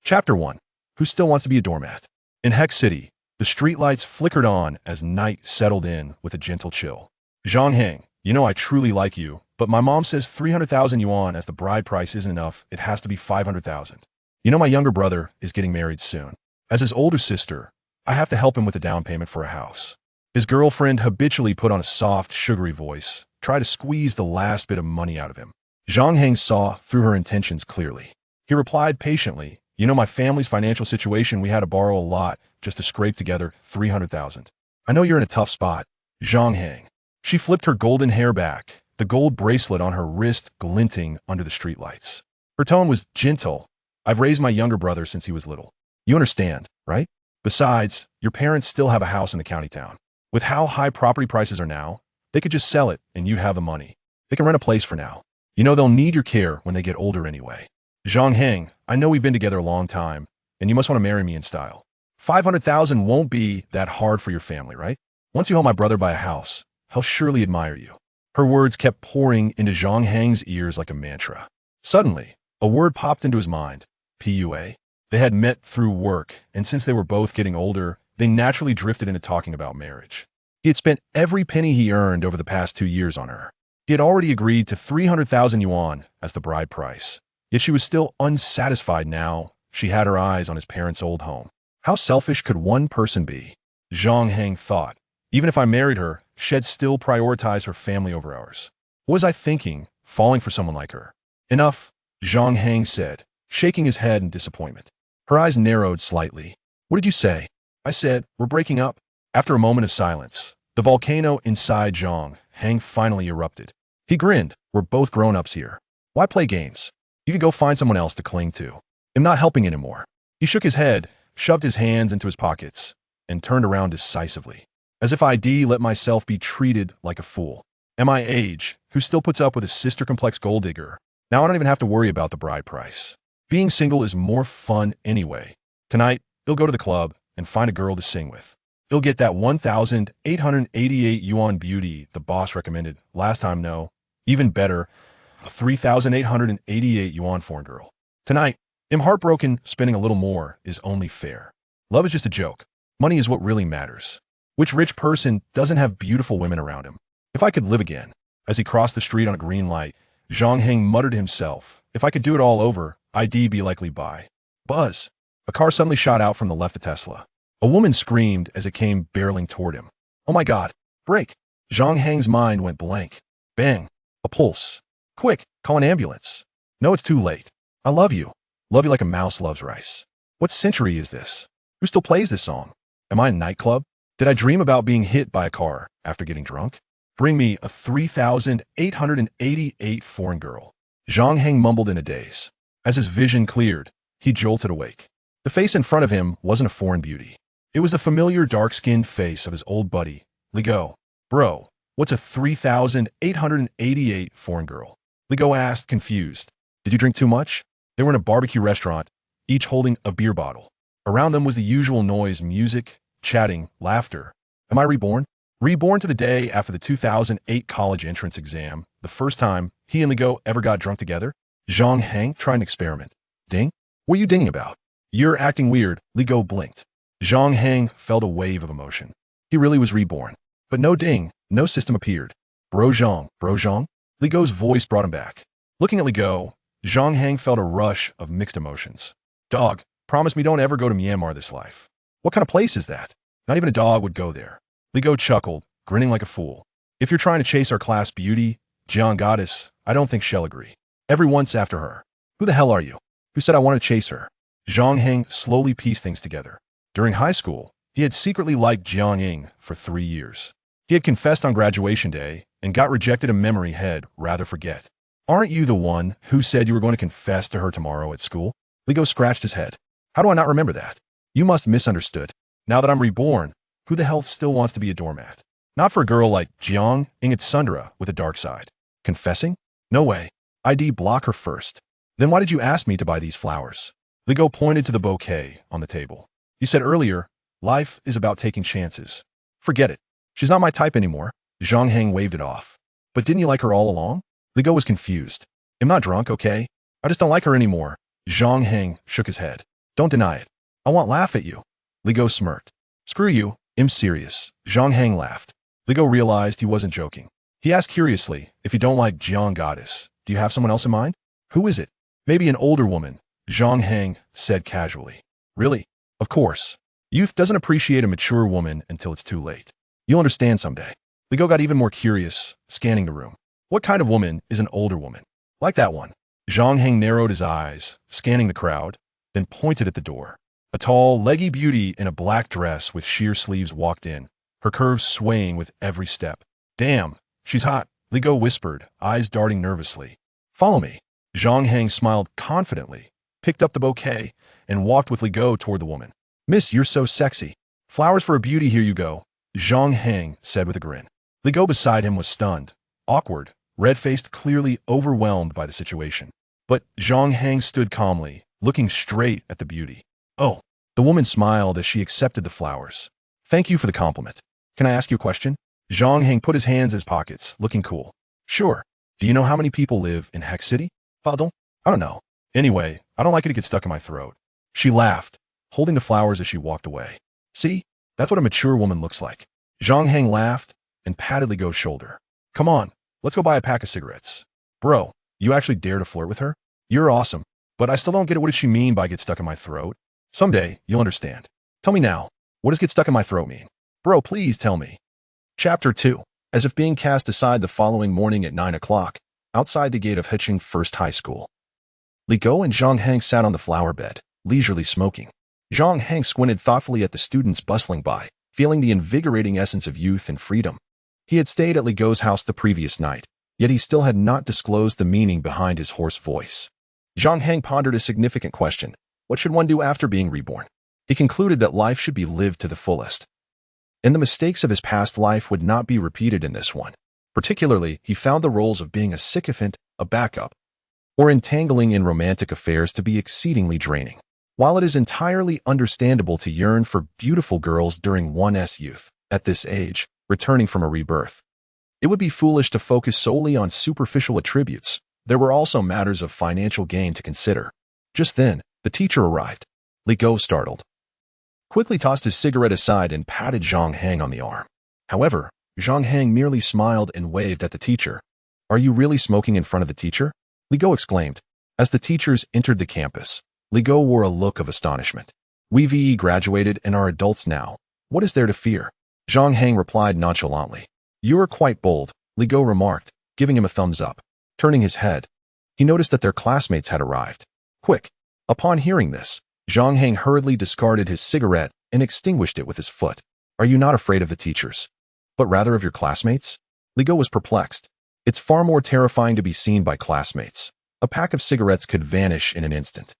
Chapter 1. Who Still Wants to Be a Doormat? In Hex City, the streetlights flickered on as night settled in with a gentle chill. Zhang Hang, you know I truly like you, but my mom says 300,000 yuan as the bride price isn't enough, it has to be 500,000. You know my younger brother is getting married soon. As his older sister, I have to help him with the down payment for a house. His girlfriend habitually put on a soft, sugary voice, try to squeeze the last bit of money out of him. Zhang Hang saw through her intentions clearly. He replied patiently, you know my family's financial situation, we had to borrow a lot just to scrape together 300,000. I know you're in a tough spot, Zhang Hang. She flipped her golden hair back, the gold bracelet on her wrist glinting under the streetlights. Her tone was gentle. I've raised my younger brother since he was little. You understand, right? Besides, your parents still have a house in the county town. With how high property prices are now, they could just sell it and you have the money. They can rent a place for now. You know they'll need your care when they get older anyway. Zhang Hang, I know we've been together a long time, and you must want to marry me in style. 500,000 won't be that hard for your family, right? Once you help my brother buy a house, he'll surely admire you. Her words kept pouring into Zhang Hang's ears like a mantra. Suddenly, a word popped into his mind, PUA. They had met through work, and since they were both getting older, they naturally drifted into talking about marriage. He had spent every penny he earned over the past 2 years on her. He had already agreed to 300,000 yuan as the bride price. Yet she was still unsatisfied now. She had her eyes on his parents' old home. How selfish could one person be? Zhang Hang thought. Even if I married her, she'd still prioritize her family over ours. What was I thinking, falling for someone like her? Enough, Zhang Hang said, shaking his head in disappointment. Her eyes narrowed slightly. What did you say? I said, we're breaking up. After a moment of silence, the volcano inside Zhang Hang finally erupted. He grinned. We're both grown-ups here. Why play games? You could go find someone else to cling to. I'm not helping anymore. He shook his head, shoved his hands into his pockets, and turned around decisively. As if I'd let myself be treated like a fool. At my age, who still puts up with a sister-complex gold digger, now I don't even have to worry about the bride price. Being single is more fun anyway. Tonight, he'll go to the club and find a girl to sing with. He'll get that 1,888 yuan beauty the boss recommended last time, no. Even better, a 3,888 yuan foreign girl. Tonight, I'm heartbroken, spending a little more is only fair. Love is just a joke. Money is what really matters. Which rich person doesn't have beautiful women around him? If I could live again. As he crossed the street on a green light, Zhang Hang muttered to himself, if I could do it all over, I'd be likely buy. Buzz. A car suddenly shot out from the left of Tesla. A woman screamed as it came barreling toward him. Oh my God. Brake. Zhang Hang's mind went blank. Bang. A pulse. Quick, call an ambulance. No, it's too late. I love you. Love you like a mouse loves rice. What century is this? Who still plays this song? Am I in a nightclub? Did I dream about being hit by a car after getting drunk? Bring me a 3,888 foreign girl. Zhang Hang mumbled in a daze. As his vision cleared, he jolted awake. The face in front of him wasn't a foreign beauty. It was the familiar dark-skinned face of his old buddy, Ligo. Bro, what's a 3,888 foreign girl? Ligo asked, confused. Did you drink too much? They were in a barbecue restaurant, each holding a beer bottle. Around them was the usual noise, music, chatting, laughter. Am I reborn? Reborn to the day after the 2008 college entrance exam, the first time he and Ligo ever got drunk together? Zhang Hang tried an experiment. Ding? What are you dinging about? You're acting weird, Ligo blinked. Zhang Hang felt a wave of emotion. He really was reborn. But no ding, no system appeared. Bro Zhang. Ligo's voice brought him back. Looking at Ligo, Zhang Hang felt a rush of mixed emotions. Dog, promise me don't ever go to Myanmar this life. What kind of place is that? Not even a dog would go there. Ligo chuckled, grinning like a fool. If you're trying to chase our class beauty, Jian goddess, I don't think she'll agree. Everyone's after her. Who the hell are you? Who said I want to chase her? Zhang Hang slowly pieced things together. During high school, he had secretly liked Jiang Ying for 3 years. He had confessed on graduation day and got rejected a memory he'd rather forget. Aren't you the one who said you were going to confess to her tomorrow at school? Ligo scratched his head. How do I not remember that? You must have misunderstood. Now that I'm reborn, who the hell still wants to be a doormat? Not for a girl like Jiang Ying Sundra with a dark side. Confessing? No way. I'd block her first. Then why did you ask me to buy these flowers? Ligo pointed to the bouquet on the table. You said earlier, life is about taking chances. Forget it. She's not my type anymore. Zhang Hang waved it off. But didn't you like her all along? Ligo was confused. I'm not drunk, okay? I just don't like her anymore. Zhang Hang shook his head. Don't deny it. I won't laugh at you. Li Go smirked. Screw you, I'm serious. Zhang Hang laughed. Li Go realized he wasn't joking. He asked curiously, if you don't like Jiang Goddess, do you have someone else in mind? Who is it? Maybe an older woman, Zhang Hang said casually. Really? Of course. Youth doesn't appreciate a mature woman until it's too late. You'll understand someday. Li Go got even more curious, scanning the room. What kind of woman is an older woman? Like that one. Zhang Hang narrowed his eyes, scanning the crowd, then pointed at the door. A tall, leggy beauty in a black dress with sheer sleeves walked in, her curves swaying with every step. Damn, she's hot, Li Go whispered, eyes darting nervously. Follow me. Zhang Hang smiled confidently, picked up the bouquet, and walked with Li Go toward the woman. Miss, you're so sexy. Flowers for a beauty, here you go, Zhang Hang said with a grin. Li Go beside him was stunned, awkward, red-faced, clearly overwhelmed by the situation. But Zhang Hang stood calmly, looking straight at the beauty. Oh, the woman smiled as she accepted the flowers. Thank you for the compliment. Can I ask you a question? Zhang Hang put his hands in his pockets, looking cool. Sure. Do you know how many people live in Hex City? Pardon? I don't know. Anyway, I don't like it to get stuck in my throat. She laughed, holding the flowers as she walked away. See? That's what a mature woman looks like. Zhang Hang laughed and patted Li Go's shoulder. Come on, let's go buy a pack of cigarettes. Bro, you actually dare to flirt with her? You're awesome. But I still don't get it. What does she mean by get stuck in my throat? Someday, you'll understand. Tell me now, what does get stuck in my throat mean? Bro, please tell me. Chapter 2. As if being cast aside the following morning at 9 o'clock, outside the gate of Heqing First High School. Li Go and Zhang Hang sat on the flower bed, leisurely smoking. Zhang Hang squinted thoughtfully at the students bustling by, feeling the invigorating essence of youth and freedom. He had stayed at Li Go's house the previous night, yet he still had not disclosed the meaning behind his hoarse voice. Zhang Hang pondered a significant question. What should one do after being reborn? He concluded that life should be lived to the fullest, and the mistakes of his past life would not be repeated in this one. Particularly, he found the roles of being a sycophant, a backup, or entangling in romantic affairs to be exceedingly draining. While it is entirely understandable to yearn for beautiful girls during one's youth, at this age, returning from a rebirth, it would be foolish to focus solely on superficial attributes. There were also matters of financial gain to consider. Just then, the teacher arrived. Li Go, startled, quickly tossed his cigarette aside and patted Zhang Hang on the arm. However, Zhang Hang merely smiled and waved at the teacher. Are you really smoking in front of the teacher? Li Go exclaimed. As the teachers entered the campus, Li Go wore a look of astonishment. We've graduated and are adults now. What is there to fear? Zhang Hang replied nonchalantly. You are quite bold, Li Go remarked, giving him a thumbs up. Turning his head, he noticed that their classmates had arrived. Quick! Upon hearing this, Zhang Hang hurriedly discarded his cigarette and extinguished it with his foot. Are you not afraid of the teachers, but rather of your classmates? Li Go was perplexed. It's far more terrifying to be seen by classmates. A pack of cigarettes could vanish in an instant.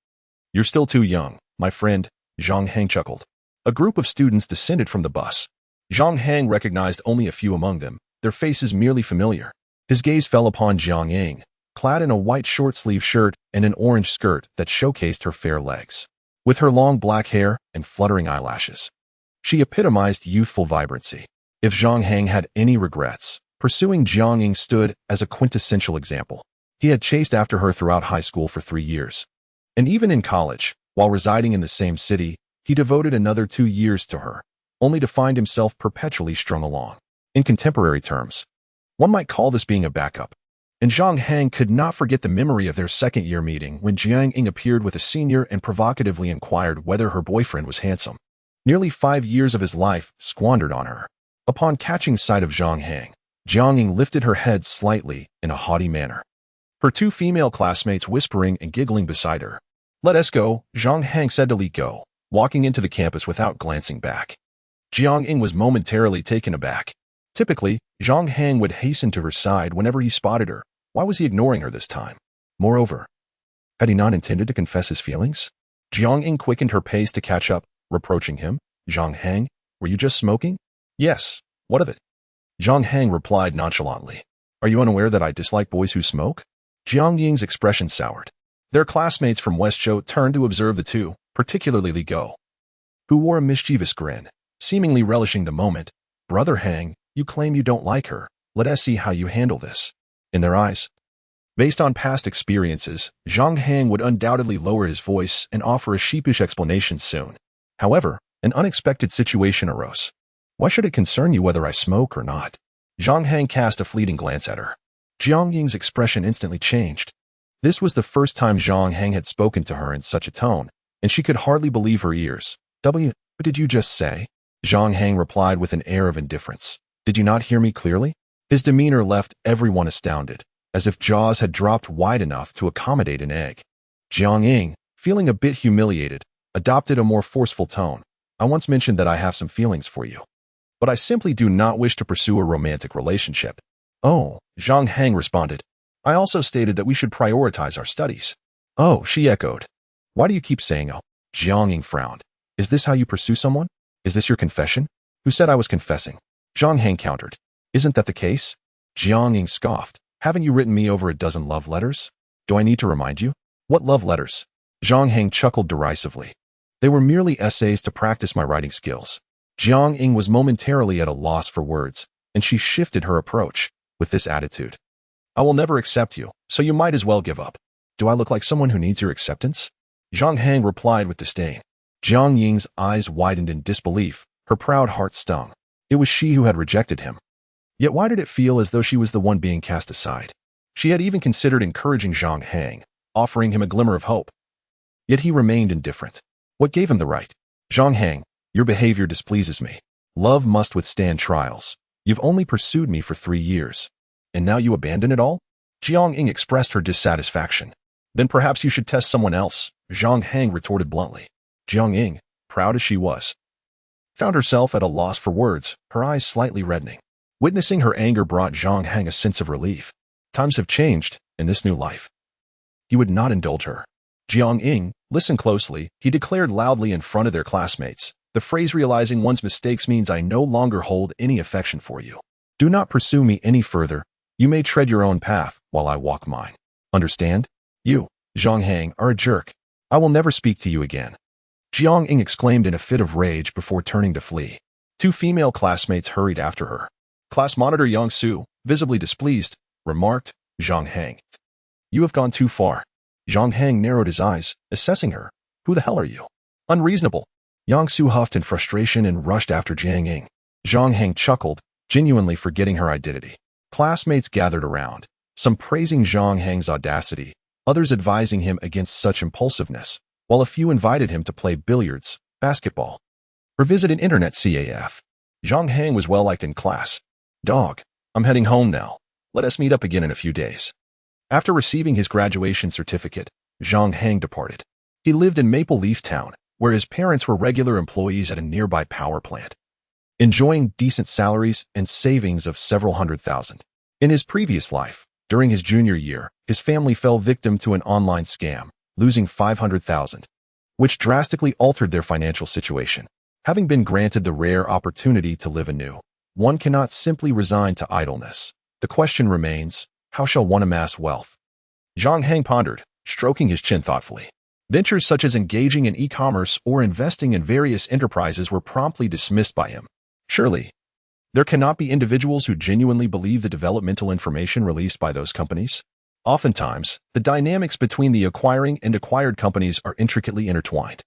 You're still too young, my friend, Zhang Hang chuckled. A group of students descended from the bus. Zhang Hang recognized only a few among them, their faces merely familiar. His gaze fell upon Jiang Ying, clad in a white short-sleeve shirt and an orange skirt that showcased her fair legs. With her long black hair and fluttering eyelashes, she epitomized youthful vibrancy. If Zhang Hang had any regrets, pursuing Jiang Ying stood as a quintessential example. He had chased after her throughout high school for 3 years. And even in college, while residing in the same city, he devoted another 2 years to her, only to find himself perpetually strung along. In contemporary terms, one might call this being a backup. And Zhang Hang could not forget the memory of their second-year meeting when Jiang Ying appeared with a senior and provocatively inquired whether her boyfriend was handsome. Nearly 5 years of his life squandered on her. Upon catching sight of Zhang Hang, Jiang Ying lifted her head slightly in a haughty manner. Her 2 female classmates whispering and giggling beside her. Let us go, Zhang Hang said to Li Go, walking into the campus without glancing back. Jiang Ying was momentarily taken aback. Typically, Zhang Hang would hasten to her side whenever he spotted her. Why was he ignoring her this time? Moreover, had he not intended to confess his feelings? Jiang Ying quickened her pace to catch up, reproaching him. Zhang Hang, were you just smoking? Yes, what of it? Zhang Hang replied nonchalantly. Are you unaware that I dislike boys who smoke? Jiang Ying's expression soured. Their classmates from West Zhou turned to observe the two, particularly Li Go, who wore a mischievous grin, seemingly relishing the moment. Brother Hang, you claim you don't like her. Let us see how you handle this. In their eyes, Based on past experiences, Zhang Hang would undoubtedly lower his voice and offer a sheepish explanation soon. However, an unexpected situation arose. Why should it concern you whether I smoke or not? Zhang Hang cast a fleeting glance at her. Jiang Ying's expression instantly changed. This was the first time Zhang Hang had spoken to her in such a tone, and she could hardly believe her ears. What did you just say? Zhang Hang replied with an air of indifference. Did you not hear me clearly? His demeanor left everyone astounded, as if jaws had dropped wide enough to accommodate an egg. Jiang Ying, feeling a bit humiliated, adopted a more forceful tone. I once mentioned that I have some feelings for you, but I simply do not wish to pursue a romantic relationship. Oh, Zhang Hang responded. I also stated that we should prioritize our studies. Oh, she echoed. Why do you keep saying oh? Jiang Ying frowned. Is this how you pursue someone? Is this your confession? Who said I was confessing? Zhang Hang countered. Isn't that the case? Jiang Ying scoffed. Haven't you written me over a dozen love letters? Do I need to remind you? What love letters? Zhang Hang chuckled derisively. They were merely essays to practice my writing skills. Jiang Ying was momentarily at a loss for words, and she shifted her approach with this attitude. I will never accept you, so you might as well give up. Do I look like someone who needs your acceptance? Zhang Hang replied with disdain. Jiang Ying's eyes widened in disbelief. Her proud heart stung. It was she who had rejected him. Yet why did it feel as though she was the one being cast aside? She had even considered encouraging Zhang Hang, offering him a glimmer of hope. Yet he remained indifferent. What gave him the right? Zhang Hang, your behavior displeases me. Love must withstand trials. You've only pursued me for 3 years. And now you abandon it all? Jiang Ying expressed her dissatisfaction. Then perhaps you should test someone else, Zhang Hang retorted bluntly. Jiang Ying, proud as she was, found herself at a loss for words, her eyes slightly reddening. Witnessing her anger brought Zhang Hang a sense of relief. Times have changed in this new life. He would not indulge her. Jiang Ying, listen closely, he declared loudly in front of their classmates. The phrase realizing one's mistakes means I no longer hold any affection for you. Do not pursue me any further. You may tread your own path while I walk mine. Understand? You, Zhang Hang, are a jerk. I will never speak to you again. Jiang Ying exclaimed in a fit of rage before turning to flee. 2 female classmates hurried after her. Class monitor Yang Su, visibly displeased, remarked, Zhang Hang. You have gone too far. Zhang Hang narrowed his eyes, assessing her. Who the hell are you? Unreasonable. Yang Su huffed in frustration and rushed after Jiang Ying. Zhang Hang chuckled, genuinely forgetting her identity. Classmates gathered around, some praising Zhang Hang's audacity, others advising him against such impulsiveness, while a few invited him to play billiards, basketball, or visit an internet CAF. Zhang Hang was well liked in class. Dog, I'm heading home now. Let us meet up again in a few days. After receiving his graduation certificate, Zhang Hang departed. He lived in Maple Leaf Town, where his parents were regular employees at a nearby power plant, enjoying decent salaries and savings of several $100,000. In his previous life, during his junior year, his family fell victim to an online scam, losing $500,000, which drastically altered their financial situation. Having been granted the rare opportunity to live anew, one cannot simply resign to idleness. The question remains, how shall one amass wealth? Zhang Hang pondered, stroking his chin thoughtfully. Ventures such as engaging in e-commerce or investing in various enterprises were promptly dismissed by him. Surely, there cannot be individuals who genuinely believe the developmental information released by those companies. Oftentimes, the dynamics between the acquiring and acquired companies are intricately intertwined,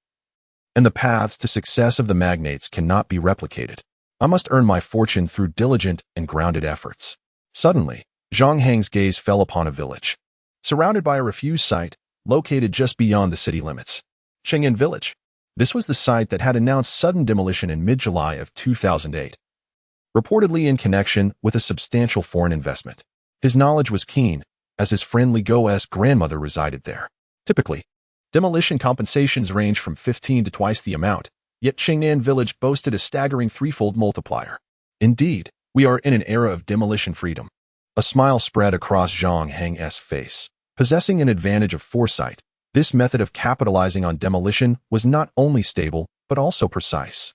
and the paths to success of the magnates cannot be replicated. I must earn my fortune through diligent and grounded efforts. Suddenly, Zhang Hang's gaze fell upon a village, surrounded by a refuge site, located just beyond the city limits. Chengyan Village. This was the site that had announced sudden demolition in mid-July of 2008, reportedly in connection with a substantial foreign investment. His knowledge was keen, as his friend Li Go's grandmother resided there. Typically, demolition compensations range from 15 to twice the amount, yet Chengyan Village boasted a staggering 3-fold multiplier. Indeed, we are in an era of demolition freedom. A smile spread across Zhang Hang's face. Possessing an advantage of foresight, this method of capitalizing on demolition was not only stable, but also precise.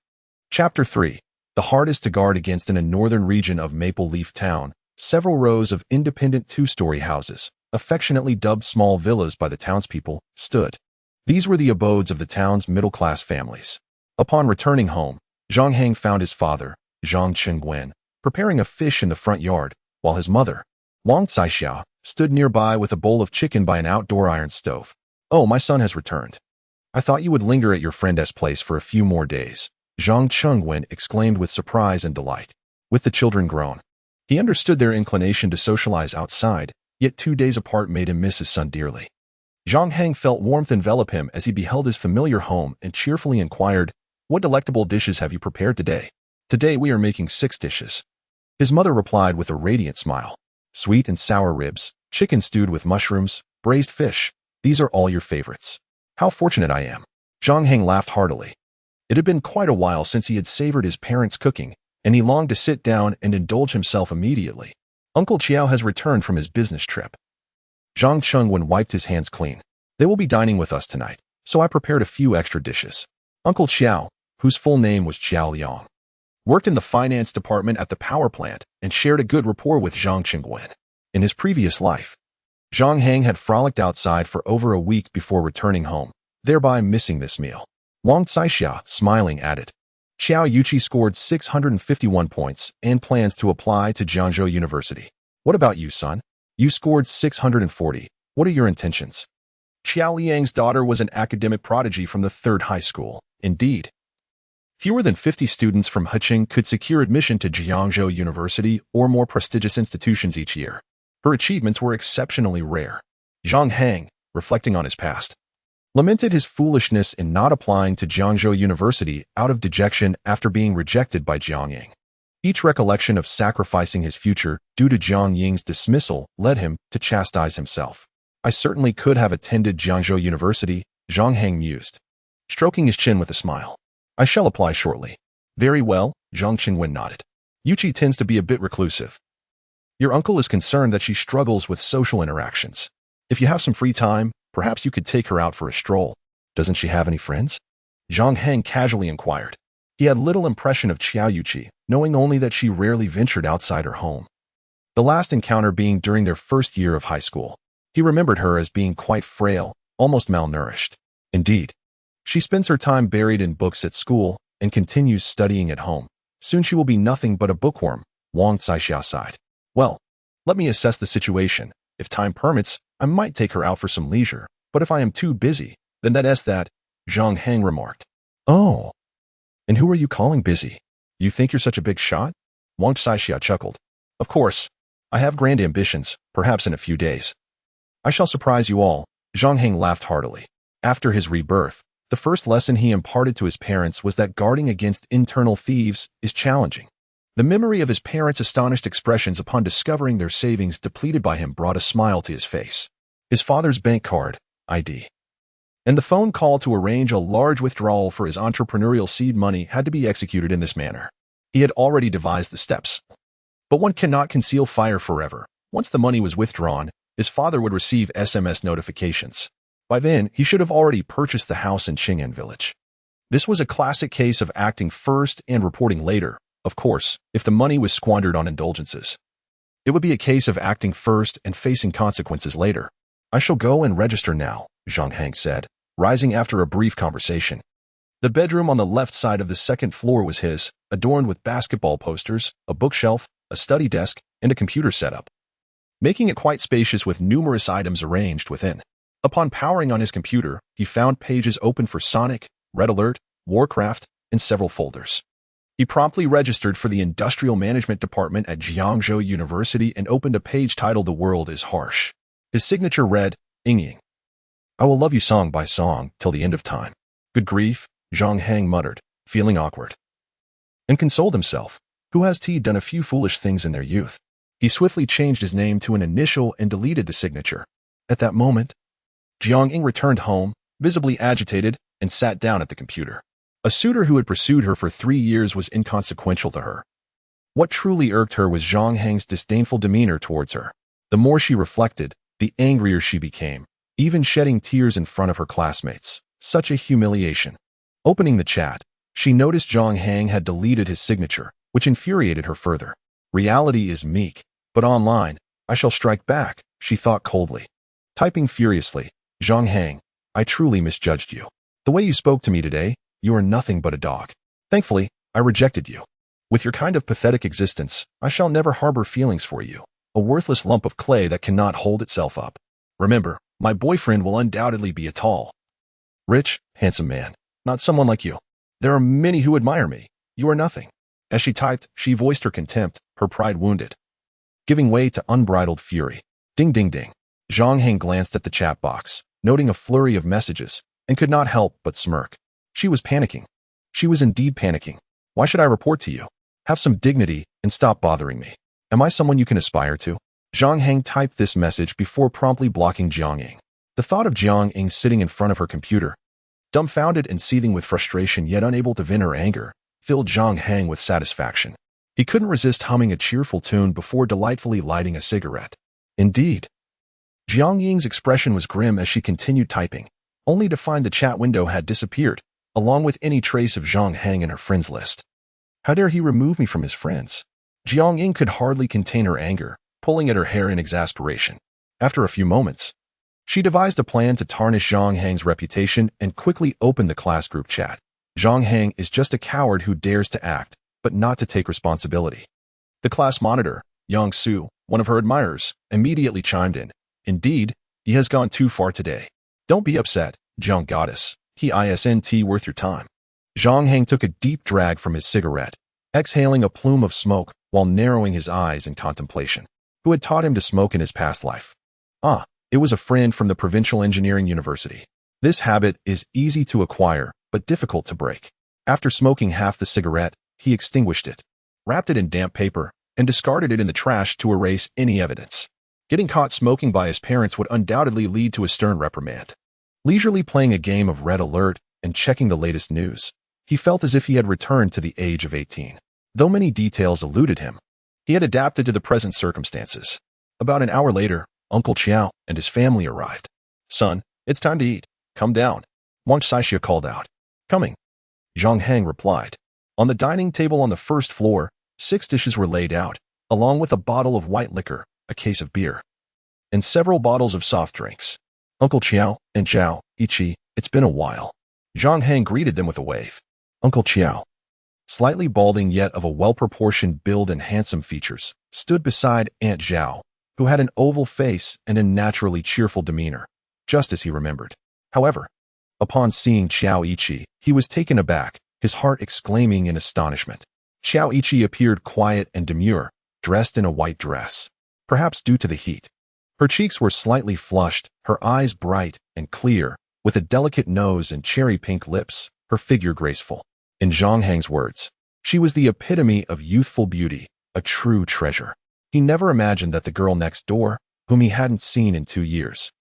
Chapter 3. The hardest to guard against in a northern region of Maple Leaf Town, several rows of independent 2-story houses, affectionately dubbed small villas by the townspeople, stood. These were the abodes of the town's middle-class families. Upon returning home, Zhang Hang found his father, Zhang Chenguan, preparing a fish in the front yard, while his mother, Wang Caixia, stood nearby with a bowl of chicken by an outdoor iron stove. "Oh, my son has returned. I thought you would linger at your friend's place for a few more days," Zhang Chengwen exclaimed with surprise and delight. With the children grown, he understood their inclination to socialize outside, yet 2 days apart made him miss his son dearly. Zhang Hang felt warmth envelop him as he beheld his familiar home and cheerfully inquired, "What delectable dishes have you prepared today?" "Today we are making 6 dishes." His mother replied with a radiant smile. "Sweet and sour ribs, chicken stewed with mushrooms, braised fish. These are all your favorites." "How fortunate I am." Zhang Hang laughed heartily. It had been quite a while since he had savored his parents' cooking, and he longed to sit down and indulge himself immediately. "Uncle Qiao has returned from his business trip." Zhang Chengwen wiped his hands clean. "They will be dining with us tonight, so I prepared a few extra dishes." Uncle Qiao, whose full name was Qiao Liang, worked in the finance department at the power plant and shared a good rapport with Zhang Chengwen. In his previous life, Zhang Hang had frolicked outside for over a week before returning home, thereby missing this meal. Wang Caixia, smiling, added, "Xiao Yuqi scored 651 points and plans to apply to Jiangzhou University. What about you, son? You scored 640. What are your intentions?" Qiao Liang's daughter was an academic prodigy from the 3rd high school. Indeed, fewer than 50 students from Heqing could secure admission to Jiangzhou University or more prestigious institutions each year. Her achievements were exceptionally rare. Zhang Hang, reflecting on his past, lamented his foolishness in not applying to Jiangzhou University out of dejection after being rejected by Jiang Ying. Each recollection of sacrificing his future due to Jiang Ying's dismissal led him to chastise himself. "I certainly could have attended Jiangzhou University," Zhang Hang mused, stroking his chin with a smile. "I shall apply shortly." "Very well," Zhang Chengwen nodded. "Yuqi tends to be a bit reclusive. Your uncle is concerned that she struggles with social interactions. If you have some free time, perhaps you could take her out for a stroll." "Doesn't she have any friends?" Zhang Hang casually inquired. He had little impression of Qiao Yuqi, knowing only that she rarely ventured outside her home. The last encounter being during their first year of high school. He remembered her as being quite frail, almost malnourished. Indeed, she spends her time buried in books at school and continues studying at home. Soon she will be nothing but a bookworm, Wang Caixia sighed. "Well, let me assess the situation. If time permits, I might take her out for some leisure, but if I am too busy, then that's that," Zhang Hang remarked. "Oh, and who are you calling busy? You think you're such a big shot?" Wang Caixia chuckled. "Of course, I have grand ambitions, perhaps in a few days. I shall surprise you all." Zhang Hang laughed heartily. After his rebirth, the first lesson he imparted to his parents was that guarding against internal thieves is challenging. The memory of his parents' astonished expressions upon discovering their savings depleted by him brought a smile to his face. His father's bank card, ID, and the phone call to arrange a large withdrawal for his entrepreneurial seed money had to be executed in this manner. He had already devised the steps. But one cannot conceal fire forever. Once the money was withdrawn, his father would receive SMS notifications. By then, he should have already purchased the house in Qing'an village. This was a classic case of acting first and reporting later. Of course, if the money was squandered on indulgences, it would be a case of acting first and facing consequences later. "I shall go and register now," Zhang Hang said, rising after a brief conversation. The bedroom on the left side of the 2nd floor was his, adorned with basketball posters, a bookshelf, a study desk, and a computer setup, making it quite spacious with numerous items arranged within. Upon powering on his computer, he found pages open for Sonic, Red Alert, Warcraft, and several folders. He promptly registered for the Industrial Management Department at Jiangzhou University and opened a page titled "The World is Harsh." His signature read, "Ying. I will love you song by song till the end of time." "Good grief," Zhang Hang muttered, feeling awkward, and consoled himself. Who has done a few foolish things in their youth? He swiftly changed his name to an initial and deleted the signature. At that moment, Jiang Ying returned home, visibly agitated, and sat down at the computer. A suitor who had pursued her for 3 years was inconsequential to her. What truly irked her was Zhang Hang's disdainful demeanor towards her. The more she reflected, the angrier she became, even shedding tears in front of her classmates. Such a humiliation. Opening the chat, she noticed Zhang Hang had deleted his signature, which infuriated her further. Reality is meek, but online, I shall strike back, she thought coldly. Typing furiously, "Zhang Hang, I truly misjudged you. The way you spoke to me today, you are nothing but a dog. Thankfully, I rejected you. With your kind of pathetic existence, I shall never harbor feelings for you. a worthless lump of clay that cannot hold itself up. Remember, my boyfriend will undoubtedly be a tall, rich, handsome man, not someone like you. There are many who admire me. You are nothing. As she typed, she voiced her contempt, her pride wounded, giving way to unbridled fury. Ding ding ding. Zhang Hang glanced at the chat box, noting a flurry of messages, and could not help but smirk. She was panicking. She was indeed panicking. Why should I report to you? Have some dignity and stop bothering me. Am I someone you can aspire to? Zhang Hang typed this message before promptly blocking Jiang Ying. The thought of Jiang Ying sitting in front of her computer, dumbfounded and seething with frustration yet unable to vent her anger, filled Zhang Hang with satisfaction. He couldn't resist humming a cheerful tune before delightfully lighting a cigarette. Indeed. Jiang Ying's expression was grim as she continued typing, only to find the chat window had disappeared, along with any trace of Zhang Hang in her friends list. How dare he remove me from his friends? Jiang Ying could hardly contain her anger, pulling at her hair in exasperation. After a few moments, she devised a plan to tarnish Zhang Hang's reputation and quickly opened the class group chat. Zhang Hang is just a coward who dares to act, but not to take responsibility. The class monitor, Yang Su, one of her admirers, immediately chimed in. Indeed, he has gone too far today. Don't be upset, Jiang Goddess. He isn't worth your time. Zhang Hang took a deep drag from his cigarette, exhaling a plume of smoke while narrowing his eyes in contemplation. Who had taught him to smoke in his past life? Ah, it was a friend from the Provincial Engineering University. This habit is easy to acquire, but difficult to break. After smoking half the cigarette, he extinguished it, wrapped it in damp paper, and discarded it in the trash to erase any evidence. Getting caught smoking by his parents would undoubtedly lead to a stern reprimand. Leisurely playing a game of Red Alert and checking the latest news, he felt as if he had returned to the age of 18. Though many details eluded him, he had adapted to the present circumstances. About an hour later, Uncle Qiao and his family arrived. Son, it's time to eat. Come down. Wang Saixia called out. Coming. Zhang Hang replied. On the dining table on the first floor, 6 dishes were laid out, along with a bottle of white liquor, a case of beer, and several bottles of soft drinks. Uncle Qiao and Zhao, Ichi, it's been a while. Zhang Hang greeted them with a wave. Uncle Qiao, slightly balding yet of a well-proportioned build and handsome features, stood beside Aunt Zhao, who had an oval face and a naturally cheerful demeanor, just as he remembered. However, upon seeing Xiao Ichi, he was taken aback, his heart exclaiming in astonishment. Xiao Ichi appeared quiet and demure, dressed in a white dress, perhaps due to the heat. Her cheeks were slightly flushed, her eyes bright and clear, with a delicate nose and cherry-pink lips, her figure graceful. In Zhang Hang's words, she was the epitome of youthful beauty, a true treasure. He never imagined that the girl next door, whom he hadn't seen in 2 years,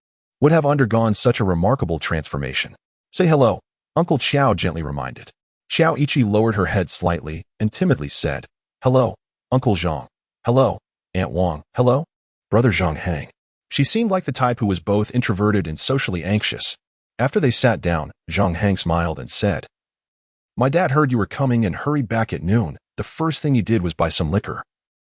would have undergone such a remarkable transformation. Say hello, Uncle Qiao gently reminded. Xiao Ichi lowered her head slightly and timidly said, Hello, Uncle Zhang. Hello, Aunt Wang. Hello, Brother Zhang Hang. She seemed like the type who was both introverted and socially anxious. After they sat down, Zhang Hang smiled and said, My dad heard you were coming and hurried back at noon. The first thing he did was buy some liquor,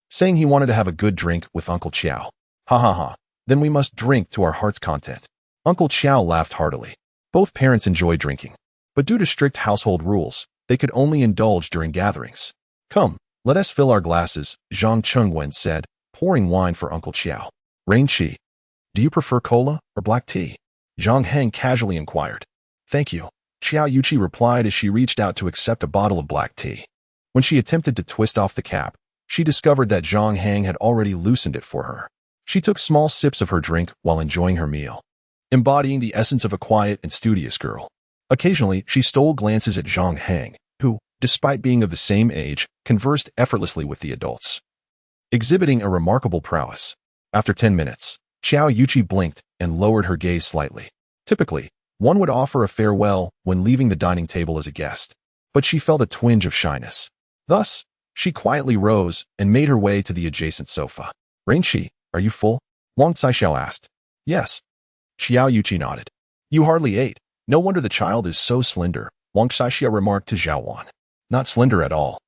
saying he wanted to have a good drink with Uncle Qiao. Ha ha ha. Then we must drink to our heart's content. Uncle Qiao laughed heartily. Both parents enjoyed drinking, but due to strict household rules, they could only indulge during gatherings. Come, let us fill our glasses, Zhang Chengwen said, pouring wine for Uncle Qiao. Rain Chi, do you prefer cola or black tea? Zhang Hang casually inquired. Thank you, Xiao Yuchi replied as she reached out to accept a bottle of black tea. When she attempted to twist off the cap, she discovered that Zhang Hang had already loosened it for her. She took small sips of her drink while enjoying her meal, embodying the essence of a quiet and studious girl. Occasionally, she stole glances at Zhang Hang, who, despite being of the same age, conversed effortlessly with the adults, exhibiting a remarkable prowess. After 10 minutes, Xiao Yuchi blinked and lowered her gaze slightly. Typically, one would offer a farewell when leaving the dining table as a guest, but she felt a twinge of shyness. Thus, she quietly rose and made her way to the adjacent sofa. Rainchi, are you full? Wang Saixia asked. Yes. Xiao Yuchi nodded. You hardly ate. No wonder the child is so slender, Wang Saixia remarked to Zhao Wan. Not slender at all.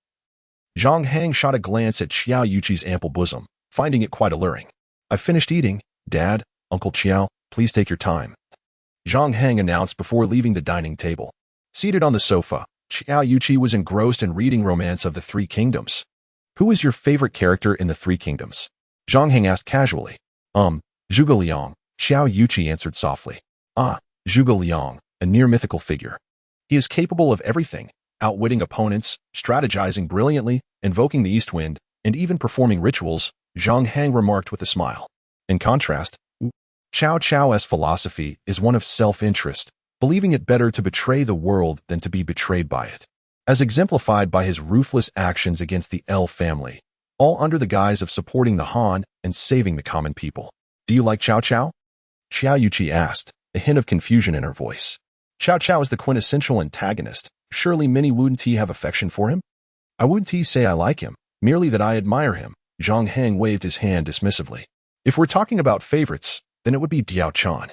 Zhang Hang shot a glance at Xiao Yuchi's ample bosom, finding it quite alluring. I've finished eating. Dad, Uncle Qiao, please take your time, Zhang Hang announced before leaving the dining table. Seated on the sofa, Xiao Yuchi was engrossed in reading Romance of the Three Kingdoms. Who is your favorite character in the Three Kingdoms? Zhang Hang asked casually. Zhuge Liang, Xiao Yuqi answered softly. Ah, Zhuge Liang, a near mythical figure. He is capable of everything, outwitting opponents, strategizing brilliantly, invoking the east wind, and even performing rituals, Zhang Hang remarked with a smile. In contrast, Cao Cao's philosophy is one of self-interest, believing it better to betray the world than to be betrayed by it, as exemplified by his ruthless actions against the L family, all under the guise of supporting the Han and saving the common people. Do you like Cao Cao? Xiao Yuqi asked, a hint of confusion in her voice. Cao Cao is the quintessential antagonist. Surely many wouldn't have affection for him? I wouldn't say I like him, merely that I admire him. Zhang Hang waved his hand dismissively. If we're talking about favorites, then it would be Diao Chan,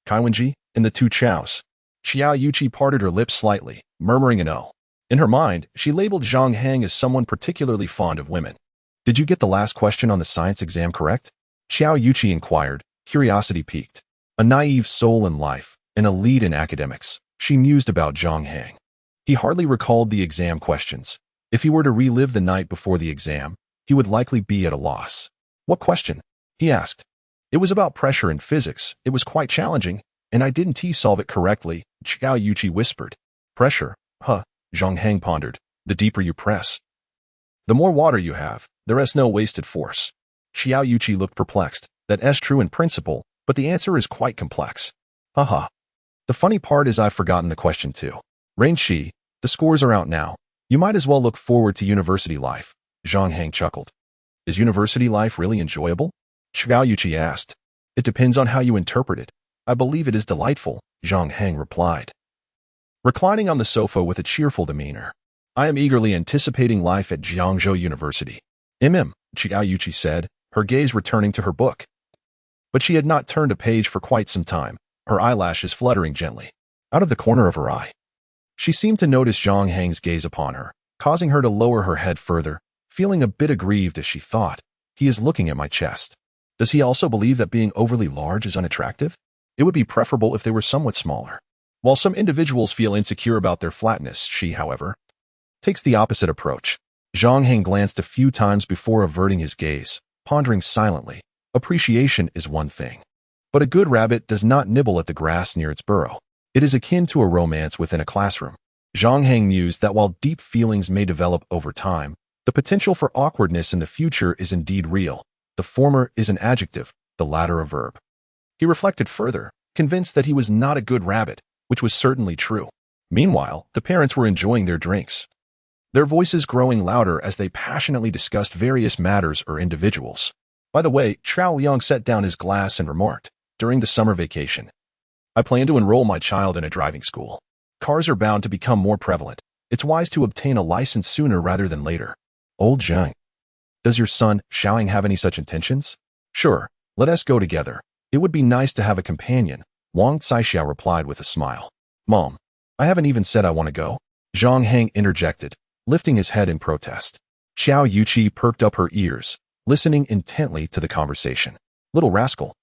Kaiwenji, and the two Chaos. Xiao Yuqi parted her lips slightly, murmuring an O. In her mind, she labeled Zhang Hang as someone particularly fond of women. Did you get the last question on the science exam correct? Xiao Yuqi inquired, curiosity piqued. A naive soul in life, an elite in academics, she mused about Zhang Hang. He hardly recalled the exam questions. If he were to relive the night before the exam, he would likely be at a loss. What question? He asked. It was about pressure in physics. It was quite challenging, and I didn't solve it correctly, Xiao Yuqi whispered. Pressure? Huh, Zhang Hang pondered. The deeper you press, the more water you have. There is no wasted force. Xiao Yuqi looked perplexed. That is true in principle, but the answer is quite complex. Haha. The funny part is I've forgotten the question too. Rain Shi, the scores are out now. You might as well look forward to university life. Zhang Hang chuckled. Is university life really enjoyable? Xiao Yuqi asked. It depends on how you interpret it. I believe it is delightful, Zhang Hang replied, reclining on the sofa with a cheerful demeanor. I am eagerly anticipating life at Jiangzhou University. Xiao Yuqi said, her gaze returning to her book. But she had not turned a page for quite some time, her eyelashes fluttering gently, out of the corner of her eye. She seemed to notice Zhang Hang's gaze upon her, causing her to lower her head further, feeling a bit aggrieved as she thought, he is looking at my chest. Does he also believe that being overly large is unattractive? It would be preferable if they were somewhat smaller. While some individuals feel insecure about their flatness, she, however, takes the opposite approach. Zhang Hang glanced a few times before averting his gaze, pondering silently. Appreciation is one thing, but a good rabbit does not nibble at the grass near its burrow. It is akin to a romance within a classroom. Zhang Hang mused that while deep feelings may develop over time, the potential for awkwardness in the future is indeed real. The former is an adjective, the latter a verb. He reflected further, convinced that he was not a good rabbit, which was certainly true. Meanwhile, the parents were enjoying their drinks, their voices growing louder as they passionately discussed various matters or individuals. By the way, Chao Liang set down his glass and remarked, during the summer vacation, I plan to enroll my child in a driving school. Cars are bound to become more prevalent. It's wise to obtain a license sooner rather than later. Old Zhang. Does your son, Xiaoying, have any such intentions? Sure, let us go together. It would be nice to have a companion, Wang Caixiao replied with a smile. Mom, I haven't even said I want to go. Zhang Hang interjected, lifting his head in protest. Xiao Yuqi perked up her ears, listening intently to the conversation. Little rascal.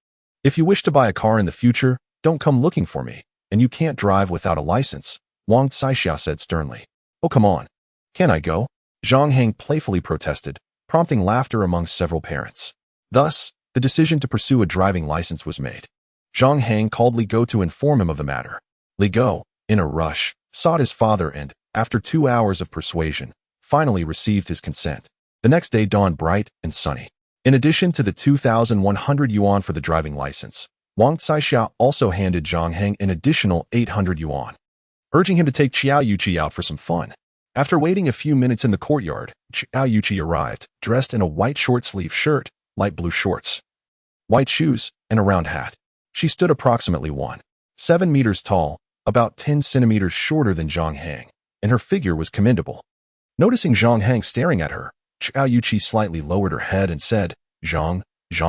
If you wish to buy a car in the future, don't come looking for me, and you can't drive without a license, Wang Caixiao said sternly. Oh, come on. Can I go? Zhang Hang playfully protested, prompting laughter among several parents. Thus, the decision to pursue a driving license was made. Zhang Hang called Li Go to inform him of the matter. Li Go, in a rush, sought his father and, after 2 hours of persuasion, finally received his consent. The next day dawned bright and sunny. In addition to the 2,100 yuan for the driving license, Wang Caixiao also handed Zhang Hang an additional 800 yuan, urging him to take Xiao Yuqi out for some fun. After waiting a few minutes in the courtyard, Xiao Yuqi arrived, dressed in a white short-sleeve shirt, light blue shorts, white shoes, and a round hat. She stood approximately 1.7 meters tall, about 10 centimeters shorter than Zhang Hang, and her figure was commendable. Noticing Zhang Hang staring at her, Xiao Yuqi slightly lowered her head and said, Zhang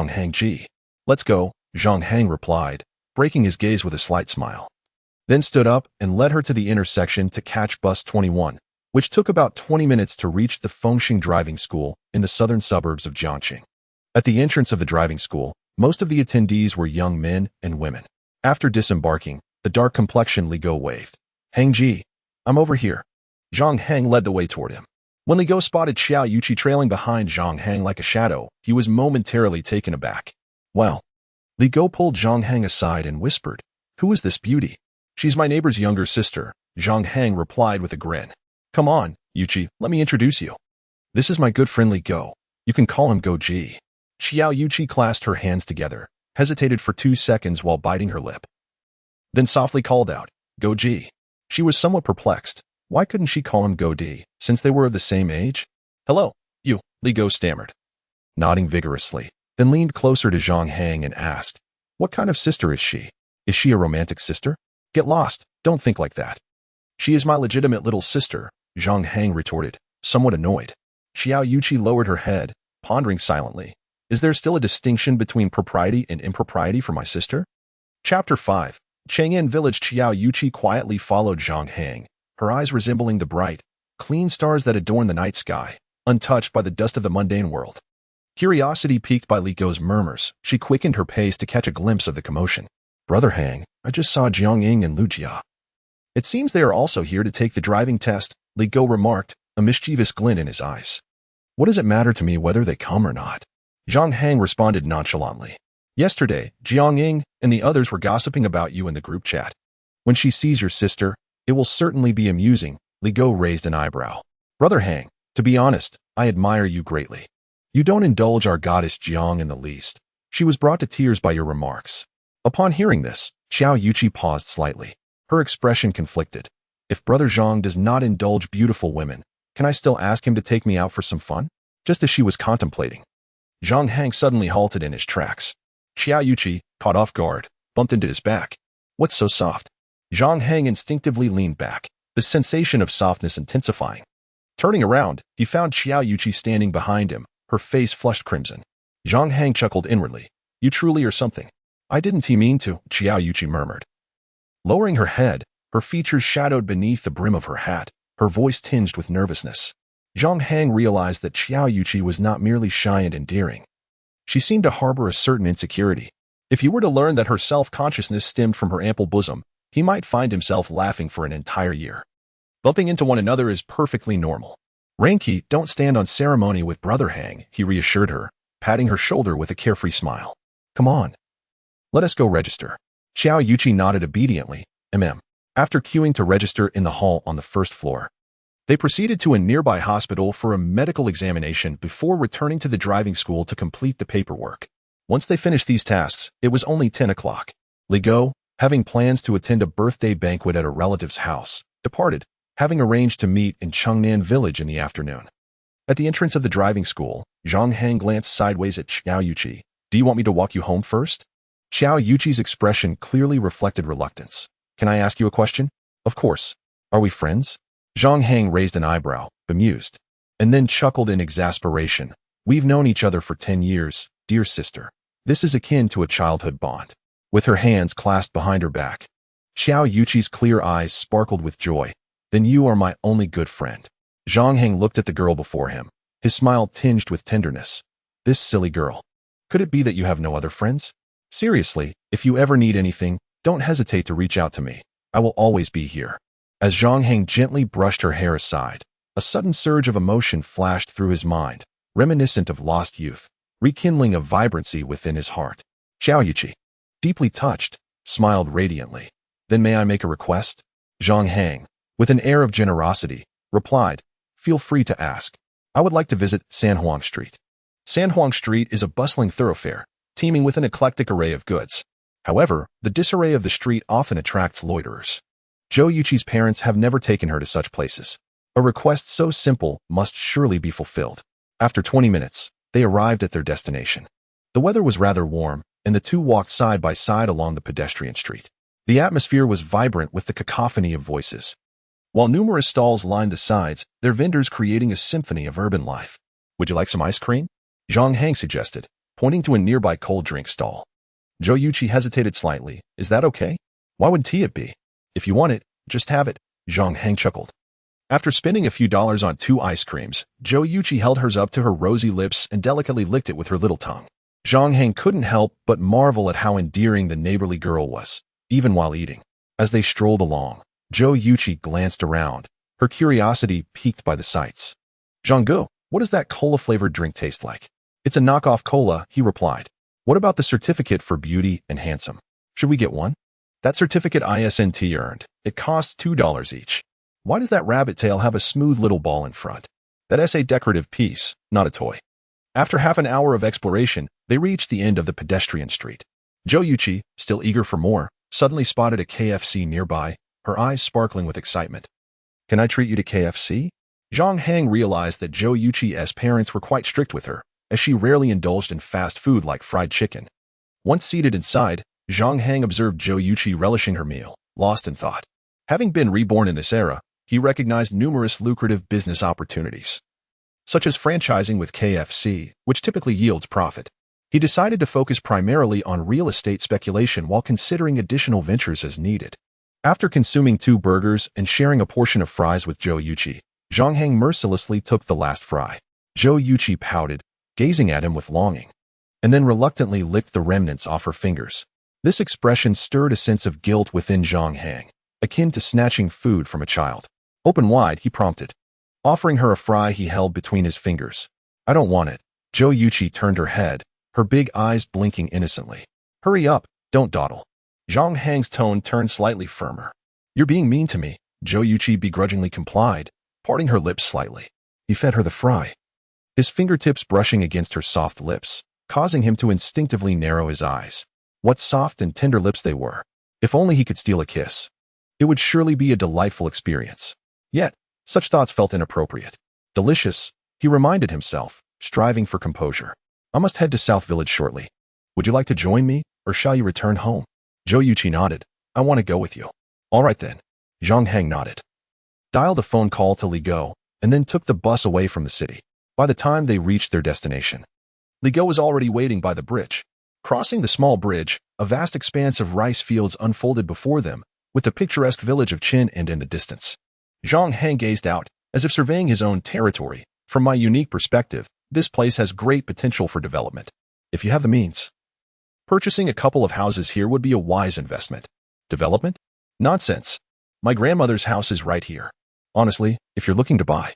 Hang ji. Let's go, Zhang Hang replied, breaking his gaze with a slight smile. Then stood up and led her to the intersection to catch bus 21, which took about 20 minutes to reach the Fengxing driving school in the southern suburbs of Jiangqing. At the entrance of the driving school, most of the attendees were young men and women. After disembarking, the dark-complexioned Li Go waved. Hang Ji, I'm over here. Zhang Hang led the way toward him. When Li Go spotted Xiao Yuqi trailing behind Zhang Hang like a shadow, he was momentarily taken aback. Well, Li Go pulled Zhang Hang aside and whispered, "Who is this beauty?" "She's my neighbor's younger sister," Zhang Hang replied with a grin. "Come on, Yuqi, let me introduce you. This is my good friend Li Go. You can call him Go-ji." Xiao Yuqi clasped her hands together, hesitated for 2 seconds while biting her lip, then softly called out, "Go-ji." She was somewhat perplexed. Why couldn't she call him Go-di, since they were of the same age? "Hello, you," Li Go stammered, nodding vigorously, then leaned closer to Zhang Hang and asked, "What kind of sister is she? Is she a romantic sister?" "Get lost, don't think like that. She is my legitimate little sister," Zhang Hang retorted, somewhat annoyed. Xiao Yuqi lowered her head, pondering silently. Is there still a distinction between propriety and impropriety for my sister? Chapter 5. Chang'an Village. Xiao Yuqi quietly followed Zhang Hang, her eyes resembling the bright, clean stars that adorn the night sky, untouched by the dust of the mundane world. Curiosity piqued by Li Go's murmurs, she quickened her pace to catch a glimpse of the commotion. "Brother Hang, I just saw Jiang Ying and Lu Jia. It seems they are also here to take the driving test," Li Go remarked, a mischievous glint in his eyes. "What does it matter to me whether they come or not?" Zhang Hang responded nonchalantly. "Yesterday, Jiang Ying and the others were gossiping about you in the group chat. When she sees your sister, it will certainly be amusing." Li Go raised an eyebrow. "Brother Hang, to be honest, I admire you greatly. You don't indulge our goddess Jiang in the least. She was brought to tears by your remarks." Upon hearing this, Xiao Yuqi paused slightly, her expression conflicted. "If Brother Zhang does not indulge beautiful women, can I still ask him to take me out for some fun?" Just as she was contemplating, Zhang Hang suddenly halted in his tracks. Xiao Yuqi, caught off guard, bumped into his back. "What's so soft?" Zhang Hang instinctively leaned back, the sensation of softness intensifying. Turning around, he found Xiao Yuqi standing behind him, her face flushed crimson. Zhang Hang chuckled inwardly. "You truly are something." "I didn't mean to," Xiao Yuqi murmured. Lowering her head, her features shadowed beneath the brim of her hat, her voice tinged with nervousness. Zhang Hang realized that Xiao Yuqi was not merely shy and endearing. She seemed to harbor a certain insecurity. If he were to learn that her self-consciousness stemmed from her ample bosom, he might find himself laughing for an entire year. Bumping into one another is perfectly normal. "Ranky, don't stand on ceremony with Brother Hang," he reassured her, patting her shoulder with a carefree smile. "Come on. Let us go register." Xiao Yuqi nodded obediently, After queuing to register in the hall on the first floor, they proceeded to a nearby hospital for a medical examination before returning to the driving school to complete the paperwork. Once they finished these tasks, it was only 10 o'clock. Li Go, having plans to attend a birthday banquet at a relative's house, departed, having arranged to meet in Chang'an Village in the afternoon. At the entrance of the driving school, Zhang Hang glanced sideways at Xiao Yuqi. "Do you want me to walk you home first?" Xiao Yuqi's expression clearly reflected reluctance. "Can I ask you a question?" "Of course. Are we friends?" Zhang Hang raised an eyebrow, bemused, and then chuckled in exasperation. "We've known each other for 10 years, dear sister. This is akin to a childhood bond." With her hands clasped behind her back, Xiao Yuqi's clear eyes sparkled with joy. "Then you are my only good friend." Zhang Hang looked at the girl before him, his smile tinged with tenderness. "This silly girl. Could it be that you have no other friends? Seriously, if you ever need anything, don't hesitate to reach out to me. I will always be here." As Zhang Hang gently brushed her hair aside, a sudden surge of emotion flashed through his mind, reminiscent of lost youth, rekindling a vibrancy within his heart. Xiao Yuqi, deeply touched, smiled radiantly. "Then may I make a request?" Zhang Hang, with an air of generosity, replied, "Feel free to ask. I would like to visit Sanhuang Street." Sanhuang Street is a bustling thoroughfare, teeming with an eclectic array of goods. However, the disarray of the street often attracts loiterers. Zhou Yuqi's parents have never taken her to such places. A request so simple must surely be fulfilled. After 20 minutes, they arrived at their destination. The weather was rather warm, and the two walked side by side along the pedestrian street. The atmosphere was vibrant with the cacophony of voices. While numerous stalls lined the sides, their vendors creating a symphony of urban life. "Would you like some ice cream?" Zhang Hang suggested, pointing to a nearby cold drink stall. Zhou Yuqi hesitated slightly. "Is that okay?" "Why would tea it be? If you want it, just have it," Zhang Hang chuckled. After spending a few dollars on 2 ice creams, Zhou Yuqi held hers up to her rosy lips and delicately licked it with her little tongue. Zhang Hang couldn't help but marvel at how endearing the neighborly girl was, even while eating. As they strolled along, Zhou Yuqi glanced around, her curiosity piqued by the sights. Zhang, what does that cola-flavored drink taste like? It's a knockoff cola, he replied. What about the certificate for beauty and handsome? Should we get one? That certificate ISNT earned. It costs $2 each. Why does that rabbit tail have a smooth little ball in front? That's a decorative piece, not a toy. After half an hour of exploration, they reached the end of the pedestrian street. Zhou Yuqi, still eager for more, suddenly spotted a KFC nearby, her eyes sparkling with excitement. Can I treat you to KFC? Zhang Hang realized that Zhou Yuqi's parents were quite strict with her, as she rarely indulged in fast food like fried chicken. Once seated inside, Zhang Hang observed Zhou Yuqi relishing her meal, lost in thought. Having been reborn in this era, he recognized numerous lucrative business opportunities, such as franchising with KFC, which typically yields profit. He decided to focus primarily on real estate speculation while considering additional ventures as needed. After consuming 2 burgers and sharing a portion of fries with Zhou Yuqi, Zhang Hang mercilessly took the last fry. Zhou Yuqi pouted, gazing at him with longing, and then reluctantly licked the remnants off her fingers. This expression stirred a sense of guilt within Zhang Hang, akin to snatching food from a child. Open wide, he prompted, offering her a fry he held between his fingers. I don't want it. Zhou Yuqi turned her head, her big eyes blinking innocently. Hurry up, don't dawdle. Zhang Hang's tone turned slightly firmer. You're being mean to me, Zhou Yuqi begrudgingly complied, parting her lips slightly. He fed her the fry, his fingertips brushing against her soft lips, causing him to instinctively narrow his eyes. What soft and tender lips they were. If only he could steal a kiss. It would surely be a delightful experience. Yet, such thoughts felt inappropriate. Delicious, he reminded himself, striving for composure. I must head to South Village shortly. Would you like to join me, or shall you return home? Zhou Yuqi nodded. I want to go with you. All right then. Zhang Hang nodded. Dialed a phone call to Li Go, and then took the bus away from the city. By the time they reached their destination, Li Go was already waiting by the bridge. Crossing the small bridge, a vast expanse of rice fields unfolded before them, with the picturesque village of Qin and in the distance. Zhang Hang gazed out, as if surveying his own territory. From my unique perspective, this place has great potential for development. If you have the means, purchasing a couple of houses here would be a wise investment. Development? Nonsense. My grandmother's house is right here. Honestly, if you're looking to buy,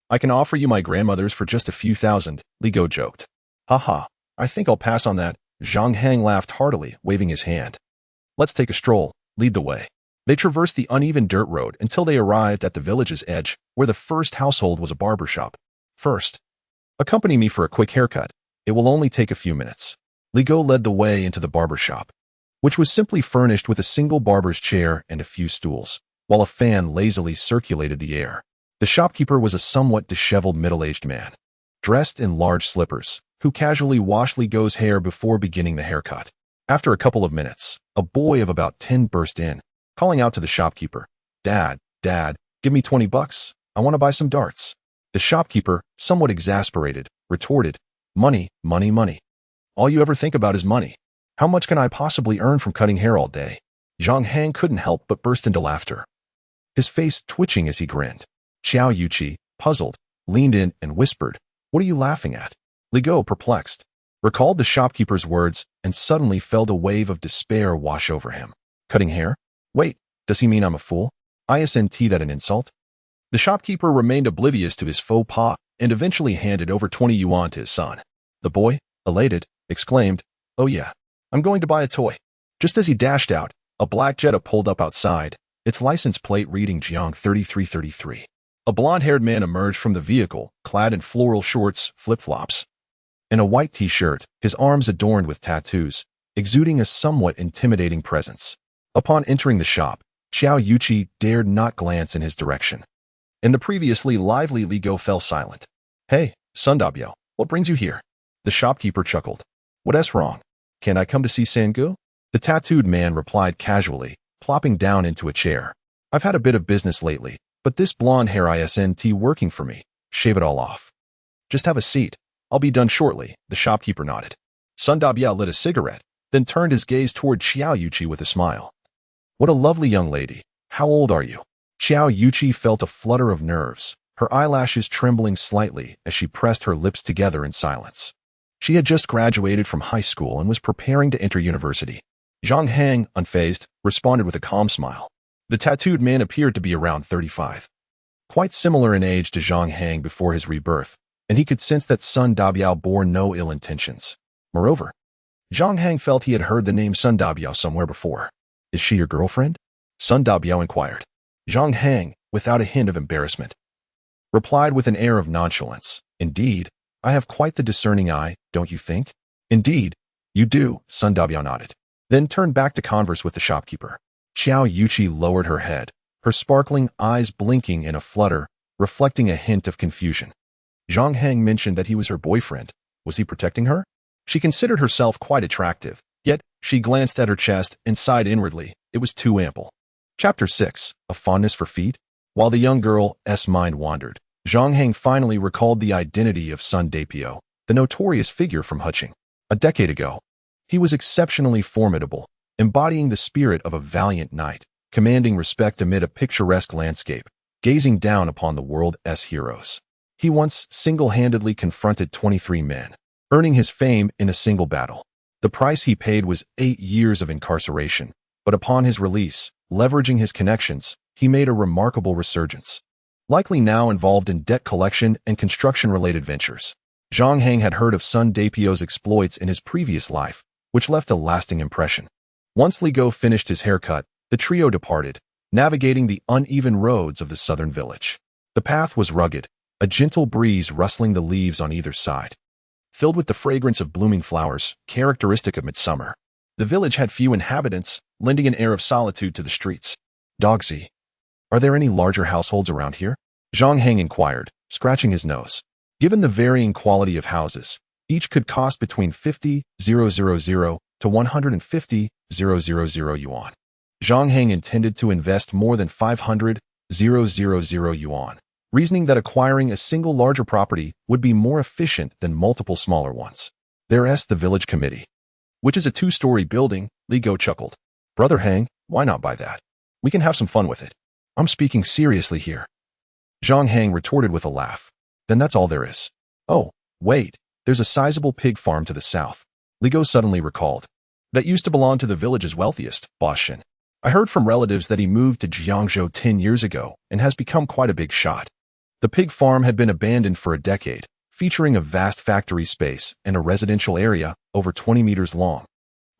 I can offer you my grandmother's for just a few thousand, Li Go joked. Haha, I think I'll pass on that. Zhang Hang laughed heartily, waving his hand. Let's take a stroll. Lead the way. They traversed the uneven dirt road until they arrived at the village's edge, where the first household was a barber shop. First, accompany me for a quick haircut. It will only take a few minutes. Li Go led the way into the barber shop, which was simply furnished with a single barber's chair and a few stools, while a fan lazily circulated the air. The shopkeeper was a somewhat disheveled middle-aged man, dressed in large slippers, who casually washed Li Go's hair before beginning the haircut. After a couple of minutes, a boy of about 10 burst in, calling out to the shopkeeper, Dad, give me 20 bucks. I want to buy some darts. The shopkeeper, somewhat exasperated, retorted, Money. All you ever think about is money. How much can I possibly earn from cutting hair all day? Zhang Hang couldn't help but burst into laughter, his face twitching as he grinned. Zhou Yuqi, puzzled, leaned in and whispered, What are you laughing at? Li Go, perplexed, recalled the shopkeeper's words and suddenly felt a wave of despair wash over him. Cutting hair? Wait, does he mean I'm a fool? Isn't that an insult? The shopkeeper remained oblivious to his faux pas and eventually handed over 20 yuan to his son. The boy, elated, exclaimed, Oh yeah, I'm going to buy a toy. Just as he dashed out, a black Jetta pulled up outside, its license plate reading Jiang 3333. A blonde-haired man emerged from the vehicle, clad in floral shorts, flip-flops, and a white t-shirt, his arms adorned with tattoos, exuding a somewhat intimidating presence. Upon entering the shop, Zhou Yuqi dared not glance in his direction, and the previously lively Li Go fell silent. Hey, Sundabyo, what brings you here? The shopkeeper chuckled. What's wrong? Can't I come to see Sangu? The tattooed man replied casually, plopping down into a chair. I've had a bit of business lately, but this blonde hair isn't working for me. Shave it all off. Just have a seat. I'll be done shortly, the shopkeeper nodded. Sundabyo lit a cigarette, then turned his gaze toward Zhou Yuqi with a smile. What a lovely young lady. How old are you? Zhou Yuqi felt a flutter of nerves, her eyelashes trembling slightly as she pressed her lips together in silence. She had just graduated from high school and was preparing to enter university. Zhang Hang, unfazed, responded with a calm smile. The tattooed man appeared to be around 35. quite similar in age to Zhang Hang before his rebirth, and he could sense that Sun Dabiao bore no ill intentions. Moreover, Zhang Hang felt he had heard the name Sun Dabiao somewhere before. Is she your girlfriend? Sun Dabiao inquired. Zhang Hang, without a hint of embarrassment, replied with an air of nonchalance. Indeed, I have quite the discerning eye, don't you think? Indeed, you do, Sun Dabiao nodded, then turned back to converse with the shopkeeper. Xiao Yuqi lowered her head, her sparkling eyes blinking in a flutter, reflecting a hint of confusion. Zhang Hang mentioned that he was her boyfriend. Was he protecting her? She considered herself quite attractive, yet she glanced at her chest and sighed inwardly. It was too ample. Chapter 6. A Fondness for Feet. While the young girl's mind wandered, Zhang Hang finally recalled the identity of Sun Dabiao, the notorious figure from Huqing. A decade ago, he was exceptionally formidable, embodying the spirit of a valiant knight, commanding respect amid a picturesque landscape, gazing down upon the world's heroes. He once single-handedly confronted 23 men, earning his fame in a single battle. The price he paid was 8 years of incarceration, but upon his release, leveraging his connections, he made a remarkable resurgence. Likely now involved in debt collection and construction-related ventures. Zhang Hang had heard of Sun Dabiao's exploits in his previous life, which left a lasting impression. Once Li Go finished his haircut, the trio departed, navigating the uneven roads of the southern village. The path was rugged, a gentle breeze rustling the leaves on either side, filled with the fragrance of blooming flowers, characteristic of midsummer. The village had few inhabitants, lending an air of solitude to the streets. Dogsy, are there any larger households around here? Zhang Hang inquired, scratching his nose. Given the varying quality of houses, each could cost between 50,000 to 150,000 yuan. Zhang Hang intended to invest more than 500,000 yuan, reasoning that acquiring a single larger property would be more efficient than multiple smaller ones. There's the village committee, which is a 2-story building, Li Go chuckled. Brother Hang, why not buy that? We can have some fun with it. I'm speaking seriously here. Zhang Hang retorted with a laugh. Then that's all there is. Oh, wait, there's a sizable pig farm to the south. Li Go suddenly recalled. That used to belong to the village's wealthiest, Boss Shin. I heard from relatives that he moved to Jiangzhou 10 years ago and has become quite a big shot. The pig farm had been abandoned for a decade, featuring a vast factory space and a residential area over 20 meters long,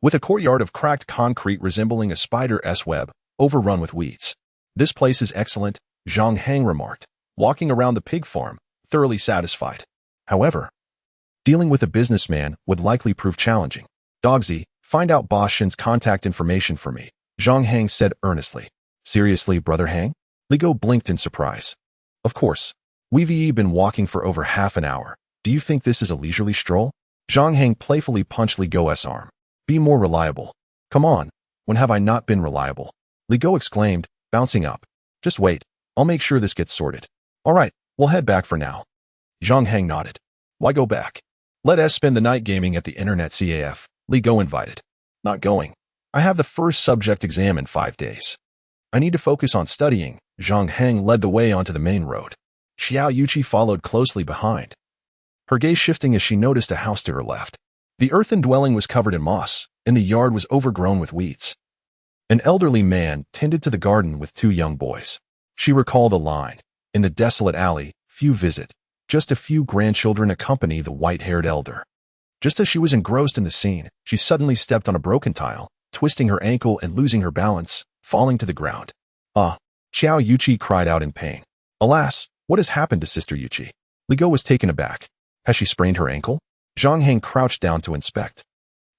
with a courtyard of cracked concrete resembling a spider's web, overrun with weeds. This place is excellent, Zhang Hang remarked, walking around the pig farm, thoroughly satisfied. However, dealing with a businessman would likely prove challenging. Dogsy, find out Boss Shin's contact information for me, Zhang Hang said earnestly. Seriously, Brother Hang? Li Go blinked in surprise. Of course. We've been walking for over half an hour. Do you think this is a leisurely stroll? Zhang Hang playfully punched Li Go's arm. Be more reliable. Come on. When have I not been reliable? Li Go exclaimed, bouncing up. Just wait. I'll make sure this gets sorted. All right, we'll head back for now. Zhang Hang nodded. Why go back? Let us spend the night gaming at the internet CAF, Li Go invited. Not going. I have the first subject exam in 5 days. I need to focus on studying. Zhang Hang led the way onto the main road. Xiao Yuqi followed closely behind, her gaze shifting as she noticed a house to her left. The earthen dwelling was covered in moss, and the yard was overgrown with weeds. An elderly man tended to the garden with 2 young boys. She recalled a line. In the desolate alley, few visit. Just a few grandchildren accompany the white-haired elder. Just as she was engrossed in the scene, she suddenly stepped on a broken tile, twisting her ankle and losing her balance, falling to the ground. Ah! Xiao Yuqi cried out in pain. Alas, what has happened to Sister Yuqi? Li Go was taken aback. Has she sprained her ankle? Zhang Hang crouched down to inspect.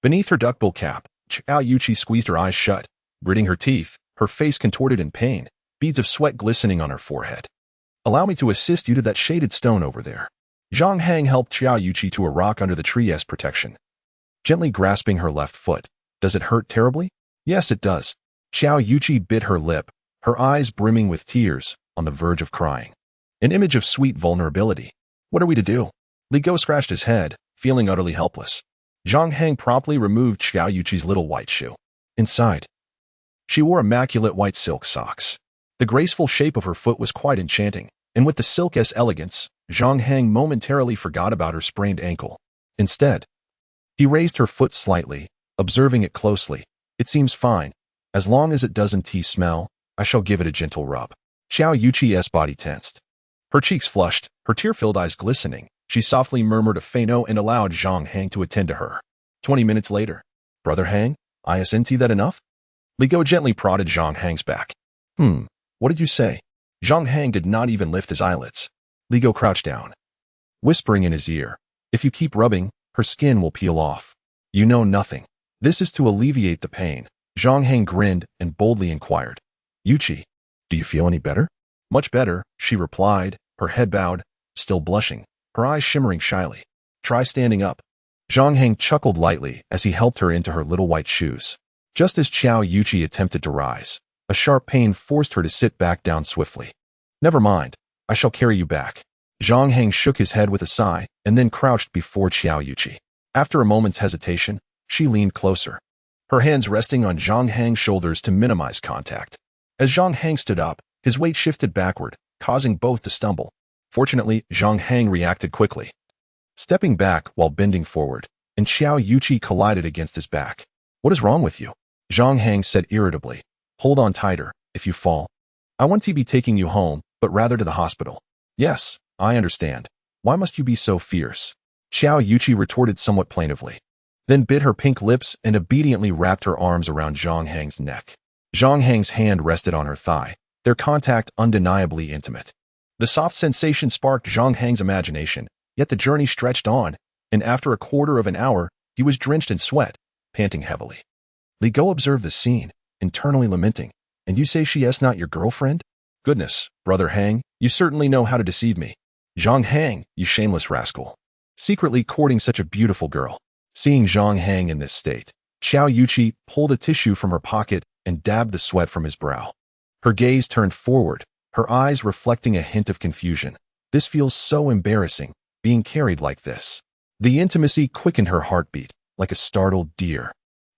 Beneath her duckbill cap, Xiao Yuqi squeezed her eyes shut, gritting her teeth, her face contorted in pain, beads of sweat glistening on her forehead. Allow me to assist you to that shaded stone over there. Zhang Hang helped Xiao Yuqi to a rock under the tree's protection, gently grasping her left foot. Does it hurt terribly? Yes, it does. Xiao Yuqi bit her lip, her eyes brimming with tears, on the verge of crying. An image of sweet vulnerability. What are we to do? Li Go scratched his head, feeling utterly helpless. Zhang Hang promptly removed Xiao Yuqi's little white shoe. Inside, she wore immaculate white silk socks. The graceful shape of her foot was quite enchanting, and with the silk's elegance, Zhang Hang momentarily forgot about her sprained ankle. Instead, he raised her foot slightly, observing it closely. It seems fine. As long as it doesn't smell, I shall give it a gentle rub. Xiao Yuqi's body tensed. Her cheeks flushed, her tear-filled eyes glistening. She softly murmured a faint no and allowed Zhang Hang to attend to her. 20 minutes later. Brother Hang, isn't that enough? Li Gao gently prodded Zhang Hang's back. What did you say? Zhang Hang did not even lift his eyelids. Li Gao crouched down, whispering in his ear, if you keep rubbing, her skin will peel off. You know nothing. This is to alleviate the pain. Zhang Hang grinned and boldly inquired. Yuqi, do you feel any better? Much better, she replied, her head bowed, still blushing, her eyes shimmering shyly. Try standing up. Zhang Hang chuckled lightly as he helped her into her little white shoes. Just as Xiao Yuqi attempted to rise, a sharp pain forced her to sit back down swiftly. Never mind, I shall carry you back. Zhang Hang shook his head with a sigh and then crouched before Xiao Yuqi. After a moment's hesitation, she leaned closer, her hands resting on Zhang Hang's shoulders to minimize contact. As Zhang Hang stood up, his weight shifted backward, causing both to stumble. Fortunately, Zhang Hang reacted quickly, stepping back while bending forward, and Xiao Yuqi collided against his back. What is wrong with you? Zhang Hang said irritably. Hold on tighter, if you fall. I want to be taking you home, but rather to the hospital. Yes, I understand. Why must you be so fierce? Xiao Yuqi retorted somewhat plaintively, then bit her pink lips and obediently wrapped her arms around Zhang Hang's neck. Zhang Hang's hand rested on her thigh, their contact undeniably intimate. The soft sensation sparked Zhang Hang's imagination, yet the journey stretched on, and after a quarter of an hour, he was drenched in sweat, panting heavily. Li Gao observed the scene, internally lamenting. And you say she is not your girlfriend? Goodness, Brother Hang, you certainly know how to deceive me. Zhang Hang, you shameless rascal. Secretly courting such a beautiful girl. Seeing Zhang Hang in this state, Xiao Yuqi pulled a tissue from her pocket and dabbed the sweat from his brow. Her gaze turned forward, her eyes reflecting a hint of confusion. This feels so embarrassing, being carried like this. The intimacy quickened her heartbeat, like a startled deer.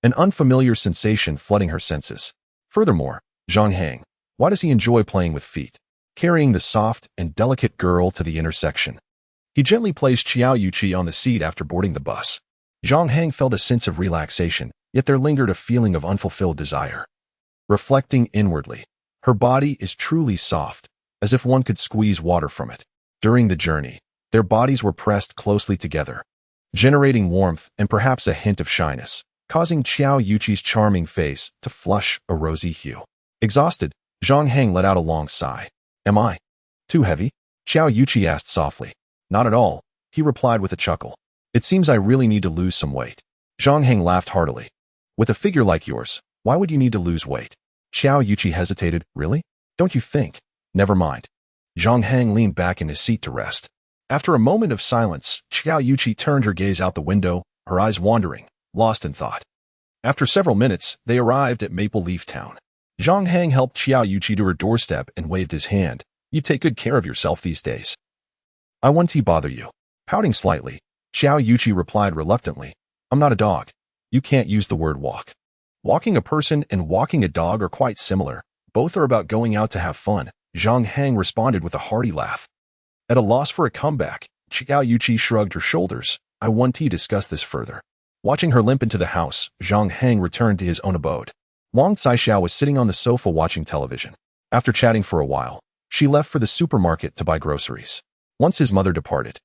An unfamiliar sensation flooding her senses. Furthermore, Zhang Hang, why does he enjoy playing with feet? Carrying the soft and delicate girl to the intersection. He gently placed Xiao Yuqi on the seat after boarding the bus. Zhang Hang felt a sense of relaxation, yet there lingered a feeling of unfulfilled desire. Reflecting inwardly, her body is truly soft, as if one could squeeze water from it. During the journey, their bodies were pressed closely together, generating warmth and perhaps a hint of shyness, causing Xiao Yuqi's charming face to flush a rosy hue. Exhausted, Zhang Hang let out a long sigh. Am I too heavy? Xiao Yuqi asked softly. Not at all, he replied with a chuckle. It seems I really need to lose some weight. Zhang Hang laughed heartily. With a figure like yours, why would you need to lose weight? Xiao Yuqi hesitated. Really? Don't you think? Never mind. Zhang Hang leaned back in his seat to rest. After a moment of silence, Xiao Yuqi turned her gaze out the window, her eyes wandering, lost in thought. After several minutes, they arrived at Maple Leaf Town. Zhang Hang helped Xiao Yuqi to her doorstep and waved his hand. You take good care of yourself these days. I won't bother you. Pouting slightly, Xiao Yuqi replied reluctantly. I'm not a dog. You can't use the word walk. Walking a person and walking a dog are quite similar. Both are about going out to have fun. Zhang Hang responded with a hearty laugh. At a loss for a comeback, Xiao Yuqi shrugged her shoulders. I want to discuss this further. Watching her limp into the house, Zhang Hang returned to his own abode. Wang Caishiao was sitting on the sofa watching television. After chatting for a while, she left for the supermarket to buy groceries. Once his mother departed,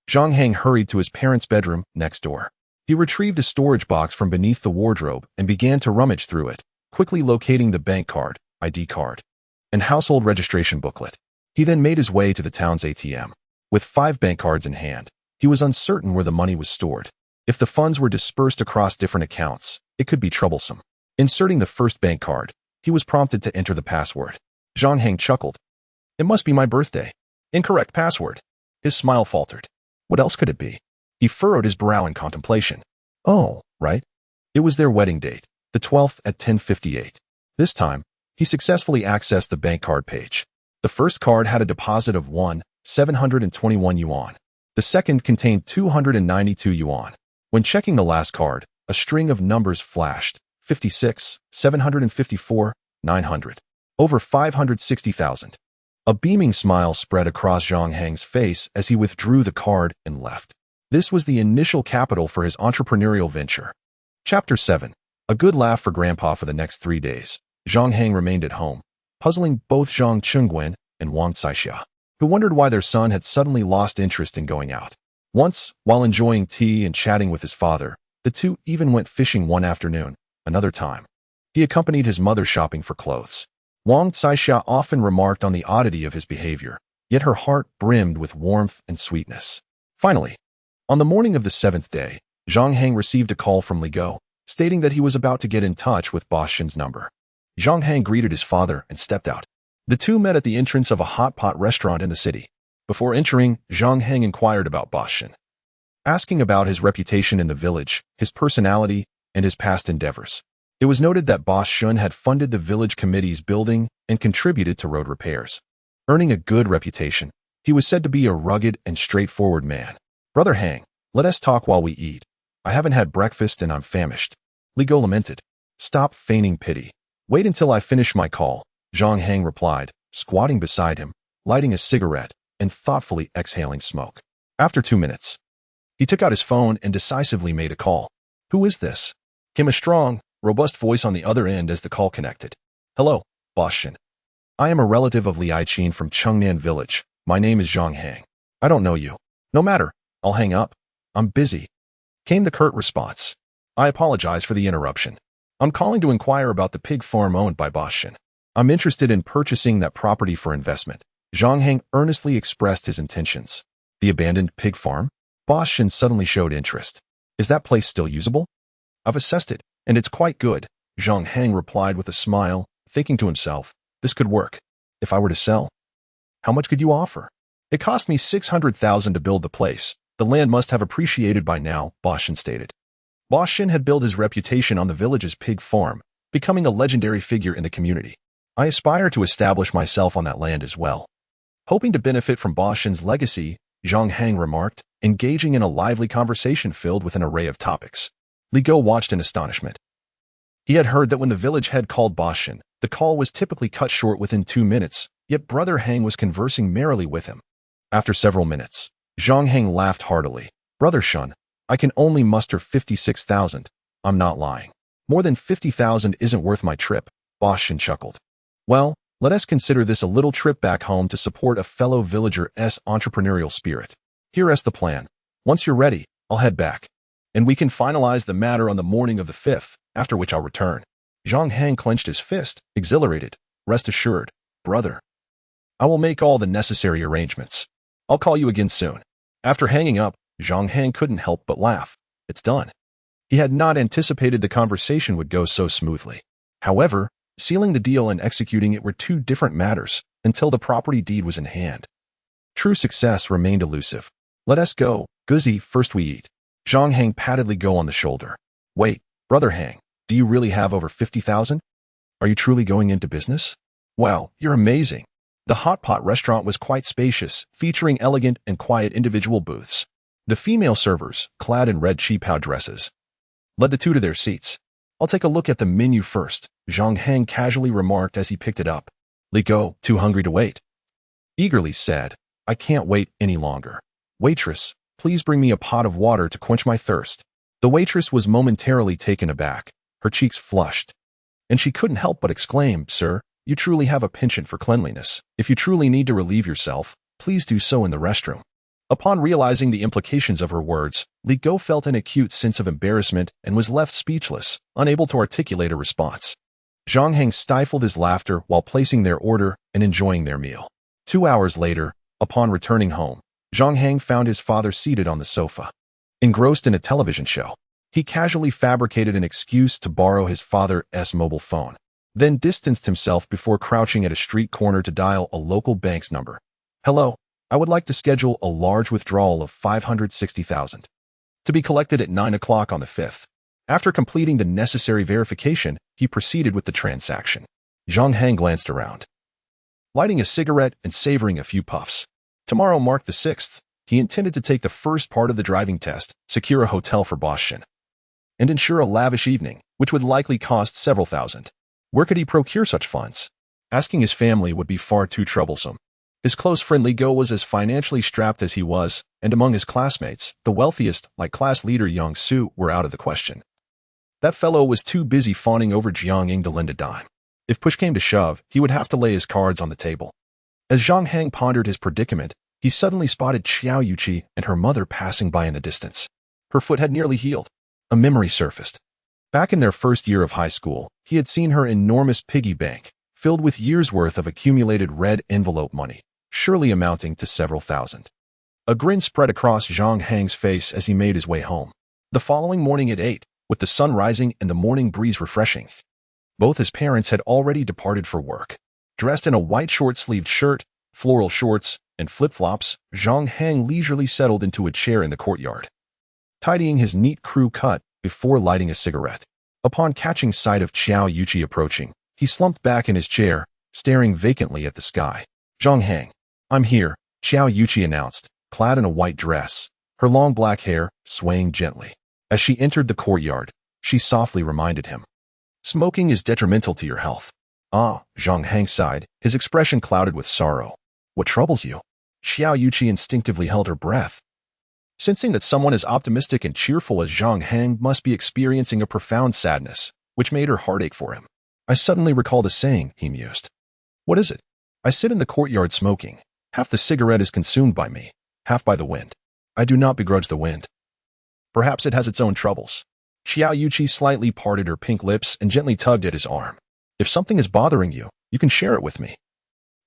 Zhang Hang hurried to his parents' bedroom next door. He retrieved a storage box from beneath the wardrobe and began to rummage through it, quickly locating the bank card, ID card, and household registration booklet. He then made his way to the town's ATM. With 5 bank cards in hand, he was uncertain where the money was stored. If the funds were dispersed across different accounts, it could be troublesome. Inserting the first bank card, he was prompted to enter the password. Zhang Hang chuckled. It must be my birthday. Incorrect password. His smile faltered. What else could it be? He furrowed his brow in contemplation. Oh, right. It was their wedding date, the 12th at 10:58. This time, he successfully accessed the bank card page. The first card had a deposit of 721 yuan. The second contained 292 yuan. When checking the last card, a string of numbers flashed. 56, 754, 900. Over 560,000. A beaming smile spread across Zhang Hang's face as he withdrew the card and left. This was the initial capital for his entrepreneurial venture. Chapter 7. A good laugh for Grandpa. For the next 3 days, Zhang Hang remained at home, puzzling both Zhang Chengwen and Wang Caixia, who wondered why their son had suddenly lost interest in going out. Once, while enjoying tea and chatting with his father, the two even went fishing one afternoon. Another time, he accompanied his mother shopping for clothes. Wang Caixia often remarked on the oddity of his behavior, yet her heart brimmed with warmth and sweetness. Finally, on the morning of the 7th day, Zhang Hang received a call from Li Go, stating that he was about to get in touch with Boss Shin's number. Zhang Hang greeted his father and stepped out. The two met at the entrance of a hot pot restaurant in the city. Before entering, Zhang Hang inquired about Boss Shin, asking about his reputation in the village, his personality, and his past endeavors. It was noted that Boss Shun had funded the village committee's building and contributed to road repairs. Earning a good reputation, he was said to be a rugged and straightforward man. "Brother Hang, let us talk while we eat. I haven't had breakfast and I'm famished." Li Go lamented. "Stop feigning pity. Wait until I finish my call," Zhang Hang replied, squatting beside him, lighting a cigarette, and thoughtfully exhaling smoke. After 2 minutes, he took out his phone and decisively made a call. "Who is this?" came a strong, robust voice on the other end as the call connected. "Hello, Boss Shin. I am a relative of Li Aiqin from Chengnan Village. My name is Zhang Hang. I don't know you." "No matter. I'll hang up. I'm busy," came the curt response. "I apologize for the interruption. I'm calling to inquire about the pig farm owned by Boss Shin. I'm interested in purchasing that property for investment." Zhang Hang earnestly expressed his intentions. "The abandoned pig farm?" Boss Shin suddenly showed interest. "Is that place still usable?" "I've assessed it, and it's quite good," Zhang Hang replied with a smile, thinking to himself, "This could work. If I were to sell, how much could you offer?" "It cost me 600,000 to build the place. The land must have appreciated by now," Boss Shin stated. Boss Shin had built his reputation on the village's pig farm, becoming a legendary figure in the community. "I aspire to establish myself on that land as well." Hoping to benefit from Boss Shin's legacy, Zhang Hang remarked, engaging in a lively conversation filled with an array of topics. Li Go watched in astonishment. He had heard that when the village head called Boss Shin, the call was typically cut short within 2 minutes, yet Brother Hang was conversing merrily with him. After several minutes, Zhang Hang laughed heartily. "Brother Shun, I can only muster 56,000. I'm not lying. More than 50,000 isn't worth my trip," Boss Shin chuckled. "Well, let us consider this a little trip back home to support a fellow villager's entrepreneurial spirit. Here's the plan. Once you're ready, I'll head back, and we can finalize the matter on the morning of the 5th, after which I'll return." Zhang Hang clenched his fist, exhilarated. "Rest assured, brother. I will make all the necessary arrangements. I'll call you again soon." After hanging up, Zhang Hang couldn't help but laugh. It's done. He had not anticipated the conversation would go so smoothly. However, sealing the deal and executing it were two different matters until the property deed was in hand. True success remained elusive. "Let us go, Guzzi, first we eat." Zhang Hang patted Li Go on the shoulder. "Wait, Brother Hang, do you really have over 50,000? Are you truly going into business? Wow, you're amazing." The hot pot restaurant was quite spacious, featuring elegant and quiet individual booths. The female servers, clad in red cheapao dresses, led the two to their seats. "I'll take a look at the menu first," Zhang Hang casually remarked as he picked it up. Li Go, too hungry to wait, eagerly said, "I can't wait any longer. Waitress, please bring me a pot of water to quench my thirst." The waitress was momentarily taken aback, her cheeks flushed, and she couldn't help but exclaim, "Sir, you truly have a penchant for cleanliness. If you truly need to relieve yourself, please do so in the restroom." Upon realizing the implications of her words, Li Go felt an acute sense of embarrassment and was left speechless, unable to articulate a response. Zhang Hang stifled his laughter while placing their order and enjoying their meal. 2 hours later, upon returning home, Zhang Hang found his father seated on the sofa, engrossed in a television show. He casually fabricated an excuse to borrow his father's mobile phone, then distanced himself before crouching at a street corner to dial a local bank's number. "Hello. I would like to schedule a large withdrawal of 560,000 to be collected at 9 o'clock on the 5th. After completing the necessary verification, he proceeded with the transaction. Zhang Hang glanced around, lighting a cigarette and savoring a few puffs. Tomorrow marked the 6th. He intended to take the first part of the driving test, secure a hotel for Boss Shin, and ensure a lavish evening, which would likely cost several thousand. Where could he procure such funds? Asking his family would be far too troublesome. His close friend Li Go was as financially strapped as he was, and among his classmates, the wealthiest, like class leader Yang Su, were out of the question. That fellow was too busy fawning over Jiang Ying to lend a dime. If push came to shove, he would have to lay his cards on the table. As Zhang Hang pondered his predicament, he suddenly spotted Xiao Yuqi and her mother passing by in the distance. Her foot had nearly healed. A memory surfaced. Back in their first year of high school, he had seen her enormous piggy bank, filled with years' worth of accumulated red envelope money, surely amounting to several thousand. A grin spread across Zhang Hang's face as he made his way home. The following morning at 8, with the sun rising and the morning breeze refreshing, both his parents had already departed for work. Dressed in a white short-sleeved shirt, floral shorts, and flip-flops, Zhang Hang leisurely settled into a chair in the courtyard, tidying his neat crew cut before lighting a cigarette. Upon catching sight of Xiao Yuqi approaching, he slumped back in his chair, staring vacantly at the sky. "Zhang Hang, I'm here," Xiao Yuqi announced, clad in a white dress, her long black hair swaying gently. As she entered the courtyard, she softly reminded him, "Smoking is detrimental to your health." "Ah," Zhang Hang sighed, his expression clouded with sorrow. "What troubles you?" Xiao Yuqi instinctively held her breath, sensing that someone as optimistic and cheerful as Zhang Hang must be experiencing a profound sadness, which made her heart ache for him. "I suddenly recalled a saying," he mused. "What is it?" "I sit in the courtyard smoking. Half the cigarette is consumed by me, half by the wind. I do not begrudge the wind. Perhaps it has its own troubles." Xiao Yuqi slightly parted her pink lips and gently tugged at his arm. "If something is bothering you, you can share it with me.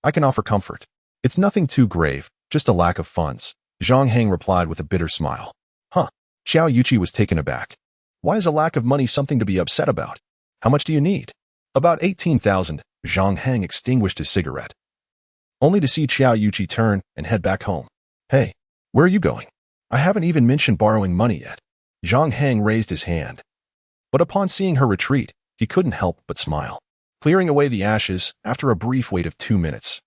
I can offer comfort. It's nothing too grave, just a lack of funds," Zhang Hang replied with a bitter smile. "Huh." Xiao Yuqi was taken aback. "Why is a lack of money something to be upset about? How much do you need?" "About 18,000, Zhang Hang extinguished his cigarette, only to see Xiao Yuqi turn and head back home. "Hey, where are you going?" "I haven't even mentioned borrowing money yet." Zhang Hang raised his hand, but upon seeing her retreat, he couldn't help but smile. Clearing away the ashes, after a brief wait of 2 minutes,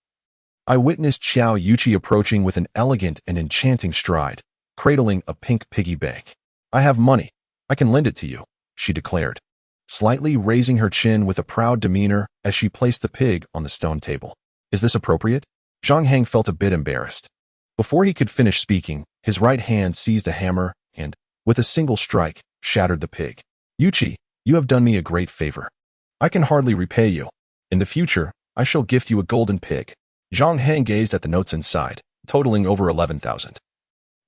I witnessed Xiao Yuqi approaching with an elegant and enchanting stride, cradling a pink piggy bank. "I have money. I can lend it to you," she declared, slightly raising her chin with a proud demeanor as she placed the pig on the stone table. "Is this appropriate?" Zhang Hang felt a bit embarrassed. Before he could finish speaking, his right hand seized a hammer and, with a single strike, shattered the pig. "Yuqi, you have done me a great favor. I can hardly repay you. In the future, I shall gift you a golden pig." Zhang Hang gazed at the notes inside, totaling over 11,000,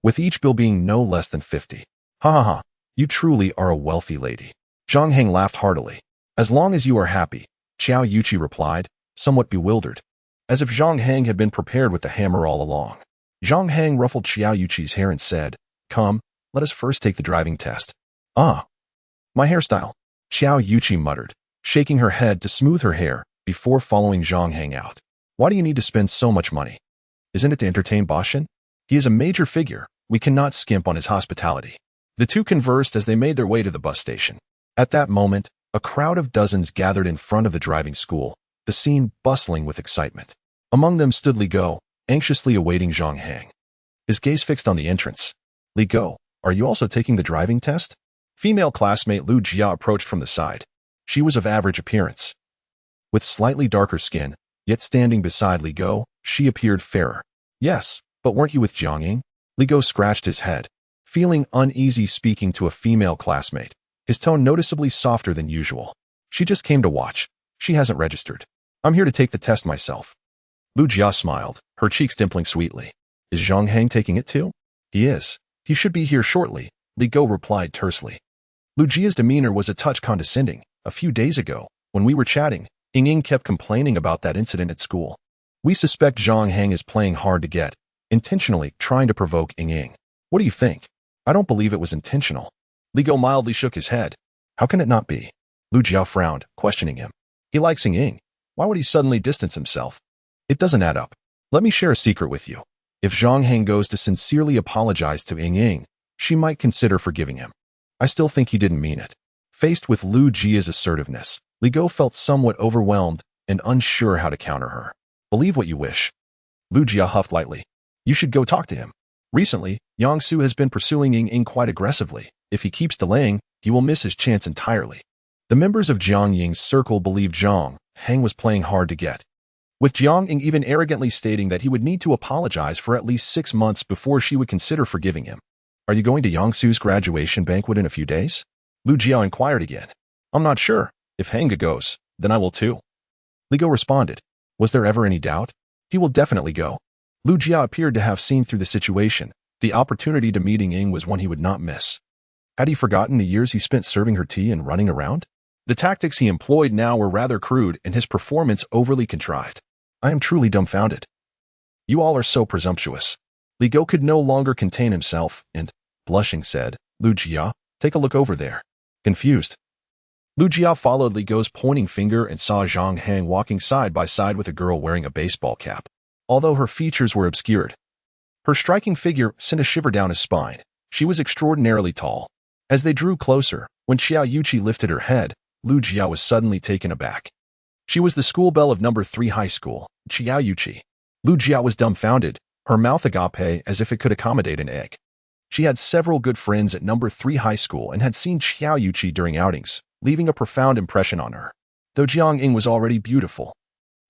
with each bill being no less than 50. "Ha ha ha, you truly are a wealthy lady." Zhang Hang laughed heartily. "As long as you are happy," Xiao Yuqi replied, somewhat bewildered, as if Zhang Hang had been prepared with the hammer all along. Zhang Hang ruffled Xiao Yuqi's hair and said, "Come, let us first take the driving test." "Ah, my hairstyle," Xiao Yuqi muttered, shaking her head to smooth her hair before following Zhang Hang out. "Why do you need to spend so much money? Isn't it to entertain Bashan? He is a major figure. We cannot skimp on his hospitality." The two conversed as they made their way to the bus station. At that moment, a crowd of dozens gathered in front of the driving school, the scene bustling with excitement. Among them stood Li Go, anxiously awaiting Zhang Hang, his gaze fixed on the entrance. "Li Go, are you also taking the driving test?" Female classmate Lu Jia approached from the side. She was of average appearance, with slightly darker skin, yet standing beside Li Go, she appeared fairer. "Yes, but weren't you with Zhang Ying?" Li Go scratched his head, feeling uneasy speaking to a female classmate, his tone noticeably softer than usual. "She just came to watch. She hasn't registered. I'm here to take the test myself." Lu Jia smiled, her cheeks dimpling sweetly. "Is Zhang Hang taking it too?" "He is. He should be here shortly," Li Go replied tersely. Lu Jia's demeanor was a touch condescending. "A few days ago, when we were chatting, Ying kept complaining about that incident at school. We suspect Zhang Hang is playing hard to get, intentionally trying to provoke Ying. What do you think?" "I don't believe it was intentional." Li Go mildly shook his head. "How can it not be?" Lu Jia frowned, questioning him. "He likes Ying. Why would he suddenly distance himself? It doesn't add up. Let me share a secret with you. If Zhang Hang goes to sincerely apologize to Ying, she might consider forgiving him. I still think he didn't mean it." Faced with Lu Jia's assertiveness, Li Go felt somewhat overwhelmed and unsure how to counter her. "Believe what you wish." Lu Jia huffed lightly. "You should go talk to him. Recently, Yang Su has been pursuing Ying quite aggressively. If he keeps delaying, he will miss his chance entirely." The members of Jiang Ying's circle believed Zhang Hang was playing hard to get, with Jiang Ying even arrogantly stating that he would need to apologize for at least 6 months before she would consider forgiving him. "Are you going to Yang Su's graduation banquet in a few days?" Lu Jia inquired again. "I'm not sure. If Hanga goes, then I will too." Li Go responded. Was there ever any doubt? He will definitely go. Lu Jia appeared to have seen through the situation. The opportunity to meet Ying was one he would not miss. Had he forgotten the years he spent serving her tea and running around? The tactics he employed now were rather crude and his performance overly contrived. I am truly dumbfounded. You all are so presumptuous. Li Go could no longer contain himself and, blushing, said, Lu Jia, take a look over there. Confused. Lu Jia followed Li Go's pointing finger and saw Zhang Hang walking side by side with a girl wearing a baseball cap, although her features were obscured. Her striking figure sent a shiver down his spine. She was extraordinarily tall. As they drew closer, when Xiao Yuqi lifted her head, Lu Jia was suddenly taken aback. She was the school belle of No. 3 high school, Xiao Yuqi. Lu Jia was dumbfounded, her mouth agape as if it could accommodate an egg. She had several good friends at No. 3 high school and had seen Xiao Yuqi during outings, leaving a profound impression on her. Though Jiang Ying was already beautiful,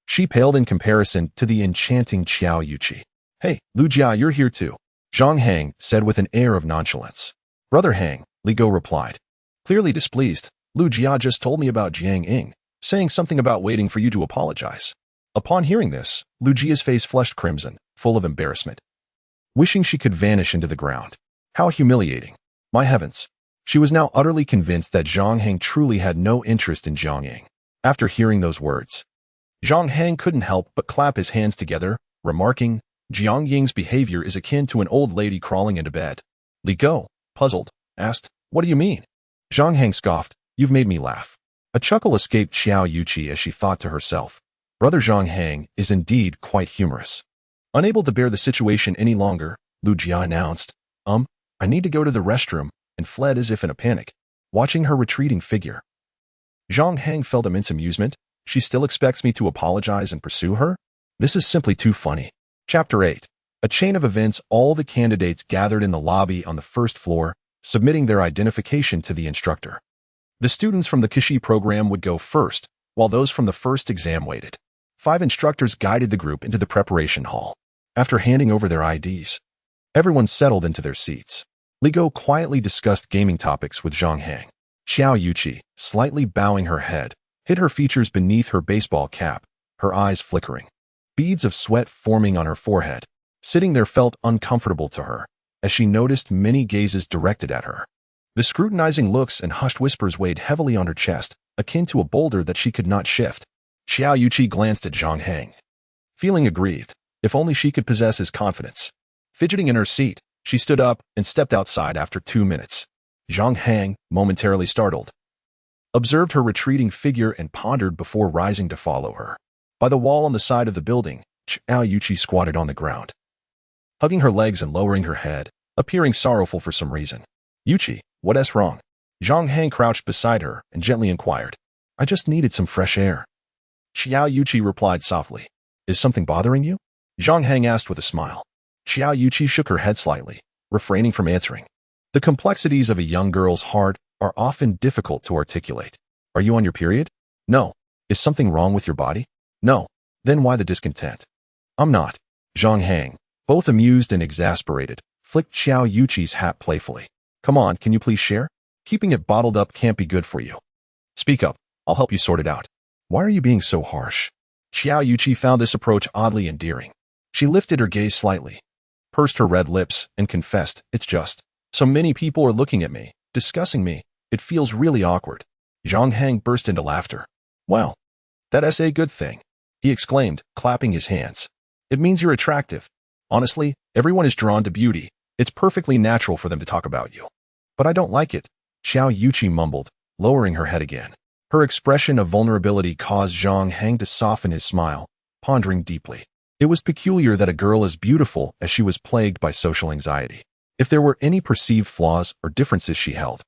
she paled in comparison to the enchanting Xiao Yuqi. Hey, Lu Jia, you're here too, Zhang Hang said with an air of nonchalance. Brother Hang, Li Go replied. Clearly displeased, Lu Jia just told me about Jiang Ying, saying something about waiting for you to apologize. Upon hearing this, Lu Jia's face flushed crimson, full of embarrassment. Wishing she could vanish into the ground. How humiliating. My heavens. She was now utterly convinced that Zhang Hang truly had no interest in Jiang Ying. After hearing those words, Zhang Hang couldn't help but clap his hands together, remarking, Jiang Ying's behavior is akin to an old lady crawling into bed. Li Go, puzzled, asked, What do you mean? Zhang Hang scoffed, You've made me laugh. A chuckle escaped Xiao Yuqi as she thought to herself, Brother Zhang Hang is indeed quite humorous. Unable to bear the situation any longer, Lu Jia announced, I need to go to the restroom, and fled as if in a panic, watching her retreating figure. Zhang Hang felt immense amusement. She still expects me to apologize and pursue her? This is simply too funny. Chapter 8. A chain of events. All the candidates gathered in the lobby on the first floor, submitting their identification to the instructor. The students from the Kishi program would go first, while those from the first exam waited. 5 instructors guided the group into the preparation hall. After handing over their IDs, everyone settled into their seats. Li Go quietly discussed gaming topics with Zhang Hang. Xiao Yuqi, slightly bowing her head, hid her features beneath her baseball cap, her eyes flickering. Beads of sweat forming on her forehead. Sitting there felt uncomfortable to her, as she noticed many gazes directed at her. The scrutinizing looks and hushed whispers weighed heavily on her chest, akin to a boulder that she could not shift. Xiao Yuqi glanced at Zhang Hang, feeling aggrieved. If only she could possess his confidence. Fidgeting in her seat, she stood up and stepped outside after 2 minutes. Zhang Hang, momentarily startled, observed her retreating figure and pondered before rising to follow her. By the wall on the side of the building, Xiao Yuqi squatted on the ground, hugging her legs and lowering her head, appearing sorrowful for some reason. Yuqi, what's wrong? Zhang Hang crouched beside her and gently inquired. I just needed some fresh air. Xiao Yuqi replied softly. Is something bothering you? Zhang Hang asked with a smile. Xiao Yuqi shook her head slightly, refraining from answering. The complexities of a young girl's heart are often difficult to articulate. Are you on your period? No. Is something wrong with your body? No. Then why the discontent? I'm not. Zhang Hang, both amused and exasperated, flicked Xiao Yuqi's hat playfully. Come on, can you please share? Keeping it bottled up can't be good for you. Speak up. I'll help you sort it out. Why are you being so harsh? Xiao Yuqi found this approach oddly endearing. She lifted her gaze slightly, pursed her red lips, and confessed, It's just, so many people are looking at me, discussing me. It feels really awkward. Zhang Hang burst into laughter. Well, that's a good thing, he exclaimed, clapping his hands. It means you're attractive. Honestly, everyone is drawn to beauty. It's perfectly natural for them to talk about you. But I don't like it, Xiao Yuqi mumbled, lowering her head again. Her expression of vulnerability caused Zhang Hang to soften his smile, pondering deeply. It was peculiar that a girl as beautiful as she was plagued by social anxiety. If there were any perceived flaws or differences she held,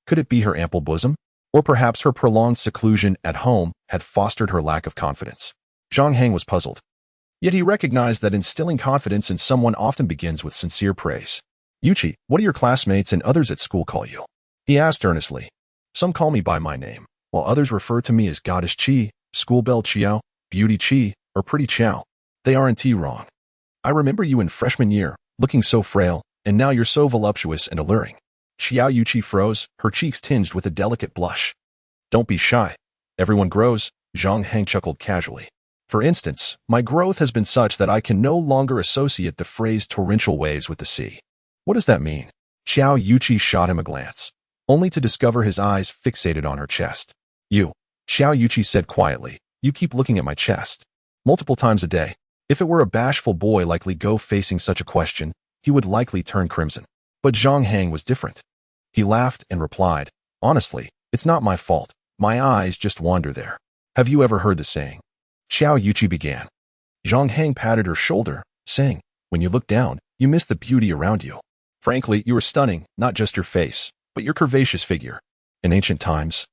could it be her ample bosom? Or perhaps her prolonged seclusion at home had fostered her lack of confidence? Zhang Hang was puzzled. Yet he recognized that instilling confidence in someone often begins with sincere praise. Yuqi, what do your classmates and others at school call you? He asked earnestly. Some call me by my name, while others refer to me as Goddess Qi, School Belle Qiao, Beauty Qi, or Pretty Qiao. They aren't wrong. I remember you in freshman year, looking so frail, and now you're so voluptuous and alluring. Xiao Yuqi froze, her cheeks tinged with a delicate blush. Don't be shy. Everyone grows, Zhang Hang chuckled casually. For instance, my growth has been such that I can no longer associate the phrase torrential waves with the sea. What does that mean? Xiao Yuqi shot him a glance, only to discover his eyes fixated on her chest. You, Xiao Yuqi said quietly, you keep looking at my chest. Multiple times a day. If it were a bashful boy like Li Go facing such a question, he would likely turn crimson. But Zhang Hang was different. He laughed and replied, honestly, it's not my fault. My eyes just wander there. Have you ever heard the saying? Xiao Yuqi began. Zhang Hang patted her shoulder, saying, when you look down, you miss the beauty around you. Frankly, you are stunning, not just your face, but your curvaceous figure. In ancient times,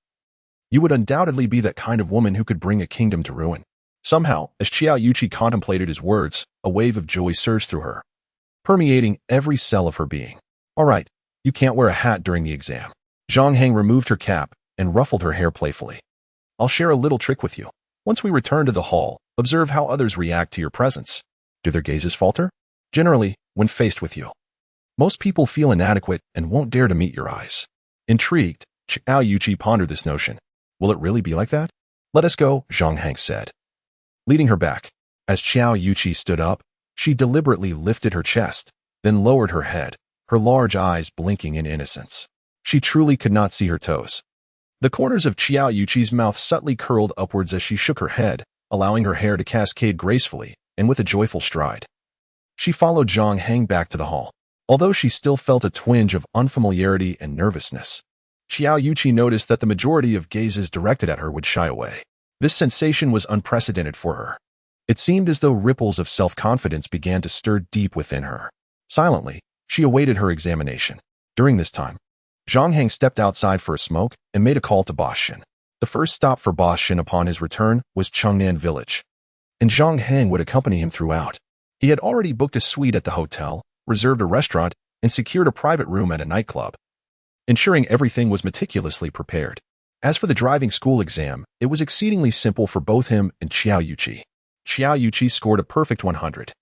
you would undoubtedly be that kind of woman who could bring a kingdom to ruin. Somehow, as Xiao Yuqi contemplated his words, a wave of joy surged through her, permeating every cell of her being. All right, you can't wear a hat during the exam. Zhang Hang removed her cap and ruffled her hair playfully. I'll share a little trick with you. Once we return to the hall, observe how others react to your presence. Do their gazes falter? Generally, when faced with you. Most people feel inadequate and won't dare to meet your eyes. Intrigued, Xiao Yuqi pondered this notion. Will it really be like that? Let us go, Zhang Hang said. Leading her back, as Xiao Yuqi stood up, she deliberately lifted her chest, then lowered her head, her large eyes blinking in innocence. She truly could not see her toes. The corners of Xiao Yuqi's mouth subtly curled upwards as she shook her head, allowing her hair to cascade gracefully and with a joyful stride. She followed Zhang Hang back to the hall. Although she still felt a twinge of unfamiliarity and nervousness, Xiao Yuqi noticed that the majority of gazes directed at her would shy away. This sensation was unprecedented for her. It seemed as though ripples of self-confidence began to stir deep within her. Silently, she awaited her examination. During this time, Zhang Hang stepped outside for a smoke and made a call to Boss Shin. The first stop for Boss Shin upon his return was Chengnan Village, and Zhang Hang would accompany him throughout. He had already booked a suite at the hotel, reserved a restaurant, and secured a private room at a nightclub, ensuring everything was meticulously prepared. As for the driving school exam, it was exceedingly simple for both him and Xiao Yuqi. Xiao Yuqi scored a perfect 100.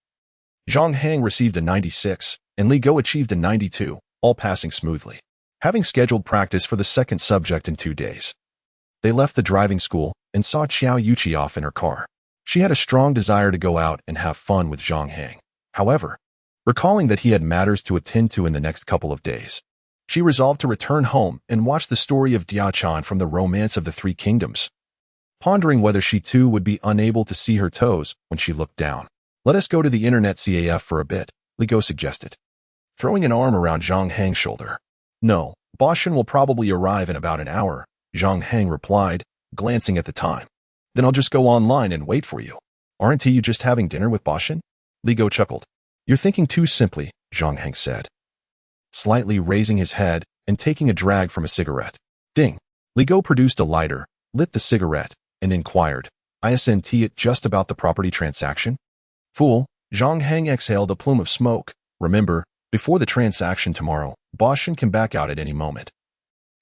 Zhang Hang received a 96, and Li Go achieved a 92, all passing smoothly. Having scheduled practice for the second subject in 2 days, they left the driving school and saw Xiao Yuqi off in her car. She had a strong desire to go out and have fun with Zhang Hang. However, recalling that he had matters to attend to in the next couple of days, she resolved to return home and watch the story of Diachan from the Romance of the Three Kingdoms, pondering whether she too would be unable to see her toes when she looked down. Let us go to the internet CAF for a bit, Li Go suggested, throwing an arm around Zhang Hang's shoulder. No, Boss Shin will probably arrive in about an hour, Zhang Hang replied, glancing at the time. Then I'll just go online and wait for you. Aren't you just having dinner with Boss Shin? Li Go chuckled. You're thinking too simply, Zhang Hang said, slightly raising his head and taking a drag from a cigarette. Ding. Li Go produced a lighter, lit the cigarette, and inquired, Isn't it just about the property transaction? Fool, Zhang Hang exhaled a plume of smoke. Remember, before the transaction tomorrow, Boss Shin can back out at any moment.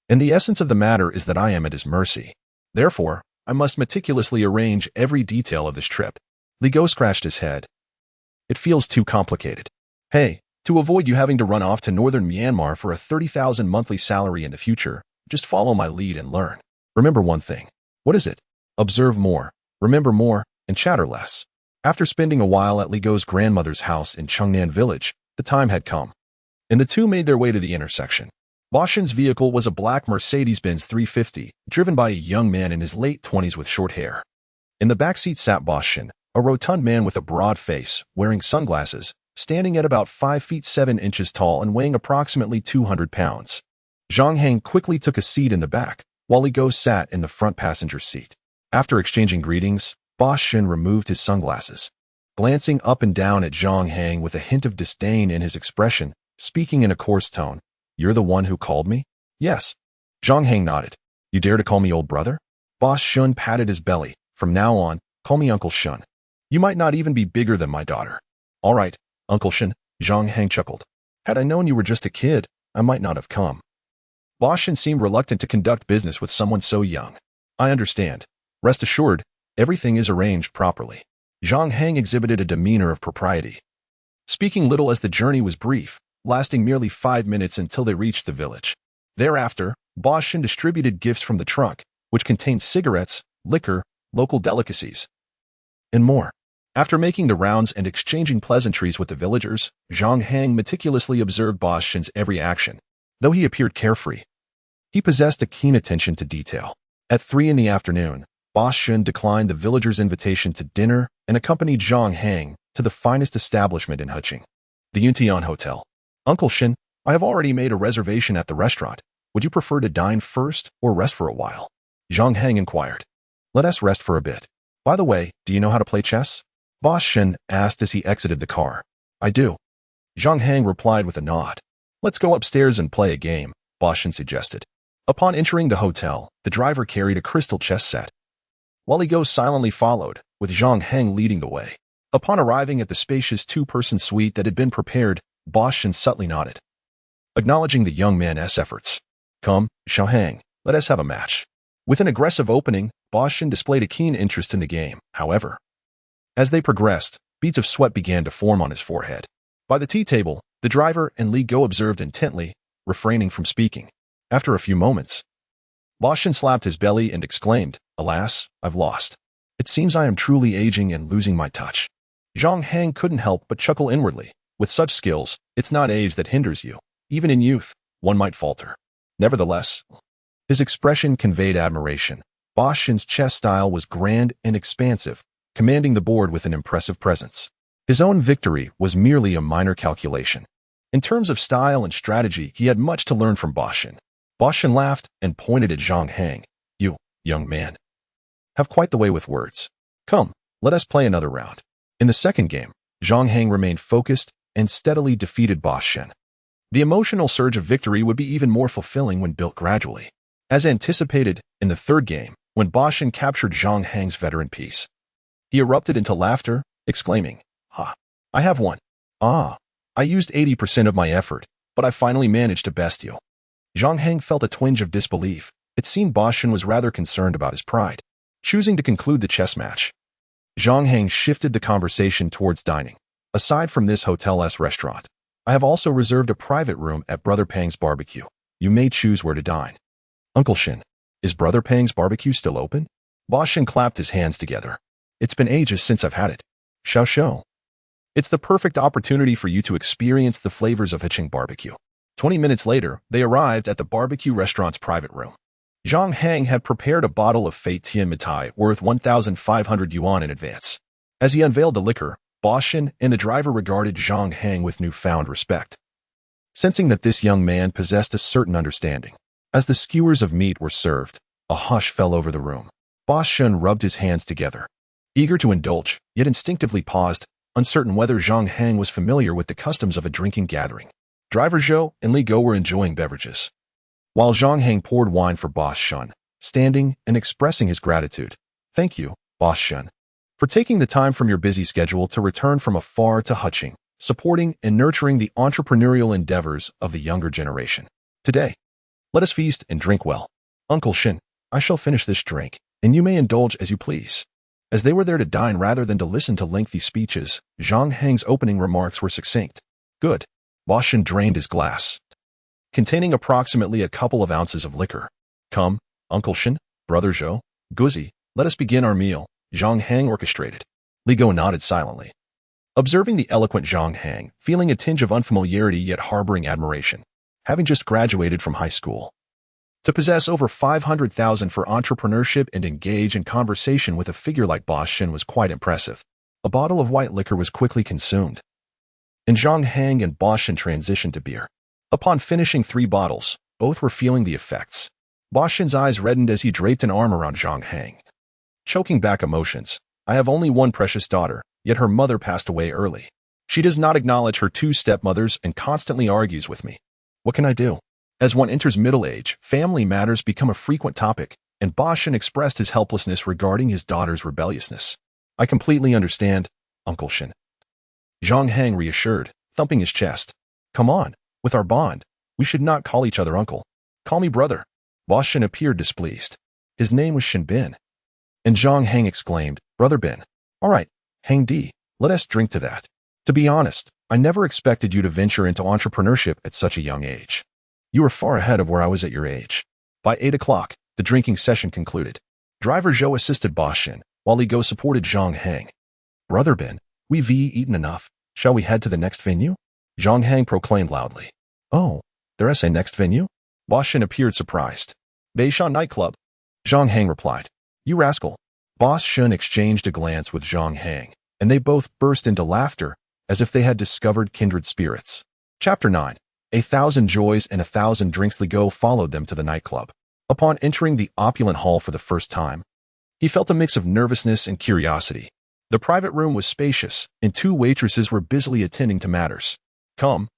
And the essence of the matter is that I am at his mercy. Therefore, I must meticulously arrange every detail of this trip. Li Go scratched his head. It feels too complicated. Hey, to avoid you having to run off to northern Myanmar for a 30,000 monthly salary in the future, just follow my lead and learn. Remember one thing. What is it? Observe more, remember more, and chatter less. After spending a while at Li Go's grandmother's house in Chengnan Village, the time had come, and the two made their way to the intersection. Boss Shin's vehicle was a black Mercedes-Benz 350, driven by a young man in his late 20s with short hair. In the backseat sat Boss Shin, a rotund man with a broad face, wearing sunglasses, standing at about 5 feet 7 inches tall and weighing approximately 200 pounds. Zhang Hang quickly took a seat in the back, while Li Go sat in the front passenger seat. After exchanging greetings, Boss Shin removed his sunglasses, glancing up and down at Zhang Hang with a hint of disdain in his expression, speaking in a coarse tone. You're the one who called me? Yes. Zhang Hang nodded. You dare to call me old brother? Boss Shin patted his belly. From now on, call me Uncle Shun. You might not even be bigger than my daughter. All right, Uncle Shin, Zhang Hang chuckled. Had I known you were just a kid, I might not have come. Boss Shin seemed reluctant to conduct business with someone so young. I understand. Rest assured, everything is arranged properly. Zhang Hang exhibited a demeanor of propriety, speaking little as the journey was brief, lasting merely 5 minutes until they reached the village. Thereafter, Boss Shin distributed gifts from the trunk, which contained cigarettes, liquor, local delicacies, and more. After making the rounds and exchanging pleasantries with the villagers, Zhang Hang meticulously observed Boss Shen's every action. Though he appeared carefree, he possessed a keen attention to detail. At 3 in the afternoon, Boss Shen declined the villagers' invitation to dinner and accompanied Zhang Hang to the finest establishment in Huqing, the Yuntian Hotel. Uncle Shen, I have already made a reservation at the restaurant. Would you prefer to dine first or rest for a while? Zhang Hang inquired. Let us rest for a bit. By the way, do you know how to play chess? Boss Shen asked as he exited the car. I do. Zhang Hang replied with a nod. Let's go upstairs and play a game, Boss Shen suggested. Upon entering the hotel, the driver carried a crystal chess set. While Li Go silently followed, with Zhang Hang leading the way. Upon arriving at the spacious two-person suite that had been prepared, Boss Shen subtly nodded, acknowledging the young man's efforts. Come, Zhang Hang, let us have a match. With an aggressive opening, Boss Shen displayed a keen interest in the game. However, as they progressed, beads of sweat began to form on his forehead. By the tea table, the driver and Li Go observed intently, refraining from speaking. After a few moments, Boss Shen slapped his belly and exclaimed, Alas, I've lost. It seems I am truly aging and losing my touch. Zhang Hang couldn't help but chuckle inwardly. With such skills, it's not age that hinders you. Even in youth, one might falter. Nevertheless, his expression conveyed admiration. Boss Shen's chess style was grand and expansive, commanding the board with an impressive presence. His own victory was merely a minor calculation. In terms of style and strategy, he had much to learn from Boss Shen. Boss Shen laughed and pointed at Zhang Hang. You, young man, have quite the way with words. Come, let us play another round. In the second game, Zhang Hang remained focused and steadily defeated Boss Shen. The emotional surge of victory would be even more fulfilling when built gradually. As anticipated, in the third game, when Boss Shen captured Zhang Hang's veteran piece, he erupted into laughter, exclaiming, Ha! I have won. Ah! I used 80% of my effort, but I finally managed to best you. Zhang Hang felt a twinge of disbelief. It seemed Boss Shen was rather concerned about his pride. Choosing to conclude the chess match, Zhang Hang shifted the conversation towards dining. Aside from this hotel's restaurant, I have also reserved a private room at Brother Pang's barbecue. You may choose where to dine. Uncle Shen, is Brother Pang's barbecue still open? Boss Shen clapped his hands together. It's been ages since I've had it. Xiao Xiao. It's the perfect opportunity for you to experience the flavors of Huqing barbecue. 20 minutes later, they arrived at the barbecue restaurant's private room. Zhang Hang had prepared a bottle of Fei Tian Mitai worth 1,500 yuan in advance. As he unveiled the liquor, Boss Shen and the driver regarded Zhang Hang with newfound respect, sensing that this young man possessed a certain understanding. As the skewers of meat were served, a hush fell over the room. Boss Shen rubbed his hands together, eager to indulge, yet instinctively paused, uncertain whether Zhang Hang was familiar with the customs of a drinking gathering. Driver Zhou and Li Go were enjoying beverages, while Zhang Hang poured wine for Boss Shen, standing and expressing his gratitude. Thank you, Boss Shen, for taking the time from your busy schedule to return from afar to Huqing, supporting and nurturing the entrepreneurial endeavors of the younger generation. Today, let us feast and drink well. Uncle Shen, I shall finish this drink, and you may indulge as you please. As they were there to dine rather than to listen to lengthy speeches, Zhang Hang's opening remarks were succinct. Good. Boss Shen drained his glass, containing approximately a couple of ounces of liquor. Come, Uncle Shen, Brother Zhou, Guzi, let us begin our meal, Zhang Hang orchestrated. Li Go nodded silently, observing the eloquent Zhang Hang, feeling a tinge of unfamiliarity yet harboring admiration. Having just graduated from high school, to possess over 500,000 for entrepreneurship and engage in conversation with a figure like Boss Shen was quite impressive. A bottle of white liquor was quickly consumed, and Zhang Hang and Boss Shen transitioned to beer. Upon finishing 3 bottles, both were feeling the effects. Boss Shen's eyes reddened as he draped an arm around Zhang Hang, choking back emotions. I have only one precious daughter, yet her mother passed away early. She does not acknowledge her 2 stepmothers and constantly argues with me. What can I do? As one enters middle age, family matters become a frequent topic, and Boss Shen expressed his helplessness regarding his daughter's rebelliousness. I completely understand, Uncle Shen. Zhang Hang reassured, thumping his chest. Come on, with our bond, we should not call each other uncle. Call me brother. Boss Shen appeared displeased. His name was Shen Bin. And Zhang Hang exclaimed, Brother Bin. All right, Hang Di, let us drink to that. To be honest, I never expected you to venture into entrepreneurship at such a young age. You were far ahead of where I was at your age. By 8 o'clock, the drinking session concluded. Driver Zhou assisted Boss Shin, while Li Go supported Zhang Hang. Brother Ben, we've eaten enough. Shall we head to the next venue? Zhang Hang proclaimed loudly. Oh, there's a next venue? Boss Shin appeared surprised. Beishan nightclub. Zhang Hang replied. You rascal. Boss Shin exchanged a glance with Zhang Hang, and they both burst into laughter, as if they had discovered kindred spirits. Chapter 9. 1,000 joys and 1,000 drinks. Li Go followed them to the nightclub. Upon entering the opulent hall for the first time, he felt a mix of nervousness and curiosity. The private room was spacious, and 2 waitresses were busily attending to matters. Come,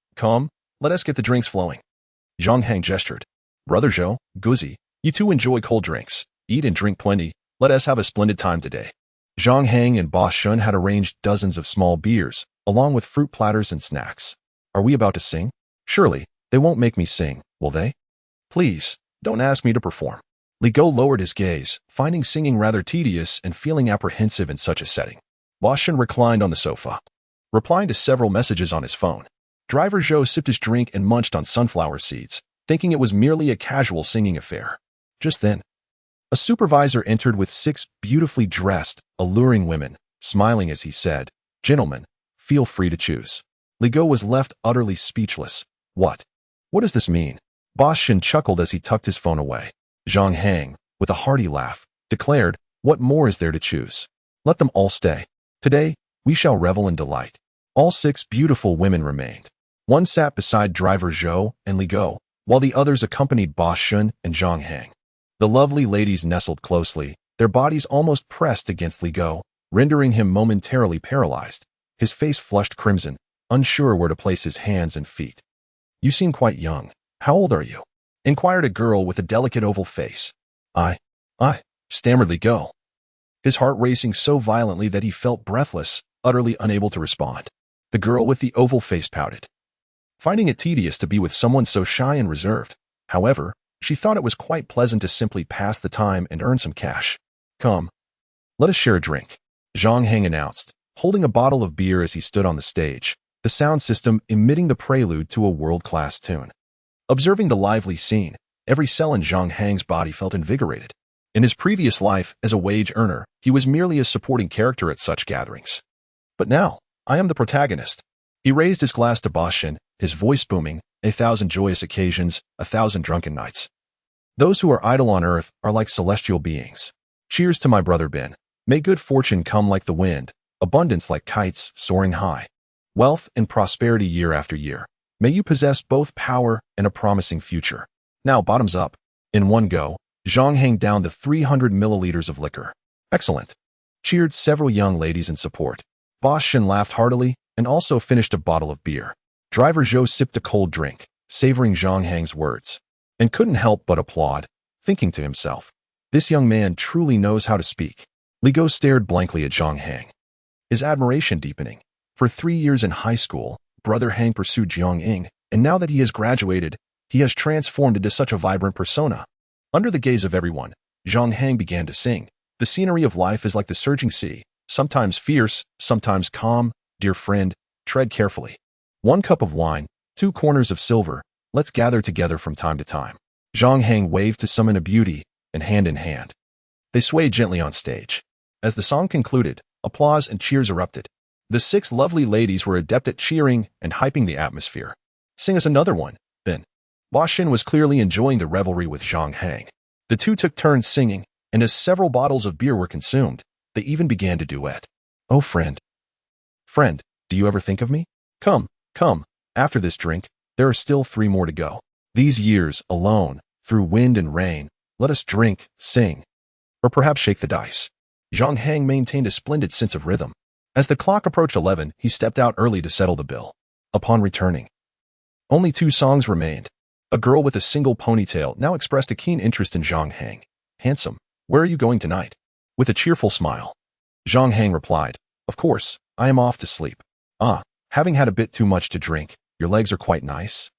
let us get the drinks flowing. Zhang Hang gestured. Brother Zhou, Guzi, you two enjoy cold drinks. Eat and drink plenty. Let us have a splendid time today. Zhang Hang and Boss Shun had arranged dozens of small beers, along with fruit platters and snacks. Are we about to sing? Surely, they won't make me sing, will they? Please, don't ask me to perform. Li Go lowered his gaze, finding singing rather tedious and feeling apprehensive in such a setting. Boss Shun reclined on the sofa, replying to several messages on his phone. Driver Zhou sipped his drink and munched on sunflower seeds, thinking it was merely a casual singing affair. Just then, a supervisor entered with 6 beautifully dressed, alluring women, smiling as he said, Gentlemen, feel free to choose. Li Go was left utterly speechless. What does this mean? Boss Shin chuckled as he tucked his phone away. Zhang Hang, with a hearty laugh, declared, What more is there to choose? Let them all stay. Today, we shall revel in delight. All 6 beautiful women remained. One sat beside Driver Zhou and Li Go, while the others accompanied Boss Shun and Zhang Hang. The lovely ladies nestled closely, their bodies almost pressed against Li Go, rendering him momentarily paralyzed. His face flushed crimson, unsure where to place his hands and feet. You seem quite young. How old are you? Inquired a girl with a delicate oval face. I, stammered Li Go, his heart racing so violently that he felt breathless, utterly unable to respond. The girl with the oval face pouted, finding it tedious to be with someone so shy and reserved. However, she thought it was quite pleasant to simply pass the time and earn some cash. Come, let us share a drink, Zhang Hang announced, holding a bottle of beer as he stood on the stage, the sound system emitting the prelude to a world-class tune. Observing the lively scene, every cell in Zhang Hang's body felt invigorated. In his previous life as a wage earner, he was merely a supporting character at such gatherings. But now, I am the protagonist. He raised his glass to Boss Shin, his voice booming, 1,000 joyous occasions, 1,000 drunken nights. Those who are idle on earth are like celestial beings. Cheers to my brother Ben. May good fortune come like the wind, abundance like kites soaring high. Wealth and prosperity year after year. May you possess both power and a promising future. Now bottoms up. In one go, Zhang Hang downed the 300 milliliters of liquor. Excellent. Cheered several young ladies in support. Boss Shin laughed heartily and also finished a bottle of beer. Driver Zhou sipped a cold drink, savoring Zhang Hang's words, and couldn't help but applaud, thinking to himself, this young man truly knows how to speak. Li Go stared blankly at Zhang Hang, his admiration deepening. For 3 years in high school, Brother Hang pursued Jiang Ying, and now that he has graduated, he has transformed into such a vibrant persona. Under the gaze of everyone, Zhang Hang began to sing. The scenery of life is like the surging sea, sometimes fierce, sometimes calm. Dear friend, tread carefully. 1 cup of wine, 2 corners of silver, let's gather together from time to time. Zhang Hang waved to summon a beauty, and hand in hand, they swayed gently on stage. As the song concluded, applause and cheers erupted. The 6 lovely ladies were adept at cheering and hyping the atmosphere. Sing us another one, Ben. Boss Shin was clearly enjoying the revelry with Zhang Hang. The two took turns singing, and as several bottles of beer were consumed, they even began to duet. Oh, friend, do you ever think of me? Come, after this drink, there are still 3 more to go. These years, alone, through wind and rain, let us drink, sing, or perhaps shake the dice. Zhang Hang maintained a splendid sense of rhythm. As the clock approached 11, he stepped out early to settle the bill. Upon returning, only 2 songs remained. A girl with a single ponytail now expressed a keen interest in Zhang Hang. Handsome, where are you going tonight? With a cheerful smile, Zhang Hang replied, Of course, I am off to sleep. Having had a bit too much to drink, your legs are quite nice.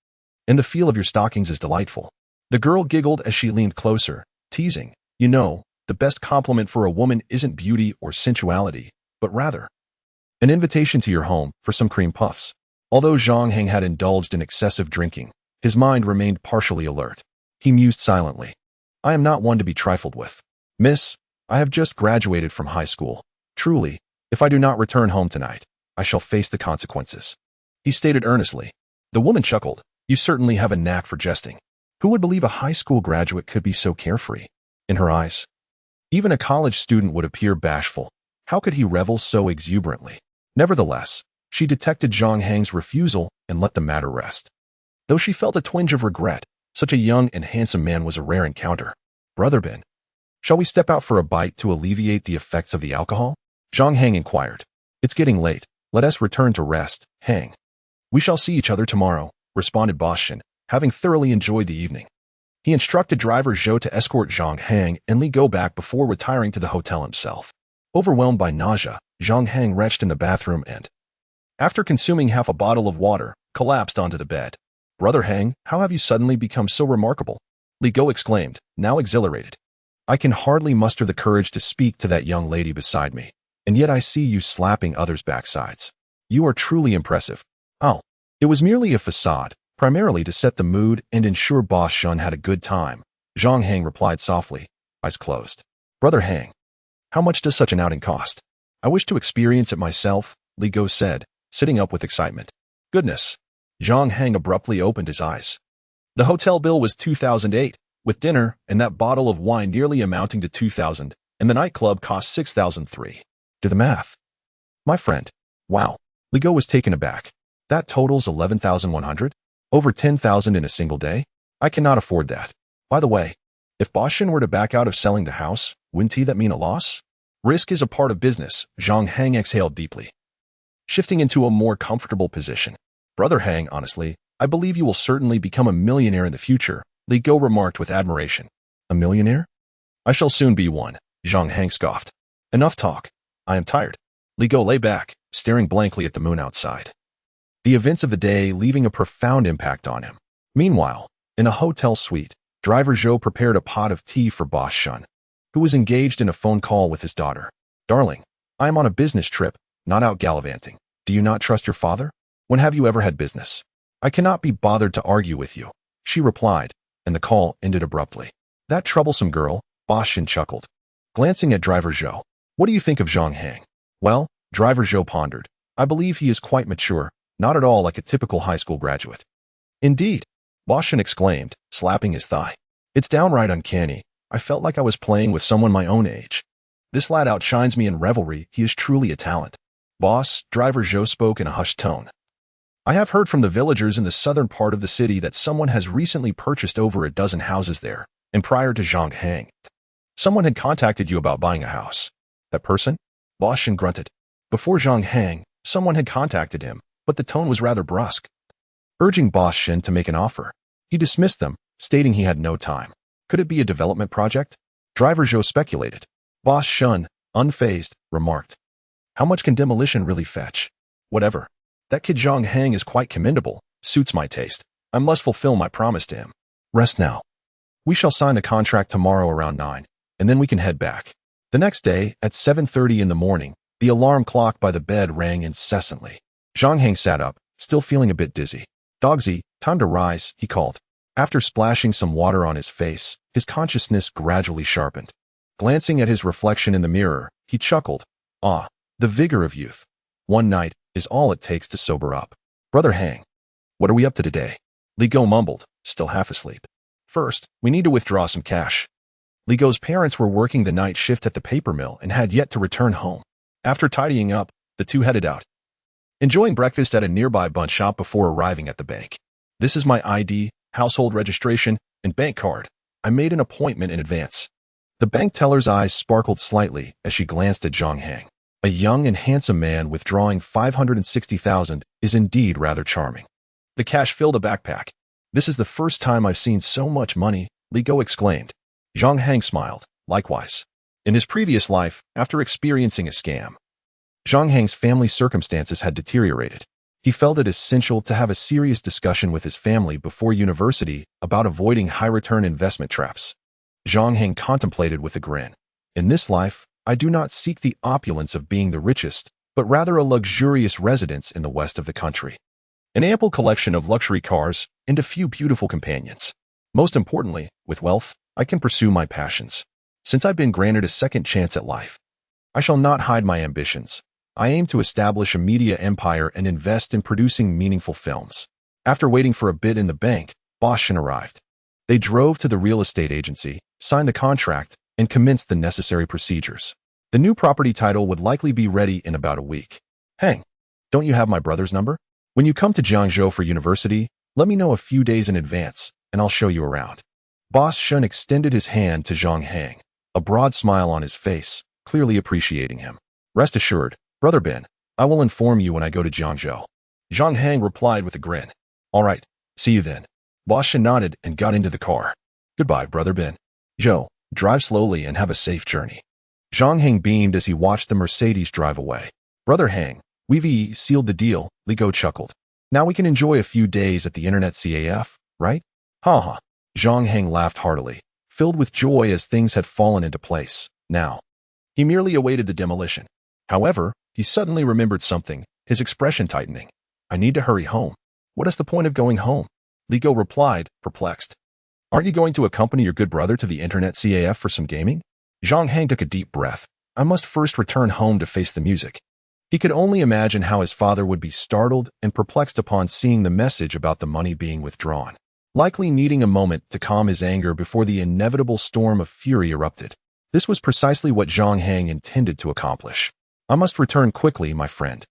And the feel of your stockings is delightful. The girl giggled as she leaned closer, teasing, You know, the best compliment for a woman isn't beauty or sensuality, but rather an invitation to your home for some cream puffs. Although Zhang Hang had indulged in excessive drinking, his mind remained partially alert. He mused silently. I am not one to be trifled with. Miss, I have just graduated from high school. Truly, if I do not return home tonight, I shall face the consequences," he stated earnestly. The woman chuckled. "You certainly have a knack for jesting. Who would believe a high school graduate could be so carefree?" In her eyes, even a college student would appear bashful. How could he revel so exuberantly? Nevertheless, she detected Zhang Hang's refusal and let the matter rest. Though she felt a twinge of regret, such a young and handsome man was a rare encounter. "Brother Ben, shall we step out for a bite to alleviate the effects of the alcohol?" Zhang Hang inquired. "It's getting late. Let us return to rest, Hang." "We shall see each other tomorrow," responded Boss Shen, having thoroughly enjoyed the evening. He instructed driver Zhou to escort Zhang Hang and Li go back before retiring to the hotel himself. Overwhelmed by nausea, Zhang Hang retched in the bathroom and, after consuming half a bottle of water, collapsed onto the bed. "Brother Hang, how have you suddenly become so remarkable?" Li Go exclaimed, now exhilarated. "I can hardly muster the courage to speak to that young lady beside me, and yet I see you slapping others' backsides. You are truly impressive." "Oh, it was merely a facade, primarily to set the mood and ensure Boss Shun had a good time," Zhang Hang replied softly, eyes closed. "Brother Hang, how much does such an outing cost?" "I wish to experience it myself," Li Go said, sitting up with excitement. "Goodness." Zhang Hang abruptly opened his eyes. The hotel bill was 2,008, with dinner and that bottle of wine nearly amounting to 2,000, and the nightclub cost 6,003. Do the math. "My friend. Wow." Li Go was taken aback. "That totals 11,100? Over 10,000 in a single day? I cannot afford that. By the way, if Boss Shen were to back out of selling the house, wouldn't that mean a loss?" "Risk is a part of business," Zhang Hang exhaled deeply, shifting into a more comfortable position. "Brother Hang, honestly, I believe you will certainly become a millionaire in the future," Li Go remarked with admiration. "A millionaire? I shall soon be one," Zhang Hang scoffed. "Enough talk. I am tired." Li Go lay back, staring blankly at the moon outside, the events of the day leaving a profound impact on him. Meanwhile, in a hotel suite, driver Zhou prepared a pot of tea for Boss Shun, who was engaged in a phone call with his daughter. "Darling, I am on a business trip, not out gallivanting. Do you not trust your father? When have you ever had business?" "I cannot be bothered to argue with you," she replied, and the call ended abruptly. "That troublesome girl," Boss Shin chuckled, glancing at driver Zhou. "What do you think of Zhang Hang?" "Well," driver Zhou pondered, "I believe he is quite mature, not at all like a typical high school graduate." "Indeed," Boss Shin exclaimed, slapping his thigh. "It's downright uncanny. I felt like I was playing with someone my own age. This lad outshines me in revelry. He is truly a talent." "Boss," driver Zhou spoke in a hushed tone, "I have heard from the villagers in the southern part of the city that someone has recently purchased over a dozen houses there, and prior to Zhang Hang, someone had contacted you about buying a house." "That person?" Boss Shin grunted. Before Zhang Hang, someone had contacted him, but the tone was rather brusque, urging Boss Shin to make an offer. He dismissed them, stating he had no time. Could it be a development project? Driver Zhou speculated. Boss Shun, unfazed, remarked, "How much can demolition really fetch?" "Whatever. That kid Zhang Hang is quite commendable, suits my taste. I must fulfill my promise to him. Rest now. We shall sign the contract tomorrow around 9, and then we can head back." The next day, at 7:30 in the morning, the alarm clock by the bed rang incessantly. Zhang Hang sat up, still feeling a bit dizzy. "Dogsy, time to rise," he called. After splashing some water on his face, his consciousness gradually sharpened. Glancing at his reflection in the mirror, he chuckled. "Ah, the vigor of youth. One night is all it takes to sober up." "Brother Hang, what are we up to today?" Li Go mumbled, still half asleep. "First, we need to withdraw some cash." Li Go's parents were working the night shift at the paper mill and had yet to return home. After tidying up, the two headed out, enjoying breakfast at a nearby bun shop before arriving at the bank. "This is my ID, household registration, and bank card. I made an appointment in advance." The bank teller's eyes sparkled slightly as she glanced at Zhang Hang. A young and handsome man withdrawing 560,000 is indeed rather charming. The cash filled a backpack. "This is the first time I've seen so much money," Li Go exclaimed. Zhang Hang smiled, likewise. In his previous life, after experiencing a scam, Zhang Hang's family circumstances had deteriorated. He felt it essential to have a serious discussion with his family before university about avoiding high-return investment traps. Zhang Hang contemplated with a grin. "In this life, I do not seek the opulence of being the richest, but rather a luxurious residence in the west of the country. An ample collection of luxury cars and a few beautiful companions. Most importantly, with wealth, I can pursue my passions." Since I've been granted a second chance at life, I shall not hide my ambitions. I aim to establish a media empire and invest in producing meaningful films. After waiting for a bid in the bank, Boss Shen arrived. They drove to the real estate agency, signed the contract, and commenced the necessary procedures. The new property title would likely be ready in about a week. Hang, don't you have my brother's number? When you come to Jiangzhou for university, let me know a few days in advance, and I'll show you around. Boss Shen extended his hand to Zhang Hang, a broad smile on his face, clearly appreciating him. Rest assured, Brother Ben, I will inform you when I go to Jiangzhou. Zhang Hang replied with a grin. All right, see you then. Boss Shen nodded and got into the car. Goodbye, Brother Ben. Zhou, drive slowly and have a safe journey. Zhang Hang beamed as he watched the Mercedes drive away. Brother Hang, we've sealed the deal, Li Go chuckled. Now we can enjoy a few days at the internet CAF, right? Ha. Zhang Hang laughed heartily, filled with joy as things had fallen into place. Now, he merely awaited the demolition. However, he suddenly remembered something, his expression tightening. I need to hurry home. What is the point of going home? Li Go replied, perplexed. Aren't you going to accompany your good brother to the internet CAF for some gaming? Zhang Hang took a deep breath. I must first return home to face the music. He could only imagine how his father would be startled and perplexed upon seeing the message about the money being withdrawn, likely needing a moment to calm his anger before the inevitable storm of fury erupted. This was precisely what Zhang Hang intended to accomplish. I must return quickly, my friend.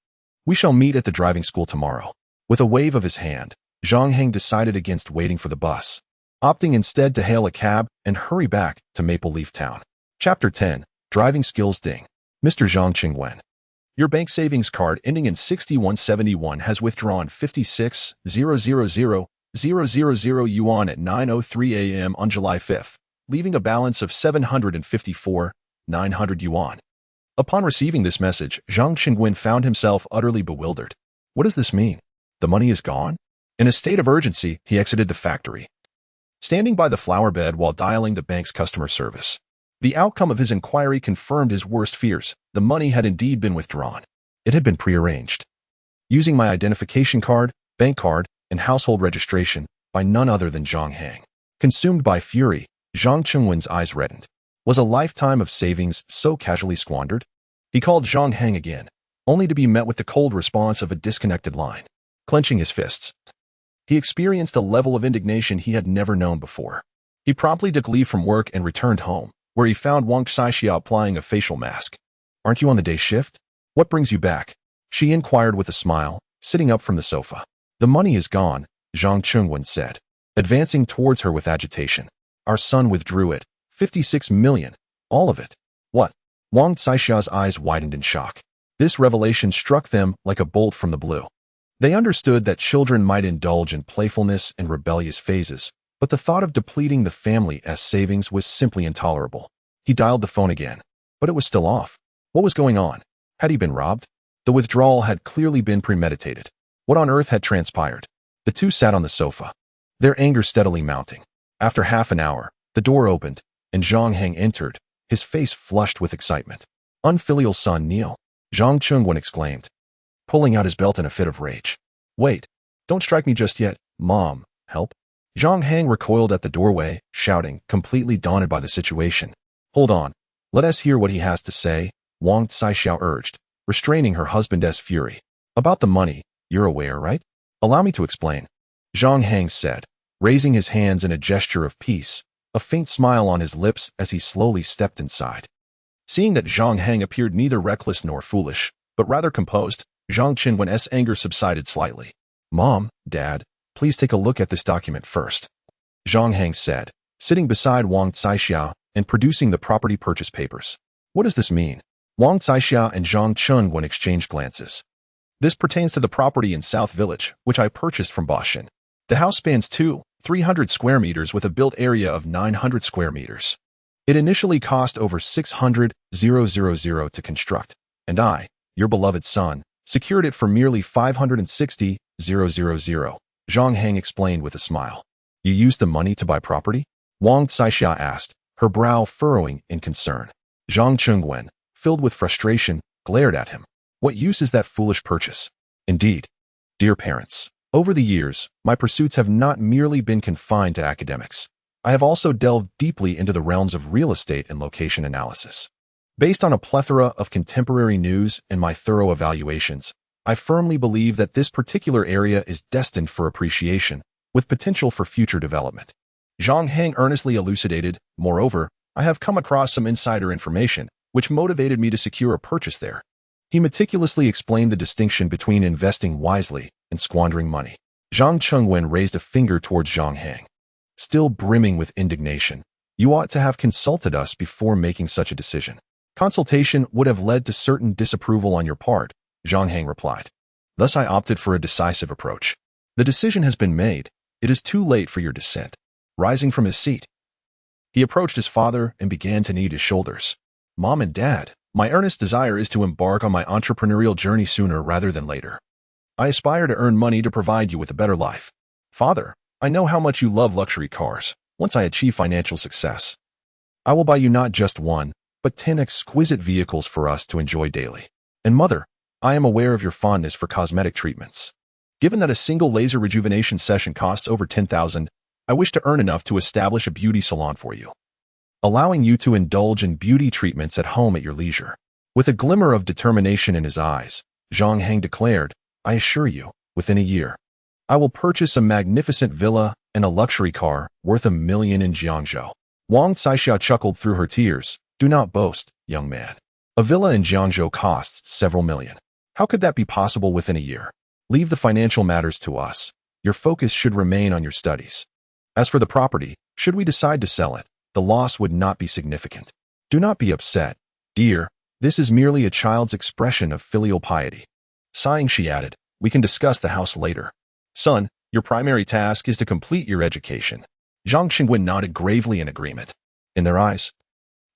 We shall meet at the driving school tomorrow. With a wave of his hand, Zhang Hang decided against waiting for the bus, opting instead to hail a cab and hurry back to Maple Leaf Town. Chapter 10, Driving Skills Ding. Mr. Zhang Qingwen. Your bank savings card ending in 6171 has withdrawn 56,000,000 yuan at 9:03 a.m. on July 5th, leaving a balance of 754,900 yuan. Upon receiving this message, Zhang Qingwen found himself utterly bewildered. What does this mean? The money is gone? In a state of urgency, he exited the factory, standing by the flower bed while dialing the bank's customer service. The outcome of his inquiry confirmed his worst fears. The money had indeed been withdrawn. It had been prearranged, using my identification card, bank card, and household registration by none other than Zhang Hang. Consumed by fury, Zhang Qingwen's eyes reddened. Was a lifetime of savings so casually squandered? He called Zhang Hang again, only to be met with the cold response of a disconnected line. Clenching his fists, he experienced a level of indignation he had never known before. He promptly took leave from work and returned home, where he found Wang Saixia applying a facial mask. Aren't you on the day shift? What brings you back? She inquired with a smile, sitting up from the sofa. The money is gone, Zhang Qingwen said, advancing towards her with agitation. Our son withdrew it. 56 million. All of it. What? Wang Saixia's eyes widened in shock. This revelation struck them like a bolt from the blue. They understood that children might indulge in playfulness and rebellious phases, but the thought of depleting the family's savings was simply intolerable. He dialed the phone again, but it was still off. What was going on? Had he been robbed? The withdrawal had clearly been premeditated. What on earth had transpired? The two sat on the sofa, their anger steadily mounting. After half an hour, the door opened, and Zhang Hang entered, his face flushed with excitement. Unfilial son Neil, Zhang Qingwen exclaimed, pulling out his belt in a fit of rage. Wait, don't strike me just yet, Mom, help. Zhang Hang recoiled at the doorway, shouting, completely daunted by the situation. Hold on, let us hear what he has to say, Wang Saixia urged, restraining her husband's fury. About the money, you're aware, right? Allow me to explain, Zhang Hang said, raising his hands in a gesture of peace, a faint smile on his lips as he slowly stepped inside. Seeing that Zhang Hang appeared neither reckless nor foolish, but rather composed, Zhang Qingwen's anger subsided slightly. Mom, Dad, please take a look at this document first, Zhang Hang said, sitting beside Wang Saixia and producing the property purchase papers. What does this mean? Wang Saixia and Zhang Qingwen exchanged glances. This pertains to the property in South Village, which I purchased from Boss Shen. The house spans 300 square meters with a built area of 900 square meters. It initially cost over 600,000 to construct, and I, your beloved son, secured it for merely 560,000, Zhang Hang explained with a smile. You used the money to buy property? Wang Saixia asked, her brow furrowing in concern. Zhang Qingwen, filled with frustration, glared at him. What use is that foolish purchase? Indeed, dear parents, over the years, my pursuits have not merely been confined to academics. I have also delved deeply into the realms of real estate and location analysis. Based on a plethora of contemporary news and my thorough evaluations, I firmly believe that this particular area is destined for appreciation, with potential for future development. Zhang Hang earnestly elucidated. Moreover, I have come across some insider information, which motivated me to secure a purchase there. He meticulously explained the distinction between investing wisely and squandering money. Zhang Chengwen raised a finger towards Zhang Hang. Still brimming with indignation, you ought to have consulted us before making such a decision. Consultation would have led to certain disapproval on your part, Zhang Hang replied. Thus I opted for a decisive approach. The decision has been made. It is too late for your dissent. Rising from his seat, he approached his father and began to knead his shoulders. Mom and Dad, my earnest desire is to embark on my entrepreneurial journey sooner rather than later. I aspire to earn money to provide you with a better life. Father, I know how much you love luxury cars. Once I achieve financial success, I will buy you not just one, but 10 exquisite vehicles for us to enjoy daily. And mother, I am aware of your fondness for cosmetic treatments. Given that a single laser rejuvenation session costs over 10,000, I wish to earn enough to establish a beauty salon for you, allowing you to indulge in beauty treatments at home at your leisure. With a glimmer of determination in his eyes, Zhang Hang declared, I assure you, within a year, I will purchase a magnificent villa and a luxury car worth $1 million in Jiangzhou. Wang Caixia chuckled through her tears. Do not boast, young man. A villa in Jiangzhou costs several million. How could that be possible within a year? Leave the financial matters to us. Your focus should remain on your studies. As for the property, should we decide to sell it, the loss would not be significant. Do not be upset, dear. This is merely a child's expression of filial piety. Sighing, she added, we can discuss the house later. Son, your primary task is to complete your education. Zhang Qingwen nodded gravely in agreement. In their eyes,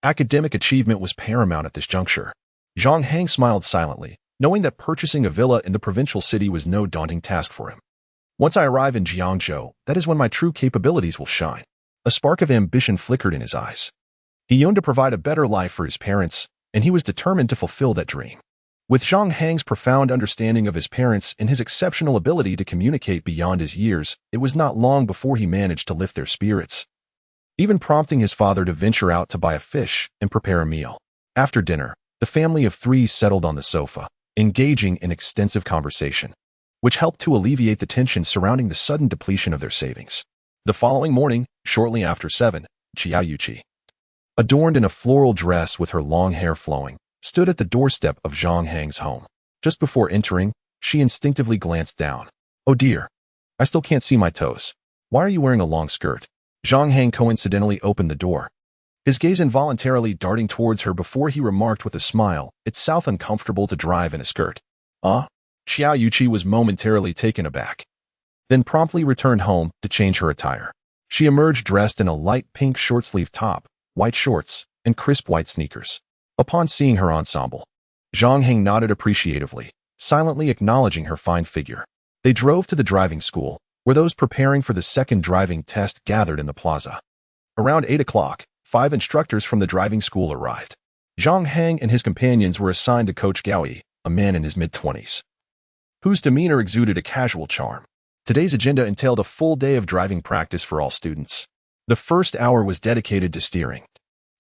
academic achievement was paramount at this juncture. Zhang Hang smiled silently, knowing that purchasing a villa in the provincial city was no daunting task for him. Once I arrive in Jiangzhou, that is when my true capabilities will shine. A spark of ambition flickered in his eyes. He yearned to provide a better life for his parents, and he was determined to fulfill that dream. With Zhang Hang's profound understanding of his parents and his exceptional ability to communicate beyond his years, it was not long before he managed to lift their spirits, even prompting his father to venture out to buy a fish and prepare a meal. After dinner, the family of three settled on the sofa, engaging in extensive conversation, which helped to alleviate the tension surrounding the sudden depletion of their savings. The following morning, shortly after 7, Qiao Yuqi, adorned in a floral dress with her long hair flowing, stood at the doorstep of Zhang Hang's home. Just before entering, she instinctively glanced down. Oh dear, I still can't see my toes. Why are you wearing a long skirt? Zhang Hang coincidentally opened the door, his gaze involuntarily darting towards her before he remarked with a smile, it's south uncomfortable to drive in a skirt. Ah? Qiao Yuqi was momentarily taken aback, then promptly returned home to change her attire. She emerged dressed in a light pink short-sleeve top, white shorts, and crisp white sneakers. Upon seeing her ensemble, Zhang Hang nodded appreciatively, silently acknowledging her fine figure. They drove to the driving school, where those preparing for the second driving test gathered in the plaza. Around 8 o'clock, 5 instructors from the driving school arrived. Zhang Hang and his companions were assigned to Coach Gaoyi, a man in his mid-20s, whose demeanor exuded a casual charm. Today's agenda entailed a full day of driving practice for all students. The first hour was dedicated to steering.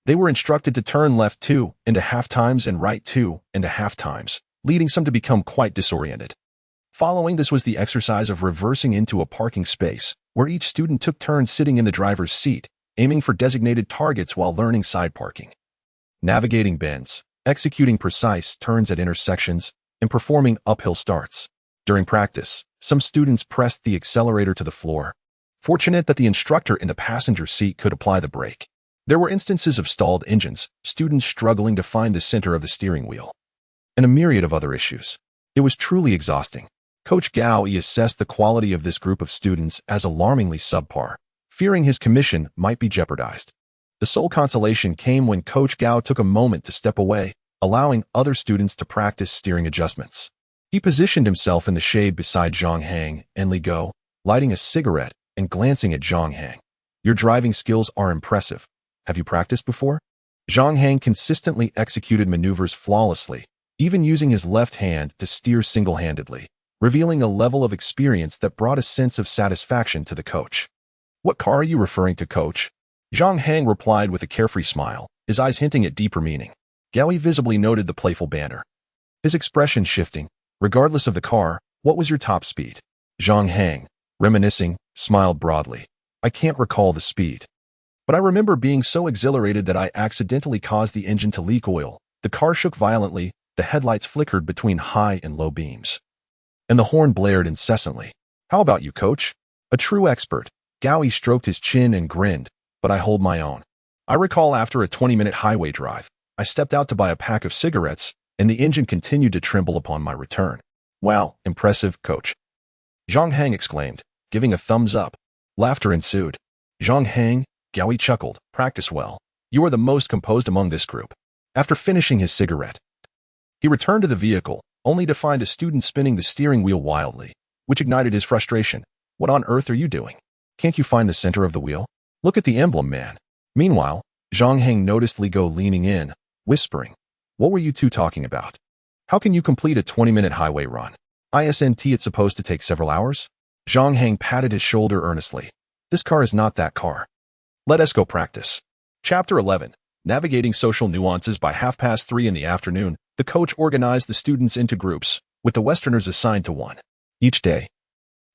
They were instructed to turn left 2.5 times and right 2.5 times, leading some to become quite disoriented. Following this was the exercise of reversing into a parking space, where each student took turns sitting in the driver's seat, aiming for designated targets while learning side parking, navigating bends, executing precise turns at intersections, and performing uphill starts. During practice, some students pressed the accelerator to the floor, fortunate that the instructor in the passenger seat could apply the brake. There were instances of stalled engines, students struggling to find the center of the steering wheel, and a myriad of other issues. It was truly exhausting. Coach Gaoyi assessed the quality of this group of students as alarmingly subpar, fearing his commission might be jeopardized. The sole consolation came when Coach Gao took a moment to step away, allowing other students to practice steering adjustments. He positioned himself in the shade beside Zhang Hang and Li Go, lighting a cigarette and glancing at Zhang Hang. Your driving skills are impressive. Have you practiced before? Zhang Hang consistently executed maneuvers flawlessly, even using his left hand to steer single-handedly, revealing a level of experience that brought a sense of satisfaction to the coach. What car are you referring to, coach? Zhang Hang replied with a carefree smile, his eyes hinting at deeper meaning. Gaoi visibly noted the playful banter, his expression shifting. Regardless of the car, what was your top speed? Zhang Hang, reminiscing, smiled broadly. I can't recall the speed, but I remember being so exhilarated that I accidentally caused the engine to leak oil. The car shook violently, the headlights flickered between high and low beams, and the horn blared incessantly. How about you, coach? A true expert. Gaoi stroked his chin and grinned, but I hold my own. I recall after a 20-minute highway drive, I stepped out to buy a pack of cigarettes, and the engine continued to tremble upon my return. Wow, impressive, coach. Zhang Hang exclaimed, giving a thumbs up. Laughter ensued. Zhang Hang, Gaoi chuckled, practice well. You are the most composed among this group. After finishing his cigarette, he returned to the vehicle, only to find a student spinning the steering wheel wildly, which ignited his frustration. What on earth are you doing? Can't you find the center of the wheel? Look at the emblem, man. Meanwhile, Zhang Hang noticed Li Go leaning in, whispering, what were you two talking about? How can you complete a 20-minute highway run? Isn't it supposed to take several hours? Zhang Hang patted his shoulder earnestly. This car is not that car. Let us go practice. Chapter 11. Navigating social nuances. By 3:30 in the afternoon, the coach organized the students into groups, with the Westerners assigned to one. Each day,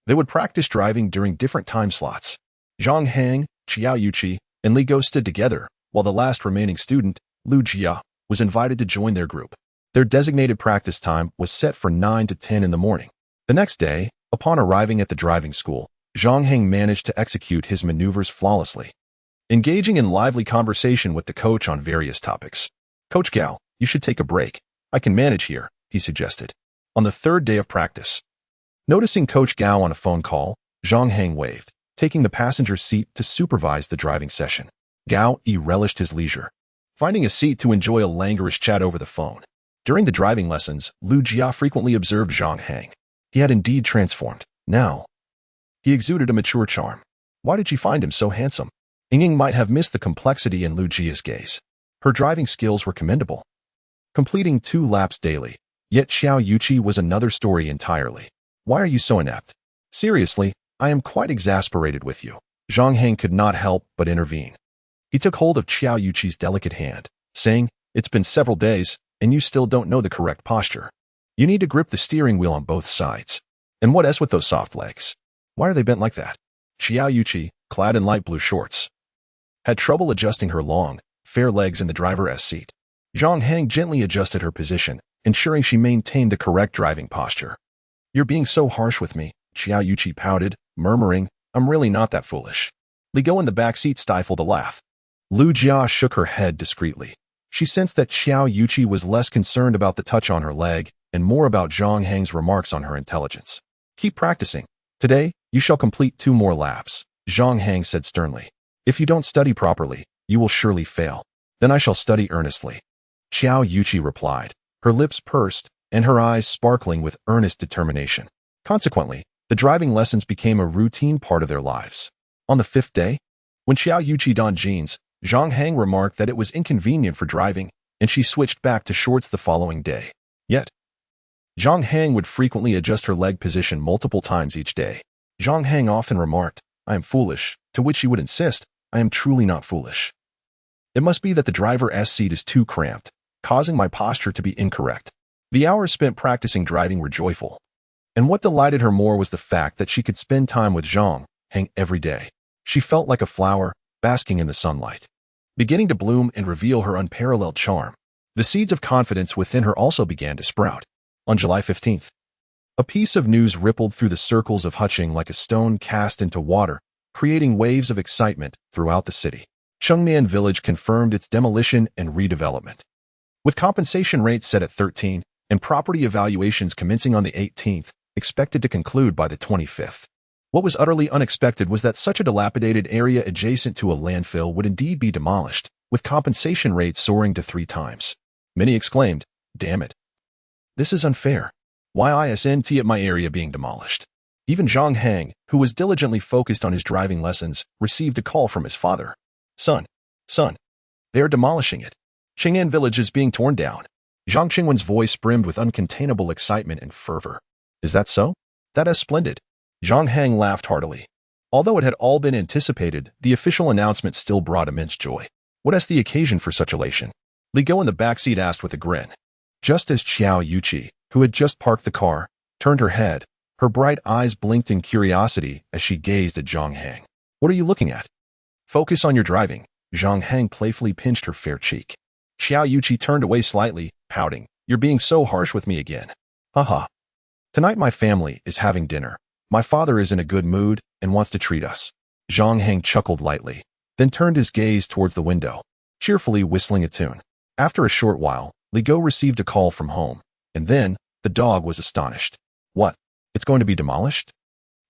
they would practice driving during different time slots. Zhang Hang, Xiao Yuqi, and Li Go stood together, while the last remaining student, Lu Jia, was invited to join their group. Their designated practice time was set for 9 to 10 in the morning. The next day, upon arriving at the driving school, Zhang Hang managed to execute his maneuvers flawlessly, engaging in lively conversation with the coach on various topics. Coach Gao, you should take a break. I can manage here, he suggested. On the third day of practice, noticing Coach Gao on a phone call, Zhang Hang waved, taking the passenger seat to supervise the driving session. Gao relished his leisure, finding a seat to enjoy a languorous chat over the phone. During the driving lessons, Lu Jia frequently observed Zhang Hang. He had indeed transformed. Now, he exuded a mature charm. Why did she find him so handsome? Ying might have missed the complexity in Lu Jia's gaze. Her driving skills were commendable, completing 2 laps daily. Yet Xiao Yuqi was another story entirely. Why are you so inept? Seriously, I am quite exasperated with you. Zhang Hang could not help but intervene. He took hold of Xiao Yuqi's delicate hand, saying, it's been several days, and you still don't know the correct posture. You need to grip the steering wheel on both sides. And what else with those soft legs? Why are they bent like that? Xiao Yuqi, clad in light blue shorts, had trouble adjusting her long, fair legs in the driver's seat. Zhang Hang gently adjusted her position, ensuring she maintained the correct driving posture. You're being so harsh with me, Xiao Yuqi pouted, murmuring, I'm really not that foolish. Li Go in the back seat stifled a laugh. Lu Jia shook her head discreetly. She sensed that Xiao Yuqi was less concerned about the touch on her leg and more about Zhang Hang's remarks on her intelligence. Keep practicing. Today, you shall complete 2 more laps, Zhang Hang said sternly. If you don't study properly, you will surely fail. Then I shall study earnestly. Xiao Yuqi replied, her lips pursed and her eyes sparkling with earnest determination. Consequently, the driving lessons became a routine part of their lives. On the 5th day, when Xiao Yuqi donned jeans, Zhang Hang remarked that it was inconvenient for driving, and she switched back to shorts the following day. Yet, Zhang Hang would frequently adjust her leg position multiple times each day. Zhang Hang often remarked, I am foolish, to which she would insist, I am truly not foolish. It must be that the driver's seat is too cramped, causing my posture to be incorrect. The hours spent practicing driving were joyful, and what delighted her more was the fact that she could spend time with Zhang Hang every day. She felt like a flower, basking in the sunlight, beginning to bloom and reveal her unparalleled charm. The seeds of confidence within her also began to sprout. On July 15th, a piece of news rippled through the circles of Huqing like a stone cast into water, creating waves of excitement throughout the city. Chengmian Village confirmed its demolition and redevelopment, with compensation rates set at 13 and property evaluations commencing on the 18th, expected to conclude by the 25th. What was utterly unexpected was that such a dilapidated area adjacent to a landfill would indeed be demolished, with compensation rates soaring to 3 times. Many exclaimed, damn it. This is unfair. Why isn't it my area being demolished? Even Zhang Hang, who was diligently focused on his driving lessons, received a call from his father. Son, they are demolishing it. Cheng'an Village is being torn down. Zhang Qingwen's voice brimmed with uncontainable excitement and fervor. Is that so? That is splendid. Zhang Hang laughed heartily. Although it had all been anticipated, the official announcement still brought immense joy. What is the occasion for such elation? Li Go in the backseat asked with a grin. Just as Xiao Yuqi, who had just parked the car, turned her head, her bright eyes blinked in curiosity as she gazed at Zhang Hang. What are you looking at? Focus on your driving. Zhang Hang playfully pinched her fair cheek. Xiao Yuqi turned away slightly, pouting. You're being so harsh with me again. Haha. Tonight my family is having dinner. My father is in a good mood and wants to treat us. Zhang Hang chuckled lightly, then turned his gaze towards the window, cheerfully whistling a tune. After a short while, Li Go received a call from home, and then the dog was astonished. What? It's going to be demolished?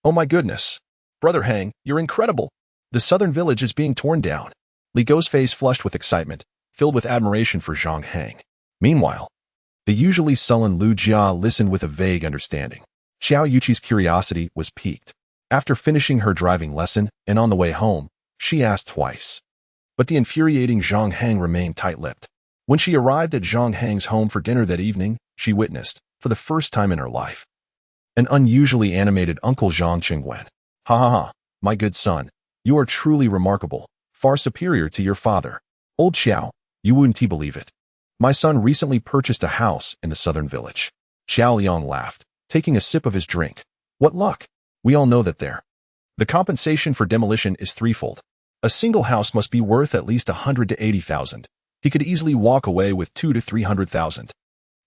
Oh my goodness. Brother Hang, you're incredible. The southern village is being torn down. Li Go's face flushed with excitement, filled with admiration for Zhang Hang. Meanwhile, the usually sullen Lu Jia listened with a vague understanding. Xiao Yuqi's curiosity was piqued. After finishing her driving lesson and on the way home, she asked twice. But the infuriating Zhang Hang remained tight-lipped. When she arrived at Zhang Hang's home for dinner that evening, she witnessed, for the first time in her life, an unusually animated Uncle Zhang Qingwen. Ha ha ha, my good son, you are truly remarkable, far superior to your father. Old Xiao, you wouldn't believe it. My son recently purchased a house in the southern village. Xiao Liang laughed, taking a sip of his drink. What luck! We all know that the compensation for demolition is threefold. A single house must be worth at least 100 to 80,000. He could easily walk away with 2 to 300,000.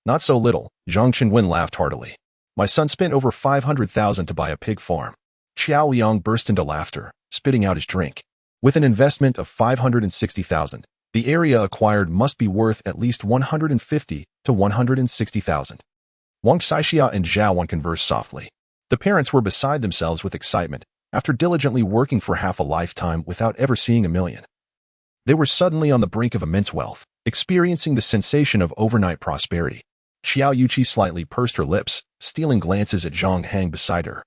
Not so little, Zhang Qingwen laughed heartily. My son spent over 500,000 to buy a pig farm. Xiao Liang burst into laughter, spitting out his drink. With an investment of 560,000, the area acquired must be worth at least 150 to 160,000. Wang Xiexia and Zhao Wan conversed softly. The parents were beside themselves with excitement, after diligently working for half a lifetime without ever seeing a million. They were suddenly on the brink of immense wealth, experiencing the sensation of overnight prosperity. Xiao Yuqi slightly pursed her lips, stealing glances at Zhang Hang beside her.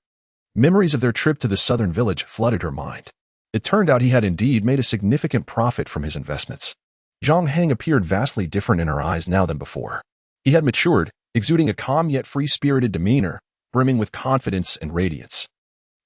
Memories of their trip to the southern village flooded her mind. It turned out he had indeed made a significant profit from his investments. Zhang Hang appeared vastly different in her eyes now than before. He had matured, exuding a calm yet free-spirited demeanor, brimming with confidence and radiance.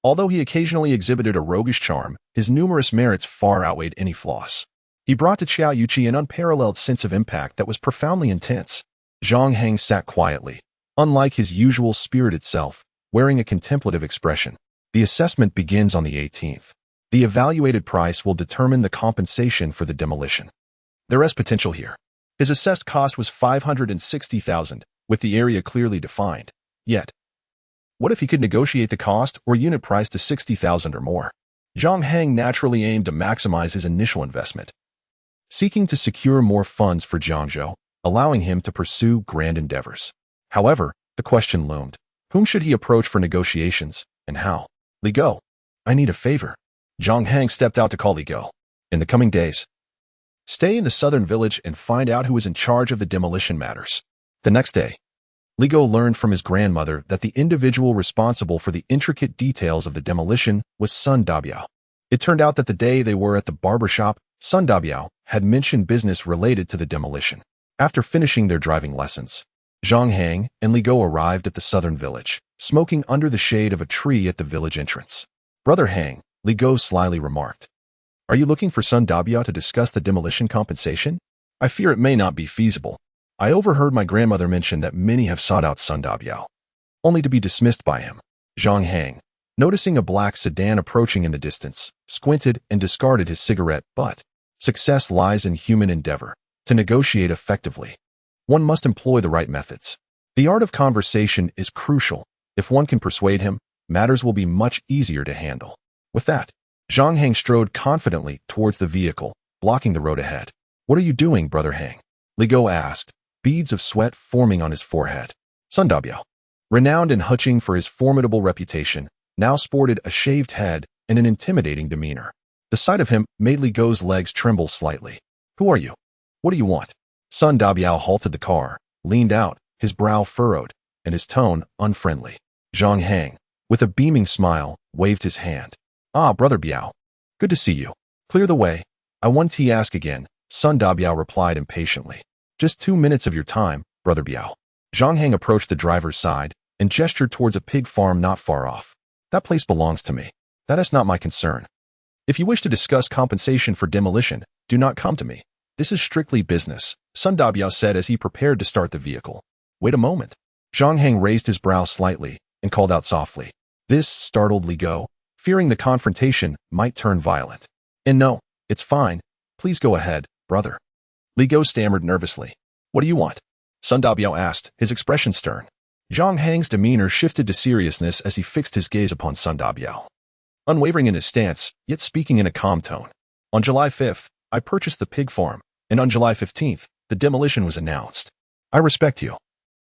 Although he occasionally exhibited a roguish charm, his numerous merits far outweighed any flaws. He brought to Xiao Yuqi an unparalleled sense of impact that was profoundly intense. Zhang Hang sat quietly, unlike his usual spirited self, wearing a contemplative expression. The assessment begins on the 18th. The evaluated price will determine the compensation for the demolition. There is potential here. His assessed cost was 560,000, with the area clearly defined. Yet, what if he could negotiate the cost or unit price to 60,000 or more? Zhang Hang naturally aimed to maximize his initial investment, seeking to secure more funds for Jiangzhou, allowing him to pursue grand endeavors. However, the question loomed. Whom should he approach for negotiations, and how? Li Go, I need a favor. Zhang Hang stepped out to call Li Go. In the coming days, stay in the southern village and find out who is in charge of the demolition matters. The next day, Li Go learned from his grandmother that the individual responsible for the intricate details of the demolition was Sun Dabiao. It turned out that the day they were at the barber shop, Sun Dabiao had mentioned business related to the demolition. After finishing their driving lessons, Zhang Hang and Li Go arrived at the southern village, smoking under the shade of a tree at the village entrance. Brother Hang, Li Go slyly remarked, are you looking for Sun Dabiao to discuss the demolition compensation? I fear it may not be feasible. I overheard my grandmother mention that many have sought out Sun Dabiao, only to be dismissed by him. Zhang Hang, noticing a black sedan approaching in the distance, squinted and discarded his cigarette. But success lies in human endeavor. To negotiate effectively, one must employ the right methods. The art of conversation is crucial. If one can persuade him, matters will be much easier to handle. With that, Zhang Hang strode confidently towards the vehicle, blocking the road ahead. What are you doing, Brother Hang? Li Go asked, beads of sweat forming on his forehead. Sun Dabiao, renowned in Huqing for his formidable reputation, now sported a shaved head and an intimidating demeanor. The sight of him made Li Go's legs tremble slightly. Who are you? What do you want? Sun Dabiao halted the car, leaned out, his brow furrowed, and his tone unfriendly. Zhang Hang, with a beaming smile, waved his hand. Ah, Brother Biao. Good to see you. Clear the way. I want to ask again, Sun Dabiao replied impatiently. Just 2 minutes of your time, Brother Biao. Zhang Hang approached the driver's side and gestured towards a pig farm not far off. That place belongs to me. That is not my concern. If you wish to discuss compensation for demolition, do not come to me. This is strictly business, Sun Dabiao said as he prepared to start the vehicle. Wait a moment. Zhang Hang raised his brow slightly and called out softly. This startled Li Go, fearing the confrontation might turn violent. And no, it's fine. Please go ahead, brother. Li Go stammered nervously. What do you want? Sun Dabiao asked, his expression stern. Zhang Hang's demeanor shifted to seriousness as he fixed his gaze upon Sun Dabiao. Unwavering in his stance, yet speaking in a calm tone. On July 5th, I purchased the pig farm, and on July 15th, the demolition was announced. I respect you,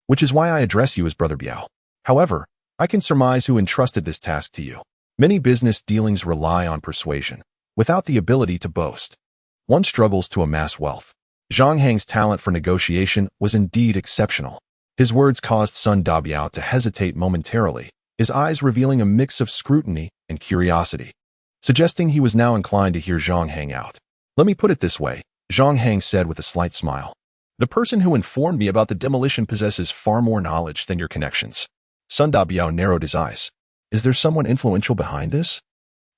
which is why I address you as Brother Biao. However, I can surmise who entrusted this task to you. Many business dealings rely on persuasion, without the ability to boast. One struggles to amass wealth. Zhang Hang's talent for negotiation was indeed exceptional. His words caused Sun Dabiao to hesitate momentarily, his eyes revealing a mix of scrutiny and curiosity, suggesting he was now inclined to hear Zhang Hang out. Let me put it this way, Zhang Hang said with a slight smile. The person who informed me about the demolition possesses far more knowledge than your connections. Sun Dabiao narrowed his eyes. Is there someone influential behind this?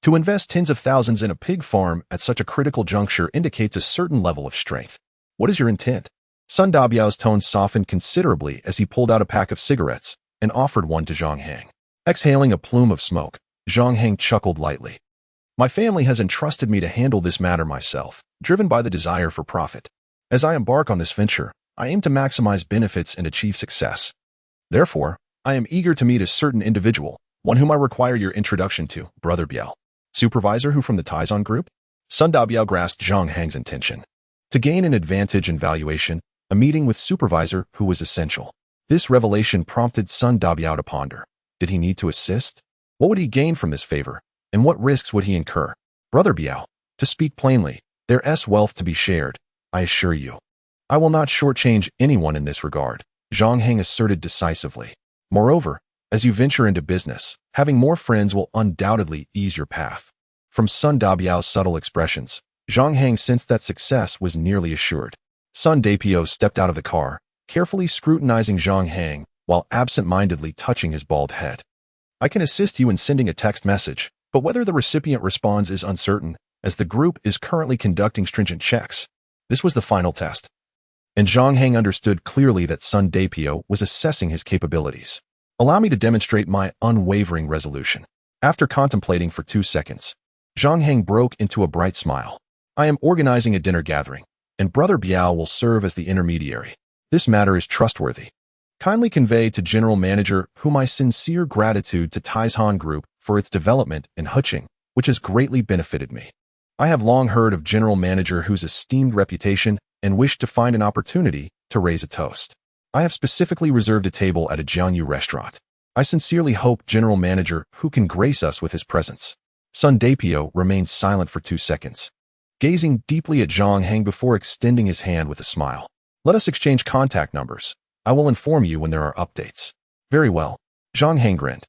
To invest tens of thousands in a pig farm at such a critical juncture indicates a certain level of strength. What is your intent? Sun Dabiao's tone softened considerably as he pulled out a pack of cigarettes and offered one to Zhang Hang. Exhaling a plume of smoke, Zhang Hang chuckled lightly. My family has entrusted me to handle this matter myself, driven by the desire for profit. As I embark on this venture, I aim to maximize benefits and achieve success. Therefore, I am eager to meet a certain individual, one whom I require your introduction to, Brother Biao. Supervisor who from the Tycoon group? Sun Dabiao grasped Zhang Hang's intention. To gain an advantage in valuation, a meeting with supervisor who was essential. This revelation prompted Sun Dabiao to ponder. Did he need to assist? What would he gain from this favor, and what risks would he incur? Brother Biao, to speak plainly, there is wealth to be shared, I assure you. I will not shortchange anyone in this regard, Zhang Hang asserted decisively. Moreover, as you venture into business, having more friends will undoubtedly ease your path. From Sun Dabiao's subtle expressions, Zhang Hang sensed that success was nearly assured. Sun Dabiao stepped out of the car, carefully scrutinizing Zhang Hang while absent-mindedly touching his bald head. I can assist you in sending a text message, but whether the recipient responds is uncertain, as the group is currently conducting stringent checks. This was the final test. And Zhang Hang understood clearly that Sun Dabiao was assessing his capabilities. Allow me to demonstrate my unwavering resolution. After contemplating for 2 seconds, Zhang Hang broke into a bright smile. I am organizing a dinner gathering, and Brother Biao will serve as the intermediary. This matter is trustworthy. Kindly convey to General Manager who my sincere gratitude to Tycoon Group for its development in Huching, which has greatly benefited me. I have long heard of General Manager whose esteemed reputation and wished to find an opportunity to raise a toast. I have specifically reserved a table at a Jiangyu restaurant. I sincerely hope General Manager who can grace us with his presence. Sun Dabiao remained silent for 2 seconds, gazing deeply at Zhang Hang before extending his hand with a smile. Let us exchange contact numbers. I will inform you when there are updates. Very well. Zhang Hang grinned.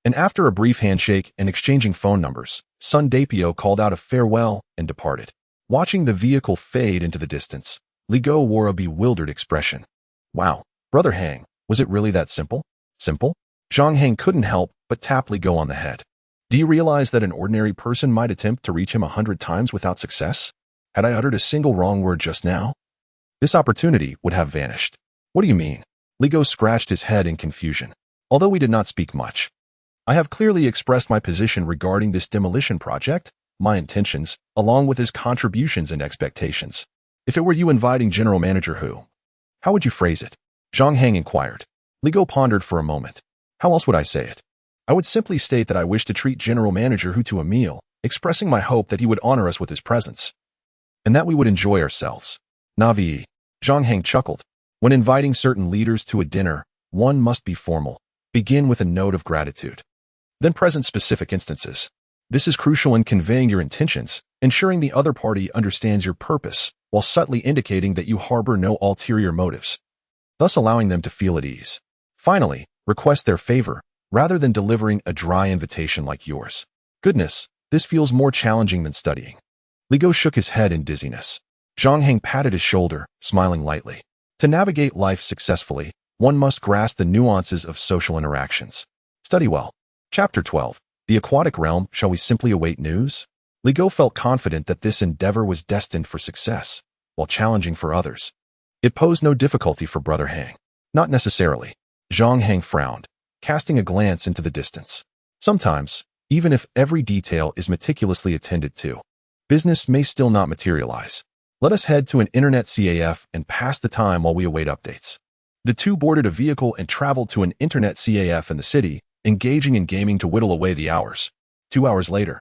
And after a brief handshake and exchanging phone numbers, Sun Dabiao called out a farewell and departed. Watching the vehicle fade into the distance, Li Go wore a bewildered expression. Wow, Brother Hang, was it really that simple? Simple? Zhang Hang couldn't help but tap Li Go on the head. Do you realize that an ordinary person might attempt to reach him 100 times without success? Had I uttered a single wrong word just now, this opportunity would have vanished. What do you mean? Li Go scratched his head in confusion. Although we did not speak much, I have clearly expressed my position regarding this demolition project, my intentions, along with his contributions and expectations. If it were you inviting General Manager who, how would you phrase it? Zhang Hang inquired. Li Go pondered for a moment. How else would I say it? I would simply state that I wish to treat General Manager Hu to a meal, expressing my hope that he would honor us with his presence, and that we would enjoy ourselves. Navi, Zhang Hang chuckled. When inviting certain leaders to a dinner, one must be formal. Begin with a note of gratitude. Then present specific instances. This is crucial in conveying your intentions, ensuring the other party understands your purpose, while subtly indicating that you harbor no ulterior motives, thus allowing them to feel at ease. Finally, request their favor, rather than delivering a dry invitation like yours. Goodness, this feels more challenging than studying. Li Go shook his head in dizziness. Zhang Hang patted his shoulder, smiling lightly. To navigate life successfully, one must grasp the nuances of social interactions. Study well. Chapter 12. The aquatic realm, shall we simply await news? Li Go felt confident that this endeavor was destined for success, while challenging for others. It posed no difficulty for Brother Hang. Not necessarily. Zhang Hang frowned, casting a glance into the distance. Sometimes, even if every detail is meticulously attended to, business may still not materialize. Let us head to an internet CAF and pass the time while we await updates. The two boarded a vehicle and traveled to an internet CAF in the city, engaging in gaming to whittle away the hours. 2 hours later,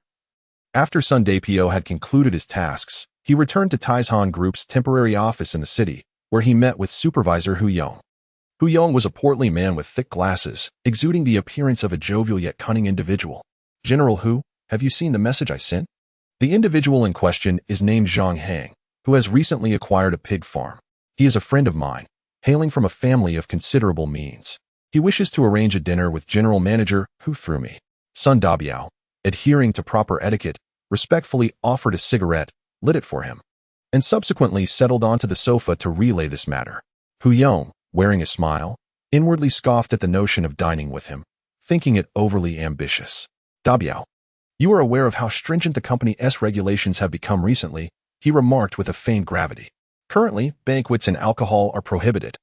after Sun Daipyo had concluded his tasks, he returned to Tycoon Group's temporary office in the city, where he met with Supervisor Hu Yong. Hu Yong was a portly man with thick glasses, exuding the appearance of a jovial yet cunning individual. General Hu, have you seen the message I sent? The individual in question is named Zhang Hang, who has recently acquired a pig farm. He is a friend of mine, hailing from a family of considerable means. He wishes to arrange a dinner with General Manager Hu through me. Sun Dabiao, adhering to proper etiquette, respectfully offered a cigarette, lit it for him, and subsequently settled onto the sofa to relay this matter. Hu Yong, wearing a smile, inwardly scoffed at the notion of dining with him, thinking it overly ambitious. Dabiao, you are aware of how stringent the company's regulations have become recently, he remarked with a feigned gravity. Currently, banquets and alcohol are prohibited.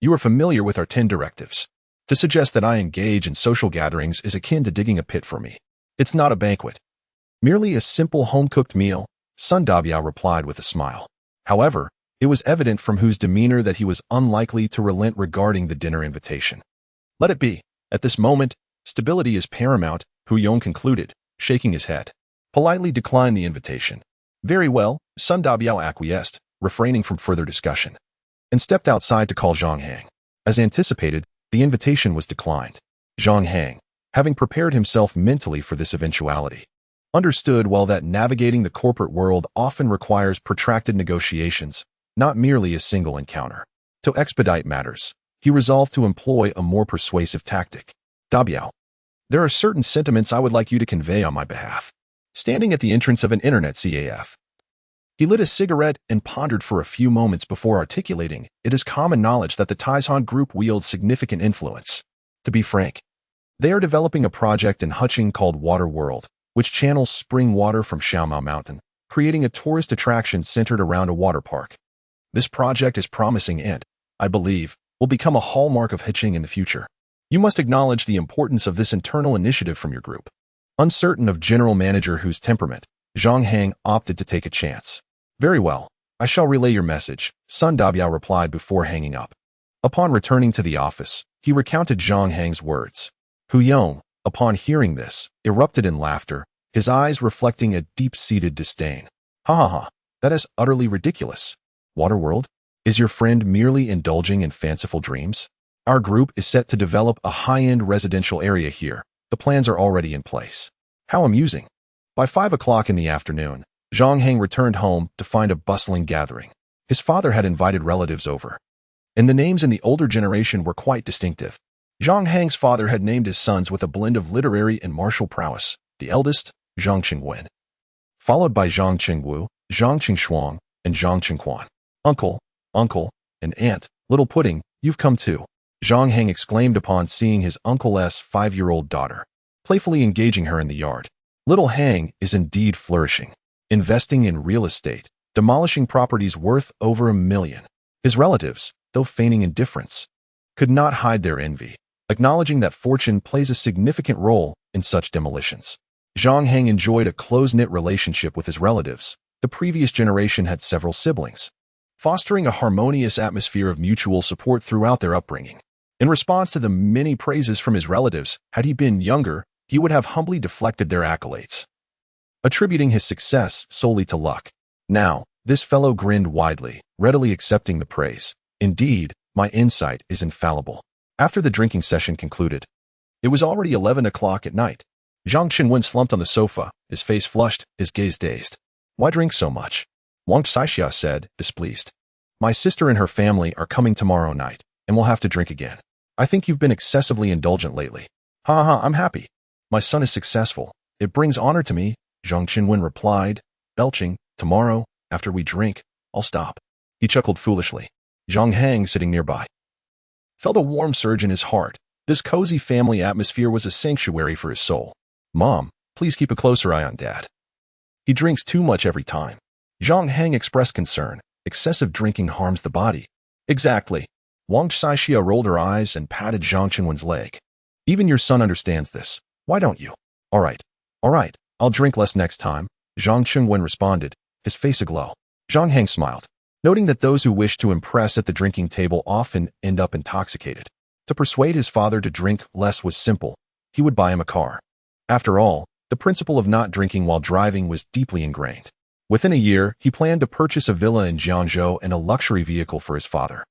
You are familiar with our 10 directives. To suggest that I engage in social gatherings is akin to digging a pit for me. It's not a banquet. Merely a simple home-cooked meal, Sun Dabiao replied with a smile. However, it was evident from Hu's demeanor that he was unlikely to relent regarding the dinner invitation. Let it be. At this moment, stability is paramount, Hu Yong concluded, shaking his head. Politely declined the invitation. Very well, Sun Dabiao acquiesced, refraining from further discussion, and stepped outside to call Zhang Hang. As anticipated, the invitation was declined. Zhang Hang, having prepared himself mentally for this eventuality, understood well that navigating the corporate world often requires protracted negotiations, not merely a single encounter. To expedite matters, he resolved to employ a more persuasive tactic. Dabiao, there are certain sentiments I would like you to convey on my behalf. Standing at the entrance of an internet CAF, he lit a cigarette and pondered for a few moments before articulating, it is common knowledge that the Tycoon Group wields significant influence. To be frank, they are developing a project in Huching called Water World, which channels spring water from Xiaomao Mountain, creating a tourist attraction centered around a water park. This project is promising and, I believe, will become a hallmark of Huching in the future. You must acknowledge the importance of this internal initiative from your group. Uncertain of General Manager Hu's temperament, Zhang Hang opted to take a chance. Very well, I shall relay your message, Sun Dabiao replied before hanging up. Upon returning to the office, he recounted Zhang Hang's words. Hu Yong, upon hearing this, erupted in laughter, his eyes reflecting a deep-seated disdain. Ha ha ha, that is utterly ridiculous. Waterworld? Is your friend merely indulging in fanciful dreams? Our group is set to develop a high-end residential area here. The plans are already in place. How amusing. By 5 o'clock in the afternoon, Zhang Hang returned home to find a bustling gathering. His father had invited relatives over, and the names in the older generation were quite distinctive. Zhang Hang's father had named his sons with a blend of literary and martial prowess. The eldest, Zhang Qingwen, followed by Zhang Qingwu, Zhang Qingshuang, and Zhang Qingquan. Uncle, and aunt, little pudding, you've come too. Zhang Hang exclaimed upon seeing his uncle's 5-year-old daughter, playfully engaging her in the yard. Little Hang is indeed flourishing, investing in real estate, demolishing properties worth over $1 million. His relatives, though feigning indifference, could not hide their envy, acknowledging that fortune plays a significant role in such demolitions. Zhang Hang enjoyed a close-knit relationship with his relatives. The previous generation had several siblings, fostering a harmonious atmosphere of mutual support throughout their upbringing. In response to the many praises from his relatives, had he been younger, he would have humbly deflected their accolades, attributing his success solely to luck. Now, this fellow grinned widely, readily accepting the praise. Indeed, my insight is infallible. After the drinking session concluded, it was already 11 o'clock at night. Zhang Qinwen slumped on the sofa, his face flushed, his gaze dazed. Why drink so much? Wang Saixia said, displeased. My sister and her family are coming tomorrow night, and we'll have to drink again. I think you've been excessively indulgent lately. Ha ha, I'm happy. My son is successful. It brings honor to me, Zhang Qinwen replied, belching. Tomorrow, after we drink, I'll stop. He chuckled foolishly. Zhang Hang, sitting nearby, felt a warm surge in his heart. This cozy family atmosphere was a sanctuary for his soul. Mom, please keep a closer eye on Dad. He drinks too much every time. Zhang Hang expressed concern. Excessive drinking harms the body. Exactly. Wang Saixia rolled her eyes and patted Zhang Qinwen's leg. Even your son understands this. Why don't you? All right. I'll drink less next time, Zhang Qinwen responded, his face aglow. Zhang Hang smiled, noting that those who wish to impress at the drinking table often end up intoxicated. To persuade his father to drink less was simple. He would buy him a car. After all, the principle of not drinking while driving was deeply ingrained. Within a year, he planned to purchase a villa in Jiangzhou and a luxury vehicle for his father.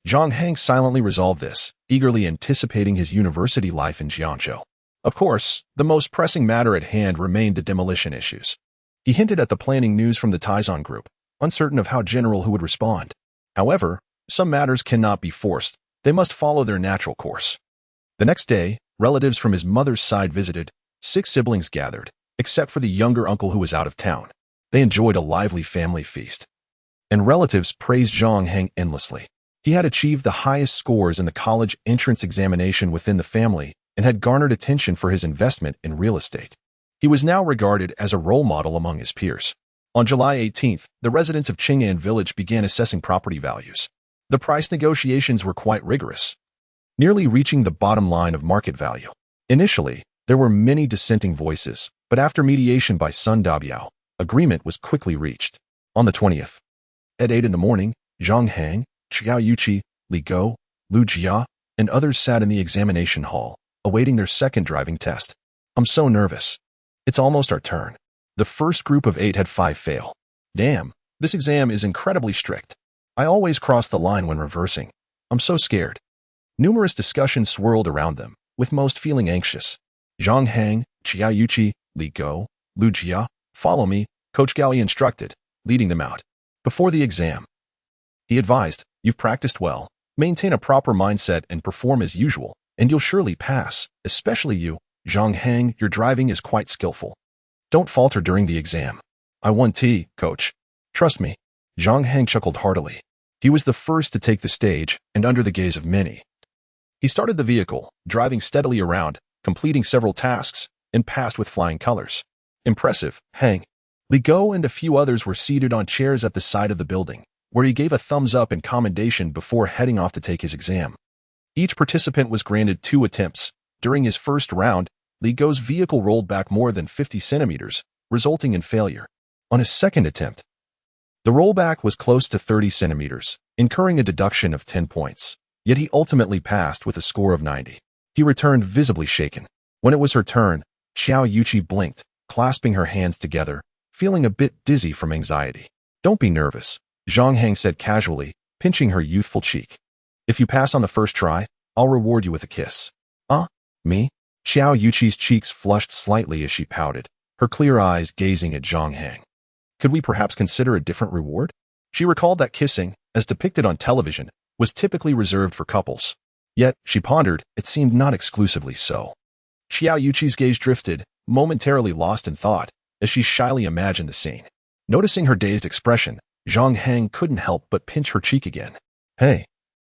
Zhang Hang silently resolved this, eagerly anticipating his university life in Jiangzhou. Of course, the most pressing matter at hand remained the demolition issues. He hinted at the planning news from the Tycoon group, uncertain of how General Hu would respond. However, some matters cannot be forced. They must follow their natural course. The next day, relatives from his mother's side visited. 6 siblings gathered, except for the younger uncle who was out of town. They enjoyed a lively family feast. And relatives praised Zhang Hang endlessly. He had achieved the highest scores in the college entrance examination within the family and had garnered attention for his investment in real estate. He was now regarded as a role model among his peers. On July 18th, the residents of Qing'an village began assessing property values. The price negotiations were quite rigorous, nearly reaching the bottom line of market value. Initially, there were many dissenting voices, but after mediation by Sun Dabiao, agreement was quickly reached. On the 20th, at 8 in the morning, Zhang Hang, Xiao Yuqi, Li Gou, Lu Jia, and others sat in the examination hall, awaiting their second driving test. I'm so nervous. It's almost our turn. The first group of 8 had 5 fail. Damn, this exam is incredibly strict. I always cross the line when reversing. I'm so scared. Numerous discussions swirled around them, with most feeling anxious. Zhang Hang, Xiao Yuqi, Li Gou, Lu Jia, follow me, Coach Gaoli instructed, leading them out. Before the exam, he advised, you've practiced well, maintain a proper mindset and perform as usual, and you'll surely pass, especially you, Zhang Hang, your driving is quite skillful. Don't falter during the exam. I won T, coach. Trust me. Zhang Hang chuckled heartily. He was the first to take the stage, and under the gaze of many. He started the vehicle, driving steadily around, completing several tasks, and passed with flying colors. Impressive, Hang. Li Gou and a few others were seated on chairs at the side of the building, where he gave a thumbs up in commendation before heading off to take his exam. Each participant was granted 2 attempts. During his first round, Li Gou's vehicle rolled back more than 50 centimeters, resulting in failure. On his second attempt, the rollback was close to 30 centimeters, incurring a deduction of 10 points. Yet he ultimately passed with a score of 90. He returned visibly shaken. When it was her turn, Xiao Yuqi blinked, clasping her hands together, feeling a bit dizzy from anxiety. Don't be nervous, Zhang Hang said casually, pinching her youthful cheek. If you pass on the first try, I'll reward you with a kiss. Me? Xiao Yuqi's cheeks flushed slightly as she pouted, her clear eyes gazing at Zhang Hang. Could we perhaps consider a different reward? She recalled that kissing, as depicted on television, was typically reserved for couples. Yet, she pondered, it seemed not exclusively so. Xiao Yuqi's gaze drifted, momentarily lost in thought, as she shyly imagined the scene. Noticing her dazed expression, Zhang Hang couldn't help but pinch her cheek again. Hey,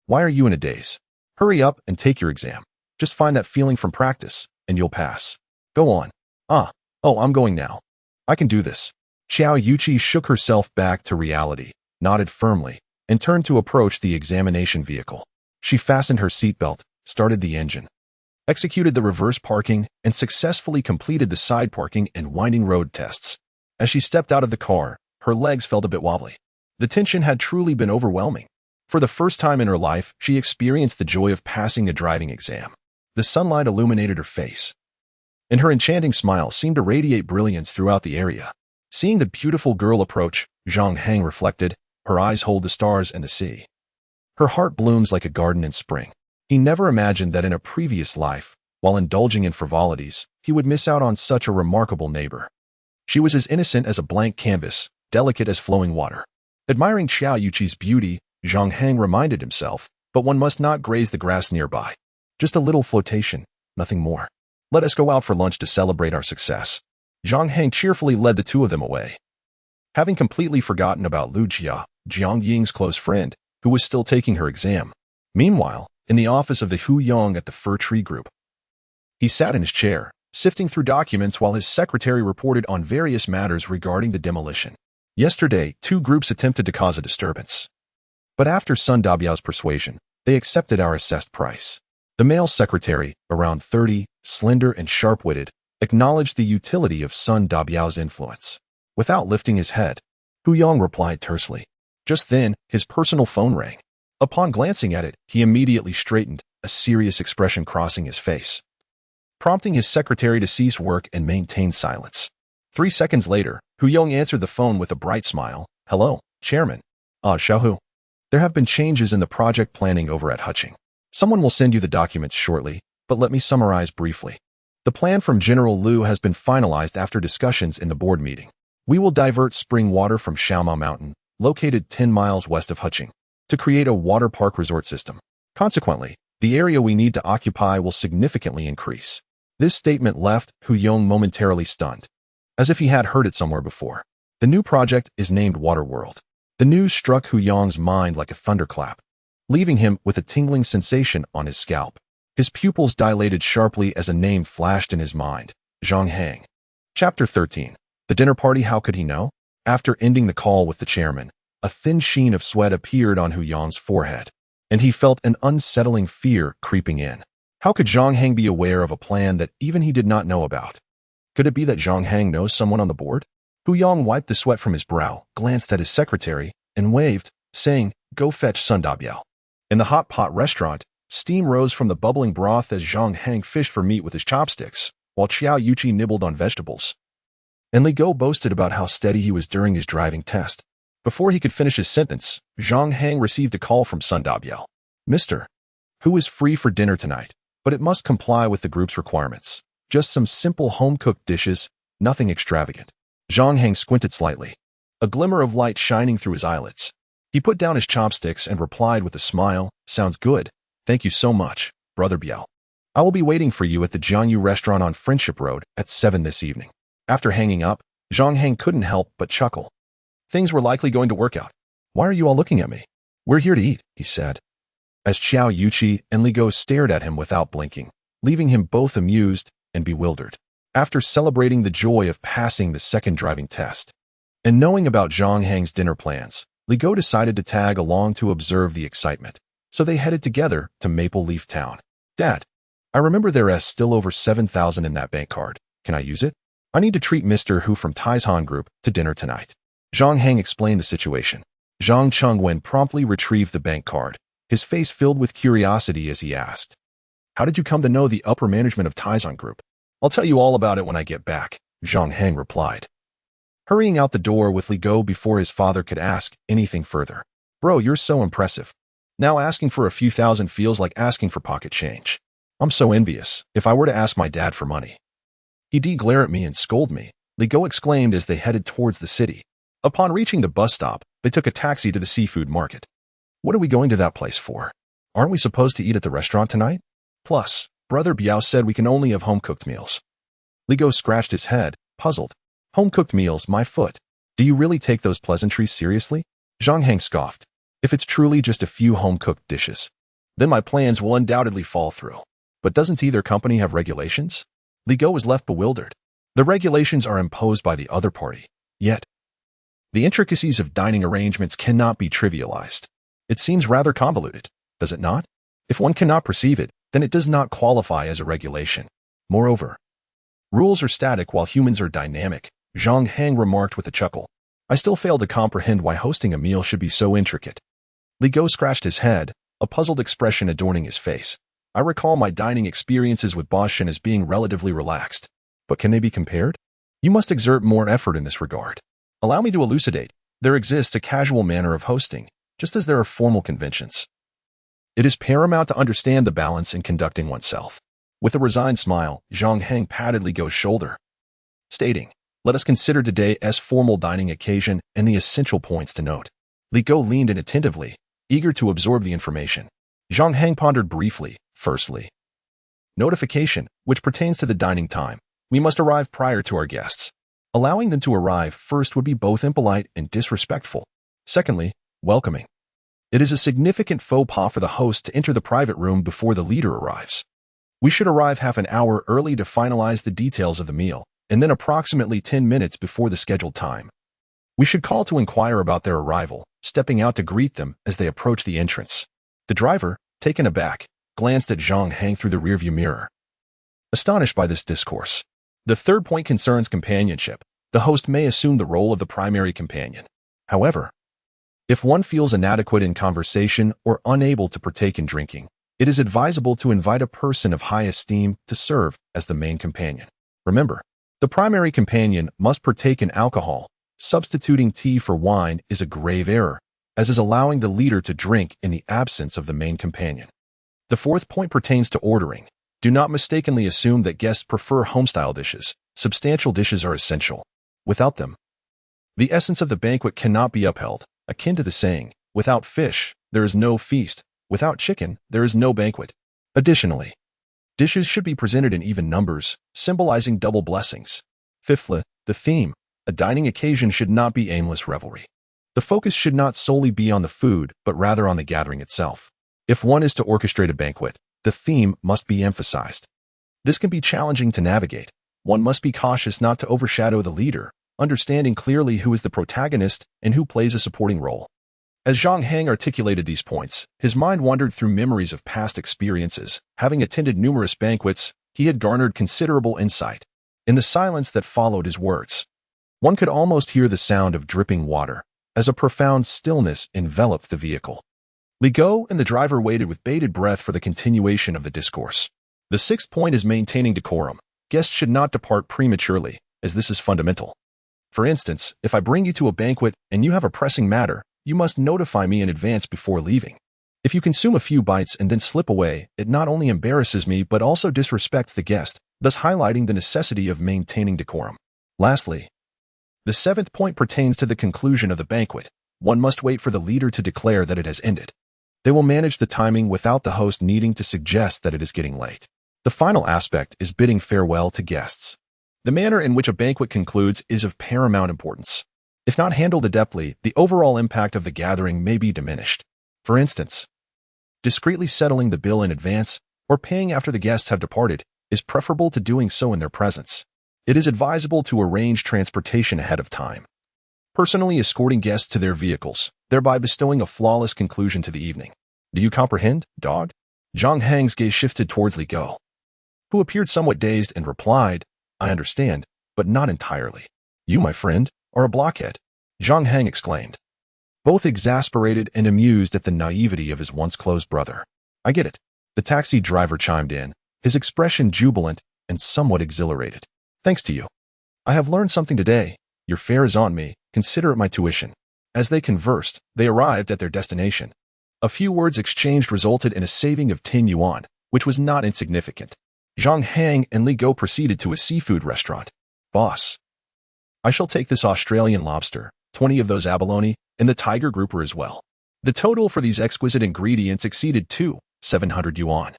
why are you in a daze? Hurry up and take your exam. Just find that feeling from practice, and you'll pass. Go on. I'm going now. I can do this. Xiao Yuqi shook herself back to reality, nodded firmly, and turned to approach the examination vehicle. She fastened her seatbelt, started the engine, executed the reverse parking, and successfully completed the side parking and winding road tests. As she stepped out of the car, her legs felt a bit wobbly. The tension had truly been overwhelming. For the first time in her life, she experienced the joy of passing the driving exam. The sunlight illuminated her face, and her enchanting smile seemed to radiate brilliance throughout the area. Seeing the beautiful girl approach, Zhang Hang reflected, her eyes hold the stars and the sea. Her heart blooms like a garden in spring. He never imagined that in a previous life, while indulging in frivolities, he would miss out on such a remarkable neighbor. She was as innocent as a blank canvas, delicate as flowing water. Admiring Xiao Yuqi's beauty, Zhang Hang reminded himself, but one must not graze the grass nearby. Just a little flotation, nothing more. Let us go out for lunch to celebrate our success. Zhang Hang cheerfully led the 2 of them away. Having completely forgotten about Lu Jia, Jiang Ying's close friend, who was still taking her exam. Meanwhile, in the office of the Hu Yong at the Fir Tree Group, he sat in his chair, sifting through documents while his secretary reported on various matters regarding the demolition. Yesterday, two groups attempted to cause a disturbance. But after Sun Dabiao's persuasion, they accepted our assessed price. The male secretary, around 30, slender and sharp-witted, acknowledged the utility of Sun Dabiao's influence. Without lifting his head, Hu Yong replied tersely. Just then, his personal phone rang. Upon glancing at it, he immediately straightened, a serious expression crossing his face, prompting his secretary to cease work and maintain silence. 3 seconds later, Hu Yong answered the phone with a bright smile. Hello, Chairman. Xiaohu. There have been changes in the project planning over at Huching. Someone will send you the documents shortly, but let me summarize briefly. The plan from General Liu has been finalized after discussions in the board meeting. We will divert spring water from Xiaomao Mountain, located 10 miles west of Huching, to create a water park resort system. Consequently, the area we need to occupy will significantly increase. This statement left Hu Yong momentarily stunned, as if he had heard it somewhere before. The new project is named Water World. The news struck Hu Yong's mind like a thunderclap, leaving him with a tingling sensation on his scalp. His pupils dilated sharply as a name flashed in his mind. Zhang Hang. Chapter 13. The dinner party. How could he know? After ending the call with the chairman, a thin sheen of sweat appeared on Hu Yong's forehead, and he felt an unsettling fear creeping in. How could Zhang Hang be aware of a plan that even he did not know about? Could it be that Zhang Hang knows someone on the board? Hu Yong wiped the sweat from his brow, glanced at his secretary, and waved, saying, Go fetch Sun Dabiao. In the hot pot restaurant, steam rose from the bubbling broth as Zhang Hang fished for meat with his chopsticks, while Qiao Yuqi nibbled on vegetables. And Li Go boasted about how steady he was during his driving test. Before he could finish his sentence, Zhang Hang received a call from Sun Dabiao. Mr. Hu is free for dinner tonight, but it must comply with the group's requirements. Just some simple home-cooked dishes, nothing extravagant. Zhang Hang squinted slightly, a glimmer of light shining through his eyelids. He put down his chopsticks and replied with a smile, Sounds good. Thank you so much, Brother Biao. I will be waiting for you at the Jiangyu restaurant on Friendship Road at 7 this evening. After hanging up, Zhang Hang couldn't help but chuckle. Things were likely going to work out. Why are you all looking at me? We're here to eat, he said, as Qiao Yuqi and Li Go stared at him without blinking, leaving him both amused and bewildered. After celebrating the joy of passing the second driving test, and knowing about Zhang Hang's dinner plans, Li Go decided to tag along to observe the excitement, so they headed together to Maple Leaf Town. Dad, I remember there's still over 7,000 in that bank card. Can I use it? I need to treat Mr. Hu from Tycoon Group to dinner tonight. Zhang Hang explained the situation. Zhang Chengwen promptly retrieved the bank card, his face filled with curiosity as he asked, How did you come to know the upper management of Tycoon Group? I'll tell you all about it when I get back, Zhang Hang replied, hurrying out the door with Li Go before his father could ask anything further. Bro, you're so impressive. Now asking for a few thousand feels like asking for pocket change. I'm so envious. If I were to ask my dad for money, he'd glare at me and scold me, Li Go exclaimed as they headed towards the city. Upon reaching the bus stop, they took a taxi to the seafood market. What are we going to that place for? Aren't we supposed to eat at the restaurant tonight? Plus, Brother Biao said we can only have home-cooked meals. Li Go scratched his head, puzzled. Home-cooked meals, my foot. Do you really take those pleasantries seriously? Zhang Hang scoffed. If it's truly just a few home-cooked dishes, then my plans will undoubtedly fall through. But doesn't either company have regulations? Li Go was left bewildered. The regulations are imposed by the other party. Yet, the intricacies of dining arrangements cannot be trivialized. It seems rather convoluted, does it not? If one cannot perceive it, then it does not qualify as a regulation. Moreover, rules are static while humans are dynamic, Zhang Hang remarked with a chuckle. I still fail to comprehend why hosting a meal should be so intricate. Li Go scratched his head, a puzzled expression adorning his face. I recall my dining experiences with Boshin as being relatively relaxed. But can they be compared? You must exert more effort in this regard. Allow me to elucidate. There exists a casual manner of hosting, just as there are formal conventions. It is paramount to understand the balance in conducting oneself. With a resigned smile, Zhang Hang patted Li Go's shoulder, stating, Let us consider today's formal dining occasion and the essential points to note. Li Go leaned in attentively, eager to absorb the information. Zhang Hang pondered briefly. Firstly, notification, which pertains to the dining time. We must arrive prior to our guests. Allowing them to arrive first would be both impolite and disrespectful. Secondly, welcoming. It is a significant faux pas for the host to enter the private room before the leader arrives. We should arrive half an hour early to finalize the details of the meal, and then approximately 10 minutes before the scheduled time. We should call to inquire about their arrival, stepping out to greet them as they approach the entrance. The driver, taken aback, glanced at Zhang Hang through the rearview mirror, astonished by this discourse. The third point concerns companionship. The host may assume the role of the primary companion. However, if one feels inadequate in conversation or unable to partake in drinking, it is advisable to invite a person of high esteem to serve as the main companion. Remember, the primary companion must partake in alcohol. Substituting tea for wine is a grave error, as is allowing the leader to drink in the absence of the main companion. The fourth point pertains to ordering. Do not mistakenly assume that guests prefer homestyle dishes. Substantial dishes are essential. Without them, the essence of the banquet cannot be upheld, akin to the saying, without fish, there is no feast. Without chicken, there is no banquet. Additionally, dishes should be presented in even numbers, symbolizing double blessings. Fifthly, the theme. A dining occasion should not be aimless revelry. The focus should not solely be on the food, but rather on the gathering itself. If one is to orchestrate a banquet, the theme must be emphasized. This can be challenging to navigate. One must be cautious not to overshadow the leader, understanding clearly who is the protagonist and who plays a supporting role. As Zhang Hang articulated these points, his mind wandered through memories of past experiences. Having attended numerous banquets, he had garnered considerable insight. In the silence that followed his words, one could almost hear the sound of dripping water, as a profound stillness enveloped the vehicle. Li Go and the driver waited with bated breath for the continuation of the discourse. The sixth point is maintaining decorum. Guests should not depart prematurely, as this is fundamental. For instance, if I bring you to a banquet and you have a pressing matter, you must notify me in advance before leaving. If you consume a few bites and then slip away, it not only embarrasses me but also disrespects the guest, thus highlighting the necessity of maintaining decorum. Lastly, the seventh point pertains to the conclusion of the banquet. One must wait for the leader to declare that it has ended. They will manage the timing without the host needing to suggest that it is getting late. The final aspect is bidding farewell to guests. The manner in which a banquet concludes is of paramount importance. If not handled adeptly, the overall impact of the gathering may be diminished. For instance, discreetly settling the bill in advance or paying after the guests have departed is preferable to doing so in their presence. It is advisable to arrange transportation ahead of time, personally escorting guests to their vehicles, thereby bestowing a flawless conclusion to the evening. Do you comprehend, dog? Zhang Hang's gaze shifted towards Li Go, who appeared somewhat dazed and replied, I understand, but not entirely. You, my friend, are a blockhead, Zhang Hang exclaimed, both exasperated and amused at the naivety of his once close brother. I get it, the taxi driver chimed in, his expression jubilant and somewhat exhilarated. Thanks to you. I have learned something today. Your fare is on me. Consider it my tuition. As they conversed, they arrived at their destination. A few words exchanged resulted in a saving of 10 yuan, which was not insignificant. Zhang Hang and Li Go proceeded to a seafood restaurant. Boss, I shall take this Australian lobster, 20 of those abalone, and the tiger grouper as well. The total for these exquisite ingredients exceeded 700 yuan.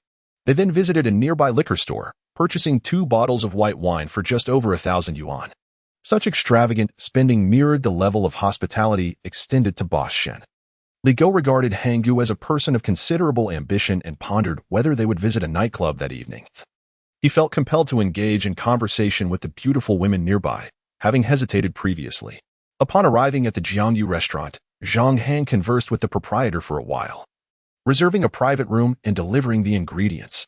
They then visited a nearby liquor store, purchasing 2 bottles of white wine for just over 1,000 yuan. Such extravagant spending mirrored the level of hospitality extended to Boss Shen. Li Go regarded Hanggu as a person of considerable ambition and pondered whether they would visit a nightclub that evening. He felt compelled to engage in conversation with the beautiful women nearby, having hesitated previously. Upon arriving at the Jiangyu restaurant, Zhang Hang conversed with the proprietor for a while, reserving a private room and delivering the ingredients,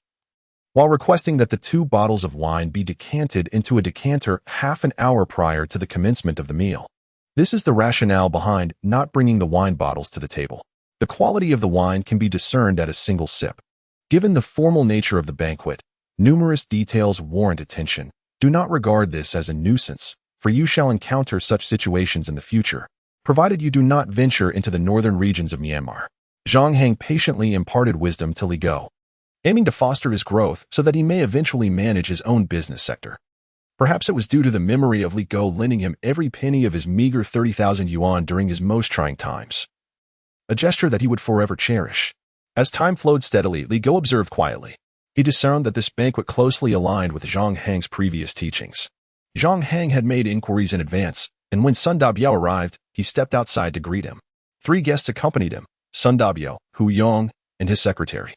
while requesting that the 2 bottles of wine be decanted into a decanter half an hour prior to the commencement of the meal. This is the rationale behind not bringing the wine bottles to the table. The quality of the wine can be discerned at a single sip. Given the formal nature of the banquet, numerous details warrant attention. Do not regard this as a nuisance, for you shall encounter such situations in the future, provided you do not venture into the northern regions of Myanmar. Zhang Hang patiently imparted wisdom to Li Go, aiming to foster his growth so that he may eventually manage his own business sector. Perhaps it was due to the memory of Li Go lending him every penny of his meager 30,000 yuan during his most trying times, a gesture that he would forever cherish. As time flowed steadily, Li Go observed quietly. He discerned that this banquet closely aligned with Zhang Hang's previous teachings. Zhang Hang had made inquiries in advance, and when Sun Dabiao arrived, he stepped outside to greet him. 3 guests accompanied him, Sun Dabiao, Hu Yong, and his secretary.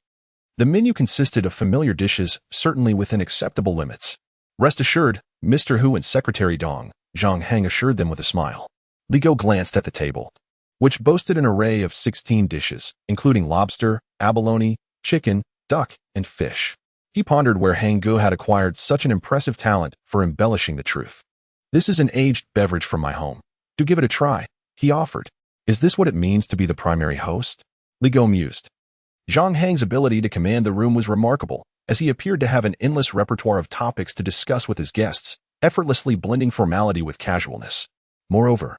The menu consisted of familiar dishes, certainly within acceptable limits. Rest assured, Mr. Hu and Secretary Dong, Zhang Hang assured them with a smile. Li Go glanced at the table, which boasted an array of 16 dishes, including lobster, abalone, chicken, duck, and fish. He pondered where Hang Go had acquired such an impressive talent for embellishing the truth. This is an aged beverage from my home. Do give it a try, he offered. Is this what it means to be the primary host? Li Go mused. Zhang Hang's ability to command the room was remarkable, as he appeared to have an endless repertoire of topics to discuss with his guests, effortlessly blending formality with casualness. Moreover,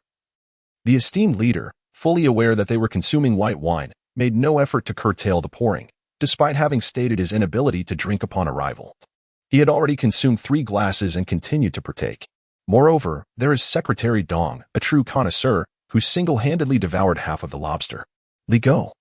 the esteemed leader, fully aware that they were consuming white wine, made no effort to curtail the pouring, despite having stated his inability to drink upon arrival. He had already consumed 3 glasses and continued to partake. Moreover, there is Secretary Dong, a true connoisseur, who single-handedly devoured half of the lobster. Li Go,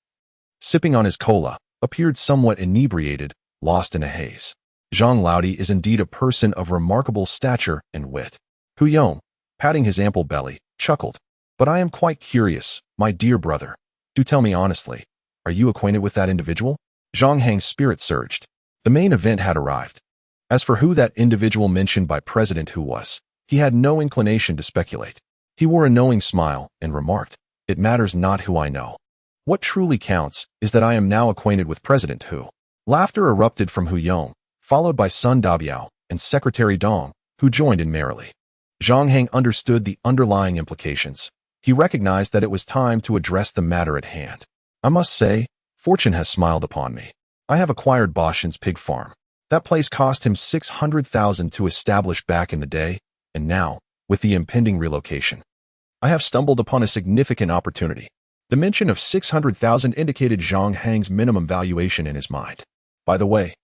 sipping on his cola, appeared somewhat inebriated, lost in a haze. Zhang Laodi is indeed a person of remarkable stature and wit. Hu Yong, patting his ample belly, chuckled. But I am quite curious, my dear brother. Do tell me honestly, are you acquainted with that individual? Zhang Hang's spirit surged. The main event had arrived. As for who that individual mentioned by President Hu was, he had no inclination to speculate. He wore a knowing smile and remarked, "It matters not who I know. What truly counts is that I am now acquainted with President Hu." Laughter erupted from Hu Yong, followed by Sun Dabiao and Secretary Dong, who joined in merrily. Zhang Hang understood the underlying implications. He recognized that it was time to address the matter at hand. I must say, fortune has smiled upon me. I have acquired Boshin's pig farm. That place cost him 600,000 to establish back in the day, and now, with the impending relocation, I have stumbled upon a significant opportunity. The mention of 600,000 indicated Zhang Hang's minimum valuation in his mind. By the way,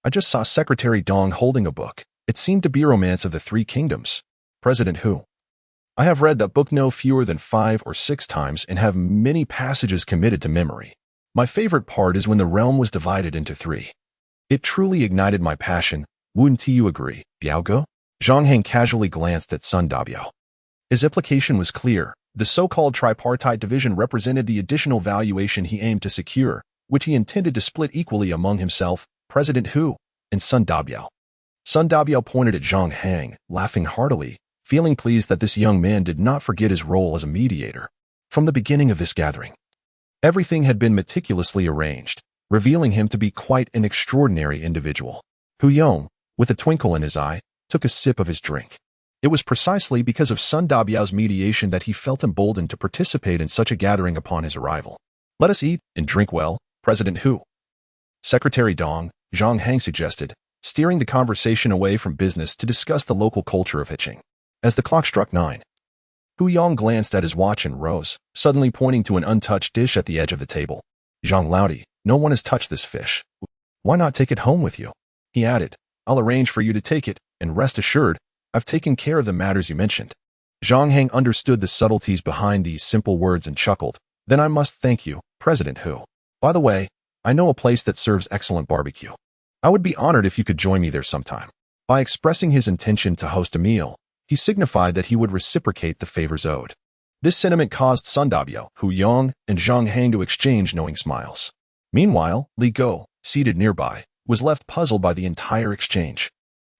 I just saw Secretary Dong holding a book. It seemed to be Romance of the Three Kingdoms. President Hu. I have read that book no fewer than 5 or 6 times and have many passages committed to memory. My favorite part is when the realm was divided into 3. It truly ignited my passion. Wouldn't you agree, Biaogo? Zhang Hang casually glanced at Sun Dabiao. His implication was clear. The so-called tripartite division represented the additional valuation he aimed to secure, which he intended to split equally among himself, President Hu, and Sun Dabiao. Sun Dabiao pointed at Zhang Hang, laughing heartily, feeling pleased that this young man did not forget his role as a mediator. From the beginning of this gathering, everything had been meticulously arranged, revealing him to be quite an extraordinary individual. Hu Yong, with a twinkle in his eye, took a sip of his drink. It was precisely because of Sun Dabiao's mediation that he felt emboldened to participate in such a gathering upon his arrival. Let us eat and drink well, President Hu. Secretary Dong, Zhang Hang suggested, steering the conversation away from business to discuss the local culture of hitching. As the clock struck 9, Hu Yong glanced at his watch and rose, suddenly pointing to an untouched dish at the edge of the table. Zhang Laodi, no one has touched this fish. Why not take it home with you? He added, I'll arrange for you to take it, and rest assured, I've taken care of the matters you mentioned. Zhang Hang understood the subtleties behind these simple words and chuckled. Then I must thank you, President Hu. By the way, I know a place that serves excellent barbecue. I would be honored if you could join me there sometime. By expressing his intention to host a meal, he signified that he would reciprocate the favors owed. This sentiment caused Sun Dabiao, Hu Yong, and Zhang Hang to exchange knowing smiles. Meanwhile, Li Go, seated nearby, was left puzzled by the entire exchange.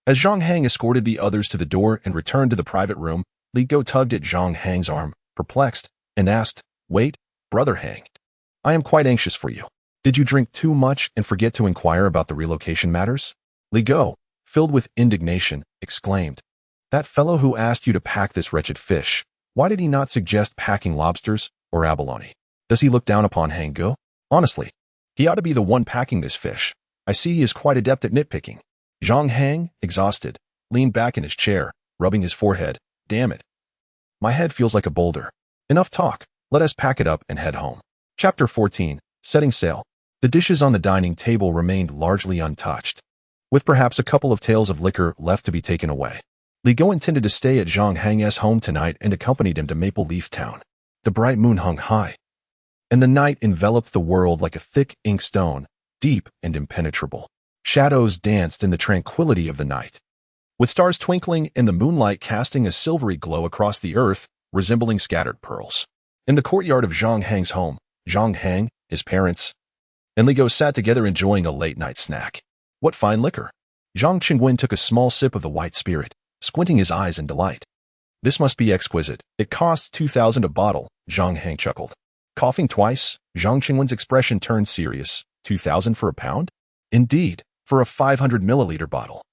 As Zhang Hang escorted the others to the door and returned to the private room, Li Go tugged at Zhang Hang's arm, perplexed, and asked, Wait, Brother Hang. I am quite anxious for you. Did you drink too much and forget to inquire about the relocation matters? Li Go, filled with indignation, exclaimed, That fellow who asked you to pack this wretched fish, why did he not suggest packing lobsters or abalone? Does he look down upon Hang Go? Honestly, he ought to be the one packing this fish. I see he is quite adept at nitpicking. Zhang Hang, exhausted, leaned back in his chair, rubbing his forehead. Damn it. My head feels like a boulder. Enough talk. Let us pack it up and head home. Chapter 14. Setting sail. The dishes on the dining table remained largely untouched, with perhaps a couple of tales of liquor left to be taken away. Li Go intended to stay at Zhang Hang's home tonight and accompanied him to Maple Leaf Town. The bright moon hung high, and the night enveloped the world like a thick inkstone, deep and impenetrable. Shadows danced in the tranquility of the night, with stars twinkling and the moonlight casting a silvery glow across the earth, resembling scattered pearls. In the courtyard of Zhang Hang's home, Zhang Hang, his parents, and Li Go sat together enjoying a late-night snack. What fine liquor! Zhang Qingwen took a small sip of the white spirit, squinting his eyes in delight. This must be exquisite. It costs 2,000 a bottle, Zhang Hang chuckled. Coughing twice, Zhang Qingwen's expression turned serious. 2,000 for a pound? Indeed, for a 500 milliliter bottle.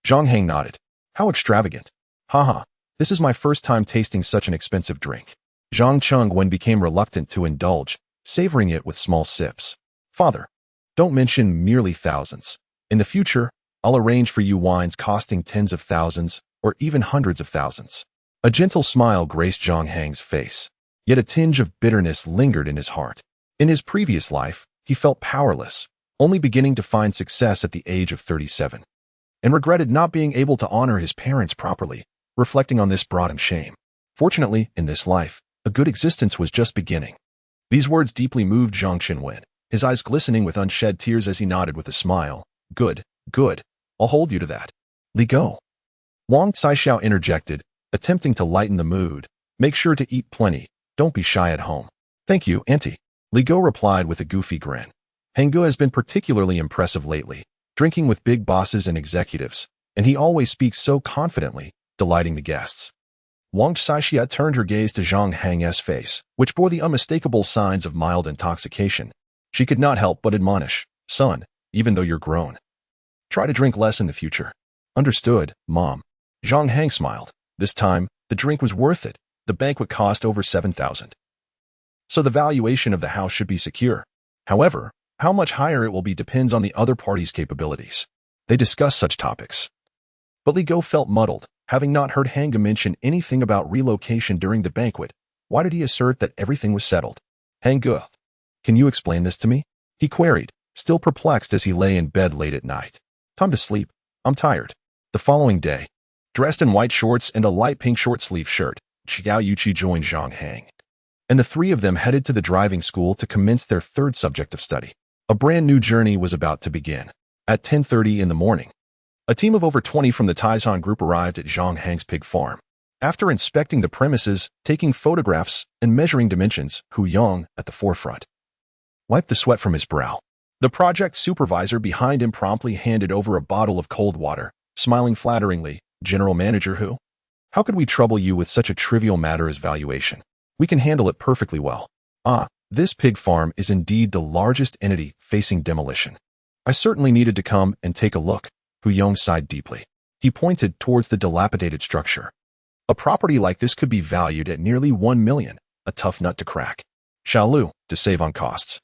Zhang Hang nodded. How extravagant. Haha, this is my first time tasting such an expensive drink. Zhang Qingwen became reluctant to indulge, savoring it with small sips. Father, don't mention merely thousands. In the future, I'll arrange for you wines costing tens of thousands or even hundreds of thousands. A gentle smile graced Zhang Hang's face, yet a tinge of bitterness lingered in his heart. In his previous life, he felt powerless, only beginning to find success at the age of 37, and regretted not being able to honor his parents properly. Reflecting on this brought him shame. Fortunately, in this life, a good existence was just beginning. These words deeply moved Zhang Qingwen, his eyes glistening with unshed tears as he nodded with a smile. Good, good. I'll hold you to that. Li Go. Wang Caishiao interjected, attempting to lighten the mood. Make sure to eat plenty. Don't be shy at home. Thank you, Auntie. Li Go replied with a goofy grin. Hanggu has been particularly impressive lately, drinking with big bosses and executives, and he always speaks so confidently, delighting the guests. Wang Caishiao turned her gaze to Zhang Hang's face, which bore the unmistakable signs of mild intoxication. She could not help but admonish, son, even though you're grown, try to drink less in the future. Understood, Mom. Zhang Hang smiled. This time, the drink was worth it. The banquet cost over 7,000. So the valuation of the house should be secure. However, how much higher it will be depends on the other party's capabilities. They discussed such topics. But Li Go felt muddled, having not heard Hanggu mention anything about relocation during the banquet. Why did he assert that everything was settled? Hanggu, can you explain this to me? He queried, still perplexed as he lay in bed late at night. Time to sleep. I'm tired. The following day, dressed in white shorts and a light pink short-sleeve shirt, Xiao Yuqi joined Zhang Hang, and the three of them headed to the driving school to commence their third subject of study. A brand new journey was about to begin. At 10:30 in the morning, a team of over 20 from the Tycoon group arrived at Zhang Hang's pig farm. After inspecting the premises, taking photographs, and measuring dimensions, Hu Yong, at the forefront, wiped the sweat from his brow. The project supervisor behind him promptly handed over a bottle of cold water, smiling flatteringly. General Manager Hu, how could we trouble you with such a trivial matter as valuation? We can handle it perfectly well. Ah, this pig farm is indeed the largest entity facing demolition. I certainly needed to come and take a look. Hu Yong sighed deeply. He pointed towards the dilapidated structure. A property like this could be valued at nearly 1 million, a tough nut to crack. Xiaolu, to save on costs,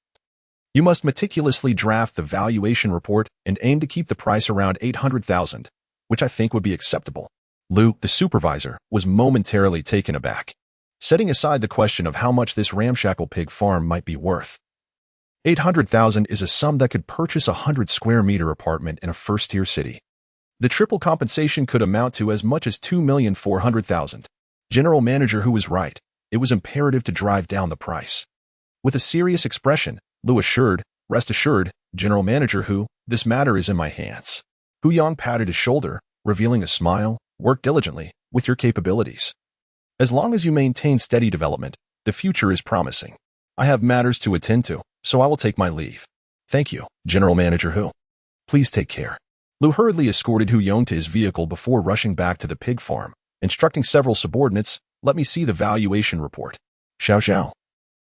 you must meticulously draft the valuation report and aim to keep the price around 800,000, which I think would be acceptable. Lu, the supervisor, was momentarily taken aback, setting aside the question of how much this ramshackle pig farm might be worth. 800,000 is a sum that could purchase a 100-square-meter apartment in a first-tier city. The triple compensation could amount to as much as 2,400,000. General Manager Hu was right. It was imperative to drive down the price. With a serious expression, Lu assured, rest assured, General Manager Hu, this matter is in my hands. Hu Yang patted his shoulder, revealing a smile. Work diligently, with your capabilities. As long as you maintain steady development, the future is promising. I have matters to attend to, so I will take my leave. Thank you, General Manager Hu. Please take care. Lu hurriedly escorted Hu Yong to his vehicle before rushing back to the pig farm, instructing several subordinates, let me see the valuation report. Xiao Xiao.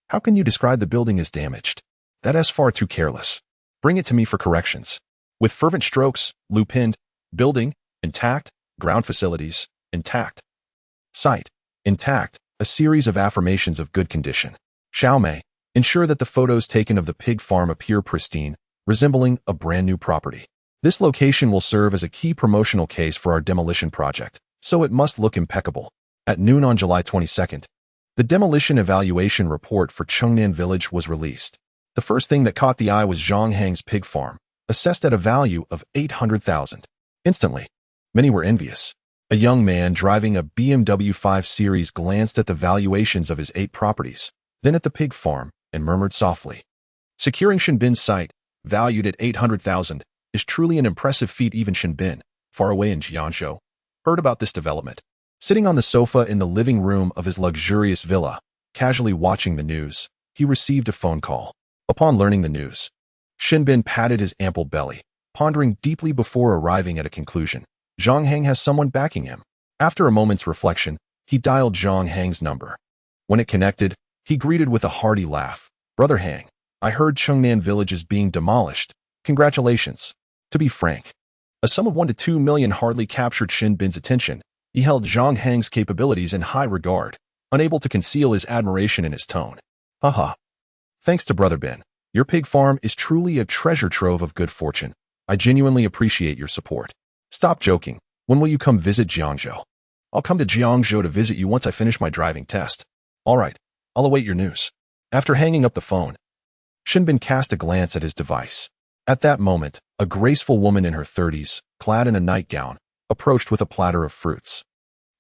How can you describe the building as damaged? That's far too careless. Bring it to me for corrections. With fervent strokes, Lu pinned, building, intact, ground facilities, intact. Site, intact, a series of affirmations of good condition. Xiaomei, ensure that the photos taken of the pig farm appear pristine, resembling a brand new property. This location will serve as a key promotional case for our demolition project, so it must look impeccable. At noon on July 22nd, the demolition evaluation report for Chengnan village was released. The first thing that caught the eye was Zhang Hang's pig farm, assessed at a value of 800,000. Instantly, many were envious. A young man driving a BMW 5 Series glanced at the valuations of his 8 properties, then at the pig farm, and murmured softly. Securing Shenbin's site, valued at 800,000, is truly an impressive feat. Even Shenbin, far away in Jianzhou, heard about this development. Sitting on the sofa in the living room of his luxurious villa, casually watching the news, he received a phone call. Upon learning the news, Shinbin patted his ample belly, pondering deeply before arriving at a conclusion. Zhang Hang has someone backing him. After a moment's reflection, he dialed Zhang Hang's number. When it connected, he greeted with a hearty laugh. "Brother Hang, I heard Chengnan village is being demolished. Congratulations." To be frank, a sum of 1 to 2 million hardly captured Shinbin's attention. He held Zhang Hang's capabilities in high regard, unable to conceal his admiration in his tone. "Haha. Thanks to Brother Ben, your pig farm is truly a treasure trove of good fortune. I genuinely appreciate your support. Stop joking. When will you come visit Jiangzhou?" "I'll come to Jiangzhou to visit you once I finish my driving test." "All right. I'll await your news." After hanging up the phone, Shinbin cast a glance at his device. At that moment, a graceful woman in her 30s, clad in a nightgown, approached with a platter of fruits.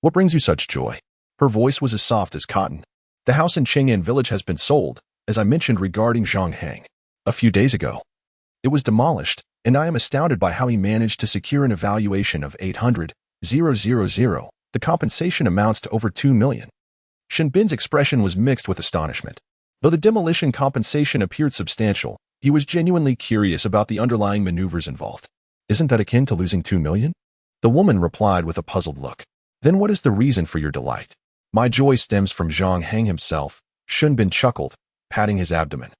"What brings you such joy?" Her voice was as soft as cotton. "The house in Cheng'an village has been sold, as I mentioned regarding Zhang Hang a few days ago. It was demolished, and I am astounded by how he managed to secure an evaluation of 800,000. The compensation amounts to over 2 million. Shinbin's expression was mixed with astonishment. Though the demolition compensation appeared substantial, he was genuinely curious about the underlying maneuvers involved. "Isn't that akin to losing 2 million? The woman replied with a puzzled look. "Then what is the reason for your delight?" "My joy stems from Zhang Hang himself," Shinbin chuckled, patting his abdomen.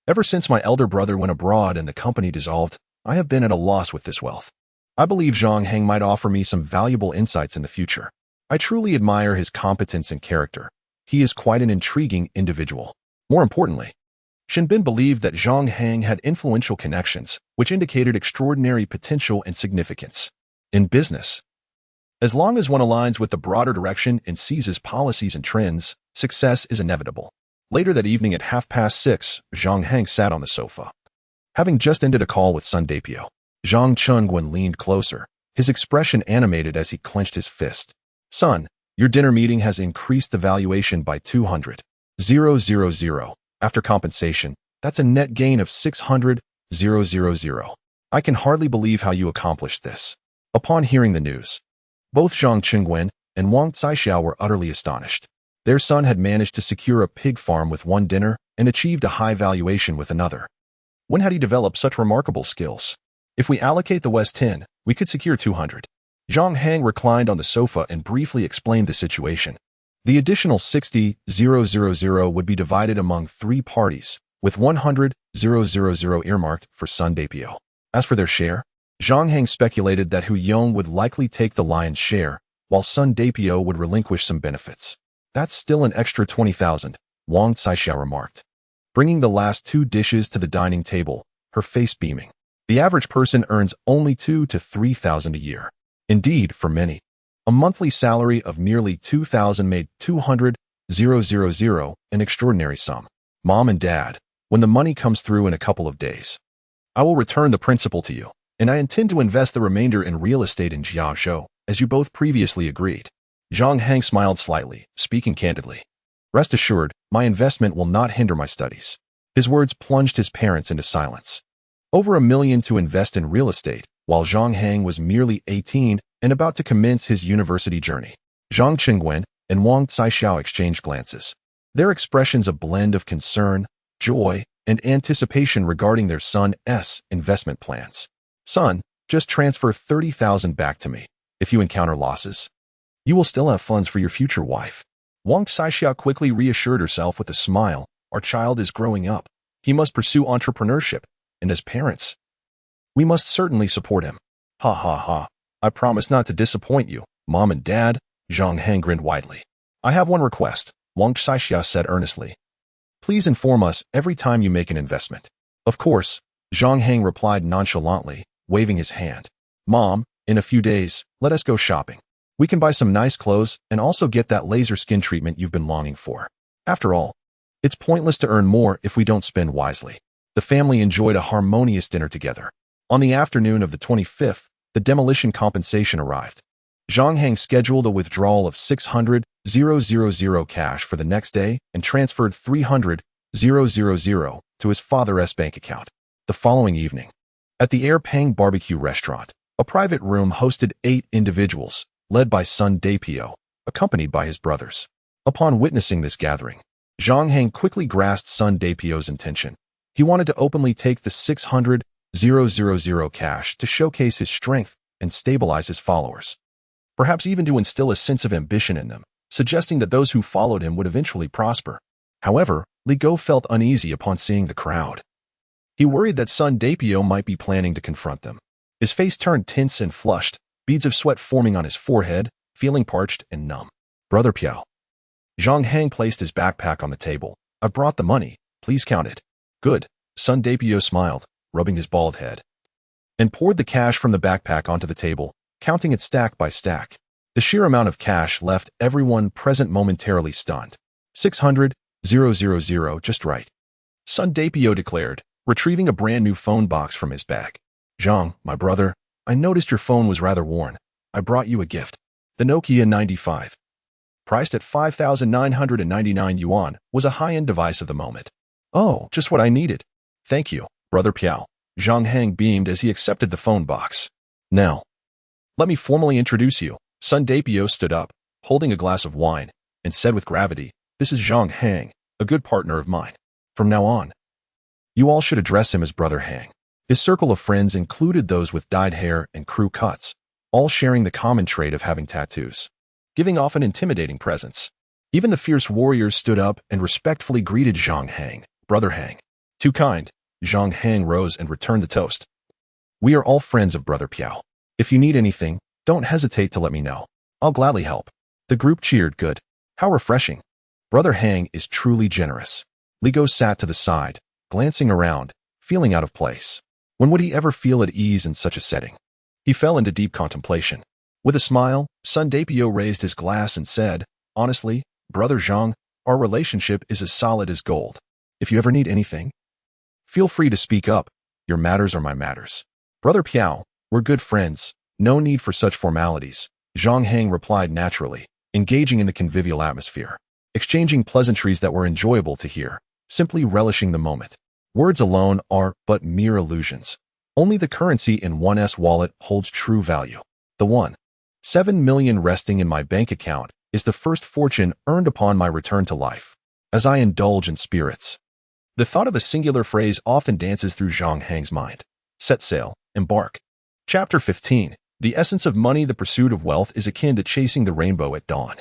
"Ever since my elder brother went abroad and the company dissolved, I have been at a loss with this wealth. I believe Zhang Hang might offer me some valuable insights in the future. I truly admire his competence and character. He is quite an intriguing individual." More importantly, Shinbin believed that Zhang Hang had influential connections, which indicated extraordinary potential and significance. In business, as long as one aligns with the broader direction and seizes policies and trends, success is inevitable. Later that evening at 6:30, Zhang Hang sat on the sofa. Having just ended a call with Sun Daipyo, Zhang Chengwen leaned closer, his expression animated as he clenched his fist. "Son, your dinner meeting has increased the valuation by 200,000. After compensation, that's a net gain of 600,000. I can hardly believe how you accomplished this." Upon hearing the news, both Zhang Chengwen and Wang Zaixiao were utterly astonished. Their son had managed to secure a pig farm with one dinner and achieved a high valuation with another. When had he developed such remarkable skills? "If we allocate the West 10, we could secure 200. Zhang Hang reclined on the sofa and briefly explained the situation. The additional 60,000 would be divided among 3 parties, with 100,000 earmarked for Sun Daipyo. As for their share, Zhang Hang speculated that Hu Yong would likely take the lion's share, while Sun Daipyo would relinquish some benefits. "That's still an extra 20,000, Wang Zaixiao remarked, bringing the last 2 dishes to the dining table, her face beaming. "The average person earns only 2,000 to 3,000 a year. Indeed, for many, a monthly salary of merely 2,000 made 200,000 an extraordinary sum. Mom and Dad, when the money comes through in a couple of days, I will return the principal to you, and I intend to invest the remainder in real estate in Jiangzhou, as you both previously agreed." Zhang Hang smiled slightly, speaking candidly. "Rest assured, my investment will not hinder my studies." His words plunged his parents into silence. Over 1 million to invest in real estate, while Zhang Hang was merely 18 and about to commence his university journey. Zhang Chengwen and Wang Zaixiao exchanged glances, their expressions a blend of concern, joy, and anticipation regarding their son's investment plans. "Son, just transfer 30,000 back to me. If you encounter losses, you will still have funds for your future wife." Wang Zaixiao quickly reassured herself with a smile. "Our child is growing up. He must pursue entrepreneurship, and as parents, we must certainly support him." "Ha ha ha. I promise not to disappoint you, Mom and Dad." Zhang Hang grinned widely. "I have one request," Wang Zaixiao said earnestly. "Please inform us every time you make an investment." "Of course," Zhang Hang replied nonchalantly, waving his hand. "Mom, in a few days, let us go shopping. We can buy some nice clothes and also get that laser skin treatment you've been longing for. After all, it's pointless to earn more if we don't spend wisely." The family enjoyed a harmonious dinner together. On the afternoon of the 25th, the demolition compensation arrived. Zhang Hang scheduled a withdrawal of 600,000 cash for the next day and transferred 300,000 to his father's bank account. The following evening, at the Air Pang barbecue restaurant, a private room hosted 8 individuals, led by Sun Daipyo, accompanied by his brothers. Upon witnessing this gathering, Zhang Hang quickly grasped Sun Daipyo's intention. He wanted to openly take the 600,000 cash to showcase his strength and stabilize his followers. Perhaps even to instill a sense of ambition in them, suggesting that those who followed him would eventually prosper. However, Li Go felt uneasy upon seeing the crowd. He worried that Sun Dapio might be planning to confront them. His face turned tense and flushed, beads of sweat forming on his forehead, feeling parched and numb. Brother Piao. Zhang Hang placed his backpack on the table. I've brought the money. Please count it. Good. Sun Dapio smiled, rubbing his bald head, and poured the cash from the backpack onto the table, counting it stack by stack. The sheer amount of cash left everyone present momentarily stunned. 600,000, just right. Sun Dapio declared, retrieving a brand new phone box from his bag. Zhang, my brother, I noticed your phone was rather worn. I brought you a gift. The Nokia 95. Priced at 5,999 yuan, was a high-end device of the moment. Oh, just what I needed. Thank you, Brother Piao. Zhang Hang beamed as he accepted the phone box. Now, let me formally introduce you. Sun Dapio stood up, holding a glass of wine, and said with gravity, this is Zhang Hang, a good partner of mine. From now on, you all should address him as Brother Hang. His circle of friends included those with dyed hair and crew cuts, all sharing the common trait of having tattoos, giving off an intimidating presence. Even the fierce warriors stood up and respectfully greeted Zhang Hang, Brother Hang. Too kind. Zhang Hang rose and returned the toast. We are all friends of Brother Piao. If you need anything, don't hesitate to let me know. I'll gladly help. The group cheered. Good. How refreshing. Brother Hang is truly generous. Li Go sat to the side, glancing around, feeling out of place. When would he ever feel at ease in such a setting? He fell into deep contemplation. With a smile, Sun Dapio raised his glass and said, honestly, Brother Zhang, our relationship is as solid as gold. If you ever need anything, feel free to speak up. Your matters are my matters. Brother Piao, we're good friends. No need for such formalities. Zhang Hang replied naturally, engaging in the convivial atmosphere, exchanging pleasantries that were enjoyable to hear, simply relishing the moment. Words alone are but mere illusions. Only the currency in one's wallet holds true value. The 1.7 million resting in my bank account is the first fortune earned upon my return to life. As I indulge in spirits, the thought of a singular phrase often dances through Zhang Hang's mind. Set sail, embark. Chapter 15. The essence of money. The pursuit of wealth is akin to chasing the rainbow at dawn,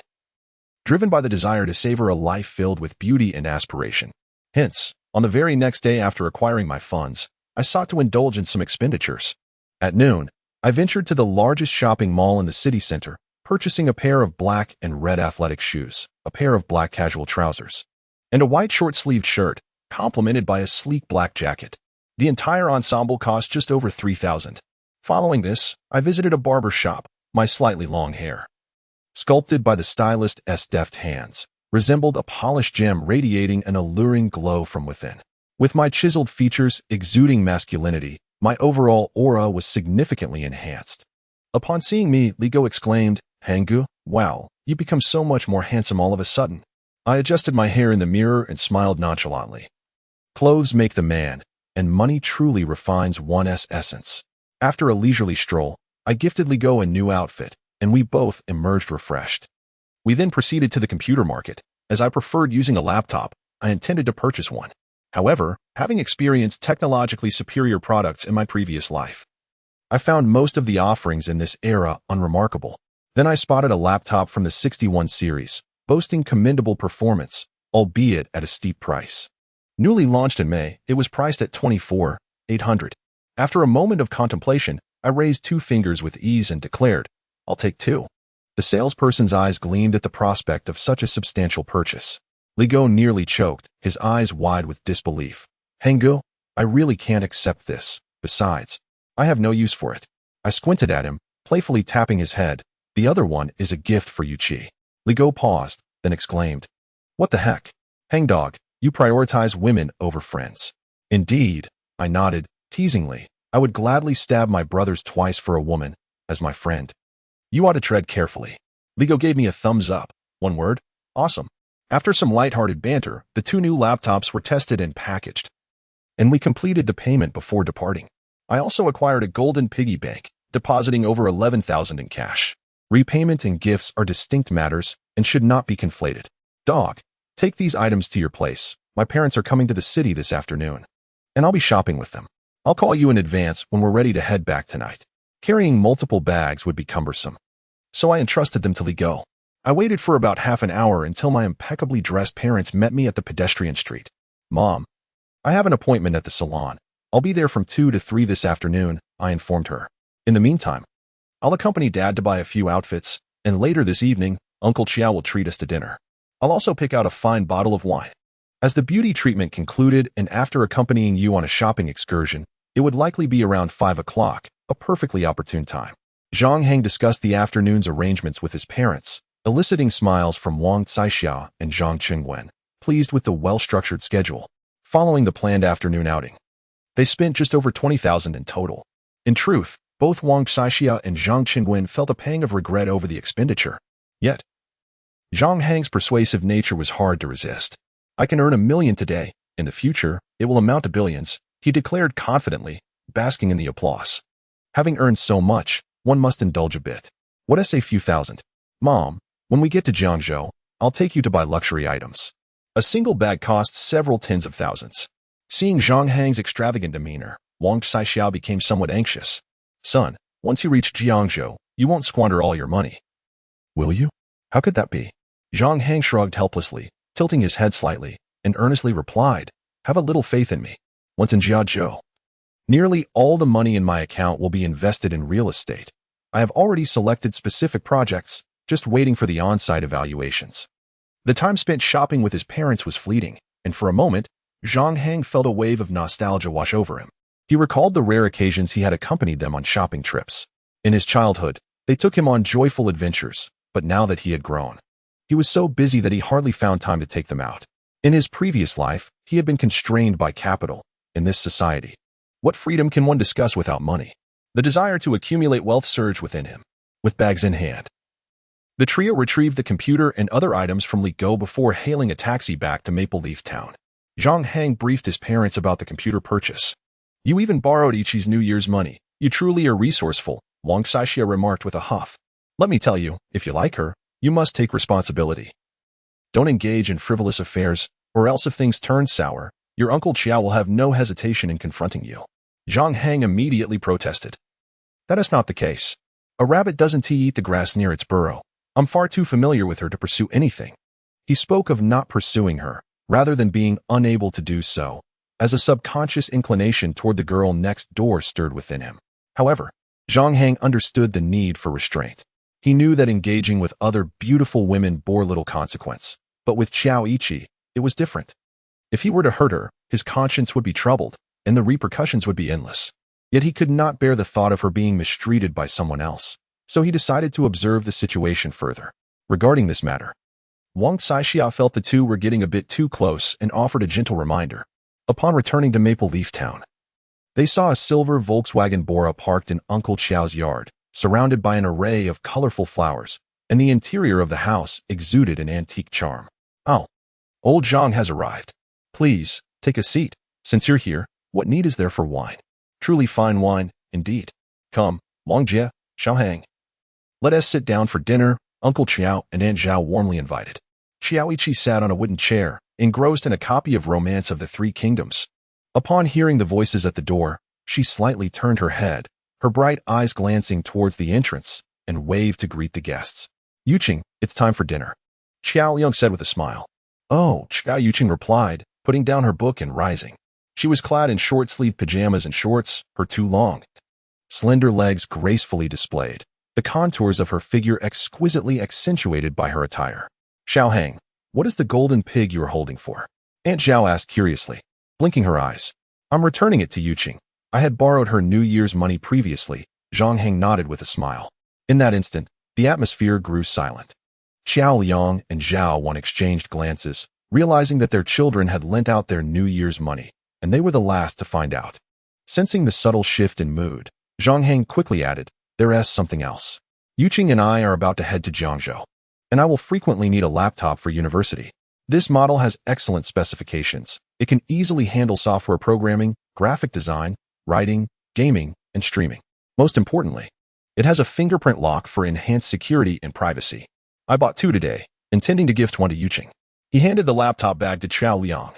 driven by the desire to savor a life filled with beauty and aspiration. Hence, on the very next day after acquiring my funds, I sought to indulge in some expenditures. At noon, I ventured to the largest shopping mall in the city center, purchasing a pair of black and red athletic shoes, a pair of black casual trousers, and a white short-sleeved shirt, complemented by a sleek black jacket. The entire ensemble cost just over 3,000. Following this, I visited a barber shop. My slightly long hair, sculpted by the stylist's deft hands, resembled a polished gem radiating an alluring glow from within. With my chiseled features exuding masculinity, my overall aura was significantly enhanced. Upon seeing me, Li Go exclaimed, Hanggu, wow, you become so much more handsome all of a sudden. I adjusted my hair in the mirror and smiled nonchalantly. Clothes make the man, and money truly refines one's essence. After a leisurely stroll, I gifted Li Go a new outfit, and we both emerged refreshed. We then proceeded to the computer market. As I preferred using a laptop, I intended to purchase one. However, having experienced technologically superior products in my previous life, I found most of the offerings in this era unremarkable. Then I spotted a laptop from the 61 series, boasting commendable performance, albeit at a steep price. Newly launched in May, it was priced at 24,800. After a moment of contemplation, I raised 2 fingers with ease and declared, I'll take 2. The salesperson's eyes gleamed at the prospect of such a substantial purchase. Li Go nearly choked, his eyes wide with disbelief. Hanggu, I really can't accept this. Besides, I have no use for it. I squinted at him, playfully tapping his head. The other one is a gift for you, Chi. Li Go paused, then exclaimed, What the heck? Hangdog, you prioritize women over friends. Indeed, I nodded, teasingly. I would gladly stab my brothers twice for a woman, as my friend. You ought to tread carefully. Li Go gave me a thumbs up. One word, awesome. After some lighthearted banter, the 2 new laptops were tested and packaged, and we completed the payment before departing. I also acquired a golden piggy bank, depositing over 11,000 in cash. Repayment and gifts are distinct matters and should not be conflated. Dog, take these items to your place. My parents are coming to the city this afternoon. and I'll be shopping with them. I'll call you in advance when we're ready to head back tonight. Carrying multiple bags would be cumbersome, so I entrusted them to Li Go. I waited for about half an hour until my impeccably dressed parents met me at the pedestrian street. Mom, I have an appointment at the salon. I'll be there from 2 to 3 this afternoon, I informed her. In the meantime, I'll accompany Dad to buy a few outfits, and later this evening, Uncle Chiao will treat us to dinner. I'll also pick out a fine bottle of wine. As the beauty treatment concluded and after accompanying you on a shopping excursion, it would likely be around 5 o'clock, a perfectly opportune time. Zhang Hang discussed the afternoon's arrangements with his parents, eliciting smiles from Wang Caixia and Zhang Qingwen, pleased with the well-structured schedule. Following the planned afternoon outing, they spent just over 20,000 in total. In truth, both Wang Caixia and Zhang Qingwen felt a pang of regret over the expenditure. Yet, Zhang Hang's persuasive nature was hard to resist. I can earn $1 million today. In the future, it will amount to billions, he declared confidently, basking in the applause. Having earned so much, one must indulge a bit. What a few thousand. Mom, when we get to Jiangzhou, I'll take you to buy luxury items. A single bag costs several tens of thousands. Seeing Zhang Hang's extravagant demeanor, Wang Caixia became somewhat anxious. Son, once you reach Jiangzhou, you won't squander all your money. Will you? How could that be? Zhang Hang shrugged helplessly, tilting his head slightly, and earnestly replied, have a little faith in me. Once in Jiangzhou, nearly all the money in my account will be invested in real estate. I have already selected specific projects, just waiting for the on-site evaluations. The time spent shopping with his parents was fleeting, and for a moment, Zhang Hang felt a wave of nostalgia wash over him. He recalled the rare occasions he had accompanied them on shopping trips. In his childhood, they took him on joyful adventures, but now that he had grown, he was so busy that he hardly found time to take them out. In his previous life, he had been constrained by capital. In this society, what freedom can one discuss without money? The desire to accumulate wealth surged within him. With bags in hand, the trio retrieved the computer and other items from Li Go before hailing a taxi back to Maple Leaf Town. Zhang Hang briefed his parents about the computer purchase. You even borrowed Ichi's New Year's money. You truly are resourceful, Wang Caixia remarked with a huff. Let me tell you, if you like her, you must take responsibility. Don't engage in frivolous affairs, or else if things turn sour, your Uncle Chiao will have no hesitation in confronting you. Zhang Hang immediately protested. That is not the case. A rabbit doesn't eat the grass near its burrow. I'm far too familiar with her to pursue anything. He spoke of not pursuing her, rather than being unable to do so, as a subconscious inclination toward the girl next door stirred within him. However, Zhang Hang understood the need for restraint. He knew that engaging with other beautiful women bore little consequence, but with Xiao Ichi, it was different. If he were to hurt her, his conscience would be troubled, and the repercussions would be endless. Yet he could not bear the thought of her being mistreated by someone else, so he decided to observe the situation further. Regarding this matter, Wang Caixia felt the two were getting a bit too close and offered a gentle reminder. Upon returning to Maple Leaf Town, they saw a silver Volkswagen Bora parked in Uncle Chiao's yard, surrounded by an array of colorful flowers, and the interior of the house exuded an antique charm. Oh, old Zhang has arrived. Please, take a seat. Since you're here, what need is there for wine? Truly fine wine, indeed. Come, Wang Jie, Zhang Hang. Let us sit down for dinner, Uncle Chiao and Aunt Zhao warmly invited. Xiao Ichi sat on a wooden chair, engrossed in a copy of Romance of the Three Kingdoms. Upon hearing the voices at the door, she slightly turned her head, her bright eyes glancing towards the entrance, and waved to greet the guests. Yuqing, it's time for dinner, Xiao Liang said with a smile. Oh, Xiao Yuqing replied, putting down her book and rising. She was clad in short-sleeved pajamas and shorts, her two long, slender legs gracefully displayed, the contours of her figure exquisitely accentuated by her attire. Zhang Hang, what is the golden pig you are holding for? Aunt Zhao asked curiously, blinking her eyes. I'm returning it to Yuqing. I had borrowed her New Year's money previously. Zhang Hang nodded with a smile. In that instant, the atmosphere grew silent. Xiao Liang and Zhao Wan exchanged glances, realizing that their children had lent out their New Year's money, and they were the last to find out. Sensing the subtle shift in mood, Zhang Hang quickly added, there's something else. Yuqing and I are about to head to Jiangzhou, and I will frequently need a laptop for university. This model has excellent specifications. It can easily handle software programming, graphic design, writing, gaming, and streaming. Most importantly, it has a fingerprint lock for enhanced security and privacy. I bought 2 today, intending to gift one to Yuqing. He handed the laptop bag to Xiao Liang.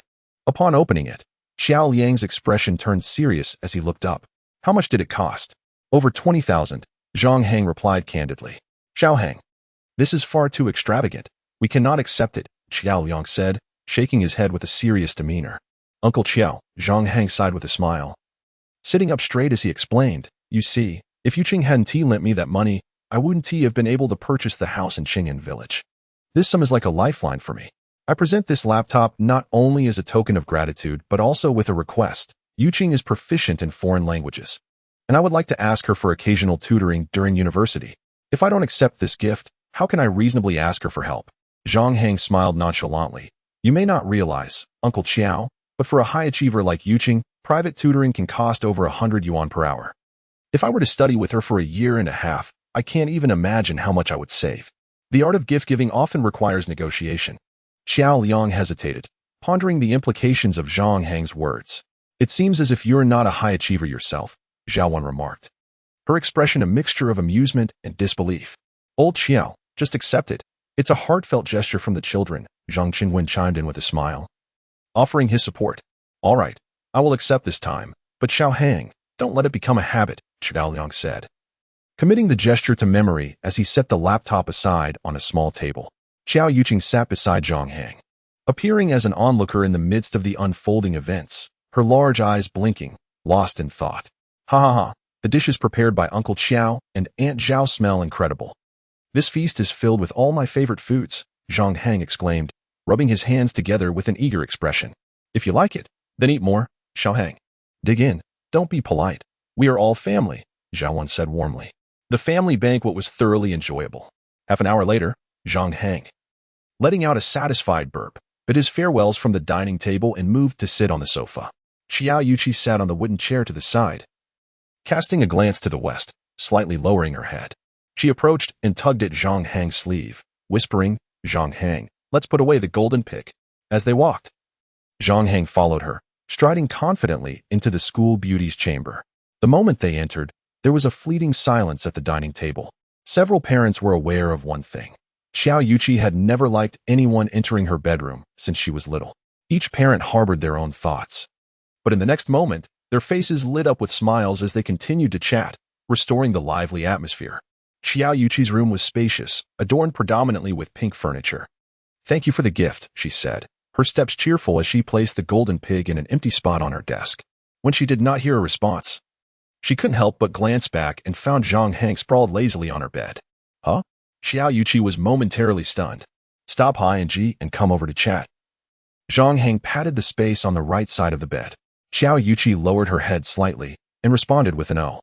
Upon opening it, Xiao Liang's expression turned serious as he looked up. How much did it cost? Over 20,000, Zhang Hang replied candidly. Xiao Hang, this is far too extravagant. We cannot accept it, Xiao Liang said, shaking his head with a serious demeanor. Uncle Xiao, Zhang Hang sighed with a smile. Sitting up straight as he explained, you see, if Yuqing hadn't lent me that money, I wouldn't have been able to purchase the house in Qingyan village. This sum is like a lifeline for me. I present this laptop not only as a token of gratitude, but also with a request. Yuqing is proficient in foreign languages, and I would like to ask her for occasional tutoring during university. If I don't accept this gift, how can I reasonably ask her for help? Zhang Hang smiled nonchalantly. You may not realize, Uncle Qiao, but for a high achiever like Yuqing, private tutoring can cost over 100 yuan per hour. If I were to study with her for a year and a half, I can't even imagine how much I would save. The art of gift-giving often requires negotiation. Xiao Liang hesitated, pondering the implications of Zhang Hang's words. It seems as if you're not a high achiever yourself, Zhao Wan remarked. Her expression a mixture of amusement and disbelief. Old Xiao, just accept it. It's a heartfelt gesture from the children, Zhang Qingwen chimed in with a smile, offering his support. All right, I will accept this time, but Xiao Hang, don't let it become a habit, Xiao Liang said, committing the gesture to memory as he set the laptop aside on a small table. Xiao Yuqing sat beside Zhang Hang, appearing as an onlooker in the midst of the unfolding events, her large eyes blinking, lost in thought. Ha ha ha, the dishes prepared by Uncle Xiao and Aunt Zhao smell incredible. This feast is filled with all my favorite foods, Zhang Hang exclaimed, rubbing his hands together with an eager expression. If you like it, then eat more, Xiao Hang. Dig in, don't be polite. We are all family, Zhao Wan said warmly. The family banquet was thoroughly enjoyable. Half an hour later, Zhang Hang, letting out a satisfied burp, bid his farewells from the dining table and moved to sit on the sofa. Xiao Yuqi sat on the wooden chair to the side, casting a glance to the west, slightly lowering her head. She approached and tugged at Zhang Hang's sleeve, whispering, Zhang Hang, let's put away the golden pick. As they walked, Zhang Hang followed her, striding confidently into the school beauty's chamber. The moment they entered, there was a fleeting silence at the dining table. Several parents were aware of one thing. Xiao Yuqi had never liked anyone entering her bedroom since she was little. Each parent harbored their own thoughts. But in the next moment, their faces lit up with smiles as they continued to chat, restoring the lively atmosphere. Xiao Yuqi's room was spacious, adorned predominantly with pink furniture. Thank you for the gift, she said, her steps cheerful as she placed the golden pig in an empty spot on her desk. When she did not hear a response, she couldn't help but glance back and found Zhang Hang sprawled lazily on her bed. Huh? Xiao Yuqi was momentarily stunned. Stop high and G and come over to chat. Zhang Hang patted the space on the right side of the bed. Xiao Yuqi lowered her head slightly and responded with an O.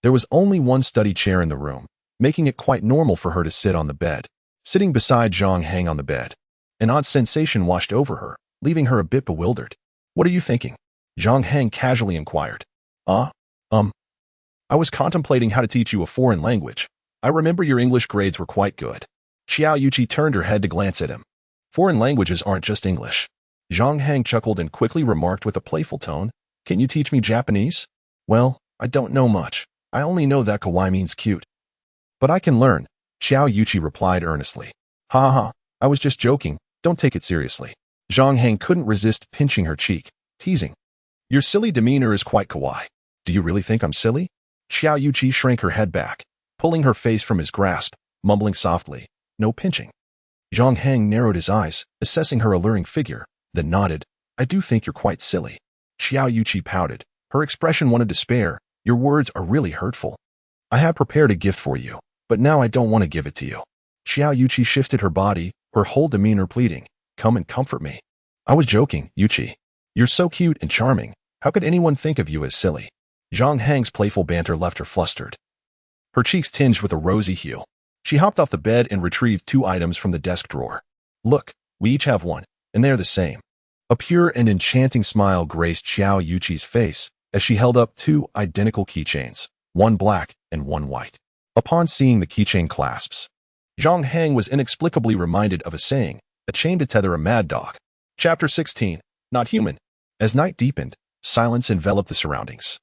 There was only one study chair in the room, making it quite normal for her to sit on the bed. Sitting beside Zhang Hang on the bed, an odd sensation washed over her, leaving her a bit bewildered. What are you thinking? Zhang Hang casually inquired. I was contemplating how to teach you a foreign language. I remember your English grades were quite good. Xiao Yuqi turned her head to glance at him. Foreign languages aren't just English. Zhang Hang chuckled and quickly remarked with a playful tone, Can you teach me Japanese? Well, I don't know much. I only know that kawaii means cute. But I can learn, Xiao Yuqi replied earnestly. Ha ha, I was just joking, don't take it seriously. Zhang Hang couldn't resist pinching her cheek, teasing. Your silly demeanor is quite kawaii. Do you really think I'm silly? Xiao Yuqi shrank her head back, pulling her face from his grasp, mumbling softly, no pinching. Zhang Hang narrowed his eyes, assessing her alluring figure, then nodded. I do think you're quite silly. Xiao Yuqi pouted, her expression one of despair. Your words are really hurtful. I had prepared a gift for you, but now I don't want to give it to you. Xiao Yuqi shifted her body, her whole demeanor pleading, Come and comfort me. I was joking, Yuqi. You're so cute and charming. How could anyone think of you as silly? Zhang Hang's playful banter left her flustered, her cheeks tinged with a rosy hue. She hopped off the bed and retrieved 2 items from the desk drawer. Look, we each have one, and they're the same. A pure and enchanting smile graced Xiao Yuqi's face as she held up 2 identical keychains, one black and one white. Upon seeing the keychain clasps, Zhang Hang was inexplicably reminded of a saying, a chain to tether a mad dog. Chapter 16, Not Human. As night deepened, silence enveloped the surroundings,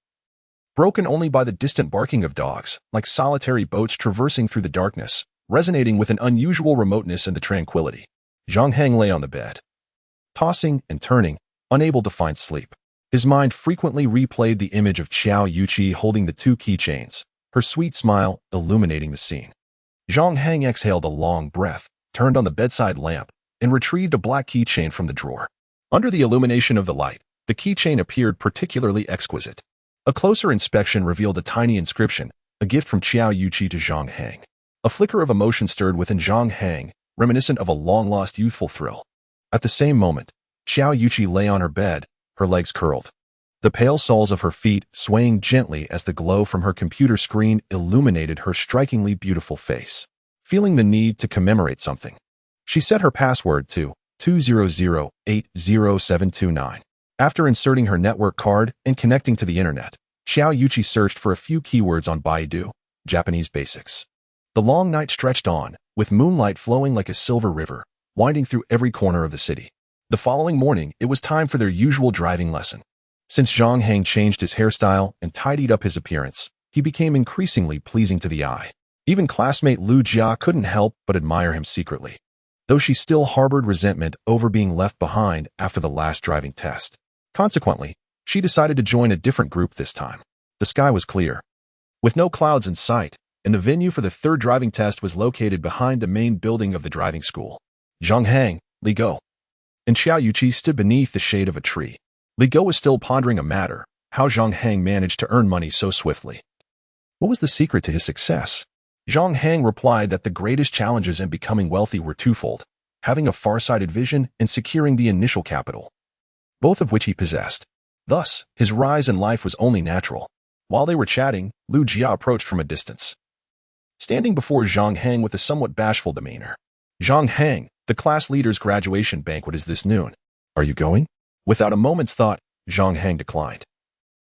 broken only by the distant barking of dogs, like solitary boats traversing through the darkness, resonating with an unusual remoteness in the tranquility. Zhang Hang lay on the bed, tossing and turning, unable to find sleep. His mind frequently replayed the image of Qiao Yuqi holding the two keychains, her sweet smile illuminating the scene. Zhang Hang exhaled a long breath, turned on the bedside lamp, and retrieved a black keychain from the drawer. Under the illumination of the light, the keychain appeared particularly exquisite. A closer inspection revealed a tiny inscription, a gift from Qiao Yuqi to Zhang Hang. A flicker of emotion stirred within Zhang Hang, reminiscent of a long-lost youthful thrill. At the same moment, Qiao Yuqi lay on her bed, her legs curled. The pale soles of her feet swaying gently as the glow from her computer screen illuminated her strikingly beautiful face. Feeling the need to commemorate something, she set her password to 200800729. After inserting her network card and connecting to the internet, Qiao Yuqi searched for a few keywords on Baidu, Japanese basics. The long night stretched on, with moonlight flowing like a silver river, winding through every corner of the city. The following morning, it was time for their usual driving lesson. Since Zhang Hang changed his hairstyle and tidied up his appearance, he became increasingly pleasing to the eye. Even classmate Lu Jia couldn't help but admire him secretly, though she still harbored resentment over being left behind after the last driving test. Consequently, she decided to join a different group this time. The sky was clear, with no clouds in sight, and the venue for the third driving test was located behind the main building of the driving school. Zhang Hang, Li Go, and Qiao Yuqi stood beneath the shade of a tree. Li Go was still pondering a matter, how Zhang Hang managed to earn money so swiftly. What was the secret to his success? Zhang Hang replied that the greatest challenges in becoming wealthy were twofold, having a far-sighted vision and securing the initial capital, both of which he possessed. Thus, his rise in life was only natural. While they were chatting, Lu Jia approached from a distance, standing before Zhang Hang with a somewhat bashful demeanor. Zhang Hang, the class leader's graduation banquet is this noon. Are you going? Without a moment's thought, Zhang Hang declined,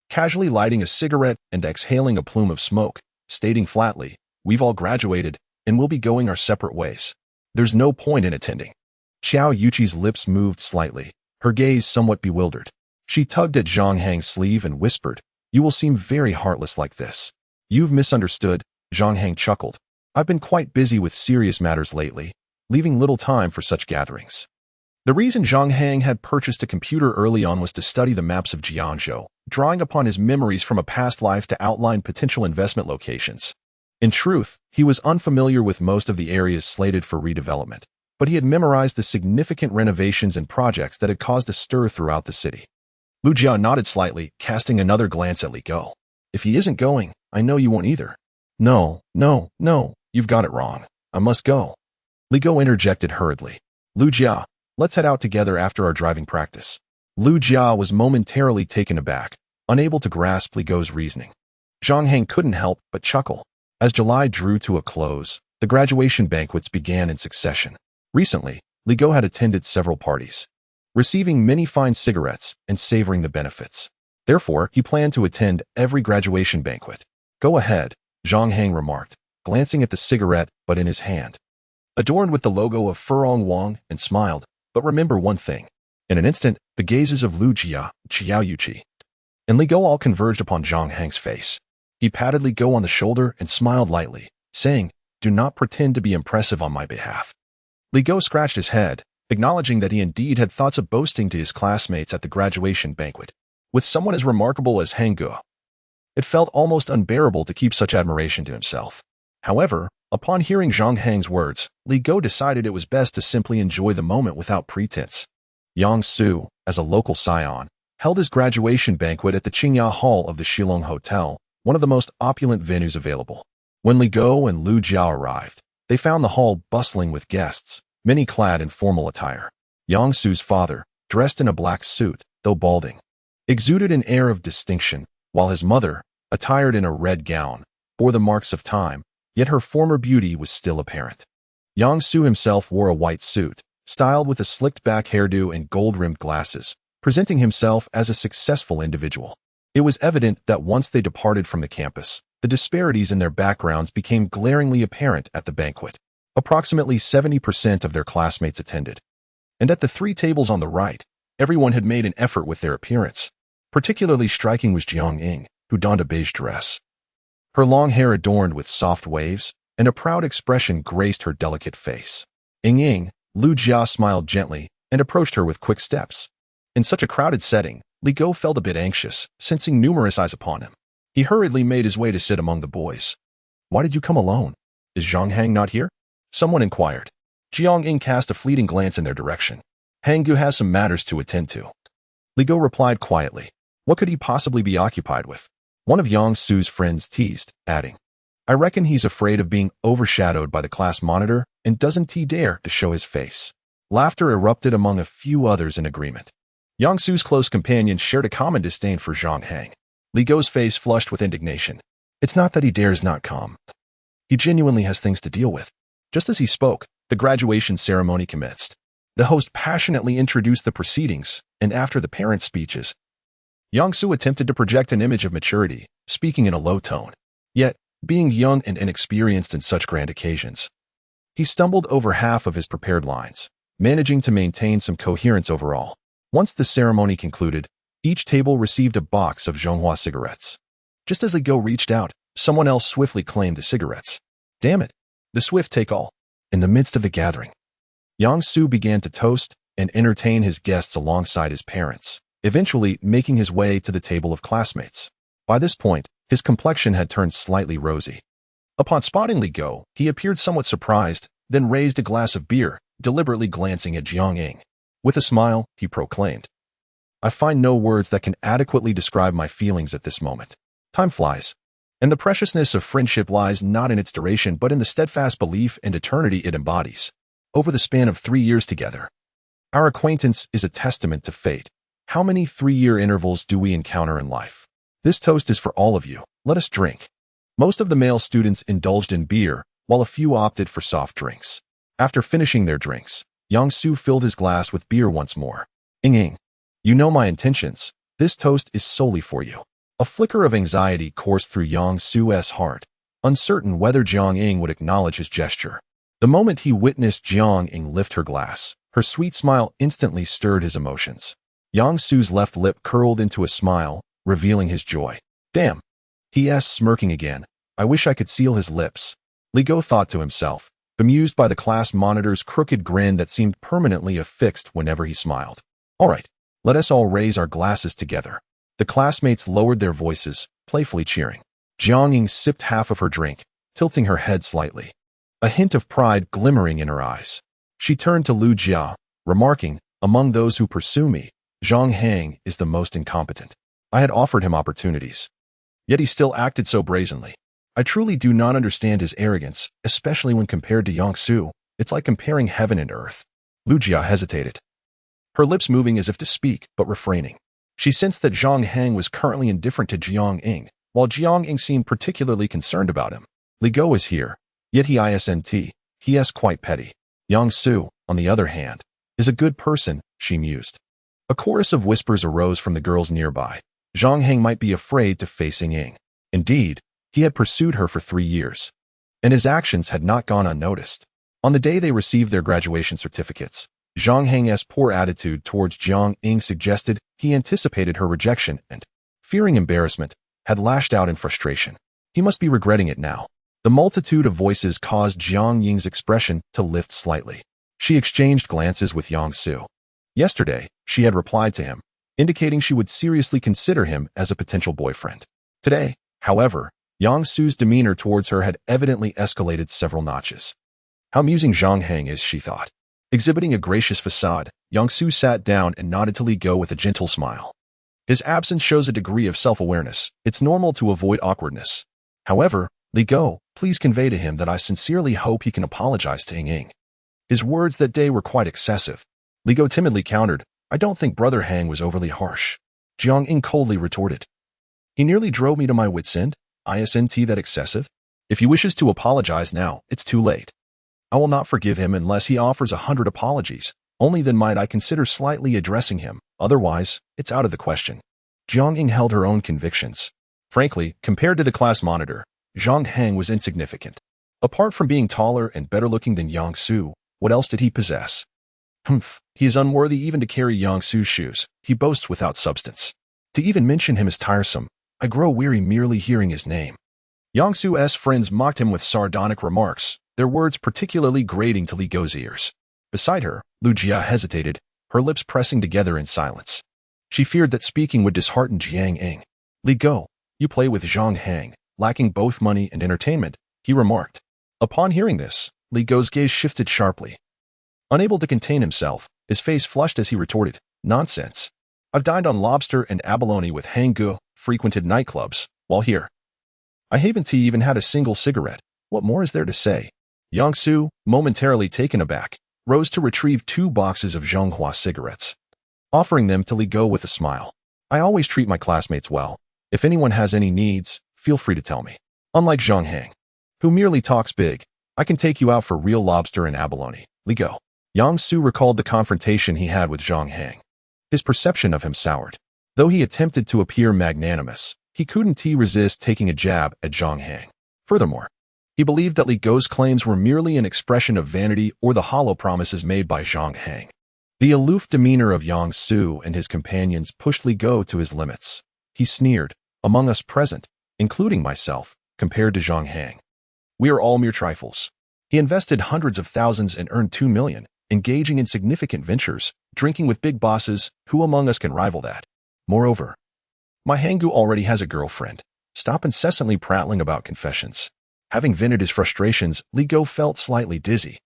casually lighting a cigarette and exhaling a plume of smoke, stating flatly, "We've all graduated, and we'll be going our separate ways. There's no point in attending." Qiao Yuqi's lips moved slightly, her gaze somewhat bewildered. She tugged at Zhang Hang's sleeve and whispered, "You will seem very heartless like this." "You've misunderstood," Zhang Hang chuckled. "I've been quite busy with serious matters lately, leaving little time for such gatherings." The reason Zhang Hang had purchased a computer early on was to study the maps of Jianzhou, drawing upon his memories from a past life to outline potential investment locations. In truth, he was unfamiliar with most of the areas slated for redevelopment, but he had memorized the significant renovations and projects that had caused a stir throughout the city. Lu Jia nodded slightly, casting another glance at Li Go. "If he isn't going, I know you won't either." No, you've got it wrong. I must go." Li Go interjected hurriedly. "Lu Jia, let's head out together after our driving practice." Lu Jia was momentarily taken aback, unable to grasp Li Go's reasoning. Zhang Hang couldn't help but chuckle. As July drew to a close, the graduation banquets began in succession. Recently, Li Go had attended several parties, receiving many fine cigarettes and savoring the benefits. Therefore, he planned to attend every graduation banquet. "Go ahead," Zhang Hang remarked, glancing at the cigarette but in his hand, adorned with the logo of Furong Wang, and smiled. "But remember one thing." In an instant, the gazes of Lu Jia, Qiao Yuqi, and Li Go all converged upon Zhang Hang's face. He patted Li Go on the shoulder and smiled lightly, saying, "Do not pretend to be impressive on my behalf." Li Go scratched his head, acknowledging that he indeed had thoughts of boasting to his classmates at the graduation banquet. With someone as remarkable as Hang Ge, it felt almost unbearable to keep such admiration to himself. However, upon hearing Zhang Hang's words, Li Go decided it was best to simply enjoy the moment without pretense. Yang Su, as a local scion, held his graduation banquet at the Qingya Hall of the Shilong Hotel, one of the most opulent venues available. When Li Go and Lu Jia arrived, they found the hall bustling with guests, many clad in formal attire. Yang Su's father, dressed in a black suit, though balding, exuded an air of distinction, while his mother, attired in a red gown, bore the marks of time, yet her former beauty was still apparent. Yang Su himself wore a white suit, styled with a slicked-back hairdo and gold-rimmed glasses, presenting himself as a successful individual. It was evident that once they departed from the campus, the disparities in their backgrounds became glaringly apparent at the banquet. Approximately 70% of their classmates attended. And at the three tables on the right, everyone had made an effort with their appearance. Particularly striking was Jiang Ying, who donned a beige dress, her long hair adorned with soft waves, and a proud expression graced her delicate face. Ying, Lu Jia smiled gently and approached her with quick steps. In such a crowded setting, Li Go felt a bit anxious, sensing numerous eyes upon him. He hurriedly made his way to sit among the boys. "Why did you come alone? Is Zhang Hang not here?" someone inquired. Jiang Ying cast a fleeting glance in their direction. "Hanggu has some matters to attend to." Li Go replied quietly. What could he possibly be occupied with? One of Yang Su's friends teased, adding, "I reckon he's afraid of being overshadowed by the class monitor and doesn't he dare to show his face." Laughter erupted among a few others in agreement. Yang Su's close companions shared a common disdain for Zhang Hang. Li Go's face flushed with indignation. It's not that he dares not come. He genuinely has things to deal with. Just as he spoke, the graduation ceremony commenced. The host passionately introduced the proceedings, and after the parents' speeches, Yang Su attempted to project an image of maturity, speaking in a low tone. Yet, being young and inexperienced in such grand occasions, he stumbled over half of his prepared lines, managing to maintain some coherence overall. Once the ceremony concluded, each table received a box of Zhonghua cigarettes. Just as Li Go reached out, someone else swiftly claimed the cigarettes. Damn it! The swift take all. In the midst of the gathering, Yang Su began to toast and entertain his guests alongside his parents, eventually making his way to the table of classmates. By this point, his complexion had turned slightly rosy. Upon spotting Li Go, he appeared somewhat surprised, then raised a glass of beer, deliberately glancing at Jiang Ying. With a smile, he proclaimed, "I find no words that can adequately describe my feelings at this moment. Time flies, and the preciousness of friendship lies not in its duration but in the steadfast belief and eternity it embodies. Over the span of 3 years together, our acquaintance is a testament to fate. How many 3-year intervals do we encounter in life? This toast is for all of you. Let us drink." Most of the male students indulged in beer, while a few opted for soft drinks. After finishing their drinks, Yang Su filled his glass with beer once more. "Ying, you know my intentions. This toast is solely for you." A flicker of anxiety coursed through Yang Su's heart, uncertain whether Jiang Ying would acknowledge his gesture. The moment he witnessed Jiang Ying lift her glass, her sweet smile instantly stirred his emotions. Yang Su's left lip curled into a smile, revealing his joy. "Damn," he asked, smirking again. "I wish I could seal his lips." Li Go thought to himself, bemused by the class monitor's crooked grin that seemed permanently affixed whenever he smiled. "All right, let us all raise our glasses together." The classmates lowered their voices, playfully cheering. Jiang Ying sipped half of her drink, tilting her head slightly, a hint of pride glimmering in her eyes. She turned to Lu Jia, remarking, "Among those who pursue me, Zhang Hang is the most incompetent. I had offered him opportunities, yet he still acted so brazenly. I truly do not understand his arrogance, especially when compared to Yang Su. It's like comparing heaven and earth." Lu Jia hesitated, her lips moving as if to speak, but refraining. She sensed that Zhang Hang was currently indifferent to Jiang Ying, while Jiang Ying seemed particularly concerned about him. Li Go is here, yet he is quite petty. Yang Su, on the other hand, is a good person, she mused. A chorus of whispers arose from the girls nearby. Zhang Hang might be afraid to face Ying. Indeed, he had pursued her for 3 years, and his actions had not gone unnoticed. On the day they received their graduation certificates, Zhang Hang's poor attitude towards Jiang Ying suggested he anticipated her rejection and, fearing embarrassment, had lashed out in frustration. He must be regretting it now. The multitude of voices caused Jiang Ying's expression to lift slightly. She exchanged glances with Yang Su. Yesterday, she had replied to him, indicating she would seriously consider him as a potential boyfriend. Today, however, Yang Su's demeanor towards her had evidently escalated several notches. How amusing Zhang Hang is, she thought. Exhibiting a gracious facade, Yang Su sat down and nodded to Li Go with a gentle smile. His absence shows a degree of self-awareness. It's normal to avoid awkwardness. However, Li Go, please convey to him that I sincerely hope he can apologize to Ying. His words that day were quite excessive. Li Go timidly countered, I don't think Brother Hang was overly harsh. Jiang Ying coldly retorted, he nearly drove me to my wit's end. Isn't that excessive? If he wishes to apologize now, it's too late. I will not forgive him unless he offers 100 apologies. Only then might I consider slightly addressing him. Otherwise, it's out of the question. Jiang Ying held her own convictions. Frankly, compared to the class monitor, Zhang Hang was insignificant. Apart from being taller and better looking than Yang Su, what else did he possess? He is unworthy even to carry Yang Su's shoes. He boasts without substance. To even mention him is tiresome. I grow weary merely hearing his name. Yang Su's friends mocked him with sardonic remarks, their words particularly grating to Li Go's ears. Beside her, Lu Jia hesitated, her lips pressing together in silence. She feared that speaking would dishearten Zhang Hang. "Li Go, you play with Zhang Hang, lacking both money and entertainment," he remarked. Upon hearing this, Li Go's gaze shifted sharply. Unable to contain himself, his face flushed as he retorted, "Nonsense. I've dined on lobster and abalone with Hang Gu, frequented nightclubs, while here. I haven't even had a single cigarette. What more is there to say?" Yang Su, momentarily taken aback, rose to retrieve 2 boxes of Zhonghua cigarettes, offering them to Li Go with a smile. "I always treat my classmates well. If anyone has any needs, feel free to tell me. Unlike Zhang Hang, who merely talks big, I can take you out for real lobster and abalone." Li Go. Yang Su recalled the confrontation he had with Zhang Hang. His perception of him soured. Though he attempted to appear magnanimous, he couldn't resist taking a jab at Zhang Hang. Furthermore, he believed that Li Go's claims were merely an expression of vanity or the hollow promises made by Zhang Hang. The aloof demeanor of Yang Su and his companions pushed Li Go to his limits. He sneered, "Among us present, including myself, compared to Zhang Hang, we are all mere trifles. He invested hundreds of thousands and earned 2 million, engaging in significant ventures, drinking with big bosses. Who among us can rival that? Moreover, my Hanggu already has a girlfriend. Stop incessantly prattling about confessions." Having vented his frustrations, Li Go felt slightly dizzy,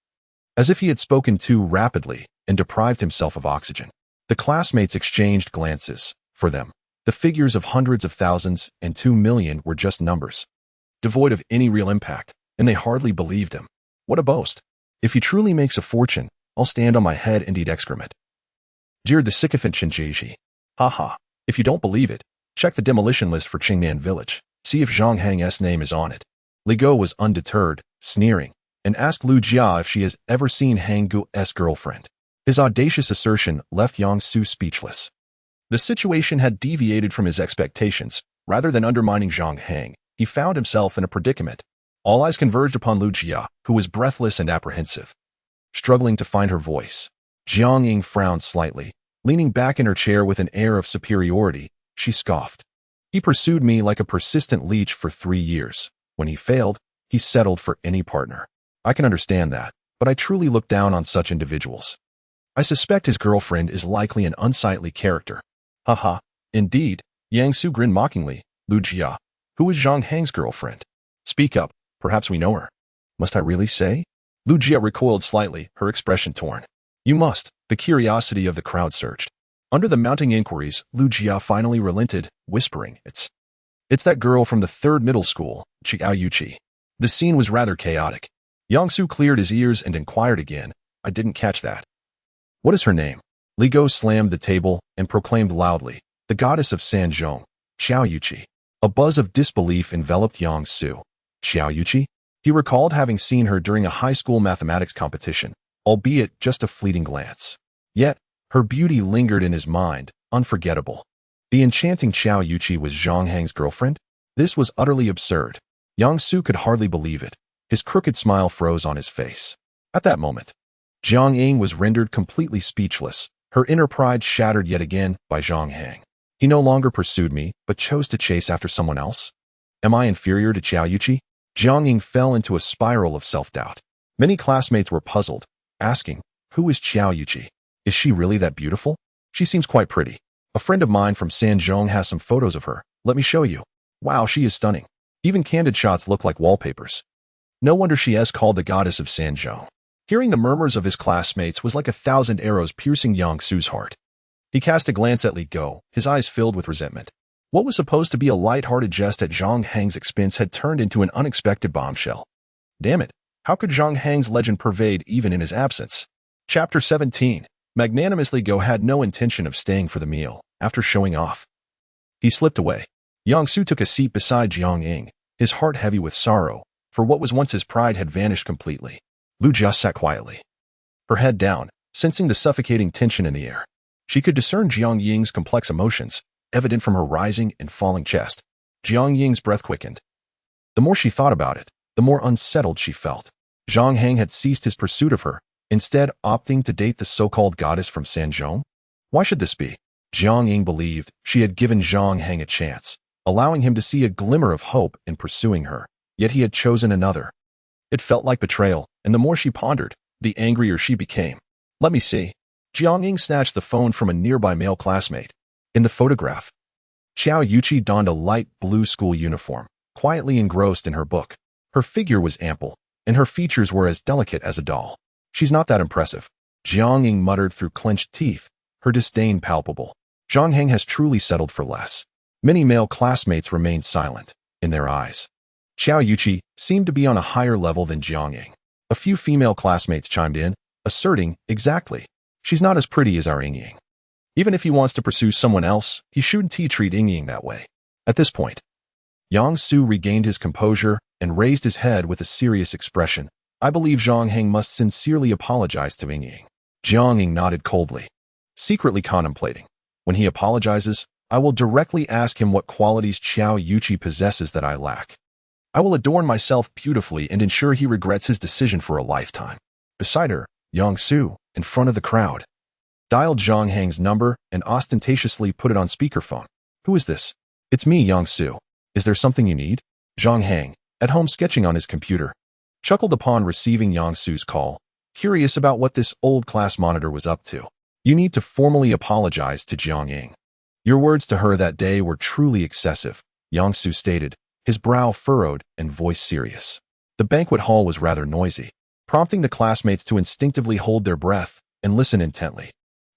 as if he had spoken too rapidly and deprived himself of oxygen. The classmates exchanged glances. For them, the figures of hundreds of thousands and 2 million were just numbers, devoid of any real impact, and they hardly believed him. What a boast! "If he truly makes a fortune, I'll stand on my head and eat excrement," jeered the sycophant Shinjiji. "Ha ha, if you don't believe it, check the demolition list for Qingnan Village. See if Zhang Hang's name is on it." Li Go was undeterred, sneering, and asked Lu Jia if she has ever seen Hang Gu's girlfriend. His audacious assertion left Yang Su speechless. The situation had deviated from his expectations. Rather than undermining Zhang Hang, he found himself in a predicament. All eyes converged upon Lu Jia, who was breathless and apprehensive. Struggling to find her voice, Jiang Ying frowned slightly. Leaning back in her chair with an air of superiority, she scoffed. "He pursued me like a persistent leech for 3 years. When he failed, he settled for any partner. I can understand that, but I truly look down on such individuals. I suspect his girlfriend is likely an unsightly character." "Haha, indeed," Yang Su grinned mockingly. "Lu Jia, who is Zhang Hang's girlfriend? Speak up, perhaps we know her." "Must I really say?" Lu Jia recoiled slightly, her expression torn. "You must." The curiosity of the crowd surged. Under the mounting inquiries, Lu Jia finally relented, whispering, It's that girl from the 3rd middle school, Xiao Yuqi." The scene was rather chaotic. Yang Su cleared his ears and inquired again, "I didn't catch that. What is her name?" Li Go slammed the table and proclaimed loudly, "The goddess of Sanzhong, Xiao Yuqi." A buzz of disbelief enveloped Yang Su. Xiao Yuqi? He recalled having seen her during a high school mathematics competition, albeit just a fleeting glance. Yet, her beauty lingered in his mind, unforgettable. The enchanting Xiao Yuqi was Zhang Hang's girlfriend? This was utterly absurd. Yang Su could hardly believe it. His crooked smile froze on his face. At that moment, Jiang Ying was rendered completely speechless, her inner pride shattered yet again by Zhang Hang. He no longer pursued me, but chose to chase after someone else? Am I inferior to Xiao Yuqi? Jiang Ying fell into a spiral of self-doubt. Many classmates were puzzled, asking, "Who is Xiao Yuqi? Is she really that beautiful? She seems quite pretty. A friend of mine from Sanzhong has some photos of her. Let me show you. Wow, she is stunning. Even candid shots look like wallpapers. No wonder she is called the goddess of Sanzhong." Hearing the murmurs of his classmates was like 1,000 arrows piercing Yang Su's heart. He cast a glance at Li Go, his eyes filled with resentment. What was supposed to be a light-hearted jest at Zhang Hang's expense had turned into an unexpected bombshell. Damn it, how could Zhang Hang's legend pervade even in his absence? Chapter 17. Magnanimous Li Go had no intention of staying for the meal. After showing off, he slipped away. Yang Su took a seat beside Jiang Ying, his heart heavy with sorrow, for what was once his pride had vanished completely. Lu Jia sat quietly, her head down, sensing the suffocating tension in the air. She could discern Jiang Ying's complex emotions, evident from her rising and falling chest. Jiang Ying's breath quickened. The more she thought about it, the more unsettled she felt. Zhang Hang had ceased his pursuit of her, instead opting to date the so-called goddess from Sanzhong. Why should this be? Jiang Ying believed she had given Zhang Hang a chance, allowing him to see a glimmer of hope in pursuing her, yet he had chosen another. It felt like betrayal, and the more she pondered, the angrier she became. "Let me see." Jiang Ying snatched the phone from a nearby male classmate. In the photograph, Xiao Yuqi donned a light blue school uniform, quietly engrossed in her book. Her figure was ample, and her features were as delicate as a doll. She's not that impressive, Zhang Hang muttered through clenched teeth, her disdain palpable. Zhang Hang has truly settled for less. Many male classmates remained silent, in their eyes. Xiao Yuqi seemed to be on a higher level than Zhang Hang. A few female classmates chimed in, asserting, exactly. She's not as pretty as our Ying. Even if he wants to pursue someone else, he shouldn't treat Ying that way. At this point, Yang Su regained his composure and raised his head with a serious expression. I believe Zhang Hang must sincerely apologize to Ying. Zhang Hang nodded coldly, secretly contemplating. When he apologizes, I will directly ask him what qualities Xiao Yuqi possesses that I lack. I will adorn myself beautifully and ensure he regrets his decision for a lifetime. Beside her, Yang Su, in front of the crowd, dialed Zhang Hang's number and ostentatiously put it on speakerphone. Who is this? It's me, Yang Su. Is there something you need? Zhang Hang, at home sketching on his computer, chuckled upon receiving Yang Su's call, curious about what this old class monitor was up to. You need to formally apologize to Zhang Hang. Your words to her that day were truly excessive, Yang Su stated, his brow furrowed and voice serious. The banquet hall was rather noisy, prompting the classmates to instinctively hold their breath and listen intently.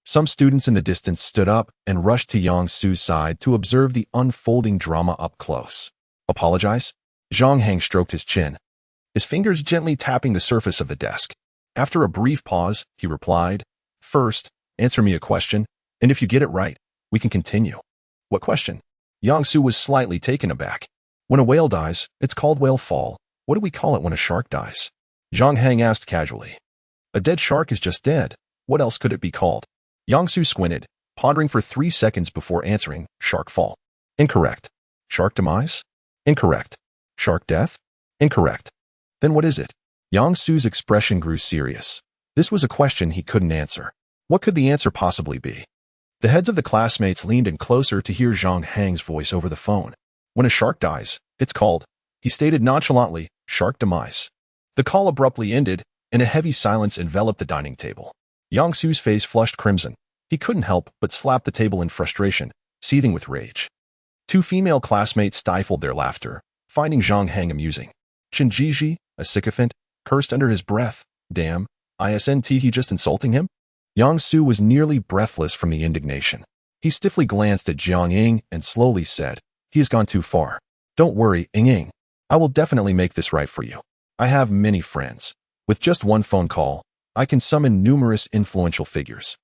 Some students in the distance stood up and rushed to Yang Su's side to observe the unfolding drama up close. Apologize? Zhang Hang stroked his chin, his fingers gently tapping the surface of the desk. After a brief pause, he replied, First, answer me a question, and if you get it right, we can continue. What question? Yang Su was slightly taken aback. When a whale dies, it's called whale fall. What do we call it when a shark dies? Zhang Hang asked casually. A dead shark is just dead. What else could it be called? Yang Su squinted, pondering for 3 seconds before answering, shark fall. Incorrect. Shark demise? Incorrect. Shark death? Incorrect. Then what is it? Yang Su's expression grew serious. This was a question he couldn't answer. What could the answer possibly be? The heads of the classmates leaned in closer to hear Zhang Hang's voice over the phone. When a shark dies, it's called, he stated nonchalantly, shark demise. The call abruptly ended, and a heavy silence enveloped the dining table. Yang Su's face flushed crimson. He couldn't help but slap the table in frustration, seething with rage. 2 female classmates stifled their laughter, finding Zhang Hang amusing. Chen Jiji, a sycophant, cursed under his breath. Damn, isn't he just insulting him? Yang Su was nearly breathless from the indignation. He stiffly glanced at Zhang Ying and slowly said, He has gone too far. Don't worry, Ying. I will definitely make this right for you. I have many friends. With just one phone call, I can summon numerous influential figures.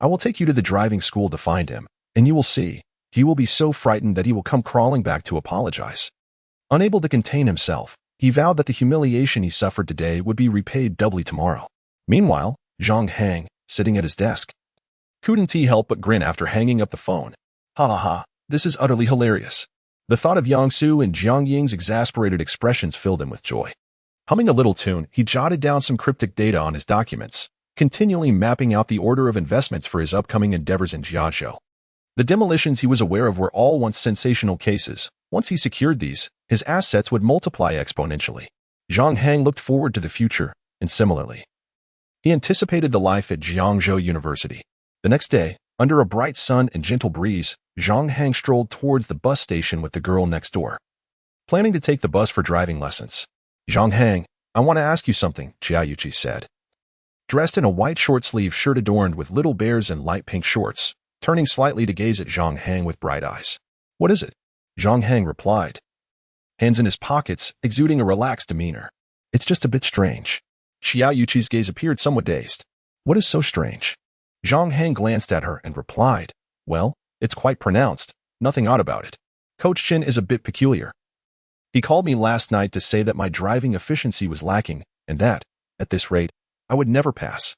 I will take you to the driving school to find him, and you will see, he will be so frightened that he will come crawling back to apologize. Unable to contain himself, he vowed that the humiliation he suffered today would be repaid doubly tomorrow. Meanwhile, Zhang Hang, sitting at his desk, couldn't he help but grin after hanging up the phone. Ha ha ha, this is utterly hilarious. The thought of Yang Su and Zhang Ying's exasperated expressions filled him with joy. Humming a little tune, he jotted down some cryptic data on his documents, continually mapping out the order of investments for his upcoming endeavors in Jiazhou. The demolitions he was aware of were all once sensational cases. Once he secured these, his assets would multiply exponentially. Zhang Hang looked forward to the future, and similarly, he anticipated the life at Jiangzhou University. The next day, under a bright sun and gentle breeze, Zhang Hang strolled towards the bus station with the girl next door, planning to take the bus for driving lessons. Zhang Hang, I want to ask you something, Xiao Yuqi said. Dressed in a white short-sleeve shirt adorned with little bears and light pink shorts, turning slightly to gaze at Zhang Hang with bright eyes. What is it? Zhang Hang replied, hands in his pockets, exuding a relaxed demeanor. It's just a bit strange. Xiao Yuqi's gaze appeared somewhat dazed. What is so strange? Zhang Hang glanced at her and replied, Well, it's quite pronounced, nothing odd about it. Coach Chen is a bit peculiar. He called me last night to say that my driving efficiency was lacking, and that, at this rate, I would never pass.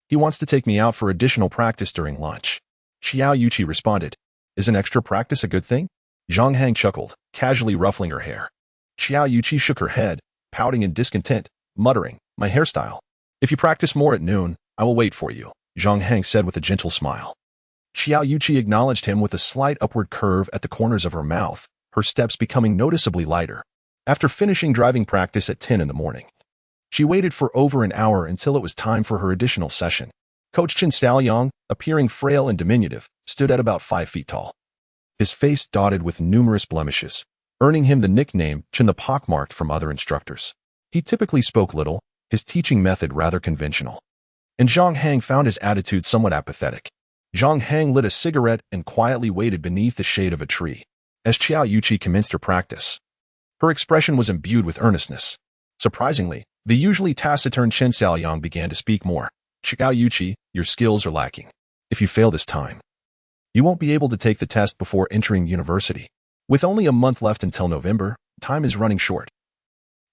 He wants to take me out for additional practice during lunch. Xiao Yuqi responded, Isn't extra practice a good thing? Zhang Hang chuckled, casually ruffling her hair. Xiao Yuqi shook her head, pouting in discontent, muttering, My hairstyle. If you practice more at noon, I will wait for you, Zhang Hang said with a gentle smile. Xiao Yuqi acknowledged him with a slight upward curve at the corners of her mouth, her steps becoming noticeably lighter. After finishing driving practice at 10 in the morning, she waited for over an hour until it was time for her additional session. Coach Chen Staoyang, appearing frail and diminutive, stood at about 5 feet tall. His face dotted with numerous blemishes, earning him the nickname Chen the Pockmarked from other instructors. He typically spoke little, his teaching method rather conventional. And Zhang Hang found his attitude somewhat apathetic. Zhang Hang lit a cigarette and quietly waited beneath the shade of a tree as Qiao Yuqi commenced her practice. Her expression was imbued with earnestness. Surprisingly, the usually taciturn Chen Xiaoyang began to speak more. Qiao Yuqi, your skills are lacking. If you fail this time, you won't be able to take the test before entering university. With only a month left until November, time is running short.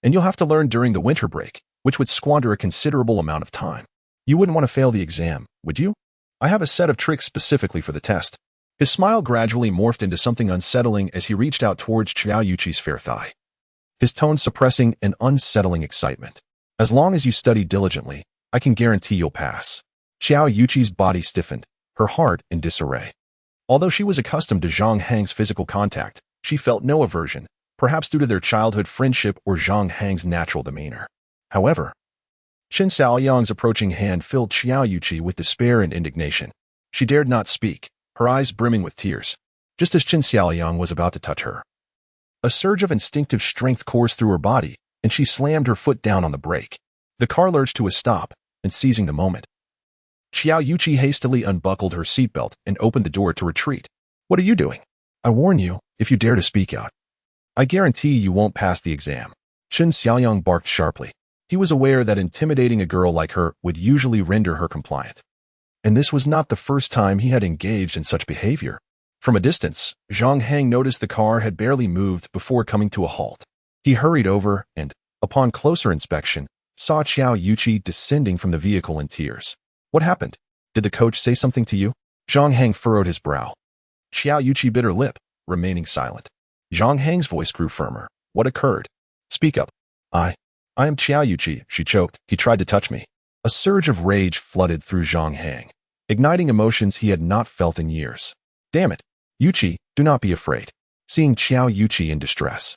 And you'll have to learn during the winter break, which would squander a considerable amount of time. You wouldn't want to fail the exam, would you? I have a set of tricks specifically for the test. His smile gradually morphed into something unsettling as he reached out towards Qiao Yuqi's fair thigh, his tone suppressing an unsettling excitement. As long as you study diligently, I can guarantee you'll pass. Qiao Yuqi's body stiffened, her heart in disarray. Although she was accustomed to Zhang Hang's physical contact, she felt no aversion, perhaps due to their childhood friendship or Zhang Hang's natural demeanor. However, Chen Xiaoyang's approaching hand filled Qiao Yuqi with despair and indignation. She dared not speak, her eyes brimming with tears, just as Chen Xiaoyang was about to touch her. A surge of instinctive strength coursed through her body, and she slammed her foot down on the brake. The car lurched to a stop, and seizing the moment, Qiao Yuqi hastily unbuckled her seatbelt and opened the door to retreat. What are you doing? I warn you, if you dare to speak out, I guarantee you won't pass the exam. Chen Xiaoyang barked sharply. He was aware that intimidating a girl like her would usually render her compliant. And this was not the first time he had engaged in such behavior. From a distance, Zhang Hang noticed the car had barely moved before coming to a halt. He hurried over and, upon closer inspection, saw Qiao Yuqi descending from the vehicle in tears. What happened? Did the coach say something to you? Zhang Hang furrowed his brow. Qiao Yuqi bit her lip, remaining silent. Zhang Hang's voice grew firmer. What occurred? Speak up. I am Qiao Yuqi, she choked. He tried to touch me. A surge of rage flooded through Zhang Hang, igniting emotions he had not felt in years. Damn it. Yuqi, do not be afraid. Seeing Qiao Yuqi in distress,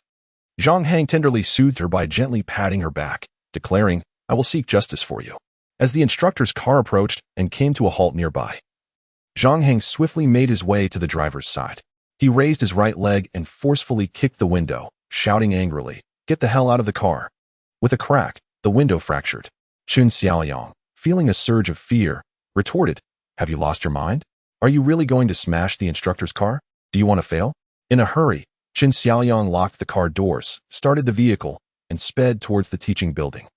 Zhang Hang tenderly soothed her by gently patting her back, declaring, I will seek justice for you. As the instructor's car approached and came to a halt nearby, Zhang Hang swiftly made his way to the driver's side. He raised his right leg and forcefully kicked the window, shouting angrily, Get the hell out of the car. With a crack, the window fractured. Chen Xiaoyang, feeling a surge of fear, retorted, Have you lost your mind? Are you really going to smash the instructor's car? Do you want to fail? In a hurry, Chen Xiaoyang locked the car doors, started the vehicle, and sped towards the teaching building.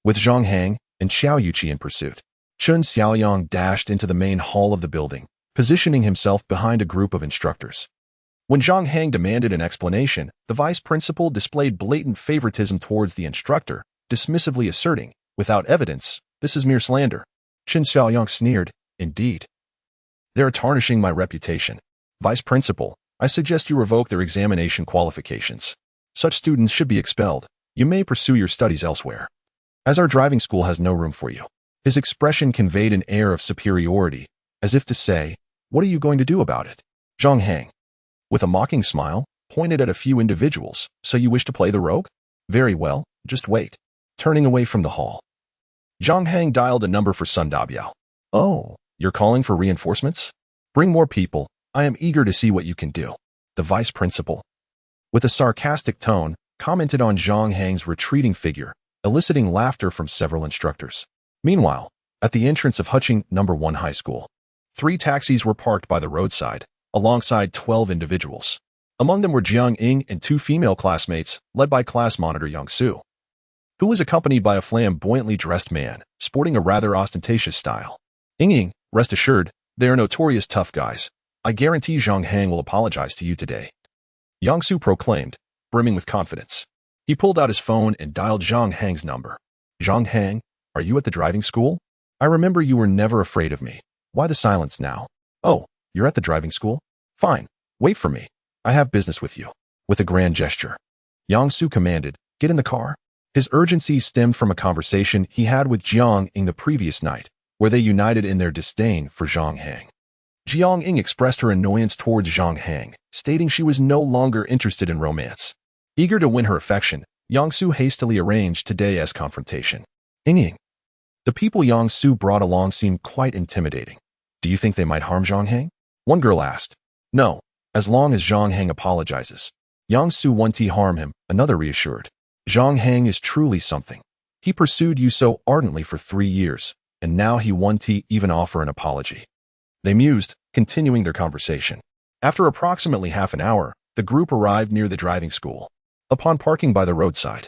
With Zhang Hang and Qiao Yuqi in pursuit, Chen Xiaoyang dashed into the main hall of the building, positioning himself behind a group of instructors. When Zhang Hang demanded an explanation, the vice principal displayed blatant favoritism towards the instructor, dismissively asserting, without evidence, this is mere slander. Chen Xiaoyang sneered, Indeed. They are tarnishing my reputation. Vice principal, I suggest you revoke their examination qualifications. Such students should be expelled. You may pursue your studies elsewhere, as our driving school has no room for you. His expression conveyed an air of superiority, as if to say, What are you going to do about it? Zhang Hang, with a mocking smile, pointed at a few individuals. So you wish to play the rogue? Very well, just wait. Turning away from the hall, Zhang Hang dialed a number for Sun Dabiao. Oh, you're calling for reinforcements? Bring more people. I am eager to see what you can do. The vice principal, with a sarcastic tone, commented on Zhang Hang's retreating figure, eliciting laughter from several instructors. Meanwhile, at the entrance of Huqing No. 1 High School, 3 taxis were parked by the roadside, alongside 12 individuals. Among them were Jiang Ying and 2 female classmates, led by class monitor Yang Su, who was accompanied by a flamboyantly dressed man, sporting a rather ostentatious style. Ying, rest assured, they are notorious tough guys. I guarantee Zhang Hang will apologize to you today, Yang Su proclaimed, brimming with confidence. He pulled out his phone and dialed Zhang Hang's number. Zhang Hang, are you at the driving school? I remember you were never afraid of me. Why the silence now? Oh, you're at the driving school? Fine, wait for me. I have business with you. With a grand gesture, Yang Su commanded, Get in the car. His urgency stemmed from a conversation he had with Jiang Ying the previous night, where they united in their disdain for Zhang Hang. Jiang Ying expressed her annoyance towards Zhang Hang, stating she was no longer interested in romance. Eager to win her affection, Yang Su hastily arranged today as confrontation. Ying. The people Yang Su brought along seemed quite intimidating. Do you think they might harm Zhang Hang? One girl asked. No, as long as Zhang Hang apologizes. Yang Su won't harm him, another reassured. Zhang Hang is truly something. He pursued you so ardently for 3 years, and now he won't even offer an apology. They mused, continuing their conversation. After approximately half an hour, the group arrived near the driving school. Upon parking by the roadside,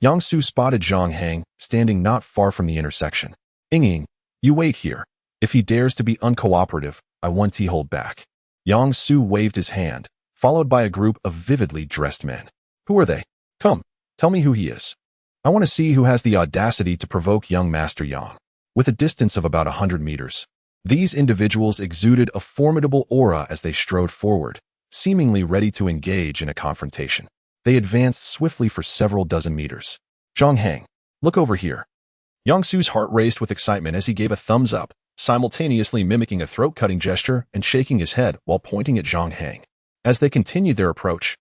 Yang Su spotted Zhang Hang standing not far from the intersection. Ying, you wait here. If he dares to be uncooperative, I won't hold back. Yang Su waved his hand, followed by a group of vividly dressed men. Who are they? Come, tell me who he is. I want to see who has the audacity to provoke young Master Yang. With a distance of about 100 meters, these individuals exuded a formidable aura as they strode forward, seemingly ready to engage in a confrontation. They advanced swiftly for several dozen meters. Zhang Hang, look over here. Yang Su's heart raced with excitement as he gave a thumbs up, simultaneously mimicking a throat-cutting gesture and shaking his head while pointing at Zhang Hang. As they continued their approach,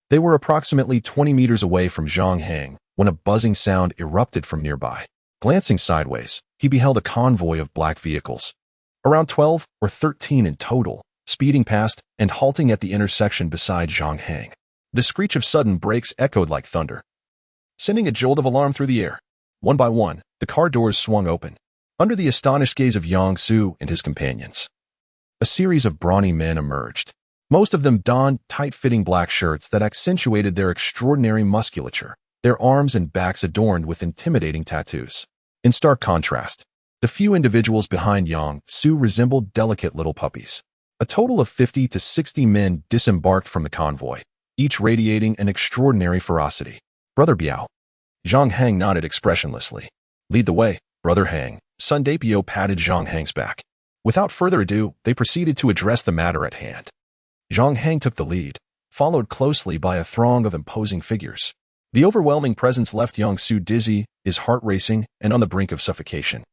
they were approximately 20 meters away from Zhang Hang when a buzzing sound erupted from nearby. Glancing sideways, he beheld a convoy of black vehicles, around 12 or 13 in total, speeding past and halting at the intersection beside Zhang Hang. The screech of sudden brakes echoed like thunder, sending a jolt of alarm through the air. One by one, the car doors swung open, under the astonished gaze of Yang Su and his companions. A series of brawny men emerged. Most of them donned tight-fitting black shirts that accentuated their extraordinary musculature, their arms and backs adorned with intimidating tattoos. In stark contrast, the few individuals behind Yang Su resembled delicate little puppies. A total of 50 to 60 men disembarked from the convoy, each radiating an extraordinary ferocity. Brother Biao. Zhang Hang nodded expressionlessly. Lead the way, Brother Hang. Sun Dapio patted Zhang Hang's back. Without further ado, they proceeded to address the matter at hand. Zhang Hang took the lead, followed closely by a throng of imposing figures. The overwhelming presence left Yang Su dizzy, his heart racing, and on the brink of suffocation.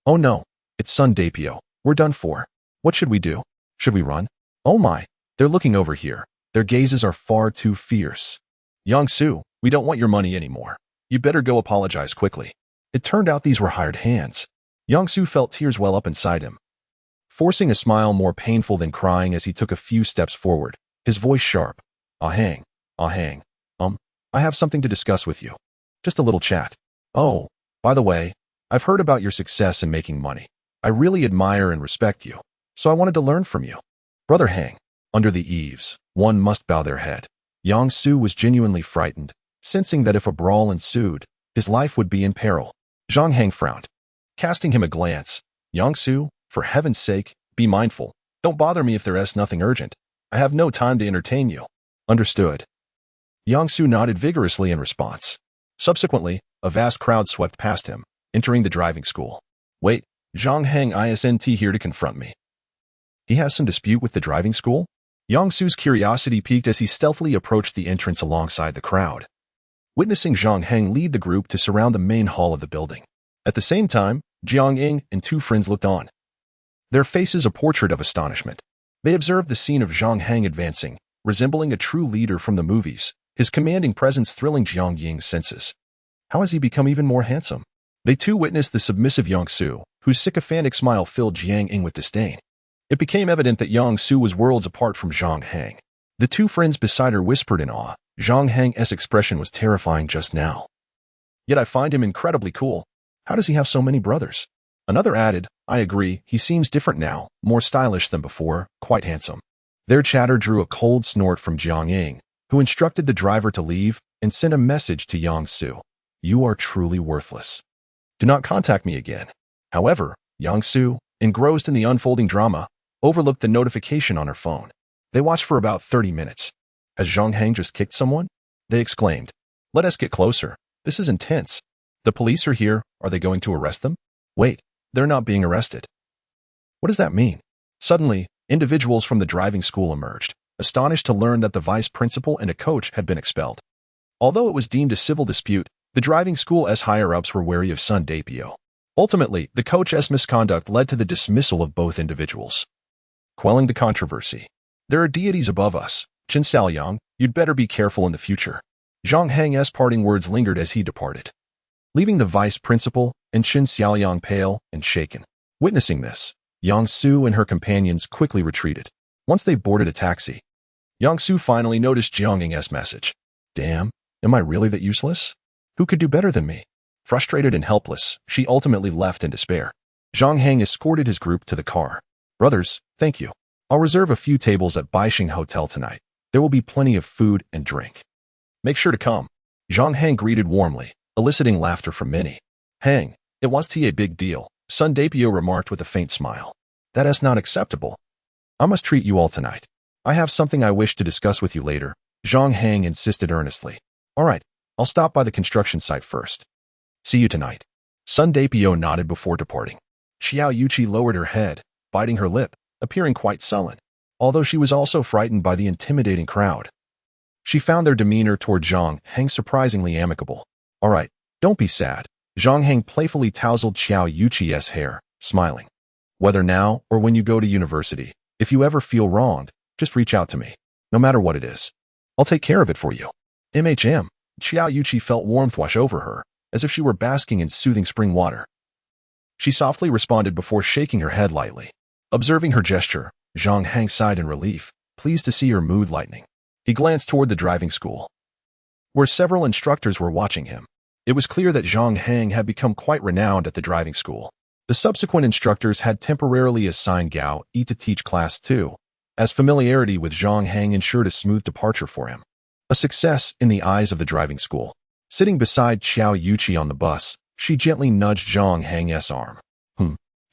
Oh no, it's Sun Dapio. We're done for. What should we do? Should we run? Oh my, they're looking over here. Their gazes are far too fierce. Yang Su, we don't want your money anymore. You better go apologize quickly. It turned out these were hired hands. Yang Su felt tears well up inside him, forcing a smile more painful than crying as he took a few steps forward, his voice sharp. Hang. I have something to discuss with you. Just a little chat. Oh, by the way, I've heard about your success in making money. I really admire and respect you, so I wanted to learn from you. Brother Hang. Under the eaves, one must bow their head. Yang Su was genuinely frightened, sensing that if a brawl ensued, his life would be in peril. Zhang Hang frowned, casting him a glance. Yang Su, for heaven's sake, be mindful. Don't bother me if there's nothing urgent. I have no time to entertain you. Understood. Yang Su nodded vigorously in response. Subsequently, a vast crowd swept past him, entering the driving school. Wait, Zhang Hang isn't here to confront me. He has some dispute with the driving school? Yang Su's curiosity piqued as he stealthily approached the entrance alongside the crowd, witnessing Zhang Hang lead the group to surround the main hall of the building. At the same time, Jiang Ying and 2 friends looked on, their faces a portrait of astonishment. They observed the scene of Zhang Hang advancing, resembling a true leader from the movies, his commanding presence thrilling Jiang Ying's senses. How has he become even more handsome? They too witnessed the submissive Yang Su, whose sycophantic smile filled Jiang Ying with disdain. It became evident that Yang Su was worlds apart from Zhang Hang. The 2 friends beside her whispered in awe. Zhang Hang's expression was terrifying just now. Yet I find him incredibly cool. How does he have so many brothers? Another added, I agree, he seems different now, more stylish than before, quite handsome. Their chatter drew a cold snort from Jiang Ying, who instructed the driver to leave and sent a message to Yang Su. You are truly worthless. Do not contact me again. However, Yang Su, engrossed in the unfolding drama, overlooked the notification on her phone. They watched for about 30 minutes. Has Zhang Hang just kicked someone? They exclaimed. Let us get closer. This is intense. The police are here. Are they going to arrest them? Wait, they're not being arrested. What does that mean? Suddenly, individuals from the driving school emerged, astonished to learn that the vice principal and a coach had been expelled. Although it was deemed a civil dispute, the driving school's higher-ups were wary of Sun Dapio. Ultimately, the coach's misconduct led to the dismissal of both individuals. Quelling the controversy. There are deities above us. Chen Xiaoyang, you'd better be careful in the future. Zhang Hang's parting words lingered as he departed, leaving the vice principal and Chen Xiaoyang pale and shaken. Witnessing this, Yang Su and her companions quickly retreated. Once they boarded a taxi, Yang-su finally noticed Zhang Hang's message. Damn, am I really that useless? Who could do better than me? Frustrated and helpless, she ultimately left in despair. Zhang Hang escorted his group to the car. Brothers, thank you. I'll reserve a few tables at Baixing Hotel tonight. There will be plenty of food and drink. Make sure to come. Zhang Hang greeted warmly, eliciting laughter from many. Hang, it was a big deal, Sun Dapio remarked with a faint smile. That is not acceptable. I must treat you all tonight. I have something I wish to discuss with you later, Zhang Hang insisted earnestly. All right, I'll stop by the construction site first. See you tonight. Sun Dapio nodded before departing. Xiao Yuqi lowered her head, biting her lip, appearing quite sullen, although she was also frightened by the intimidating crowd. She found their demeanor toward Zhang Hang surprisingly amicable. All right, don't be sad. Zhang Hang playfully tousled Xiao Yuqi's hair, smiling. Whether now or when you go to university, if you ever feel wronged, just reach out to me, no matter what it is. I'll take care of it for you. MHM. Xiao Yuqi felt warmth wash over her, as if she were basking in soothing spring water. She softly responded before shaking her head lightly. Observing her gesture, Zhang Hang sighed in relief, pleased to see her mood lightening. He glanced toward the driving school, where several instructors were watching him. It was clear that Zhang Hang had become quite renowned at the driving school. The subsequent instructors had temporarily assigned Gao Yi to teach Class 2, as familiarity with Zhang Hang ensured a smooth departure for him. A success in the eyes of the driving school. Sitting beside Xiao Yuqi on the bus, she gently nudged Zhang Hang's arm.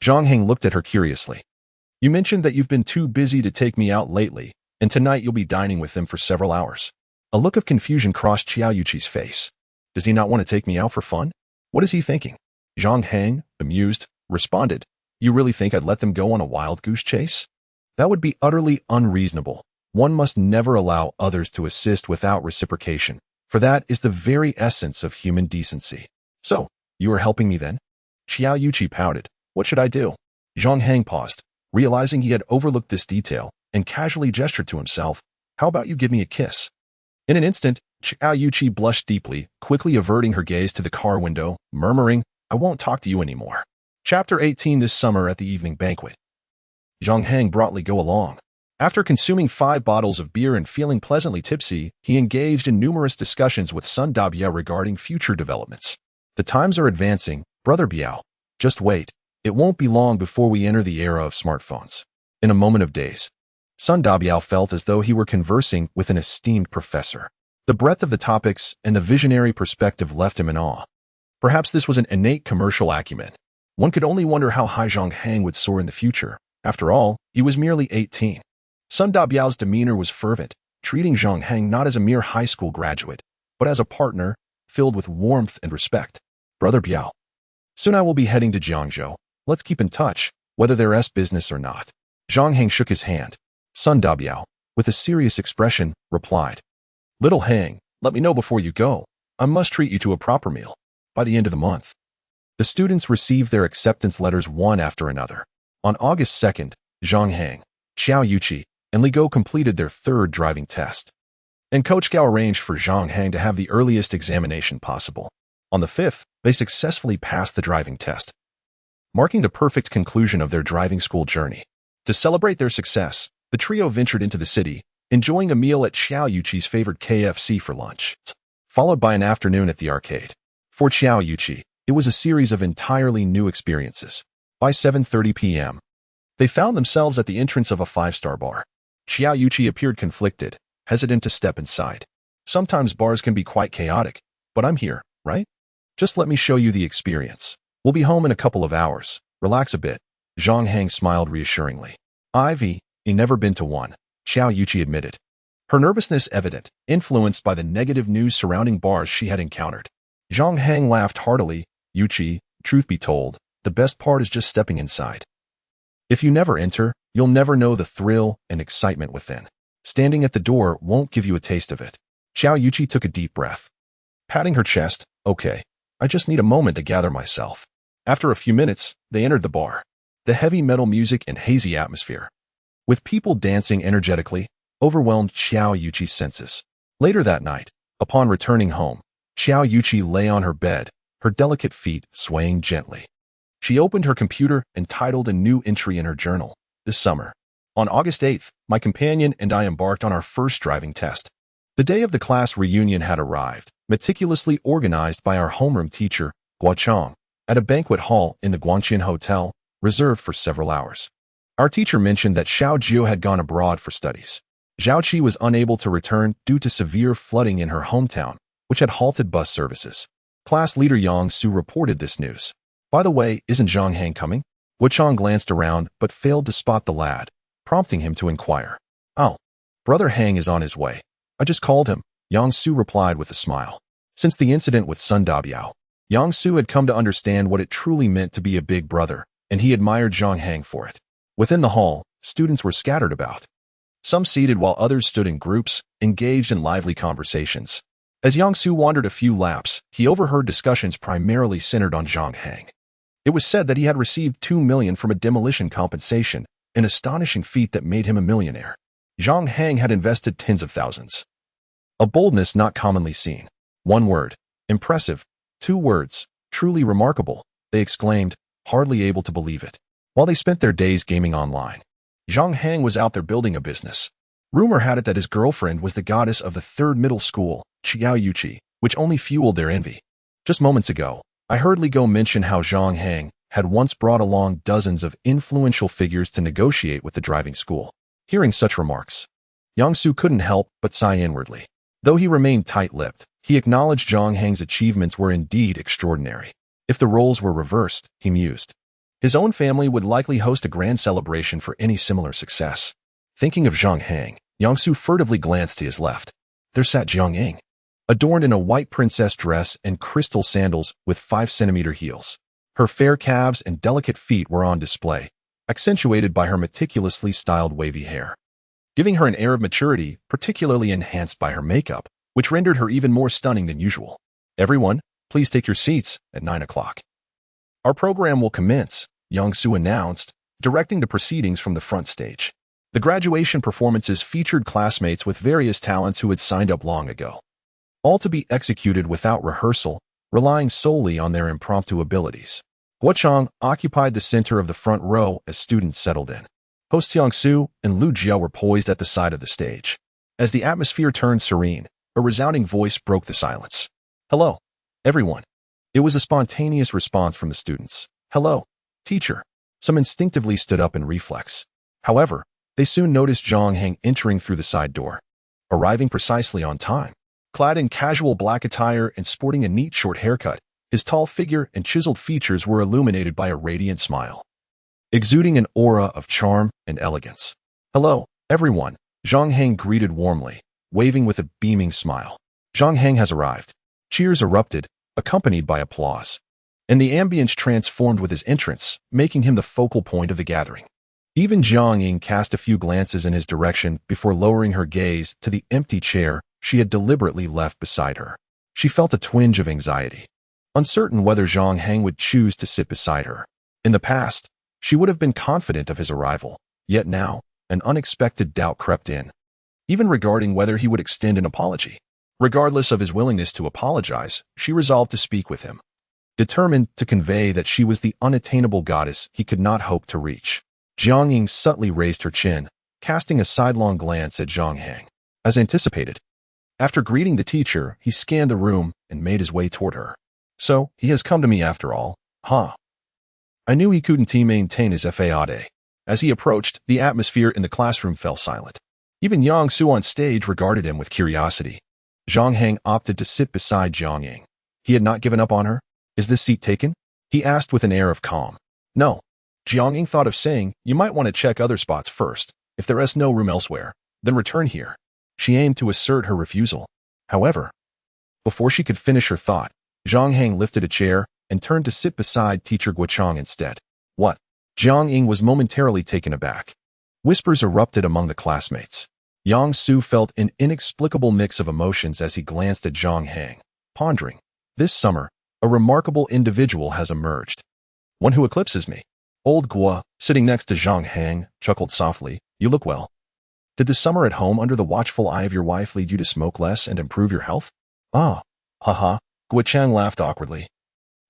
Zhang Hang looked at her curiously. You mentioned that you've been too busy to take me out lately, and tonight you'll be dining with them for several hours. A look of confusion crossed Xiao Yuqi's face. Does he not want to take me out for fun? What is he thinking? Zhang Hang, amused, responded. You really think I'd let them go on a wild goose chase? That would be utterly unreasonable. One must never allow others to assist without reciprocation, for that is the very essence of human decency. So, you are helping me then? Xiao Yuqi pouted. What should I do? Zhang Hang paused, realizing he had overlooked this detail, and casually gestured to himself. How about you give me a kiss? In an instant, Xiao Yuqi blushed deeply, quickly averting her gaze to the car window, murmuring, I won't talk to you anymore. Chapter 18 This summer at the evening banquet. Zhang Hang broadly go along. After consuming 5 bottles of beer and feeling pleasantly tipsy, he engaged in numerous discussions with Sun Dabia regarding future developments. The times are advancing, Brother Biao. Just wait. It won't be long before we enter the era of smartphones. In a moment of daze, Sun Dabiao felt as though he were conversing with an esteemed professor. The breadth of the topics and the visionary perspective left him in awe. Perhaps this was an innate commercial acumen. One could only wonder how high Zhang Hang would soar in the future. After all, he was merely 18. Sun Dabiao's demeanor was fervent, treating Zhang Hang not as a mere high school graduate, but as a partner, filled with warmth and respect. Brother Biao. Soon I will be heading to Jiangzhou. Let's keep in touch, whether there's business or not. Zhang Hang shook his hand. Sun Dabiao, with a serious expression, replied. Little Hang, let me know before you go. I must treat you to a proper meal. By the end of the month. The students received their acceptance letters one after another. On August 2nd, Zhang Hang, Xiao Yuqi, and Li Go completed their 3rd driving test. And Coach Gao arranged for Zhang Hang to have the earliest examination possible. On the 5th, they successfully passed the driving test, marking the perfect conclusion of their driving school journey. To celebrate their success, the trio ventured into the city, enjoying a meal at Xiao Yuqi's favorite KFC for lunch, followed by an afternoon at the arcade. For Xiao Yuqi, it was a series of entirely new experiences. By 7:30 p.m., they found themselves at the entrance of a 5-star bar. Xiao Yuqi appeared conflicted, hesitant to step inside. Sometimes bars can be quite chaotic, but I'm here, right? Just let me show you the experience. We'll be home in a couple of hours. Relax a bit. Zhang Hang smiled reassuringly. I've never been to one, Xiao Yuqi admitted. Her nervousness evident, influenced by the negative news surrounding bars she had encountered. Zhang Hang laughed heartily. Yuqi, truth be told, the best part is just stepping inside. If you never enter, you'll never know the thrill and excitement within. Standing at the door won't give you a taste of it. Xiao Yuqi took a deep breath. Patting her chest, okay, I just need a moment to gather myself. After a few minutes, they entered the bar. The heavy metal music and hazy atmosphere, with people dancing energetically, overwhelmed Xiao Yuqi's senses. Later that night, upon returning home, Xiao Yuqi lay on her bed, her delicate feet swaying gently. She opened her computer and titled a new entry in her journal, this summer. On August 8th, my companion and I embarked on our first driving test. The day of the class reunion had arrived, meticulously organized by our homeroom teacher, Guo, at a banquet hall in the Guangqian Hotel, reserved for several hours. Our teacher mentioned that Xiao Jiu had gone abroad for studies. Zhao Qi was unable to return due to severe flooding in her hometown, which had halted bus services. Class leader Yang Su reported this news. By the way, isn't Zhang Hang coming? Guo glanced around but failed to spot the lad, prompting him to inquire. Oh, Brother Hang is on his way. I just called him, Yang Su replied with a smile. Since the incident with Sun Dabiao, Yang Su had come to understand what it truly meant to be a big brother, and he admired Zhang Hang for it. Within the hall, students were scattered about. Some seated while others stood in groups, engaged in lively conversations. As Yang Su wandered a few laps, he overheard discussions primarily centered on Zhang Hang. It was said that he had received 2 million from a demolition compensation, an astonishing feat that made him a millionaire. Zhang Hang had invested tens of thousands. A boldness not commonly seen. One word, impressive. 2 words, truly remarkable, they exclaimed, hardly able to believe it. While they spent their days gaming online, Zhang Hang was out there building a business. Rumor had it that his girlfriend was the goddess of the 3rd middle school, Qiao Yuqi, which only fueled their envy. Just moments ago, I heard Li Go mention how Zhang Hang had once brought along dozens of influential figures to negotiate with the driving school. Hearing such remarks, Yang Su couldn't help but sigh inwardly. Though he remained tight-lipped, he acknowledged Zhang Hang's achievements were indeed extraordinary. If the roles were reversed, he mused, his own family would likely host a grand celebration for any similar success. Thinking of Zhang Hang, Yang Su furtively glanced to his left. There sat Jiang Ying, adorned in a white princess dress and crystal sandals with 5-centimeter heels. Her fair calves and delicate feet were on display, accentuated by her meticulously styled wavy hair, giving her an air of maturity, particularly enhanced by her makeup, which rendered her even more stunning than usual. Everyone, please take your seats at 9 o'clock. Our program will commence, Yang Su announced, directing the proceedings from the front stage. The graduation performances featured classmates with various talents who had signed up long ago, all to be executed without rehearsal, relying solely on their impromptu abilities. Guo occupied the center of the front row as students settled in. Hosts Yang Su and Lu Jiao were poised at the side of the stage. As the atmosphere turned serene, a resounding voice broke the silence. Hello, everyone. It was a spontaneous response from the students. Hello, teacher. Some instinctively stood up in reflex. However, they soon noticed Zhang Hang entering through the side door, arriving precisely on time. Clad in casual black attire and sporting a neat short haircut, his tall figure and chiseled features were illuminated by a radiant smile, exuding an aura of charm and elegance. Hello, everyone, Zhang Hang greeted warmly, waving with a beaming smile. Zhang Hang has arrived. Cheers erupted, accompanied by applause, and the ambience transformed with his entrance, making him the focal point of the gathering. Even Jiang Ying cast a few glances in his direction before lowering her gaze to the empty chair she had deliberately left beside her. She felt a twinge of anxiety, uncertain whether Zhang Hang would choose to sit beside her. In the past, she would have been confident of his arrival, yet now, an unexpected doubt crept in, even regarding whether he would extend an apology. Regardless of his willingness to apologize, she resolved to speak with him, determined to convey that she was the unattainable goddess he could not hope to reach. Jiang Ying subtly raised her chin, casting a sidelong glance at Zhang Hang. As anticipated, after greeting the teacher, he scanned the room and made his way toward her. So, he has come to me after all, huh? I knew he couldn't maintain his fade. As he approached, the atmosphere in the classroom fell silent. Even Yang Su on stage regarded him with curiosity. Zhang Hang opted to sit beside Jiang Ying. He had not given up on her. Is this seat taken? He asked with an air of calm. No. Jiang Ying thought of saying, you might want to check other spots first. If there is no room elsewhere, then return here. She aimed to assert her refusal. However, before she could finish her thought, Zhang Hang lifted a chair and turned to sit beside teacher Guo instead. What? Jiang Ying was momentarily taken aback. Whispers erupted among the classmates. Yang Su felt an inexplicable mix of emotions as he glanced at Zhang Hang, pondering. This summer, a remarkable individual has emerged. One who eclipses me. Old Guo, sitting next to Zhang Hang, chuckled softly. You look well. Did the summer at home under the watchful eye of your wife lead you to smoke less and improve your health? Ah, haha, Guo laughed awkwardly.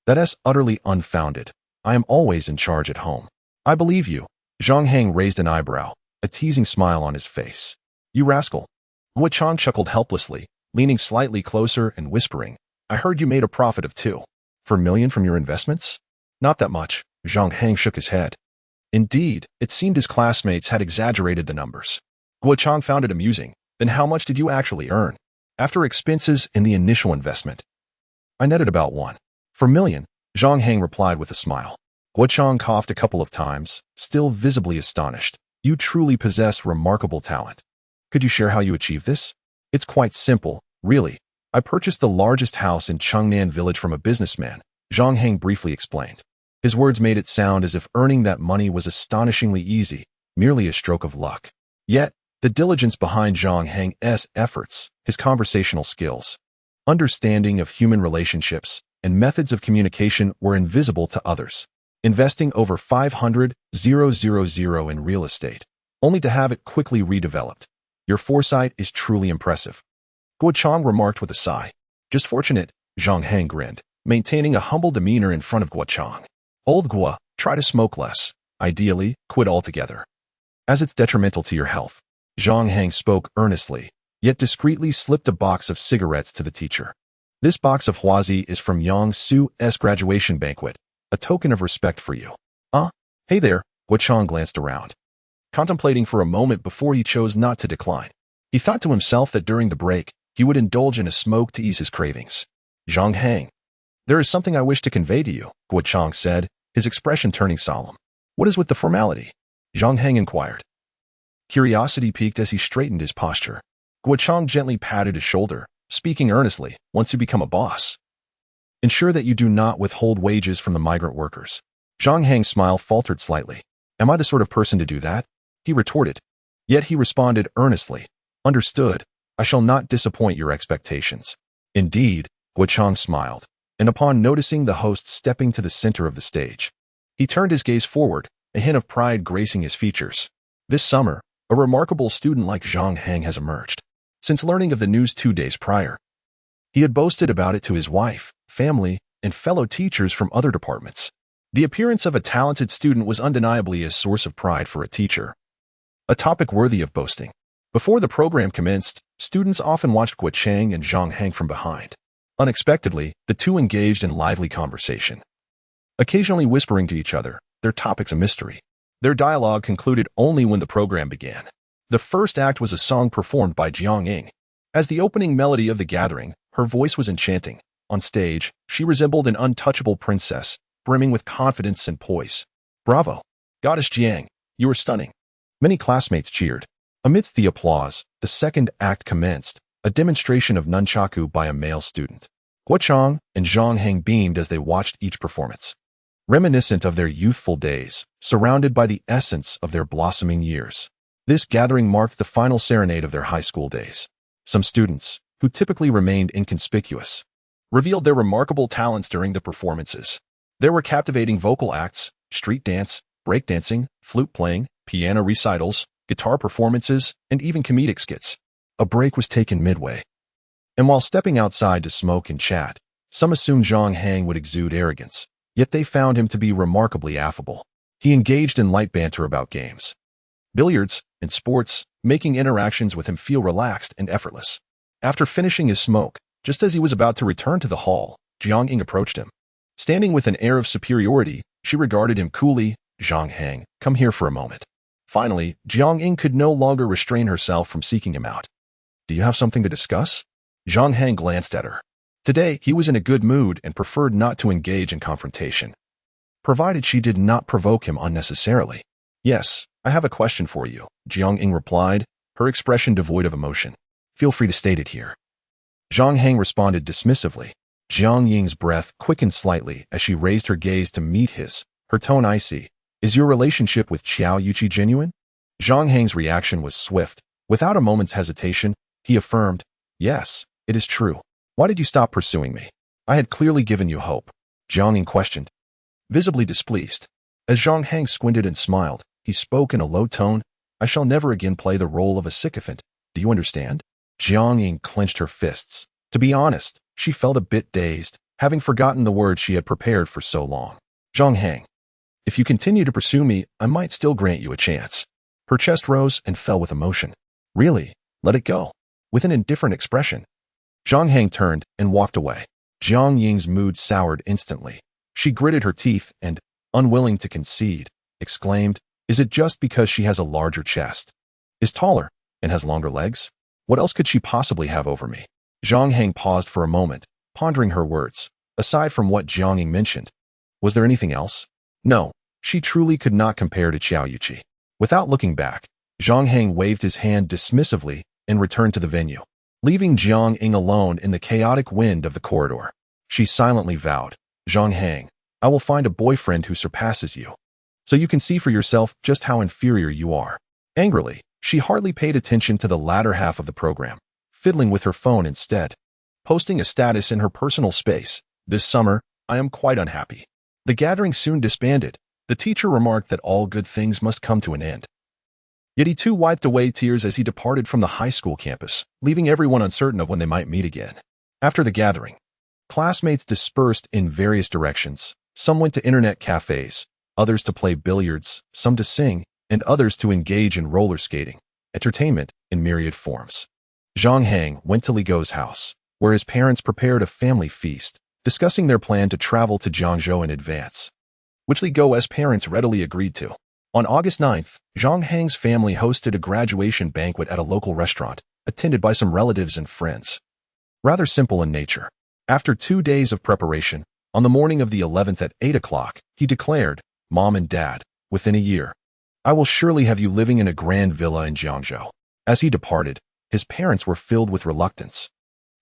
That is utterly unfounded. I am always in charge at home. I believe you. Zhang Hang raised an eyebrow, a teasing smile on his face. You rascal. Guo Chang chuckled helplessly, leaning slightly closer and whispering, I heard you made a profit of 2.4 million from your investments? Not that much. Zhang Hang shook his head. Indeed, it seemed his classmates had exaggerated the numbers. Guo Chang found it amusing. Then how much did you actually earn? After expenses and the initial investment. I netted about 1.4 million, Zhang Hang replied with a smile. Guo Chang coughed a couple of times, still visibly astonished. You truly possess remarkable talent. Could you share how you achieved this? It's quite simple, really. I purchased the largest house in Chengnan village from a businessman, Zhang Hang briefly explained. His words made it sound as if earning that money was astonishingly easy, merely a stroke of luck. Yet, the diligence behind Zhang Hang's efforts, his conversational skills, understanding of human relationships, and methods of communication were invisible to others. Investing over 500,000 in real estate, only to have it quickly redeveloped. Your foresight is truly impressive. Guo Chang remarked with a sigh. Just fortunate, Zhang Hang grinned, maintaining a humble demeanor in front of Guo Chang. Old Guo, try to smoke less. Ideally, quit altogether. As it's detrimental to your health. Zhang Hang spoke earnestly, yet discreetly slipped a box of cigarettes to the teacher. This box of Huazi is from Yang Su's graduation banquet, a token of respect for you. Hey there, Guo Chang glanced around, contemplating for a moment before he chose not to decline. He thought to himself that during the break, he would indulge in a smoke to ease his cravings. Zhang Hang. There is something I wish to convey to you, Guo Chang said, his expression turning solemn. What is with the formality? Zhang Hang inquired. Curiosity piqued as he straightened his posture. Guo Chang gently patted his shoulder, speaking earnestly, once you become a boss, ensure that you do not withhold wages from the migrant workers. Zhang Hang's smile faltered slightly. Am I the sort of person to do that? He retorted. Yet he responded earnestly. Understood. I shall not disappoint your expectations. Indeed, Guo Chang smiled, and upon noticing the host stepping to the center of the stage, he turned his gaze forward, a hint of pride gracing his features. This summer, a remarkable student like Zhang Hang has emerged. Since learning of the news 2 days prior, he had boasted about it to his wife, family, and fellow teachers from other departments. The appearance of a talented student was undeniably a source of pride for a teacher, a topic worthy of boasting. Before the program commenced, students often watched Guo Chang and Zhang Hang from behind. Unexpectedly, the two engaged in lively conversation, occasionally whispering to each other, their topics a mystery. Their dialogue concluded only when the program began. The first act was a song performed by Zhang Hang. As the opening melody of the gathering, her voice was enchanting. On stage, she resembled an untouchable princess, brimming with confidence and poise. Bravo! Goddess Jiang, you are stunning. Many classmates cheered. Amidst the applause, the second act commenced, a demonstration of nunchaku by a male student. Guo Chang and Zhang Hang beamed as they watched each performance, reminiscent of their youthful days, surrounded by the essence of their blossoming years. This gathering marked the final serenade of their high school days. Some students, who typically remained inconspicuous, revealed their remarkable talents during the performances. There were captivating vocal acts, street dance, breakdancing, flute playing, piano recitals, guitar performances, and even comedic skits. A break was taken midway, and while stepping outside to smoke and chat, some assumed Zhang Hang would exude arrogance, yet they found him to be remarkably affable. He engaged in light banter about games, billiards, and sports, making interactions with him feel relaxed and effortless. After finishing his smoke, just as he was about to return to the hall, Zhang Hang approached him. Standing with an air of superiority, she regarded him coolly. Zhang Hang, come here for a moment. Finally, Zhang Hang could no longer restrain herself from seeking him out. Do you have something to discuss? Zhang Hang glanced at her. Today, he was in a good mood and preferred not to engage in confrontation, provided she did not provoke him unnecessarily. Yes, I have a question for you, Zhang Hang replied, her expression devoid of emotion. Feel free to state it here. Zhang Hang responded dismissively. Zhang Ying's breath quickened slightly as she raised her gaze to meet his, her tone icy. Is your relationship with Qiao Yuqi genuine? Zhang Hang's reaction was swift. Without a moment's hesitation, he affirmed, yes, it is true. Why did you stop pursuing me? I had clearly given you hope. Zhang Ying questioned, visibly displeased. As Zhang Hang squinted and smiled, he spoke in a low tone. I shall never again play the role of a sycophant. Do you understand? Zhang Ying clenched her fists. To be honest, she felt a bit dazed, having forgotten the words she had prepared for so long. Zhang Hang, if you continue to pursue me, I might still grant you a chance. Her chest rose and fell with emotion. Really? Let it go. With an indifferent expression. Zhang Hang turned and walked away. Jiang Ying's mood soured instantly. She gritted her teeth and, unwilling to concede, exclaimed, "Is it just because she has a larger chest? Is taller and has longer legs? What else could she possibly have over me?" Zhang Hang paused for a moment, pondering her words. Aside from what Jiang Ying mentioned, was there anything else? No, she truly could not compare to Qiao Yuqi. Without looking back, Zhang Hang waved his hand dismissively and returned to the venue, leaving Jiang Ying alone in the chaotic wind of the corridor. She silently vowed, "Zhang Hang, I will find a boyfriend who surpasses you, so you can see for yourself just how inferior you are." Angrily, she hardly paid attention to the latter half of the program, fiddling with her phone instead. Posting a status in her personal space, "This summer, I am quite unhappy." The gathering soon disbanded. The teacher remarked that all good things must come to an end. Yet he too wiped away tears as he departed from the high school campus, leaving everyone uncertain of when they might meet again. After the gathering, classmates dispersed in various directions. Some went to internet cafes, others to play billiards, some to sing, and others to engage in roller skating, entertainment in myriad forms. Zhang Hang went to Li Gou's house, where his parents prepared a family feast, discussing their plan to travel to Jiangzhou in advance, which Li Gou's parents readily agreed to. On August 9th, Zhang Hang's family hosted a graduation banquet at a local restaurant, attended by some relatives and friends. Rather simple in nature. After 2 days of preparation, on the morning of the 11th at 8 o'clock, he declared, "Mom and Dad, within a year, I will surely have you living in a grand villa in Jiangzhou." As he departed, his parents were filled with reluctance,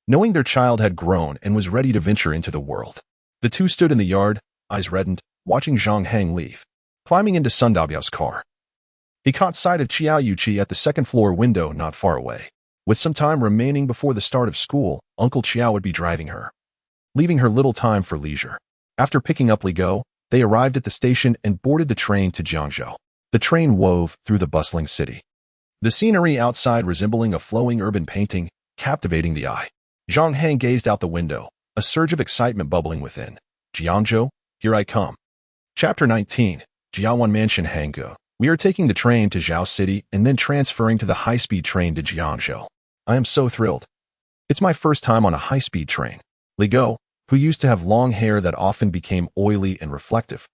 knowing their child had grown and was ready to venture into the world. The two stood in the yard, eyes reddened, watching Zhang Hang leave. Climbing into Sun Dabiao's car, he caught sight of Qiao Yuqi at the second-floor window not far away. With some time remaining before the start of school, Uncle Qiao would be driving her, leaving her little time for leisure. After picking up Li Gou, they arrived at the station and boarded the train to Jiangzhou. The train wove through the bustling city, the scenery outside resembling a flowing urban painting, captivating the eye. Zhang Hang gazed out the window, a surge of excitement bubbling within. "Jiangzhou, here I come." Chapter 19. Jiawan Mansion Hanggu. We are taking the train to Zhao City and then transferring to the high-speed train to Jiangzhou. I am so thrilled. It's my first time on a high-speed train. Li Gou, who used to have long hair that often became oily and reflective,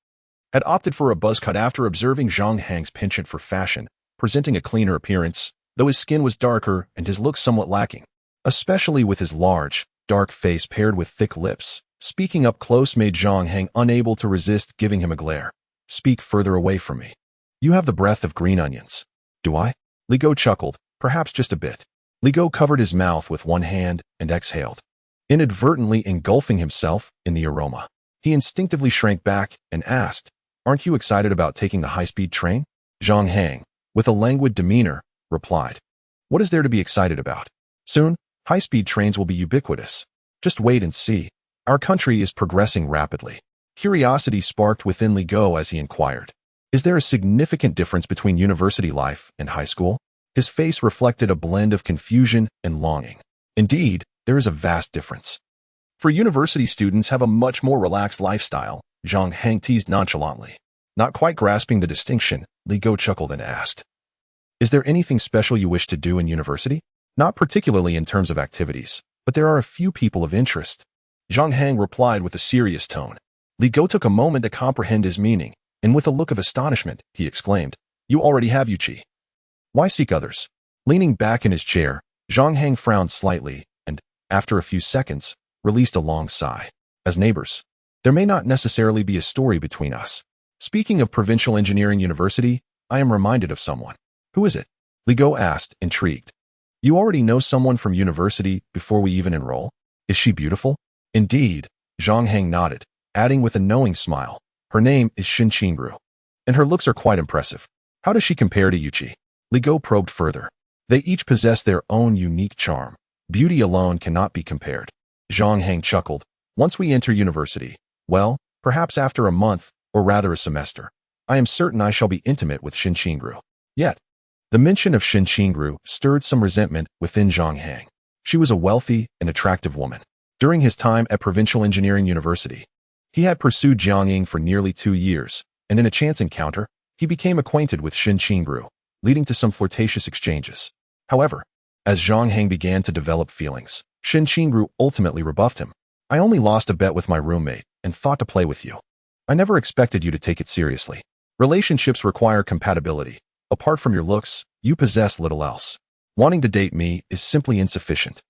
had opted for a buzz cut after observing Zhang Hang's penchant for fashion, presenting a cleaner appearance, though his skin was darker and his looks somewhat lacking, especially with his large, dark face paired with thick lips. Speaking up close made Zhang Hang unable to resist giving him a glare. "Speak further away from me. You have the breath of green onions." "Do I?" Li Gou chuckled, "Perhaps just a bit." Li Gou covered his mouth with one hand and exhaled, inadvertently engulfing himself in the aroma. He instinctively shrank back and asked, "Aren't you excited about taking the high-speed train?" Zhang Hang, with a languid demeanor, replied, "What is there to be excited about? Soon, high-speed trains will be ubiquitous. Just wait and see. Our country is progressing rapidly." Curiosity sparked within Li Gou as he inquired, "Is there a significant difference between university life and high school?" His face reflected a blend of confusion and longing. Indeed, there is a vast difference. For university students have a much more relaxed lifestyle, Zhang Hang teased nonchalantly. Not quite grasping the distinction, Li Gou chuckled and asked, "Is there anything special you wish to do in university?" "Not particularly in terms of activities, but there are a few people of interest." Zhang Hang replied with a serious tone. Li Gou took a moment to comprehend his meaning, and with a look of astonishment, he exclaimed, "You already have Yuqi. Why seek others?" Leaning back in his chair, Zhang Hang frowned slightly and, after a few seconds, released a long sigh. "As neighbors, there may not necessarily be a story between us. Speaking of Provincial Engineering University, I am reminded of someone." "Who is it?" Li Gou asked, intrigued. "You already know someone from university before we even enroll? Is she beautiful?" "Indeed," Zhang Hang nodded, adding with a knowing smile, "Her name is Xin Qingru, and her looks are quite impressive." "How does she compare to Yuqi?" Li Gou probed further. "They each possess their own unique charm. Beauty alone cannot be compared." Zhang Hang chuckled. "Once we enter university, well, perhaps after a month, or rather a semester, I am certain I shall be intimate with Xin Qingru." Yet, the mention of Xin Qingru stirred some resentment within Zhang Hang. She was a wealthy and attractive woman. During his time at Provincial Engineering University, he had pursued Jiang Ying for nearly 2 years, and in a chance encounter, he became acquainted with Xin Qingru. leading to some flirtatious exchanges. However, as Zhang Hang began to develop feelings, Shen Qingru ultimately rebuffed him. I only lost a bet with my roommate and thought to play with you. I never expected you to take it seriously. Relationships require compatibility. Apart from your looks, you possess little else. Wanting to date me is simply insufficient.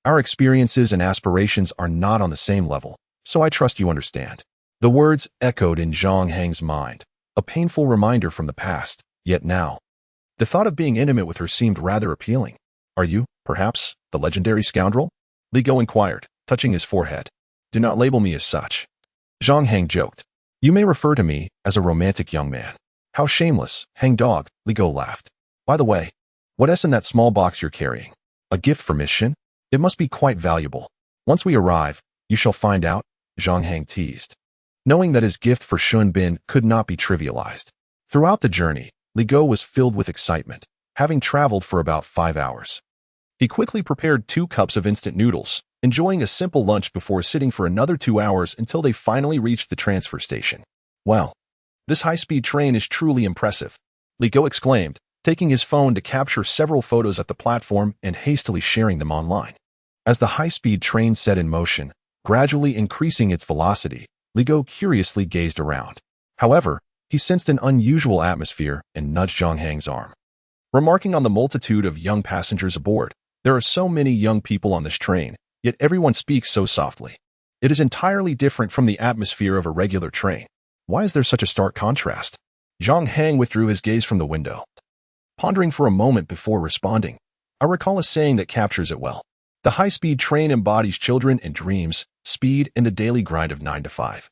Our experiences and aspirations are not on the same level, so I trust you understand. The words echoed in Zhang Hang's mind, a painful reminder from the past, yet now, the thought of being intimate with her seemed rather appealing. Are you, perhaps, the legendary scoundrel? Li Go inquired, touching his forehead. Do not label me as such. Zhang Hang joked. You may refer to me as a romantic young man. How shameless, hang dog, Li Go laughed. By the way, what's in that small box you're carrying? A gift for Miss Shin? It must be quite valuable. Once we arrive, you shall find out, Zhang Hang teased. Knowing that his gift for Shun Bin could not be trivialized. Throughout the journey, Li Go was filled with excitement, having traveled for about 5 hours. He quickly prepared 2 cups of instant noodles, enjoying a simple lunch before sitting for another 2 hours until they finally reached the transfer station. Wow, this high-speed train is truly impressive, Li Go exclaimed, taking his phone to capture several photos at the platform and hastily sharing them online. As the high-speed train set in motion, gradually increasing its velocity, Li Go curiously gazed around. However, he sensed an unusual atmosphere and nudged Zhang Hang's arm. Remarking on the multitude of young passengers aboard, there are so many young people on this train, yet everyone speaks so softly. It is entirely different from the atmosphere of a regular train. Why is there such a stark contrast? Zhang Hang withdrew his gaze from the window, pondering for a moment before responding. I recall a saying that captures it well. The high-speed train embodies children and dreams, speed, and the daily grind of 9 to 5.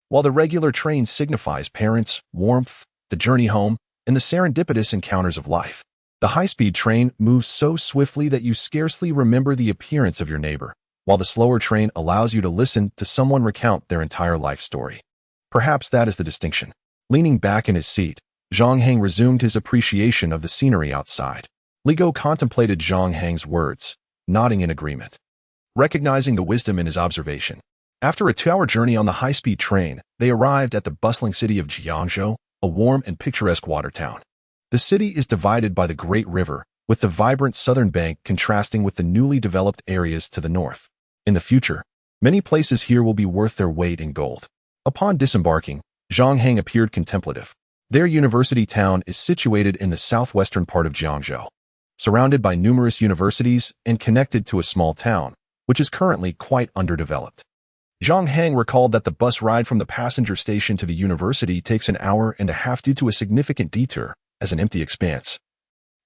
While the regular train signifies parents, warmth, the journey home, and the serendipitous encounters of life. The high-speed train moves so swiftly that you scarcely remember the appearance of your neighbor, while the slower train allows you to listen to someone recount their entire life story. Perhaps that is the distinction. Leaning back in his seat, Zhang Hang resumed his appreciation of the scenery outside. Li Go contemplated Zhang Hang's words, nodding in agreement, recognizing the wisdom in his observation. After a 2-hour journey on the high-speed train, they arrived at the bustling city of Jiangzhou, a warm and picturesque water town. The city is divided by the Great River, with the vibrant southern bank contrasting with the newly developed areas to the north. In the future, many places here will be worth their weight in gold. Upon disembarking, Zhang Hang appeared contemplative. Their university town is situated in the southwestern part of Jiangzhou, surrounded by numerous universities and connected to a small town, which is currently quite underdeveloped. Zhang Hang recalled that the bus ride from the passenger station to the university takes an hour and a half due to a significant detour, as an empty expanse,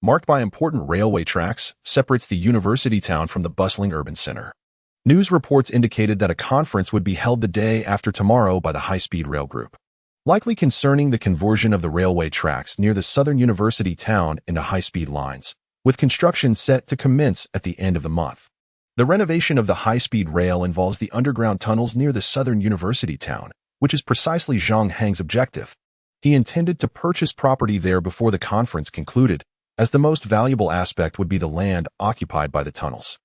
marked by important railway tracks, separates the university town from the bustling urban center. News reports indicated that a conference would be held the day after tomorrow by the high-speed rail group, likely concerning the conversion of the railway tracks near the southern university town into high-speed lines, with construction set to commence at the end of the month. The renovation of the high-speed rail involves the underground tunnels near the southern university town, which is precisely Zhang Hang's objective. He intended to purchase property there before the conference concluded, as the most valuable aspect would be the land occupied by the tunnels.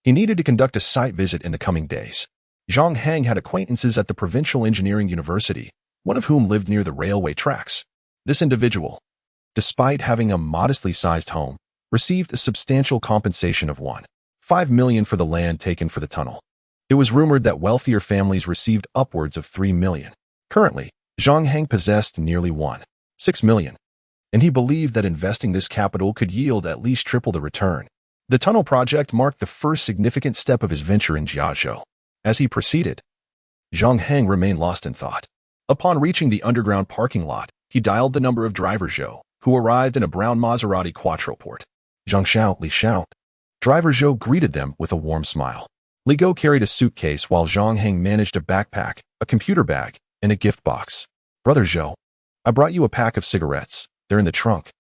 He needed to conduct a site visit in the coming days. Zhang Hang had acquaintances at the Provincial Engineering University, one of whom lived near the railway tracks. This individual, despite having a modestly sized home, received a substantial compensation of 1.5 million for the land taken for the tunnel. It was rumored that wealthier families received upwards of 3 million. Currently, Zhang Hang possessed nearly 1.6 million, and he believed that investing this capital could yield at least triple the return. The tunnel project marked the first significant step of his venture in Jiangzhou. As he proceeded, Zhang Hang remained lost in thought. Upon reaching the underground parking lot, he dialed the number of driver Zhou, who arrived in a brown Maserati Quattroporte. Zhang Xiao, Li Xiao. Driver Zhou greeted them with a warm smile. Li Go carried a suitcase while Zhang Hang managed a backpack, a computer bag, and a gift box. Brother Zhou, I brought you a pack of cigarettes. They're in the trunk.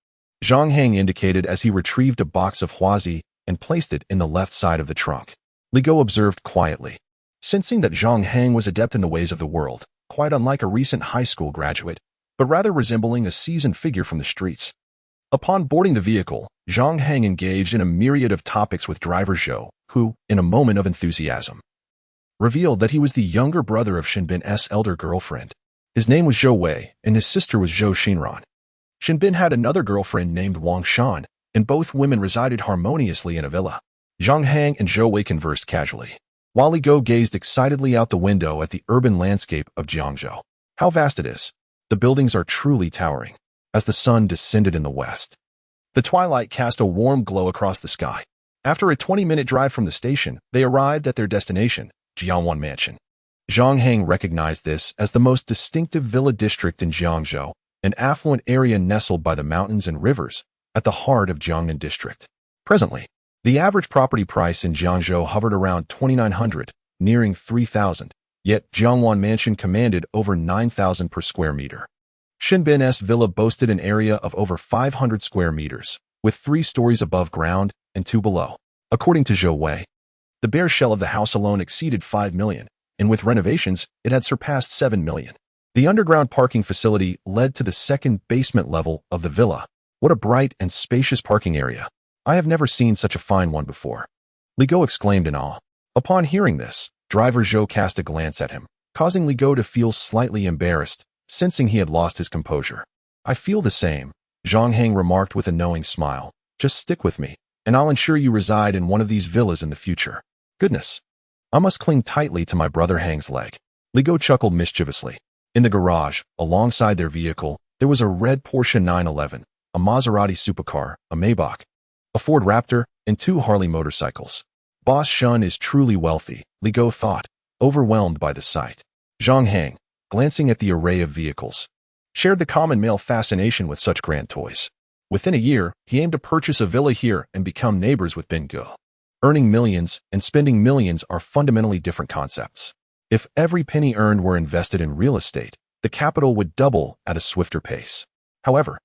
Zhang Hang indicated as he retrieved a box of Huazi and placed it in the left side of the trunk. Li Go observed quietly, sensing that Zhang Hang was adept in the ways of the world, quite unlike a recent high school graduate, but rather resembling a seasoned figure from the streets. Upon boarding the vehicle, Zhang Hang engaged in a myriad of topics with driver Zhou, who, in a moment of enthusiasm, revealed that he was the younger brother of Shin Bin's elder girlfriend. His name was Zhou Wei, and his sister was Zhou Xinran. Shinbin had another girlfriend named Wang Shan, and both women resided harmoniously in a villa. Zhang Hang and Zhou Wei conversed casually, while Li Go gazed excitedly out the window at the urban landscape of Jiangzhou. How vast it is! The buildings are truly towering. As the sun descended in the west, the twilight cast a warm glow across the sky. After a 20-minute drive from the station, they arrived at their destination, Jiangwan Mansion. Zhang Hang recognized this as the most distinctive villa district in Jiangzhou, an affluent area nestled by the mountains and rivers at the heart of Jiangnan District. Presently, the average property price in Jiangzhou hovered around 2,900, nearing 3,000, yet Jiangwan Mansion commanded over 9,000 per square meter. Shinbin's villa boasted an area of over 500 square meters, with 3 stories above ground and 2 below. According to Zhou Wei, the bare shell of the house alone exceeded 5 million, and with renovations, it had surpassed 7 million. The underground parking facility led to the second basement level of the villa. What a bright and spacious parking area. I have never seen such a fine one before. Li Go exclaimed in awe. Upon hearing this, driver Zhou cast a glance at him, causing Li Go to feel slightly embarrassed, sensing he had lost his composure. I feel the same, Zhang Hang remarked with a knowing smile. Just stick with me, and I'll ensure you reside in one of these villas in the future. Goodness, I must cling tightly to my brother Hang's leg. Li Go chuckled mischievously. In the garage, alongside their vehicle, there was a red Porsche 911, a Maserati supercar, a Maybach, a Ford Raptor, and 2 Harley motorcycles. Boss Shun is truly wealthy, Li Go thought, overwhelmed by the sight. Zhang Hang, glancing at the array of vehicles, shared the common male fascination with such grand toys. Within a year, he aimed to purchase a villa here and become neighbors with Ben Ge. Earning millions and spending millions are fundamentally different concepts. If every penny earned were invested in real estate, the capital would double at a swifter pace. However,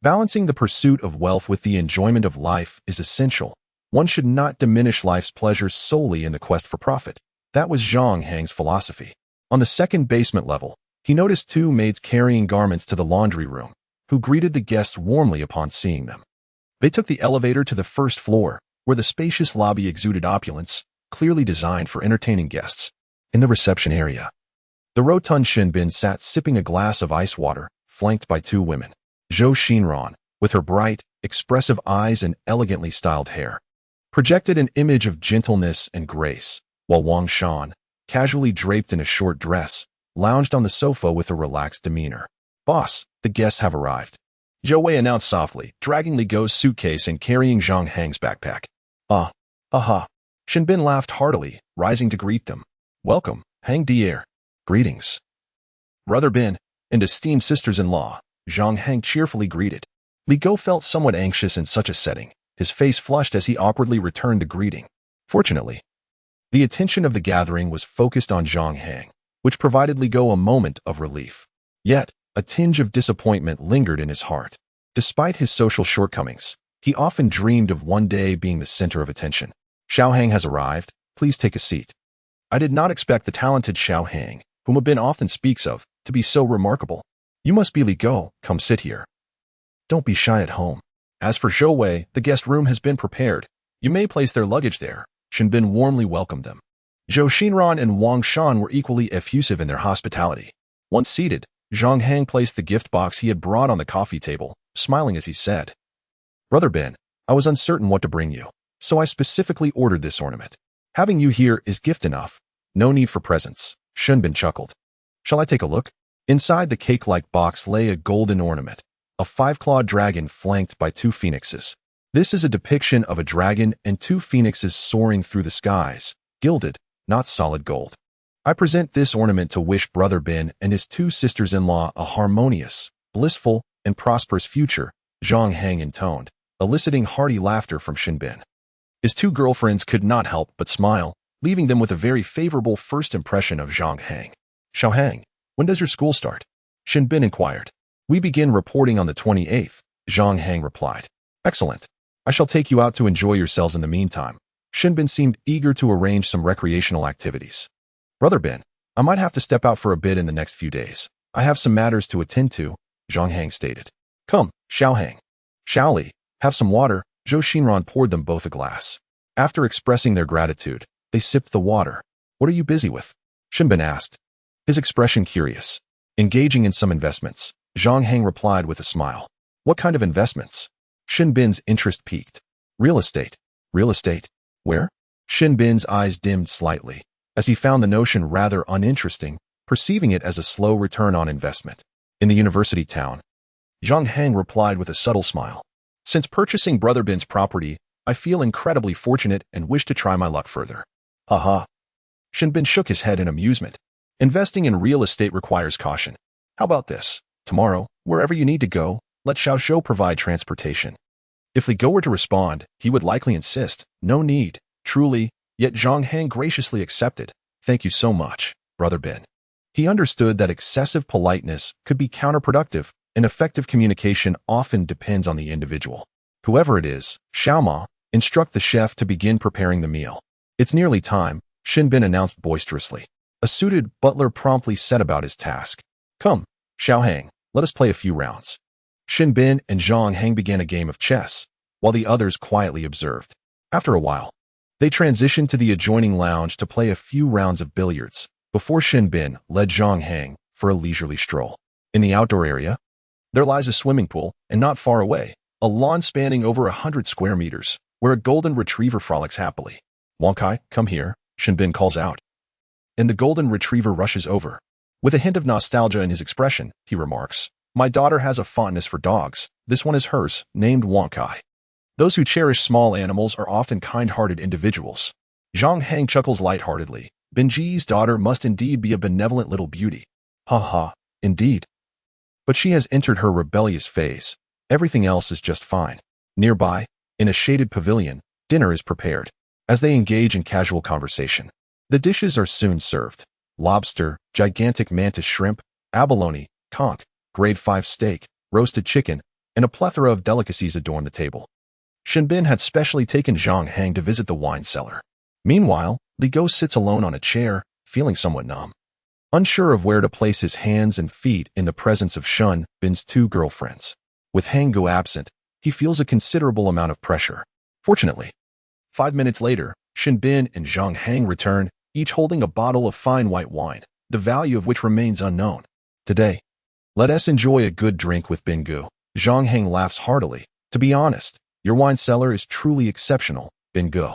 balancing the pursuit of wealth with the enjoyment of life is essential. One should not diminish life's pleasures solely in the quest for profit. That was Zhang Hang's philosophy. On the second basement level, he noticed 2 maids carrying garments to the laundry room, who greeted the guests warmly upon seeing them. They took the elevator to the first floor, where the spacious lobby exuded opulence, clearly designed for entertaining guests. In the reception area, the rotund Shinbin sat sipping a glass of ice water, flanked by 2 women. Zhou Xinran, with her bright, expressive eyes and elegantly styled hair, projected an image of gentleness and grace, while Wang Shan, casually draped in a short dress, lounged on the sofa with a relaxed demeanor. Boss, the guests have arrived, Zhou Wei announced softly, dragging Li Go's suitcase and carrying Zhang Hang's backpack. Aha. Shinbin laughed heartily, rising to greet them. Welcome, Hang dear. Greetings. Brother Ben and esteemed sisters-in-law, Zhang Hang cheerfully greeted. Li Go felt somewhat anxious in such a setting. His face flushed as he awkwardly returned the greeting. Fortunately, the attention of the gathering was focused on Zhang Hang, which provided Li Go a moment of relief. Yet, a tinge of disappointment lingered in his heart. Despite his social shortcomings, he often dreamed of one day being the center of attention. Xiao Hang has arrived. Please take a seat. I did not expect the talented Xiao Hang, whom Ben often speaks of, to be so remarkable. You must be Li Go. Come sit here. Don't be shy at home. As for Zhou Wei, the guest room has been prepared. You may place their luggage there. Shinbin warmly welcomed them. Zhou Xinran and Wang Shan were equally effusive in their hospitality. Once seated, Zhang Hang placed the gift box he had brought on the coffee table, smiling as he said, Brother Ben, I was uncertain what to bring you, so I specifically ordered this ornament. Having you here is gift enough. No need for presents. Shinbin chuckled. Shall I take a look? Inside the cake-like box lay a golden ornament, a 5-clawed dragon flanked by 2 phoenixes. This is a depiction of a dragon and 2 phoenixes soaring through the skies, gilded, not solid gold. I present this ornament to wish Brother Ben and his 2 sisters-in-law a harmonious, blissful, and prosperous future, Zhang Hang intoned, eliciting hearty laughter from Shinbin. His 2 girlfriends could not help but smile, leaving them with a very favorable first impression of Zhang Hang. Xiao Hang, when does your school start? Shinbin inquired. We begin reporting on the 28th, Zhang Hang replied. Excellent. I shall take you out to enjoy yourselves in the meantime. Shinbin seemed eager to arrange some recreational activities. Brother Ben, I might have to step out for a bit in the next few days. I have some matters to attend to, Zhang Hang stated. Come, Xiao Hang. Xiao Li, have some water. Zhou Xinran poured them both a glass. After expressing their gratitude, they sipped the water. What are you busy with? Shinbin asked, his expression curious. Engaging in some investments, Zhang Hang replied with a smile. What kind of investments? Shin Bin's interest peaked. Real estate. Real estate? Where? Shin Bin's eyes dimmed slightly, as he found the notion rather uninteresting, perceiving it as a slow return on investment. In the university town. Zhang Hang replied with a subtle smile. Since purchasing Brother Bin's property, I feel incredibly fortunate and wish to try my luck further. Haha. Shin Bin shook his head in amusement. Investing in real estate requires caution. How about this? Tomorrow, wherever you need to go, let Xiao Shou provide transportation. If Li Go were to respond, he would likely insist, no need, truly, yet Zhang Hang graciously accepted. Thank you so much, Brother Bin. He understood that excessive politeness could be counterproductive, and effective communication often depends on the individual. Whoever it is, Xiao Ma, instruct the chef to begin preparing the meal. It's nearly time, Shin Bin announced boisterously. A suited butler promptly set about his task. Come, Xiao Hang, let us play a few rounds. Shin Bin and Zhang Hang began a game of chess, while the others quietly observed. After a while, they transitioned to the adjoining lounge to play a few rounds of billiards, before Shin Bin led Zhang Hang for a leisurely stroll. In the outdoor area, there lies a swimming pool, and not far away, a lawn spanning over 100 square meters, where a golden retriever frolics happily. Wonkai, come here, Shin Bin calls out. And the golden retriever rushes over. With a hint of nostalgia in his expression, he remarks, my daughter has a fondness for dogs. This one is hers, named Wonkai. Those who cherish small animals are often kind-hearted individuals. Zhang Hang chuckles lightheartedly. Binji's daughter must indeed be a benevolent little beauty. Ha ha, indeed. But she has entered her rebellious phase. Everything else is just fine. Nearby, in a shaded pavilion, dinner is prepared. As they engage in casual conversation, the dishes are soon served. Lobster, gigantic mantis shrimp, abalone, conch, grade 5 steak, roasted chicken, and a plethora of delicacies adorn the table. Shin Bin had specially taken Zhang Hang to visit the wine cellar. Meanwhile, Li Go sits alone on a chair, feeling somewhat numb. Unsure of where to place his hands and feet in the presence of Shin Bin's two girlfriends. With Hang Go absent, he feels a considerable amount of pressure. Fortunately, 5 minutes later, Shin Bin and Zhang Hang return, each holding a bottle of fine white wine, the value of which remains unknown. Today, let us enjoy a good drink with Bin Gu. Zhang Hang laughs heartily. To be honest, your wine cellar is truly exceptional, Bin Gu.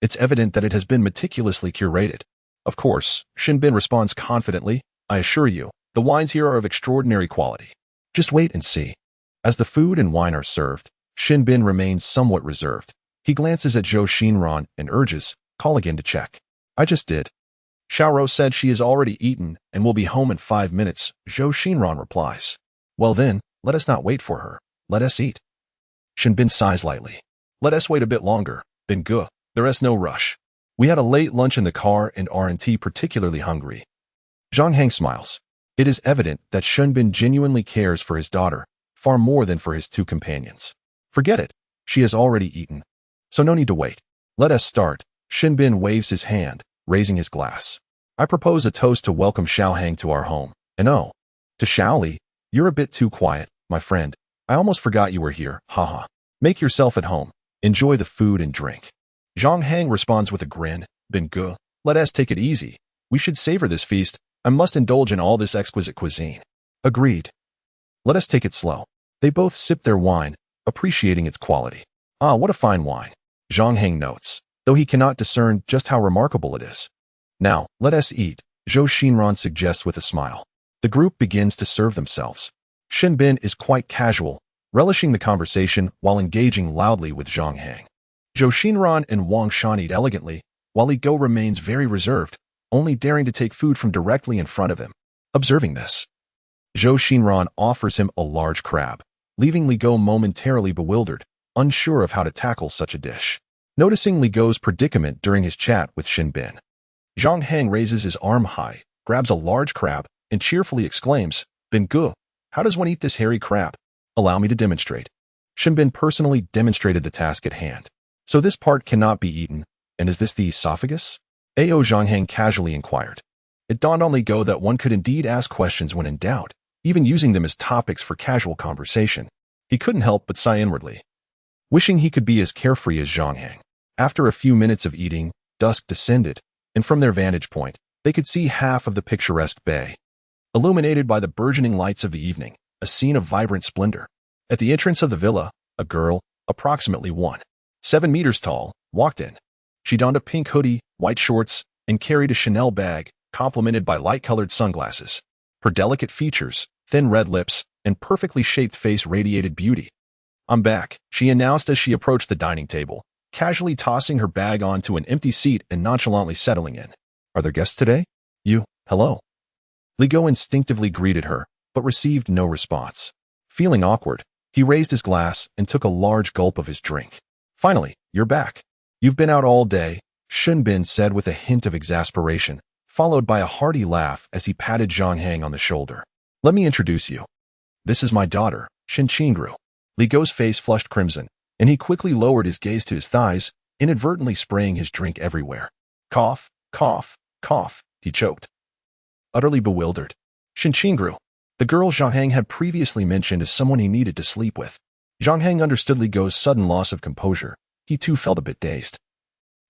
It's evident that it has been meticulously curated. Of course, Shin Bin responds confidently, I assure you, the wines here are of extraordinary quality. Just wait and see. As the food and wine are served, Shin Bin remains somewhat reserved. He glances at Zhou Xinran and urges, call again to check. I just did. Xiao Rou said she has already eaten and will be home in 5 minutes, Zhou Xinran replies. Well then, let us not wait for her. Let us eat. Shin Bin sighs lightly. Let us wait a bit longer, Bin Gu. There is no rush. We had a late lunch in the car and aren't particularly hungry. Zhang Hang smiles. It is evident that Shin Bin genuinely cares for his daughter, far more than for his two companions. Forget it. She has already eaten. So no need to wait. Let us start. Shin Bin waves his hand, raising his glass. I propose a toast to welcome Xiao Hang to our home. And oh, to Xiao Li, you're a bit too quiet, my friend. I almost forgot you were here, haha. Make yourself at home. Enjoy the food and drink. Zhang Hang responds with a grin. Bin Gu, let us take it easy. We should savor this feast. I must indulge in all this exquisite cuisine. Agreed. Let us take it slow. They both sip their wine, appreciating its quality. Ah, what a fine wine. Zhang Hang notes, though he cannot discern just how remarkable it is. Now, let us eat, Zhou Xinran suggests with a smile. The group begins to serve themselves. Shin Bin is quite casual, relishing the conversation while engaging loudly with Zhang Hang. Zhou Xinran and Wang Shan eat elegantly, while Li Go remains very reserved, only daring to take food from directly in front of him. Observing this, Zhou Xinran offers him a large crab, leaving Li Go momentarily bewildered, unsure of how to tackle such a dish. Noticing Li Go's predicament during his chat with Shin Bin, Zhang Hang raises his arm high, grabs a large crab, and cheerfully exclaims, Bin Gu, how does one eat this hairy crab? Allow me to demonstrate. Shin Bin personally demonstrated the task at hand. So this part cannot be eaten, and is this the esophagus? A.O. Zhang Hang casually inquired. It dawned on Li Go that one could indeed ask questions when in doubt, even using them as topics for casual conversation. He couldn't help but sigh inwardly, wishing he could be as carefree as Zhang Hang. After a few minutes of eating, dusk descended, and from their vantage point, they could see half of the picturesque bay. Illuminated by the burgeoning lights of the evening, a scene of vibrant splendor. At the entrance of the villa, a girl, approximately 1.7 meters tall, walked in. She donned a pink hoodie, white shorts, and carried a Chanel bag, complemented by light-colored sunglasses. Her delicate features, thin red lips, and perfectly shaped face radiated beauty. "I'm back," she announced as she approached the dining table, casually tossing her bag onto an empty seat and nonchalantly settling in. "Are there guests today?" Hello." Li Go instinctively greeted her, but received no response. Feeling awkward, he raised his glass and took a large gulp of his drink. "Finally, you're back. You've been out all day," Shun Bin said with a hint of exasperation, followed by a hearty laugh as he patted Zhang Hang on the shoulder. "Let me introduce you. This is my daughter, Shin Qingru." Li Go's face flushed crimson, and he quickly lowered his gaze to his thighs, inadvertently spraying his drink everywhere. "Cough, cough, cough," he choked. Utterly bewildered, Shin Qingru, the girl Zhang Hang had previously mentioned as someone he needed to sleep with. Zhang Hang understood Li Go's sudden loss of composure. He too felt a bit dazed,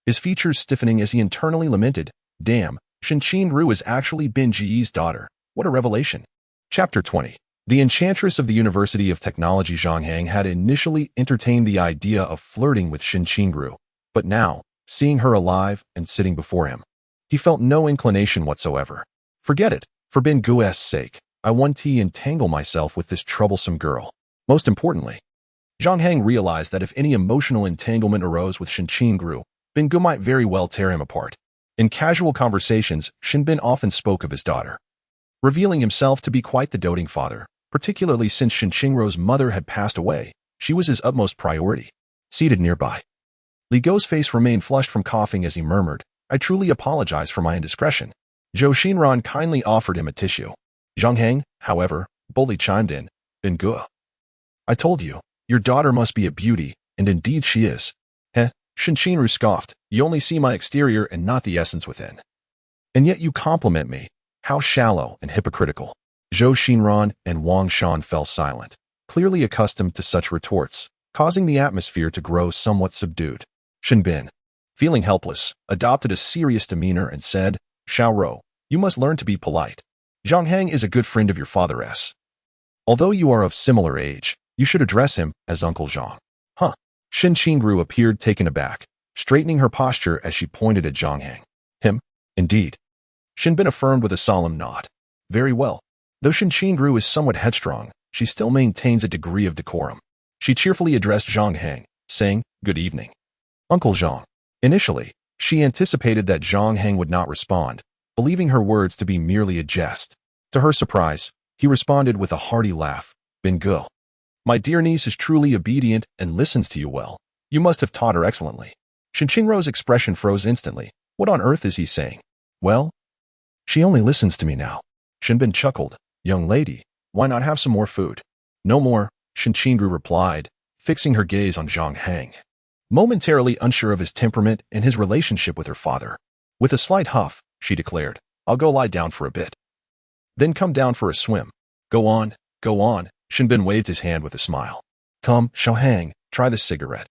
his features stiffening as he internally lamented, "Damn, Shin Qingru is actually Bin Ji's daughter. What a revelation." Chapter 20. The enchantress of the University of Technology Zhang Hang had initially entertained the idea of flirting with Shin Qingru, but now, seeing her alive and sitting before him, he felt no inclination whatsoever. Forget it. For Bin Gu's sake, I want to entangle myself with this troublesome girl. Most importantly, Zhang Hang realized that if any emotional entanglement arose with Shin Qingru, Bin Gu might very well tear him apart. In casual conversations, Shin Bin often spoke of his daughter, revealing himself to be quite the doting father, particularly since Shin Qingru's mother had passed away. She was his utmost priority. Seated nearby, Li Go's face remained flushed from coughing as he murmured, "I truly apologize for my indiscretion." Zhou Xinran kindly offered him a tissue. Zhang Hang, however, boldly chimed in, "Bin Gu, I told you, your daughter must be a beauty, and indeed she is." "Heh," Shin Qingru scoffed, "you only see my exterior and not the essence within. And yet you compliment me. How shallow and hypocritical." Zhou Xinran and Wang Shan fell silent, clearly accustomed to such retorts, causing the atmosphere to grow somewhat subdued. Shin Bin, feeling helpless, adopted a serious demeanor and said, "Xiao Rou, you must learn to be polite. Zhang Hang is a good friend of your father's. Although you are of similar age, you should address him as Uncle Zhang." "Huh." Shin Qingru appeared taken aback, straightening her posture as she pointed at Zhang Hang. "Him? Indeed." Shin Bin affirmed with a solemn nod. "Very well." Though Shin Qingru is somewhat headstrong, she still maintains a degree of decorum. She cheerfully addressed Zhang Hang, saying, "Good evening, Uncle Zhang." Initially, she anticipated that Zhang Hang would not respond, believing her words to be merely a jest. To her surprise, he responded with a hearty laugh, "Bin Gu, my dear niece is truly obedient and listens to you well. You must have taught her excellently." Shin Qingru's expression froze instantly. What on earth is he saying? "Well, she only listens to me now." Shin Bin chuckled. "Young lady, why not have some more food?" "No more," Shin Qingru replied, fixing her gaze on Zhang Hang, momentarily unsure of his temperament and his relationship with her father. With a slight huff, she declared, "I'll go lie down for a bit. Then come down for a swim." Go on, Shin Bin waved his hand with a smile. "Come, Zhang Hang, try this cigarette.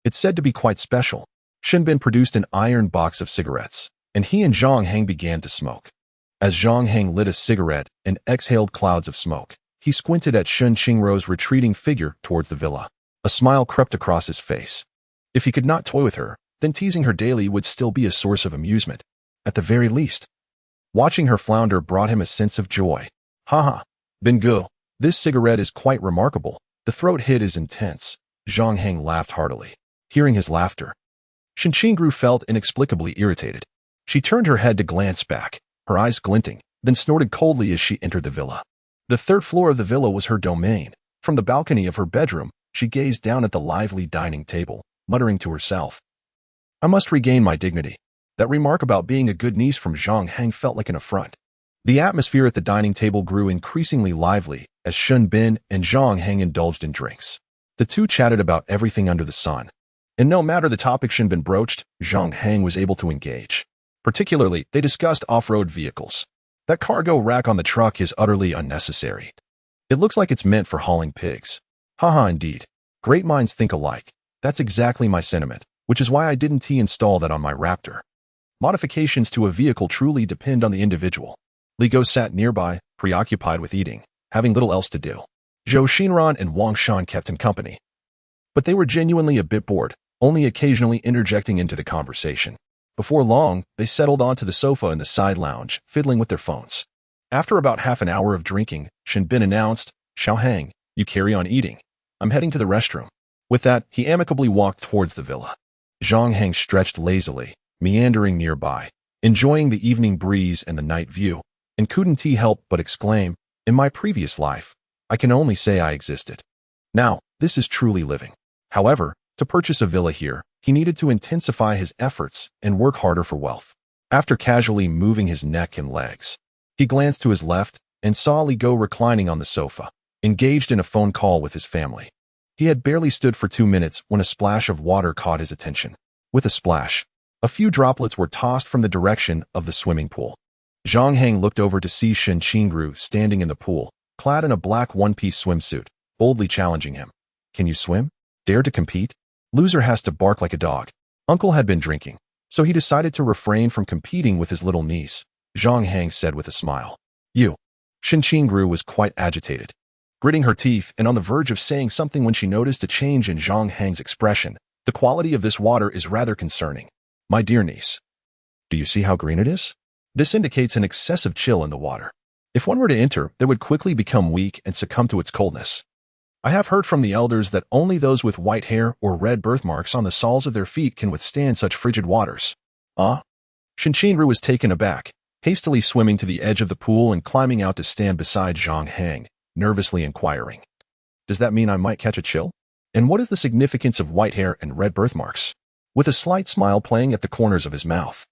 It's said to be quite special." Shin Bin produced an iron box of cigarettes, and he and Zhang Hang began to smoke. As Zhang Hang lit a cigarette and exhaled clouds of smoke, he squinted at Shin Qingru's retreating figure towards the villa. A smile crept across his face. If he could not toy with her, then teasing her daily would still be a source of amusement. At the very least, watching her flounder brought him a sense of joy. "Haha, Bin Gu, this cigarette is quite remarkable. The throat hit is intense." Zhang Hang laughed heartily. Hearing his laughter, Shin Qingru felt inexplicably irritated. She turned her head to glance back, her eyes glinting, then snorted coldly as she entered the villa. The third floor of the villa was her domain. From the balcony of her bedroom, she gazed down at the lively dining table, muttering to herself, "I must regain my dignity." That remark about being a good niece from Zhang Hang felt like an affront. The atmosphere at the dining table grew increasingly lively as Shin Bin and Zhang Hang indulged in drinks. The two chatted about everything under the sun, and no matter the topic Shin Bin broached, Zhang Hang was able to engage. Particularly, they discussed off-road vehicles. "That cargo rack on the truck is utterly unnecessary. It looks like it's meant for hauling pigs." "Haha, indeed. Great minds think alike. That's exactly my sentiment, which is why I didn't install that on my Raptor." Modifications to a vehicle truly depend on the individual. Li Go sat nearby, preoccupied with eating, having little else to do. Zhou Xinran and Wang Shan kept him company. But they were genuinely a bit bored, only occasionally interjecting into the conversation. Before long, they settled onto the sofa in the side lounge, fiddling with their phones. After about half an hour of drinking, Shen Bin announced, "Zhang Hang, you carry on eating. I'm heading to the restroom." With that, he amicably walked towards the villa. Zhang Hang stretched lazily, meandering nearby, enjoying the evening breeze and the night view, and couldn't he help but exclaim, "In my previous life, I can only say I existed. Now, this is truly living." However, to purchase a villa here, he needed to intensify his efforts and work harder for wealth. After casually moving his neck and legs, he glanced to his left and saw Li Go reclining on the sofa, engaged in a phone call with his family. He had barely stood for 2 minutes when a splash of water caught his attention. With a splash, a few droplets were tossed from the direction of the swimming pool. Zhang Hang looked over to see Shen Qingru standing in the pool, clad in a black one-piece swimsuit, boldly challenging him. "Can you swim? Dare to compete? Loser has to bark like a dog." Uncle had been drinking, so he decided to refrain from competing with his little niece, Zhang Hang said with a smile. "You." Shen Qingru was quite agitated, gritting her teeth and on the verge of saying something when she noticed a change in Zhang Hang's expression. "The quality of this water is rather concerning. My dear niece. Do you see how green it is? This indicates an excessive chill in the water. If one were to enter, they would quickly become weak and succumb to its coldness. I have heard from the elders that only those with white hair or red birthmarks on the soles of their feet can withstand such frigid waters." "Ah?" Shen Qingru was taken aback, hastily swimming to the edge of the pool and climbing out to stand beside Zhang Hang, nervously inquiring. "Does that mean I might catch a chill? And what is the significance of white hair and red birthmarks?" With a slight smile playing at the corners of his mouth,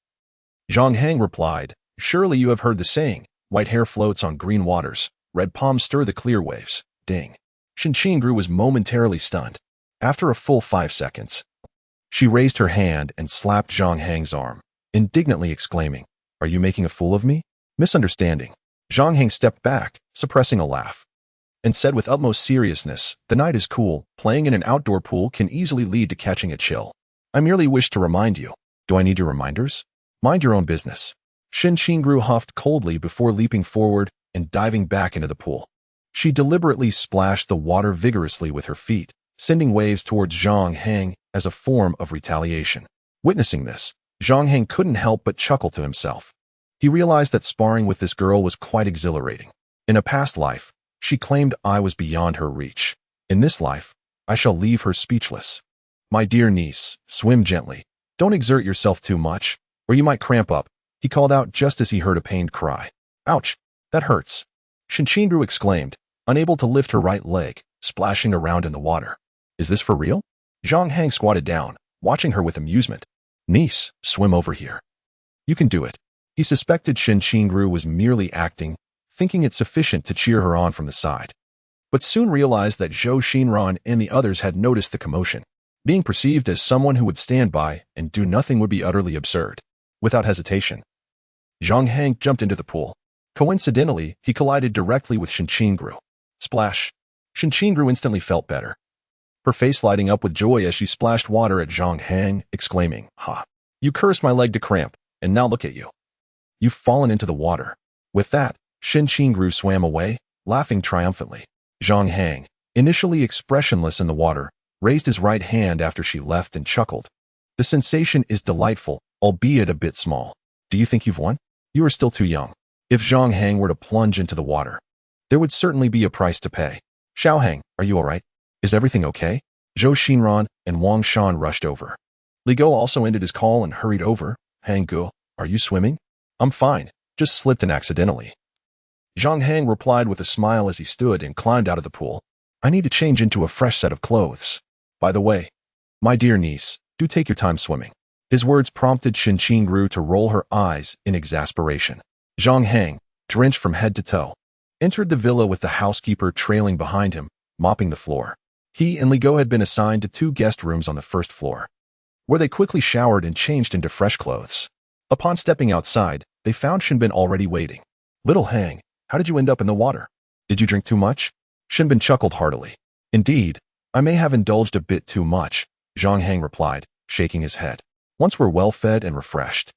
Zhang Hang replied, "Surely you have heard the saying, white hair floats on green waters, red palms stir the clear waves." Ding. Shen Qingru was momentarily stunned. After a full 5 seconds, she raised her hand and slapped Zhang Hang's arm, indignantly exclaiming, "Are you making a fool of me?" Misunderstanding. Zhang Hang stepped back, suppressing a laugh, and said with utmost seriousness, "The night is cool. Playing in an outdoor pool can easily lead to catching a chill. I merely wish to remind you." "Do I need your reminders? Mind your own business." Shen Qingru huffed coldly before leaping forward and diving back into the pool. She deliberately splashed the water vigorously with her feet, sending waves towards Zhang Hang as a form of retaliation. Witnessing this, Zhang Hang couldn't help but chuckle to himself. He realized that sparring with this girl was quite exhilarating. In a past life, she claimed I was beyond her reach. In this life, I shall leave her speechless. "My dear niece, swim gently. Don't exert yourself too much, or you might cramp up," he called out just as he heard a pained cry. "Ouch, that hurts," Shen Qingru exclaimed, unable to lift her right leg, splashing around in the water. "Is this for real?" Zhang Hang squatted down, watching her with amusement. "Niece, swim over here. You can do it." He suspected Shen Qingru was merely acting, thinking it sufficient to cheer her on from the side, but soon realized that Zhou Xinran and the others had noticed the commotion. Being perceived as someone who would stand by and do nothing would be utterly absurd. Without hesitation, Zhang Hang jumped into the pool. Coincidentally, he collided directly with Shen Qingru. Splash! Shen Qingru instantly felt better, her face lighting up with joy as she splashed water at Zhang Hang, exclaiming, "Ha! You cursed my leg to cramp, and now look at you. You've fallen into the water." With that, Shen Qingru swam away, laughing triumphantly. Zhang Hang, initially expressionless in the water, raised his right hand after she left and chuckled. "The sensation is delightful, albeit a bit small. Do you think you've won? You are still too young." If Zhang Hang were to plunge into the water, there would certainly be a price to pay. "Xiao Hang, are you all right? Is everything okay?" Zhou Xinran and Wang Shan rushed over. Li Go also ended his call and hurried over. "Hang Gu, are you swimming?" "I'm fine, just slipped in accidentally." Zhang Hang replied with a smile as he stood and climbed out of the pool. "I need to change into a fresh set of clothes. By the way, my dear niece, do take your time swimming." His words prompted Shen Qingru to roll her eyes in exasperation. Zhang Hang, drenched from head to toe, entered the villa with the housekeeper trailing behind him, mopping the floor. He and Li Go had been assigned to 2 guest rooms on the first floor, where they quickly showered and changed into fresh clothes. Upon stepping outside, they found Shen Bin already waiting. "Little Hang, how did you end up in the water? Did you drink too much?" Shen Bin chuckled heartily. "Indeed, I may have indulged a bit too much," Zhang Hang replied, shaking his head. "Once we're well fed and refreshed,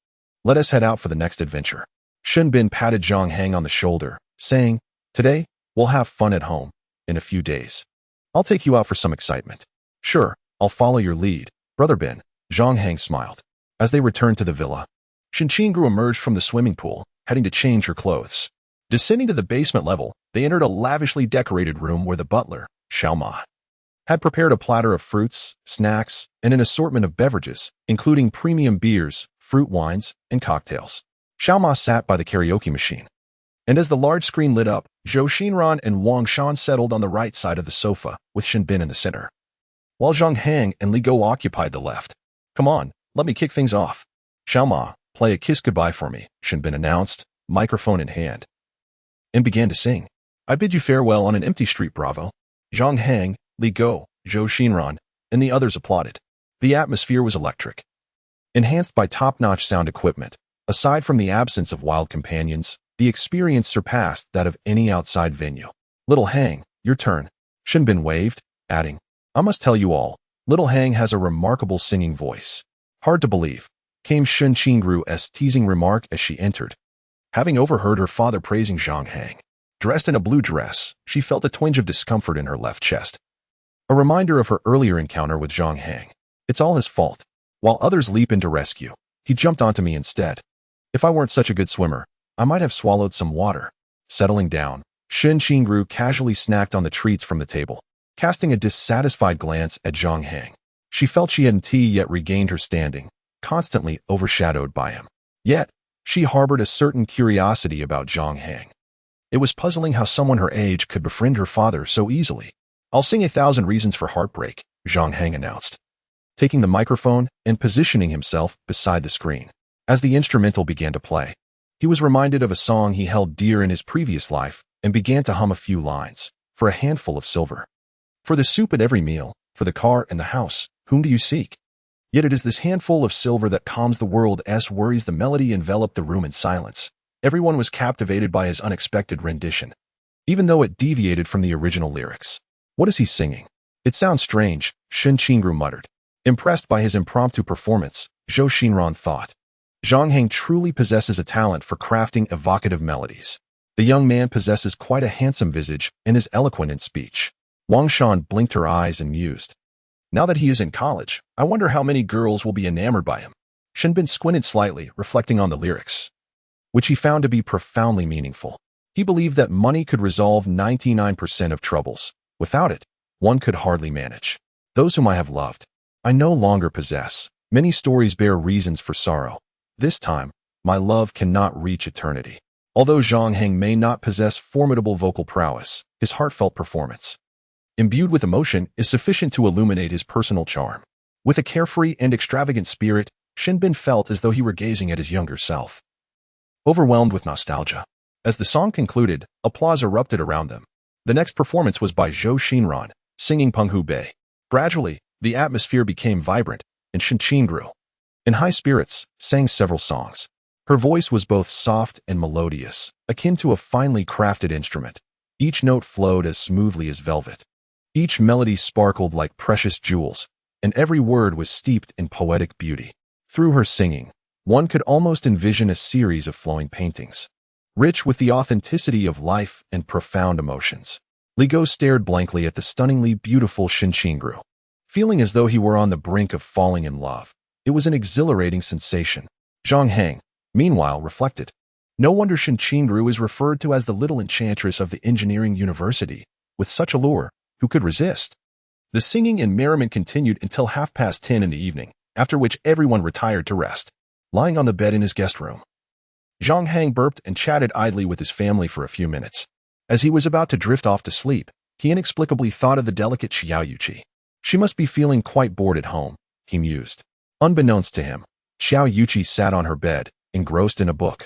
let us head out for the next adventure." Shen Bin patted Zhang Hang on the shoulder, saying, "Today, we'll have fun at home. in a few days. I'll take you out for some excitement. Sure, I'll follow your lead, Brother Ben, Zhang Hang smiled. As they returned to the villa, Shen Qingru emerged from the swimming pool, heading to change her clothes. Descending to the basement level, they entered a lavishly decorated room where the butler, Xiao Ma, had prepared a platter of fruits, snacks, and an assortment of beverages, including premium beers, fruit wines, and cocktails. Xiao Ma sat by the karaoke machine. And as the large screen lit up, Zhou Xinran and Wang Shan settled on the right side of the sofa, with Shen Bin in the center, while Zhang Hang and Li Go occupied the left. Come on, let me kick things off. Xiao Ma, play a kiss goodbye for me, Shen Bin announced, microphone in hand, and began to sing. I bid you farewell on an empty street, bravo. Zhang Hang, Li Go, Zhou Xinran, and the others applauded. The atmosphere was electric, enhanced by top-notch sound equipment. Aside from the absence of wild companions, the experience surpassed that of any outside venue. Little Hang, your turn. Shen Bin waved, adding, I must tell you all, Little Hang has a remarkable singing voice. Hard to believe, came Shen Qingru's teasing remark as she entered. Having overheard her father praising Zhang Hang, dressed in a blue dress, she felt a twinge of discomfort in her left chest. A reminder of her earlier encounter with Zhang Hang. It's all his fault. While others leap in to rescue, he jumped onto me instead. If I weren't such a good swimmer, I might have swallowed some water. Settling down, Shen Qingru casually snacked on the treats from the table, casting a dissatisfied glance at Zhang Hang. She felt she hadn't yet regained her standing, constantly overshadowed by him. Yet, she harbored a certain curiosity about Zhang Hang. It was puzzling how someone her age could befriend her father so easily. I'll sing 1,000 Reasons for Heartbreak, Zhang Hang announced, taking the microphone and positioning himself beside the screen. As the instrumental began to play, he was reminded of a song he held dear in his previous life and began to hum a few lines. For a handful of silver, for the soup at every meal, for the car and the house, whom do you seek? Yet it is this handful of silver that calms the world as worries. The melody enveloped the room in silence. Everyone was captivated by his unexpected rendition, even though it deviated from the original lyrics. What is he singing? It sounds strange, Shen Qingru muttered. Impressed by his impromptu performance, Zhou Xinran thought. Zhang Hang truly possesses a talent for crafting evocative melodies. The young man possesses quite a handsome visage and is eloquent in speech. Wang Shan blinked her eyes and mused. Now that he is in college, I wonder how many girls will be enamored by him. Shen Bin squinted slightly, reflecting on the lyrics, which he found to be profoundly meaningful. He believed that money could resolve 99% of troubles. Without it, one could hardly manage. Those whom I have loved, I no longer possess. Many stories bear reasons for sorrow. This time, my love cannot reach eternity. Although Zhang Hang may not possess formidable vocal prowess, his heartfelt performance, imbued with emotion, is sufficient to illuminate his personal charm. With a carefree and extravagant spirit, Shen Bin felt as though he were gazing at his younger self, overwhelmed with nostalgia. As the song concluded, applause erupted around them. The next performance was by Zhou Xinran, singing Penghu Bei. Gradually, the atmosphere became vibrant, and Shen Qingru, in high spirits, sang several songs. Her voice was both soft and melodious, akin to a finely crafted instrument. Each note flowed as smoothly as velvet. Each melody sparkled like precious jewels, and every word was steeped in poetic beauty. Through her singing, one could almost envision a series of flowing paintings, rich with the authenticity of life and profound emotions. Li Go stared blankly at the stunningly beautiful Shen Qingru, feeling as though he were on the brink of falling in love. It was an exhilarating sensation. Zhang Hang, meanwhile, reflected. No wonder Shen Qingru is referred to as the little enchantress of the engineering university. With such allure, who could resist? The singing and merriment continued until 10:30 in the evening, after which everyone retired to rest. Lying on the bed in his guest room, Zhang Hang burped and chatted idly with his family for a few minutes. As he was about to drift off to sleep, he inexplicably thought of the delicate Xiao Yuqi. She must be feeling quite bored at home, he mused. Unbeknownst to him, Xiao Yuqi sat on her bed, engrossed in a book,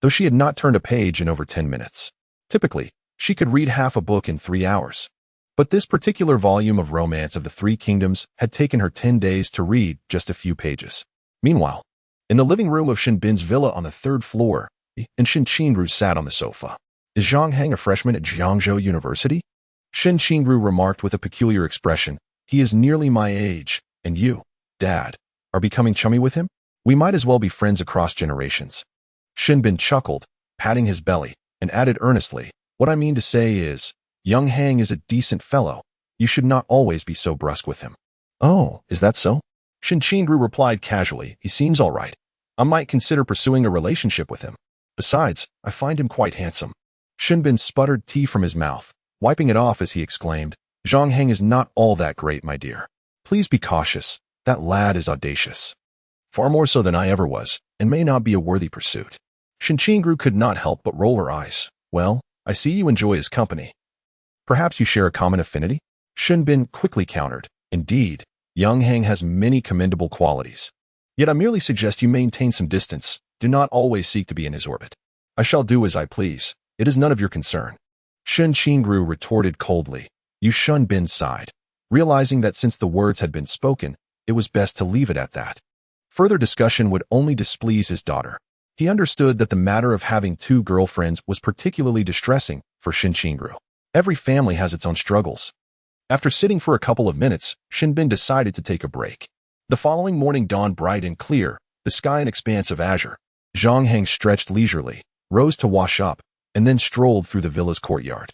though she had not turned a page in over 10 minutes. Typically, she could read half a book in 3 hours. But this particular volume of Romance of the Three Kingdoms had taken her 10 days to read just a few pages. Meanwhile, in the living room of Shen Bin's villa on the 3rd floor, and Shen Qingru sat on the sofa. Is Zhang Hang a freshman at Jiangzhou University? Shen Qingru remarked with a peculiar expression. He is nearly my age, and you, Dad, are becoming chummy with him? We might as well be friends across generations. Shen Bin chuckled, patting his belly, and added earnestly, what I mean to say is, Young Hang is a decent fellow. You should not always be so brusque with him. Oh, is that so? Shin Qingru replied casually. He seems all right. I might consider pursuing a relationship with him. Besides, I find him quite handsome. Shinbin sputtered tea from his mouth, wiping it off as he exclaimed, Zhang Hang is not all that great, my dear. Please be cautious. That lad is audacious. Far more so than I ever was, and may not be a worthy pursuit. Shin Qingru could not help but roll her eyes. Well, I see you enjoy his company. Perhaps you share a common affinity? Shinbin quickly countered. Indeed, Young Hang has many commendable qualities. Yet I merely suggest you maintain some distance. Do not always seek to be in his orbit. I shall do as I please. It is none of your concern. Shin Qingru retorted coldly. Shunbin sighed, realizing that since the words had been spoken, it was best to leave it at that. Further discussion would only displease his daughter. He understood that the matter of having two girlfriends was particularly distressing for Shin Qingru. Every family has its own struggles. After sitting for a couple of minutes, Shinbin decided to take a break. The following morning dawned bright and clear, the sky an expanse of azure. Zhang Hang stretched leisurely, rose to wash up, and then strolled through the villa's courtyard.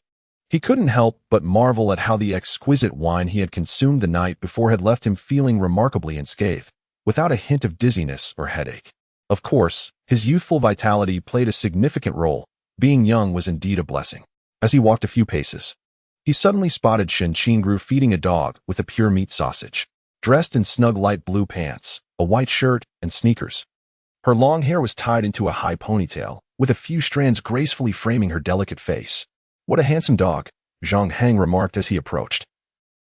He couldn't help but marvel at how the exquisite wine he had consumed the night before had left him feeling remarkably unscathed, without a hint of dizziness or headache. Of course, his youthful vitality played a significant role. Being young was indeed a blessing. As he walked a few paces, he suddenly spotted Shin Qingru feeding a dog with a pure meat sausage, dressed in snug light blue pants, a white shirt, and sneakers. Her long hair was tied into a high ponytail, with a few strands gracefully framing her delicate face. What a handsome dog, Zhang Hang remarked as he approached,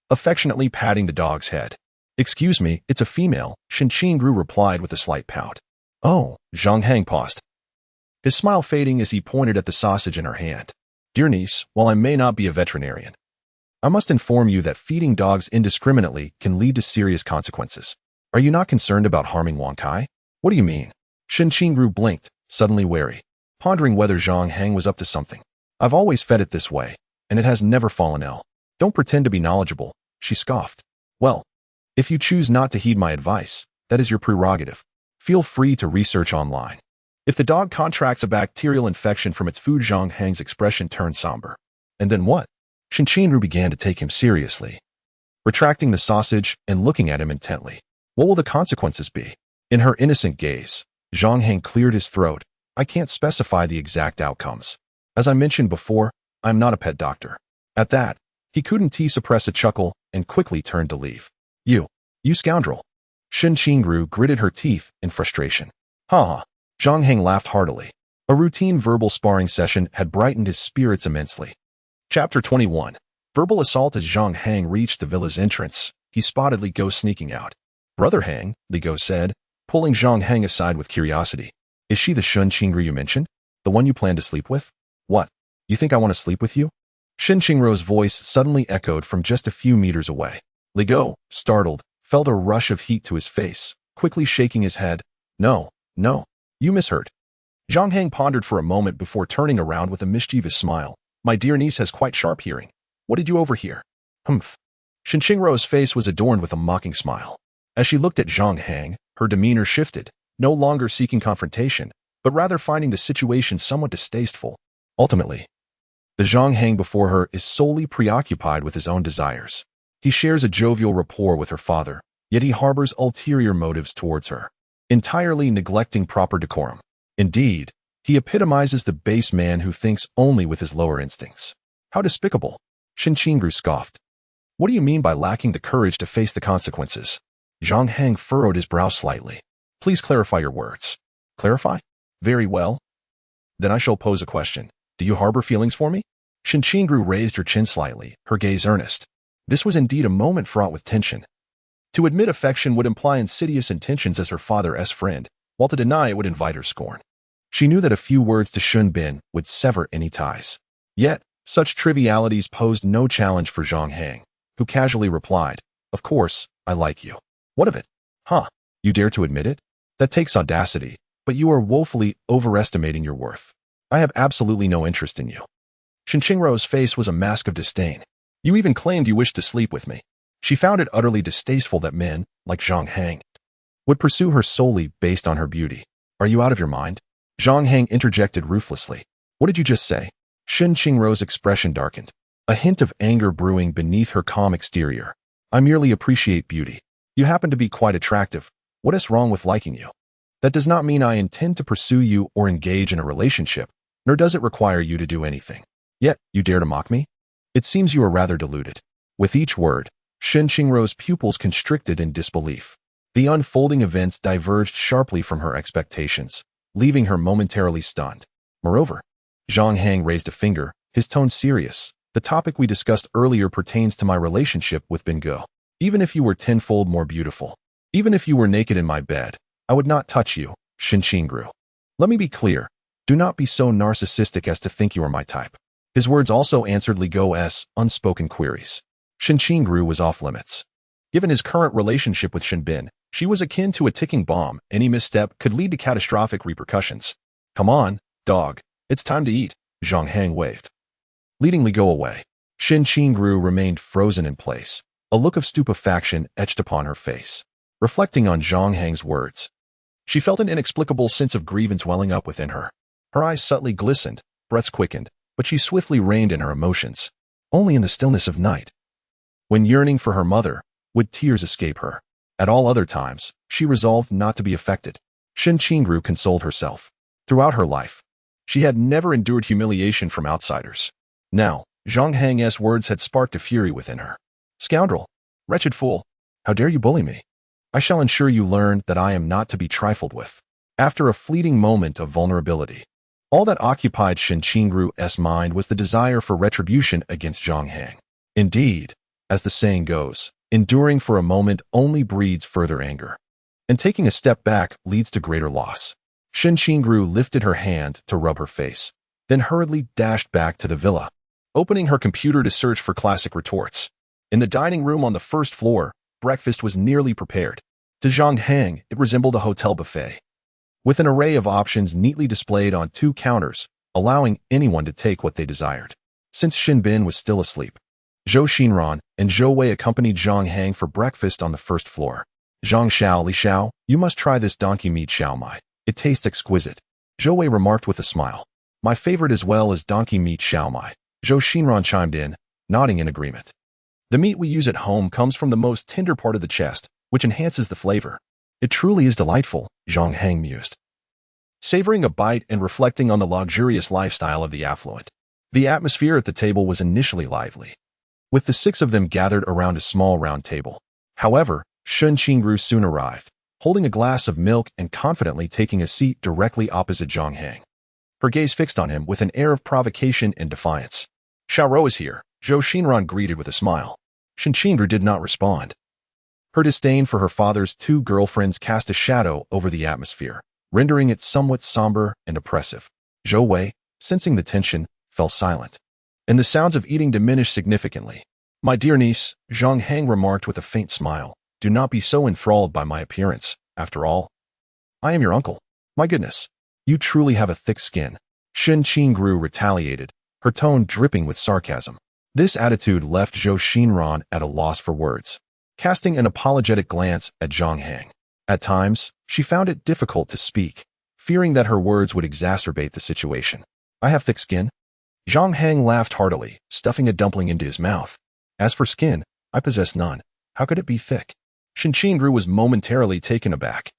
affectionately patting the dog's head. Excuse me, it's a female, Shin Qingru replied with a slight pout. Oh, Zhang Hang paused, his smile fading as he pointed at the sausage in her hand. Dear niece, while I may not be a veterinarian, I must inform you that feeding dogs indiscriminately can lead to serious consequences. Are you not concerned about harming Wang Kai? What do you mean? Shin Qingru blinked, suddenly wary, pondering whether Zhang Hang was up to something. I've always fed it this way, and it has never fallen ill. Don't pretend to be knowledgeable, she scoffed. Well, if you choose not to heed my advice, that is your prerogative. Feel free to research online. If the dog contracts a bacterial infection from its food, Zhang Hang's expression turned somber. And then what? Shin Qingru began to take him seriously, retracting the sausage and looking at him intently. What will the consequences be? In her innocent gaze, Zhang Hang cleared his throat. I can't specify the exact outcomes. As I mentioned before, I'm not a pet doctor. At that, he couldn't suppress a chuckle and quickly turned to leave. You scoundrel. Shin Qingru gritted her teeth in frustration. Ha ha. Zhang Hang laughed heartily. A routine verbal sparring session had brightened his spirits immensely. Chapter 21. Verbal assault. As Zhang Hang reached the villa's entrance, he spotted Li Go sneaking out. Brother Hang, Li Go said, pulling Zhang Hang aside with curiosity. Is she the Shin Qingru you mentioned? The one you plan to sleep with? What? You think I want to sleep with you? Shin Qingru's voice suddenly echoed from just a few meters away. Li Go, startled, felt a rush of heat to his face, quickly shaking his head. No. You misheard. Zhang Hang pondered for a moment before turning around with a mischievous smile. My dear niece has quite sharp hearing. What did you overhear? Humph. Shin Qingru's face was adorned with a mocking smile. As she looked at Zhang Hang, her demeanor shifted, no longer seeking confrontation, but rather finding the situation somewhat distasteful. Ultimately, the Zhang Hang before her is solely preoccupied with his own desires. He shares a jovial rapport with her father, yet he harbors ulterior motives towards her, entirely neglecting proper decorum. Indeed, he epitomizes the base man who thinks only with his lower instincts. How despicable! Shin Qingru scoffed. What do you mean by lacking the courage to face the consequences? Zhang Hang furrowed his brow slightly. Please clarify your words. Clarify? Very well. Then I shall pose a question. Do you harbor feelings for me? Shin Qingru raised her chin slightly, her gaze earnest. This was indeed a moment fraught with tension. To admit affection would imply insidious intentions as her father's friend, while to deny it would invite her scorn. She knew that a few words to Shunbin would sever any ties. Yet, such trivialities posed no challenge for Zhang Hang, who casually replied, Of course, I like you. What of it? Huh? You dare to admit it? That takes audacity, but you are woefully overestimating your worth. I have absolutely no interest in you. Shin Qingru's face was a mask of disdain. You even claimed you wished to sleep with me. She found it utterly distasteful that men, like Zhang Hang, would pursue her solely based on her beauty. Are you out of your mind? Zhang Hang interjected ruthlessly. What did you just say? Shin Qingru's expression darkened. a hint of anger brewing beneath her calm exterior. I merely appreciate beauty. You happen to be quite attractive. What is wrong with liking you? That does not mean I intend to pursue you or engage in a relationship, nor does it require you to do anything. Yet, you dare to mock me? It seems you are rather deluded. With each word, Shen Qingrou's pupils constricted in disbelief. The unfolding events diverged sharply from her expectations, leaving her momentarily stunned. Moreover, Zhang Hang raised a finger, his tone serious. The topic we discussed earlier pertains to my relationship with Bingo. Even if you were tenfold more beautiful, even if you were naked in my bed, I would not touch you, Shen Qingru. Let me be clear. Do not be so narcissistic as to think you are my type. His words also answered Li Gou's unspoken queries. Shen Qingru was off limits. Given his current relationship with Shen Bin, she was akin to a ticking bomb. Any misstep could lead to catastrophic repercussions. Come on, dog. It's time to eat, Zhang Hang waved. Leading Li Gou away, Shen Qingru remained frozen in place, a look of stupefaction etched upon her face. Reflecting on Zhang Hang's words, she felt an inexplicable sense of grievance welling up within her. Her eyes subtly glistened, breaths quickened, but she swiftly reined in her emotions. Only in the stillness of night, when yearning for her mother, would tears escape her. At all other times, she resolved not to be affected. Shen Qingru consoled herself. Throughout her life, she had never endured humiliation from outsiders. Now, Zhang Hang's words had sparked a fury within her. Scoundrel! Wretched fool! How dare you bully me? I shall ensure you learn that I am not to be trifled with. After a fleeting moment of vulnerability, all that occupied Shen Qingru's mind was the desire for retribution against Zhang Hang. Indeed, as the saying goes, enduring for a moment only breeds further anger, and taking a step back leads to greater loss. Shen Qingru lifted her hand to rub her face, then hurriedly dashed back to the villa, opening her computer to search for classic retorts. In the dining room on the first floor, breakfast was nearly prepared. To Zhang Hang, it resembled a hotel buffet, with an array of options neatly displayed on 2 counters, allowing anyone to take what they desired. Since Shen Bin was still asleep, Zhou Xinran and Zhou Wei accompanied Zhang Hang for breakfast on the first floor. Zhang Xiao Li Xiao, you must try this donkey meat xiaomai. It tastes exquisite, Zhou Wei remarked with a smile. My favorite as well as donkey meat xiaomai, Zhou Xinran chimed in, nodding in agreement. The meat we use at home comes from the most tender part of the chest, which enhances the flavor. It truly is delightful, Zhang Hang mused, savoring a bite and reflecting on the luxurious lifestyle of the affluent. The atmosphere at the table was initially lively, with the 6 of them gathered around a small round table. However, Shen Qingru soon arrived, holding a glass of milk and confidently taking a seat directly opposite Zhang Hang. Her gaze fixed on him with an air of provocation and defiance. Xiaorou is here, Zhou Xinran greeted with a smile. Shen Qingru did not respond. Her disdain for her father's 2 girlfriends cast a shadow over the atmosphere, rendering it somewhat somber and oppressive. Zhou Wei, sensing the tension, fell silent, and the sounds of eating diminished significantly. My dear niece, Zhang Hang remarked with a faint smile, do not be so enthralled by my appearance. After all, I am your uncle. My goodness, you truly have a thick skin. Shen Qingru retaliated, her tone dripping with sarcasm. This attitude left Zhou Xinran at a loss for words, casting an apologetic glance at Zhang Hang. At times, she found it difficult to speak, fearing that her words would exacerbate the situation. I have thick skin? Zhang Hang laughed heartily, stuffing a dumpling into his mouth. As for skin, I possess none. How could it be thick? Shen Qingru was momentarily taken aback.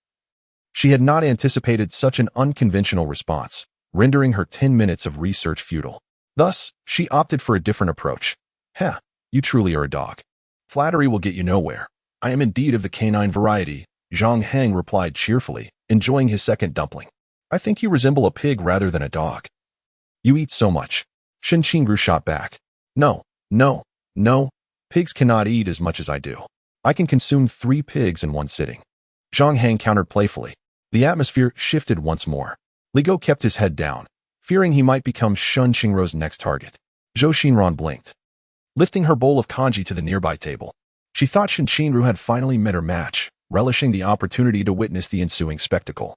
She had not anticipated such an unconventional response, rendering her 10 minutes of research futile. Thus, she opted for a different approach. Heh, you truly are a dog. Flattery will get you nowhere. I am indeed of the canine variety, Zhang Hang replied cheerfully, enjoying his second dumpling. I think you resemble a pig rather than a dog. You eat so much. Shen Qingru shot back. No. Pigs cannot eat as much as I do. I can consume 3 pigs in one sitting. Zhang Hang countered playfully. The atmosphere shifted once more. Li Gou kept his head down, fearing he might become Shen Qingrou's next target. Zhou Xinran blinked, lifting her bowl of congee to the nearby table. She thought Shen Qingru had finally met her match, relishing the opportunity to witness the ensuing spectacle,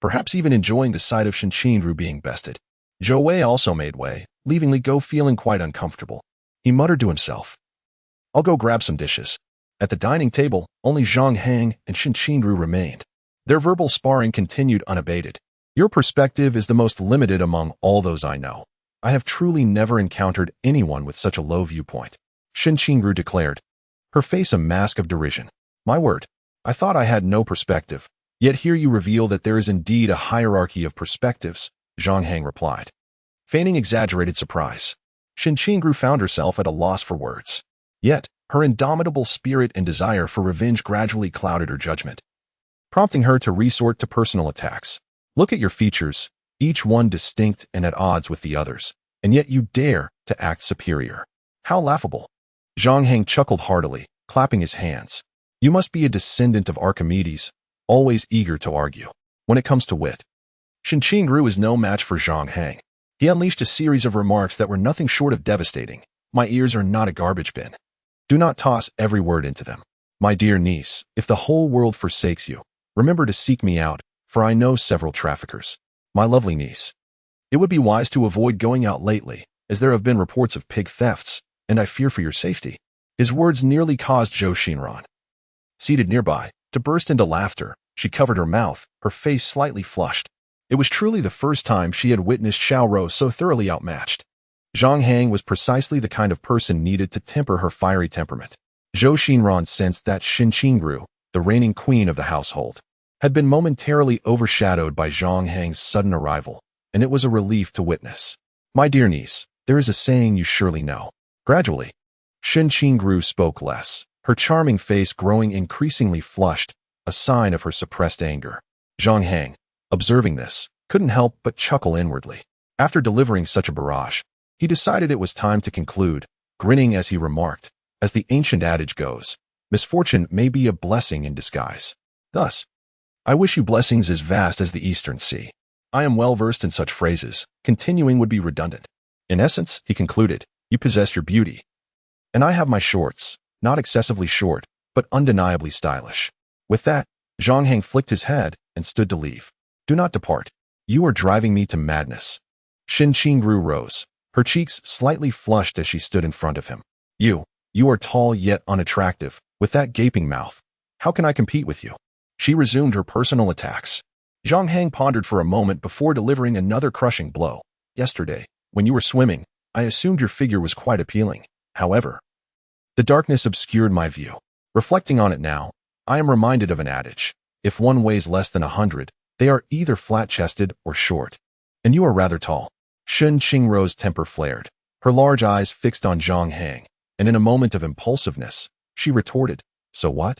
perhaps even enjoying the sight of Shen Qingru being bested. Zhou Wei also made way, leaving Li Gou feeling quite uncomfortable. He muttered to himself, I'll go grab some dishes. At the dining table, only Zhang Hang and Shen Qingru remained. Their verbal sparring continued unabated. Your perspective is the most limited among all those I know. I have truly never encountered anyone with such a low viewpoint, Shen Qingru declared, her face a mask of derision. My word, I thought I had no perspective, yet here you reveal that there is indeed a hierarchy of perspectives, Zhang Hang replied. Feigning exaggerated surprise, Shen Qingru found herself at a loss for words. Yet, her indomitable spirit and desire for revenge gradually clouded her judgment, prompting her to resort to personal attacks. Look at your features, each one distinct and at odds with the others, and yet you dare to act superior. How laughable. Zhang Hang chuckled heartily, clapping his hands. You must be a descendant of Archimedes, always eager to argue. When it comes to wit, Shen Qingru is no match for Zhang Hang. He unleashed a series of remarks that were nothing short of devastating. My ears are not a garbage bin. Do not toss every word into them. My dear niece, if the whole world forsakes you, remember to seek me out, for I know several traffickers. My lovely niece, it would be wise to avoid going out lately, as there have been reports of pig thefts, and I fear for your safety. His words nearly caused Zhou Xinran, seated nearby, to burst into laughter. She covered her mouth, her face slightly flushed. It was truly the first time she had witnessed Xiaorou so thoroughly outmatched. Zhang Hang was precisely the kind of person needed to temper her fiery temperament. Zhou Xinran sensed that Shen Qingru, the reigning queen of the household, had been momentarily overshadowed by Zhang Hang's sudden arrival, and it was a relief to witness. My dear niece, there is a saying you surely know. Gradually, Shen Qingru spoke less, her charming face growing increasingly flushed, a sign of her suppressed anger. Zhang Hang, observing this, couldn't help but chuckle inwardly. After delivering such a barrage, he decided it was time to conclude, grinning as he remarked, as the ancient adage goes, misfortune may be a blessing in disguise. Thus, I wish you blessings as vast as the eastern sea. I am well versed in such phrases, continuing would be redundant. In essence, he concluded, you possess your beauty. And I have my shorts, not excessively short, but undeniably stylish. With that, Zhang Hang flicked his head and stood to leave. Do not depart. You are driving me to madness. Shen Qingru rose, her cheeks slightly flushed as she stood in front of him. You are tall yet unattractive, with that gaping mouth. How can I compete with you? She resumed her personal attacks. Zhang Hang pondered for a moment before delivering another crushing blow. Yesterday, when you were swimming, I assumed your figure was quite appealing. However, the darkness obscured my view. Reflecting on it now, I am reminded of an adage. If one weighs less than 100, they are either flat-chested or short. And you are rather tall. Shen Qingru's temper flared, her large eyes fixed on Zhang Hang, and in a moment of impulsiveness, she retorted, So what?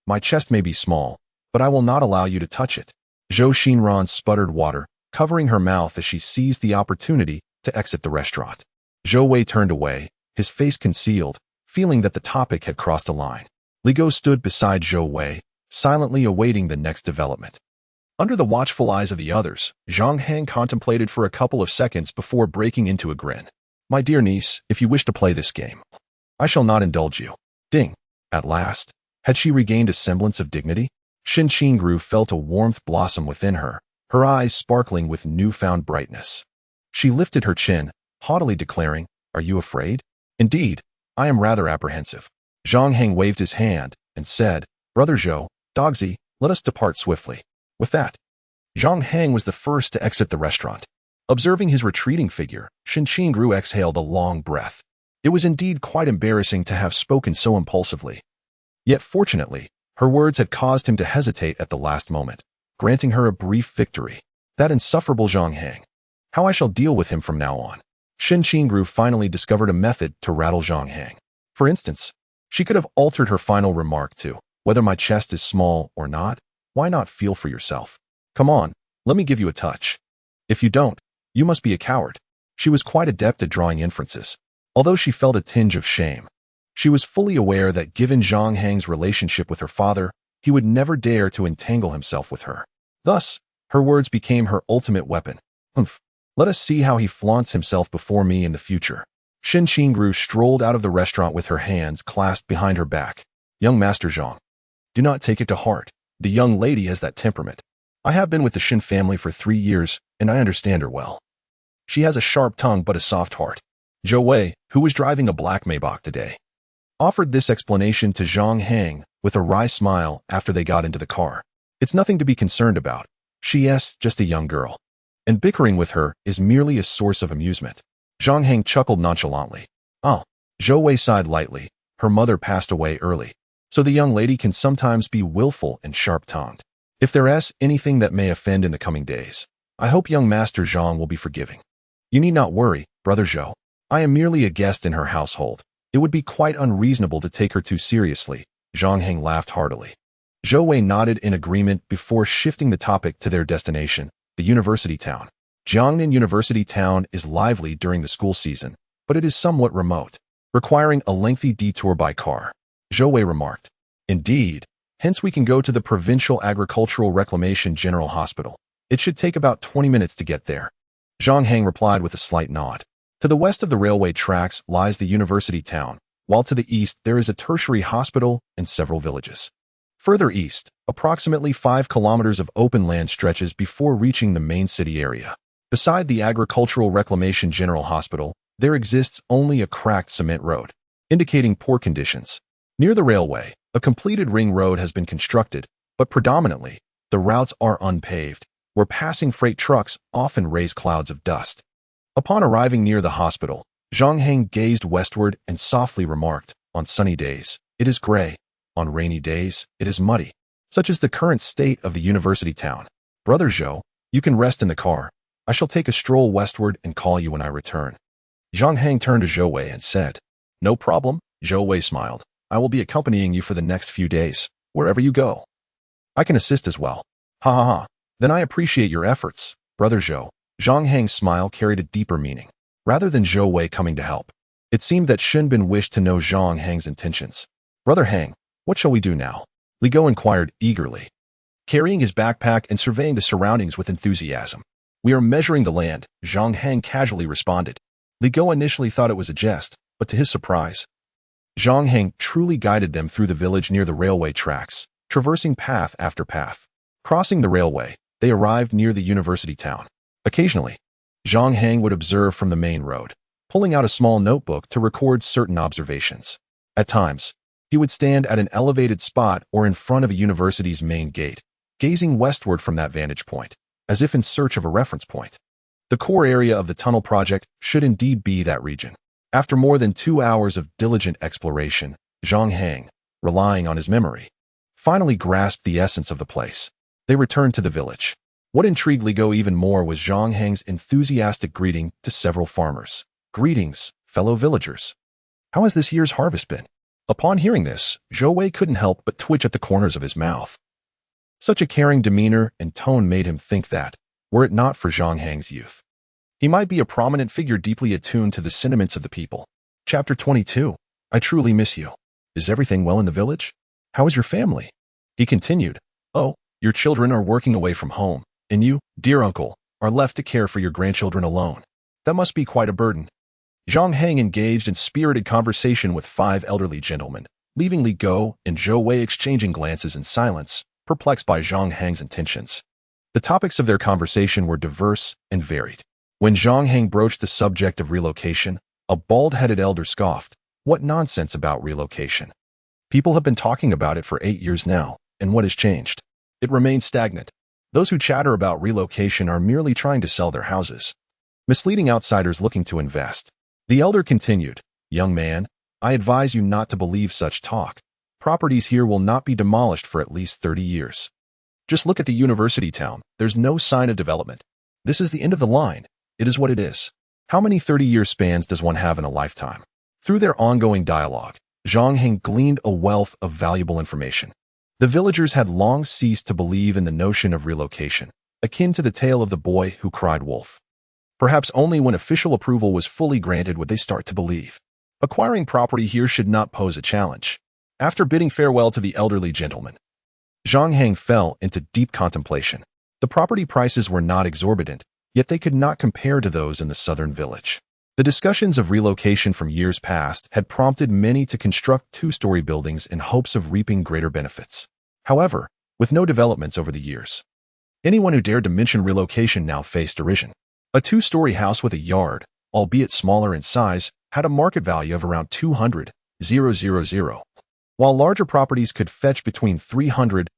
My chest may be small, but I will not allow you to touch it. Zhou Xinran sputtered water, covering her mouth as she seized the opportunity to exit the restaurant. Zhou Wei turned away, his face concealed, feeling that the topic had crossed a line. Li Gou stood beside Zhou Wei, silently awaiting the next development. Under the watchful eyes of the others, Zhang Hang contemplated for a couple of seconds before breaking into a grin. My dear niece, if you wish to play this game, I shall not indulge you. Ding. At last, had she regained a semblance of dignity? Shen Qingru felt a warmth blossom within her, her eyes sparkling with newfound brightness. She lifted her chin, haughtily declaring, Are you afraid? Indeed, I am rather apprehensive. Zhang Hang waved his hand and said, Brother Zhou, Dogsy, let us depart swiftly. With that, Zhang Hang was the first to exit the restaurant. Observing his retreating figure, Shen Qingru exhaled a long breath. It was indeed quite embarrassing to have spoken so impulsively. Yet fortunately, her words had caused him to hesitate at the last moment, granting her a brief victory. That insufferable Zhang Hang. How I shall deal with him from now on. Shen Qingru finally discovered a method to rattle Zhang Hang. For instance, she could have altered her final remark to, whether my chest is small or not, why not feel for yourself? Come on, let me give you a touch. If you don't, you must be a coward. She was quite adept at drawing inferences. Although she felt a tinge of shame, she was fully aware that given Zhang Hang's relationship with her father, he would never dare to entangle himself with her. Thus, her words became her ultimate weapon. Humph. Let us see how he flaunts himself before me in the future. Shen Qingru strolled out of the restaurant with her hands clasped behind her back. Young Master Zhang, do not take it to heart. The young lady has that temperament. I have been with the Shen family for 3 years, and I understand her well. She has a sharp tongue but a soft heart. Zhou Wei, who was driving a black Maybach today, offered this explanation to Zhang Hang with a wry smile after they got into the car. It's nothing to be concerned about. She's just a young girl, and bickering with her is merely a source of amusement. Zhang Hang chuckled nonchalantly. Oh, Zhou Wei sighed lightly. Her mother passed away early, so the young lady can sometimes be willful and sharp-tongued. If there's anything that may offend in the coming days, I hope young Master Zhang will be forgiving. You need not worry, Brother Zhou. I am merely a guest in her household. It would be quite unreasonable to take her too seriously. Zhang Hang laughed heartily. Zhou Wei nodded in agreement before shifting the topic to their destination, the university town. Jiangnan University Town is lively during the school season, but it is somewhat remote, requiring a lengthy detour by car. Zhou Wei remarked. Indeed, hence we can go to the Provincial Agricultural Reclamation General Hospital. It should take about 20 minutes to get there. Zhang Hang replied with a slight nod. To the west of the railway tracks lies the university town, while to the east there is a tertiary hospital and several villages. Further east, approximately 5 kilometers of open land stretches before reaching the main city area. Beside the Agricultural Reclamation General Hospital, there exists only a cracked cement road, indicating poor conditions. Near the railway, a completed ring road has been constructed, but predominantly, the routes are unpaved, where passing freight trucks often raise clouds of dust. Upon arriving near the hospital, Zhang Hang gazed westward and softly remarked, on sunny days, it is gray. On rainy days, it is muddy. Such is the current state of the university town. Brother Zhou, you can rest in the car. I shall take a stroll westward and call you when I return. Zhang Hang turned to Zhou Wei and said, No problem. Zhou Wei smiled. I will be accompanying you for the next few days, wherever you go. I can assist as well. Ha ha ha. Then I appreciate your efforts, Brother Zhou. Zhang Hang's smile carried a deeper meaning. Rather than Zhou Wei coming to help, it seemed that Shenbin wished to know Zhang Hang's intentions. Brother Hang, what shall we do now? Li Gou inquired eagerly, carrying his backpack and surveying the surroundings with enthusiasm. We are measuring the land, Zhang Hang casually responded. Li Gou initially thought it was a jest, but to his surprise, Zhang Hang truly guided them through the village near the railway tracks, traversing path after path. Crossing the railway, they arrived near the university town. Occasionally, Zhang Hang would observe from the main road, pulling out a small notebook to record certain observations. At times, he would stand at an elevated spot or in front of a university's main gate, gazing westward from that vantage point, as if in search of a reference point. The core area of the tunnel project should indeed be that region. After more than 2 hours of diligent exploration, Zhang Hang, relying on his memory, finally grasped the essence of the place. They returned to the village. What intrigued Li Gou even more was Zhang Hang's enthusiastic greeting to several farmers. Greetings, fellow villagers. How has this year's harvest been? Upon hearing this, Zhou Wei couldn't help but twitch at the corners of his mouth. Such a caring demeanor and tone made him think that, were it not for Zhang Hang's youth, he might be a prominent figure deeply attuned to the sentiments of the people. Chapter 22. I truly miss you. Is everything well in the village? How is your family? He continued. Oh, your children are working away from home, and you, dear uncle, are left to care for your grandchildren alone. That must be quite a burden. Zhang Hang engaged in spirited conversation with 5 elderly gentlemen, leaving Li Gou and Zhou Wei exchanging glances in silence, perplexed by Zhang Hang's intentions. The topics of their conversation were diverse and varied. When Zhang Hang broached the subject of relocation, a bald-headed elder scoffed. What nonsense about relocation? People have been talking about it for 8 years now, and what has changed? It remains stagnant. Those who chatter about relocation are merely trying to sell their houses, misleading outsiders looking to invest. The elder continued, Young man, I advise you not to believe such talk. Properties here will not be demolished for at least 30 years. Just look at the university town. There's no sign of development. This is the end of the line. It is what it is. How many 30-year spans does one have in a lifetime? Through their ongoing dialogue, Zhang Hang gleaned a wealth of valuable information. The villagers had long ceased to believe in the notion of relocation, akin to the tale of the boy who cried wolf. Perhaps only when official approval was fully granted would they start to believe. Acquiring property here should not pose a challenge. After bidding farewell to the elderly gentleman, Zhang Hang fell into deep contemplation. The property prices were not exorbitant, yet they could not compare to those in the southern village. The discussions of relocation from years past had prompted many to construct 2-story buildings in hopes of reaping greater benefits. However, with no developments over the years, anyone who dared to mention relocation now faced derision. A 2-story house with a yard, albeit smaller in size, had a market value of around 200,000, while larger properties could fetch between 300,000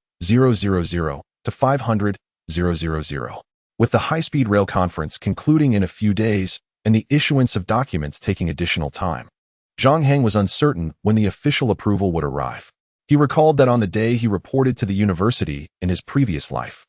to 500,000. With the high-speed rail conference concluding in a few days, and the issuance of documents taking additional time. Zhang Hang was uncertain when the official approval would arrive. He recalled that on the day he reported to the university in his previous life,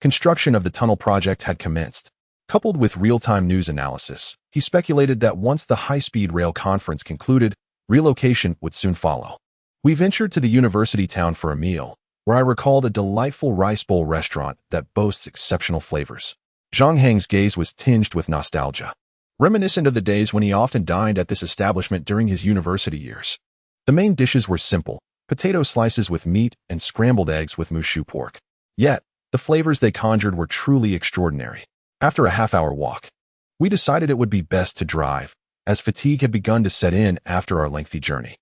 construction of the tunnel project had commenced. Coupled with real-time news analysis, he speculated that once the high-speed rail conference concluded, relocation would soon follow. We ventured to the university town for a meal, where I recalled a delightful rice bowl restaurant that boasts exceptional flavors. Zhang Hang's gaze was tinged with nostalgia, reminiscent of the days when he often dined at this establishment during his university years. The main dishes were simple: potato slices with meat and scrambled eggs with mushu pork. Yet, the flavors they conjured were truly extraordinary. After a half-hour walk, we decided it would be best to drive, as fatigue had begun to set in after our lengthy journey.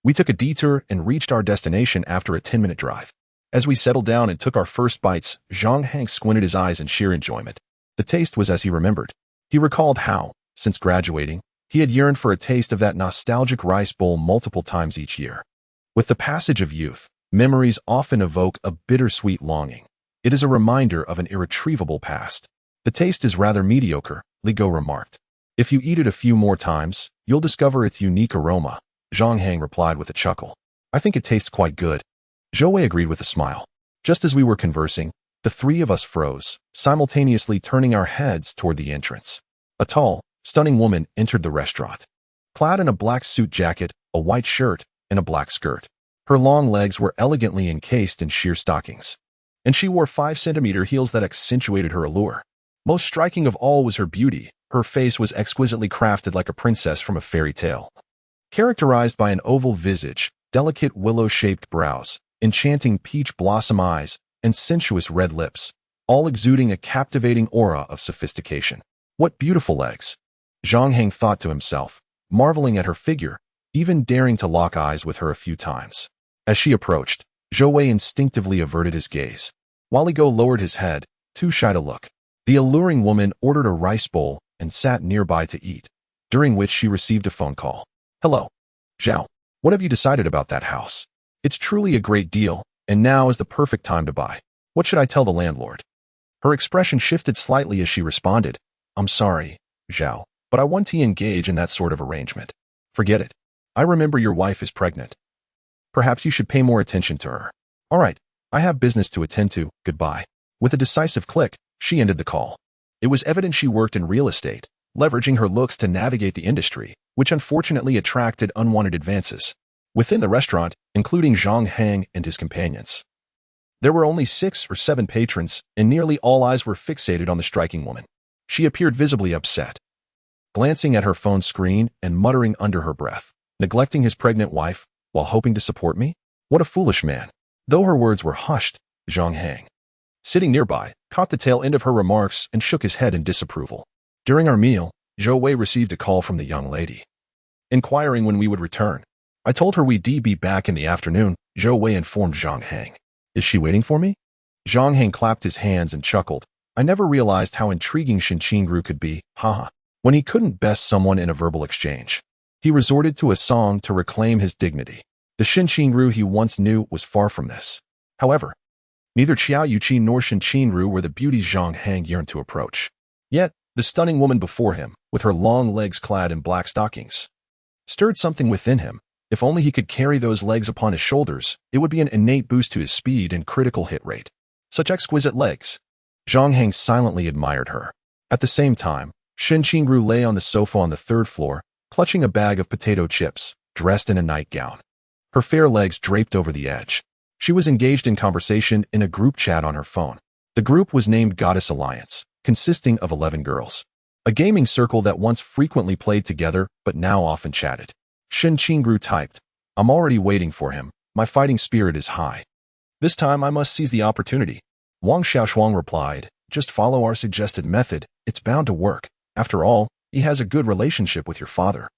We took a detour and reached our destination after a 10-minute drive. As we settled down and took our first bites, Zhang Hang squinted his eyes in sheer enjoyment. The taste was as he remembered. He recalled how, since graduating, he had yearned for a taste of that nostalgic rice bowl multiple times each year. With the passage of youth, memories often evoke a bittersweet longing. It is a reminder of an irretrievable past. The taste is rather mediocre, Li Go remarked. If you eat it a few more times, you'll discover its unique aroma, Zhang Hang replied with a chuckle. I think it tastes quite good. Zhou Wei agreed with a smile. Just as we were conversing, the three of us froze, simultaneously turning our heads toward the entrance. A tall, stunning woman entered the restaurant, clad in a black suit jacket, a white shirt, and a black skirt. Her long legs were elegantly encased in sheer stockings, and she wore 5-centimeter heels that accentuated her allure. Most striking of all was her beauty. Her face was exquisitely crafted like a princess from a fairy tale, characterized by an oval visage, delicate willow-shaped brows, enchanting peach blossom eyes, and sensuous red lips, all exuding a captivating aura of sophistication. What beautiful legs! Zhang Hang thought to himself, marveling at her figure, even daring to lock eyes with her a few times. As she approached, Zhou Wei instinctively averted his gaze, while Li Go lowered his head, too shy to look. The alluring woman ordered a rice bowl and sat nearby to eat, during which she received a phone call. Hello, Zhao. What have you decided about that house? It's truly a great deal, and now is the perfect time to buy. What should I tell the landlord? Her expression shifted slightly as she responded. I'm sorry, Zhao, but I won't engage in that sort of arrangement. Forget it. I remember your wife is pregnant. Perhaps you should pay more attention to her. All right, I have business to attend to. Goodbye. With a decisive click, she ended the call. It was evident she worked in real estate, leveraging her looks to navigate the industry, which unfortunately attracted unwanted advances. Within the restaurant, including Zhang Hang and his companions, there were only 6 or 7 patrons, and nearly all eyes were fixated on the striking woman. She appeared visibly upset, glancing at her phone screen and muttering under her breath, neglecting his pregnant wife while hoping to support me? What a foolish man. Though her words were hushed, Zhang Hang, sitting nearby, caught the tail end of her remarks and shook his head in disapproval. During our meal, Zhou Wei received a call from the young lady, inquiring when we would return. I told her we'd be back in the afternoon, Zhou Wei informed Zhang Hang. Is she waiting for me? Zhang Hang clapped his hands and chuckled. I never realized how intriguing Shen Qingru could be, haha. When he couldn't best someone in a verbal exchange, he resorted to a song to reclaim his dignity. The Shen Qingru he once knew was far from this. However, neither Qiao Yuqi nor Shen Qingru were the beauties Zhang Hang yearned to approach. Yet, the stunning woman before him, with her long legs clad in black stockings, stirred something within him. If only he could carry those legs upon his shoulders, it would be an innate boost to his speed and critical hit rate. Such exquisite legs. Zhang Hang silently admired her. At the same time, Shen Qingru lay on the sofa on the 3rd floor, clutching a bag of potato chips, dressed in a nightgown, her fair legs draped over the edge. She was engaged in conversation in a group chat on her phone. The group was named Goddess Alliance, consisting of 11 girls, a gaming circle that once frequently played together but now often chatted. Shen Qingru typed, I'm already waiting for him. My fighting spirit is high. This time I must seize the opportunity. Wang Xiaoshuang replied, just follow our suggested method. It's bound to work. After all, he has a good relationship with your father.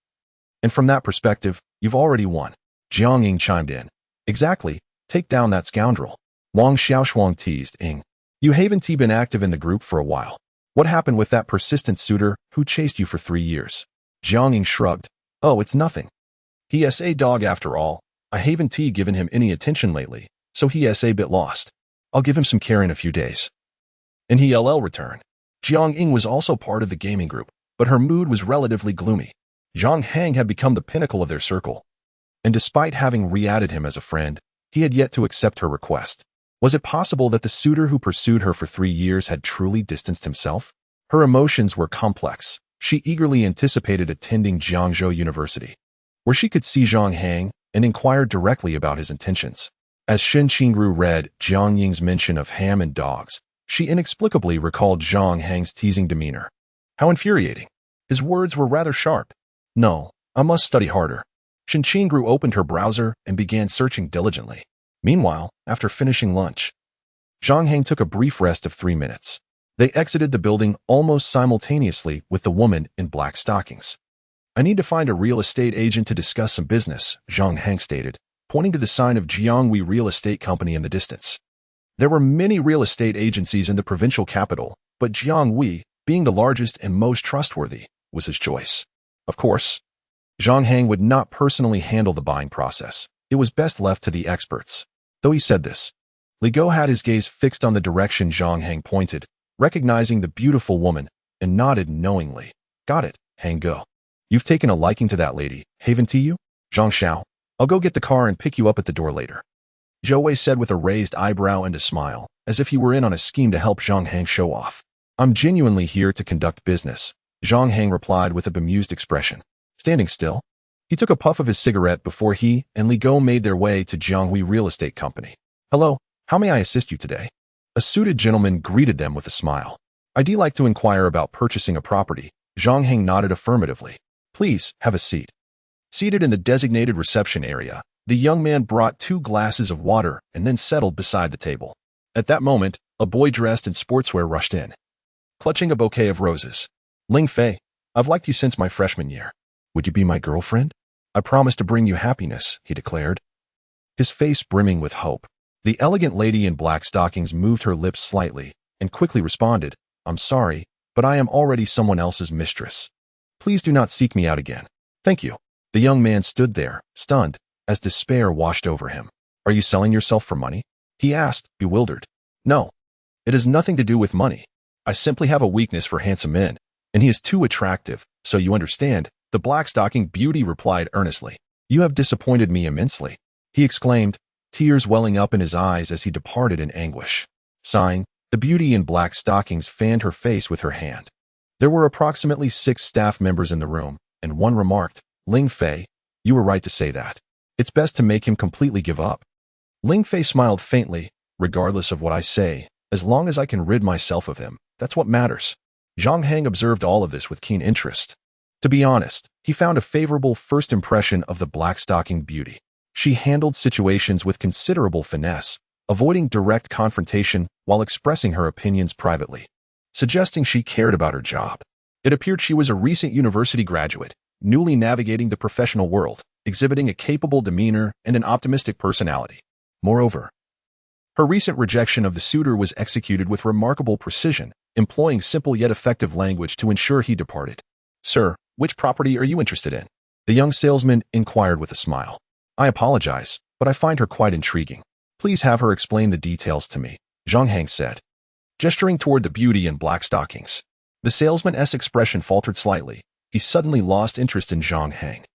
And from that perspective, you've already won. Jiang Ying chimed in. Exactly. Take down that scoundrel. Wang Xiaoshuang teased Ying. You haven't been active in the group for a while. What happened with that persistent suitor who chased you for 3 years? Jiang Ying shrugged. Oh, it's nothing. He's a dog after all. I haven't given him any attention lately, so he's a bit lost. I'll give him some care in a few days. And he'll return. Jiang Ying was also part of the gaming group. but her mood was relatively gloomy. Zhang Hang had become the pinnacle of their circle, and despite having re-added him as a friend, he had yet to accept her request. Was it possible that the suitor who pursued her for 3 years had truly distanced himself? Her emotions were complex. She eagerly anticipated attending Jiangzhou University, where she could see Zhang Hang and inquired directly about his intentions. As Shen Qingru read Jiang Ying's mention of ham and dogs, she inexplicably recalled Zhang Hang's teasing demeanor. How infuriating. His words were rather sharp. No, I must study harder. Shen Qingru opened her browser and began searching diligently. Meanwhile, after finishing lunch, Zhang Hang took a brief rest of 3 minutes. They exited the building almost simultaneously with the woman in black stockings. I need to find a real estate agent to discuss some business, Zhang Hang stated, pointing to the sign of Jianghui Real Estate Company in the distance. There were many real estate agencies in the provincial capital, but Jianghui, being the largest and most trustworthy, was his choice. Of course, Zhang Hang would not personally handle the buying process. It was best left to the experts. Though he said this, Li Gou had his gaze fixed on the direction Zhang Hang pointed, recognizing the beautiful woman, and nodded knowingly. Got it, Hang Go. You've taken a liking to that lady, haven't you? Zhang Xiao. I'll go get the car and pick you up at the door later. Zhou Wei said with a raised eyebrow and a smile, as if he were in on a scheme to help Zhang Hang show off. I'm genuinely here to conduct business, Zhang Hang replied with a bemused expression. Standing still, he took a puff of his cigarette before he and Li Gou made their way to Jianghui Real Estate Company. Hello, how may I assist you today? A suited gentleman greeted them with a smile. I'd like to inquire about purchasing a property. Zhang Hang nodded affirmatively. Please, have a seat. Seated in the designated reception area, the young man brought 2 glasses of water and then settled beside the table. At that moment, a boy dressed in sportswear rushed in, clutching a bouquet of roses. Ling Fei, I've liked you since my freshman year. Would you be my girlfriend? I promise to bring you happiness, he declared, his face brimming with hope. The elegant lady in black stockings moved her lips slightly and quickly responded, I'm sorry, but I am already someone else's mistress. Please do not seek me out again. Thank you. The young man stood there, stunned, as despair washed over him. Are you selling yourself for money? He asked, bewildered. No. It has nothing to do with money. I simply have a weakness for handsome men, and he is too attractive, so you understand, the black-stocking beauty replied earnestly. You have disappointed me immensely, he exclaimed, tears welling up in his eyes as he departed in anguish. Sighing, the beauty in black stockings fanned her face with her hand. There were approximately 6 staff members in the room, and one remarked, Ling Fei, you were right to say that. It's best to make him completely give up. Ling Fei smiled faintly. Regardless of what I say, as long as I can rid myself of him, that's what matters. Zhang Hang observed all of this with keen interest. To be honest, he found a favorable first impression of the black-stocking beauty. She handled situations with considerable finesse, avoiding direct confrontation while expressing her opinions privately, suggesting she cared about her job. It appeared she was a recent university graduate, newly navigating the professional world, exhibiting a capable demeanor and an optimistic personality. Moreover, her recent rejection of the suitor was executed with remarkable precision, employing simple yet effective language to ensure he departed. Sir, which property are you interested in? The young salesman inquired with a smile. I apologize, but I find her quite intriguing. Please have her explain the details to me, Zhang Hang said, gesturing toward the beauty in black stockings. The salesman's expression faltered slightly. He suddenly lost interest in Zhang Hang.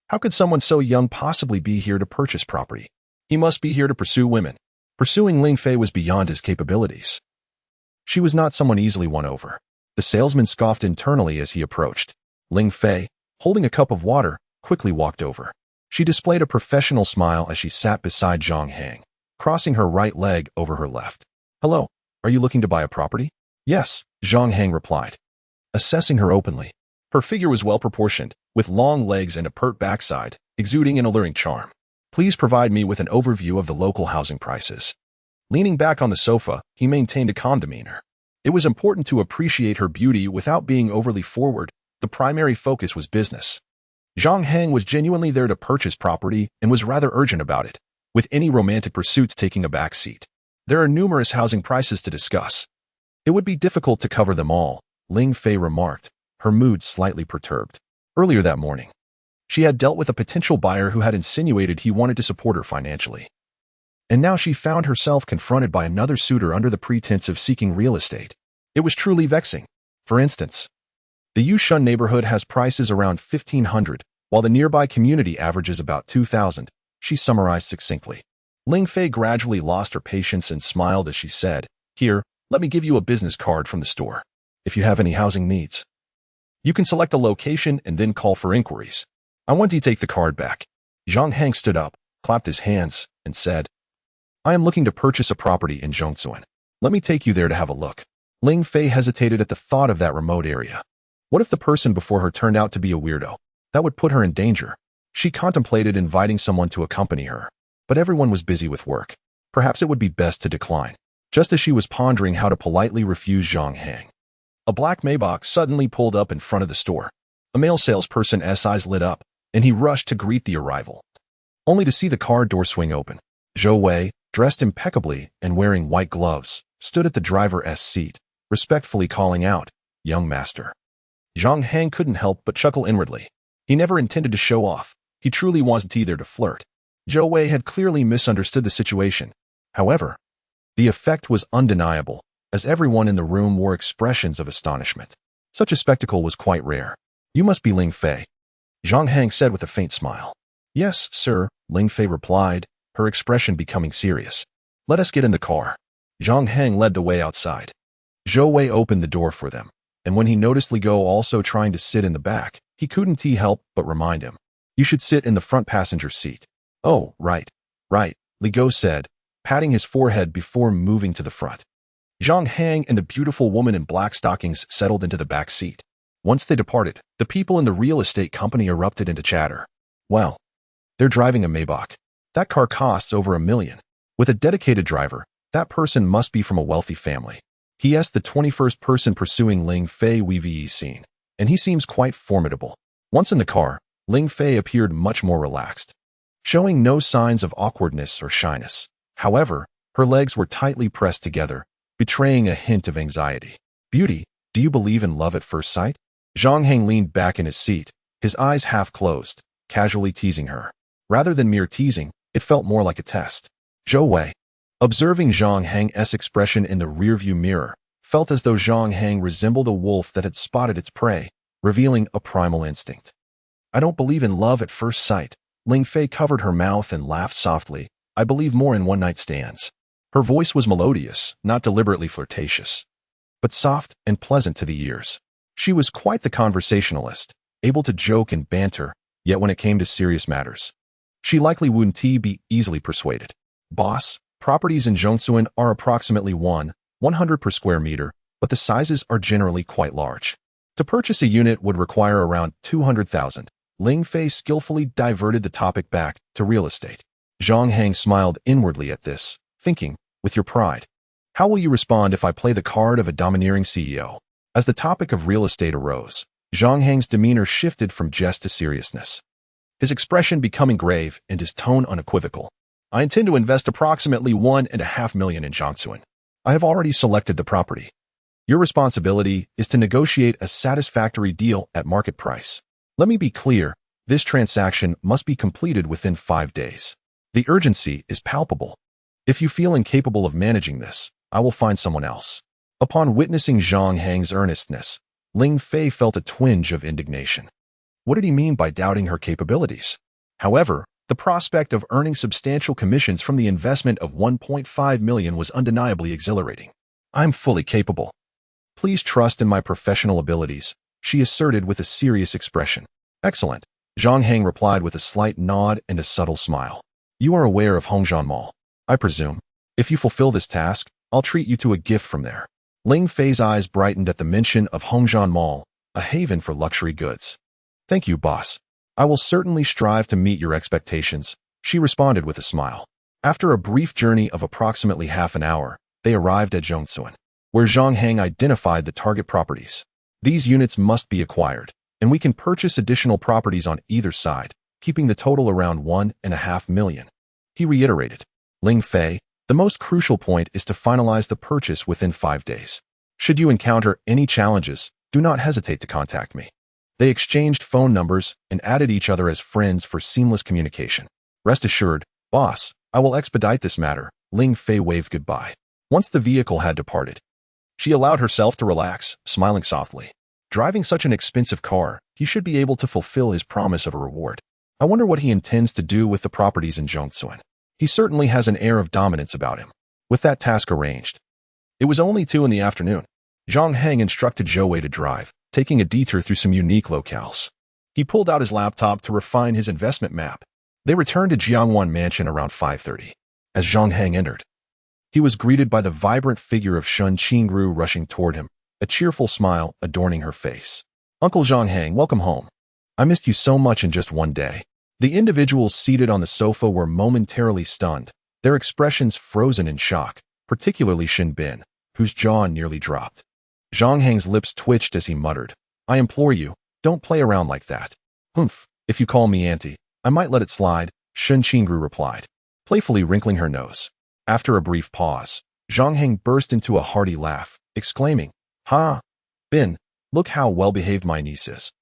How could someone so young possibly be here to purchase property? He must be here to pursue women. Pursuing Ling Fei was beyond his capabilities. She was not someone easily won over. The salesman scoffed internally as he approached. Ling Fei, holding a cup of water, quickly walked over. She displayed a professional smile as she sat beside Zhang Hang, crossing her right leg over her left. Hello, are you looking to buy a property? Yes, Zhang Hang replied, assessing her openly. Her figure was well-proportioned, with long legs and a pert backside, exuding an alluring charm. Please provide me with an overview of the local housing prices. Leaning back on the sofa, he maintained a calm demeanor. It was important to appreciate her beauty without being overly forward. The primary focus was business. Zhang Hang was genuinely there to purchase property and was rather urgent about it, with any romantic pursuits taking a back seat. There are numerous housing prices to discuss. It would be difficult to cover them all, Ling Fei remarked, her mood slightly perturbed. Earlier that morning, she had dealt with a potential buyer who had insinuated he wanted to support her financially. And now she found herself confronted by another suitor under the pretense of seeking real estate. It was truly vexing. For instance, The Yushun neighborhood has prices around 1,500, while the nearby community averages about 2,000, she summarized succinctly. Ling Fei gradually lost her patience and smiled as she said, "Here, let me give you a business card from the store. If you have any housing needs, you can select a location and then call for inquiries." "I want to take the card back." Zhang Hang stood up, clapped his hands, and said, "I am looking to purchase a property in Zhongzuan. Let me take you there to have a look." Ling Fei hesitated at the thought of that remote area. What if the person before her turned out to be a weirdo? That would put her in danger. She contemplated inviting someone to accompany her, but everyone was busy with work. Perhaps it would be best to decline. Just as she was pondering how to politely refuse Zhang Hang, a black Maybach suddenly pulled up in front of the store. A male salesperson's eyes lit up, and he rushed to greet the arrival, only to see the car door swing open. Zhou Wei, dressed impeccably and wearing white gloves, stood at the driver's seat, respectfully calling out, "Young master." Zhang Hang couldn't help but chuckle inwardly. He never intended to show off. He truly wasn't there to flirt. Zhou Wei had clearly misunderstood the situation. However, the effect was undeniable, as everyone in the room wore expressions of astonishment. Such a spectacle was quite rare. "You must be Ling Fei," Zhang Hang said with a faint smile. "Yes, sir," Ling Fei replied, her expression becoming serious. "Let us get in the car." Zhang Hang led the way outside. Zhou Wei opened the door for them, and when he noticed Li Go also trying to sit in the back, he couldn't help but remind him, "You should sit in the front passenger seat." "Oh, right, Li Go said, patting his forehead before moving to the front. Zhang Hang and the beautiful woman in black stockings settled into the back seat. Once they departed, the people in the real estate company erupted into chatter. "Well, they're driving a Maybach. That car costs over $1 million. With a dedicated driver, that person must be from a wealthy family." He asked the 21st person pursuing Ling Fei we've seen, and he seems quite formidable. Once in the car, Ling Fei appeared much more relaxed, showing no signs of awkwardness or shyness. However, her legs were tightly pressed together, betraying a hint of anxiety. "Beauty, do you believe in love at first sight?" Zhang Hang leaned back in his seat, his eyes half closed, casually teasing her. Rather than mere teasing, it felt more like a test. Zhou Wei, observing Zhang Hang's expression in the rearview mirror, felt as though Zhang Hang resembled a wolf that had spotted its prey, revealing a primal instinct. "I don't believe in love at first sight." Ling Fei covered her mouth and laughed softly. "I believe more in one-night stands." Her voice was melodious, not deliberately flirtatious, but soft and pleasant to the ears. She was quite the conversationalist, able to joke and banter, yet when it came to serious matters, she likely wouldn't be easily persuaded. "Boss, properties in Zhongzuan are approximately 100 per square meter, but the sizes are generally quite large. To purchase a unit would require around 200,000. Ling Fei skillfully diverted the topic back to real estate. Zhang Hang smiled inwardly at this, thinking, "With your pride, how will you respond if I play the card of a domineering CEO?" As the topic of real estate arose, Zhang Hang's demeanor shifted from jest to seriousness, his expression becoming grave and his tone unequivocal. "I intend to invest approximately $1.5 million in Zhongzuan. I have already selected the property. Your responsibility is to negotiate a satisfactory deal at market price. Let me be clear, this transaction must be completed within 5 days. The urgency is palpable. If you feel incapable of managing this, I will find someone else." Upon witnessing Zhang Hang's earnestness, Ling Fei felt a twinge of indignation. What did he mean by doubting her capabilities? However, the prospect of earning substantial commissions from the investment of 1.5 million was undeniably exhilarating. "I'm fully capable. Please trust in my professional abilities," she asserted with a serious expression. "Excellent," Zhang Hang replied with a slight nod and a subtle smile. "You are aware of Hongjian Mall, I presume. If you fulfill this task, I'll treat you to a gift from there." Ling Fei's eyes brightened at the mention of Hongjian Mall, a haven for luxury goods. "Thank you, boss. I will certainly strive to meet your expectations," she responded with a smile. After a brief journey of approximately half an hour, they arrived at Zhongzuan, where Zhang Hang identified the target properties. "These units must be acquired, and we can purchase additional properties on either side, keeping the total around 1.5 million. He reiterated. "Ling Fei, the most crucial point is to finalize the purchase within 5 days. Should you encounter any challenges, do not hesitate to contact me." They exchanged phone numbers and added each other as friends for seamless communication. "Rest assured, boss, I will expedite this matter." Ling Fei waved goodbye. Once the vehicle had departed, she allowed herself to relax, smiling softly. Driving such an expensive car, he should be able to fulfill his promise of a reward. I wonder what he intends to do with the properties in Zhongsuan. He certainly has an air of dominance about him. With that task arranged, it was only 2 in the afternoon. Zhang Hang instructed Zhou Wei to drive, taking a detour through some unique locales. He pulled out his laptop to refine his investment map. They returned to Jiangwan Mansion around 5:30. As Zhang Hang entered, he was greeted by the vibrant figure of Shun Qingru rushing toward him, a cheerful smile adorning her face. Uncle Zhang Hang, welcome home. I missed you so much in just one day. The individuals seated on the sofa were momentarily stunned, their expressions frozen in shock, particularly Shin Bin, whose jaw nearly dropped. Zhang Hang's lips twitched as he muttered, I implore you, don't play around like that. Humph, if you call me auntie, I might let it slide, Shun Qingru replied, playfully wrinkling her nose. After a brief pause, Zhang Hang burst into a hearty laugh, exclaiming, Ha! Bin, look how well-behaved my niece is.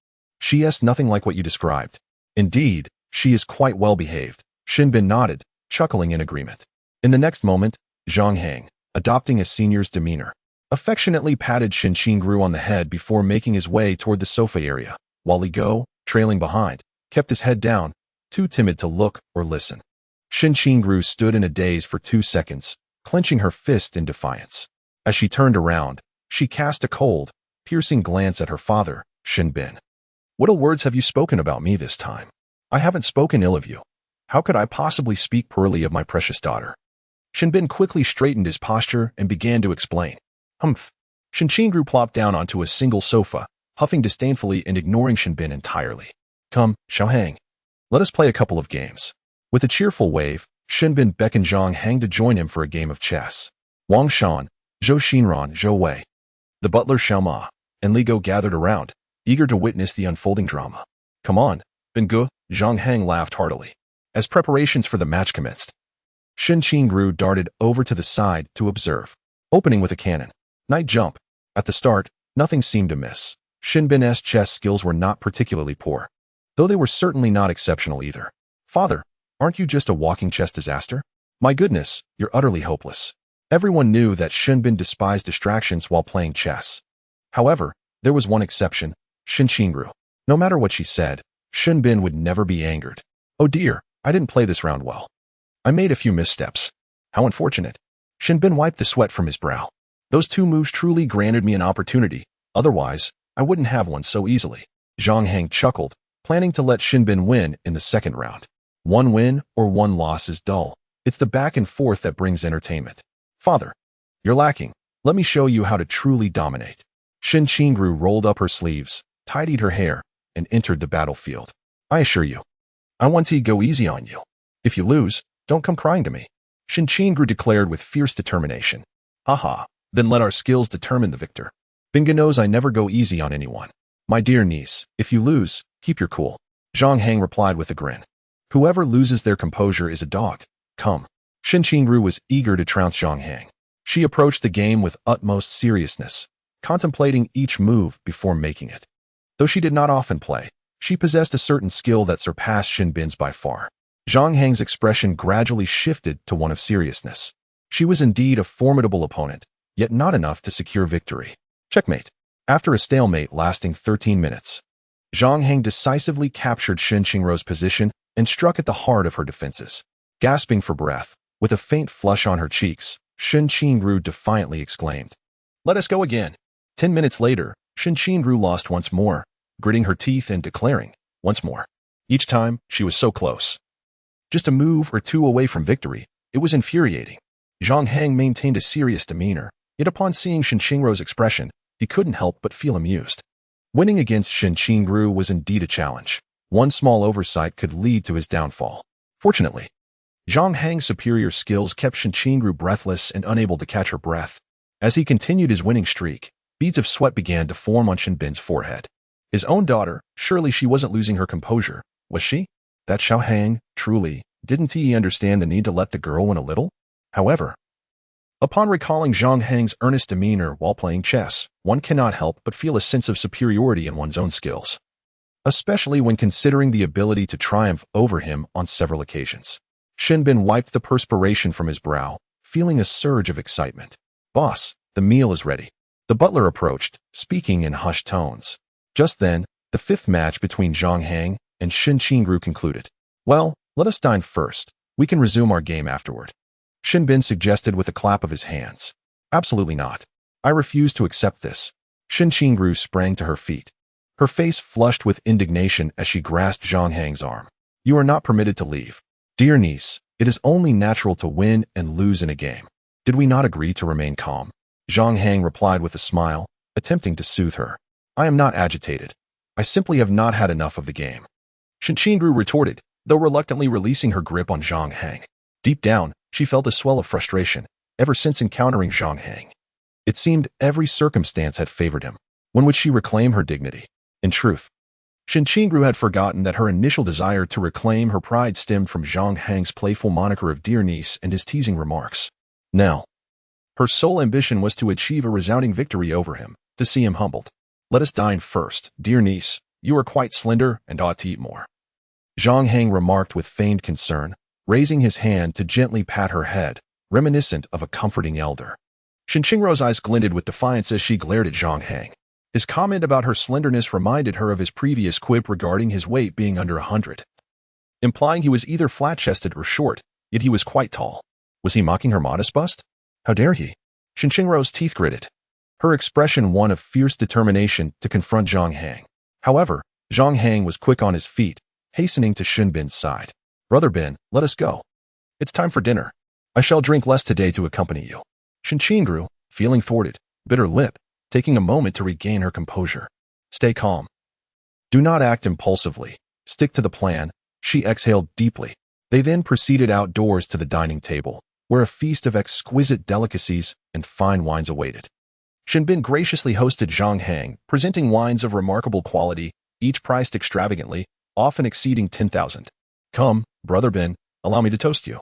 She is nothing like what you described. Indeed, she is quite well-behaved, Shin Bin nodded, chuckling in agreement. In the next moment, Zhang Hang, adopting a senior's demeanor, affectionately patted Shin Qingru on the head before making his way toward the sofa area, while Li Go, trailing behind, kept his head down, too timid to look or listen. Shin Qingru stood in a daze for 2 seconds, clenching her fist in defiance. As she turned around, she cast a cold, piercing glance at her father, Shin Bin. What ill words have you spoken about me this time? I haven't spoken ill of you. How could I possibly speak poorly of my precious daughter? Shin Bin quickly straightened his posture and began to explain. Humph. Shin Qingru plopped down onto a single sofa, huffing disdainfully and ignoring Shin Bin entirely. Come, Zhang Hang. Let us play a couple of games. With a cheerful wave, Shin Bin beckoned Zhang Hang to join him for a game of chess. Wang Shan, Zhou Xinran, Zhou Wei, the butler Xiao Ma, and Li Go gathered around, eager to witness the unfolding drama. Come on, Bin Gu, Zhang Hang laughed heartily. As preparations for the match commenced, Shin Qingru darted over to the side to observe, opening with a cannon. Night jump. At the start, nothing seemed amiss. Shin Bin's chess skills were not particularly poor, though they were certainly not exceptional either. Father, aren't you just a walking chess disaster? My goodness, you're utterly hopeless. Everyone knew that Shin Bin despised distractions while playing chess. However, there was one exception, Shin Qingru. No matter what she said, Shin Bin would never be angered. Oh dear, I didn't play this round well. I made a few missteps. How unfortunate. Shin Bin wiped the sweat from his brow. Those 2 moves truly granted me an opportunity. Otherwise, I wouldn't have won so easily. Zhang Hang chuckled, planning to let Shin Bin win in the second round. 1 win or 1 loss is dull. It's the back and forth that brings entertainment. Father, you're lacking. Let me show you how to truly dominate. Shin Qingru rolled up her sleeves, tidied her hair, and entered the battlefield. I assure you, I want to go easy on you. If you lose, don't come crying to me. Shin Qingru declared with fierce determination. Aha, then let our skills determine the victor. Binga knows I never go easy on anyone. My dear niece, if you lose, keep your cool. Zhang Hang replied with a grin. Whoever loses their composure is a dog. Come. Shin Qingru was eager to trounce Zhang Hang. She approached the game with utmost seriousness, contemplating each move before making it. Though she did not often play, she possessed a certain skill that surpassed Shin Bin's by far. Zhang Hang's expression gradually shifted to one of seriousness. She was indeed a formidable opponent, yet not enough to secure victory. Checkmate. After a stalemate lasting 13 minutes, Zhang Hang decisively captured Shin Qingru's position and struck at the heart of her defenses. Gasping for breath, with a faint flush on her cheeks, Shin Qingru defiantly exclaimed, Let us go again. 10 minutes later, Shin Qingru lost once more, gritting her teeth and declaring, once more. Each time, she was so close. Just a move or 2 away from victory. It was infuriating. Zhang Hang maintained a serious demeanor, yet upon seeing Shin Qingru's expression, he couldn't help but feel amused. Winning against Shin Qingru was indeed a challenge. One small oversight could lead to his downfall. Fortunately, Zhang Hang's superior skills kept Shin Qingru breathless and unable to catch her breath. As he continued his winning streak, beads of sweat began to form on Shin Bin's forehead. His own daughter, surely she wasn't losing her composure, was she? That Zhang Hang, truly, didn't he understand the need to let the girl win a little? However, upon recalling Zhang Hang's earnest demeanor while playing chess, one cannot help but feel a sense of superiority in one's own skills, especially when considering the ability to triumph over him on several occasions. Shin Bin wiped the perspiration from his brow, feeling a surge of excitement. Boss, the meal is ready. The butler approached, speaking in hushed tones. Just then, the fifth match between Zhang Hang and Shin Qingru concluded. Well, let us dine first. We can resume our game afterward. Shin Bin suggested with a clap of his hands. Absolutely not. I refuse to accept this. Shin Qingru sprang to her feet. Her face flushed with indignation as she grasped Zhang Hang's arm. You are not permitted to leave. Dear niece, it is only natural to win and lose in a game. Did we not agree to remain calm? Zhang Hang replied with a smile, attempting to soothe her. I am not agitated. I simply have not had enough of the game. Shin Qingru retorted, though reluctantly releasing her grip on Zhang Hang. Deep down, she felt a swell of frustration, ever since encountering Zhang Hang. It seemed every circumstance had favored him. When would she reclaim her dignity? In truth, Shin Qingru had forgotten that her initial desire to reclaim her pride stemmed from Zhang Hang's playful moniker of dear niece and his teasing remarks. Now, her sole ambition was to achieve a resounding victory over him, to see him humbled. Let us dine first, dear niece. You are quite slender and ought to eat more. Zhang Hang remarked with feigned concern, raising his hand to gently pat her head, reminiscent of a comforting elder. Shin Qingru's eyes glinted with defiance as she glared at Zhang Hang. His comment about her slenderness reminded her of his previous quip regarding his weight being under 100, implying he was either flat-chested or short, yet he was quite tall. Was he mocking her modest bust? How dare he? Shin Qingru's teeth gritted, her expression one of fierce determination to confront Zhang Hang. However, Zhang Hang was quick on his feet, hastening to Shin Bin's side. Brother Bin, let us go. It's time for dinner. I shall drink less today to accompany you. Shin Qingru, feeling thwarted, bit her lip, taking a moment to regain her composure. Stay calm. Do not act impulsively. Stick to the plan. She exhaled deeply. They then proceeded outdoors to the dining table, where a feast of exquisite delicacies and fine wines awaited. Shin Bin graciously hosted Zhang Hang, presenting wines of remarkable quality, each priced extravagantly, often exceeding 10,000. Come, Brother Bin, allow me to toast you.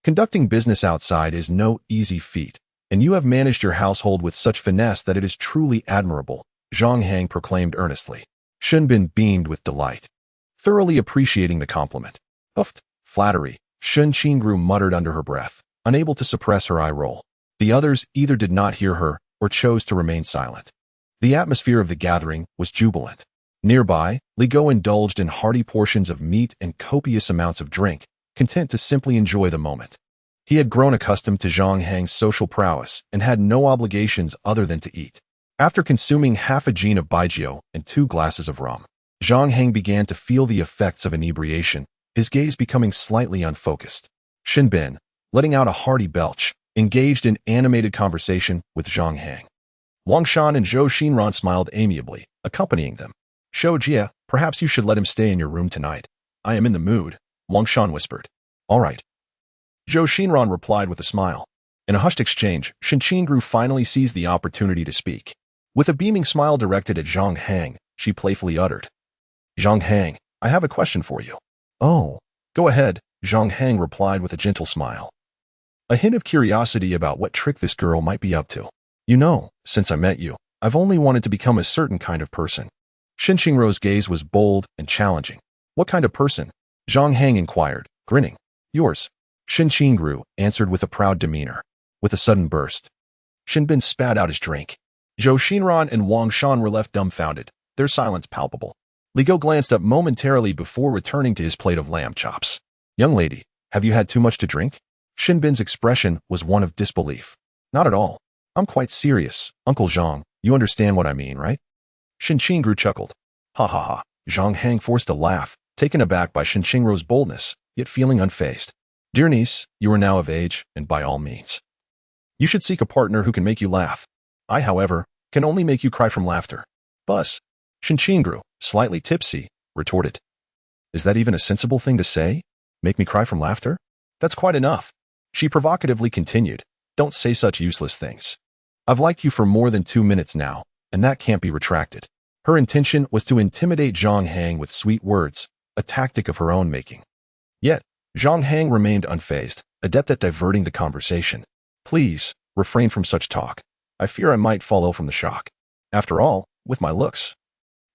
Conducting business outside is no easy feat, and you have managed your household with such finesse that it is truly admirable, Zhang Hang proclaimed earnestly. Shin Bin beamed with delight, thoroughly appreciating the compliment. Huffed, flattery, Shin Qingru muttered under her breath, unable to suppress her eye roll. The others either did not hear her or chose to remain silent. The atmosphere of the gathering was jubilant. Nearby, Li Go indulged in hearty portions of meat and copious amounts of drink, content to simply enjoy the moment. He had grown accustomed to Zhang Hang's social prowess and had no obligations other than to eat. After consuming half a jean of baijiu and 2 glasses of rum, Zhang Hang began to feel the effects of inebriation, his gaze becoming slightly unfocused. Shin Bin, letting out a hearty belch, engaged in animated conversation with Zhang Hang. Wang Shan and Zhou Xinran smiled amiably, accompanying them. Shou Jia, perhaps you should let him stay in your room tonight. I am in the mood, Wang Shan whispered. All right. Zhou Xinran replied with a smile. In a hushed exchange, Shin Qingru finally seized the opportunity to speak. With a beaming smile directed at Zhang Hang, she playfully uttered, Zhang Hang, I have a question for you. Oh, go ahead, Zhang Hang replied with a gentle smile. A hint of curiosity about what trick this girl might be up to. You know, since I met you, I've only wanted to become a certain kind of person. Shin Qingru's gaze was bold and challenging. What kind of person? Zhang Hang inquired, grinning. Yours. Shin Qingru answered with a proud demeanor. With a sudden burst, Shin Bin spat out his drink. Zhou Xinran and Wang Shan were left dumbfounded, their silence palpable. Li Go glanced up momentarily before returning to his plate of lamb chops. Young lady, have you had too much to drink? Shin Bin's expression was one of disbelief. Not at all. I'm quite serious, Uncle Zhang. You understand what I mean, right? Shin Qingru chuckled. Ha ha ha. Zhang Hang forced a laugh, taken aback by Shin Qingru's boldness, yet feeling unfazed. Dear niece, you are now of age, and by all means, you should seek a partner who can make you laugh. I, however, can only make you cry from laughter. Buzz. Shin Qingru, slightly tipsy, retorted. Is that even a sensible thing to say? Make me cry from laughter? That's quite enough. She provocatively continued. Don't say such useless things. I've liked you for more than 2 minutes now, and that can't be retracted. Her intention was to intimidate Zhang Hang with sweet words, a tactic of her own making. Yet, Zhang Hang remained unfazed, adept at diverting the conversation. Please, refrain from such talk. I fear I might fall ill from the shock. After all, with my looks.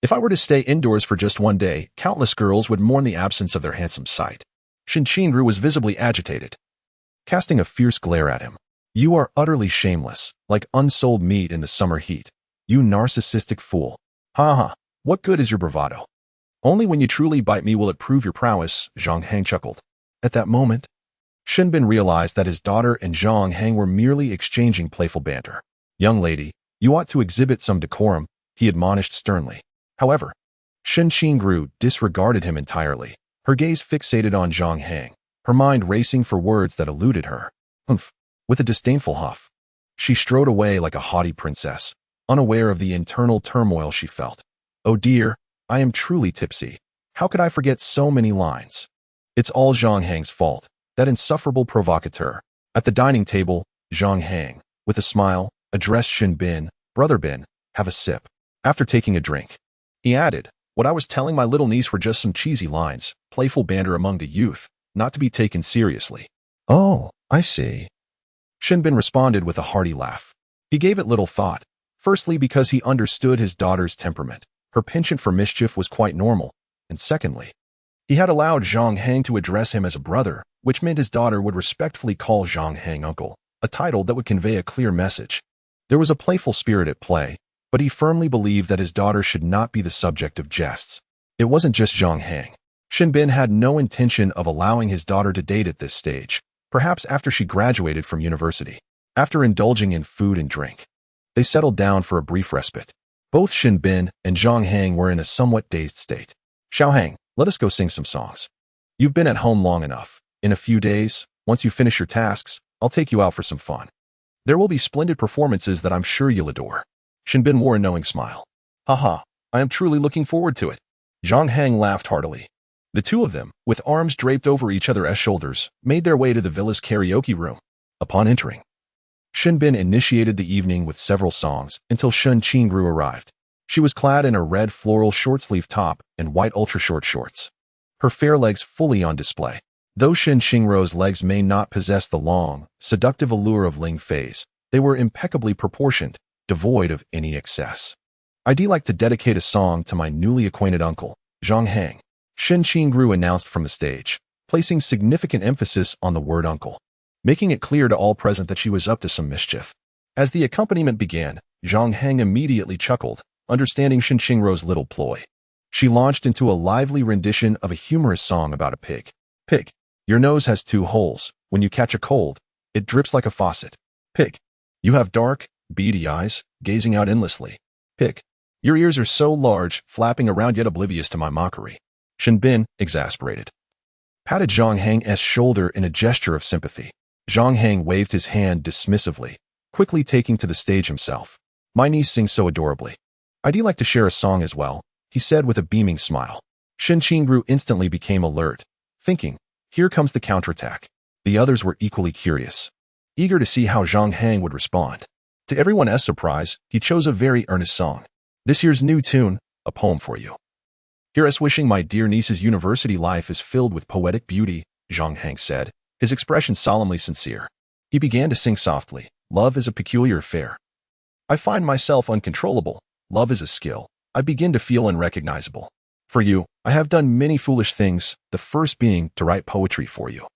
If I were to stay indoors for just 1 day, countless girls would mourn the absence of their handsome sight. Shin Qingru was visibly agitated, casting a fierce glare at him. You are utterly shameless, like unsold meat in the summer heat. You narcissistic fool. Ha ha, what good is your bravado? Only when you truly bite me will it prove your prowess, Zhang Hang chuckled. At that moment, Shinbin realized that his daughter and Zhang Hang were merely exchanging playful banter. Young lady, you ought to exhibit some decorum, he admonished sternly. However, Shen Qingru disregarded him entirely, her gaze fixated on Zhang Hang, her mind racing for words that eluded her. Humph. With a disdainful huff, she strode away like a haughty princess, unaware of the internal turmoil she felt. Oh dear, I am truly tipsy. How could I forget so many lines? It's all Zhang Hang's fault, that insufferable provocateur. At the dining table, Zhang Hang, with a smile, addressed Shin Bin. Brother Bin, have a sip. After taking a drink, he added, what I was telling my little niece were just some cheesy lines, playful banter among the youth, not to be taken seriously. Oh, I see. Shinbin responded with a hearty laugh. He gave it little thought, firstly because he understood his daughter's temperament. Her penchant for mischief was quite normal, and secondly, he had allowed Zhang Hang to address him as a brother, which meant his daughter would respectfully call Zhang Hang uncle, a title that would convey a clear message. There was a playful spirit at play, but he firmly believed that his daughter should not be the subject of jests. It wasn't just Zhang Hang. Shinbin had no intention of allowing his daughter to date at this stage, perhaps after she graduated from university. After indulging in food and drink, they settled down for a brief respite. Both Shinbin and Zhang Hang were in a somewhat dazed state. Xiaohang, let us go sing some songs. You've been at home long enough. In a few days, once you finish your tasks, I'll take you out for some fun. There will be splendid performances that I'm sure you'll adore. Shinbin wore a knowing smile. Haha, I am truly looking forward to it. Zhang Hang laughed heartily. The two of them, with arms draped over each other's shoulders, made their way to the villa's karaoke room. Upon entering, Shinbin initiated the evening with several songs until Shen Qingru arrived. She was clad in a red floral short-sleeve top and white ultra-short shorts, her fair legs fully on display. Though Shen Qingru's legs may not possess the long, seductive allure of Ling Fei's, they were impeccably proportioned, devoid of any excess. I'd like to dedicate a song to my newly acquainted uncle, Zhang Hang, Shen Qingru announced from the stage, placing significant emphasis on the word uncle, making it clear to all present that she was up to some mischief. As the accompaniment began, Zhang Hang immediately chuckled, understanding Shen Qingru's little ploy. She launched into a lively rendition of a humorous song about a pig. Pig, your nose has 2 holes. When you catch a cold, it drips like a faucet. Pig, you have dark, beady eyes, gazing out endlessly. Pig, your ears are so large, flapping around yet oblivious to my mockery. Shinbin, exasperated, patted Zhang Hang's shoulder in a gesture of sympathy. Zhang Hang waved his hand dismissively, quickly taking to the stage himself. My niece sings so adorably. I'd like to share a song as well, he said with a beaming smile. Shen Qingru instantly became alert, thinking, here comes the counterattack. The others were equally curious, eager to see how Zhang Hang would respond. To everyone's surprise, he chose a very earnest song. This year's new tune, a poem for you. Hear us wishing my dear niece's university life is filled with poetic beauty, Zhang Hang said, his expression solemnly sincere. He began to sing softly. Love is a peculiar affair. I find myself uncontrollable. Love is a skill. I begin to feel unrecognizable. For you, I have done many foolish things, the first being to write poetry for you.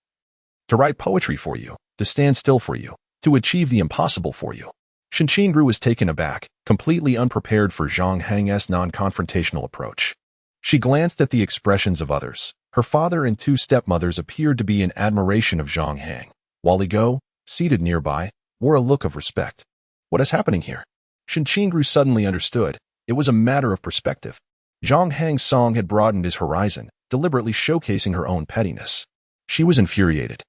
To write poetry for you, to stand still for you, to achieve the impossible for you. Shen Qingru was taken aback, completely unprepared for Zhang Hang's non-confrontational approach. She glanced at the expressions of others. Her father and 2 stepmothers appeared to be in admiration of Zhang Hang, while Li Go, seated nearby, wore a look of respect. What is happening here? Shen Qingru suddenly understood. It was a matter of perspective. Zhang Hang's song had broadened his horizon, deliberately showcasing her own pettiness. She was infuriated.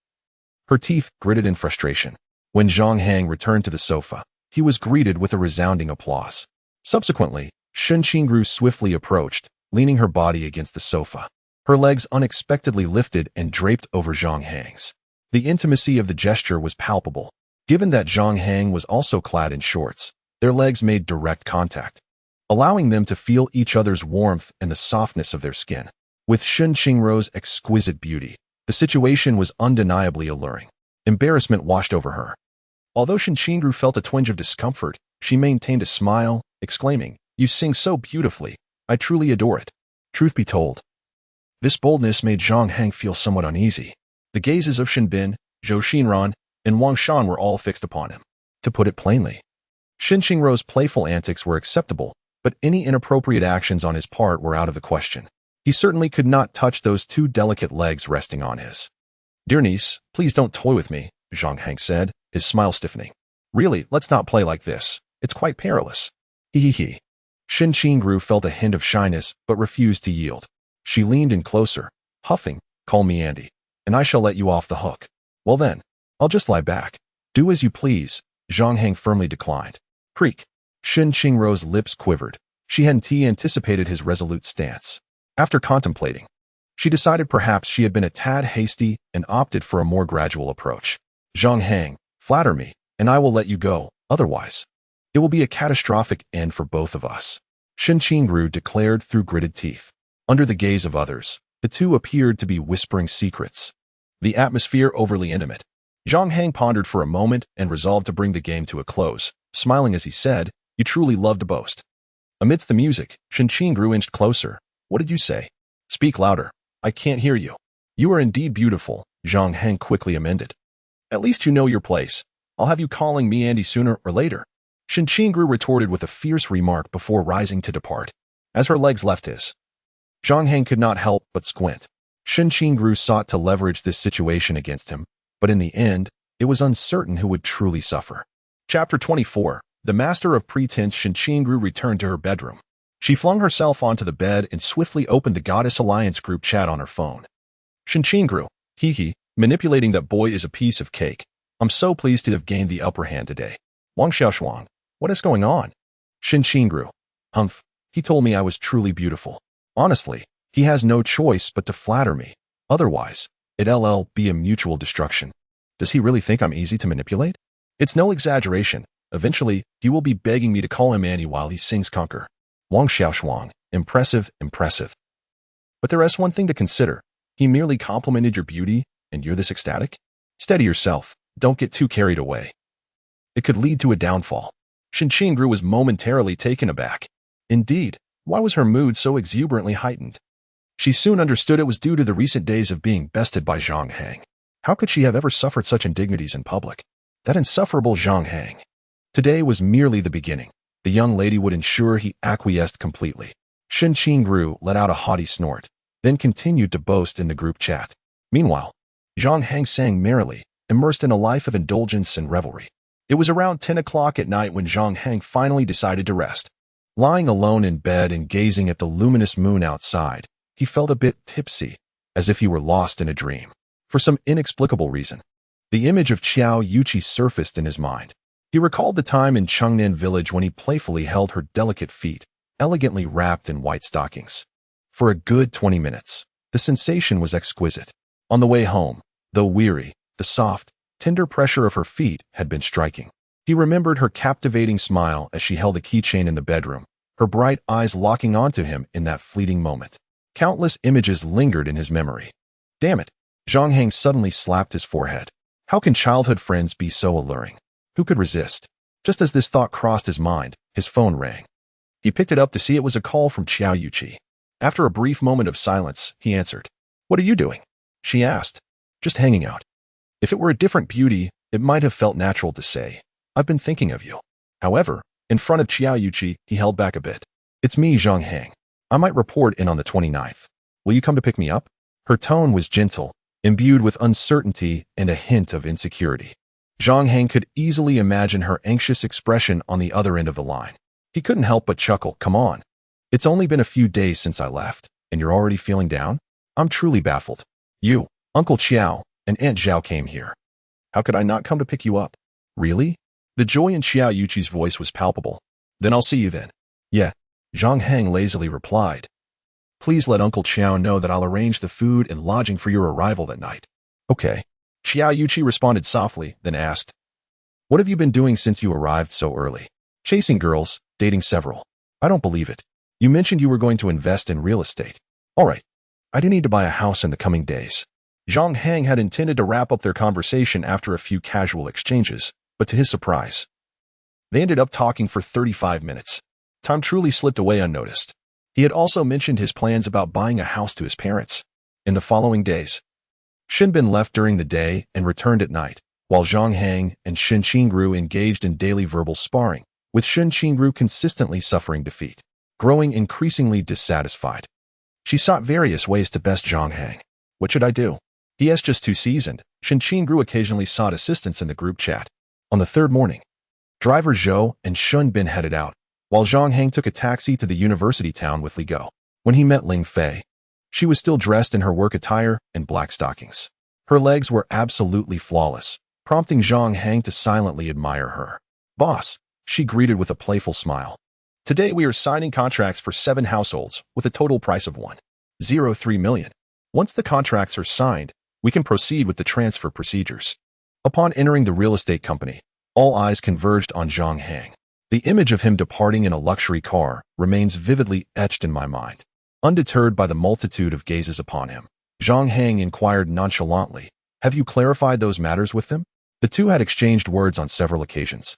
Her teeth gritted in frustration. When Zhang Hang returned to the sofa, he was greeted with a resounding applause. Subsequently, Shen Qingru swiftly approached, leaning her body against the sofa. Her legs unexpectedly lifted and draped over Zhang Hang's. The intimacy of the gesture was palpable. Given that Zhang Hang was also clad in shorts, their legs made direct contact, allowing them to feel each other's warmth and the softness of their skin. With Shen Qingru's exquisite beauty, the situation was undeniably alluring. Embarrassment washed over her. Although Shen Qingru felt a twinge of discomfort, she maintained a smile, exclaiming, "You sing so beautifully. I truly adore it." Truth be told, this boldness made Zhang Hang feel somewhat uneasy. The gazes of Shinbin, Zhou Xinran, and Wang Shan were all fixed upon him. To put it plainly, Shen Qingrou's playful antics were acceptable, but any inappropriate actions on his part were out of the question. He certainly could not touch those two delicate legs resting on his. "Dear niece, please don't toy with me," Zhang Hang said, his smile stiffening. "Really, let's not play like this. It's quite perilous." He. Shen Qingru felt a hint of shyness, but refused to yield. She leaned in closer, huffing, "Call me Andy, and I shall let you off the hook." "Well then, I'll just lie back." "Do as you please," Zhang Hang firmly declined. Creak. Shen Qingrou's lips quivered. She hadn't anticipated his resolute stance. After contemplating, she decided perhaps she had been a tad hasty and opted for a more gradual approach. "Zhang Hang, flatter me, and I will let you go, otherwise it will be a catastrophic end for both of us," Shen Qingru declared through gritted teeth. Under the gaze of others, the two appeared to be whispering secrets. The atmosphere overly intimate. Zhang Hang pondered for a moment and resolved to bring the game to a close, smiling as he said, "You truly love to boast." Amidst the music, Shen Qingru inched closer. "What did you say?" "Speak louder. I can't hear you." "You are indeed beautiful," Zhang Hang quickly amended. "At least you know your place. I'll have you calling me Andy sooner or later." Shen Qingru retorted with a fierce remark before rising to depart. As her legs left his, Zhang Hang could not help but squint. Shen Qingru sought to leverage this situation against him, but in the end, it was uncertain who would truly suffer. Chapter 24. The master of pretense. Shen Qingru returned to her bedroom. She flung herself onto the bed and swiftly opened the Goddess Alliance group chat on her phone. "Shen Qingru, manipulating that boy is a piece of cake. I'm so pleased to have gained the upper hand today. Wang Xiaoshuang, what is going on?" Shen Qingru, "Humph, he told me I was truly beautiful. Honestly, he has no choice but to flatter me. Otherwise, it'll be a mutual destruction. Does he really think I'm easy to manipulate? It's no exaggeration. Eventually, he will be begging me to call him Annie while he sings Conquer." Wang Xiaoshuang, impressive. But there is one thing to consider. He merely complimented your beauty, and you're this ecstatic? Steady yourself. Don't get too carried away. It could lead to a downfall. Shen Qingru was momentarily taken aback. Indeed, why was her mood so exuberantly heightened? She soon understood it was due to the recent days of being bested by Zhang Hang. How could she have ever suffered such indignities in public? That insufferable Zhang Hang. Today was merely the beginning. The young lady would ensure he acquiesced completely. Shen Qingru let out a haughty snort, then continued to boast in the group chat. Meanwhile, Zhang Hang sang merrily, immersed in a life of indulgence and revelry. It was around 10 o'clock at night when Zhang Hang finally decided to rest. Lying alone in bed and gazing at the luminous moon outside, he felt a bit tipsy, as if he were lost in a dream. For some inexplicable reason, the image of Qiao Yuqi surfaced in his mind. He recalled the time in Chengnan village when he playfully held her delicate feet, elegantly wrapped in white stockings. For a good 20 minutes, the sensation was exquisite. On the way home, though weary, the soft, tender pressure of her feet had been striking. He remembered her captivating smile as she held a keychain in the bedroom, her bright eyes locking onto him in that fleeting moment. Countless images lingered in his memory. Damn it! Zhang Hang suddenly slapped his forehead. How can childhood friends be so alluring? Who could resist? Just as this thought crossed his mind, his phone rang. He picked it up to see it was a call from Qiao Yuqi. After a brief moment of silence, he answered. "What are you doing?" she asked. "Just hanging out." If it were a different beauty, it might have felt natural to say, "I've been thinking of you." However, in front of Qiao Yuqi, he held back a bit. "It's me, Zhang Hang. I might report in on the 29th. Will you come to pick me up?" Her tone was gentle, imbued with uncertainty and a hint of insecurity. Zhang Hang could easily imagine her anxious expression on the other end of the line. He couldn't help but chuckle. "Come on. It's only been a few days since I left, and you're already feeling down? I'm truly baffled. You, Uncle Qiao, and Aunt Zhao came here. How could I not come to pick you up?" "Really?" The joy in Qiao Yuqi's voice was palpable. "Then I'll see you then." "Yeah," Zhang Hang lazily replied. "Please let Uncle Qiao know that I'll arrange the food and lodging for your arrival that night." "Okay." Qiao Yuqi responded softly, then asked, "What have you been doing since you arrived so early?" "Chasing girls, dating several." "I don't believe it. You mentioned you were going to invest in real estate." "All right. I do need to buy a house in the coming days." Zhang Hang had intended to wrap up their conversation after a few casual exchanges, but to his surprise, they ended up talking for 35 minutes. Time truly slipped away unnoticed. He had also mentioned his plans about buying a house to his parents. In the following days, Shen Bin left during the day and returned at night, while Zhang Hang and Shen Qingru engaged in daily verbal sparring, with Shen Qingru consistently suffering defeat, growing increasingly dissatisfied. She sought various ways to best Zhang Hang. What should I do? He is just too seasoned. Shen Qingru occasionally sought assistance in the group chat. On the third morning, driver Zhou and Shun Bin headed out, while Zhang Hang took a taxi to the university town with Li Go. When he met Ling Fei, she was still dressed in her work attire and black stockings. Her legs were absolutely flawless, prompting Zhang Hang to silently admire her. "Boss," she greeted with a playful smile. "Today we are signing contracts for 7 households with a total price of 1.03 million. Once the contracts are signed, we can proceed with the transfer procedures." Upon entering the real estate company, all eyes converged on Zhang Hang. The image of him departing in a luxury car remains vividly etched in my mind. Undeterred by the multitude of gazes upon him, Zhang Hang inquired nonchalantly, "Have you clarified those matters with them?" The two had exchanged words on several occasions.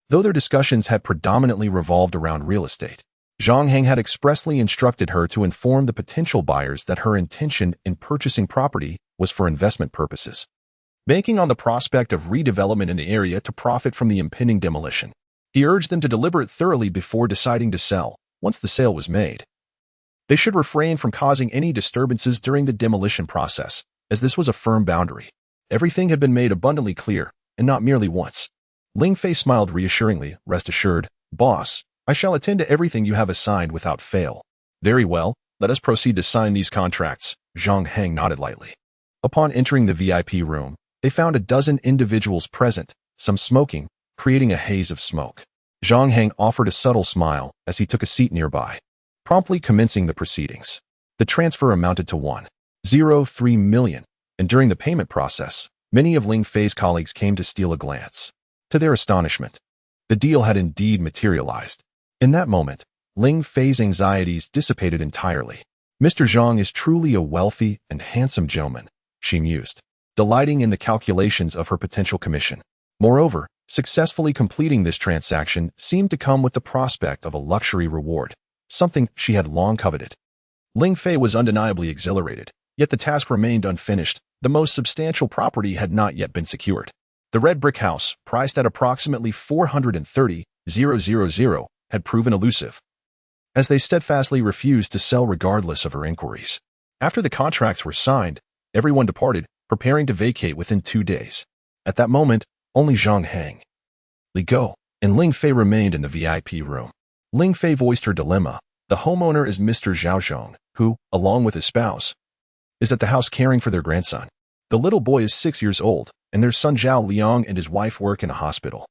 Though their discussions had predominantly revolved around real estate, Zhang Hang had expressly instructed her to inform the potential buyers that her intention in purchasing property was for investment purposes, banking on the prospect of redevelopment in the area to profit from the impending demolition. He urged them to deliberate thoroughly before deciding to sell. Once the sale was made, they should refrain from causing any disturbances during the demolition process, as this was a firm boundary. Everything had been made abundantly clear, and not merely once. Ling Fei smiled reassuringly. "Rest assured, boss, I shall attend to everything you have assigned without fail." "Very well, let us proceed to sign these contracts." Zhang Hang nodded lightly. Upon entering the VIP room, they found a dozen individuals present, some smoking, creating a haze of smoke. Zhang Hang offered a subtle smile as he took a seat nearby, promptly commencing the proceedings. The transfer amounted to 1.03 million, and during the payment process, many of Ling Fei's colleagues came to steal a glance. To their astonishment, the deal had indeed materialized. In that moment, Ling Fei's anxieties dissipated entirely. "Mr. Zhang is truly a wealthy and handsome gentleman," she mused, delighting in the calculations of her potential commission. Moreover, successfully completing this transaction seemed to come with the prospect of a luxury reward, something she had long coveted. Ling Fei was undeniably exhilarated, yet the task remained unfinished. The most substantial property had not yet been secured. The red brick house, priced at approximately 430,000, had proven elusive, as they steadfastly refused to sell regardless of her inquiries. After the contracts were signed, everyone departed, preparing to vacate within 2 days. At that moment, only Zhang Hang, Li Go, and Ling Fei remained in the VIP room. Ling Fei voiced her dilemma. The homeowner is Mr. Zhao Zhong, who, along with his spouse, is at the house caring for their grandson. The little boy is 6 years old, and their son Zhao Liang and his wife work in a hospital.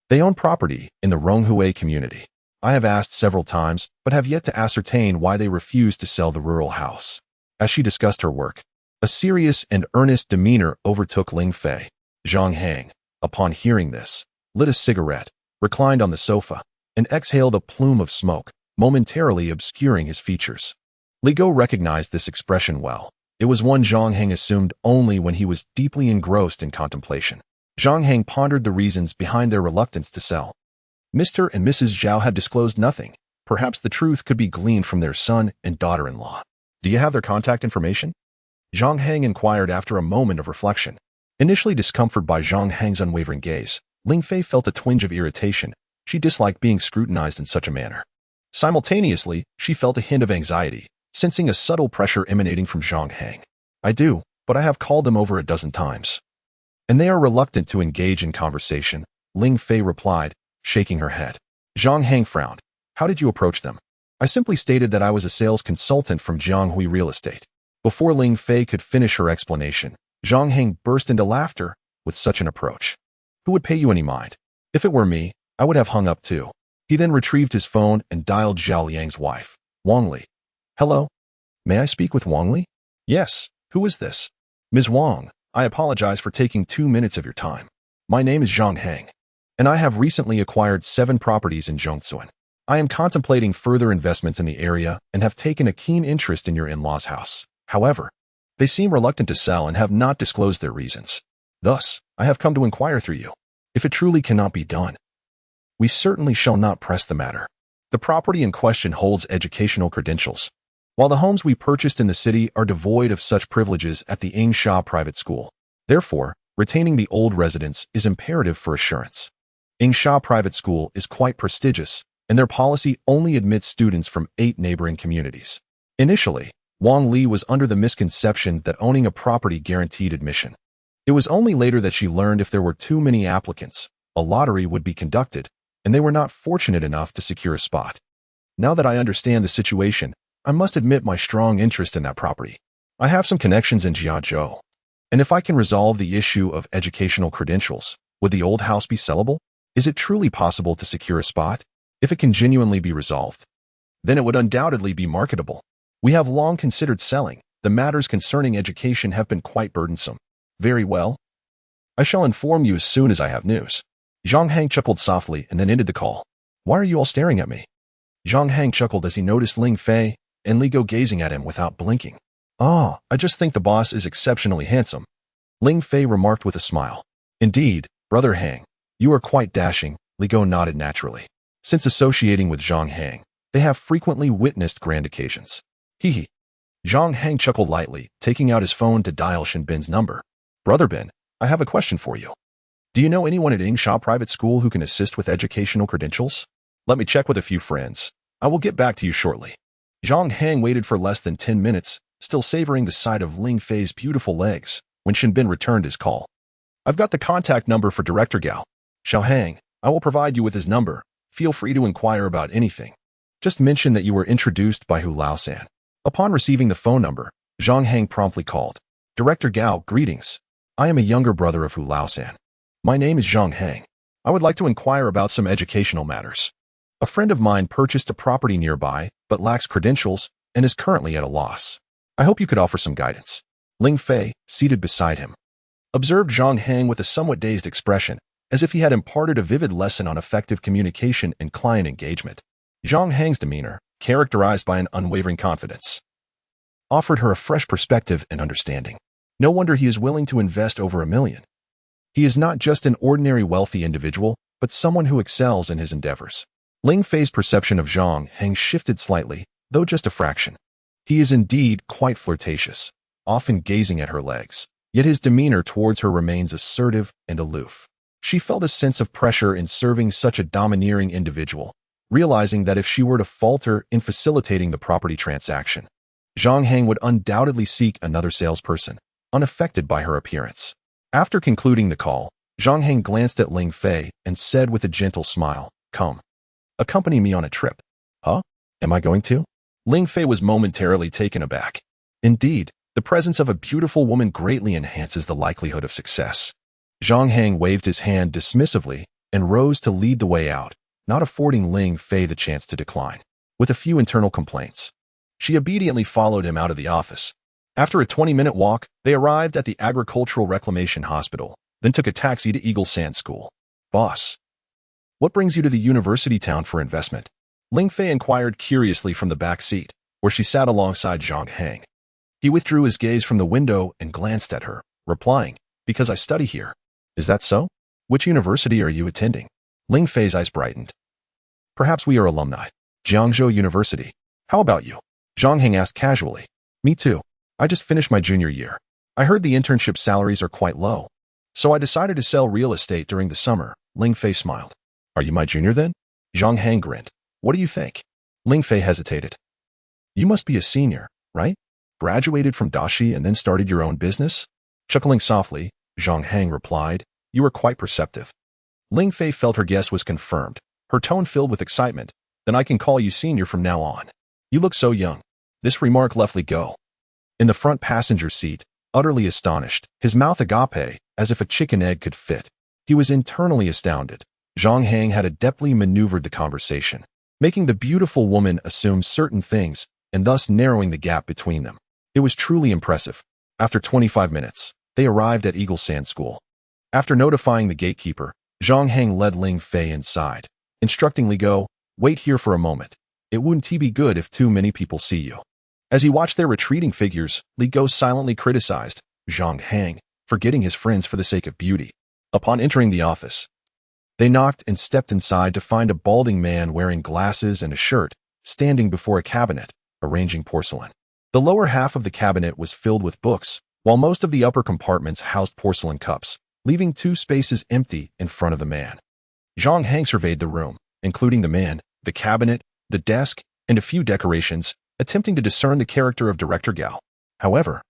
They own property in the Ronghui community. I have asked several times, but have yet to ascertain why they refuse to sell the rural house. As she discussed her work, a serious and earnest demeanor overtook Ling Fei. Zhang Hang, upon hearing this, lit a cigarette, reclined on the sofa, and exhaled a plume of smoke, momentarily obscuring his features. Li Go recognized this expression well. It was one Zhang Hang assumed only when he was deeply engrossed in contemplation. Zhang Hang pondered the reasons behind their reluctance to sell. Mr. and Mrs. Zhao had disclosed nothing. Perhaps the truth could be gleaned from their son and daughter-in-law. "Do you have their contact information?" Zhang Hang inquired after a moment of reflection. Initially discomforted by Zhang Hang's unwavering gaze, Ling Fei felt a twinge of irritation. She disliked being scrutinized in such a manner. Simultaneously, she felt a hint of anxiety, sensing a subtle pressure emanating from Zhang Hang. "I do, but I have called them over a dozen times, and they are reluctant to engage in conversation," Ling Fei replied, shaking her head. Zhang Hang frowned. "How did you approach them?" "I simply stated that I was a sales consultant from Jianghui Real Estate." Before Ling Fei could finish her explanation, Zhang Hang burst into laughter. "With such an approach, who would pay you any mind? If it were me, I would have hung up too." He then retrieved his phone and dialed Zhao Liang's wife, Wang Li. "Hello? May I speak with Wang Li?" "Yes. Who is this?" "Ms. Wang, I apologize for taking 2 minutes of your time. My name is Zhang Hang, and I have recently acquired 7 properties in Zhongzuan. I am contemplating further investments in the area and have taken a keen interest in your in-laws' house. However, they seem reluctant to sell and have not disclosed their reasons. Thus, I have come to inquire through you. If it truly cannot be done, we certainly shall not press the matter. The property in question holds educational credentials, while the homes we purchased in the city are devoid of such privileges at the Ing Sha private school. Therefore, Retaining the old residents is imperative for assurance. Yingsha Private School is quite prestigious, and their policy only admits students from 8 neighboring communities. Initially, Wang Li was under the misconception that owning a property guaranteed admission. It was only later that she learned if there were too many applicants, a lottery would be conducted, and they were not fortunate enough to secure a spot. Now that I understand the situation, I must admit my strong interest in that property. I have some connections in Jiazhou, and if I can resolve the issue of educational credentials, would the old house be sellable? Is it truly possible to secure a spot? If it can genuinely be resolved, then it would undoubtedly be marketable. We have long considered selling. The matters concerning education have been quite burdensome. Very well. I shall inform you as soon as I have news. Zhang Hang chuckled softly and then ended the call. Why are you all staring at me? Zhang Hang chuckled as he noticed Ling Fei and Li Go gazing at him without blinking. I just think the boss is exceptionally handsome. Ling Fei remarked with a smile. Indeed, Brother Hang, you are quite dashing, Li Go nodded naturally. Since associating with Zhang Hang, they have frequently witnessed grand occasions. Hee. Zhang Hang chuckled lightly, taking out his phone to dial Shin Bin's number. Brother Bin, I have a question for you. Do you know anyone at Yingsha Private School who can assist with educational credentials? Let me check with a few friends. I will get back to you shortly. Zhang Hang waited for less than 10 minutes, still savoring the sight of Ling Fei's beautiful legs, when Shin Bin returned his call. I've got the contact number for Director Gao. Xiao Hang, I will provide you with his number. Feel free to inquire about anything. Just mention that you were introduced by Hu Laosan. Upon receiving the phone number, Zhang Hang promptly called. Director Gao, greetings. I am a younger brother of Hu Laosan. My name is Zhang Hang. I would like to inquire about some educational matters. A friend of mine purchased a property nearby, but lacks credentials and is currently at a loss. I hope you could offer some guidance. Ling Fei, seated beside him, observed Zhang Hang with a somewhat dazed expression, as if he had imparted a vivid lesson on effective communication and client engagement. Zhang Hang's demeanor, characterized by an unwavering confidence, offered her a fresh perspective and understanding. No wonder he is willing to invest over $1 million. He is not just an ordinary wealthy individual, but someone who excels in his endeavors. Ling Fei's perception of Zhang Hang shifted slightly, though just a fraction. He is indeed quite flirtatious, often gazing at her legs, yet his demeanor towards her remains assertive and aloof. She felt a sense of pressure in serving such a domineering individual, realizing that if she were to falter in facilitating the property transaction, Zhang Hang would undoubtedly seek another salesperson, unaffected by her appearance. After concluding the call, Zhang Hang glanced at Ling Fei and said with a gentle smile, "Come. Accompany me on a trip." Huh? Am I going to? Ling Fei was momentarily taken aback. Indeed, the presence of a beautiful woman greatly enhances the likelihood of success. Zhang Hang waved his hand dismissively and rose to lead the way out, not affording Ling Fei the chance to decline. With a few internal complaints, she obediently followed him out of the office. After a 20-minute walk, they arrived at the Agricultural Reclamation Hospital, then took a taxi to Eagle Sand School. Boss, what brings you to the university town for investment? Ling Fei inquired curiously from the back seat, where she sat alongside Zhang Hang. He withdrew his gaze from the window and glanced at her, replying, "Because I study here." Is that so? Which university are you attending? Ling Fei's eyes brightened. Perhaps we are alumni. Jiangzhou University. How about you? Zhang Hang asked casually. Me too. I just finished my junior year. I heard the internship salaries are quite low, so I decided to sell real estate during the summer. Ling Fei smiled. Are you my junior then? Zhang Hang grinned. What do you think? Ling Fei hesitated. You must be a senior, right? Graduated from Dashi and then started your own business? Chuckling softly, Zhang Hang replied, You are quite perceptive. Ling Fei felt her guess was confirmed, her tone filled with excitement. Then I can call you senior from now on. You look so young. This remark left Li Go in the front passenger seat, utterly astonished, his mouth agape, as if a chicken egg could fit. He was internally astounded. Zhang Hang had adeptly maneuvered the conversation, making the beautiful woman assume certain things and thus narrowing the gap between them. It was truly impressive. After 25 minutes, they arrived at Eagle Sand School. After notifying the gatekeeper, Zhang Hang led Ling Fei inside, instructing Li Go, wait here for a moment. It wouldn't be good if too many people see you. As he watched their retreating figures, Li Go silently criticized Zhang Hang for getting his friends for the sake of beauty. Upon entering the office, they knocked and stepped inside to find a balding man wearing glasses and a shirt, standing before a cabinet, arranging porcelain. The lower half of the cabinet was filled with books, while most of the upper compartments housed porcelain cups, leaving 2 spaces empty in front of the man. Zhang Hang surveyed the room, including the man, the cabinet, the desk, and a few decorations, attempting to discern the character of Director Gao. However,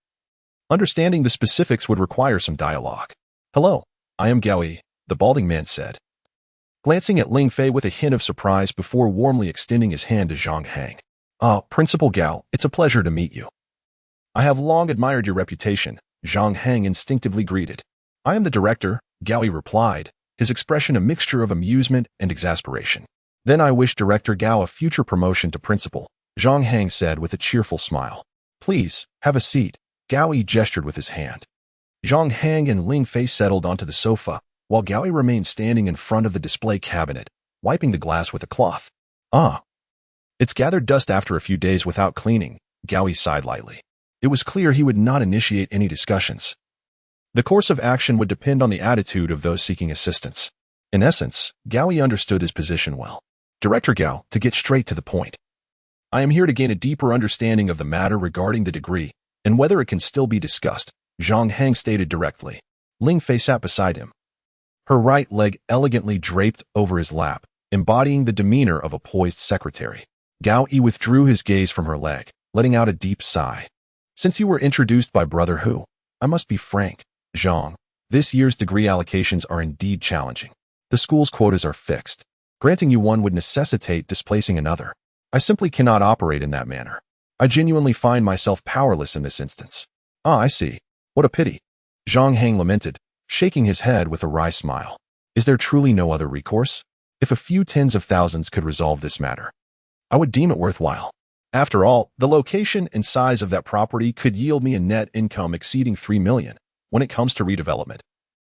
understanding the specifics would require some dialogue. "Hello, I am Gao Yi," the balding man said, glancing at Ling Fei with a hint of surprise before warmly extending his hand to Zhang Hang. Principal Gao, it's a pleasure to meet you." "I have long admired your reputation," Zhang Hang instinctively greeted. "I am the director," Gao Yi replied, his expression a mixture of amusement and exasperation. "Then I wish Director Gao a future promotion to principal," Zhang Hang said with a cheerful smile. "Please, have a seat," Gao Yi gestured with his hand. Zhang Hang and Ling Fei settled onto the sofa, while Gao Yi remained standing in front of the display cabinet, wiping the glass with a cloth. It's gathered dust after a few days without cleaning," Gao Yi sighed lightly. It was clear he would not initiate any discussions. The course of action would depend on the attitude of those seeking assistance. In essence, Gao Yi understood his position well. "Director Gao, to get straight to the point. I am here to gain a deeper understanding of the matter regarding the degree, and whether it can still be discussed," Zhang Hang stated directly. Ling Fei sat beside him, her right leg elegantly draped over his lap, embodying the demeanor of a poised secretary. Gao Yi withdrew his gaze from her leg, letting out a deep sigh. "Since you were introduced by Brother Hu, I must be frank, Zhang. This year's degree allocations are indeed challenging. The school's quotas are fixed. Granting you one would necessitate displacing another. I simply cannot operate in that manner. I genuinely find myself powerless in this instance." "I see. What a pity," Zhang Hang lamented, shaking his head with a wry smile. "Is there truly no other recourse? If a few tens of thousands could resolve this matter, I would deem it worthwhile. After all, the location and size of that property could yield me a net income exceeding 3 million when it comes to redevelopment.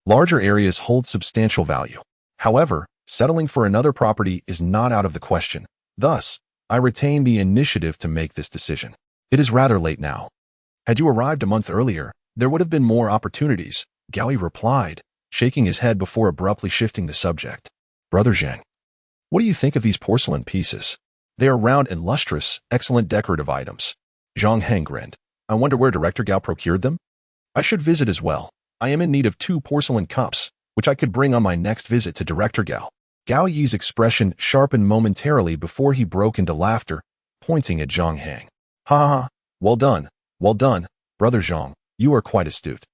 Larger areas hold substantial value. However, settling for another property is not out of the question. Thus, I retain the initiative to make this decision. It is rather late now. Had you arrived a month earlier, there would have been more opportunities," Gao Yi replied, shaking his head before abruptly shifting the subject. "Brother Zhang, what do you think of these porcelain pieces? They are round and lustrous, excellent decorative items." Zhang Hang grinned. "I wonder where Director Gao procured them? I should visit as well. I am in need of 2 porcelain cups, which I could bring on my next visit to Director Gao." Gao Yi's expression sharpened momentarily before he broke into laughter, pointing at Zhang Hang. "Ha ha ha, well done, Brother Zhang, you are quite astute."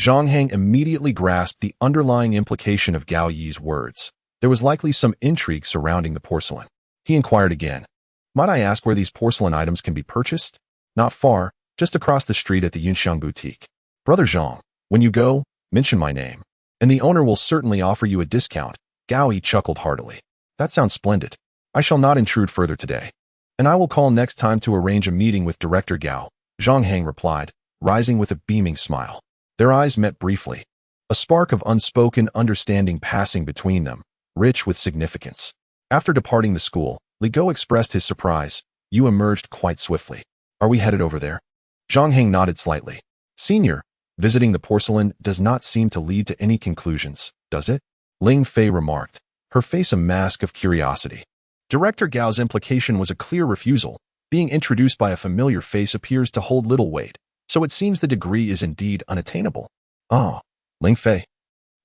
Zhang Hang immediately grasped the underlying implication of Gao Yi's words. There was likely some intrigue surrounding the porcelain. He inquired again, "Might I ask where these porcelain items can be purchased?" "Not far, just across the street at the Yunxiang boutique." "Brother Zhang, when you go, mention my name, and the owner will certainly offer you a discount." Gao Yi chuckled heartily. "That sounds splendid. I shall not intrude further today, and I will call next time to arrange a meeting with Director Gao," Zhang Hang replied, rising with a beaming smile. Their eyes met briefly, a spark of unspoken understanding passing between them, rich with significance. After departing the school, Li Go expressed his surprise. "You emerged quite swiftly. Are we headed over there?" Zhang Hang nodded slightly. "Senior, visiting the porcelain does not seem to lead to any conclusions, does it?" Ling Fei remarked, her face a mask of curiosity. Director Gao's implication was a clear refusal. Being introduced by a familiar face appears to hold little weight, so it seems the degree is indeed unattainable. "Ah, Ling Fei,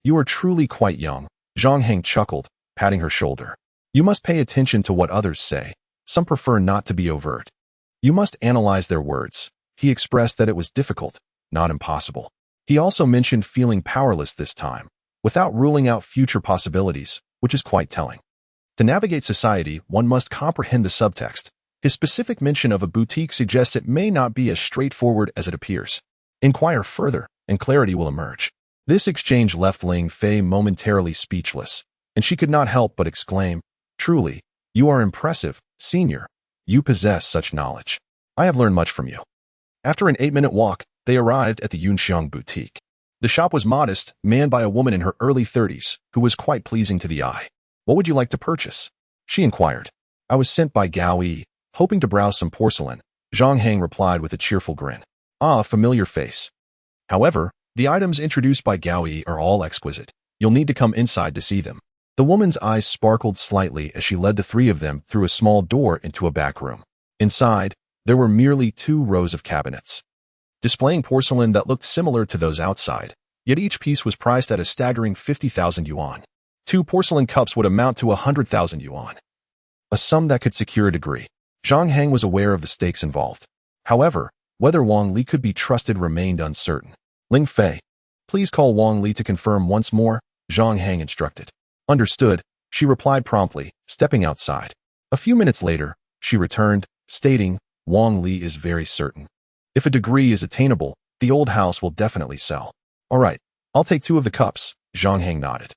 you are truly quite young," Zhang Hang chuckled, patting her shoulder. "You must pay attention to what others say. Some prefer not to be overt. You must analyze their words." He expressed that it was difficult, not impossible. He also mentioned feeling powerless this time, without ruling out future possibilities, which is quite telling. To navigate society, one must comprehend the subtext. His specific mention of a boutique suggests it may not be as straightforward as it appears. Inquire further, and clarity will emerge. This exchange left Ling Fei momentarily speechless, and she could not help but exclaim, "Truly, you are impressive, senior. You possess such knowledge. I have learned much from you." After an 8-minute walk, they arrived at the Yunxiang boutique. The shop was modest, manned by a woman in her early 30s, who was quite pleasing to the eye. "What would you like to purchase?" she inquired. "I was sent by Gao Yi, hoping to browse some porcelain," Zhang Hang replied with a cheerful grin. "Ah, familiar face. However, the items introduced by Gao Yi are all exquisite. You'll need to come inside to see them." The woman's eyes sparkled slightly as she led the 3 of them through a small door into a back room. Inside, there were merely 2 rows of cabinets, displaying porcelain that looked similar to those outside. yet each piece was priced at a staggering 50,000 yuan. 2 porcelain cups would amount to 100,000 yuan, a sum that could secure a degree. Zhang Hang was aware of the stakes involved. However, whether Wang Li could be trusted remained uncertain. Ling Fei, please call Wang Li to confirm once more, Zhang Hang instructed. Understood, she replied promptly, stepping outside. A few minutes later, she returned, stating, Wang Li is very certain. If a degree is attainable, the old house will definitely sell. All right, I'll take 2 of the cups, Zhang Hang nodded.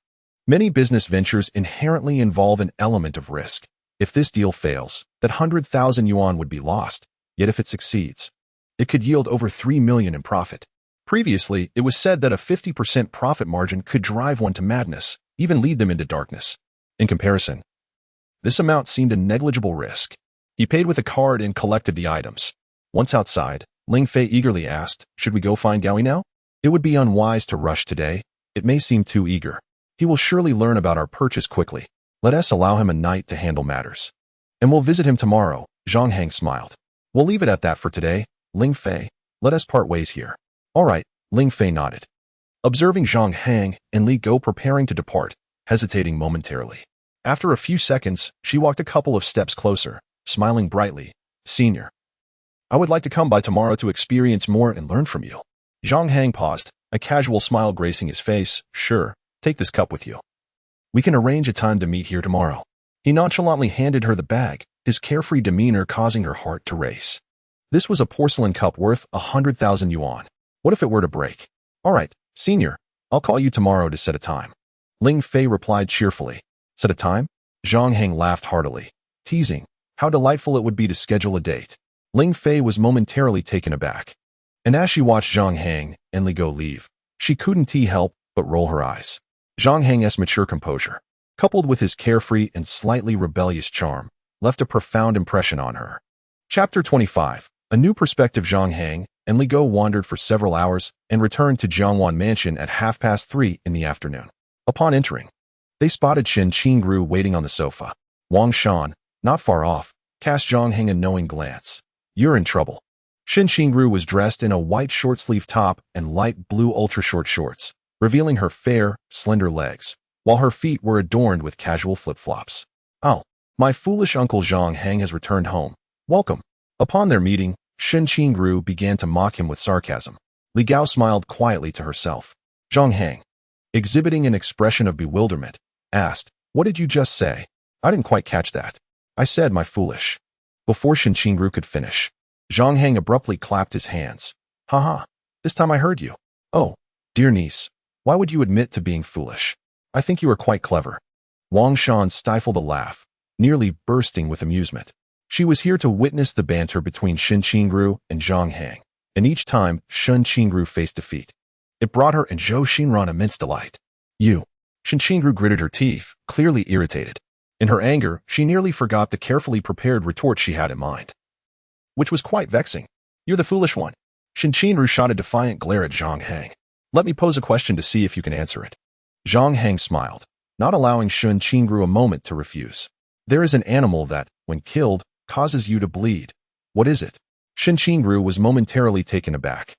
Many business ventures inherently involve an element of risk. If this deal fails, that 100,000 yuan would be lost, yet if it succeeds, it could yield over 3 million in profit. Previously, it was said that a 50% profit margin could drive one to madness, even lead them into darkness. In comparison, this amount seemed a negligible risk. He paid with a card and collected the items. Once outside, Ling Fei eagerly asked, should we go find Gaoi now? It would be unwise to rush today. It may seem too eager. He will surely learn about our purchase quickly. Let us allow him a night to handle matters. And we'll visit him tomorrow, Zhang Hang smiled. We'll leave it at that for today, Ling Fei. Let us part ways here. All right, Ling Fei nodded. Observing Zhang Hang and Li Go preparing to depart, hesitating momentarily. After a few seconds, she walked a couple of steps closer, smiling brightly. Senior, I would like to come by tomorrow to experience more and learn from you. Zhang Hang paused, a casual smile gracing his face. Sure, take this cup with you. We can arrange a time to meet here tomorrow. He nonchalantly handed her the bag, his carefree demeanor causing her heart to race. This was a porcelain cup worth 100,000 yuan. What if it were to break? All right, senior, I'll call you tomorrow to set a time. Ling Fei replied cheerfully. Set a time? Zhang Hang laughed heartily, teasing how delightful it would be to schedule a date. Ling Fei was momentarily taken aback. And as she watched Zhang Hang and Li Go leave, she couldn't help but roll her eyes. Zhang Hang's mature composure, coupled with his carefree and slightly rebellious charm, left a profound impression on her. Chapter 25. A new perspective. Zhang Hang and Li Go wandered for several hours and returned to Jiangwan Mansion at 3:30 in the afternoon. Upon entering, they spotted Shen Qingru waiting on the sofa. Wang Shan, not far off, cast Zhang Hang a knowing glance. You're in trouble. Shen Qingru was dressed in a white short-sleeve top and light blue ultra-short shorts, revealing her fair, slender legs, while her feet were adorned with casual flip-flops. Oh, my foolish uncle Zhang Hang has returned home. Welcome. Upon their meeting, Shen Qingru began to mock him with sarcasm. Li Gao smiled quietly to herself. Zhang Hang, exhibiting an expression of bewilderment, asked, what did you just say? I didn't quite catch that. I said my foolish. Before Shen Qingru could finish, Zhang Hang abruptly clapped his hands. Haha, this time I heard you. Oh, dear niece, why would you admit to being foolish? I think you are quite clever. Wang Shan stifled a laugh, nearly bursting with amusement. She was here to witness the banter between Shen Qingru and Zhang Hang, and each time Shen Qingru faced defeat, it brought her and Zhou Xinran immense delight. You. Shen Qingru gritted her teeth, clearly irritated. In her anger, she nearly forgot the carefully prepared retort she had in mind, which was quite vexing. You're the foolish one. Shen Qingru shot a defiant glare at Zhang Hang. Let me pose a question to see if you can answer it. Zhang Hang smiled, not allowing Shen Qingru a moment to refuse. There is an animal that, when killed, causes you to bleed. What is it? Shen Qingru was momentarily taken aback.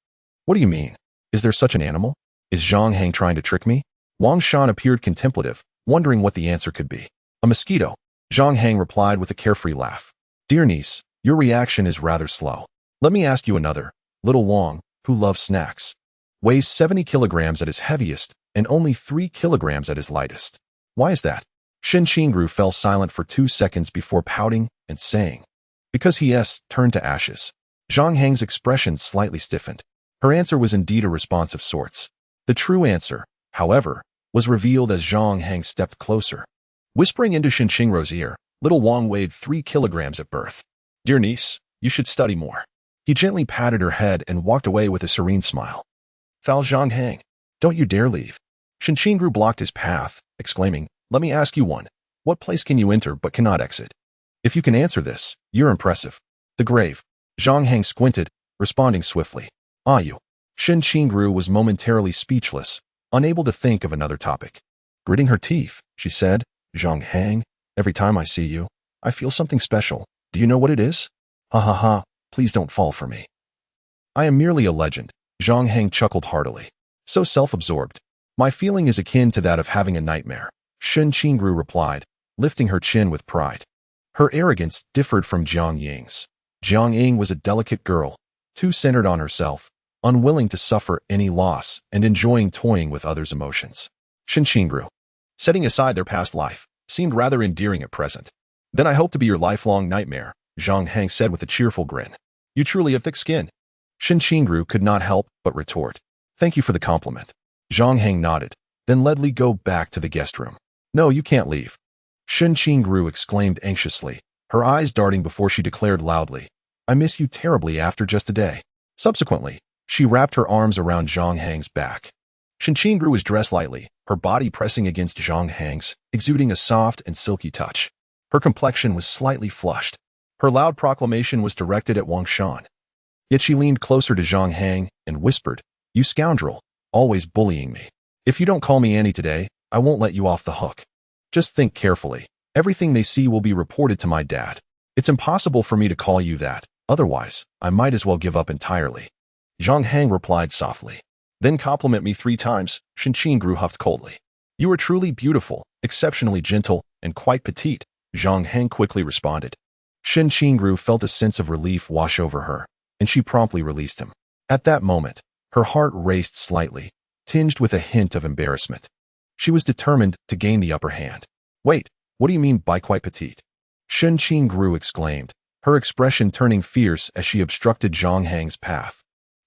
What do you mean? Is there such an animal? Is Zhang Hang trying to trick me? Wang Shan appeared contemplative, wondering what the answer could be. A mosquito. Zhang Hang replied with a carefree laugh. Dear niece, your reaction is rather slow. Let me ask you another. Little Wang, who loves snacks, weighs 70 kilograms at his heaviest and only 3 kilograms at his lightest. Why is that? Shen Qingru fell silent for 2 seconds before pouting and saying, because he turned to ashes. Zhang Hang's expression slightly stiffened. Her answer was indeed a response of sorts. The true answer, however, was revealed as Zhang Hang stepped closer. Whispering into Shen Qingru's ear, little Wang weighed 3 kilograms at birth. Dear niece, you should study more. He gently patted her head and walked away with a serene smile. Foul Zhang Hang, don't you dare leave. Shen Qingru blocked his path, exclaiming, let me ask you one. What place can you enter but cannot exit? If you can answer this, you're impressive. The grave. Zhang Hang squinted, responding swiftly. Ah, you. Shen Qingru was momentarily speechless, unable to think of another topic. Gritting her teeth, she said, Zhang Hang, every time I see you, I feel something special. Do you know what it is? Ha ha ha, please don't fall for me. I am merely a legend. Zhang Hang chuckled heartily. So self-absorbed. My feeling is akin to that of having a nightmare, Shen Qingru replied, lifting her chin with pride. Her arrogance differed from Jiang Ying's. Jiang Ying was a delicate girl, too centered on herself, unwilling to suffer any loss and enjoying toying with others' emotions. Shen Qingru, setting aside their past life, seemed rather endearing at present. Then I hope to be your lifelong nightmare, Zhang Hang said with a cheerful grin. You truly have thick skin. Shen Qingru could not help but retort. Thank you for the compliment. Zhang Hang nodded, then led Li Go back to the guest room. No, you can't leave. Shen Qingru exclaimed anxiously, her eyes darting before she declared loudly, I miss you terribly after just a day. Subsequently, she wrapped her arms around Zhang Hang's back. Shen Qingru was dressed lightly, her body pressing against Zhang Hang's, exuding a soft and silky touch. Her complexion was slightly flushed. Her loud proclamation was directed at Wang Shan. Yet she leaned closer to Zhang Hang and whispered, You scoundrel, always bullying me. If you don't call me Annie today, I won't let you off the hook. Just think carefully. Everything they see will be reported to my dad. It's impossible for me to call you that. Otherwise, I might as well give up entirely. Zhang Hang replied softly. Then compliment me 3 times, Shen Qingru huffed coldly. You are truly beautiful, exceptionally gentle, and quite petite, Zhang Hang quickly responded. Shen Qingru felt a sense of relief wash over her, and she promptly released him. At that moment, her heart raced slightly, tinged with a hint of embarrassment. She was determined to gain the upper hand. Wait, what do you mean by quite petite? Shen Qingru exclaimed, her expression turning fierce as she obstructed Zhang Hang's path.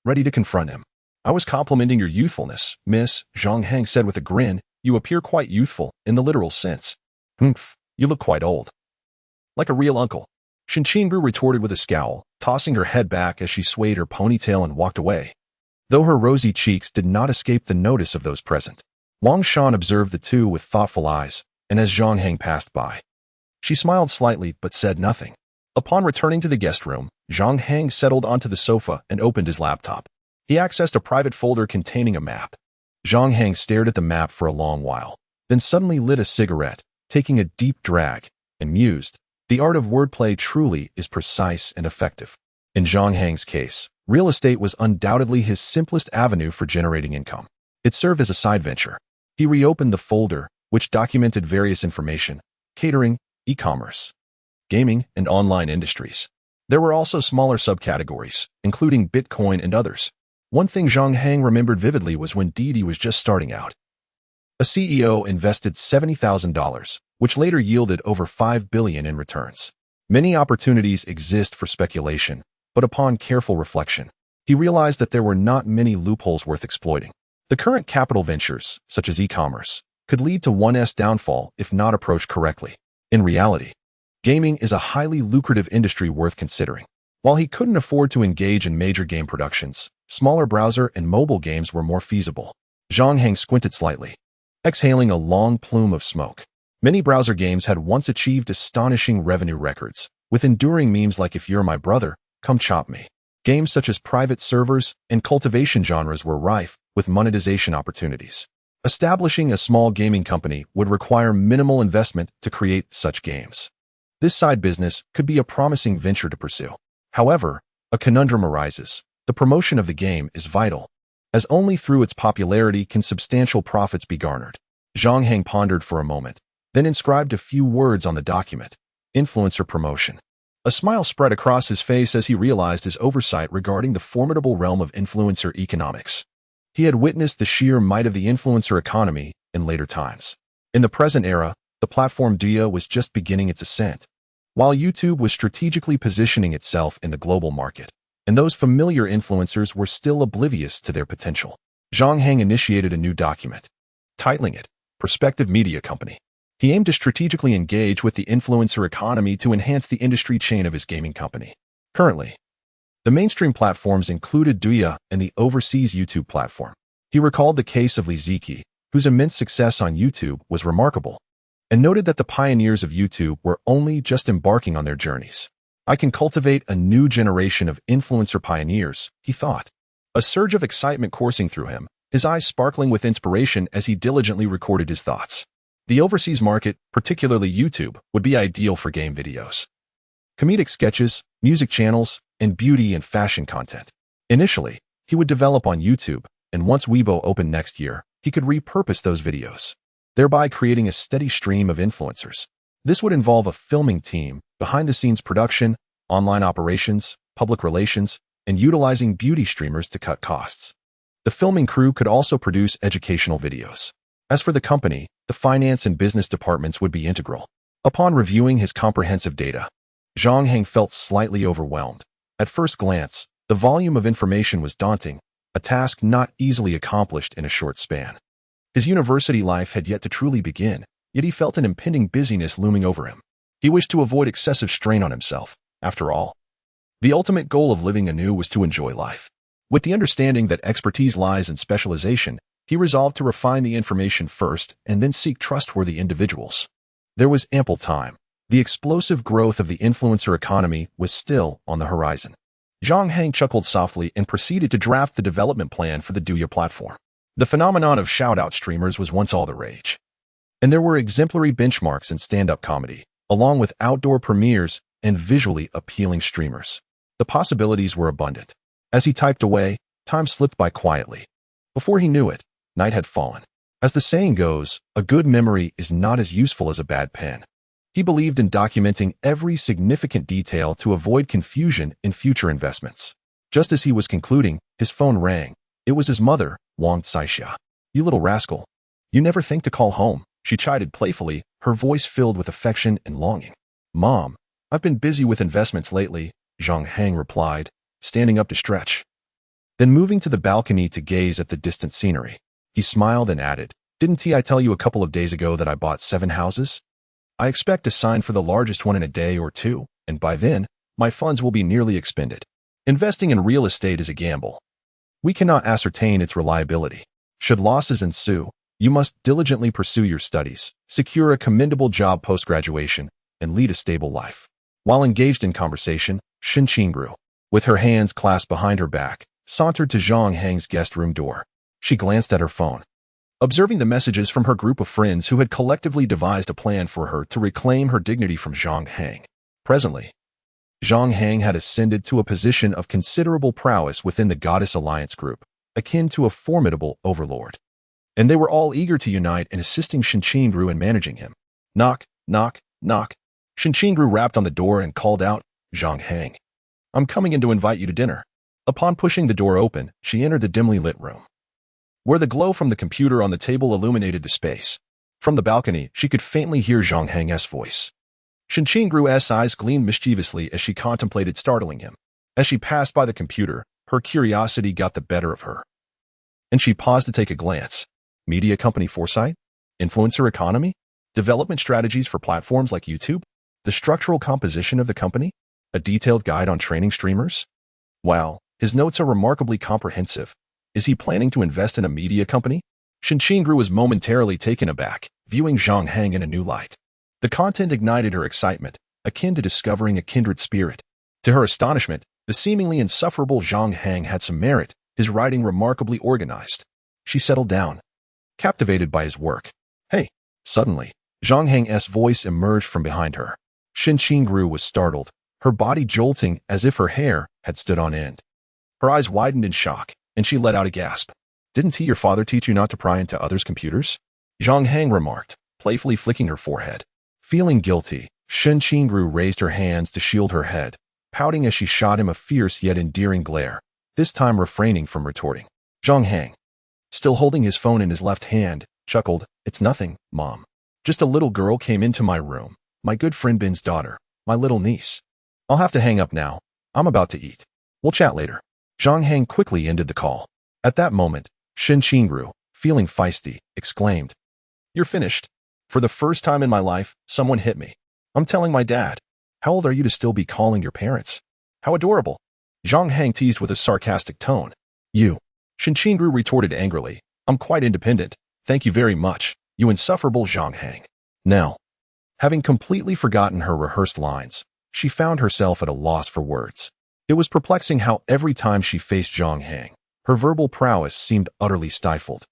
Ready to confront him. I was complimenting your youthfulness, miss, Zhang Hang said with a grin. You appear quite youthful, in the literal sense. Humph, you look quite old. Like a real uncle. Shen Qingru retorted with a scowl, tossing her head back as she swayed her ponytail and walked away. Though her rosy cheeks did not escape the notice of those present, Wang Shan observed the two with thoughtful eyes, and as Zhang Hang passed by, she smiled slightly but said nothing. Upon returning to the guest room, Zhang Hang settled onto the sofa and opened his laptop. He accessed a private folder containing a map. Zhang Hang stared at the map for a long while, then suddenly lit a cigarette, taking a deep drag, and mused, the art of wordplay truly is precise and effective. In Zhang Hang's case, real estate was undoubtedly his simplest avenue for generating income. It served as a side venture. He reopened the folder, which documented various information, catering, e-commerce, gaming, and online industries. There were also smaller subcategories, including Bitcoin and others. One thing Zhang Hang remembered vividly was when Didi was just starting out. A CEO invested $70,000, which later yielded over $5 billion in returns. Many opportunities exist for speculation, but upon careful reflection, he realized that there were not many loopholes worth exploiting. The current capital ventures, such as e-commerce, could lead to one's downfall if not approached correctly. In reality, gaming is a highly lucrative industry worth considering. While he couldn't afford to engage in major game productions, smaller browser and mobile games were more feasible. Zhang Hang squinted slightly, exhaling a long plume of smoke. Many browser games had once achieved astonishing revenue records, with enduring memes like If You're My Brother, Come Chop Me. Games such as private servers and cultivation genres were rife with monetization opportunities. Establishing a small gaming company would require minimal investment to create such games. This side business could be a promising venture to pursue. However, a conundrum arises. The promotion of the game is vital, as only through its popularity can substantial profits be garnered. Zhang Hang pondered for a moment, then inscribed a few words on the document. Influencer promotion. A smile spread across his face as he realized his oversight regarding the formidable realm of influencer economics. He had witnessed the sheer might of the influencer economy in later times. In the present era, the platform Douya was just beginning its ascent, while YouTube was strategically positioning itself in the global market, and those familiar influencers were still oblivious to their potential. Zhang Hang initiated a new document, titling it Prospective Media Company. He aimed to strategically engage with the influencer economy to enhance the industry chain of his gaming company. Currently, the mainstream platforms included Douya and the overseas YouTube platform. He recalled the case of Li Ziki, whose immense success on YouTube was remarkable, and noted that the pioneers of YouTube were only just embarking on their journeys. I can cultivate a new generation of influencer pioneers, he thought. A surge of excitement coursing through him, his eyes sparkling with inspiration as he diligently recorded his thoughts. The overseas market, particularly YouTube, would be ideal for game videos, comedic sketches, music channels, and beauty and fashion content. Initially, he would develop on YouTube, and once Weibo opened next year, he could repurpose those videos, thereby creating a steady stream of influencers. This would involve a filming team, behind-the-scenes production, online operations, public relations, and utilizing beauty streamers to cut costs. The filming crew could also produce educational videos. As for the company, the finance and business departments would be integral. Upon reviewing his comprehensive data, Zhang Hang felt slightly overwhelmed. At first glance, the volume of information was daunting, a task not easily accomplished in a short span. His university life had yet to truly begin, yet he felt an impending busyness looming over him. He wished to avoid excessive strain on himself. After all, the ultimate goal of living anew was to enjoy life. With the understanding that expertise lies in specialization, he resolved to refine the information first and then seek trustworthy individuals. There was ample time. The explosive growth of the influencer economy was still on the horizon. Zhang Hang chuckled softly and proceeded to draft the development plan for the Douya platform. The phenomenon of shout-out streamers was once all the rage. And there were exemplary benchmarks in stand-up comedy, along with outdoor premieres and visually appealing streamers. The possibilities were abundant. As he typed away, time slipped by quietly. Before he knew it, night had fallen. As the saying goes, a good memory is not as useful as a bad pen. He believed in documenting every significant detail to avoid confusion in future investments. Just as he was concluding, his phone rang. It was his mother, Wang Caixia. "You little rascal. You never think to call home," she chided playfully, her voice filled with affection and longing. "Mom, I've been busy with investments lately," Zhang Hang replied, standing up to stretch. Then moving to the balcony to gaze at the distant scenery, he smiled and added, "Didn't I tell you a couple of days ago that I bought 7 houses? I expect to sign for the largest one in a day or two, and by then, my funds will be nearly expended. Investing in real estate is a gamble. We cannot ascertain its reliability. Should losses ensue, you must diligently pursue your studies, secure a commendable job post-graduation, and lead a stable life." While engaged in conversation, Shen Qingru, with her hands clasped behind her back, sauntered to Zhang Hang's guest room door. She glanced at her phone, observing the messages from her group of friends who had collectively devised a plan for her to reclaim her dignity from Zhang Hang. Presently, Zhang Hang had ascended to a position of considerable prowess within the Goddess Alliance group, akin to a formidable overlord. And they were all eager to unite in assisting Shen Qingru in managing him. Knock, knock, knock. Shen Qingru rapped on the door and called out, "Zhang Hang, I'm coming in to invite you to dinner." Upon pushing the door open, she entered the dimly lit room, where the glow from the computer on the table illuminated the space. From the balcony, she could faintly hear Zhang Hang's voice. Shen Qingru's eyes gleamed mischievously as she contemplated startling him. As she passed by the computer, her curiosity got the better of her, and she paused to take a glance. Media company foresight? Influencer economy? Development strategies for platforms like YouTube? The structural composition of the company? A detailed guide on training streamers? Wow, his notes are remarkably comprehensive. Is he planning to invest in a media company? Shen Qingru was momentarily taken aback, viewing Zhang Hang in a new light. The content ignited her excitement, akin to discovering a kindred spirit. To her astonishment, the seemingly insufferable Zhang Hang had some merit, his writing remarkably organized. She settled down, captivated by his work. "Hey!" Suddenly, Zhang Hang's voice emerged from behind her. Shen Qingru was startled, her body jolting as if her hair had stood on end. Her eyes widened in shock, and she let out a gasp. "Didn't your father teach you not to pry into others' computers?" Zhang Hang remarked, playfully flicking her forehead. Feeling guilty, Shen Qingru raised her hands to shield her head, pouting as she shot him a fierce yet endearing glare, this time refraining from retorting. Zhang Hang, still holding his phone in his left hand, chuckled, "It's nothing, Mom. Just a little girl came into my room, my good friend Ben's daughter, my little niece. I'll have to hang up now. I'm about to eat. We'll chat later." Zhang Hang quickly ended the call. At that moment, Shen Qingru, feeling feisty, exclaimed, "You're finished. For the first time in my life, someone hit me. I'm telling my dad. How old are you to still be calling your parents? How adorable." Zhang Hang teased with a sarcastic tone. "You." Shen Qingru retorted angrily, "I'm quite independent. Thank you very much, you insufferable Zhang Hang." Now, having completely forgotten her rehearsed lines, she found herself at a loss for words. It was perplexing how every time she faced Zhang Hang, her verbal prowess seemed utterly stifled,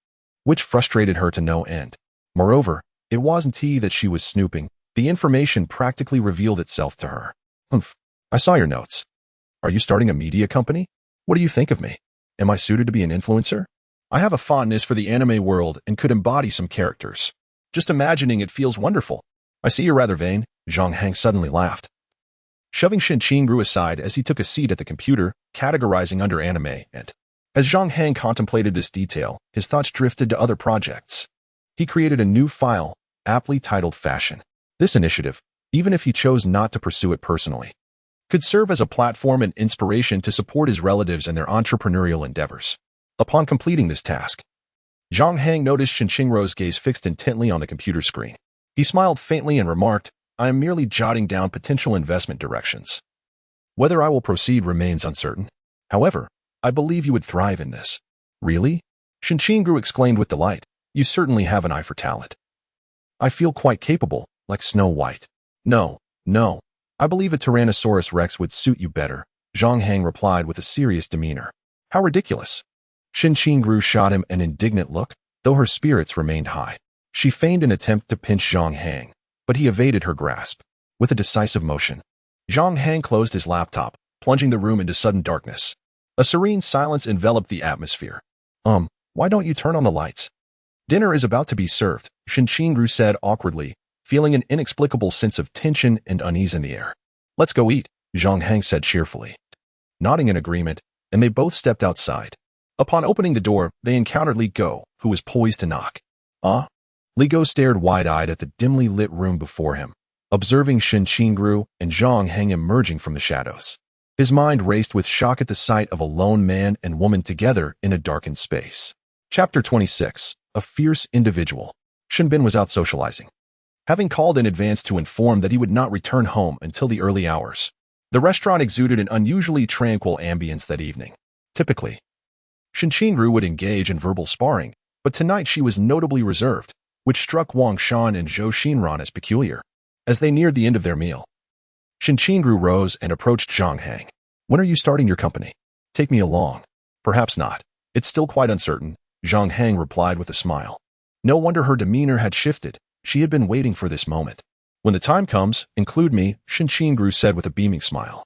which frustrated her to no end. Moreover, it wasn't he that she was snooping. The information practically revealed itself to her. "Humph, I saw your notes. Are you starting a media company? What do you think of me? Am I suited to be an influencer? I have a fondness for the anime world and could embody some characters. Just imagining it feels wonderful. I see you're rather vain, Zhang Hang suddenly laughed, shoving Shin Qingru aside as he took a seat at the computer, categorizing under anime, and as Zhang Hang contemplated this detail, his thoughts drifted to other projects. He created a new file, aptly titled Fashion. This initiative, even if he chose not to pursue it personally, could serve as a platform and inspiration to support his relatives in their entrepreneurial endeavors. Upon completing this task, Zhang Hang noticed Shin Qingru's gaze fixed intently on the computer screen. He smiled faintly and remarked, I am merely jotting down potential investment directions. Whether I will proceed remains uncertain. However, I believe you would thrive in this. Really? Shin Qingru exclaimed with delight. You certainly have an eye for talent. I feel quite capable, like Snow White. No. I believe a Tyrannosaurus Rex would suit you better, Zhang Hang replied with a serious demeanor. How ridiculous. Shin Qingru shot him an indignant look, though her spirits remained high. She feigned an attempt to pinch Zhang Hang, but he evaded her grasp. With a decisive motion, Zhang Hang closed his laptop, plunging the room into sudden darkness. A serene silence enveloped the atmosphere. Why don't you turn on the lights? Dinner is about to be served, Shin Qingru said awkwardly, feeling an inexplicable sense of tension and unease in the air. Let's go eat, Zhang Hang said cheerfully. Nodding in agreement, and they both stepped outside. Upon opening the door, they encountered Li Go, who was poised to knock. Li Go stared wide-eyed at the dimly lit room before him, observing Shin Qingru and Zhang Hang emerging from the shadows. His mind raced with shock at the sight of a lone man and woman together in a darkened space. Chapter 26. A fierce individual. Shin Bin was out socializing, having called in advance to inform that he would not return home until the early hours. The restaurant exuded an unusually tranquil ambience that evening. Typically, Shin Qingru would engage in verbal sparring, but tonight she was notably reserved, which struck Wang Shan and Zhou Xinran as peculiar. As they neared the end of their meal, Shin Qingru rose and approached Zhang Hang. When are you starting your company? Take me along. Perhaps not. It's still quite uncertain, Zhang Hang replied with a smile. No wonder her demeanor had shifted. She had been waiting for this moment. When the time comes, include me, Shin Qingru said with a beaming smile.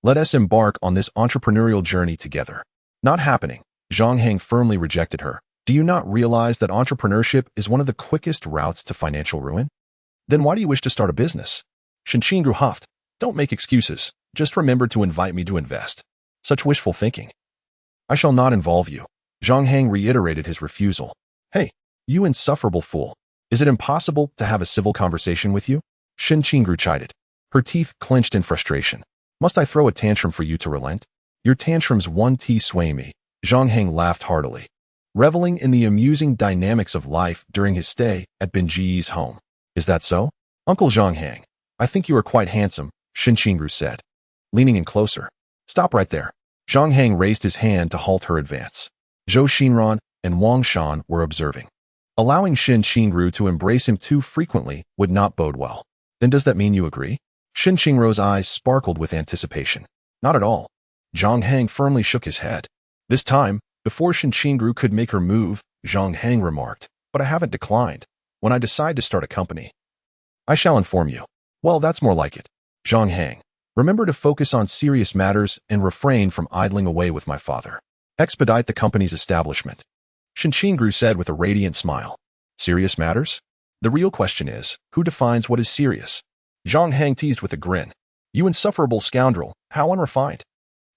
Let us embark on this entrepreneurial journey together. Not happening. Zhang Hang firmly rejected her. Do you not realize that entrepreneurship is one of the quickest routes to financial ruin? Then why do you wish to start a business? Shin Qingru huffed. Don't make excuses. Just remember to invite me to invest. Such wishful thinking. I shall not involve you. Zhang Hang reiterated his refusal. Hey, you insufferable fool. Is it impossible to have a civil conversation with you? Shin Qingru chided. Her teeth clenched in frustration. Must I throw a tantrum for you to relent? Your tantrums sway me. Zhang Hang laughed heartily, reveling in the amusing dynamics of life during his stay at Benji's home. Is that so? Uncle Zhang Hang, I think you are quite handsome, Shin Qingru said, leaning in closer. Stop right there. Zhang Hang raised his hand to halt her advance. Zhou Xinran and Wang Shan were observing. Allowing Shin Qingru to embrace him too frequently would not bode well. Then does that mean you agree? Shin Qingru's eyes sparkled with anticipation. Not at all. Zhang Hang firmly shook his head. This time, before Shin Qingru could make her move, Zhang Hang remarked, but I haven't declined. When I decide to start a company, I shall inform you. Well, that's more like it. Zhang Hang, remember to focus on serious matters and refrain from idling away with my father. Expedite the company's establishment. Shin Qingru said with a radiant smile. Serious matters? The real question is, who defines what is serious? Zhang Hang teased with a grin. You insufferable scoundrel, how unrefined.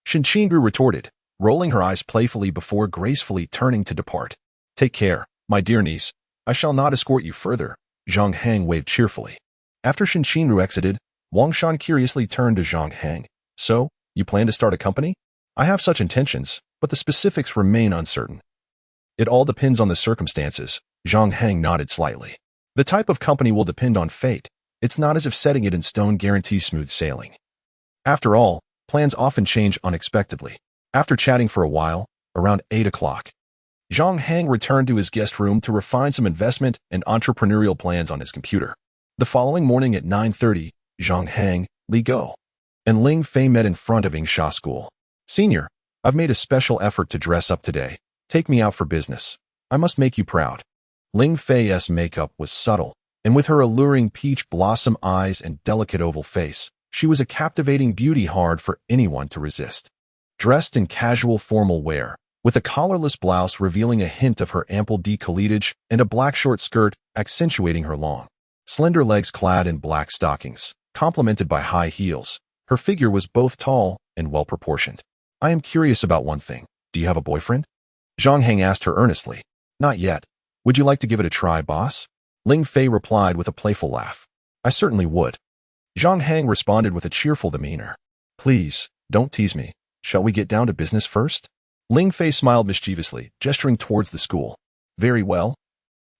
Shin Qingru retorted, rolling her eyes playfully before gracefully turning to depart. Take care, my dear niece. I shall not escort you further. Zhang Hang waved cheerfully. After Shin Qingru exited, Wang Shan curiously turned to Zhang Hang. So, you plan to start a company? I have such intentions, but the specifics remain uncertain. It all depends on the circumstances. Zhang Hang nodded slightly. The type of company will depend on fate. It's not as if setting it in stone guarantees smooth sailing. After all, plans often change unexpectedly. After chatting for a while, around 8 o'clock, Zhang Hang returned to his guest room to refine some investment and entrepreneurial plans on his computer. The following morning at 9:30, Zhang Hang, Li Go, and Ling Fei met in front of Yingsha School. Senior, I've made a special effort to dress up today. Take me out for business. I must make you proud. Ling Fei's makeup was subtle, and with her alluring peach blossom eyes and delicate oval face, she was a captivating beauty hard for anyone to resist. Dressed in casual formal wear, with a collarless blouse revealing a hint of her ample décolletage and a black short skirt accentuating her long, slender legs clad in black stockings, complemented by high heels. Her figure was both tall and well-proportioned. I am curious about one thing. Do you have a boyfriend? Zhang Hang asked her earnestly. Not yet. Would you like to give it a try, boss? Ling Fei replied with a playful laugh. I certainly would. Zhang Hang responded with a cheerful demeanor. Please, don't tease me. Shall we get down to business first? Ling Fei smiled mischievously, gesturing towards the school. Very well.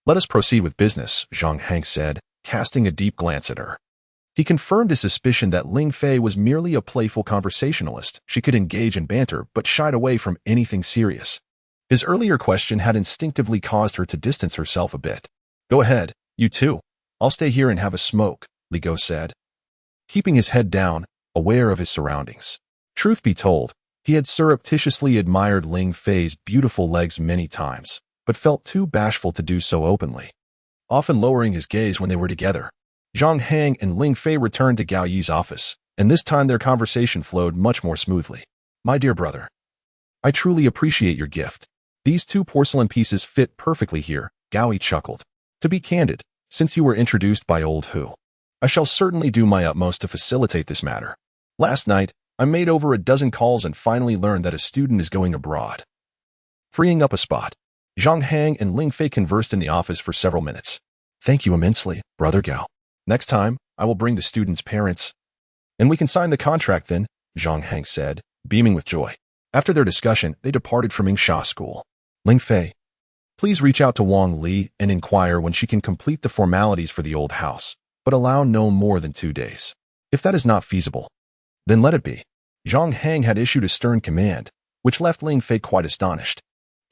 Let us proceed with business, Zhang Hang said, casting a deep glance at her. He confirmed his suspicion that Ling Fei was merely a playful conversationalist. She could engage in banter, but shied away from anything serious. His earlier question had instinctively caused her to distance herself a bit. Go ahead, you too. I'll stay here and have a smoke, Li Go said, keeping his head down, aware of his surroundings. Truth be told, he had surreptitiously admired Ling Fei's beautiful legs many times, but felt too bashful to do so openly, often lowering his gaze when they were together. Zhang Hang and Ling Fei returned to Gao Yi's office, and this time their conversation flowed much more smoothly. My dear brother, I truly appreciate your gift. These two porcelain pieces fit perfectly here, Gao Yi chuckled. To be candid, since you were introduced by old Hu, I shall certainly do my utmost to facilitate this matter. Last night, I made over a dozen calls and finally learned that a student is going abroad, freeing up a spot. Zhang Hang and Ling Fei conversed in the office for several minutes. Thank you immensely, Brother Gao. Next time, I will bring the student's parents. And we can sign the contract then, Zhang Hang said, beaming with joy. After their discussion, they departed from Yingsha School. Ling Fei, please reach out to Wang Li and inquire when she can complete the formalities for the old house, but allow no more than 2 days. If that is not feasible, then let it be. Zhang Hang had issued a stern command, which left Ling Fei quite astonished.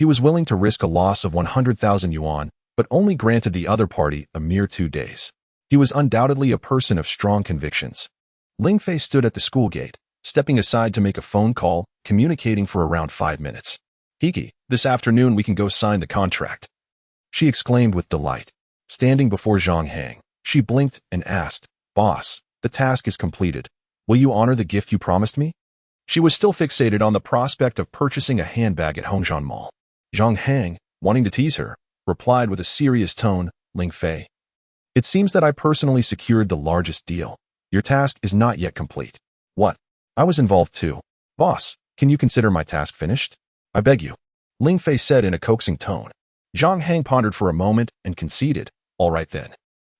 He was willing to risk a loss of 100,000 yuan, but only granted the other party a mere 2 days. He was undoubtedly a person of strong convictions. Ling Fei stood at the school gate, stepping aside to make a phone call, communicating for around 5 minutes. Hiki, this afternoon we can go sign the contract, she exclaimed with delight. Standing before Zhang Hang, she blinked and asked, Boss, the task is completed. Will you honor the gift you promised me? She was still fixated on the prospect of purchasing a handbag at Hongjian Mall. Zhang Hang, wanting to tease her, replied with a serious tone, Ling Fei, it seems that I personally secured the largest deal. Your task is not yet complete. What? I was involved too. Boss, can you consider my task finished? I beg you, Ling Fei said in a coaxing tone. Zhang Hang pondered for a moment and conceded, all right then.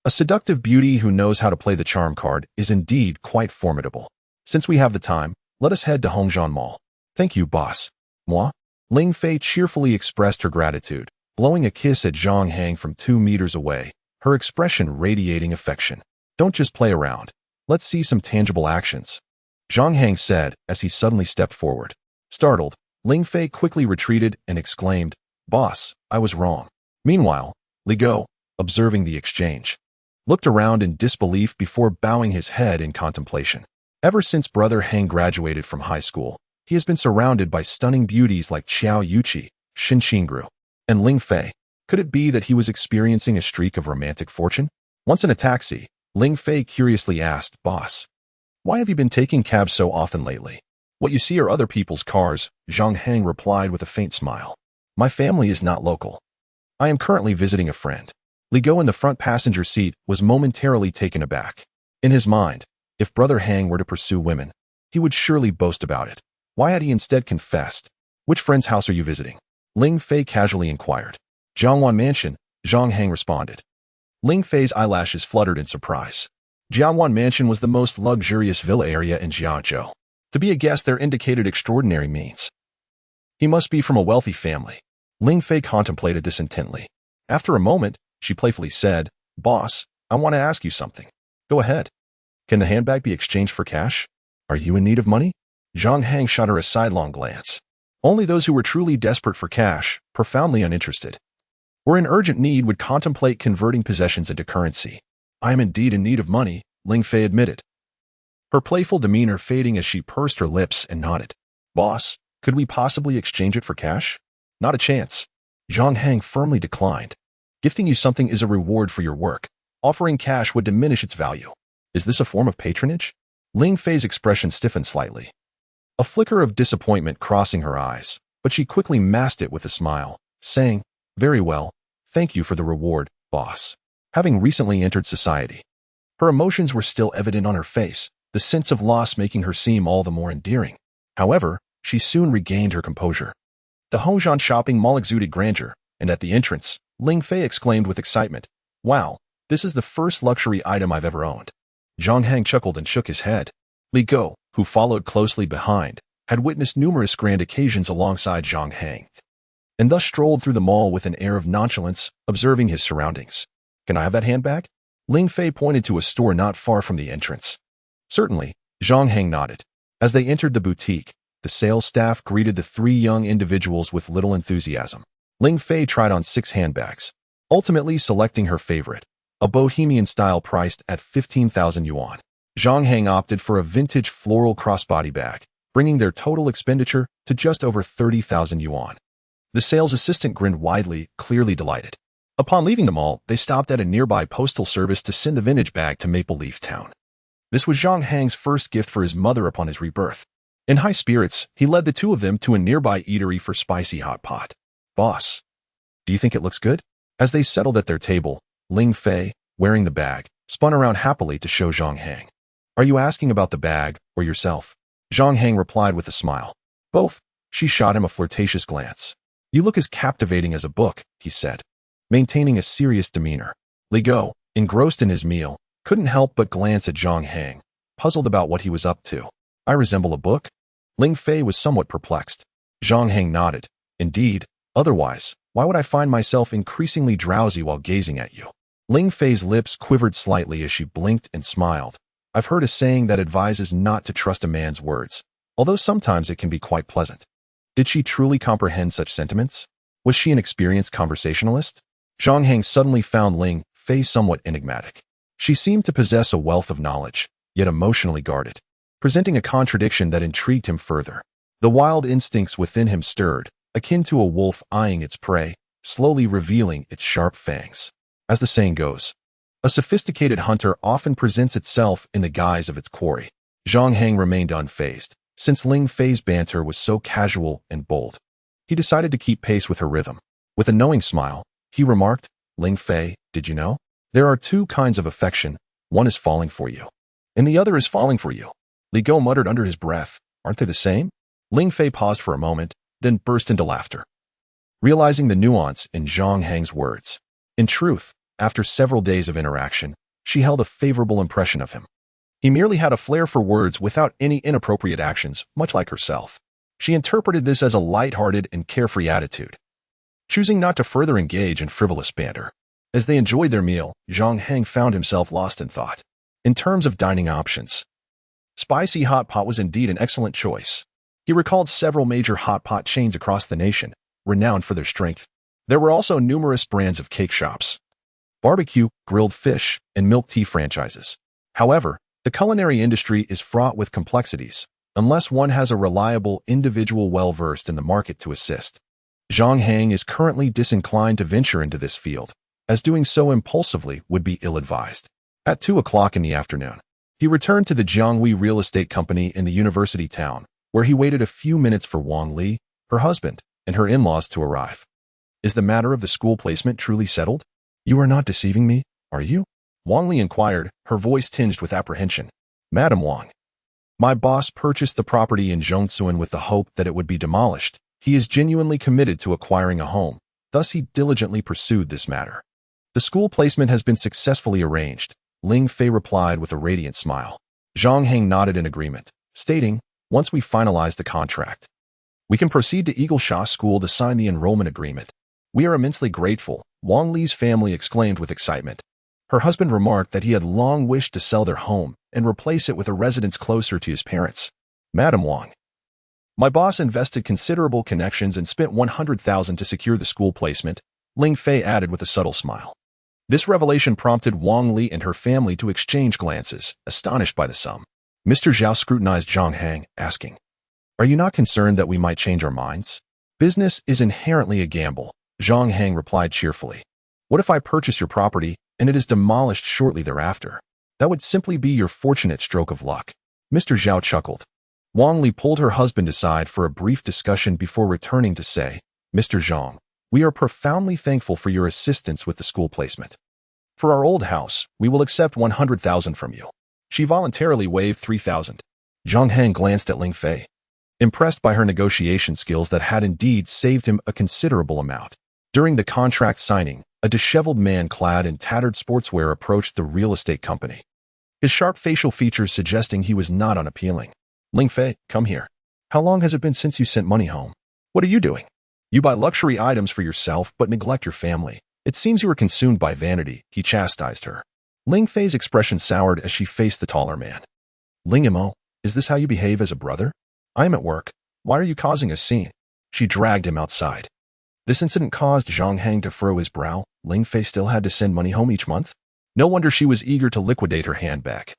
A seductive beauty who knows how to play the charm card is indeed quite formidable. Since we have the time, let us head to Hongjian Mall. Thank you, boss. Moi? Ling Fei cheerfully expressed her gratitude, blowing a kiss at Zhang Hang from 2 meters away, her expression radiating affection. Don't just play around. Let's see some tangible actions, Zhang Hang said as he suddenly stepped forward. Startled, Ling Fei quickly retreated and exclaimed, Boss, I was wrong. Meanwhile, Li Go, observing the exchange, looked around in disbelief before bowing his head in contemplation. Ever since Brother Hang graduated from high school, he has been surrounded by stunning beauties like Qiao Yuqi, Xin Xingru, and Ling Fei. Could it be that he was experiencing a streak of romantic fortune? Once in a taxi, Ling Fei curiously asked, Boss, why have you been taking cabs so often lately? What you see are other people's cars, Zhang Hang replied with a faint smile. My family is not local. I am currently visiting a friend. Li Go in the front passenger seat was momentarily taken aback. In his mind, if Brother Hang were to pursue women, he would surely boast about it. Why had he instead confessed? Which friend's house are you visiting? Ling Fei casually inquired. Jiangwan Mansion, Zhang Hang responded. Ling Fei's eyelashes fluttered in surprise. Jiangwan Mansion was the most luxurious villa area in Jiangzhou. To be a guest there indicated extraordinary means. He must be from a wealthy family. Ling Fei contemplated this intently. After a moment, she playfully said, Boss, I want to ask you something. Go ahead. Can the handbag be exchanged for cash? Are you in need of money? Zhang Hang shot her a sidelong glance. Only those who were truly desperate for cash, profoundly uninterested, or in urgent need would contemplate converting possessions into currency. I am indeed in need of money, Ling Fei admitted, her playful demeanor fading as she pursed her lips and nodded. Boss, could we possibly exchange it for cash? Not a chance. Zhang Hang firmly declined. Gifting you something is a reward for your work. Offering cash would diminish its value. Is this a form of patronage? Ling Fei's expression stiffened slightly, a flicker of disappointment crossing her eyes. but she quickly masked it with a smile, saying, "Very well, thank you for the reward, boss." Having recently entered society, her emotions were still evident on her face, the sense of loss making her seem all the more endearing. However, she soon regained her composure. The Hongjian shopping mall exuded grandeur, and at the entrance, Ling Fei exclaimed with excitement, "Wow, this is the first luxury item I've ever owned." Zhang Hang chuckled and shook his head. Li Go, who followed closely behind, had witnessed numerous grand occasions alongside Zhang Hang, and thus strolled through the mall with an air of nonchalance, observing his surroundings. "Can I have that handbag?" Ling Fei pointed to a store not far from the entrance. "Certainly," Zhang Hang nodded. As they entered the boutique, the sales staff greeted the three young individuals with little enthusiasm. Ling Fei tried on 6 handbags, ultimately selecting her favorite, a bohemian style priced at 15,000 yuan. Zhang Hang opted for a vintage floral crossbody bag, bringing their total expenditure to just over 30,000 yuan. The sales assistant grinned widely, clearly delighted. Upon leaving the mall, they stopped at a nearby postal service to send the vintage bag to Maple Leaf Town. This was Zhang Hang's first gift for his mother upon his rebirth. In high spirits, he led the two of them to a nearby eatery for spicy hot pot. "Boss, do you think it looks good?" As they settled at their table, Ling Fei, wearing the bag, spun around happily to show Zhang Hang. "Are you asking about the bag or yourself?" Zhang Hang replied with a smile. "Both." She shot him a flirtatious glance. "You look as captivating as a book," he said, maintaining a serious demeanor. Li Go, engrossed in his meal, couldn't help but glance at Zhang Hang, puzzled about what he was up to. "I resemble a book?" Ling Fei was somewhat perplexed. Zhang Hang nodded. "Indeed, otherwise, why would I find myself increasingly drowsy while gazing at you?" Ling Fei's lips quivered slightly as she blinked and smiled. "I've heard a saying that advises not to trust a man's words, although sometimes it can be quite pleasant." Did she truly comprehend such sentiments? Was she an experienced conversationalist? Zhang Hang suddenly found Ling Fei somewhat enigmatic. She seemed to possess a wealth of knowledge, yet emotionally guarded, presenting a contradiction that intrigued him further. The wild instincts within him stirred, akin to a wolf eyeing its prey, slowly revealing its sharp fangs. As the saying goes, a sophisticated hunter often presents itself in the guise of its quarry. Zhang Hang remained unfazed, since Ling Fei's banter was so casual and bold. He decided to keep pace with her rhythm. With a knowing smile, he remarked, "Ling Fei, did you know? There are 2 kinds of affection. One is falling for you, and the other is falling for you." Li Go muttered under his breath, "Aren't they the same?" Ling Fei paused for a moment, then burst into laughter, realizing the nuance in Zhang Hang's words. In truth, after several days of interaction, she held a favorable impression of him. He merely had a flair for words without any inappropriate actions, much like herself. She interpreted this as a light-hearted and carefree attitude, choosing not to further engage in frivolous banter. As they enjoyed their meal, Zhang Hang found himself lost in thought. In terms of dining options, spicy hot pot was indeed an excellent choice. He recalled several major hot pot chains across the nation, renowned for their strength. There were also numerous brands of cake shops, barbecue, grilled fish, and milk tea franchises. However, the culinary industry is fraught with complexities, unless one has a reliable individual well-versed in the market to assist. Zhang Hang is currently disinclined to venture into this field, as doing so impulsively would be ill-advised. At 2 o'clock in the afternoon, he returned to the Jianghui real estate company in the university town, where he waited a few minutes for Wang Li, her husband, and her in-laws to arrive. "Is the matter of the school placement truly settled? You are not deceiving me, are you?" Wang Li inquired, her voice tinged with apprehension. "Madam Wang, my boss purchased the property in Zhongzuan with the hope that it would be demolished. He is genuinely committed to acquiring a home, thus he diligently pursued this matter. The school placement has been successfully arranged," Ling Fei replied with a radiant smile. Zhang Hang nodded in agreement, stating, "Once we finalize the contract, we can proceed to Eagle Sha School to sign the enrollment agreement." "We are immensely grateful," Wang Li's family exclaimed with excitement. Her husband remarked that he had long wished to sell their home and replace it with a residence closer to his parents. "Madam Wang, my boss invested considerable connections and spent 100,000 to secure the school placement," Ling Fei added with a subtle smile. This revelation prompted Wang Li and her family to exchange glances, astonished by the sum. Mr. Zhao scrutinized Zhang Hang, asking, "Are you not concerned that we might change our minds?" "Business is inherently a gamble," Zhang Hang replied cheerfully. "What if I purchase your property and it is demolished shortly thereafter? That would simply be your fortunate stroke of luck." Mr. Zhao chuckled. Wang Li pulled her husband aside for a brief discussion before returning to say, Mr. Zhang, we are profoundly thankful for your assistance with the school placement. For our old house, we will accept 100,000 from you. She voluntarily waived 3,000. Zhang Hang glanced at Ling Fei, impressed by her negotiation skills that had indeed saved him a considerable amount. During the contract signing, a disheveled man clad in tattered sportswear approached the real estate company, his sharp facial features suggesting he was not unappealing. Ling Fei, come here. How long has it been since you sent money home? What are you doing? You buy luxury items for yourself but neglect your family. It seems you are consumed by vanity, he chastised her. Ling Fei's expression soured as she faced the taller man. Ling Mo, is this how you behave as a brother? I am at work. Why are you causing a scene? She dragged him outside. This incident caused Zhang Hang to furrow his brow. Ling Fei still had to send money home each month? No wonder she was eager to liquidate her handbag.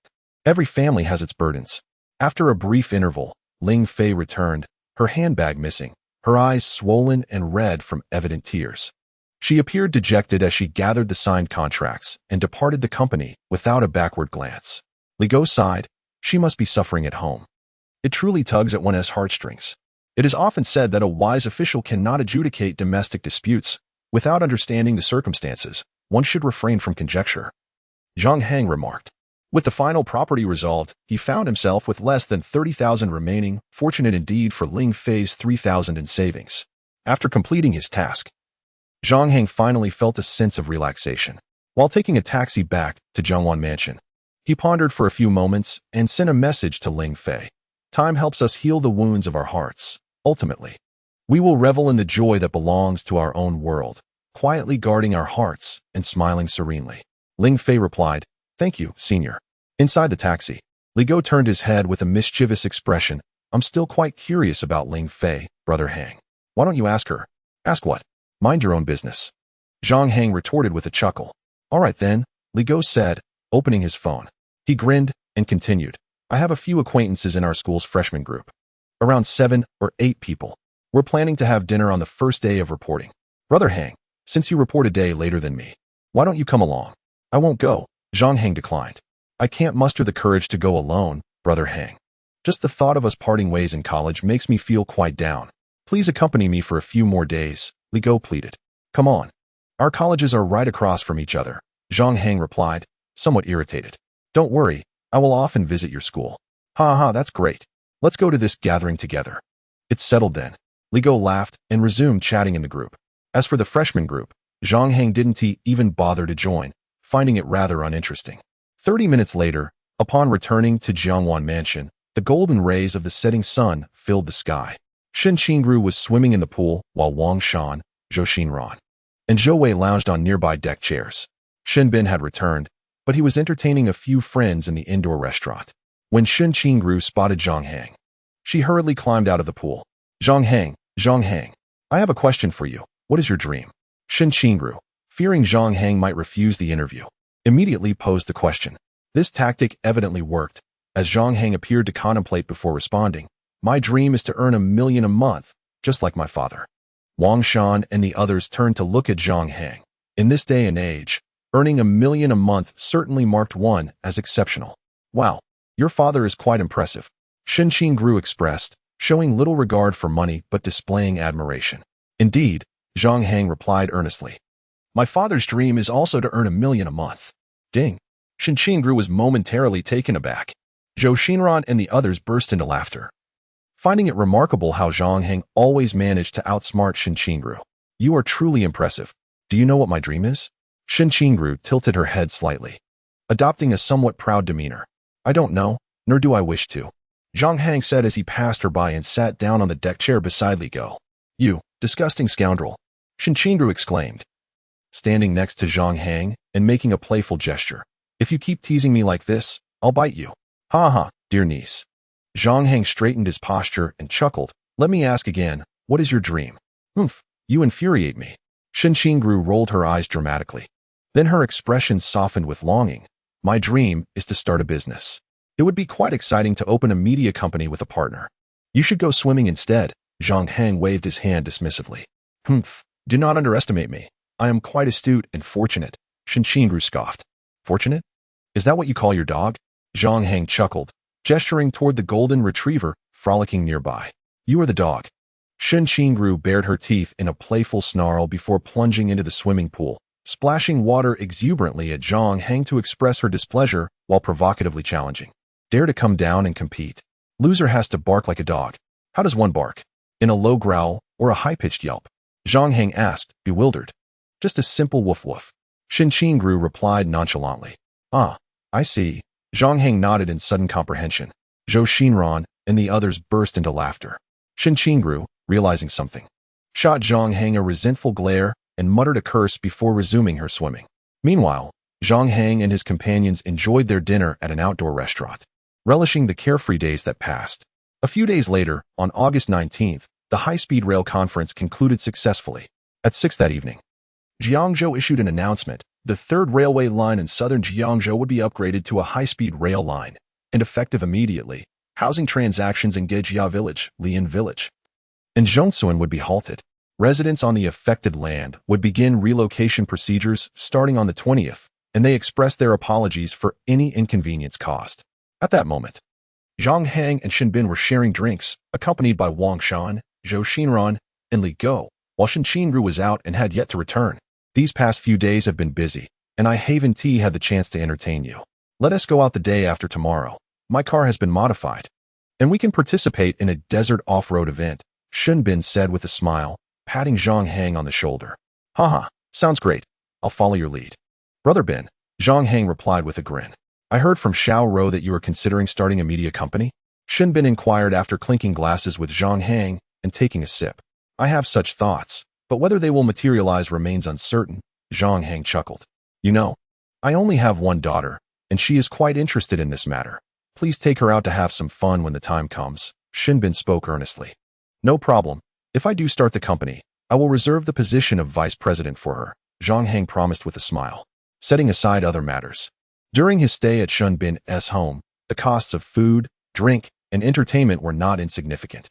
Every family has its burdens. After a brief interval, Ling Fei returned, her handbag missing, her eyes swollen and red from evident tears. She appeared dejected as she gathered the signed contracts and departed the company without a backward glance. Li Go sighed. She must be suffering at home. It truly tugs at one's heartstrings. It is often said that a wise official cannot adjudicate domestic disputes. Without understanding the circumstances, one should refrain from conjecture. Zhang Hang remarked. With the final property resolved, he found himself with less than 30,000 remaining, fortunate indeed for Ling Fei's 3,000 in savings. After completing his task, Zhang Hang finally felt a sense of relaxation. While taking a taxi back to Zhangwan Mansion, he pondered for a few moments and sent a message to Ling Fei. Time helps us heal the wounds of our hearts. Ultimately, we will revel in the joy that belongs to our own world, quietly guarding our hearts and smiling serenely. Ling Fei replied, Thank you, senior. Inside the taxi, Li Go turned his head with a mischievous expression. I'm still quite curious about Ling Fei, Brother Hang. Why don't you ask her? Ask what? Mind your own business. Zhang Hang retorted with a chuckle. All right then, Li Go said, opening his phone. He grinned and continued. I have a few acquaintances in our school's freshman group. Around 7 or 8 people. We're planning to have dinner on the first day of reporting. Brother Hang, since you report a day later than me, why don't you come along? I won't go, Zhang Hang declined. I can't muster the courage to go alone, Brother Hang. Just the thought of us parting ways in college makes me feel quite down. Please accompany me for a few more days, Li Go pleaded. Come on. Our colleges are right across from each other, Zhang Hang replied, somewhat irritated. Don't worry, I will often visit your school. Ha ha, that's great. Let's go to this gathering together. It's settled then. Li Go laughed and resumed chatting in the group. As for the freshman group, Zhang Hang didn't even bother to join, finding it rather uninteresting. 30 minutes later, upon returning to Jiangwan Mansion, the golden rays of the setting sun filled the sky. Shen Qingru was swimming in the pool while Wang Shan, Zhou Xinran, and Zhou Wei lounged on nearby deck chairs. Shen Bin had returned, but he was entertaining a few friends in the indoor restaurant. When Shen Qingru spotted Zhang Hang, she hurriedly climbed out of the pool. Zhang Hang, I have a question for you. What is your dream? Shen Qingru, fearing Zhang Hang might refuse the interview, immediately posed the question. This tactic evidently worked, as Zhang Hang appeared to contemplate before responding. My dream is to earn $1 million a month, just like my father. Wang Shan and the others turned to look at Zhang Hang. In this day and age, earning $1 million a month certainly marked one as exceptional. Wow, your father is quite impressive, Shen Qingru expressed, showing little regard for money but displaying admiration. Indeed, Zhang Hang replied earnestly. My father's dream is also to earn $1 million a month. Ding. Shen Qingru was momentarily taken aback. Zhou Xinran and the others burst into laughter, finding it remarkable how Zhang Hang always managed to outsmart Shen Qingru. You are truly impressive. Do you know what my dream is? Shen Qingru tilted her head slightly, adopting a somewhat proud demeanor. I don't know, nor do I wish to, Zhang Hang said as he passed her by and sat down on the deck chair beside Li Go. You, disgusting scoundrel, Shen Qingru exclaimed, standing next to Zhang Hang and making a playful gesture. If you keep teasing me like this, I'll bite you. Ha ha, dear niece. Zhang Hang straightened his posture and chuckled. Let me ask again, what is your dream? Humph, you infuriate me. Shen Qingru rolled her eyes dramatically. Then her expression softened with longing. My dream is to start a business. It would be quite exciting to open a media company with a partner. You should go swimming instead. Zhang Hang waved his hand dismissively. Humph, do not underestimate me. I am quite astute and fortunate, Shen Qingru scoffed. Fortunate? Is that what you call your dog? Zhang Hang chuckled, gesturing toward the golden retriever frolicking nearby. You are the dog. Shen Qingru bared her teeth in a playful snarl before plunging into the swimming pool, splashing water exuberantly at Zhang Hang to express her displeasure while provocatively challenging. Dare to come down and compete. Loser has to bark like a dog. How does one bark? In a low growl or a high-pitched yelp? Zhang Hang asked, bewildered. Just a simple woof woof. Shen Qingru replied nonchalantly. Ah, I see. Zhang Hang nodded in sudden comprehension. Zhou Xinran and the others burst into laughter. Shen Qingru, realizing something, shot Zhang Hang a resentful glare and muttered a curse before resuming her swimming. Meanwhile, Zhang Hang and his companions enjoyed their dinner at an outdoor restaurant, relishing the carefree days that passed. A few days later, on August 19th, the high-speed rail conference concluded successfully. At 6 that evening, Jiangzhou issued an announcement. The third railway line in southern Jiangzhou would be upgraded to a high-speed rail line, and effective immediately. Housing transactions in Gejia Village, Lian Village, and Zhongsuan would be halted. Residents on the affected land would begin relocation procedures starting on the 20th, and they expressed their apologies for any inconvenience caused. At that moment, Zhang Hang and Shen Bin were sharing drinks, accompanied by Wang Shan, Zhou Xinran, and Li Go, while Shen Qingru was out and had yet to return. These past few days have been busy, and I haven't had the chance to entertain you. Let us go out the day after tomorrow. My car has been modified, and we can participate in a desert off-road event, Shen Bin said with a smile, patting Zhang Hang on the shoulder. Haha, sounds great. I'll follow your lead. Brother Bin, Zhang Hang replied with a grin. I heard from Xiao Rou that you are considering starting a media company? Shen Bin inquired after clinking glasses with Zhang Hang and taking a sip. I have such thoughts, but whether they will materialize remains uncertain, Zhang Hang chuckled. You know, I only have one daughter, and she is quite interested in this matter. Please take her out to have some fun when the time comes, Shen Bin spoke earnestly. No problem. If I do start the company, I will reserve the position of vice president for her, Zhang Hang promised with a smile, setting aside other matters. During his stay at Shen Bin's home, the costs of food, drink, and entertainment were not insignificant.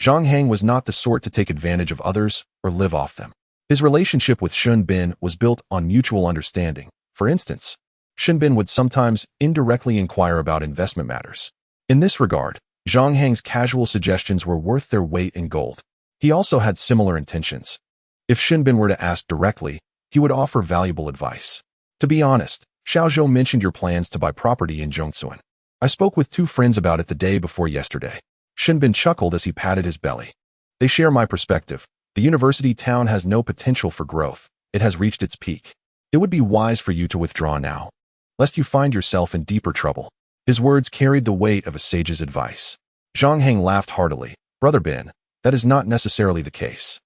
Zhang Hang was not the sort to take advantage of others or live off them. His relationship with Shen Bin was built on mutual understanding. For instance, Shen Bin would sometimes indirectly inquire about investment matters. In this regard, Zhang Hang's casual suggestions were worth their weight in gold. He also had similar intentions. If Shen Bin were to ask directly, he would offer valuable advice. To be honest, Xiao Zhou mentioned your plans to buy property in Zhongsuan. I spoke with 2 friends about it the day before yesterday. Shen Bin chuckled as he patted his belly. They share my perspective. The university town has no potential for growth. It has reached its peak. It would be wise for you to withdraw now, lest you find yourself in deeper trouble. His words carried the weight of a sage's advice. Zhang Hang laughed heartily. Brother Bin, that is not necessarily the case.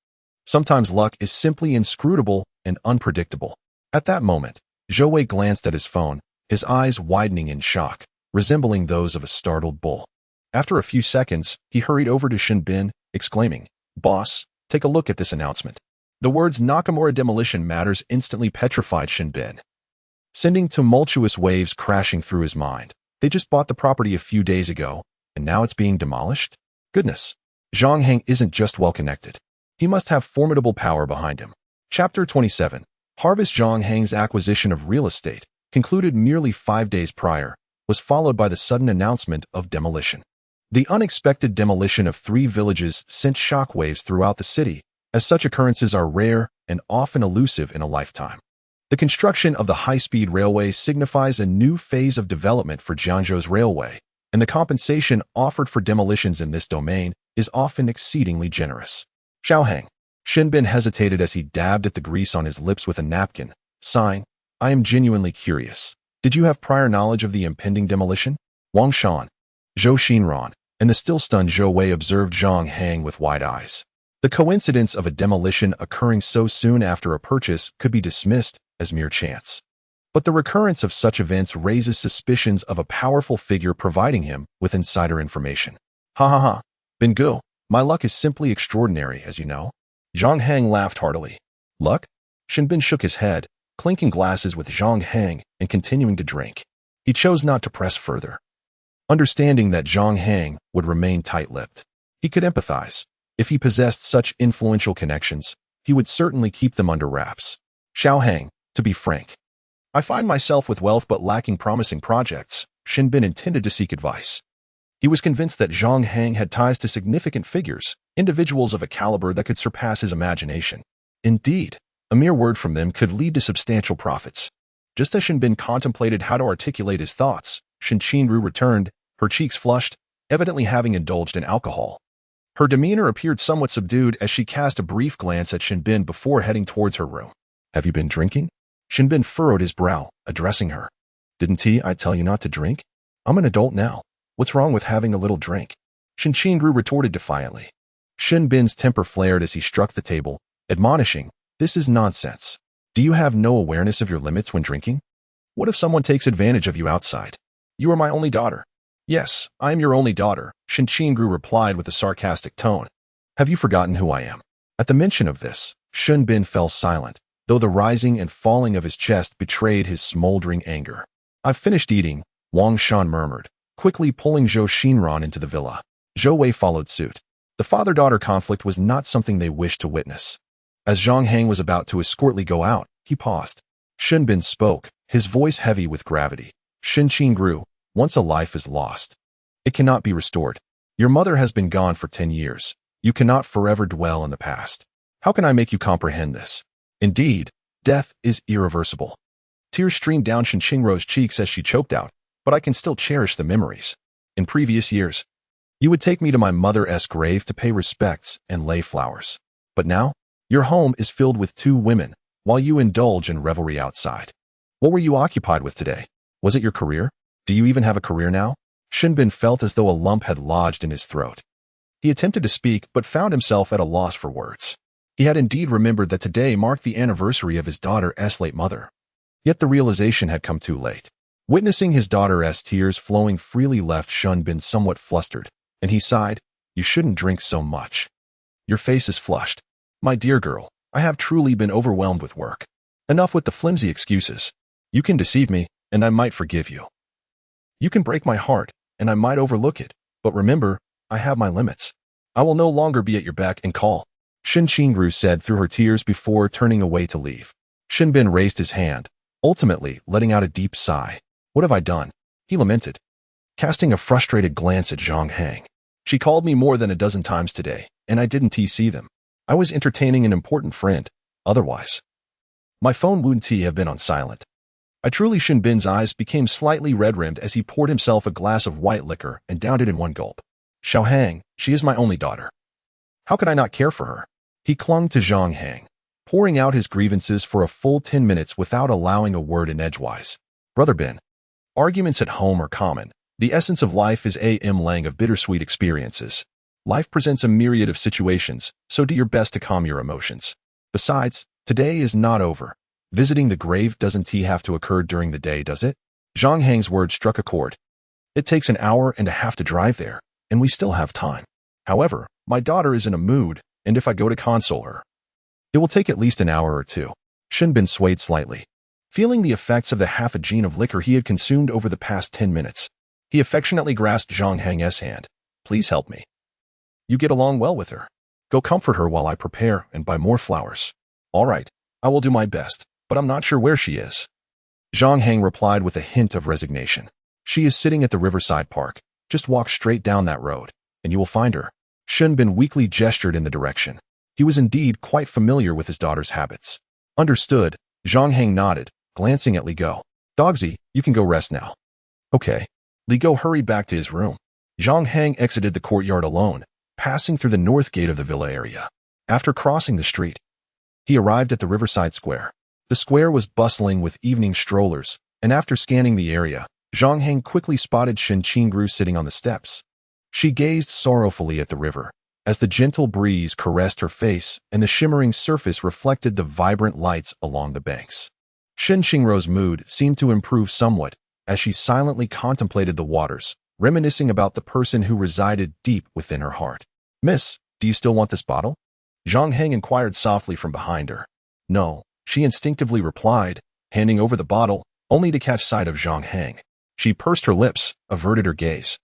Sometimes luck is simply inscrutable and unpredictable. At that moment, Zhou Wei glanced at his phone, his eyes widening in shock, resembling those of a startled bull. After a few seconds, he hurried over to Shen Bin, exclaiming, Boss, take a look at this announcement. The words Nakamura demolition matters instantly petrified Shen Bin, sending tumultuous waves crashing through his mind. They just bought the property a few days ago, and now it's being demolished? Goodness, Zhang Hang isn't just well-connected. He must have formidable power behind him. Chapter 27. Harvest. Zhang Hang's acquisition of real estate, concluded merely 5 days prior, was followed by the sudden announcement of demolition. The unexpected demolition of 3 villages sent shockwaves throughout the city, as such occurrences are rare and often elusive in a lifetime. The construction of the high-speed railway signifies a new phase of development for Jiangzhou's railway, and the compensation offered for demolitions in this domain is often exceedingly generous. Xiao Hang. Shen Bin hesitated as he dabbed at the grease on his lips with a napkin, sighing, I am genuinely curious. Did you have prior knowledge of the impending demolition? Wang Shan, Zhou Xinran, and the still-stunned Zhou Wei observed Zhang Hang with wide eyes. The coincidence of a demolition occurring so soon after a purchase could be dismissed as mere chance. But the recurrence of such events raises suspicions of a powerful figure providing him with insider information. Ha ha ha. Bin Gu, my luck is simply extraordinary, as you know. Zhang Hang laughed heartily. Luck? Shen Bin shook his head, clinking glasses with Zhang Hang and continuing to drink. He chose not to press further, understanding that Zhang Hang would remain tight-lipped. He could empathize. If he possessed such influential connections, he would certainly keep them under wraps. Xiao Hang, to be frank, I find myself with wealth but lacking promising projects. Shen Bin intended to seek advice. He was convinced that Zhang Hang had ties to significant figures, individuals of a caliber that could surpass his imagination. Indeed, a mere word from them could lead to substantial profits. Just as Shen Bin contemplated how to articulate his thoughts, Shen Qingru returned, her cheeks flushed, evidently having indulged in alcohol. Her demeanor appeared somewhat subdued as she cast a brief glance at Shen Bin before heading towards her room. "Have you been drinking?" Shen Bin furrowed his brow, addressing her. "Didn't I tell you not to drink? I'm an adult now. What's wrong with having a little drink?" Shen Qingru retorted defiantly. Shen Bin's temper flared as he struck the table, admonishing, "This is nonsense. Do you have no awareness of your limits when drinking? What if someone takes advantage of you outside? You are my only daughter." "Yes, I am your only daughter," Shen Qingru replied with a sarcastic tone. "Have you forgotten who I am?" At the mention of this, Shen Bin fell silent, though the rising and falling of his chest betrayed his smoldering anger. "I've finished eating," Wang Shan murmured, quickly pulling Zhou Xinran into the villa. Zhou Wei followed suit. The father-daughter conflict was not something they wished to witness. As Zhang Hang was about to escortly go out, he paused. Shen Bin spoke, his voice heavy with gravity. "Shen Qingru, once a life is lost, it cannot be restored. Your mother has been gone for 10 years. You cannot forever dwell in the past. How can I make you comprehend this? Indeed, death is irreversible." Tears streamed down Shen Qingru's cheeks as she choked out, "But I can still cherish the memories. In previous years, you would take me to my mother's grave to pay respects and lay flowers. But now, your home is filled with 2 women, while you indulge in revelry outside. What were you occupied with today? Was it your career? Do you even have a career now?" Shen Bin felt as though a lump had lodged in his throat. He attempted to speak, but found himself at a loss for words. He had indeed remembered that today marked the anniversary of his daughter's late mother. Yet the realization had come too late. Witnessing his daughter's tears flowing freely left Shen Bin somewhat flustered, and he sighed, "You shouldn't drink so much. Your face is flushed. My dear girl, I have truly been overwhelmed with work. Enough with the flimsy excuses. You can deceive me, and I might forgive you. You can break my heart, and I might overlook it, but remember, I have my limits. I will no longer be at your beck and call," Shen Qingru said through her tears before turning away to leave. Shen Bin raised his hand, ultimately letting out a deep sigh. "What have I done?" he lamented, casting a frustrated glance at Zhang Hang. "She called me more than a dozen times today, and I didn't see them. I was entertaining an important friend. Otherwise, my phone wouldn't have been on silent." I truly Shen Bin's eyes became slightly red-rimmed as he poured himself a glass of white liquor and downed it in one gulp. "Xiao Hang, she is my only daughter. How could I not care for her?" He clung to Zhang Hang, pouring out his grievances for a full 10 minutes without allowing a word in edgewise. "Brother Bin, arguments at home are common. The essence of life is a lang of bittersweet experiences. Life presents a myriad of situations, so do your best to calm your emotions. Besides, today is not over. Visiting the grave doesn't have to occur during the day, does it?" Zhang Hang's words struck a chord. "It takes an hour and a half to drive there, and we still have time. However, my daughter is in a mood, and if I go to console her, it will take at least an hour or 2. Shen Bin swayed slightly, feeling the effects of the half a gin of liquor he had consumed over the past 10 minutes. He affectionately grasped Zhang Hang's hand. "Please help me. You get along well with her. Go comfort her while I prepare and buy more flowers." "All right, I will do my best, but I'm not sure where she is." Zhang Hang replied with a hint of resignation. "She is sitting at the Riverside Park. Just walk straight down that road, and you will find her." Shen Bin weakly gestured in the direction. He was indeed quite familiar with his daughter's habits. "Understood," Zhang Hang nodded, glancing at Li Go. "Dogsy, you can go rest now." "Okay." Li Go hurried back to his room. Zhang Hang exited the courtyard alone, passing through the north gate of the villa area. After crossing the street, he arrived at the Riverside Square. The square was bustling with evening strollers, and after scanning the area, Zhang Hang quickly spotted Shen Qingru sitting on the steps. She gazed sorrowfully at the river, as the gentle breeze caressed her face and the shimmering surface reflected the vibrant lights along the banks. Shen Qingru's mood seemed to improve somewhat as she silently contemplated the waters, reminiscing about the person who resided deep within her heart. "Miss, do you still want this bottle?" Zhang Hang inquired softly from behind her. "No," she instinctively replied, handing over the bottle, only to catch sight of Zhang Hang. She pursed her lips, averted her gaze,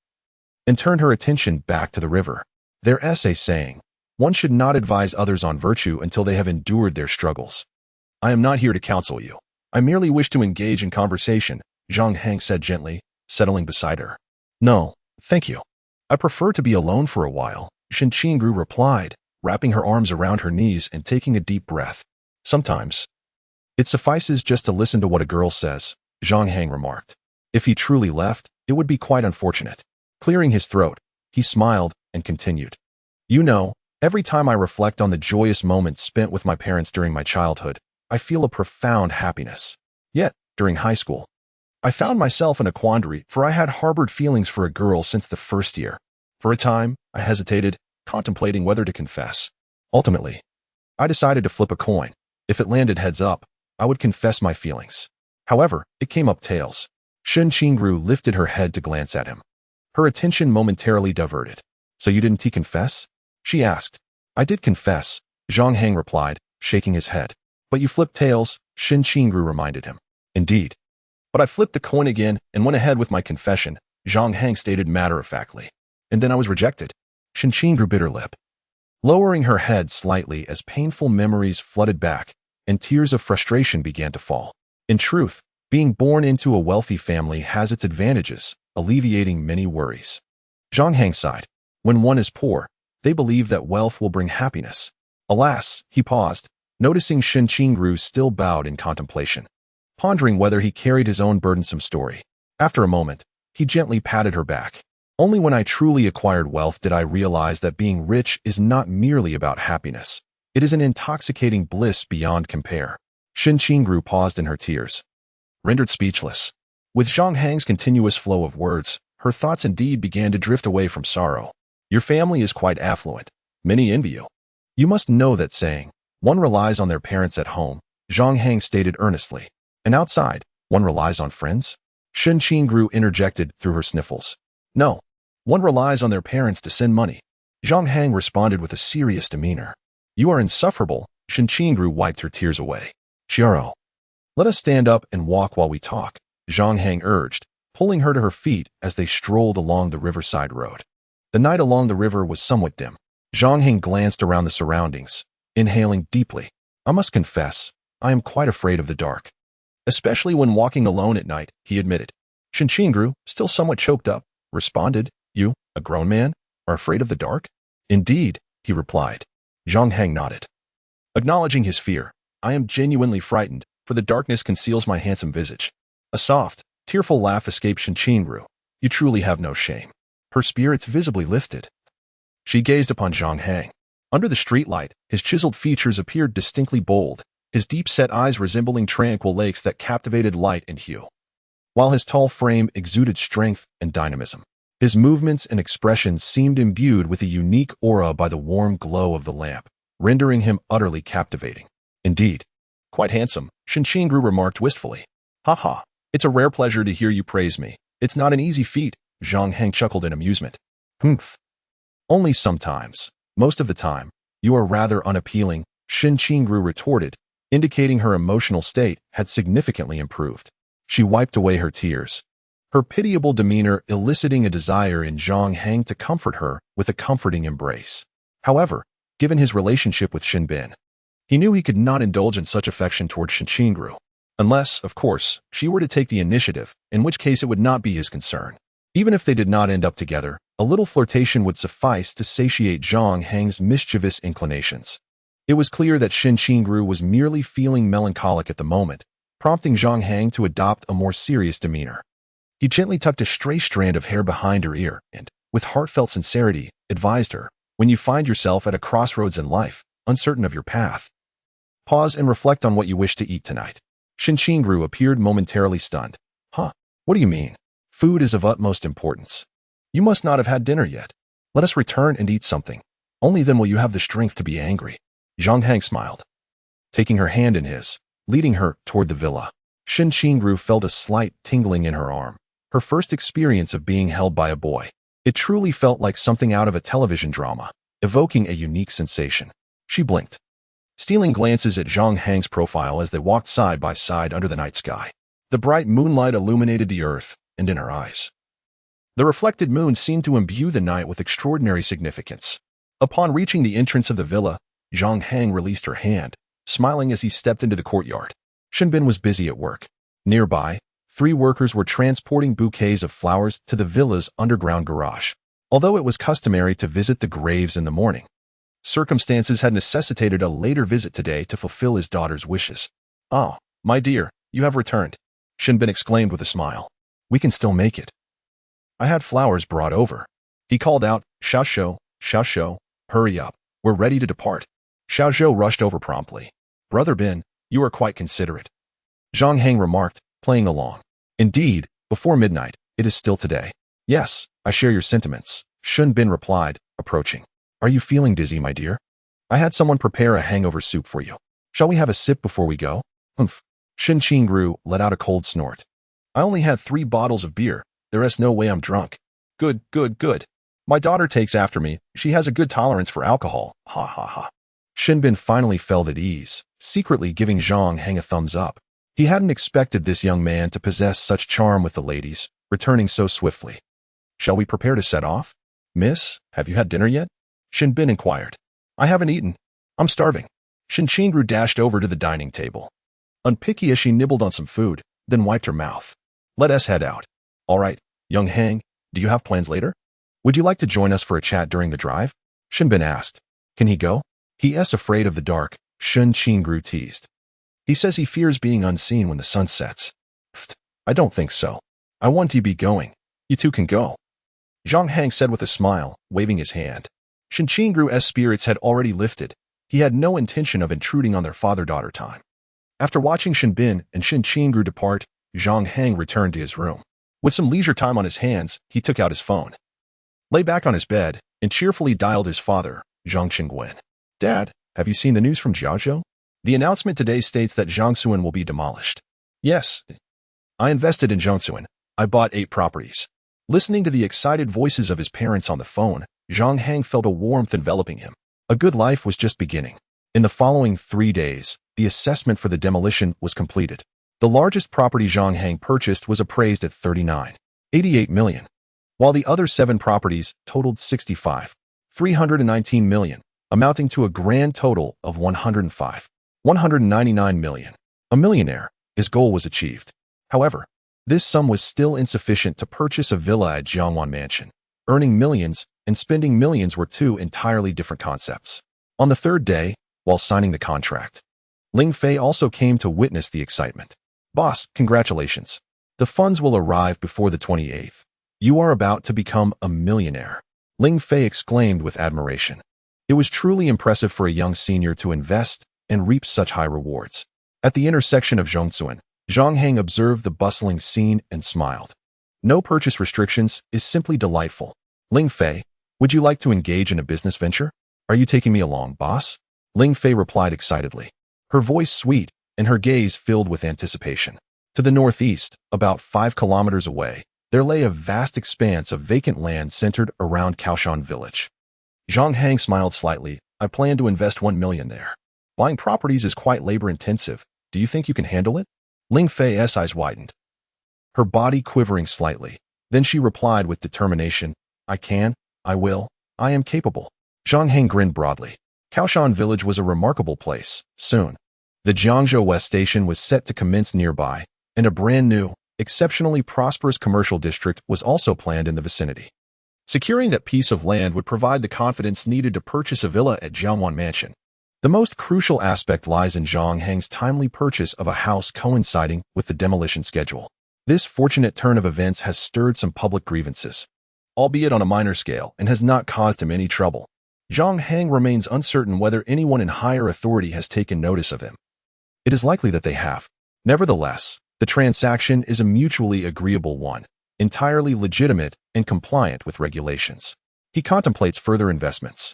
and turned her attention back to the river. Their essay saying, "One should not advise others on virtue until they have endured their struggles." "I am not here to counsel you. I merely wish to engage in conversation," Zhang Hang said gently, settling beside her. "No, thank you." I prefer to be alone for a while, Shin Qingru replied, wrapping her arms around her knees and taking a deep breath. Sometimes, it suffices just to listen to what a girl says, Zhang Hang remarked. If he truly left, it would be quite unfortunate. Clearing his throat, he smiled and continued. You know, every time I reflect on the joyous moments spent with my parents during my childhood, I feel a profound happiness. Yet, during high school, I found myself in a quandary, for I had harbored feelings for a girl since the first year. For a time, I hesitated, contemplating whether to confess. Ultimately, I decided to flip a coin. If it landed heads up, I would confess my feelings. However, it came up tails. Shin Qingru lifted her head to glance at him. Her attention momentarily diverted. So you didn't confess? She asked. I did confess, Zhang Hang replied, shaking his head. But you flipped tails, Shin Qingru reminded him. Indeed. But I flipped the coin again and went ahead with my confession, Zhang Hang stated matter-of-factly. And then I was rejected. Shin Qingru bit her lip, lowering her head slightly as painful memories flooded back and tears of frustration began to fall. In truth, being born into a wealthy family has its advantages, alleviating many worries. Zhang Hang sighed. When one is poor, they believe that wealth will bring happiness. Alas, he paused, noticing Shin Qingru still bowed in contemplation, pondering whether he carried his own burdensome story. After a moment, he gently patted her back. Only when I truly acquired wealth did I realize that being rich is not merely about happiness. It is an intoxicating bliss beyond compare. Shin Qingru paused in her tears, rendered speechless. With Zhang Hang's continuous flow of words, her thoughts indeed began to drift away from sorrow. Your family is quite affluent. Many envy you. You must know that saying, one relies on their parents at home, Zhang Hang stated earnestly. And outside, one relies on friends? Shin Qingru interjected through her sniffles. No, one relies on their parents to send money. Zhang Hang responded with a serious demeanor. You are insufferable, Shin Qingru wiped her tears away. Xiao, let us stand up and walk while we talk, Zhang Hang urged, pulling her to her feet as they strolled along the riverside road. The night along the river was somewhat dim. Zhang Hang glanced around the surroundings, inhaling deeply. I must confess, I am quite afraid of the dark. Especially when walking alone at night, he admitted. Shin Qingru, still somewhat choked up, responded, You, a grown man, are afraid of the dark? Indeed, he replied. Zhang Hang nodded. Acknowledging his fear, I am genuinely frightened, for the darkness conceals my handsome visage. A soft, tearful laugh escaped Shin Qingru. You truly have no shame. Her spirits visibly lifted. She gazed upon Zhang Hang. Under the streetlight, his chiseled features appeared distinctly bold, his deep-set eyes resembling tranquil lakes that captivated light and hue, while his tall frame exuded strength and dynamism. His movements and expressions seemed imbued with a unique aura by the warm glow of the lamp, rendering him utterly captivating. Indeed, quite handsome, Shin Qingru remarked wistfully. Ha, it's a rare pleasure to hear you praise me. It's not an easy feat, Zhang Hang chuckled in amusement. Humph. Only sometimes. Most of the time, you are rather unappealing, Shin Qingru retorted, indicating her emotional state had significantly improved. She wiped away her tears, her pitiable demeanor eliciting a desire in Zhang Hang to comfort her with a comforting embrace. However, given his relationship with Shin Bin, he knew he could not indulge in such affection toward Shin Qingru, unless, of course, she were to take the initiative, in which case it would not be his concern. Even if they did not end up together, a little flirtation would suffice to satiate Zhang Hang's mischievous inclinations. It was clear that Shin Qingru was merely feeling melancholic at the moment, prompting Zhang Hang to adopt a more serious demeanor. He gently tucked a stray strand of hair behind her ear and, with heartfelt sincerity, advised her, when you find yourself at a crossroads in life, uncertain of your path, pause and reflect on what you wish to eat tonight. Shin Qingru appeared momentarily stunned. Huh, what do you mean? Food is of utmost importance. You must not have had dinner yet. Let us return and eat something. Only then will you have the strength to be angry. Zhang Hang smiled, taking her hand in his, leading her toward the villa. Shin Qingru felt a slight tingling in her arm, her first experience of being held by a boy. It truly felt like something out of a television drama, evoking a unique sensation. She blinked, stealing glances at Zhang Hang's profile as they walked side by side under the night sky. The bright moonlight illuminated the earth, and in her eyes, the reflected moon seemed to imbue the night with extraordinary significance. Upon reaching the entrance of the villa, Zhang Hang released her hand, smiling as he stepped into the courtyard. Shin Bin was busy at work. Nearby, 3 workers were transporting bouquets of flowers to the villa's underground garage. although it was customary to visit the graves in the morning. Circumstances had necessitated a later visit today to fulfill his daughter's wishes. "Oh, my dear, you have returned," Shinbin exclaimed with a smile. "We can still make it." "I had flowers brought over." He called out, Xiao Shou, hurry up, we're ready to depart." Xiao Zhou rushed over promptly. "Brother Bin, you are quite considerate," Zhang Hang remarked, playing along. "Indeed, before midnight, it is still today." "Yes, I share your sentiments," Shun Bin replied, approaching. "Are you feeling dizzy, my dear? I had someone prepare a hangover soup for you. Shall we have a sip before we go?" "Humph." Shin Qingru let out a cold snort. "I only had 3 bottles of beer. There is no way I'm drunk." Good. My daughter takes after me. She has a good tolerance for alcohol. Ha ha ha." Shinbin finally felt at ease, secretly giving Zhang Hang a thumbs up. He hadn't expected this young man to possess such charm with the ladies, returning so swiftly. "Shall we prepare to set off?" "Miss, have you had dinner yet?" Shinbin inquired. "I haven't eaten. I'm starving." Shin Qingru dashed over to the dining table. Unpicky as she nibbled on some food, then wiped her mouth. "Let us head out." "All right, young Hang, do you have plans later? Would you like to join us for a chat during the drive?" Shinbin asked. "Can he go?" "He is afraid of the dark," Shin Qingru teased. "He says he fears being unseen when the sun sets." "Pfft, I don't think so. I want to be going. You two can go," Zhang Hang said with a smile, waving his hand. Shin Qingru's spirits had already lifted. He had no intention of intruding on their father-daughter time. After watching Shinbin and Shin Qingru depart, Zhang Hang returned to his room. With some leisure time on his hands, he took out his phone, lay back on his bed, and cheerfully dialed his father, Zhang Qingwen. "Dad, have you seen the news from Jiaozhou? The announcement today states that Jiangsuan will be demolished." "Yes. I invested in Jiangsuan. I bought 8 properties." Listening to the excited voices of his parents on the phone, Zhang Hang felt a warmth enveloping him. A good life was just beginning. In the following 3 days, the assessment for the demolition was completed. The largest property Zhang Hang purchased was appraised at 39.88 million, while the other 7 properties totaled 65.319 million, amounting to a grand total of 105.199 million. A millionaire, his goal was achieved. However, this sum was still insufficient to purchase a villa at Jiangwan Mansion. Earning millions and spending millions were 2 entirely different concepts. On the 3rd day, while signing the contract, Ling Fei also came to witness the excitement. "Boss, congratulations. The funds will arrive before the 28th. You are about to become a millionaire," Ling Fei exclaimed with admiration. It was truly impressive for a young senior to invest and reap such high rewards. At the intersection of Zhongsuan, Zhang Hang observed the bustling scene and smiled. "No purchase restrictions is simply delightful. Ling Fei, would you like to engage in a business venture? Are you taking me along, boss?" Ling Fei replied excitedly, her voice sweet and her gaze filled with anticipation. To the northeast, about 5 kilometers away, there lay a vast expanse of vacant land centered around Kaoshan village. Zhang Hang smiled slightly. "I plan to invest 1 million there. Buying properties is quite labor-intensive. Do you think you can handle it?" Ling Fei's eyes widened, her body quivering slightly. Then she replied with determination, "I can, I will, I am capable." Zhang Hang grinned broadly. Kaoshan village was a remarkable place. Soon, the Jiangzhou West Station was set to commence nearby, and a brand new, exceptionally prosperous commercial district was also planned in the vicinity. Securing that piece of land would provide the confidence needed to purchase a villa at Jiangwan Mansion. The most crucial aspect lies in Zhang Hang's timely purchase of a house coinciding with the demolition schedule. This fortunate turn of events has stirred some public grievances, albeit on a minor scale, and has not caused him any trouble. Zhang Hang remains uncertain whether anyone in higher authority has taken notice of him. It is likely that they have. Nevertheless, the transaction is a mutually agreeable one, entirely legitimate and compliant with regulations. He contemplates further investments,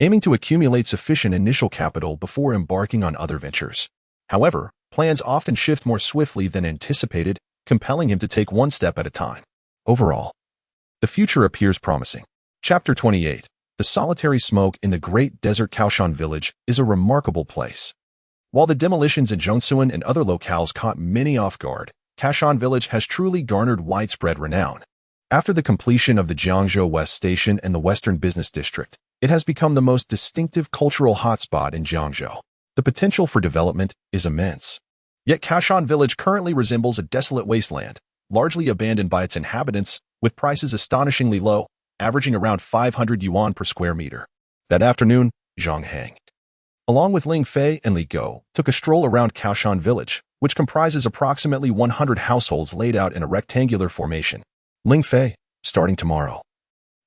aiming to accumulate sufficient initial capital before embarking on other ventures. However, plans often shift more swiftly than anticipated, compelling him to take one step at a time. Overall, the future appears promising. Chapter 28. The solitary smoke in the great desert Kaoshan village is a remarkable place. While the demolitions in Zhongsuan and other locales caught many off guard, Kaoshan village has truly garnered widespread renown. After the completion of the Jiangzhou West Station and the Western Business District, it has become the most distinctive cultural hotspot in Jiangzhou. The potential for development is immense. Yet Kaoshan village currently resembles a desolate wasteland, largely abandoned by its inhabitants, with prices astonishingly low. averaging around 500 yuan per square meter. That afternoon, Zhang Hang, along with Ling Fei and Li Go, took a stroll around Kaoshan village, which comprises approximately 100 households laid out in a rectangular formation. Ling Fei, starting tomorrow,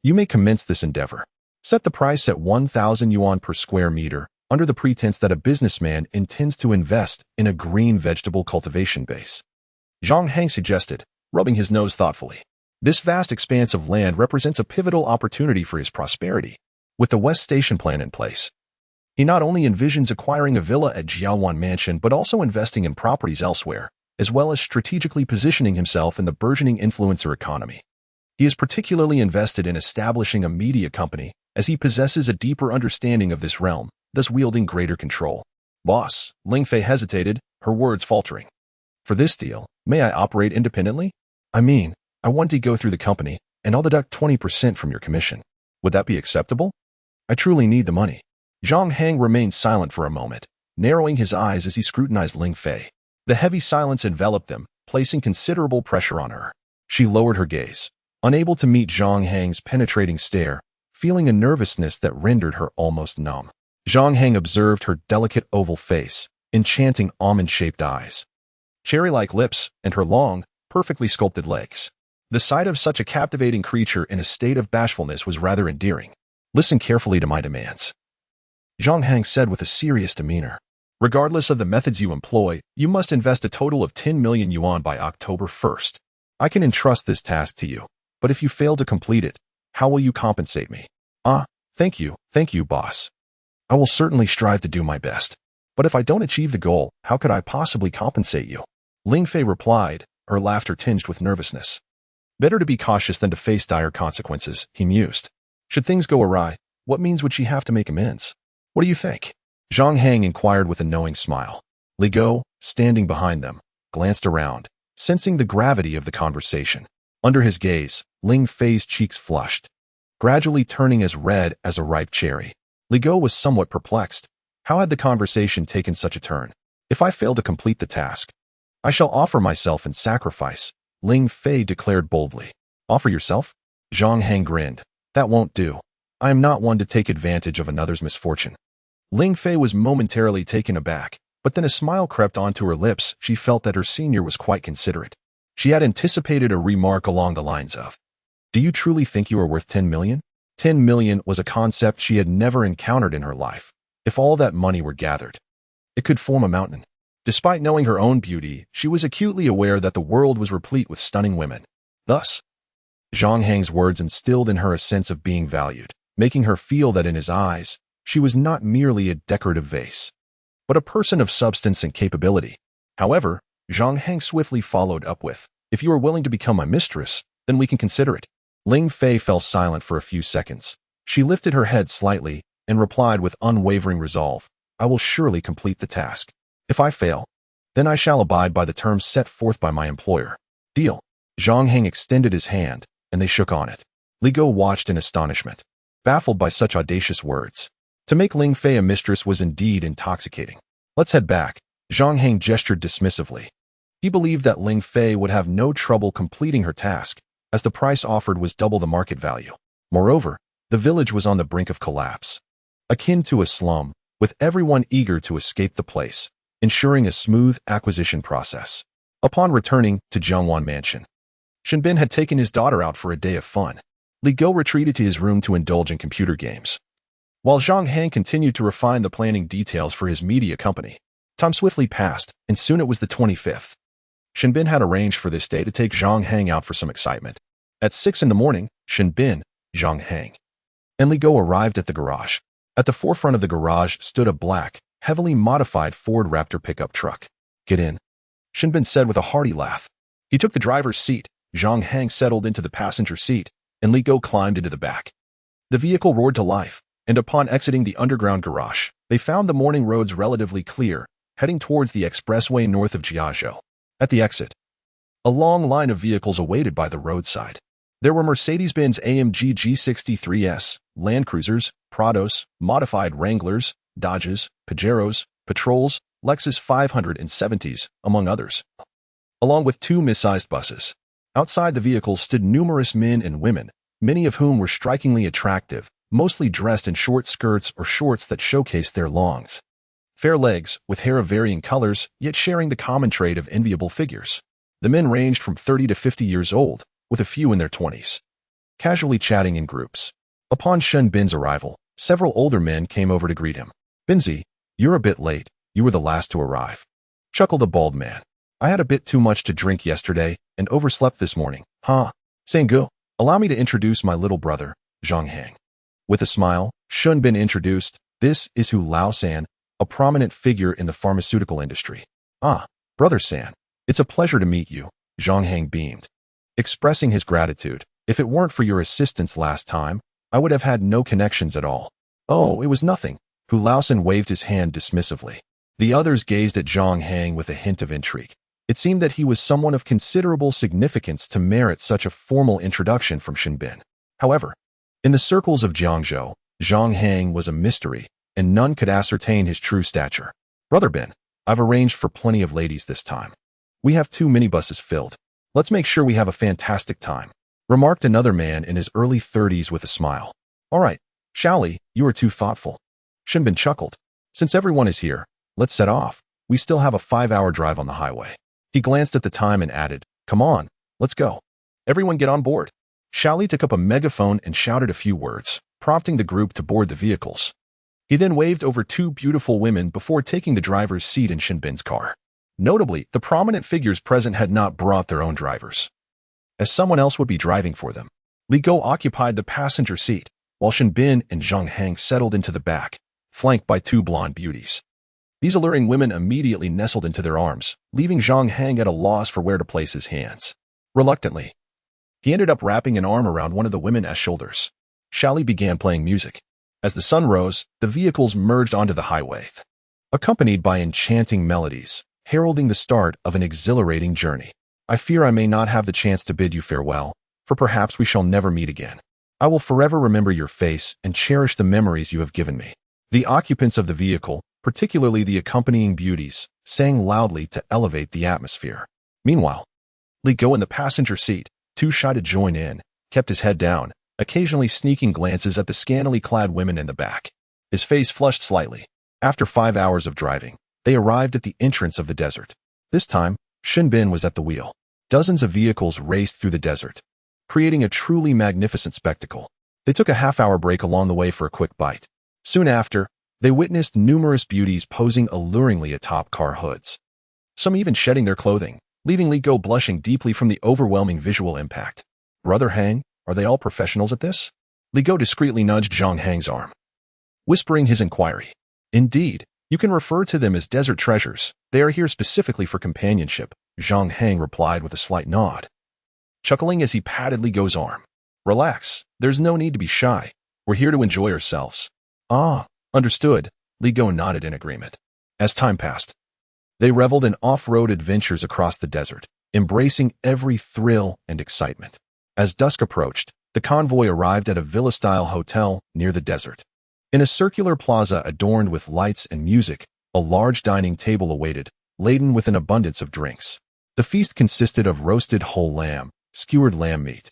you may commence this endeavor. Set the price at 1,000 yuan per square meter, under the pretense that a businessman intends to invest in a green vegetable cultivation base. Zhang Hang suggested, rubbing his nose thoughtfully. This vast expanse of land represents a pivotal opportunity for his prosperity. With the West Station plan in place, he not only envisions acquiring a villa at Jiaowan Mansion but also investing in properties elsewhere, as well as strategically positioning himself in the burgeoning influencer economy. He is particularly invested in establishing a media company, as he possesses a deeper understanding of this realm, thus wielding greater control. Boss, Ling Fei hesitated, her words faltering. For this deal, may I operate independently? I mean, I want to go through the company, and I'll deduct 20% from your commission. Would that be acceptable? I truly need the money. Zhang Hang remained silent for a moment, narrowing his eyes as he scrutinized Ling Fei. The heavy silence enveloped them, placing considerable pressure on her. She lowered her gaze, unable to meet Zhang Hang's penetrating stare, feeling a nervousness that rendered her almost numb. Zhang Hang observed her delicate oval face, enchanting almond-shaped eyes, cherry-like lips, and her long, perfectly sculpted legs. The sight of such a captivating creature in a state of bashfulness was rather endearing. Listen carefully to my demands, Zhang Hang said with a serious demeanor. Regardless of the methods you employ, you must invest a total of 10 million yuan by October 1st. I can entrust this task to you, but if you fail to complete it, how will you compensate me? Thank you, boss. I will certainly strive to do my best. But if I don't achieve the goal, how could I possibly compensate you? Ling Fei replied, her laughter tinged with nervousness. Better to be cautious than to face dire consequences, he mused. Should things go awry, what means would she have to make amends? What do you think? Zhang Hang inquired with a knowing smile. Li Go, standing behind them, glanced around, sensing the gravity of the conversation. Under his gaze, Ling Fei's cheeks flushed, gradually turning as red as a ripe cherry. Li Go was somewhat perplexed. How had the conversation taken such a turn? If I fail to complete the task, I shall offer myself in sacrifice, Ling Fei declared boldly. Offer yourself? Zhang Hang grinned. That won't do. I am not one to take advantage of another's misfortune. Ling Fei was momentarily taken aback, but then a smile crept onto her lips. She felt that her senior was quite considerate. She had anticipated a remark along the lines of, "Do you truly think you are worth 10 million? 10 million was a concept she had never encountered in her life. If all that money were gathered, it could form a mountain. Despite knowing her own beauty, she was acutely aware that the world was replete with stunning women. Thus, Zhang Hang's words instilled in her a sense of being valued, making her feel that in his eyes, she was not merely a decorative vase, but a person of substance and capability. However, Zhang Hang swiftly followed up with, "If you are willing to become my mistress, then we can consider it." Ling Fei fell silent for a few seconds. She lifted her head slightly and replied with unwavering resolve, "I will surely complete the task. If I fail, then I shall abide by the terms set forth by my employer. Deal." Zhang Hang extended his hand, and they shook on it. Li Go watched in astonishment, baffled by such audacious words. To make Ling Fei a mistress was indeed intoxicating. "Let's head back," Zhang Hang gestured dismissively. He believed that Ling Fei would have no trouble completing her task, as the price offered was double the market value. Moreover, the village was on the brink of collapse, akin to a slum, with everyone eager to escape the place, ensuring a smooth acquisition process. Upon returning to Jiaowan Mansion, Shenbin had taken his daughter out for a day of fun. Li Go retreated to his room to indulge in computer games, while Zhang Hang continued to refine the planning details for his media company. Time swiftly passed, and soon it was the 25th. Shenbin had arranged for this day to take Zhang Hang out for some excitement. At 6 in the morning, Shenbin, Zhang Hang, and Li Go arrived at the garage. At the forefront of the garage stood a black, heavily modified Ford Raptor pickup truck. "Get in," Shenbin said with a hearty laugh. He took the driver's seat, Zhang Hang settled into the passenger seat, and Li Go climbed into the back. The vehicle roared to life, and upon exiting the underground garage, they found the morning roads relatively clear, heading towards the expressway north of Jiazhou. At the exit, a long line of vehicles awaited by the roadside. There were Mercedes-Benz AMG G63S, Land Cruisers, Prados, modified Wranglers, Dodges, Pajeros, Patrols, Lexus 570s, among others, along with two mid-sized buses. Outside the vehicles stood numerous men and women, many of whom were strikingly attractive, mostly dressed in short skirts or shorts that showcased their longs. Fair legs, with hair of varying colors, yet sharing the common trait of enviable figures. The men ranged from 30 to 50 years old, with a few in their 20s. Casually chatting in groups. Upon Shen Bin's arrival, several older men came over to greet him. "Binzi, you're a bit late. You were the last to arrive," chuckled a bald man. "I had a bit too much to drink yesterday and overslept this morning." "Huh. Sangu, allow me to introduce my little brother, Zhang Hang." With a smile, Shen Bin introduced, "This is Hu Lao San, a prominent figure in the pharmaceutical industry." "Ah, Brother San, it's a pleasure to meet you," Zhang Hang beamed. Expressing his gratitude, "If it weren't for your assistance last time, I would have had no connections at all." "Oh, it was nothing." Hu Lao San waved his hand dismissively. The others gazed at Zhang Hang with a hint of intrigue. It seemed that he was someone of considerable significance to merit such a formal introduction from Shen Bin. However, in the circles of Jiangzhou, Zhang Hang was a mystery, and none could ascertain his true stature. "Brother Bin, I've arranged for plenty of ladies this time. We have 2 minibuses filled. Let's make sure we have a fantastic time," remarked another man in his early 30s with a smile. "All right, Shaoli, you are too thoughtful." Shen Bin chuckled. "Since everyone is here, let's set off. We still have a 5-hour drive on the highway." He glanced at the time and added, "Come on, let's go. Everyone get on board." Shaoli took up a megaphone and shouted a few words, prompting the group to board the vehicles. He then waved over 2 beautiful women before taking the driver's seat in Shen Bin's car. Notably, the prominent figures present had not brought their own drivers, as someone else would be driving for them. Li Go occupied the passenger seat, while Shen Bin and Zhang Hang settled into the back, flanked by 2 blonde beauties. These alluring women immediately nestled into their arms, leaving Zhang Hang at a loss for where to place his hands. Reluctantly, he ended up wrapping an arm around one of the women's shoulders. Shaoli began playing music. As the sun rose, the vehicles merged onto the highway, accompanied by enchanting melodies, heralding the start of an exhilarating journey. "I fear I may not have the chance to bid you farewell, for perhaps we shall never meet again. I will forever remember your face and cherish the memories you have given me." The occupants of the vehicle, particularly the accompanying beauties, sang loudly to elevate the atmosphere. Meanwhile, Li Go in the passenger seat, too shy to join in, kept his head down, occasionally sneaking glances at the scantily clad women in the back. His face flushed slightly. After 5 hours of driving, they arrived at the entrance of the desert. This time, Shen Bin was at the wheel. Dozens of vehicles raced through the desert, creating a truly magnificent spectacle. They took a half-hour break along the way for a quick bite. Soon after, they witnessed numerous beauties posing alluringly atop car hoods, some even shedding their clothing, leaving Li Go blushing deeply from the overwhelming visual impact. "Brother Hang, are they all professionals at this?" Li Go discreetly nudged Zhang Hang's arm, whispering his inquiry. "Indeed, you can refer to them as desert treasures. They are here specifically for companionship," Zhang Hang replied with a slight nod, chuckling as he patted Li Go's arm. "Relax, there's no need to be shy. We're here to enjoy ourselves." "Ah, understood," Li Go nodded in agreement. As time passed, they reveled in off-road adventures across the desert, embracing every thrill and excitement. As dusk approached, the convoy arrived at a villa-style hotel near the desert. In a circular plaza adorned with lights and music, a large dining table awaited, laden with an abundance of drinks. The feast consisted of roasted whole lamb, skewered lamb meat,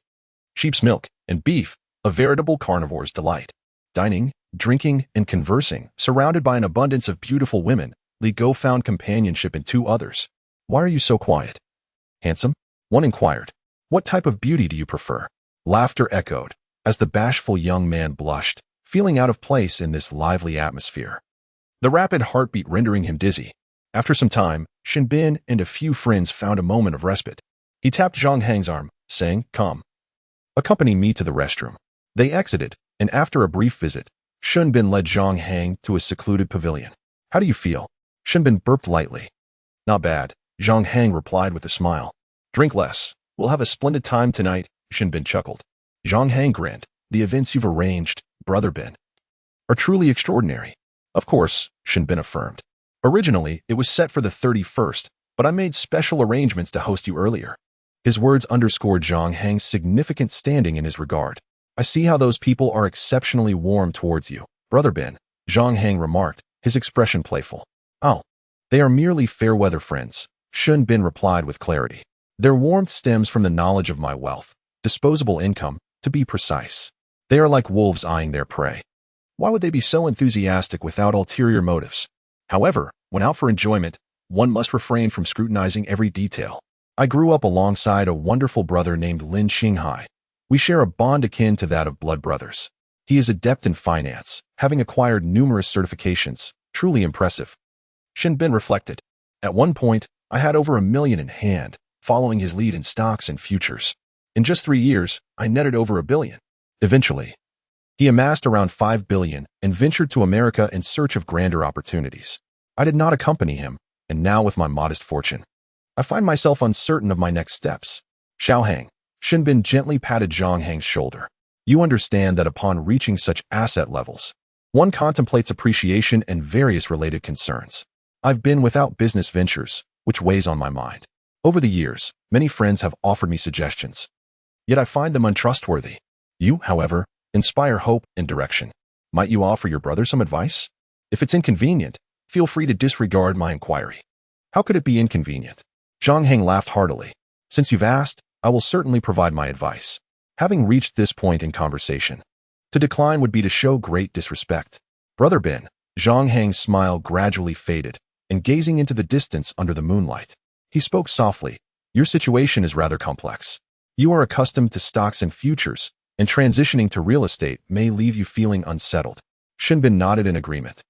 sheep's milk, and beef, a veritable carnivore's delight. Dining, drinking, and conversing, surrounded by an abundance of beautiful women, Li Go found companionship in 2 others. "Why are you so quiet?" "Handsome?" one inquired. "What type of beauty do you prefer?" Laughter echoed, as the bashful young man blushed, feeling out of place in this lively atmosphere, the rapid heartbeat rendering him dizzy. After some time, Shen Bin and a few friends found a moment of respite. He tapped Zhang Hang's arm, saying, "Come, accompany me to the restroom." They exited, and after a brief visit, Shen Bin led Zhang Hang to a secluded pavilion. "How do you feel?" Shen Bin burped lightly. "Not bad," Zhang Hang replied with a smile. "Drink less. We'll have a splendid time tonight," Shen Bin chuckled. Zhang Hang grinned. "The events you've arranged, Brother Bin, are truly extraordinary." "Of course," Shen Bin affirmed. "Originally, it was set for the 31st, but I made special arrangements to host you earlier." His words underscored Zhang Hang's significant standing in his regard. "I see how those people are exceptionally warm towards you, Brother Bin," Zhang Hang remarked, his expression playful. "Oh, they are merely fair-weather friends," Shen Bin replied with clarity. "Their warmth stems from the knowledge of my wealth, disposable income, To be precise, they are like wolves eyeing their prey. Why would they be so enthusiastic without ulterior motives? However, when out for enjoyment, one must refrain from scrutinizing every detail. I grew up alongside a wonderful brother named Lin Xinghai. We share a bond akin to that of blood brothers. He is adept in finance, having acquired numerous certifications. Truly impressive. Shin Bin reflected. At one point, I had over $1 million in hand, following his lead in stocks and futures. In just 3 years, I netted over $1 billion. Eventually, he amassed around $5 billion and ventured to America in search of grander opportunities. I did not accompany him, and now with my modest fortune, I find myself uncertain of my next steps. Zhang Hang. Shin Bin gently patted Zhang Hang's shoulder. You understand that upon reaching such asset levels, one contemplates appreciation and various related concerns. I've been without business ventures, which weighs on my mind. Over the years, many friends have offered me suggestions, yet I find them untrustworthy. You, however, inspire hope and direction. Might you offer your brother some advice? If it's inconvenient, feel free to disregard my inquiry. How could it be inconvenient? Zhang Hang laughed heartily. Since you've asked, I will certainly provide my advice. Having reached this point in conversation, to decline would be to show great disrespect. Brother Bin. Zhang Hang's smile gradually faded, and gazing into the distance under the moonlight, he spoke softly. Your situation is rather complex. You are accustomed to stocks and futures, and transitioning to real estate may leave you feeling unsettled. Shin Bin nodded in agreement.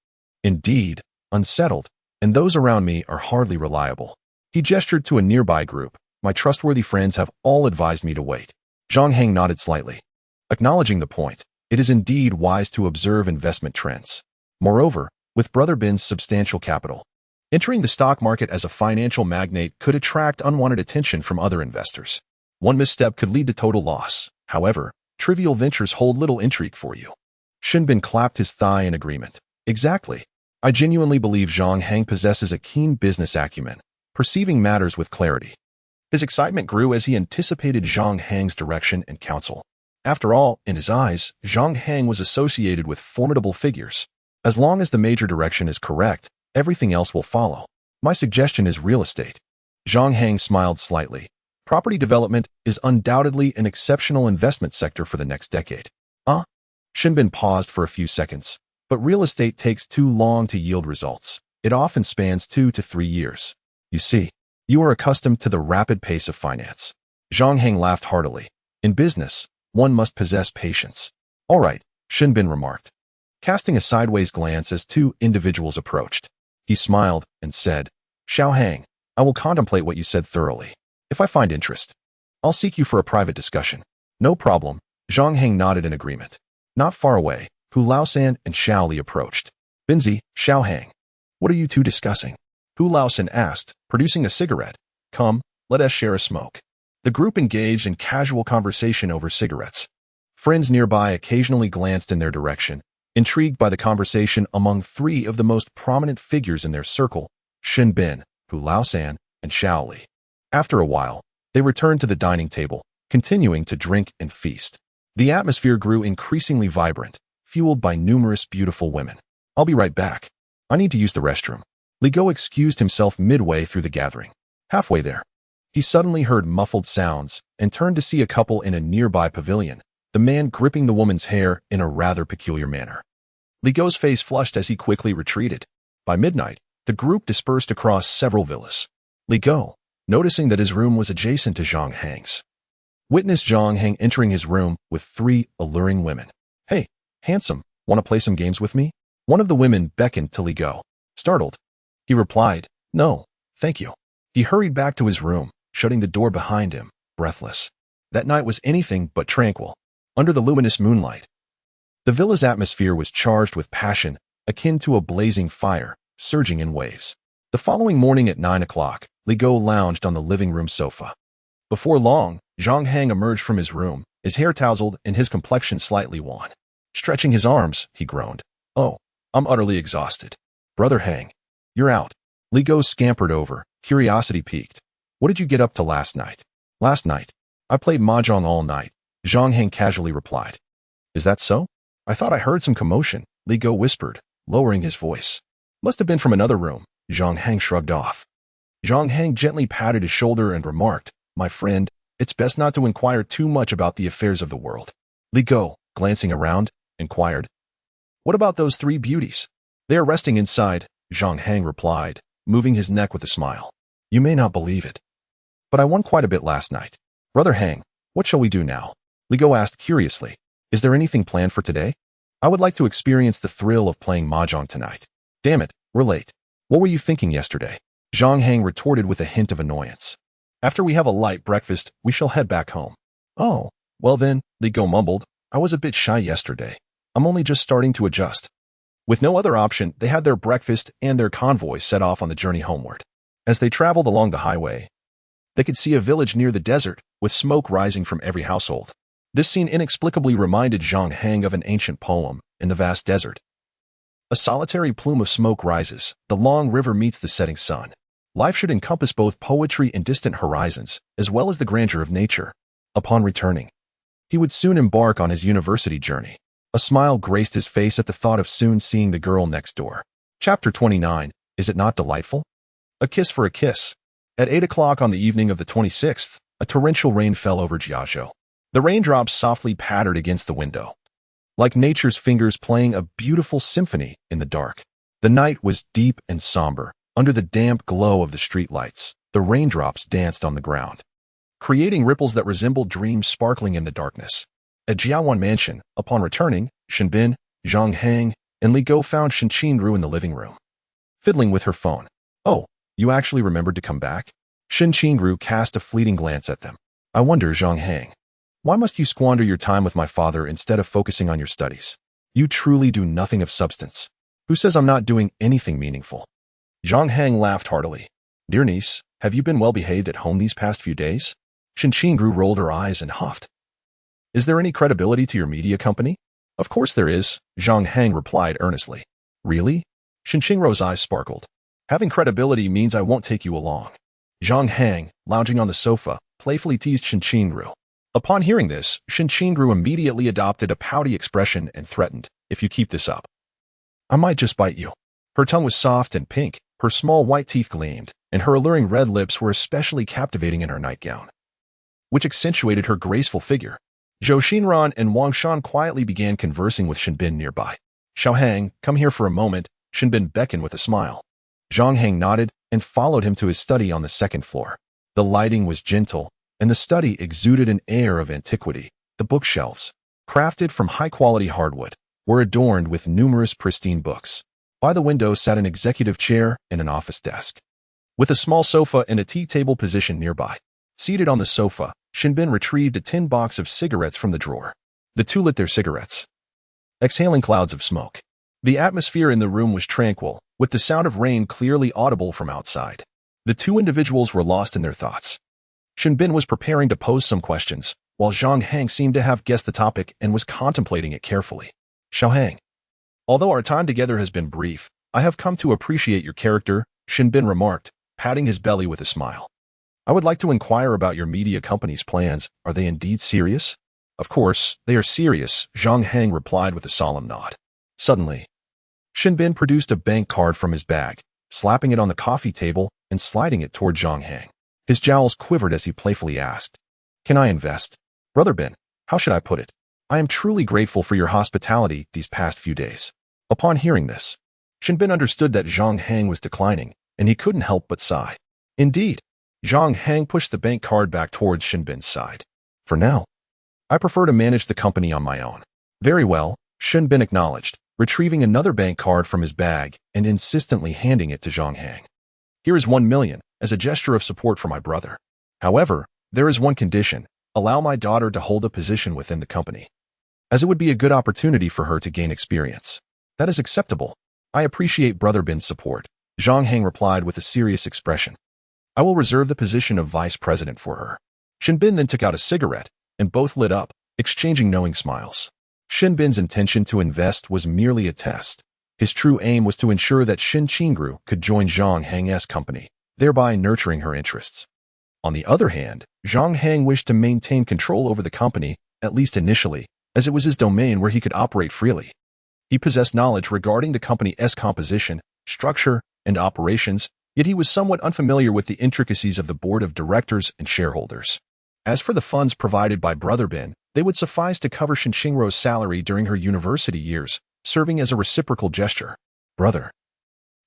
Indeed, unsettled, and those around me are hardly reliable. He gestured to a nearby group. My trustworthy friends have all advised me to wait. Zhang Hang nodded slightly. Acknowledging the point, it is indeed wise to observe investment trends. Moreover, with Brother Bin's substantial capital, entering the stock market as a financial magnate could attract unwanted attention from other investors. One misstep could lead to total loss. However, trivial ventures hold little intrigue for you. Shin Bin clapped his thigh in agreement. Exactly. I genuinely believe Zhang Hang possesses a keen business acumen, perceiving matters with clarity. His excitement grew as he anticipated Zhang Hang's direction and counsel. After all, in his eyes, Zhang Hang was associated with formidable figures. As long as the major direction is correct, everything else will follow. My suggestion is real estate. Zhang Hang smiled slightly. Property development is undoubtedly an exceptional investment sector for the next decade. Shin Bin paused for a few seconds. But real estate takes too long to yield results. It often spans 2 to 3 years. You see, you are accustomed to the rapid pace of finance. Zhang Hang laughed heartily. In business, one must possess patience. All right, Shin Bin remarked, casting a sideways glance as two individuals approached. He smiled and said, Zhang Hang, I will contemplate what you said thoroughly. If I find interest, I'll seek you for a private discussion. No problem. Zhang Hang nodded in agreement. Not far away, Hu Laosan and Xiao Li approached. Binzi, Zhang Hang, what are you two discussing? Hu Laosan asked, producing a cigarette. Come, let us share a smoke. The group engaged in casual conversation over cigarettes. Friends nearby occasionally glanced in their direction, intrigued by the conversation among 3 of the most prominent figures in their circle, Shin Bin, Hu Laosan, and Xiao Li. After a while, they returned to the dining table, continuing to drink and feast. The atmosphere grew increasingly vibrant, fueled by numerous beautiful women. I'll be right back. I need to use the restroom. Li Go excused himself midway through the gathering. Halfway there, he suddenly heard muffled sounds and turned to see a couple in a nearby pavilion, the man gripping the woman's hair in a rather peculiar manner. Li Go's face flushed as he quickly retreated. By midnight, the group dispersed across several villas. Li Go, noticing that his room was adjacent to Zhang Hang's, witnessed Zhang Hang entering his room with 3 alluring women. Hey, handsome, want to play some games with me? One of the women beckoned to Li Go. Startled, he replied, No, thank you. He hurried back to his room, shutting the door behind him, breathless. That night was anything but tranquil. Under the luminous moonlight, the villa's atmosphere was charged with passion, akin to a blazing fire, surging in waves. The following morning at 9 o'clock, Li Go lounged on the living room sofa. Before long, Zhang Hang emerged from his room, his hair tousled and his complexion slightly wan. Stretching his arms, he groaned. Oh, I'm utterly exhausted. Brother Hang, you're out. Li Go scampered over, curiosity piqued. What did you get up to last night? Last night, I played mahjong all night, Zhang Hang casually replied. Is that so? I thought I heard some commotion, Li Go whispered, lowering his voice. Must have been from another room, Zhang Hang shrugged off. Zhang Hang gently patted his shoulder and remarked, My friend, it's best not to inquire too much about the affairs of the world. Li Go, glancing around, inquired. What about those three beauties? They are resting inside, Zhang Hang replied, moving his neck with a smile. You may not believe it, but I won quite a bit last night. Brother Hang, what shall we do now? Li Go asked curiously. Is there anything planned for today? I would like to experience the thrill of playing mahjong tonight. Damn it, we're late. What were you thinking yesterday? Zhang Hang retorted with a hint of annoyance. After we have a light breakfast, we shall head back home. Oh, well then, Li Go mumbled. I was a bit shy yesterday. I'm only just starting to adjust. With no other option, they had their breakfast and their convoy set off on the journey homeward. As they traveled along the highway, they could see a village near the desert, with smoke rising from every household. This scene inexplicably reminded Zhang Hang of an ancient poem, In the Vast Desert. A solitary plume of smoke rises, the long river meets the setting sun. Life should encompass both poetry and distant horizons, as well as the grandeur of nature. Upon returning, he would soon embark on his university journey. A smile graced his face at the thought of soon seeing the girl next door. Chapter 29, Is It Not Delightful? A Kiss for a Kiss. At 8 o'clock on the evening of the 26th, a torrential rain fell over Jiazhou. The raindrops softly pattered against the window, like nature's fingers playing a beautiful symphony in the dark. The night was deep and somber. Under the damp glow of the streetlights, the raindrops danced on the ground, creating ripples that resembled dreams sparkling in the darkness. At Jiawan Mansion, upon returning, Shenbin, Zhang Hang, and Li Go found Shenqingru in the living room, fiddling with her phone. Oh, you actually remembered to come back? Shenqingru cast a fleeting glance at them. I wonder, Zhang Hang, why must you squander your time with my father instead of focusing on your studies? You truly do nothing of substance. Who says I'm not doing anything meaningful? Zhang Hang laughed heartily. Dear niece, have you been well behaved at home these past few days? Shenqingru rolled her eyes and huffed. Is there any credibility to your media company? Of course there is, Zhang Hang replied earnestly. Really? Shenqingru's eyes sparkled. Having credibility means I won't take you along. Zhang Hang, lounging on the sofa, playfully teased Shenqingru. Upon hearing this, Shenqingru immediately adopted a pouty expression and threatened, if you keep this up, I might just bite you. Her tongue was soft and pink, her small white teeth gleamed, and her alluring red lips were especially captivating in her nightgown, which accentuated her graceful figure. Zhou Xinran and Wang Shan quietly began conversing with Shenbin nearby. Xiao Hang, come here for a moment, Shenbin beckoned with a smile. Zhang Hang nodded and followed him to his study on the second floor. The lighting was gentle, and the study exuded an air of antiquity. The bookshelves, crafted from high-quality hardwood, were adorned with numerous pristine books. By the window sat an executive chair and an office desk, with a small sofa and a tea table positioned nearby. Seated on the sofa, Shenbin retrieved a tin box of cigarettes from the drawer. The two lit their cigarettes, exhaling clouds of smoke. The atmosphere in the room was tranquil, with the sound of rain clearly audible from outside. The two individuals were lost in their thoughts. Shenbin was preparing to pose some questions, while Zhang Hang seemed to have guessed the topic and was contemplating it carefully. Xiao Hang, although our time together has been brief, I have come to appreciate your character, Shenbin remarked, patting his belly with a smile. I would like to inquire about your media company's plans. Are they indeed serious? Of course, they are serious, Zhang Hang replied with a solemn nod. Suddenly, Shenbin produced a bank card from his bag, slapping it on the coffee table and sliding it toward Zhang Hang. His jowls quivered as he playfully asked, Can I invest? Brother Bin, how should I put it? I am truly grateful for your hospitality these past few days. Upon hearing this, Shenbin understood that Zhang Hang was declining, and he couldn't help but sigh. Indeed, Zhang Hang pushed the bank card back towards Shenbin's side. For now, I prefer to manage the company on my own. Very well, Shenbin acknowledged, retrieving another bank card from his bag and insistently handing it to Zhang Hang. Here is 1 million, as a gesture of support for my brother. However, there is one condition: allow my daughter to hold a position within the company, as it would be a good opportunity for her to gain experience. That is acceptable. I appreciate Brother Bin's support, Zhang Hang replied with a serious expression. I will reserve the position of vice president for her. Shenbin then took out a cigarette, and both lit up, exchanging knowing smiles. Shenbin's intention to invest was merely a test. His true aim was to ensure that Shenqingru could join Zhang Hang's company, thereby nurturing her interests. On the other hand, Zhang Hang wished to maintain control over the company, at least initially, as it was his domain where he could operate freely. He possessed knowledge regarding the company's composition, structure, and operations, yet he was somewhat unfamiliar with the intricacies of the board of directors and shareholders. As for the funds provided by Brother Bin, They would suffice to cover Shen Qingruo's salary during her university years, serving as a reciprocal gesture. Brother,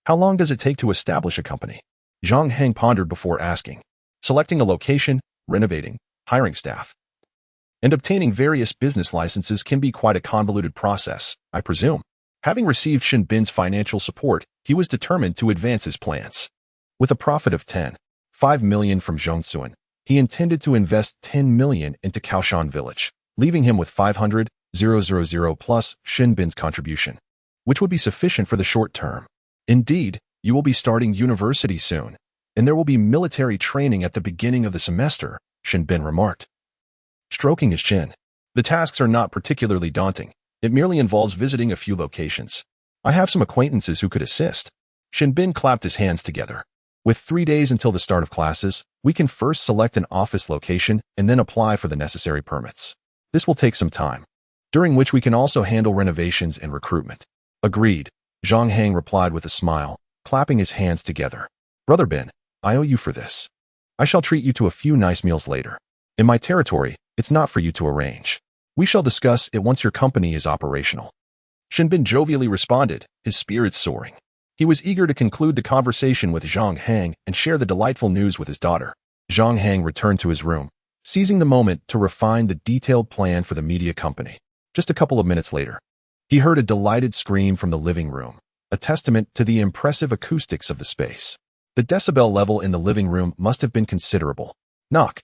how long does it take to establish a company? Zhang Hang pondered before asking. Selecting a location, renovating, hiring staff, and obtaining various business licenses can be quite a convoluted process, I presume. Having received Shen Bin's financial support, he was determined to advance his plans. With a profit of 5 million from Zhongsuan, he intended to invest 10 million into Kaoshan village, leaving him with 500,000 plus Shen Bin's contribution, which would be sufficient for the short term. Indeed, you will be starting university soon, and there will be military training at the beginning of the semester, Shen Bin remarked, stroking his chin. The tasks are not particularly daunting. It merely involves visiting a few locations. I have some acquaintances who could assist. Shen Bin clapped his hands together. With 3 days until the start of classes, we can first select an office location and then apply for the necessary permits. This will take some time, during which we can also handle renovations and recruitment. Agreed, Zhang Hang replied with a smile, clapping his hands together. Brother Bin, I owe you for this. I shall treat you to a few nice meals later. In my territory, it's not for you to arrange. We shall discuss it once your company is operational. Shen Bin jovially responded, his spirits soaring. He was eager to conclude the conversation with Zhang Hang and share the delightful news with his daughter. Zhang Hang returned to his room, seizing the moment to refine the detailed plan for the media company. Just a couple of minutes later, he heard a delighted scream from the living room, a testament to the impressive acoustics of the space. The decibel level in the living room must have been considerable. Knock.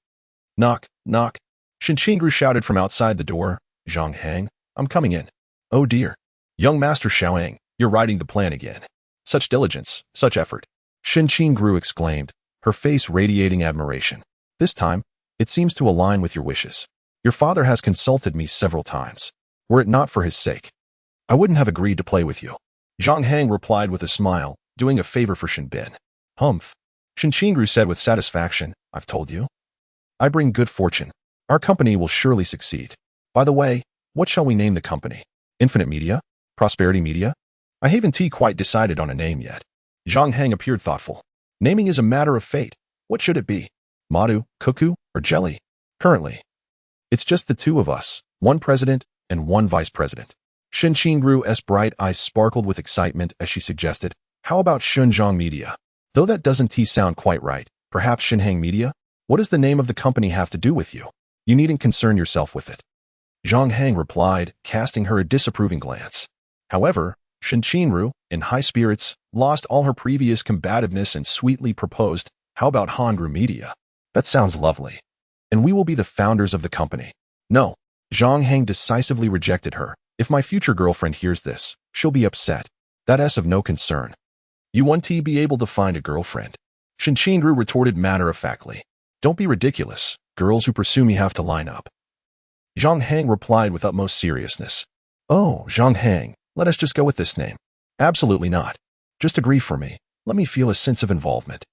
Knock, knock. Shen Qingru shouted from outside the door. Zhang Hang, I'm coming in. Oh dear. Young Master Xiaoyang, you're writing the plan again. Such diligence, such effort. Shen Qingru exclaimed, her face radiating admiration. This time, it seems to align with your wishes. Your father has consulted me several times. Were it not for his sake, I wouldn't have agreed to play with you. Zhang Hang replied with a smile, doing a favor for Shen Bin. Humph. Shen Qingru said with satisfaction, I've told you. I bring good fortune. Our company will surely succeed. By the way, what shall we name the company? Infinite Media? Prosperity Media? I haven't quite decided on a name yet. Zhang Hang appeared thoughtful. Naming is a matter of fate. What should it be? Madu, Cuckoo, or Jelly? Currently, it's just the two of us, one president and one vice president. Shen Qingru's bright eyes sparkled with excitement as she suggested, how about Shenzhong Media? Though that doesn't sound quite right, perhaps Shenhang Media? What does the name of the company have to do with you? You needn't concern yourself with it. Zhang Hang replied, casting her a disapproving glance. However, Shen Qingru, in high spirits, lost all her previous combativeness and sweetly proposed, how about Hangru Media? That sounds lovely. And we will be the founders of the company. No, Zhang Hang decisively rejected her. If my future girlfriend hears this, she'll be upset. That's of no concern. You won't be able to find a girlfriend. Shen Qingru retorted matter-of-factly. Don't be ridiculous. Girls who pursue me have to line up. Zhang Hang replied with utmost seriousness. Oh, Zhang Hang, let us just go with this name. Absolutely not. Just agree for me. Let me feel a sense of involvement.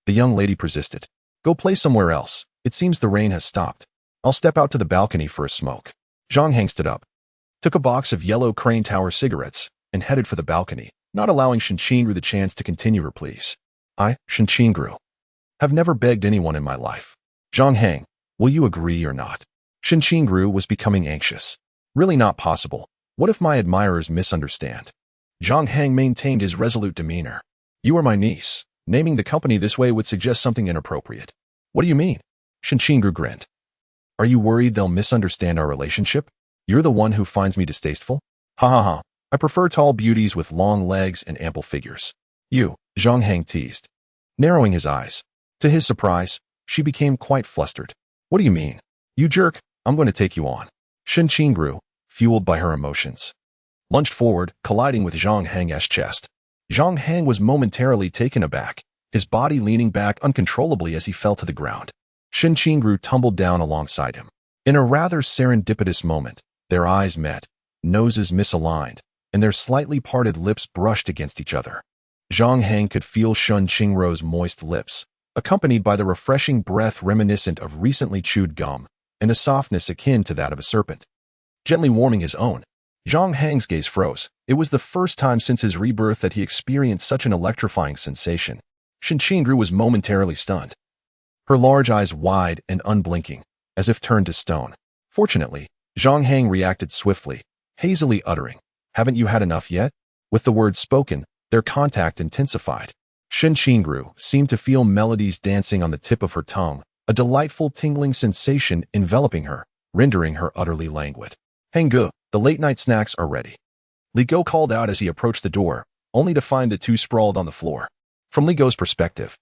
The young lady persisted. Go play somewhere else. It seems the rain has stopped. I'll step out to the balcony for a smoke. Zhang Hang stood up, took a box of yellow Crane Tower cigarettes, and headed for the balcony, not allowing Shen Qingru the chance to continue her pleas. I, Shen Qingru, have never begged anyone in my life. Zhang Hang, will you agree or not? Shen Qingru was becoming anxious. Really not possible. What if my admirers misunderstand? Zhang Hang maintained his resolute demeanor. You are my niece. Naming the company this way would suggest something inappropriate. What do you mean? Shen Qingru grinned. Are you worried they'll misunderstand our relationship? You're the one who finds me distasteful? Ha ha ha. I prefer tall beauties with long legs and ample figures. You, Zhang Hang teased, narrowing his eyes. To his surprise, she became quite flustered. What do you mean? You jerk, I'm going to take you on. Shen Qingru, fueled by her emotions, lunged forward, colliding with Zhang Hang's chest. Zhang Hang was momentarily taken aback, his body leaning back uncontrollably as he fell to the ground. Shen Qingru tumbled down alongside him. In a rather serendipitous moment, their eyes met, noses misaligned, and their slightly parted lips brushed against each other. Zhang Hang could feel Shen Qingru's moist lips, accompanied by the refreshing breath reminiscent of recently chewed gum, and a softness akin to that of a serpent, gently warming his own. Zhang Hang's gaze froze. It was the first time since his rebirth that he experienced such an electrifying sensation. Shen Qingru was momentarily stunned, her large eyes wide and unblinking, as if turned to stone. Fortunately, Zhang Hang reacted swiftly, hazily uttering, "Haven't you had enough yet?" With the words spoken, their contact intensified. Shen Qingru seemed to feel melodies dancing on the tip of her tongue, a delightful tingling sensation enveloping her, rendering her utterly languid. "Hang Ge, the late-night snacks are ready." Li Go called out as he approached the door, only to find the two sprawled on the floor. From Li Go's perspective,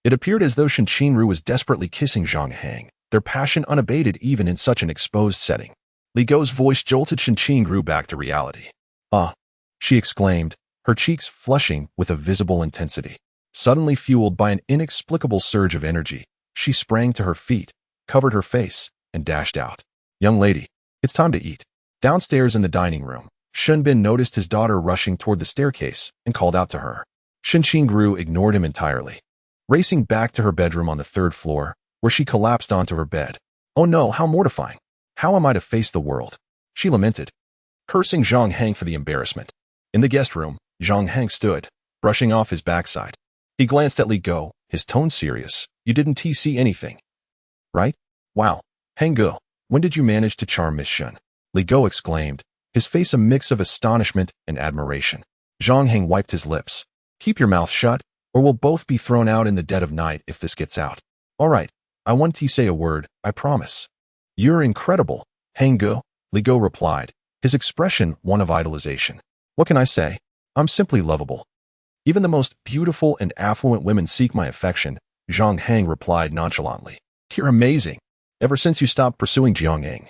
it appeared as though Shen Qingru was desperately kissing Zhang Hang, their passion unabated even in such an exposed setting. Li Go's voice jolted Shen Qingru back to reality. "Ah," she exclaimed, her cheeks flushing with a visible intensity. Suddenly fueled by an inexplicable surge of energy, she sprang to her feet, covered her face, and dashed out. "Young lady, it's time to eat." Downstairs in the dining room, Shen Bin noticed his daughter rushing toward the staircase and called out to her. Shen Qingru ignored him entirely, racing back to her bedroom on the third floor, where she collapsed onto her bed. "Oh no, how mortifying. How am I to face the world?" she lamented, cursing Zhang Hang for the embarrassment. In the guest room, Zhang Hang stood, brushing off his backside. He glanced at Li Go, his tone serious. "You didn't see anything, right? Wow. Hang Ge, when did you manage to charm Miss Shen?" Li Go exclaimed, his face a mix of astonishment and admiration. Zhang Hang wiped his lips. "Keep your mouth shut, or we'll both be thrown out in the dead of night if this gets out." "All right, I won't say a word, I promise." "You're incredible, Hang Ge," Li Go replied, his expression one of idolization. "What can I say? I'm simply lovable. Even the most beautiful and affluent women seek my affection," Zhang Hang replied nonchalantly. "You're amazing. Ever since you stopped pursuing Jiangning,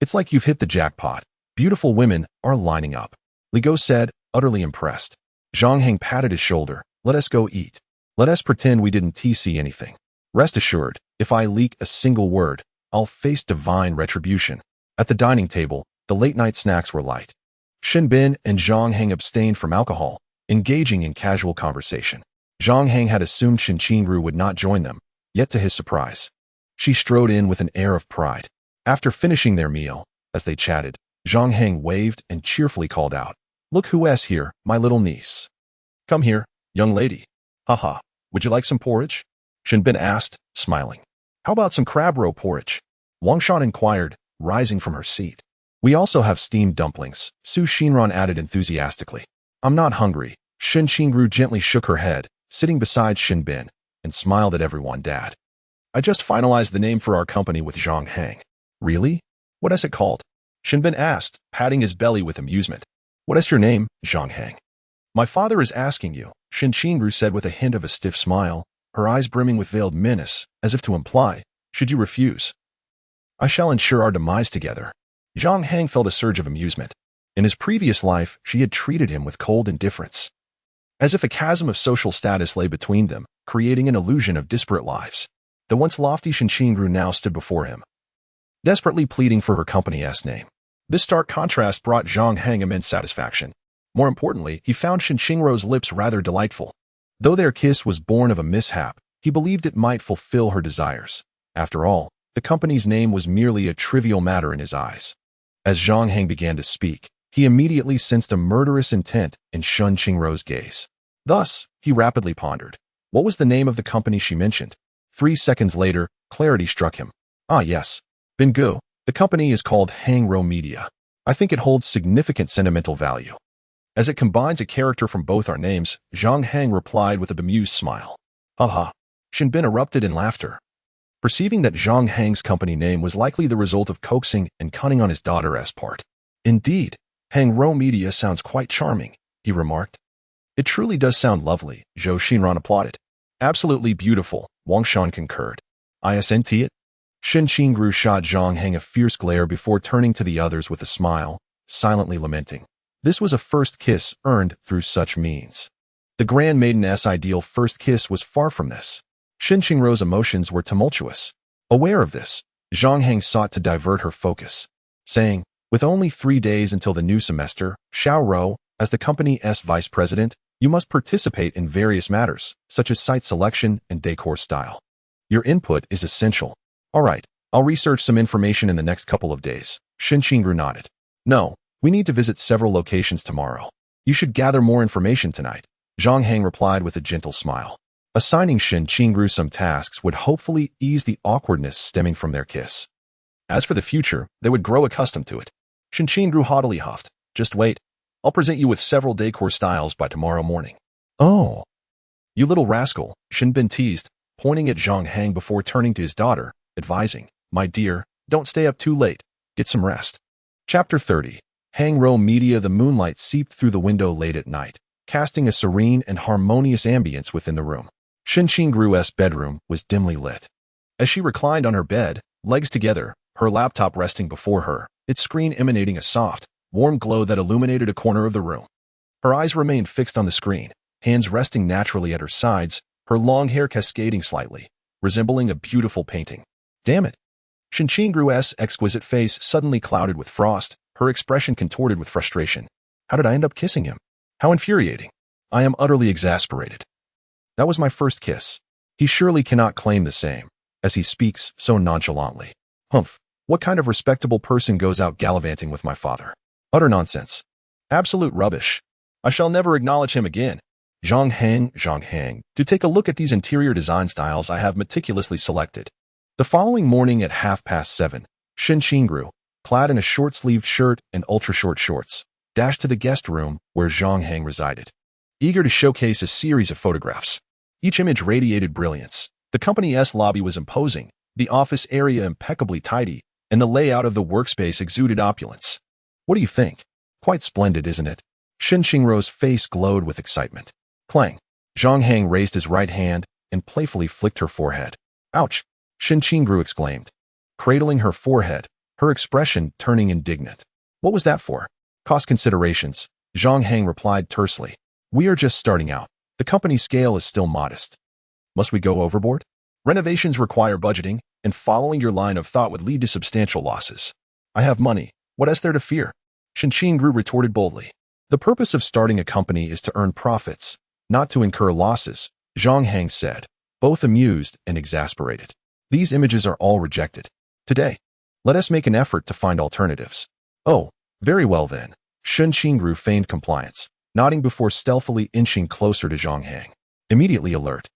it's like you've hit the jackpot. Beautiful women are lining up," Li Go said, utterly impressed. Zhang Hang patted his shoulder. "Let us go eat. Let us pretend we didn't see anything. Rest assured, if I leak a single word, I'll face divine retribution." At the dining table, the late-night snacks were light. Shen Bin and Zhang Hang abstained from alcohol, engaging in casual conversation. Zhang Hang had assumed Shen Qingru would not join them, yet to his surprise, she strode in with an air of pride. After finishing their meal, as they chatted, Zhang Hang waved and cheerfully called out, "Look who's here, my little niece. Come here, young lady." "Haha, would you like some porridge?" Shen Bin asked, smiling. "How about some crab roe porridge?" Wang Shan inquired, rising from her seat. "We also have steamed dumplings," Su Xinran added enthusiastically. "I'm not hungry." Shen Qingru gently shook her head, sitting beside Shen Bin, and smiled at everyone. "Dad, I just finalized the name for our company with Zhang Hang." "Really? What is it called?" Shen Bin asked, patting his belly with amusement. "What is your name, Zhang Hang?" "My father is asking you," Shen Qingru said with a hint of a stiff smile, her eyes brimming with veiled menace, as if to imply, "Should you refuse, I shall ensure our demise together." Zhang Hang felt a surge of amusement. In his previous life, she had treated him with cold indifference, as if a chasm of social status lay between them, creating an illusion of disparate lives. The once lofty Shen Qingru now stood before him, desperately pleading for her company's name. This stark contrast brought Zhang Hang immense satisfaction. More importantly, he found Shen Qingru's lips rather delightful. Though their kiss was born of a mishap, he believed it might fulfill her desires. After all, the company's name was merely a trivial matter in his eyes. As Zhang Hang began to speak, he immediately sensed a murderous intent in Shen Qingru's gaze. Thus, he rapidly pondered. What was the name of the company she mentioned? 3 seconds later, clarity struck him. "Ah yes, Bin Ge, the company is called Hang Ro Media. I think it holds significant sentimental value, as it combines a character from both our names," Zhang Hang replied with a bemused smile. "Haha." Shen Bin erupted in laughter, perceiving that Zhang Hang's company name was likely the result of coaxing and cunning on his daughter's part. "Indeed, Hang Ro Media sounds quite charming," he remarked. "It truly does sound lovely," Zhou Xinran applauded. "Absolutely beautiful," Wang Shan concurred. "Isn't it?" Shen Qingru shot Zhang Hang a fierce glare before turning to the others with a smile, silently lamenting. This was a first kiss earned through such means. The Grand Maiden's ideal first kiss was far from this. Shen Qingru's emotions were tumultuous. Aware of this, Zhang Hang sought to divert her focus, saying, "With only 3 days until the new semester, Xiao Rou, as the company's vice president, you must participate in various matters, such as site selection and decor style. Your input is essential." "All right, I'll research some information in the next couple of days," Shen Qingru nodded. "No, we need to visit several locations tomorrow. You should gather more information tonight," Zhang Hang replied with a gentle smile. Assigning Shen Qingru some tasks would hopefully ease the awkwardness stemming from their kiss. As for the future, they would grow accustomed to it. Shen Qingru haughtily huffed. Just wait. I'll present you with several decor styles by tomorrow morning. Oh, you little rascal, Shen Bin teased, pointing at Zhang Hang before turning to his daughter, advising, my dear, don't stay up too late. Get some rest. Chapter 30. Hang Row Media. The moonlight seeped through the window late at night, casting a serene and harmonious ambience within the room. Shen Qingru's bedroom was dimly lit. As she reclined on her bed, legs together, her laptop resting before her, its screen emanating a soft, warm glow that illuminated a corner of the room. Her eyes remained fixed on the screen, hands resting naturally at her sides, her long hair cascading slightly, resembling a beautiful painting. Damn it! Shen Qingru's exquisite face suddenly clouded with frost, her expression contorted with frustration. How did I end up kissing him? How infuriating. I am utterly exasperated. That was my first kiss. He surely cannot claim the same, as he speaks so nonchalantly. Humph, what kind of respectable person goes out gallivanting with my father? Utter nonsense. Absolute rubbish. I shall never acknowledge him again. Zhang Hang, to take a look at these interior design styles I have meticulously selected. The following morning at 7:30, Shen Qingru, clad in a short-sleeved shirt and ultra-short shorts, dashed to the guest room where Zhang Hang resided. Eager to showcase a series of photographs. Each image radiated brilliance. The company's lobby was imposing, the office area impeccably tidy, and the layout of the workspace exuded opulence. What do you think? Quite splendid, isn't it? Shen Qingru's face glowed with excitement. Clang. Zhang Hang raised his right hand and playfully flicked her forehead. Ouch! Shen Qingru exclaimed, cradling her forehead, her expression turning indignant. What was that for? Cost considerations, Zhang Hang replied tersely. We are just starting out. The company scale is still modest. Must we go overboard? Renovations require budgeting, and following your line of thought would lead to substantial losses. I have money. What is there to fear? Shen Qingru retorted boldly. The purpose of starting a company is to earn profits, not to incur losses, Zhang Hang said, both amused and exasperated. These images are all rejected. Today, let us make an effort to find alternatives. Oh, very well then. Shen Qingru feigned compliance, nodding before stealthily inching closer to Zhang Hang. Immediately alert,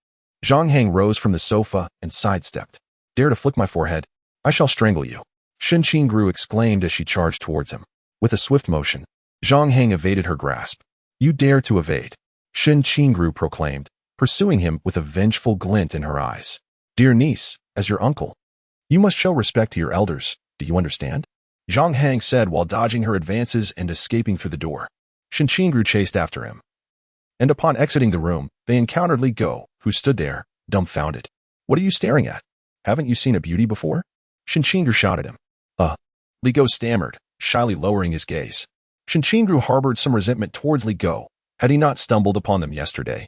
Zhang Hang rose from the sofa and sidestepped. Dare to flick my forehead? I shall strangle you. Shen Qingru exclaimed as she charged towards him. With a swift motion, Zhang Hang evaded her grasp. You dare to evade, Shen Qingru proclaimed, pursuing him with a vengeful glint in her eyes. Dear niece, as your uncle, you must show respect to your elders, do you understand? Zhang Hang said while dodging her advances and escaping through the door. Shen Qingru chased after him. And upon exiting the room, they encountered Li Go, who stood there, dumbfounded. What are you staring at? Haven't you seen a beauty before? Shen Qingru shot at him. Li Go stammered, shyly lowering his gaze. Shen Qingru harbored some resentment towards Li Go, had he not stumbled upon them yesterday.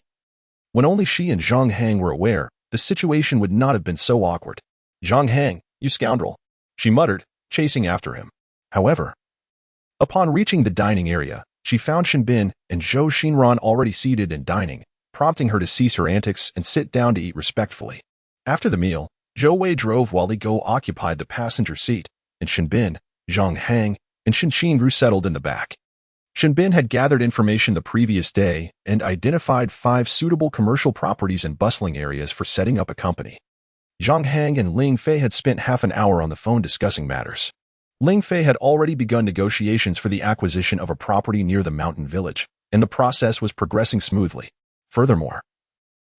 When only she and Zhang Hang were aware, the situation would not have been so awkward. Zhang Hang, you scoundrel, she muttered, chasing after him. However, upon reaching the dining area, she found Shen Bin and Zhou Xinran already seated and dining, prompting her to cease her antics and sit down to eat respectfully. After the meal, Zhou Wei drove while Li Go occupied the passenger seat, and Shen Bin, Zhang Hang, and Shen Qingru settled in the back. Shen Bin had gathered information the previous day and identified 5 suitable commercial properties and bustling areas for setting up a company. Zhang Hang and Ling Fei had spent half an hour on the phone discussing matters. Ling Fei had already begun negotiations for the acquisition of a property near the mountain village, and the process was progressing smoothly. Furthermore,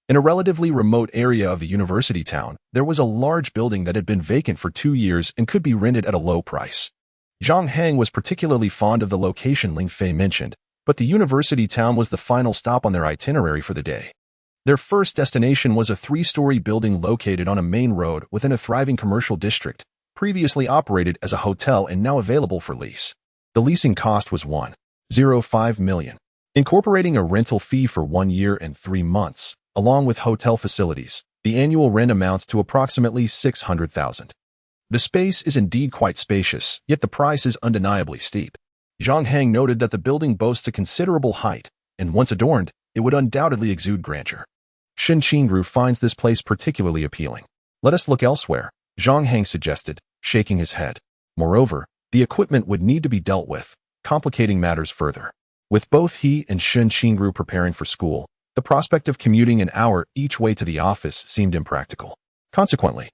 in a relatively remote area of the university town, there was a large building that had been vacant for 2 years and could be rented at a low price. Zhang Hang was particularly fond of the location Ling Fei mentioned, but the university town was the final stop on their itinerary for the day. Their first destination was a 3-story building located on a main road within a thriving commercial district, previously operated as a hotel and now available for lease. The leasing cost was $1.05 million, incorporating a rental fee for 1 year and 3 months, along with hotel facilities. The annual rent amounts to approximately $600,000. The space is indeed quite spacious, yet the price is undeniably steep. Zhang Hang noted that the building boasts a considerable height, and once adorned, it would undoubtedly exude grandeur. Shen Qingru finds this place particularly appealing. Let us look elsewhere, Zhang Hang suggested, shaking his head. Moreover, the equipment would need to be dealt with, complicating matters further. With both he and Shen Qingru preparing for school, the prospect of commuting an hour each way to the office seemed impractical. Consequently,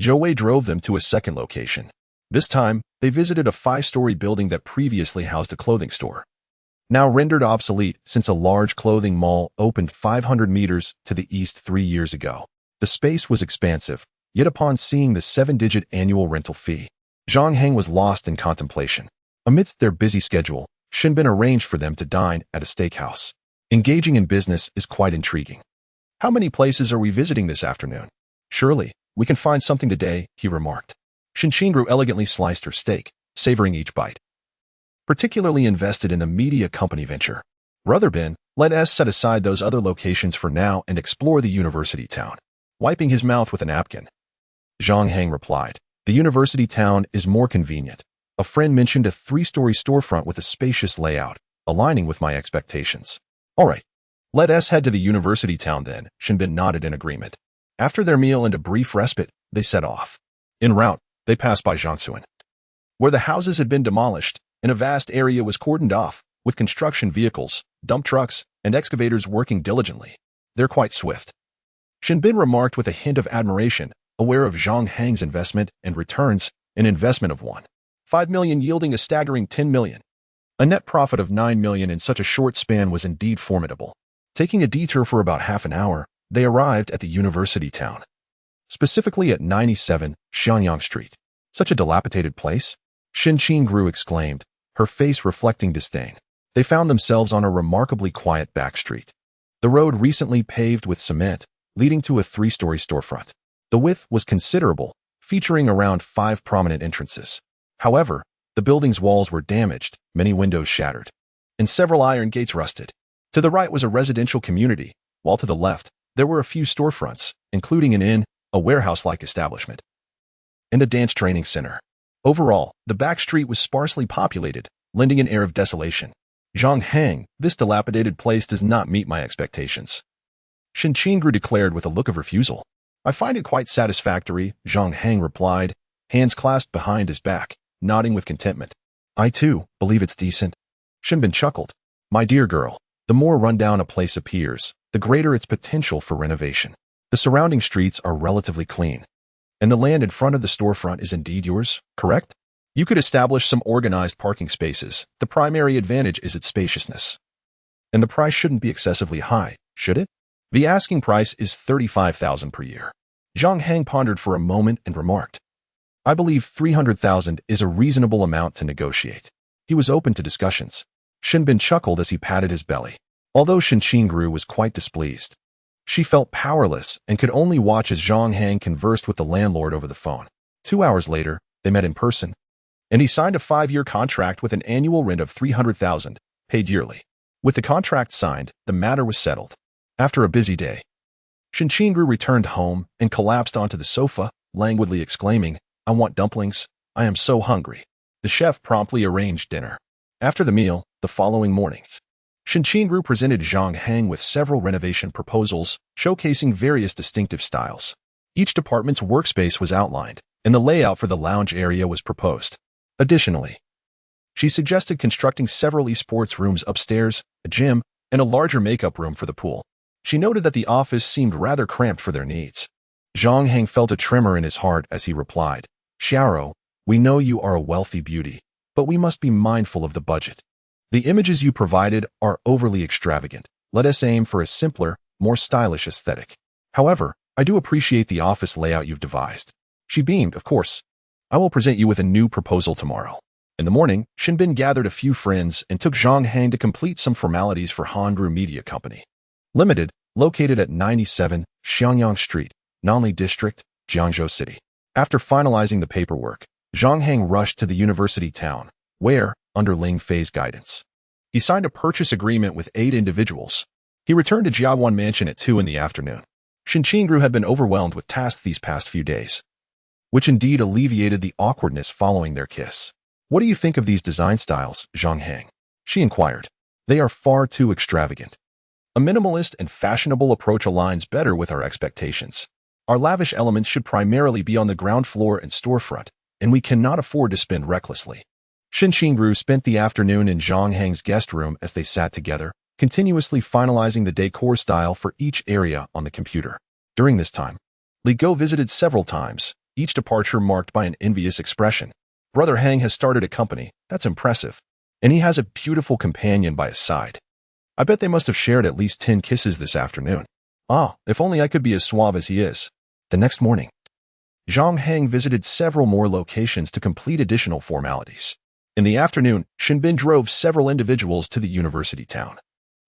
Zhou Wei drove them to a second location. This time, they visited a 5-story building that previously housed a clothing store, now rendered obsolete since a large clothing mall opened 500 meters to the east 3 years ago. The space was expansive, yet upon seeing the 7-digit annual rental fee, Zhang Hang was lost in contemplation. Amidst their busy schedule, Shinbin arranged for them to dine at a steakhouse. Engaging in business is quite intriguing. How many places are we visiting this afternoon? Surely, we can find something today, he remarked. Shinchingru elegantly sliced her steak, savoring each bite. Particularly invested in the media company venture. Brother Bin, let us set aside those other locations for now and explore the university town. Wiping his mouth with a napkin, Zhang Hang replied, the university town is more convenient. A friend mentioned a 3-story storefront with a spacious layout, aligning with my expectations. All right, let us head to the university town then, Shinbin nodded in agreement. After their meal and a brief respite, they set off. En route, they passed by Jiangsuan, where the houses had been demolished, and a vast area was cordoned off, with construction vehicles, dump trucks, and excavators working diligently. They're quite swift. Shinbin remarked with a hint of admiration, aware of Zhang Hang's investment and returns, an investment of 1.5 million yielding a staggering 10 million. A net profit of 9 million in such a short span was indeed formidable. Taking a detour for about half an hour, they arrived at the university town. Specifically at 97 Xianyang Street. Such a dilapidated place? Shinchingru exclaimed, her face reflecting disdain. They found themselves on a remarkably quiet back street. The road recently paved with cement, leading to a 3-story storefront. The width was considerable, featuring around 5 prominent entrances. However, the building's walls were damaged, many windows shattered, and several iron gates rusted. To the right was a residential community, while to the left, there were a few storefronts, including an inn, a warehouse-like establishment, and a dance training center. Overall, the back street was sparsely populated, lending an air of desolation. Zhang Hang, this dilapidated place does not meet my expectations, Shinchingru declared with a look of refusal. I find it quite satisfactory, Zhang Hang replied, hands clasped behind his back, nodding with contentment. I too believe it's decent. Shinbin chuckled. My dear girl, the more rundown a place appears, the greater its potential for renovation. The surrounding streets are relatively clean, and the land in front of the storefront is indeed yours, correct? You could establish some organized parking spaces. The primary advantage is its spaciousness. And the price shouldn't be excessively high, should it? The asking price is 35,000 per year. Zhang Hang pondered for a moment and remarked, I believe 300,000 is a reasonable amount to negotiate. He was open to discussions. Shinbin chuckled as he patted his belly. Although Shinchingru was quite displeased, she felt powerless and could only watch as Zhang Hang conversed with the landlord over the phone. 2 hours later, they met in person, and he signed a 5-year contract with an annual rent of 300,000, paid yearly. With the contract signed, the matter was settled. After a busy day, Shinchingru returned home and collapsed onto the sofa, languidly exclaiming, I want dumplings. I am so hungry. The chef promptly arranged dinner. After the meal, the following morning, Shinchingru presented Zhang Hang with several renovation proposals, showcasing various distinctive styles. Each department's workspace was outlined, and the layout for the lounge area was proposed. Additionally, she suggested constructing several esports rooms upstairs, a gym, and a larger makeup room for the pool. She noted that the office seemed rather cramped for their needs. Zhang Hang felt a tremor in his heart as he replied, Xiao, we know you are a wealthy beauty, but we must be mindful of the budget. The images you provided are overly extravagant. Let us aim for a simpler, more stylish aesthetic. However, I do appreciate the office layout you've devised. She beamed, of course. I will present you with a new proposal tomorrow. In the morning, Shinbin gathered a few friends and took Zhang Hang to complete some formalities for Hangru Media Company Limited, located at 97 Xianyang Street, Nanli District, Jiangzhou City. After finalizing the paperwork, Zhang Hang rushed to the university town, where, under Ling Fei's guidance, he signed a purchase agreement with 8 individuals. He returned to Jiawan Mansion at 2 in the afternoon. Shinchingru had been overwhelmed with tasks these past few days, which indeed alleviated the awkwardness following their kiss. What do you think of these design styles, Zhang Hang? She inquired. They are far too extravagant. A minimalist and fashionable approach aligns better with our expectations. Our lavish elements should primarily be on the ground floor and storefront, and we cannot afford to spend recklessly. Shinchingru spent the afternoon in Zhang Hang's guest room as they sat together, continuously finalizing the decor style for each area on the computer. During this time, Li Go visited several times, each departure marked by an envious expression. Brother Hang has started a company. That's impressive. And he has a beautiful companion by his side. I bet they must have shared at least 10 kisses this afternoon. Ah, if only I could be as suave as he is. The next morning, Zhang Hang visited several more locations to complete additional formalities. In the afternoon, Shinbin drove several individuals to the university town,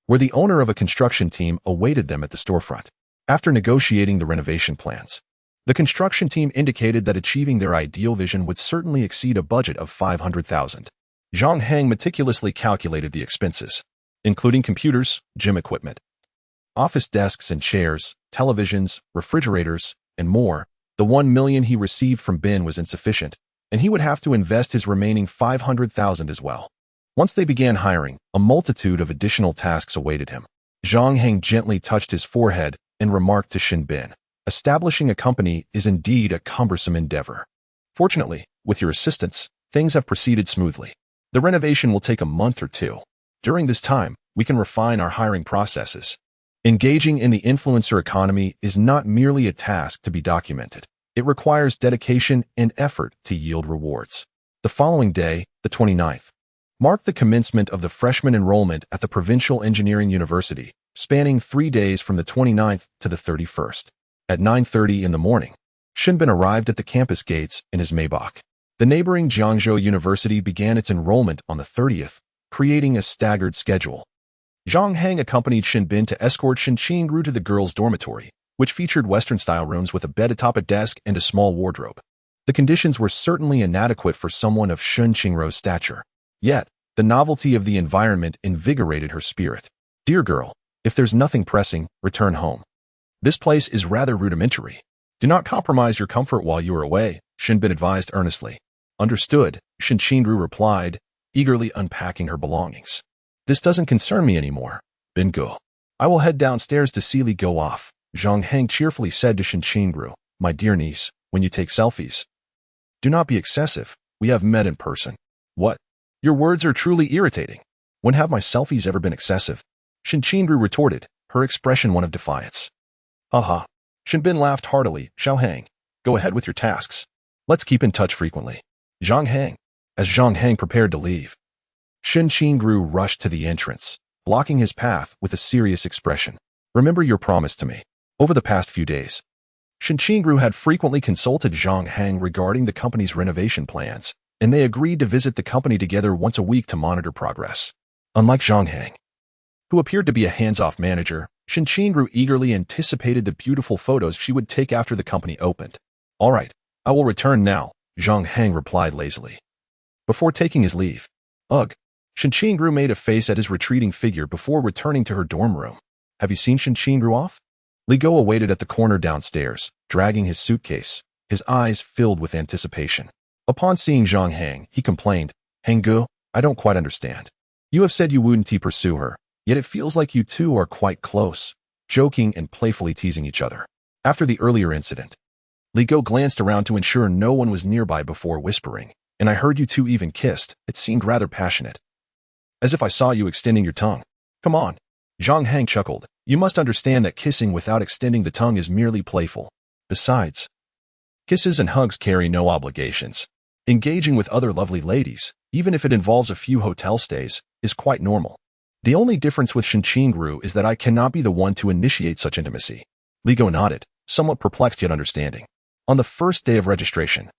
where the owner of a construction team awaited them at the storefront. After negotiating the renovation plans, the construction team indicated that achieving their ideal vision would certainly exceed a budget of 500,000. Zhang Hang meticulously calculated the expenses, including computers, gym equipment, office desks and chairs, televisions, refrigerators, and more. The 1 million he received from Bin was insufficient, and he would have to invest his remaining 500,000 as well. Once they began hiring, a multitude of additional tasks awaited him. Zhang Hang gently touched his forehead and remarked to Shinbin, "Establishing a company is indeed a cumbersome endeavor. Fortunately, with your assistance, things have proceeded smoothly. The renovation will take a month or two. During this time, we can refine our hiring processes. Engaging in the influencer economy is not merely a task to be documented. It requires dedication and effort to yield rewards." The following day, the 29th, marked the commencement of the freshman enrollment at the Provincial Engineering University, spanning 3 days from the 29th to the 31st. At 9:30 in the morning, Shinbin arrived at the campus gates in his Maybach. The neighboring Jiangzhou University began its enrollment on the 30th, creating a staggered schedule. Zhang Hang accompanied Shinbin to escort Shen Qingru to the girls' dormitory, which featured Western-style rooms with a bed atop a desk and a small wardrobe. The conditions were certainly inadequate for someone of Shen Qingru's stature. Yet, the novelty of the environment invigorated her spirit. "Dear girl, if there's nothing pressing, return home. This place is rather rudimentary. Do not compromise your comfort while you are away," Shinbin advised earnestly. "Understood," Shen Qingru replied, eagerly unpacking her belongings. "This doesn't concern me anymore. Bin go. I will head downstairs to see Li go off," Zhang Hang cheerfully said to Shen Qingru. "My dear niece, when you take selfies, do not be excessive. We have met in person." "What? Your words are truly irritating. When have my selfies ever been excessive?" Shen Qingru retorted, her expression one of defiance. "Haha." Shinbin laughed heartily. "Xiao Hang, go ahead with your tasks. Let's keep in touch frequently." Zhang Hang. As Zhang Hang prepared to leave, Shen Qingru rushed to the entrance, blocking his path with a serious expression. "Remember your promise to me." Over the past few days, Shen Qingru had frequently consulted Zhang Hang regarding the company's renovation plans, and they agreed to visit the company together once a week to monitor progress. Unlike Zhang Hang, who appeared to be a hands-off manager, Shen Qingru eagerly anticipated the beautiful photos she would take after the company opened. "All right, I will return now," Zhang Hang replied lazily, before taking his leave. "Ugh." Shen Qingru made a face at his retreating figure before returning to her dorm room. "Have you seen Shen Qingru off?" Li Go awaited at the corner downstairs, dragging his suitcase, his eyes filled with anticipation. Upon seeing Zhang Hang, he complained, "Hang Gu, I don't quite understand. You have said you wouldn't pursue her, yet it feels like you two are quite close," joking and playfully teasing each other. After the earlier incident, Li Go glanced around to ensure no one was nearby before whispering, "And I heard you two even kissed. It seemed rather passionate. As if I saw you extending your tongue." "Come on." Zhang Hang chuckled. "You must understand that kissing without extending the tongue is merely playful. Besides, kisses and hugs carry no obligations. Engaging with other lovely ladies, even if it involves a few hotel stays, is quite normal. The only difference with Shen Qingru is that I cannot be the one to initiate such intimacy." Li Go nodded, somewhat perplexed yet understanding. On the first day of registration,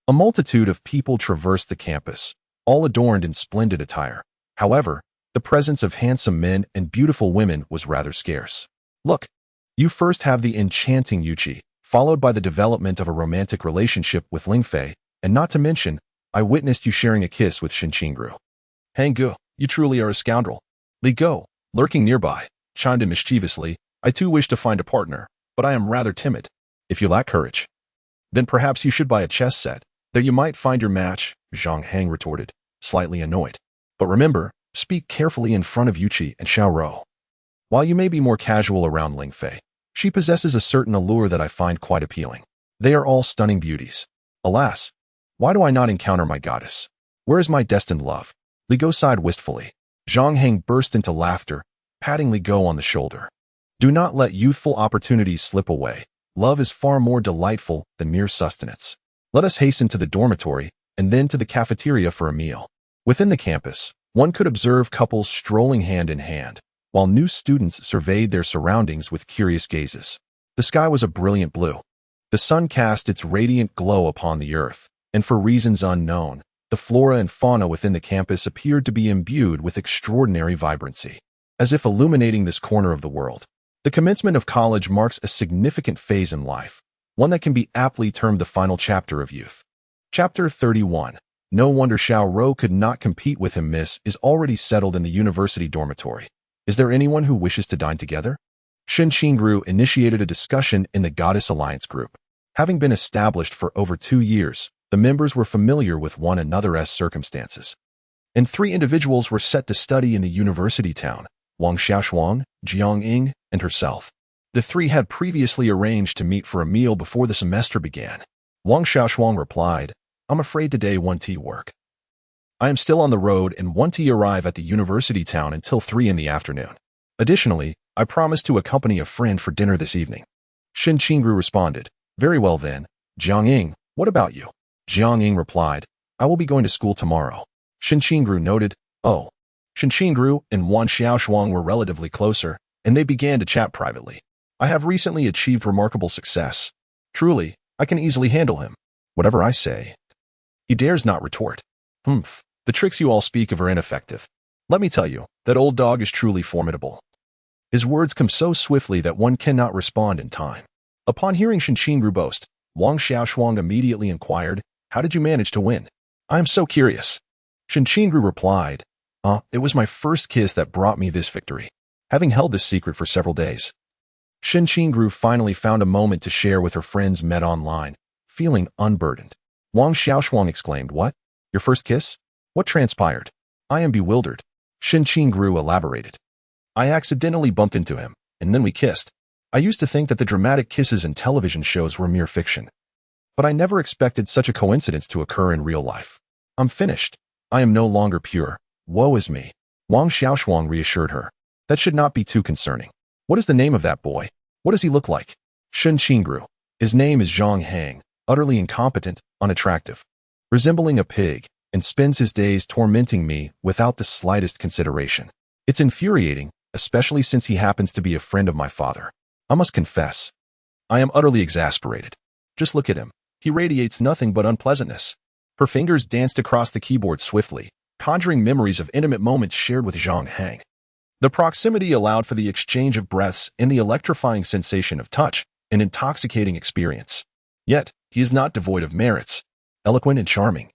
a multitude of people traversed the campus, all adorned in splendid attire. However, the presence of handsome men and beautiful women was rather scarce. "Look, you first have the enchanting Yuqi, followed by the development of a romantic relationship with Lingfei, and not to mention, I witnessed you sharing a kiss with Shen Qingru. Hang Gu, you truly are a scoundrel." Li Go, lurking nearby, chimed in mischievously, "I too wish to find a partner, but I am rather timid. If you lack courage, then perhaps you should buy a chess set. There you might find your match," Zhang Hang retorted, slightly annoyed. "But remember, speak carefully in front of Yuqi and Xiaorou. While you may be more casual around Lingfei, she possesses a certain allure that I find quite appealing. They are all stunning beauties. Alas, why do I not encounter my goddess? Where is my destined love?" Li Go sighed wistfully. Zhang Hang burst into laughter, patting Li Go on the shoulder. "Do not let youthful opportunities slip away. Love is far more delightful than mere sustenance. Let us hasten to the dormitory and then to the cafeteria for a meal. Within the campus, one could observe couples strolling hand in hand, while new students surveyed their surroundings with curious gazes. The sky was a brilliant blue. The sun cast its radiant glow upon the earth, and for reasons unknown, the flora and fauna within the campus appeared to be imbued with extraordinary vibrancy, as if illuminating this corner of the world. The commencement of college marks a significant phase in life, one that can be aptly termed the final chapter of youth. Chapter 31. No wonder Xiao Rou could not compete with him. Miss is already settled in the university dormitory. Is there anyone who wishes to dine together? Shen Qingru initiated a discussion in the Goddess Alliance group. Having been established for over 2 years, the members were familiar with one another's circumstances. And 3 individuals were set to study in the university town: Wang Xiaoshuang, Jiang Ying, and herself. The 3 had previously arranged to meet for a meal before the semester began. Wang Xiaoshuang replied, "I'm afraid today won't work. I am still on the road and won't arrive at the university town until 3 in the afternoon. Additionally, I promised to accompany a friend for dinner this evening." Shen Qingru responded, "Very well then. Jiang Ying, what about you?" Jiang Ying replied, "I will be going to school tomorrow." Shen Qingru noted, "Oh." Shen Qingru and Wang Xiaoshuang were relatively closer, and they began to chat privately. "I have recently achieved remarkable success. Truly, I can easily handle him. Whatever I say." He dares not retort. "Humph, the tricks you all speak of are ineffective. Let me tell you, that old dog is truly formidable." His words come so swiftly that one cannot respond in time. Upon hearing Shen Qingru boast, Wang Xiaoshuang immediately inquired, "How did you manage to win? I am so curious." Shen Qingru replied, It was my first kiss that brought me this victory, having held this secret for several days." Shen Qingru finally found a moment to share with her friends met online, feeling unburdened. Wang Xiaoshuang exclaimed, "What? Your first kiss? What transpired?" "I am bewildered." Shen Qingru elaborated. "I accidentally bumped into him, and then we kissed. I used to think that the dramatic kisses in television shows were mere fiction, but I never expected such a coincidence to occur in real life. I'm finished. I am no longer pure. Woe is me." Wang Xiaoshuang reassured her. "That should not be too concerning. What is the name of that boy? What does he look like?" Shen Qingru. "His name is Zhang Hang, utterly incompetent, unattractive, resembling a pig, and spends his days tormenting me without the slightest consideration. It's infuriating, especially since he happens to be a friend of my father. I must confess, I am utterly exasperated. Just look at him. He radiates nothing but unpleasantness." Her fingers danced across the keyboard swiftly, conjuring memories of intimate moments shared with Zhang Hang. The proximity allowed for the exchange of breaths and the electrifying sensation of touch, an intoxicating experience. Yet, he is not devoid of merits, eloquent and charming.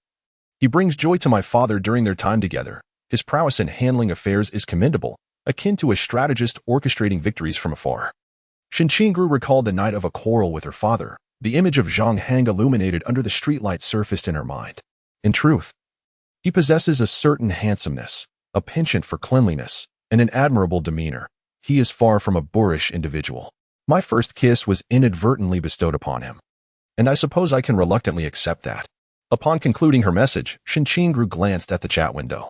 He brings joy to my father during their time together. His prowess in handling affairs is commendable, akin to a strategist orchestrating victories from afar. Shen Qingru recalled the night of a quarrel with her father. The image of Zhang Hang illuminated under the streetlight surfaced in her mind. In truth, he possesses a certain handsomeness, a penchant for cleanliness, and an admirable demeanor. He is far from a boorish individual. My first kiss was inadvertently bestowed upon him, and I suppose I can reluctantly accept that. Upon concluding her message, Shen Qingru glanced at the chat window,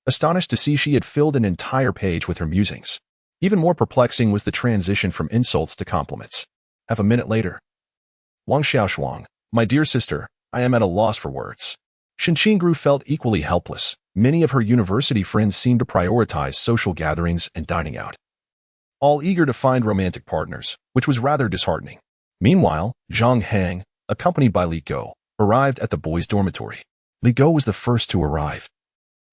astonished to see she had filled an entire page with her musings. Even more perplexing was the transition from insults to compliments. Half a minute later, Wang Xiaoshuang, "My dear sister, I am at a loss for words." Shen Qingru felt equally helpless. Many of her university friends seemed to prioritize social gatherings and dining out, all eager to find romantic partners, which was rather disheartening. Meanwhile, Zhang Hang, accompanied by Li Go, arrived at the boys' dormitory. Li Go was the first to arrive,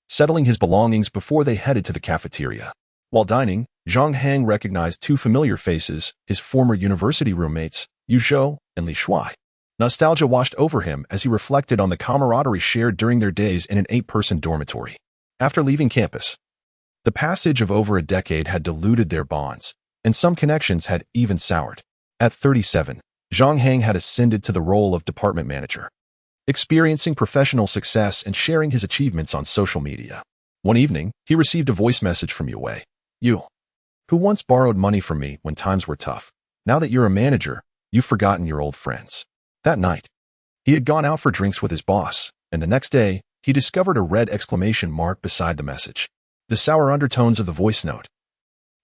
settling his belongings before they headed to the cafeteria. While dining, Zhang Hang recognized 2 familiar faces, his former university roommates, Yu Zhou and Li Shuai. Nostalgia washed over him as he reflected on the camaraderie shared during their days in an 8-person dormitory. After leaving campus, the passage of over a decade had diluted their bonds, and some connections had even soured. At 37, Zhang Hang had ascended to the role of department manager, experiencing professional success and sharing his achievements on social media. One evening, he received a voice message from Yue. "You, who once borrowed money from me when times were tough, now that you're a manager, you've forgotten your old friends." That night, he had gone out for drinks with his boss, and the next day, he discovered a red exclamation mark beside the message. The sour undertones of the voice note,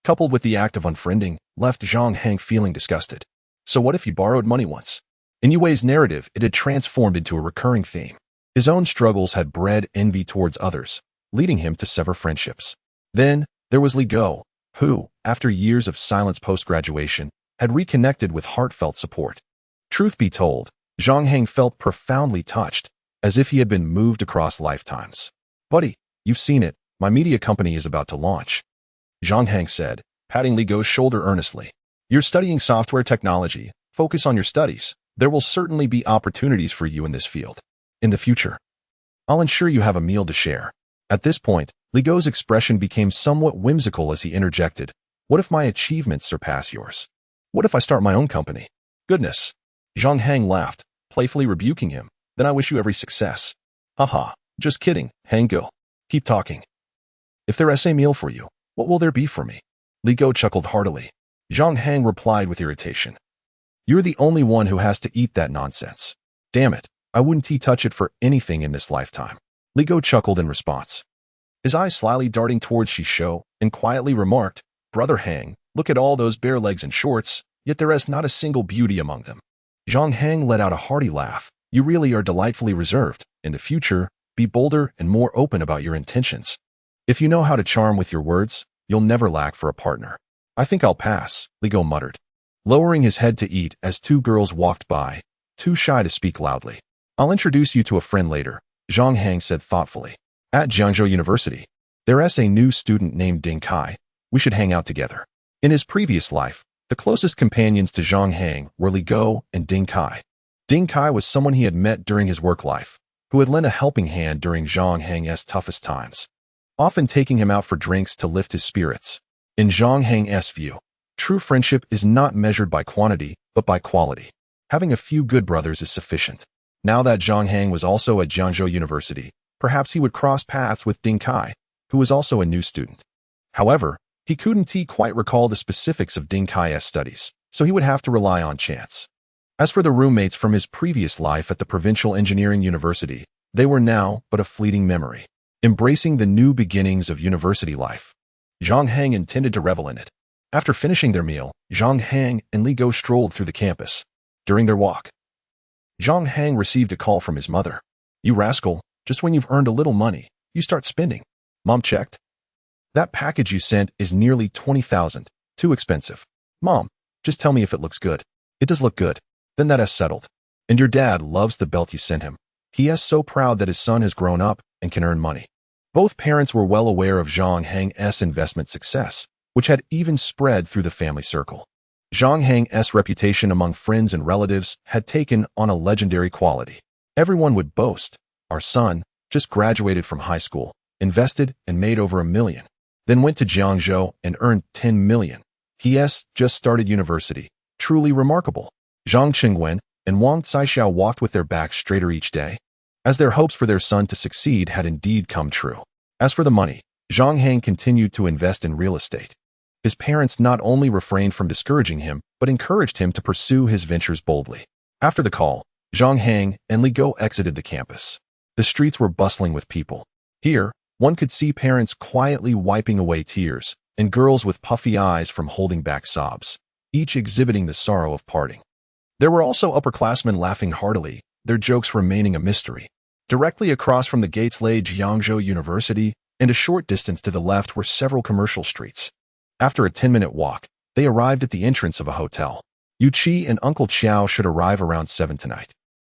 coupled with the act of unfriending, left Zhang Hang feeling disgusted. So what if he borrowed money once? In Yue's narrative, it had transformed into a recurring theme. His own struggles had bred envy towards others, leading him to sever friendships. Then, there was Li Go, who, after years of silence post-graduation, had reconnected with heartfelt support. Truth be told, Zhang Hang felt profoundly touched, as if he had been moved across lifetimes. "Buddy, you've seen it, my media company is about to launch," Zhang Hang said, patting Li Go's shoulder earnestly. "You're studying software technology. Focus on your studies. There will certainly be opportunities for you in this field. In the future, I'll ensure you have a meal to share." At this point, Li Go's expression became somewhat whimsical as he interjected, "What if my achievements surpass yours? What if I start my own company?" "Goodness." Zhang Hang laughed, playfully rebuking him. "Then I wish you every success." "Haha, just kidding, Hang Go. Keep talking. If there's a meal for you, what will there be for me?" Li Go chuckled heartily. Zhang Hang replied with irritation, "You're the only one who has to eat that nonsense. Damn it, I wouldn't touch it for anything in this lifetime." Li Go chuckled in response, his eyes slyly darting towards Shisho, and quietly remarked, "Brother Hang, look at all those bare legs and shorts, yet there is not a single beauty among them." Zhang Hang let out a hearty laugh. "You really are delightfully reserved. In the future, be bolder and more open about your intentions. If you know how to charm with your words, you'll never lack for a partner." "I think I'll pass," Li Go muttered, lowering his head to eat as two girls walked by, too shy to speak loudly. "I'll introduce you to a friend later," Zhang Hang said thoughtfully. "At Jiangzhou University, there is a new student named Ding Kai. We should hang out together." In his previous life, the closest companions to Zhang Hang were Li Go and Ding Kai. Ding Kai was someone he had met during his work life, who had lent a helping hand during Zhang Hang's toughest times, often taking him out for drinks to lift his spirits. In Zhang Hang's view, true friendship is not measured by quantity, but by quality. Having a few good brothers is sufficient. Now that Zhang Hang was also at Jiangzhou University, perhaps he would cross paths with Ding Kai, who was also a new student. However, he couldn't quite recall the specifics of Ding Kai's studies, so he would have to rely on chance. As for the roommates from his previous life at the Provincial Engineering University, they were now but a fleeting memory. Embracing the new beginnings of university life, Zhang Hang intended to revel in it. After finishing their meal, Zhang Hang and Li Go strolled through the campus. During their walk, Zhang Hang received a call from his mother. "You rascal, just when you've earned a little money, you start spending." Mom checked. "That package you sent is nearly 20,000. Too expensive." "Mom, just tell me if it looks good." "It does look good." "Then that is settled." "And your dad loves the belt you sent him. He is so proud that his son has grown up and can earn money." Both parents were well aware of Zhang Hang's investment success, which had even spread through the family circle. Zhang Hang's reputation among friends and relatives had taken on a legendary quality. Everyone would boast, "Our son just graduated from high school, invested and made over $1 million, then went to Jiangzhou and earned $10 million. He has just started university. Truly remarkable." Zhang Qingwen and Wang Caishiao walked with their backs straighter each day, as their hopes for their son to succeed had indeed come true. As for the money, Zhang Hang continued to invest in real estate. His parents not only refrained from discouraging him, but encouraged him to pursue his ventures boldly. After the call, Zhang Hang and Li Go exited the campus. The streets were bustling with people. Here, one could see parents quietly wiping away tears, and girls with puffy eyes from holding back sobs, each exhibiting the sorrow of parting. There were also upperclassmen laughing heartily, their jokes remaining a mystery. Directly across from the gates lay Jiangzhou University, and a short distance to the left were several commercial streets. After a 10-minute walk, they arrived at the entrance of a hotel. Yu Qi and Uncle Qiao should arrive around 7 tonight.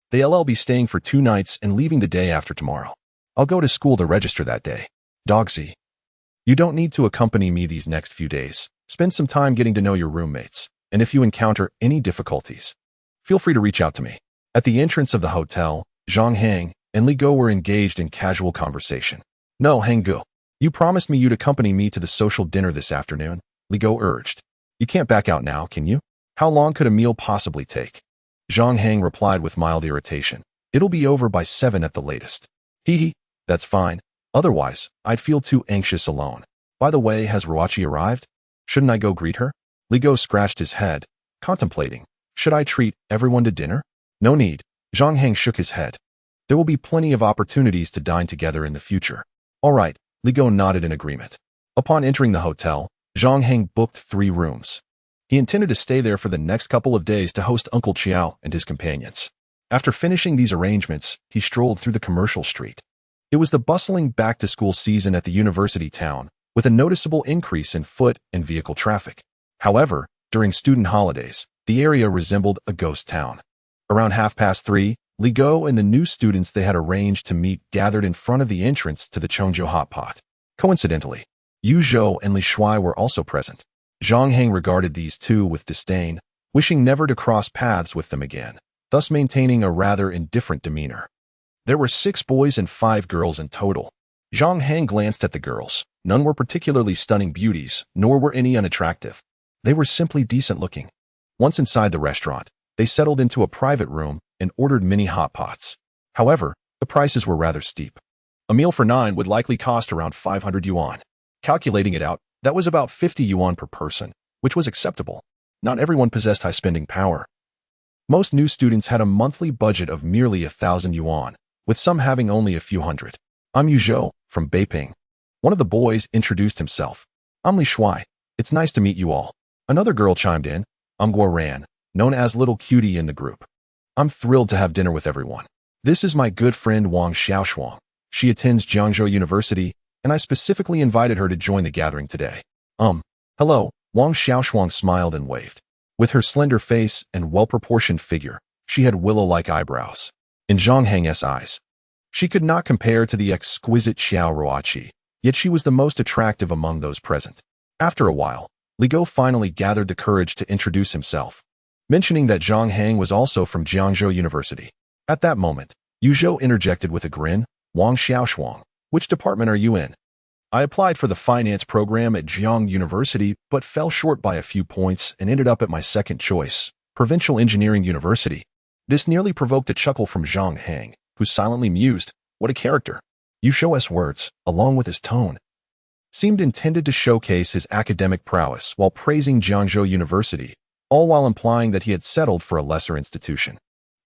They'll be staying for 2 nights and leaving the day after tomorrow. I'll go to school to register that day. Dogsy, you don't need to accompany me these next few days. Spend some time getting to know your roommates, and if you encounter any difficulties, feel free to reach out to me. At the entrance of the hotel, Zhang Hang and Li Go were engaged in casual conversation. "No, Hang Go. You promised me you'd accompany me to the social dinner this afternoon," Li Go urged. "You can't back out now, can you? How long could a meal possibly take?" Zhang Hang replied with mild irritation. "It'll be over by 7 at the latest." "Hee, that's fine. Otherwise, I'd feel too anxious alone. By the way, has Ruachi arrived? Shouldn't I go greet her?" Li Go scratched his head, contemplating. "Should I treat everyone to dinner?" "No need." Zhang Hang shook his head. "There will be plenty of opportunities to dine together in the future." "All right." Li Go nodded in agreement. Upon entering the hotel, Zhang Hang booked 3 rooms. He intended to stay there for the next couple of days to host Uncle Qiao and his companions. After finishing these arrangements, he strolled through the commercial street. It was the bustling back-to-school season at the university town, with a noticeable increase in foot and vehicle traffic. However, during student holidays, the area resembled a ghost town. Around 3:30, Li Go and the new students they had arranged to meet gathered in front of the entrance to the Chongzhou hot pot. Coincidentally, Yu Zhou and Li Shuai were also present. Zhang Hang regarded these two with disdain, wishing never to cross paths with them again, thus maintaining a rather indifferent demeanor. There were 6 boys and 5 girls in total. Zhang Hang glanced at the girls. None were particularly stunning beauties, nor were any unattractive. They were simply decent-looking. Once inside the restaurant, they settled into a private room and ordered mini hot pots. However, the prices were rather steep. A meal for 9 would likely cost around 500 yuan. Calculating it out, that was about 50 yuan per person, which was acceptable. Not everyone possessed high spending power. Most new students had a monthly budget of merely 1,000 yuan, with some having only a few hundred. I'm Yu Zhou, from Beiping. One of the boys introduced himself. I'm Li Shuai. It's nice to meet you all. Another girl chimed in. I'm Guo Ran, known as Little Cutie in the group. I'm thrilled to have dinner with everyone. This is my good friend Wang Xiaoshuang. She attends Jiangzhou University, and I specifically invited her to join the gathering today. Hello, Wang Xiaoshuang smiled and waved. With her slender face and well-proportioned figure, she had willow-like eyebrows. In Zhang Hang's eyes, she could not compare to the exquisite Xiao Ruoqi, yet she was the most attractive among those present. After a while, Li Go finally gathered the courage to introduce himself, mentioning that Zhang Hang was also from Jiangzhou University. At that moment, Yu Zhou interjected with a grin, Wang Xiaoshuang, which department are you in? I applied for the finance program at Jiang University, but fell short by a few points and ended up at my second choice, Provincial Engineering University. This nearly provoked a chuckle from Zhang Hang, who silently mused, what a character. Yu Zhou's words, along with his tone, seemed intended to showcase his academic prowess while praising Jiangzhou University, all while implying that he had settled for a lesser institution.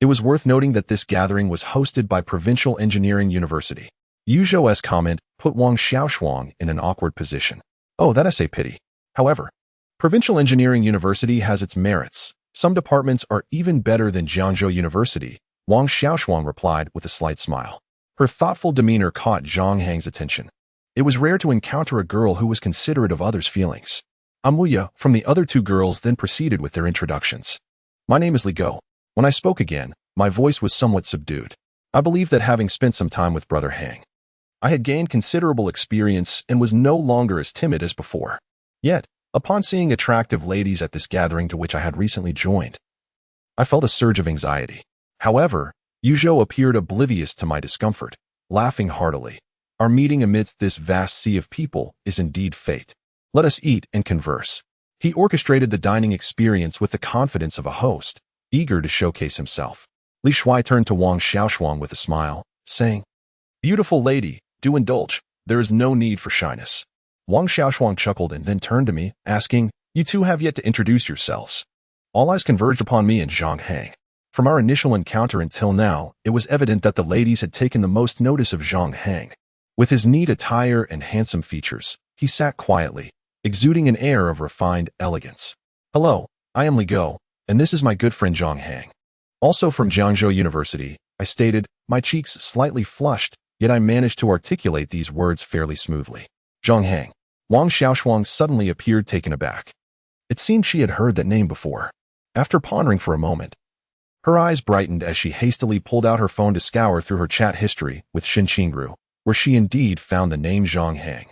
It was worth noting that this gathering was hosted by Provincial Engineering University. Yu Zhou's comment put Wang Xiaoshuang in an awkward position. Oh, that is a pity. However, Provincial Engineering University has its merits. Some departments are even better than Jiangzhou University, Wang Xiaoshuang replied with a slight smile. Her thoughtful demeanor caught Zhang Hang's attention. It was rare to encounter a girl who was considerate of others' feelings. Amuya from the other 2 girls then proceeded with their introductions. My name is Li Go. When I spoke again, my voice was somewhat subdued. I believe that having spent some time with Brother Hang, I had gained considerable experience and was no longer as timid as before. Yet, upon seeing attractive ladies at this gathering to which I had recently joined, I felt a surge of anxiety. However, Yu Zhou appeared oblivious to my discomfort, laughing heartily. Our meeting amidst this vast sea of people is indeed fate. Let us eat and converse. He orchestrated the dining experience with the confidence of a host, eager to showcase himself. Li Shuai turned to Wang Xiaoshuang with a smile, saying, Beautiful lady, do indulge. There is no need for shyness. Wang Xiaoshuang chuckled and then turned to me, asking, You two have yet to introduce yourselves. All eyes converged upon me and Zhang Hang. From our initial encounter until now, it was evident that the ladies had taken the most notice of Zhang Hang. With his neat attire and handsome features, he sat quietly, exuding an air of refined elegance. Hello, I am Li Go, and this is my good friend Zhang Hang. Also from Jiangzhou University, I stated, my cheeks slightly flushed, yet I managed to articulate these words fairly smoothly. Zhang Hang. Wang Xiaoshuang suddenly appeared taken aback. It seemed she had heard that name before. After pondering for a moment, her eyes brightened as she hastily pulled out her phone to scour through her chat history with Shin Qingru, where she indeed found the name Zhang Hang.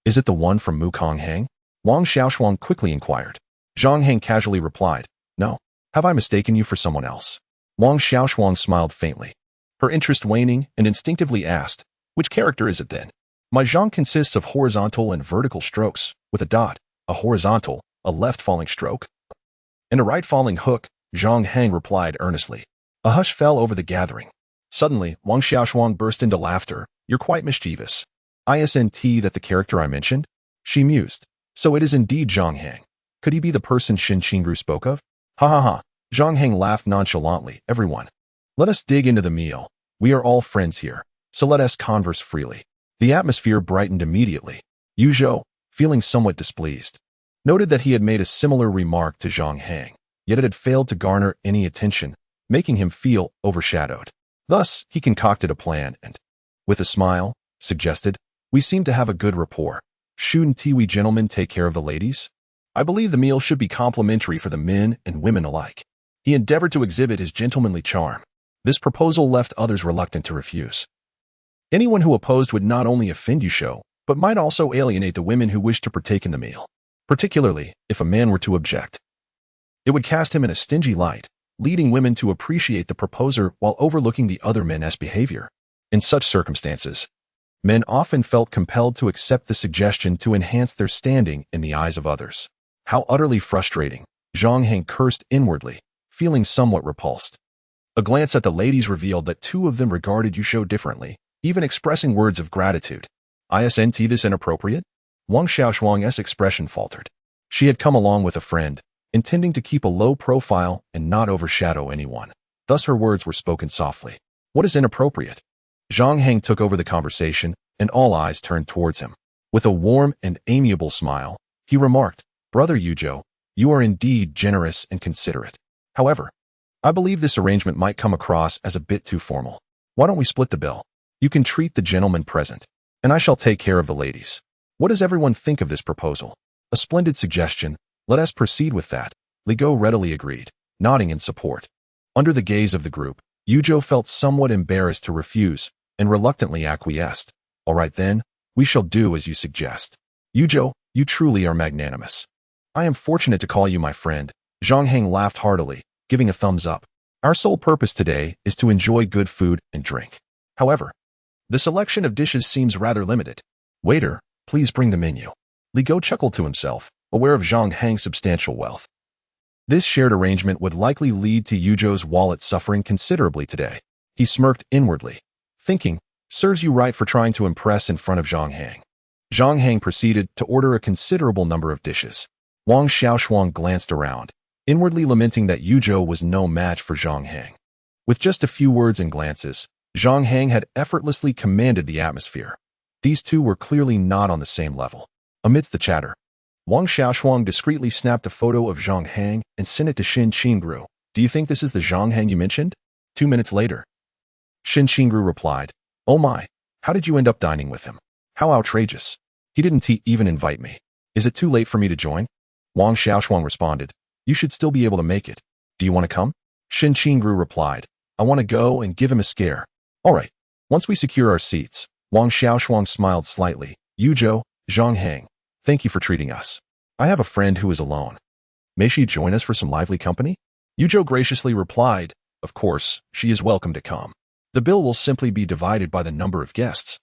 Is it the one from Mukong Hang? Wang Xiaoshuang quickly inquired. Zhang Hang casually replied, No. Have I mistaken you for someone else? Wang Xiaoshuang smiled faintly, her interest waning, and instinctively asked, Which character is it then? My Zhang consists of horizontal and vertical strokes, with a dot, a horizontal, a left falling stroke, and a right falling hook, Zhang Hang replied earnestly. A hush fell over the gathering. Suddenly, Wang Xiaoshuang burst into laughter. You're quite mischievous. Isn't that the character I mentioned? She mused. So it is indeed Zhang Hang. Could he be the person Shin Qingru spoke of? Ha ha ha. Zhang Hang laughed nonchalantly. Everyone, let us dig into the meal. We are all friends here, so let us converse freely. The atmosphere brightened immediately. Yu Zhou, feeling somewhat displeased, noted that he had made a similar remark to Zhang Hang, yet it had failed to garner any attention, making him feel overshadowed. Thus, he concocted a plan and, with a smile, suggested, "We seem to have a good rapport. Shouldn't we gentlemen take care of the ladies? I believe the meal should be complimentary for the men and women alike." He endeavored to exhibit his gentlemanly charm. This proposal left others reluctant to refuse. Anyone who opposed would not only offend Yuzhou, but might also alienate the women who wished to partake in the meal, particularly if a man were to object. It would cast him in a stingy light, leading women to appreciate the proposer while overlooking the other men's behavior. In such circumstances, men often felt compelled to accept the suggestion to enhance their standing in the eyes of others. How utterly frustrating! Zhang Hang cursed inwardly, feeling somewhat repulsed. A glance at the ladies revealed that two of them regarded Yuzhou differently, even expressing words of gratitude. Isn't this inappropriate? Wang Xiaoshuang's expression faltered. She had come along with a friend, intending to keep a low profile and not overshadow anyone. Thus her words were spoken softly. What is inappropriate? Zhang Hang took over the conversation, and all eyes turned towards him. With a warm and amiable smile, he remarked, "Brother Yuzhou, you are indeed generous and considerate. However, I believe this arrangement might come across as a bit too formal. Why don't we split the bill? You can treat the gentlemen present, and I shall take care of the ladies. What does everyone think of this proposal?" "A splendid suggestion. Let us proceed with that." Li Go readily agreed, nodding in support. Under the gaze of the group, Yuzhou felt somewhat embarrassed to refuse, and reluctantly acquiesced. "All right then, we shall do as you suggest. Yuzhou, you truly are magnanimous. I am fortunate to call you my friend." Zhang Hang laughed heartily, giving a thumbs up. "Our sole purpose today is to enjoy good food and drink. However, the selection of dishes seems rather limited. Waiter, please bring the menu." Li Go chuckled to himself, aware of Zhang Hang's substantial wealth. This shared arrangement would likely lead to Yuzhou's wallet suffering considerably today. He smirked inwardly, thinking, "Serves you right for trying to impress in front of Zhang Hang." Zhang Hang proceeded to order a considerable number of dishes. Wang Xiaoshuang glanced around, inwardly lamenting that Yuzhou was no match for Zhang Hang. With just a few words and glances, Zhang Hang had effortlessly commanded the atmosphere. These two were clearly not on the same level. Amidst the chatter, Wang Xiaoshuang discreetly snapped a photo of Zhang Hang and sent it to Shen Qingru. "Do you think this is the Zhang Hang you mentioned?" 2 minutes later, Shen Qingru replied, "Oh my, how did you end up dining with him? How outrageous. He didn't even invite me. Is it too late for me to join?" Wang Xiaoshuang responded, "You should still be able to make it. Do you want to come?" Shen Qingru replied, "I want to go and give him a scare." "All right, once we secure our seats." Wang Xiaoshuang smiled slightly. "Yuzhou, Zhang Hang, thank you for treating us. I have a friend who is alone. May she join us for some lively company?" Yuzhou graciously replied, "Of course, she is welcome to come. The bill will simply be divided by the number of guests.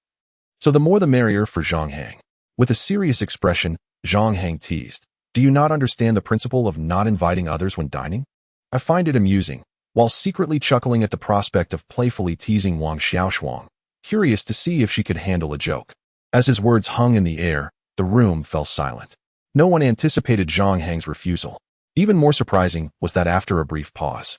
So the more the merrier for Zhang Hang." With a serious expression, Zhang Hang teased, "Do you not understand the principle of not inviting others when dining?" I find it amusing, while secretly chuckling at the prospect of playfully teasing Wang Xiaoshuang, curious to see if she could handle a joke. As his words hung in the air, the room fell silent. No one anticipated Zhang Hang's refusal. Even more surprising was that after a brief pause,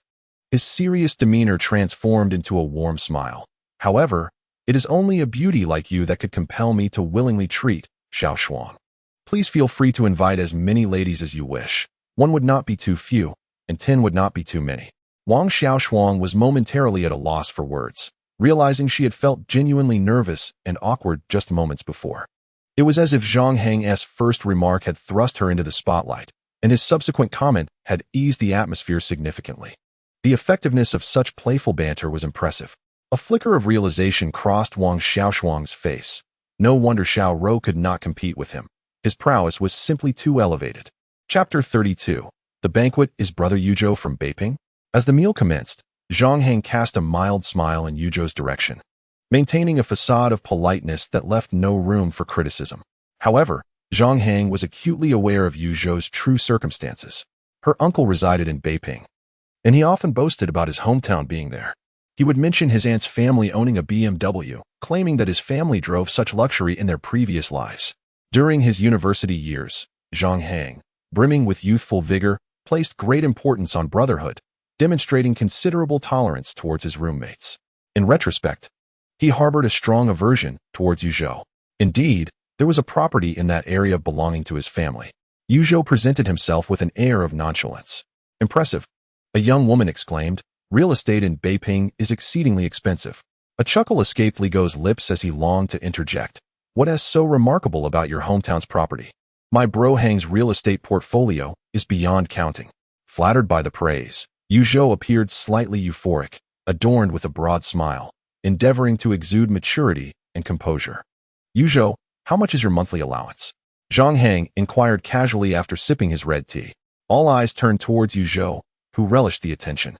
his serious demeanor transformed into a warm smile. "However, it is only a beauty like you that could compel me to willingly treat Xiaoshuang. Please feel free to invite as many ladies as you wish. 1 would not be too few, and 10 would not be too many." Wang Xiaoshuang was momentarily at a loss for words, realizing she had felt genuinely nervous and awkward just moments before. It was as if Zhang Hang's first remark had thrust her into the spotlight, and his subsequent comment had eased the atmosphere significantly. The effectiveness of such playful banter was impressive. A flicker of realization crossed Wang Xiaoshuang's face. No wonder Xiao Rou could not compete with him. His prowess was simply too elevated. Chapter 32. The banquet is Brother Yuzhou from Beiping? As the meal commenced, Zhang Hang cast a mild smile in Yuzhou's direction, maintaining a facade of politeness that left no room for criticism. However, Zhang Hang was acutely aware of Yuzhou's true circumstances. Her uncle resided in Beiping, and he often boasted about his hometown being there. He would mention his aunt's family owning a BMW, claiming that his family drove such luxury in their previous lives. During his university years, Zhang Hang, brimming with youthful vigor, placed great importance on brotherhood, demonstrating considerable tolerance towards his roommates. In retrospect, he harbored a strong aversion towards Yuzhou. Indeed, there was a property in that area belonging to his family. Yuzhou presented himself with an air of nonchalance. "Impressive," a young woman exclaimed, Real estate in Beiping is exceedingly expensive. A chuckle escaped Li Gou's lips as he longed to interject. What is so remarkable about your hometown's property? My bro Hang's real estate portfolio is beyond counting. Flattered by the praise, Yu Zhou appeared slightly euphoric, adorned with a broad smile, endeavoring to exude maturity and composure. Yu Zhou, how much is your monthly allowance? Zhang Hang inquired casually after sipping his red tea. All eyes turned towards Yu Zhou, who relished the attention.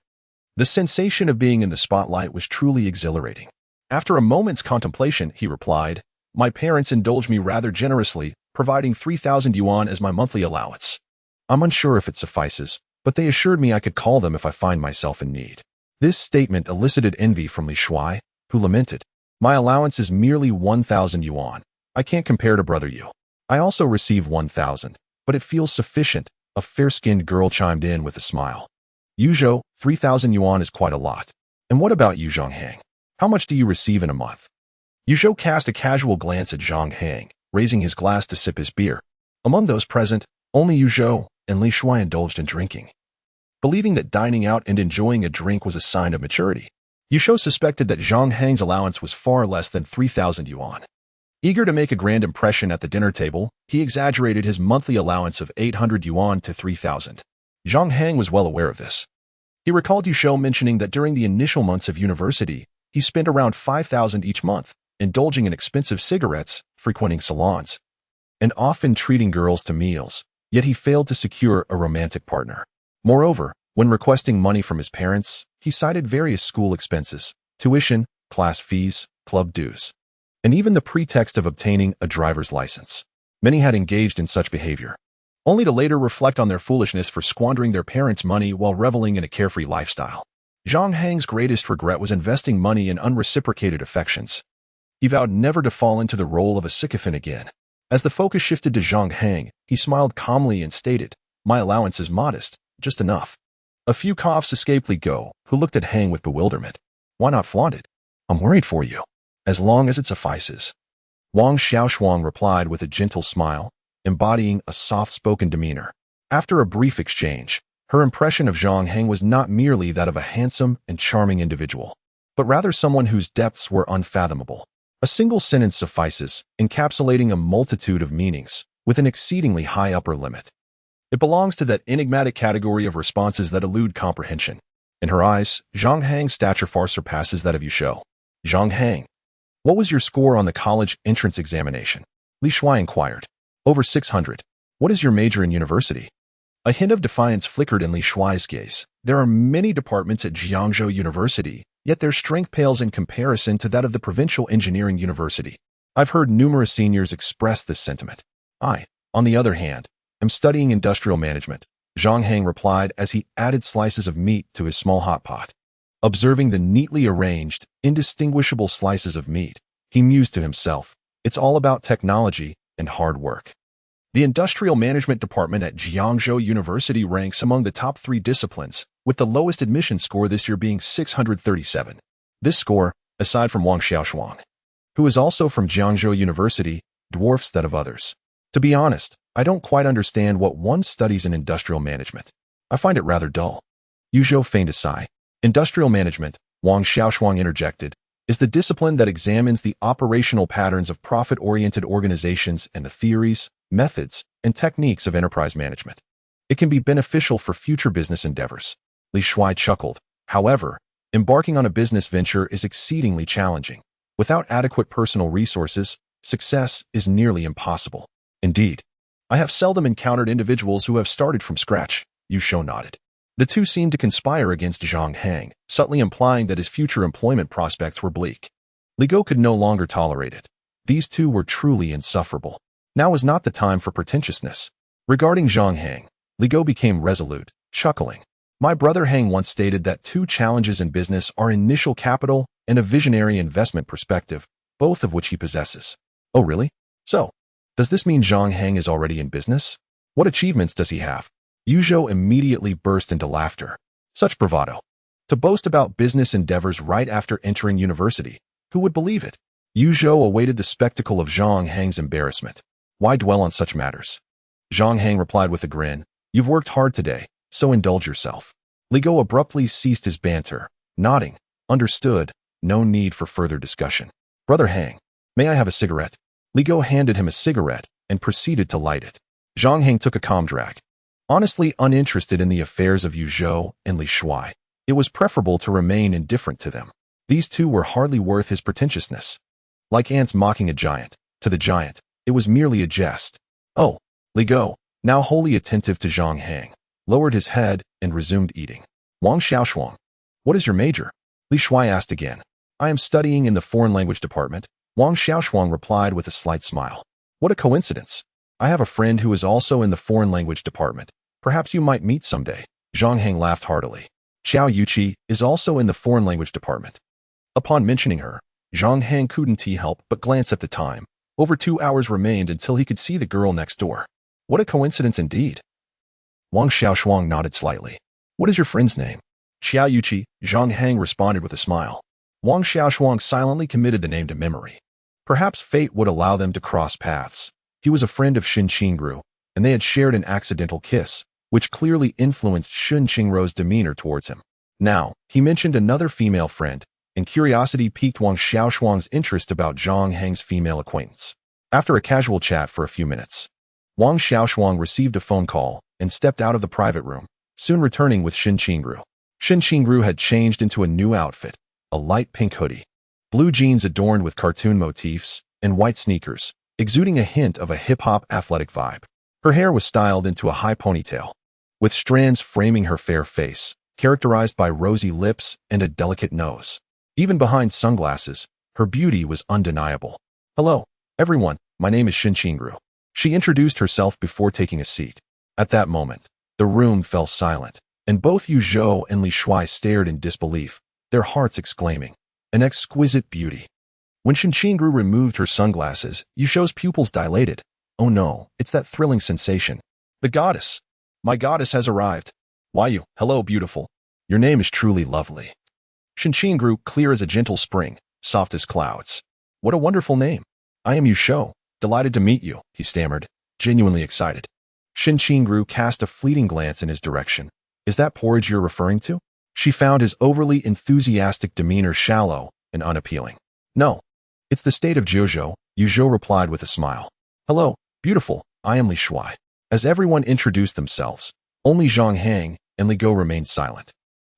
The sensation of being in the spotlight was truly exhilarating. After a moment's contemplation, he replied, my parents indulge me rather generously, providing 3,000 yuan as my monthly allowance. I'm unsure if it suffices, but they assured me I could call them if I find myself in need. This statement elicited envy from Li Shuai, who lamented, my allowance is merely 1,000 yuan. I can't compare to brother Yu. I also receive 1,000, but it feels sufficient, a fair-skinned girl chimed in with a smile. Yu Zhou, 3,000 yuan is quite a lot. And what about you, Zhang Hang? How much do you receive in a month? Yu Zhou cast a casual glance at Zhang Hang, raising his glass to sip his beer. Among those present, only Yu Zhou and Li Shuai indulged in drinking. Believing that dining out and enjoying a drink was a sign of maturity, Yu Zhou suspected that Zhang Hang's allowance was far less than 3,000 yuan. Eager to make a grand impression at the dinner table, he exaggerated his monthly allowance of 800 yuan to 3,000. Zhang Hang was well aware of this. He recalled Yu Zhou mentioning that during the initial months of university, he spent around 5,000 each month, indulging in expensive cigarettes, frequenting salons, and often treating girls to meals, yet he failed to secure a romantic partner. Moreover, when requesting money from his parents, he cited various school expenses, tuition, class fees, club dues, and even the pretext of obtaining a driver's license. Many had engaged in such behavior, only to later reflect on their foolishness for squandering their parents' money while reveling in a carefree lifestyle. Zhang Hang's greatest regret was investing money in unreciprocated affections. He vowed never to fall into the role of a sycophant again. As the focus shifted to Zhang Hang, he smiled calmly and stated, my allowance is modest, just enough. A few coughs escaped Li Gou, who looked at Hang with bewilderment. Why not flaunt it? I'm worried for you. As long as it suffices. Wang Xiaoshuang replied with a gentle smile, embodying a soft-spoken demeanor. After a brief exchange, her impression of Zhang Hang was not merely that of a handsome and charming individual, but rather someone whose depths were unfathomable. A single sentence suffices, encapsulating a multitude of meanings, with an exceedingly high upper limit. It belongs to that enigmatic category of responses that elude comprehension. In her eyes, Zhang Hang's stature far surpasses that of Yu Zhou. Zhang Hang, what was your score on the college entrance examination? Li Shuai inquired. Over 600. What is your major in university? A hint of defiance flickered in Li Shuai's gaze. There are many departments at Jiangzhou University, yet their strength pales in comparison to that of the Provincial Engineering University. I've heard numerous seniors express this sentiment. I, on the other hand, am studying industrial management, Zhang Hang replied as he added slices of meat to his small hot pot. Observing the neatly arranged, indistinguishable slices of meat, he mused to himself, it's all about technology and hard work. The Industrial Management Department at Jiangzhou University ranks among the top 3 disciplines, with the lowest admission score this year being 637. This score, aside from Wang Xiaoshuang, who is also from Jiangzhou University, dwarfs that of others. To be honest, I don't quite understand what one studies in industrial management. I find it rather dull. Yu Zhou feigned a sigh. Industrial management, Wang Xiaoshuang interjected, is the discipline that examines the operational patterns of profit-oriented organizations and the theories, methods, and techniques of enterprise management. It can be beneficial for future business endeavors. Li Shuai chuckled. However, embarking on a business venture is exceedingly challenging. Without adequate personal resources, success is nearly impossible. Indeed, I have seldom encountered individuals who have started from scratch. Yu Zhou nodded. The two seemed to conspire against Zhang Hang, subtly implying that his future employment prospects were bleak. Li Gou could no longer tolerate it. These two were truly insufferable. Now was not the time for pretentiousness. Regarding Zhang Hang, Li Gou became resolute, chuckling. My brother Hang once stated that 2 challenges in business are initial capital and a visionary investment perspective, both of which he possesses. Oh really? So, does this mean Zhang Hang is already in business? What achievements does he have? Yu Zhou immediately burst into laughter. Such bravado. To boast about business endeavors right after entering university. Who would believe it? Yu Zhou awaited the spectacle of Zhang Hang's embarrassment. Why dwell on such matters? Zhang Hang replied with a grin. You've worked hard today, so indulge yourself. Li Go abruptly ceased his banter, nodding. Understood. No need for further discussion. Brother Hang, may I have a cigarette? Li Go handed him a cigarette and proceeded to light it. Zhang Hang took a calm drag. Honestly uninterested in the affairs of Yu Zhou and Li Shuai, it was preferable to remain indifferent to them. These two were hardly worth his pretentiousness. Like ants mocking a giant, to the giant, it was merely a jest. Oh, Li Go, now wholly attentive to Zhang Hang, lowered his head and resumed eating. Wang Xiaoshuang, what is your major? Li Shuai asked again. I am studying in the foreign language department. Wang Xiaoshuang replied with a slight smile. What a coincidence. I have a friend who is also in the foreign language department. Perhaps you might meet someday. Zhang Hang laughed heartily. Xiao Yuqi is also in the foreign language department. Upon mentioning her, Zhang Hang couldn't help but glance at the time. Over 2 hours remained until he could see the girl next door. What a coincidence indeed. Wang Xiaoshuang nodded slightly. What is your friend's name? Xiao Yuqi, Zhang Hang responded with a smile. Wang Xiaoshuang silently committed the name to memory. Perhaps fate would allow them to cross paths. He was a friend of Shen Qingru, and they had shared an accidental kiss, which clearly influenced Shen Qingru's demeanor towards him. Now, he mentioned another female friend, and curiosity piqued Wang Xiaoshuang's interest about Zhang Hang's female acquaintance. After a casual chat for a few minutes, Wang Xiaoshuang received a phone call and stepped out of the private room, soon returning with Shen Qingru. Shen Qingru had changed into a new outfit, a light pink hoodie, blue jeans adorned with cartoon motifs, and white sneakers, exuding a hint of a hip-hop athletic vibe. Her hair was styled into a high ponytail, with strands framing her fair face, characterized by rosy lips and a delicate nose. Even behind sunglasses, her beauty was undeniable. Hello, everyone, my name is Shen Qingru. She introduced herself before taking a seat. At that moment, the room fell silent, and both Yu Zhou and Li Shuai stared in disbelief, their hearts exclaiming, an exquisite beauty. When Shen Qingru removed her sunglasses, Yu Zhou's pupils dilated. Oh no, it's that thrilling sensation. The goddess. My goddess has arrived. Why you, hello beautiful. Your name is truly lovely. Shen Qingru, clear as a gentle spring, soft as clouds. What a wonderful name. I am Yu Zhou, delighted to meet you, he stammered, genuinely excited. Shen Qingru cast a fleeting glance in his direction. Is that porridge you're referring to? She found his overly enthusiastic demeanor shallow and unappealing. No, it's the state of Jiuzhou, Yu Zhou replied with a smile. Hello, beautiful, I am Li Shuai. As everyone introduced themselves, only Zhang Hang and Li Go remained silent.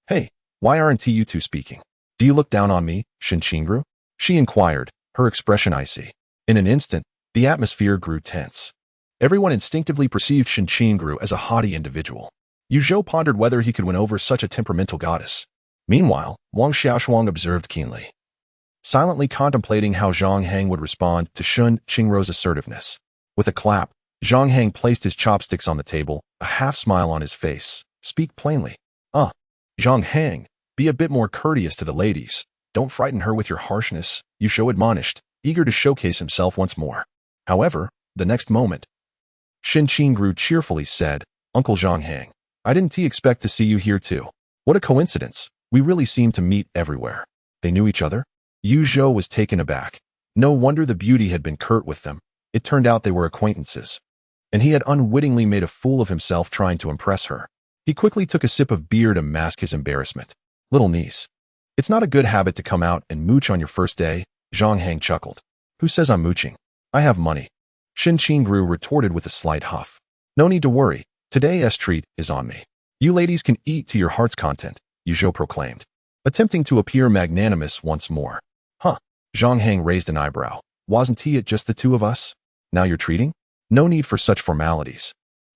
Hey, why aren't you two speaking? Do you look down on me, Shen Qingru? She inquired, her expression icy. In an instant, the atmosphere grew tense. Everyone instinctively perceived Shen Qingru as a haughty individual. Yu Zhou pondered whether he could win over such a temperamental goddess. Meanwhile, Wang Xiaoshuang observed keenly, silently contemplating how Zhang Hang would respond to Shen Qingru's assertiveness. With a clap, Zhang Hang placed his chopsticks on the table, a half-smile on his face. Speak plainly. Zhang Hang, be a bit more courteous to the ladies. Don't frighten her with your harshness, Yu Zhou admonished, eager to showcase himself once more. However, the next moment, Shen Qingru cheerfully said, Uncle Zhang Hang, I didn't expect to see you here too. What a coincidence. We really seem to meet everywhere. They knew each other? Yu Zhou was taken aback. No wonder the beauty had been curt with them. It turned out they were acquaintances. And he had unwittingly made a fool of himself trying to impress her. He quickly took a sip of beer to mask his embarrassment. Little niece. It's not a good habit to come out and mooch on your first day, Zhang Hang chuckled. Who says I'm mooching? I have money. Shen Qingru retorted with a slight huff. No need to worry. Today's treat is on me. You ladies can eat to your heart's content, Yu Zhou proclaimed, attempting to appear magnanimous once more. Huh. Zhang Hang raised an eyebrow. Wasn't it just the two of us? Now you're treating? No need for such formalities.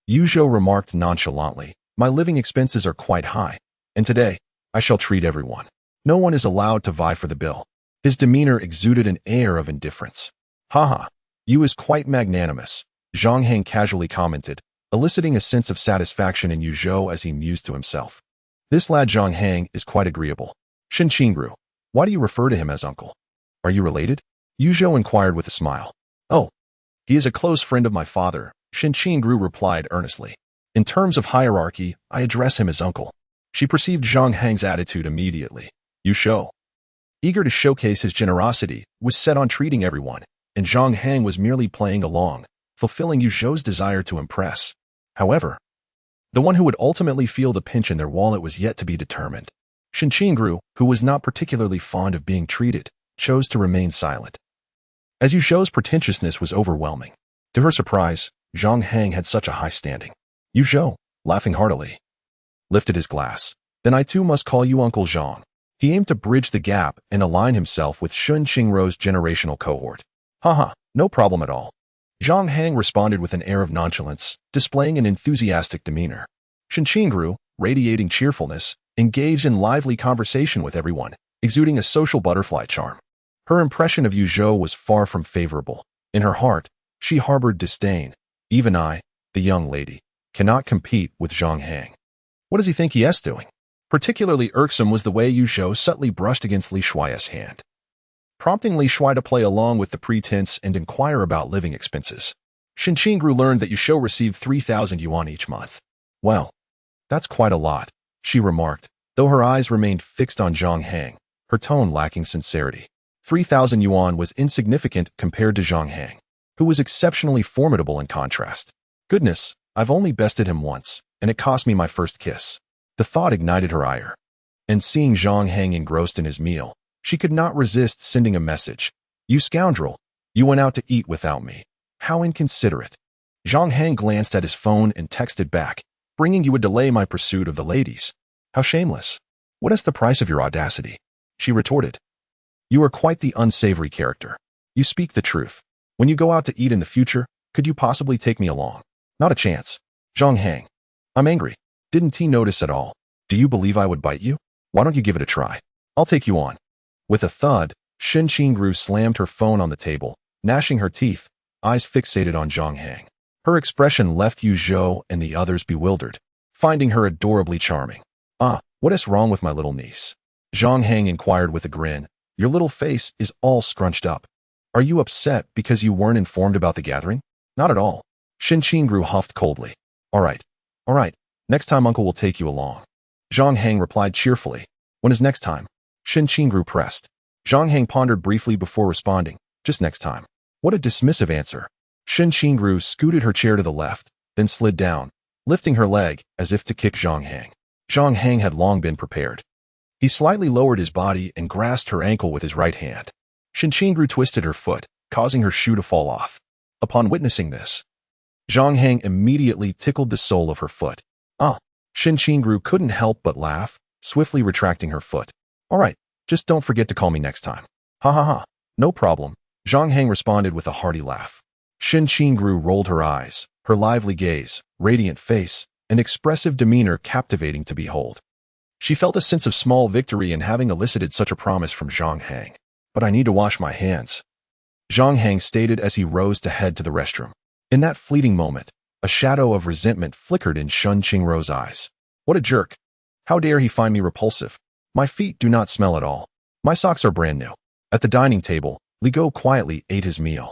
Yu Zhou remarked nonchalantly. My living expenses are quite high, and today, I shall treat everyone. No one is allowed to vie for the bill. His demeanor exuded an air of indifference. Haha, you is quite magnanimous, Zhang Hang casually commented, eliciting a sense of satisfaction in Yu Zhou as he mused to himself. This lad Zhang Hang is quite agreeable. Shen Qingru, why do you refer to him as uncle? Are you related? Yu Zhou inquired with a smile. Oh, he is a close friend of my father, Shen Qingru replied earnestly. In terms of hierarchy, I address him as uncle. She perceived Zhang Hang's attitude immediately. Yu Zhou, eager to showcase his generosity, was set on treating everyone, and Zhang Hang was merely playing along, fulfilling Yu Zhou's desire to impress. However, The one who would ultimately feel the pinch in their wallet was yet to be determined. Shen Qingru, who was not particularly fond of being treated, chose to remain silent. As Yu Zhou's pretentiousness was overwhelming. To her surprise, Zhang Hang had such a high standing. Yu Zhou, laughing heartily, lifted his glass. Then I too must call you Uncle Zhang. He aimed to bridge the gap and align himself with Shen Qingru's generational cohort. Haha, no problem at all. Zhang Hang responded with an air of nonchalance, displaying an enthusiastic demeanor. Shen Qingru, radiating cheerfulness, engaged in lively conversation with everyone, exuding a social butterfly charm. Her impression of Yu Zhou was far from favorable. In her heart, she harbored disdain. Even I, the young lady, cannot compete with Zhang Hang. What does he think he is doing? Particularly irksome was the way Yu Zhou subtly brushed against Li Shuai's hand, prompting Li Shuai to play along with the pretense and inquire about living expenses. Shen Qingru learned that Yu Zhou received 3,000 yuan each month. Well, that's quite a lot, she remarked, though her eyes remained fixed on Zhang Hang, her tone lacking sincerity. 3,000 yuan was insignificant compared to Zhang Hang, who was exceptionally formidable in contrast. Goodness, I've only bested him once, and it cost me my first kiss. The thought ignited her ire. And seeing Zhang Hang engrossed in his meal, she could not resist sending a message. You scoundrel, you went out to eat without me. How inconsiderate. Zhang Hang glanced at his phone and texted back, bringing you would delay my pursuit of the ladies. How shameless. What is the price of your audacity? She retorted. You are quite the unsavory character. You speak the truth. When you go out to eat in the future, could you possibly take me along? Not a chance. Zhang Hang. I'm angry. Didn't he notice at all? Do you believe I would bite you? Why don't you give it a try? I'll take you on. With a thud, Shen Qingru slammed her phone on the table, gnashing her teeth, eyes fixated on Zhang Hang. Her expression left Yu Zhou and the others bewildered, finding her adorably charming. Ah, what is wrong with my little niece? Zhang Hang inquired with a grin. Your little face is all scrunched up. Are you upset because you weren't informed about the gathering? Not at all. Shen Qingru huffed coldly. All right. Next time Uncle will take you along. Zhang Hang replied cheerfully. When is next time? Shen Qingru pressed. Zhang Hang pondered briefly before responding. Just next time. What a dismissive answer. Shen Qingru scooted her chair to the left, then slid down, lifting her leg as if to kick Zhang Hang. Zhang Hang had long been prepared. He slightly lowered his body and grasped her ankle with his right hand. Shen Qingru twisted her foot, causing her shoe to fall off. Upon witnessing this, Zhang Hang immediately tickled the sole of her foot. Ah, Shen Qingru couldn't help but laugh, swiftly retracting her foot. All right, just don't forget to call me next time. Ha ha ha, no problem. Zhang Hang responded with a hearty laugh. Shen Qingru rolled her eyes, her lively gaze, radiant face, and expressive demeanor captivating to behold. She felt a sense of small victory in having elicited such a promise from Zhang Hang. But I need to wash my hands, Zhang Hang stated as he rose to head to the restroom. In that fleeting moment, a shadow of resentment flickered in Shen Qingru's eyes. What a jerk. How dare he find me repulsive? My feet do not smell at all. My socks are brand new. At the dining table, Li Go quietly ate his meal.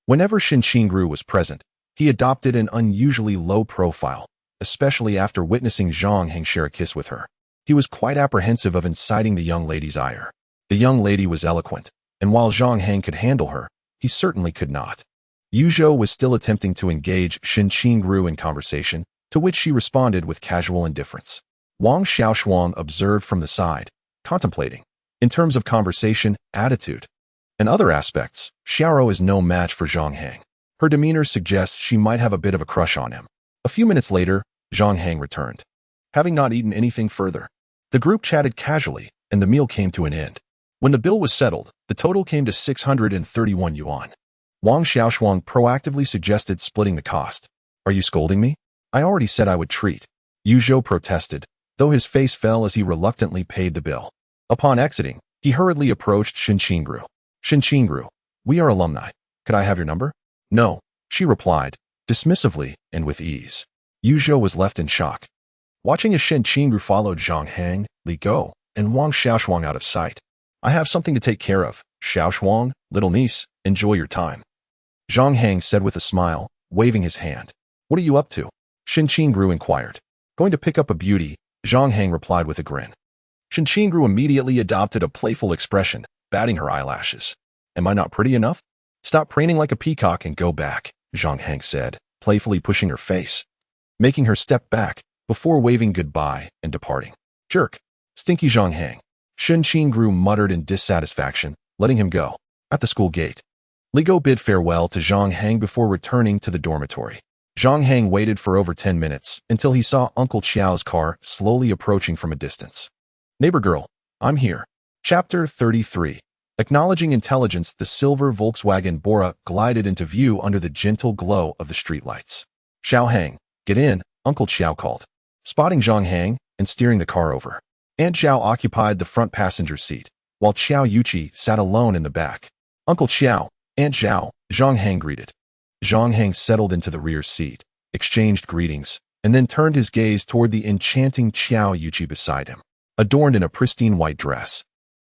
Whenever Shen Qingru was present, he adopted an unusually low profile, especially after witnessing Zhang Hang share a kiss with her. He was quite apprehensive of inciting the young lady's ire. The young lady was eloquent, and while Zhang Hang could handle her, he certainly could not. Yu Zhou was still attempting to engage Shen Qingru in conversation, to which she responded with casual indifference. Wang Xiaoshuang observed from the side, contemplating. In terms of conversation, attitude, and other aspects, Xiaoro is no match for Zhang Hang. Her demeanor suggests she might have a bit of a crush on him. A few minutes later, Zhang Hang returned. Having not eaten anything further, the group chatted casually, and the meal came to an end. When the bill was settled, the total came to 631 yuan. Wang Xiaoshuang proactively suggested splitting the cost. Are you scolding me? I already said I would treat. Yu Zhou protested, though his face fell as he reluctantly paid the bill. Upon exiting, he hurriedly approached Shen Qingru. Shen Qingru, we are alumni. Could I have your number? No, she replied, dismissively and with ease. Yu Zhou was left in shock. Watching as Shen Qingru followed Zhang Hang, Li Go, and Wang Xiaoshuang out of sight. I have something to take care of. Xiaoshuang, little niece, enjoy your time. Zhang Hang said with a smile, waving his hand. What are you up to? Shen Qingru inquired. Going to pick up a beauty, Zhang Hang replied with a grin. Shen Qingru immediately adopted a playful expression, batting her eyelashes. Am I not pretty enough? Stop preening like a peacock and go back, Zhang Hang said, playfully pushing her face, making her step back, before waving goodbye and departing. Jerk. Stinky Zhang Hang. Shen Qingru muttered in dissatisfaction, letting him go. At the school gate, Li Go bid farewell to Zhang Hang before returning to the dormitory. Zhang Hang waited for over 10 minutes until he saw Uncle Qiao's car slowly approaching from a distance. Neighbor girl, I'm here. Chapter 33. Acknowledging intelligence, the silver Volkswagen Bora glided into view under the gentle glow of the streetlights. Xiao Hang, get in, Uncle Qiao called. Spotting Zhang Hang and steering the car over. Aunt Xiao occupied the front passenger seat, while Qiao Yuqi sat alone in the back. Uncle Qiao, Aunt Xiao, Zhang Hang greeted. Zhang Hang settled into the rear seat, exchanged greetings, and then turned his gaze toward the enchanting Qiao Yuqi beside him, adorned in a pristine white dress.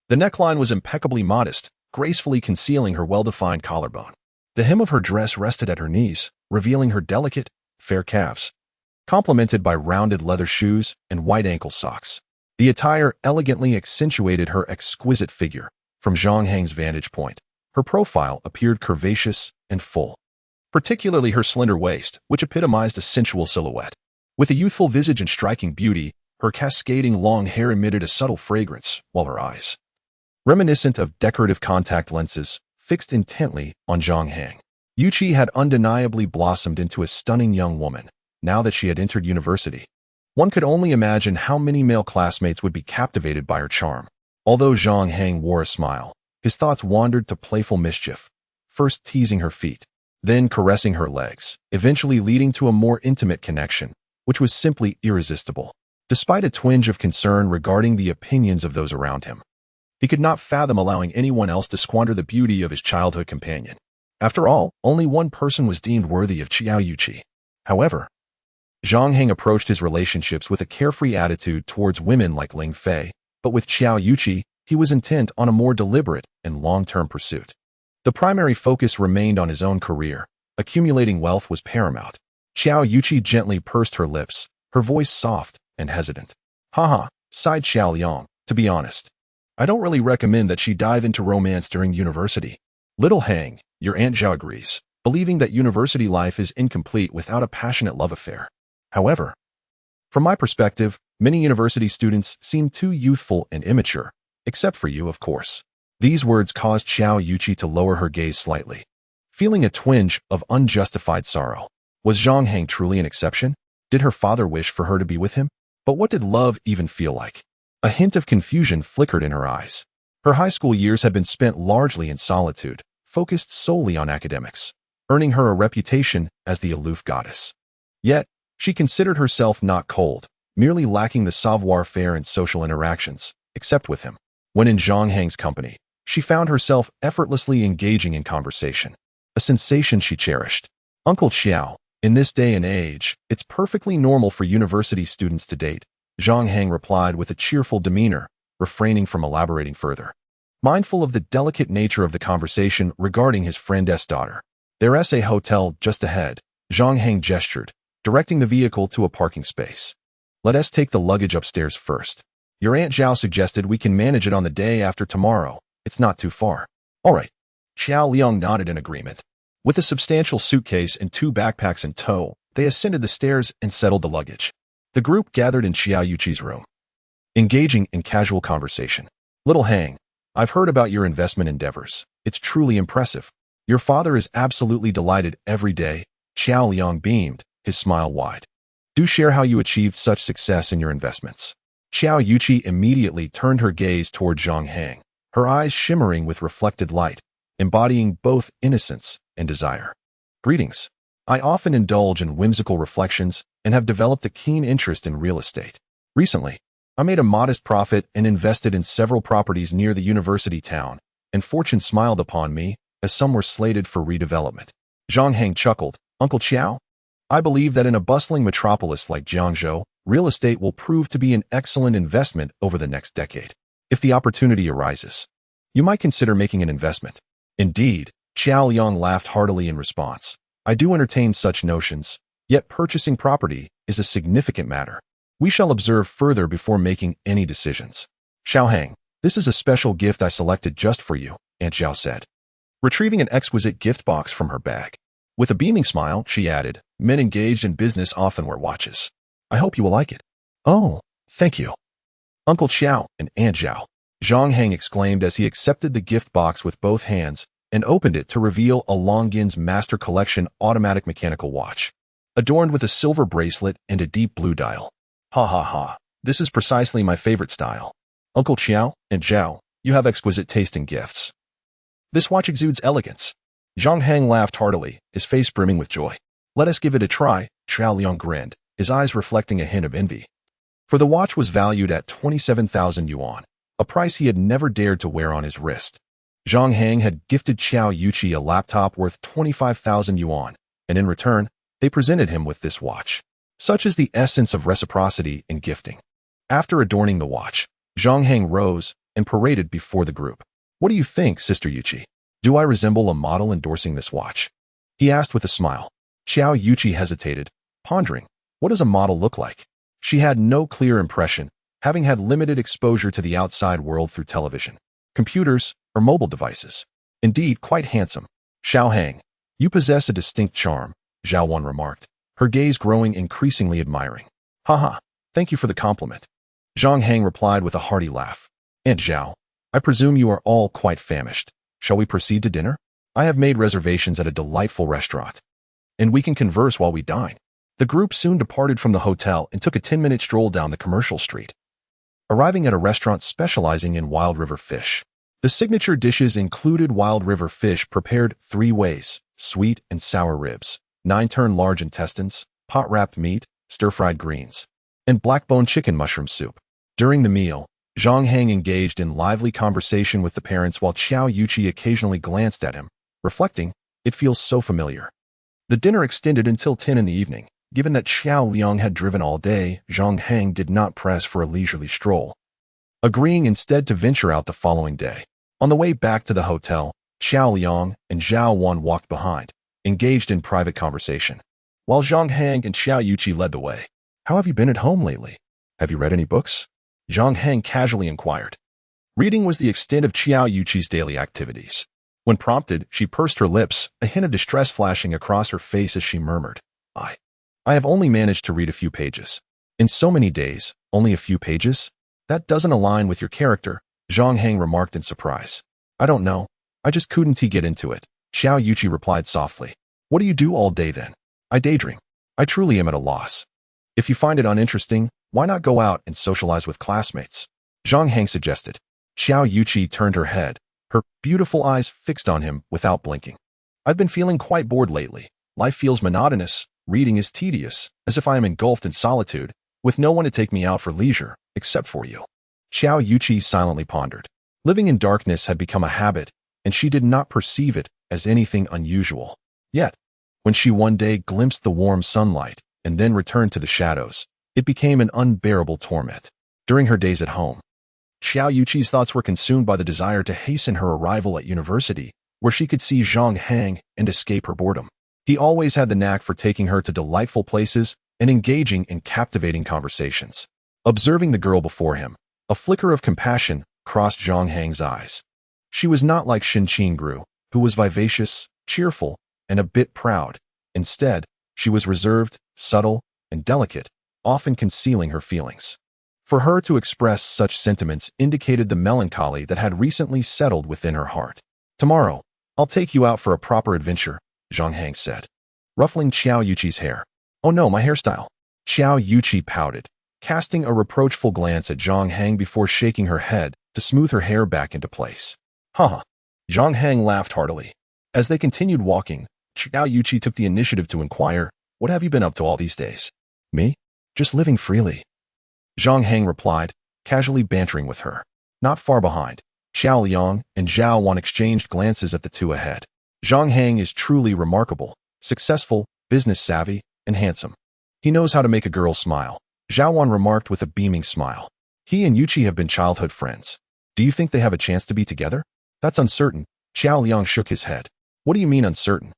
The neckline was impeccably modest, gracefully concealing her well-defined collarbone. The hem of her dress rested at her knees, revealing her delicate, fair calves, complemented by rounded leather shoes and white ankle socks. The attire elegantly accentuated her exquisite figure. From Zhang Hang's vantage point, her profile appeared curvaceous and full, particularly her slender waist, which epitomized a sensual silhouette. With a youthful visage and striking beauty, her cascading long hair emitted a subtle fragrance, while her eyes, reminiscent of decorative contact lenses, fixed intently on Zhang Hang. Yuqi had undeniably blossomed into a stunning young woman, now that she had entered university. One could only imagine how many male classmates would be captivated by her charm. Although Zhang Hang wore a smile, his thoughts wandered to playful mischief, first teasing her feet, then caressing her legs, eventually leading to a more intimate connection, which was simply irresistible. Despite a twinge of concern regarding the opinions of those around him, he could not fathom allowing anyone else to squander the beauty of his childhood companion. After all, only one person was deemed worthy of Qiao Yuqi. However, Zhang Hang approached his relationships with a carefree attitude towards women like Ling Fei, but with Qiao Yuqi, he was intent on a more deliberate and long-term pursuit. The primary focus remained on his own career. Accumulating wealth was paramount. Qiao Yuqi gently pursed her lips, her voice soft and hesitant. Haha, sighed Xiao Liang, to be honest, I don't really recommend that she dive into romance during university. Little Hang, your Aunt Zhao agrees, believing that university life is incomplete without a passionate love affair. However, from my perspective, many university students seem too youthful and immature, except for you, of course. These words caused Qiao Yuqi to lower her gaze slightly, feeling a twinge of unjustified sorrow. Was Zhang Hang truly an exception? Did her father wish for her to be with him? But what did love even feel like? A hint of confusion flickered in her eyes. Her high school years had been spent largely in solitude, focused solely on academics, earning her a reputation as the aloof goddess. Yet, she considered herself not cold, merely lacking the savoir-faire in social interactions, except with him. When in Zhang Hang's company, she found herself effortlessly engaging in conversation, a sensation she cherished. Uncle Qiao, in this day and age, it's perfectly normal for university students to date, Zhang Hang replied with a cheerful demeanor, refraining from elaborating further. Mindful of the delicate nature of the conversation regarding his friend's daughter. There's a hotel just ahead, Zhang Hang gestured, directing the vehicle to a parking space. Let us take the luggage upstairs first. Your Aunt Zhao suggested we can manage it on the day after tomorrow. It's not too far. All right. Xiao Liang nodded in agreement. With a substantial suitcase and 2 backpacks in tow, they ascended the stairs and settled the luggage. The group gathered in Qiao Yuqi's room, engaging in casual conversation. Little Hang, I've heard about your investment endeavors. It's truly impressive. Your father is absolutely delighted every day. Xiao Liang beamed, his smile wide. Do share how you achieved such success in your investments. Qiao Yuqi immediately turned her gaze toward Zhang Hang, her eyes shimmering with reflected light, embodying both innocence and desire. Greetings. I often indulge in whimsical reflections and have developed a keen interest in real estate. Recently, I made a modest profit and invested in several properties near the university town, and fortune smiled upon me as some were slated for redevelopment. Zhang Hang chuckled. Uncle Qiao, I believe that in a bustling metropolis like Jiangzhou, real estate will prove to be an excellent investment over the next decade. If the opportunity arises, you might consider making an investment. Indeed, Xiao Liang laughed heartily in response. I do entertain such notions, yet purchasing property is a significant matter. We shall observe further before making any decisions. Xiao Hang, this is a special gift I selected just for you, Aunt Zhao said, retrieving an exquisite gift box from her bag. With a beaming smile, she added, men engaged in business often wear watches. I hope you will like it. Oh, thank you. Uncle Xiao and Aunt Zhao, Zhang Hang exclaimed as he accepted the gift box with both hands and opened it to reveal a Longines Master Collection automatic mechanical watch, adorned with a silver bracelet and a deep blue dial. Ha ha ha, this is precisely my favorite style. Uncle Xiao and Zhao, you have exquisite taste in gifts. This watch exudes elegance. Zhang Hang laughed heartily, his face brimming with joy. Let us give it a try, Xiao Liang grinned, his eyes reflecting a hint of envy. For the watch was valued at 27,000 yuan, a price he had never dared to wear on his wrist. Zhang Hang had gifted Xiao Yuqi a laptop worth 25,000 yuan, and in return, they presented him with this watch. Such is the essence of reciprocity in gifting. After adorning the watch, Zhang Hang rose and paraded before the group. What do you think, Sister Yuqi? Do I resemble a model endorsing this watch? He asked with a smile. Xiao Yuqi hesitated, pondering, what does a model look like? She had no clear impression, having had limited exposure to the outside world through television, computers, or mobile devices. Indeed, quite handsome. Xiao Hang, you possess a distinct charm, Zhao Wan remarked, her gaze growing increasingly admiring. Haha, thank you for the compliment. Zhang Hang replied with a hearty laugh. Aunt Zhao, I presume you are all quite famished. Shall we proceed to dinner? I have made reservations at a delightful restaurant, and we can converse while we dine. The group soon departed from the hotel and took a 10-minute stroll down the commercial street, arriving at a restaurant specializing in wild river fish. The signature dishes included wild river fish prepared 3 ways, sweet and sour ribs, 9-turn large intestines, pot-wrapped meat, stir-fried greens, and black-bone chicken mushroom soup. During the meal, Zhang Hang engaged in lively conversation with the parents while Xiao Yuqi occasionally glanced at him, reflecting, it feels so familiar. The dinner extended until 10 in the evening. Given that Xiao Liang had driven all day, Zhang Hang did not press for a leisurely stroll, agreeing instead to venture out the following day. On the way back to the hotel, Xiao Liang and Zhao Wan walked behind, engaged in private conversation, while Zhang Hang and Xiao Yuqi led the way. How have you been at home lately? Have you read any books? Zhang Hang casually inquired. Reading was the extent of Xiao Yuqi's daily activities. When prompted, she pursed her lips, a hint of distress flashing across her face as she murmured, I have only managed to read a few pages. In so many days, only a few pages? That doesn't align with your character, Zhang Hang remarked in surprise. I don't know. I just couldn't get into it, Xiao Yuqi replied softly. What do you do all day then? I daydream. I truly am at a loss. If you find it uninteresting, why not go out and socialize with classmates? Zhang Hang suggested. Xiao Yuqi turned her head, her beautiful eyes fixed on him without blinking. I've been feeling quite bored lately. Life feels monotonous. Reading is tedious, as if I am engulfed in solitude, with no one to take me out for leisure, except for you. Xiao Yuqi silently pondered. Living in darkness had become a habit, and she did not perceive it as anything unusual. Yet, when she one day glimpsed the warm sunlight and then returned to the shadows, it became an unbearable torment. During her days at home, Xiao Yuqi's thoughts were consumed by the desire to hasten her arrival at university, where she could see Zhang Hang and escape her boredom. He always had the knack for taking her to delightful places and engaging in captivating conversations. Observing the girl before him, a flicker of compassion crossed Zhang Hang's eyes. She was not like Shin Qingru, who was vivacious, cheerful, and a bit proud. Instead, she was reserved, subtle, and delicate, often concealing her feelings. For her to express such sentiments indicated the melancholy that had recently settled within her heart. Tomorrow, I'll take you out for a proper adventure, Zhang Hang said, ruffling Xiao Yuqi's hair. Oh no, my hairstyle. Xiao Yuqi pouted, casting a reproachful glance at Zhang Hang before shaking her head to smooth her hair back into place. Haha. Zhang Hang laughed heartily. As they continued walking, Xiao Yuqi took the initiative to inquire, what have you been up to all these days? Me? Just living freely. Zhang Hang replied, casually bantering with her. Not far behind, Xiao Liang and Zhao Wan exchanged glances at the two ahead. Zhang Hang is truly remarkable, successful, business-savvy, and handsome. He knows how to make a girl smile, Zhao Wan remarked with a beaming smile. He and Yuqi have been childhood friends. Do you think they have a chance to be together? That's uncertain, Xiao Liang shook his head. What do you mean uncertain?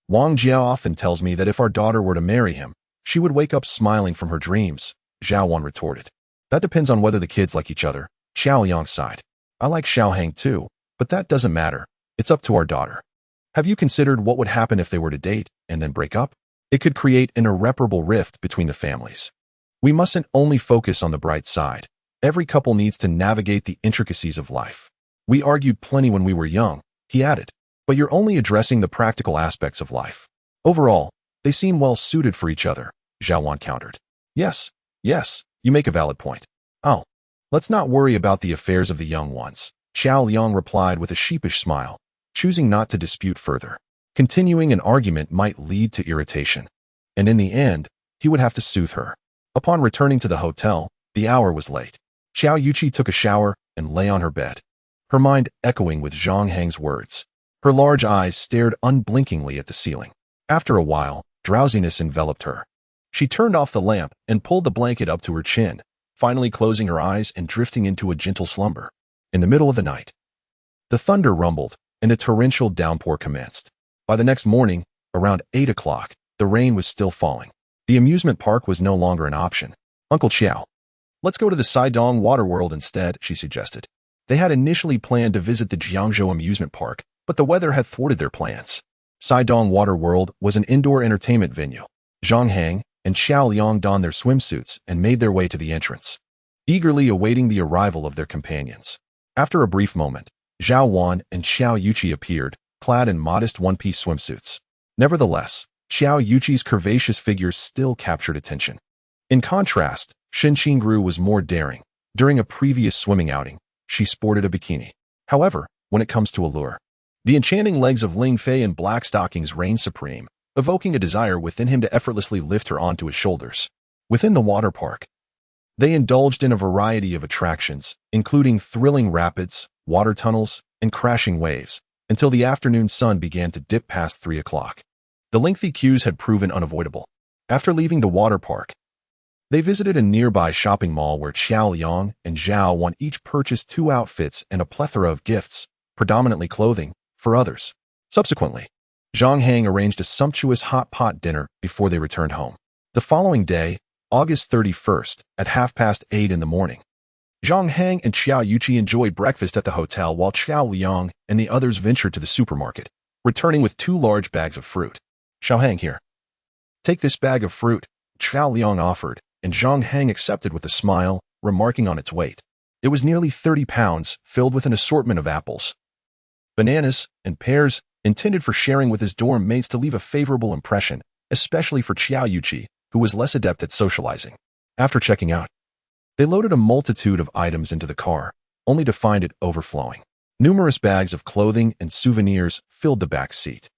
Wang Jiao often tells me that if our daughter were to marry him, she would wake up smiling from her dreams, Zhao Wan retorted. That depends on whether the kids like each other, Xiao Liang sighed. I like Xiao Hang too, but that doesn't matter. It's up to our daughter. Have you considered what would happen if they were to date and then break up? It could create an irreparable rift between the families. We mustn't only focus on the bright side. Every couple needs to navigate the intricacies of life. We argued plenty when we were young, he added, but you're only addressing the practical aspects of life. Overall, they seem well suited for each other, Zhao Wan countered. Yes, you make a valid point. Oh, let's not worry about the affairs of the young ones, Xiao Liang replied with a sheepish smile, choosing not to dispute further. Continuing an argument might lead to irritation, and in the end, he would have to soothe her. Upon returning to the hotel, the hour was late. Xiao Yuqi took a shower and lay on her bed, her mind echoing with Zhang Hang's words. Her large eyes stared unblinkingly at the ceiling. After a while, drowsiness enveloped her. She turned off the lamp and pulled the blanket up to her chin, finally closing her eyes and drifting into a gentle slumber. In the middle of the night, the thunder rumbled and a torrential downpour commenced. By the next morning, around 8 o'clock, the rain was still falling. The amusement park was no longer an option. Uncle Xiao, let's go to the Saidong Water World instead, she suggested. They had initially planned to visit the Jiangzhou amusement park, but the weather had thwarted their plans. Saidong Water World was an indoor entertainment venue. Zhang Hang and Xiao Liang donned their swimsuits and made their way to the entrance, eagerly awaiting the arrival of their companions. After a brief moment, Zhao Wan and Xiao Yuqi appeared, clad in modest one-piece swimsuits. Nevertheless, Xiao Yuqi's curvaceous figure still captured attention. In contrast, Shen Qingru was more daring. During a previous swimming outing, she sported a bikini. However, when it comes to allure, the enchanting legs of Ling Fei in black stockings reigned supreme, evoking a desire within him to effortlessly lift her onto his shoulders. Within the water park, they indulged in a variety of attractions, including thrilling rapids, water tunnels, and crashing waves, until the afternoon sun began to dip past 3 o'clock. The lengthy queues had proven unavoidable. After leaving the water park, they visited a nearby shopping mall where Xiao Liang and Zhao Wan each purchased 2 outfits and a plethora of gifts, predominantly clothing, for others. Subsequently, Zhang Hang arranged a sumptuous hot pot dinner before they returned home. The following day, August 31st, at 8:30 in the morning, Zhang Hang and Xiao Yuqi enjoyed breakfast at the hotel while Xiao Liang and the others ventured to the supermarket, returning with 2 large bags of fruit. Xiao Hang, here. Take this bag of fruit, Xiao Liang offered, and Zhang Hang accepted with a smile, remarking on its weight. It was nearly 30 pounds, filled with an assortment of apples, bananas, and pears, intended for sharing with his dorm mates to leave a favorable impression, especially for Xiao Yuqi, who was less adept at socializing. After checking out, they loaded a multitude of items into the car, only to find it overflowing. Numerous bags of clothing and souvenirs filled the back seat.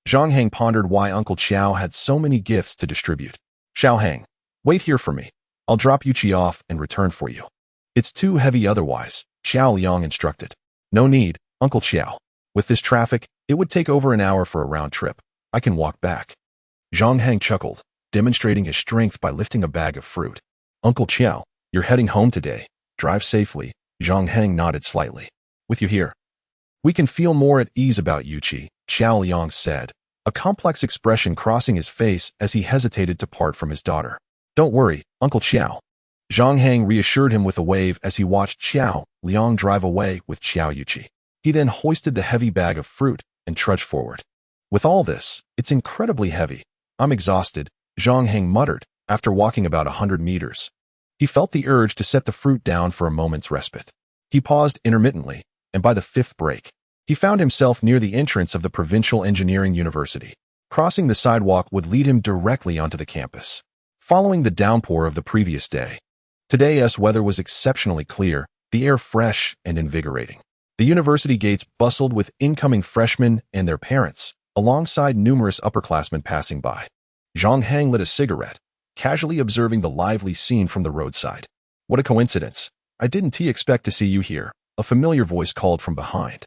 Zhang Hang pondered why Uncle Xiao had so many gifts to distribute. Xiao Hang, wait here for me. I'll drop Yuqi off and return for you. It's too heavy otherwise, Xiao Liang instructed. No need, Uncle Xiao. With this traffic, it would take over an hour for a round trip. I can walk back. Zhang Hang chuckled, demonstrating his strength by lifting a bag of fruit. Uncle Xiao, you're heading home today. Drive safely. Zhang Hang nodded slightly. With you here, we can feel more at ease about Yuqi, Xiao Liang said, a complex expression crossing his face as he hesitated to part from his daughter. Don't worry, Uncle Xiao. Zhang Hang reassured him with a wave as he watched Xiao Liang drive away with Xiao Yuqi. He then hoisted the heavy bag of fruit and trudged forward. With all this, it's incredibly heavy. I'm exhausted, Zhang Hang muttered, after walking about 100 meters. He felt the urge to set the fruit down for a moment's respite. He paused intermittently, and by the 5th break, he found himself near the entrance of the Provincial Engineering University. Crossing the sidewalk would lead him directly onto the campus. Following the downpour of the previous day, today's weather was exceptionally clear, the air fresh and invigorating. The university gates bustled with incoming freshmen and their parents, alongside numerous upperclassmen passing by. Zhang Hang lit a cigarette, casually observing the lively scene from the roadside. What a coincidence. I didn't expect to see you here, a familiar voice called from behind.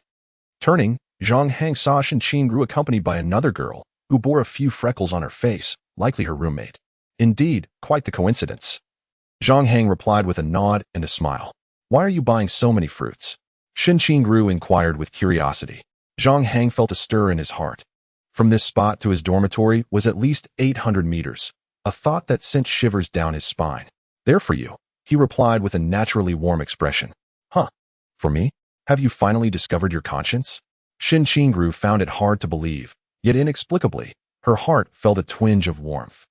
Turning, Zhang Hang saw Shen Qingru accompanied by another girl, who bore a few freckles on her face, likely her roommate. Indeed, quite the coincidence. Zhang Hang replied with a nod and a smile. Why are you buying so many fruits? Shen Qingru inquired with curiosity. Zhang Hang felt a stir in his heart. From this spot to his dormitory was at least 800 meters, a thought that sent shivers down his spine. There for you, he replied with a naturally warm expression. Huh? For me? Have you finally discovered your conscience? Shen Qingru found it hard to believe, yet inexplicably, her heart felt a twinge of warmth.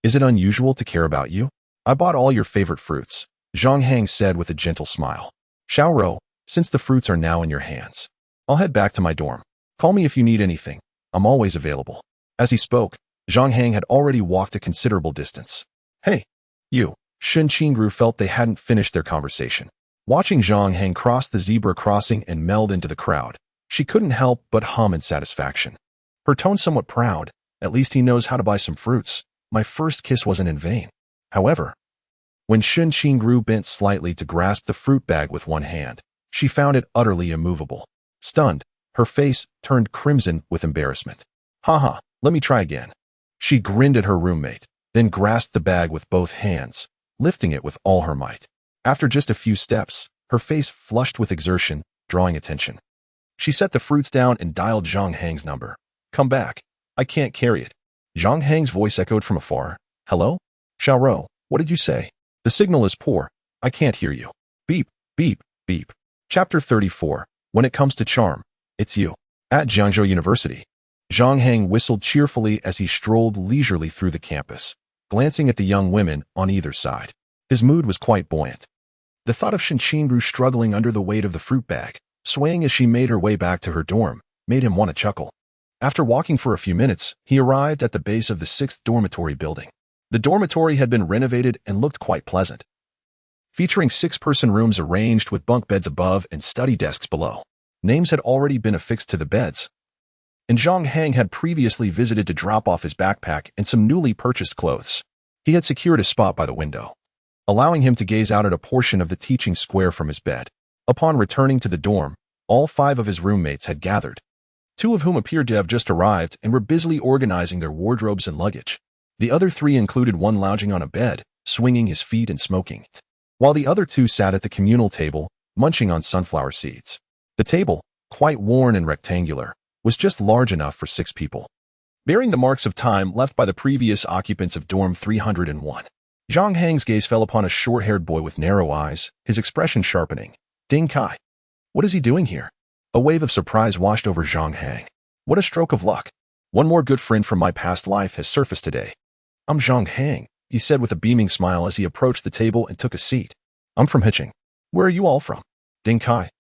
Is it unusual to care about you? I bought all your favorite fruits, Zhang Hang said with a gentle smile. Xiaoro, since the fruits are now in your hands, I'll head back to my dorm. Call me if you need anything. I'm always available. As he spoke, Zhang Hang had already walked a considerable distance. Hey, you. Shen Qingru felt they hadn't finished their conversation. Watching Zhang Hang cross the zebra crossing and meld into the crowd, she couldn't help but hum in satisfaction. Her tone somewhat proud. At least he knows how to buy some fruits. My first kiss wasn't in vain. However, when Shen Qingru bent slightly to grasp the fruit bag with one hand, she found it utterly immovable. Stunned, her face turned crimson with embarrassment. Haha, let me try again. She grinned at her roommate, then grasped the bag with both hands, lifting it with all her might. After just a few steps, her face flushed with exertion, drawing attention. She set the fruits down and dialed Zhang Hang's number. Come back. I can't carry it. Zhang Hang's voice echoed from afar. Hello? Xiaoro, what did you say? The signal is poor. I can't hear you. Beep, beep, beep. Chapter 34. When it comes to charm, it's you. At Jiangzhou University, Zhang Hang whistled cheerfully as he strolled leisurely through the campus, glancing at the young women on either side. His mood was quite buoyant. The thought of Shen Qingru struggling under the weight of the fruit bag, swaying as she made her way back to her dorm, made him want to chuckle. After walking for a few minutes, he arrived at the base of the 6th dormitory building. The dormitory had been renovated and looked quite pleasant, featuring 6-person rooms arranged with bunk beds above and study desks below. Names had already been affixed to the beds, and Zhang Hang had previously visited to drop off his backpack and some newly purchased clothes. He had secured a spot by the window, allowing him to gaze out at a portion of the teaching square from his bed. Upon returning to the dorm, all 5 of his roommates had gathered, 2 of whom appeared to have just arrived and were busily organizing their wardrobes and luggage. The other 3 included one lounging on a bed, swinging his feet and smoking, while the other 2 sat at the communal table, munching on sunflower seeds. The table, quite worn and rectangular, was just large enough for 6 people, bearing the marks of time left by the previous occupants of dorm 301. Zhang Hang's gaze fell upon a short-haired boy with narrow eyes, his expression sharpening. Ding Kai. What is he doing here? A wave of surprise washed over Zhang Hang. What a stroke of luck. One more good friend from my past life has surfaced today. I'm Zhang Hang, he said with a beaming smile as he approached the table and took a seat. I'm from Hicheng. Where are you all from? Ding Kai.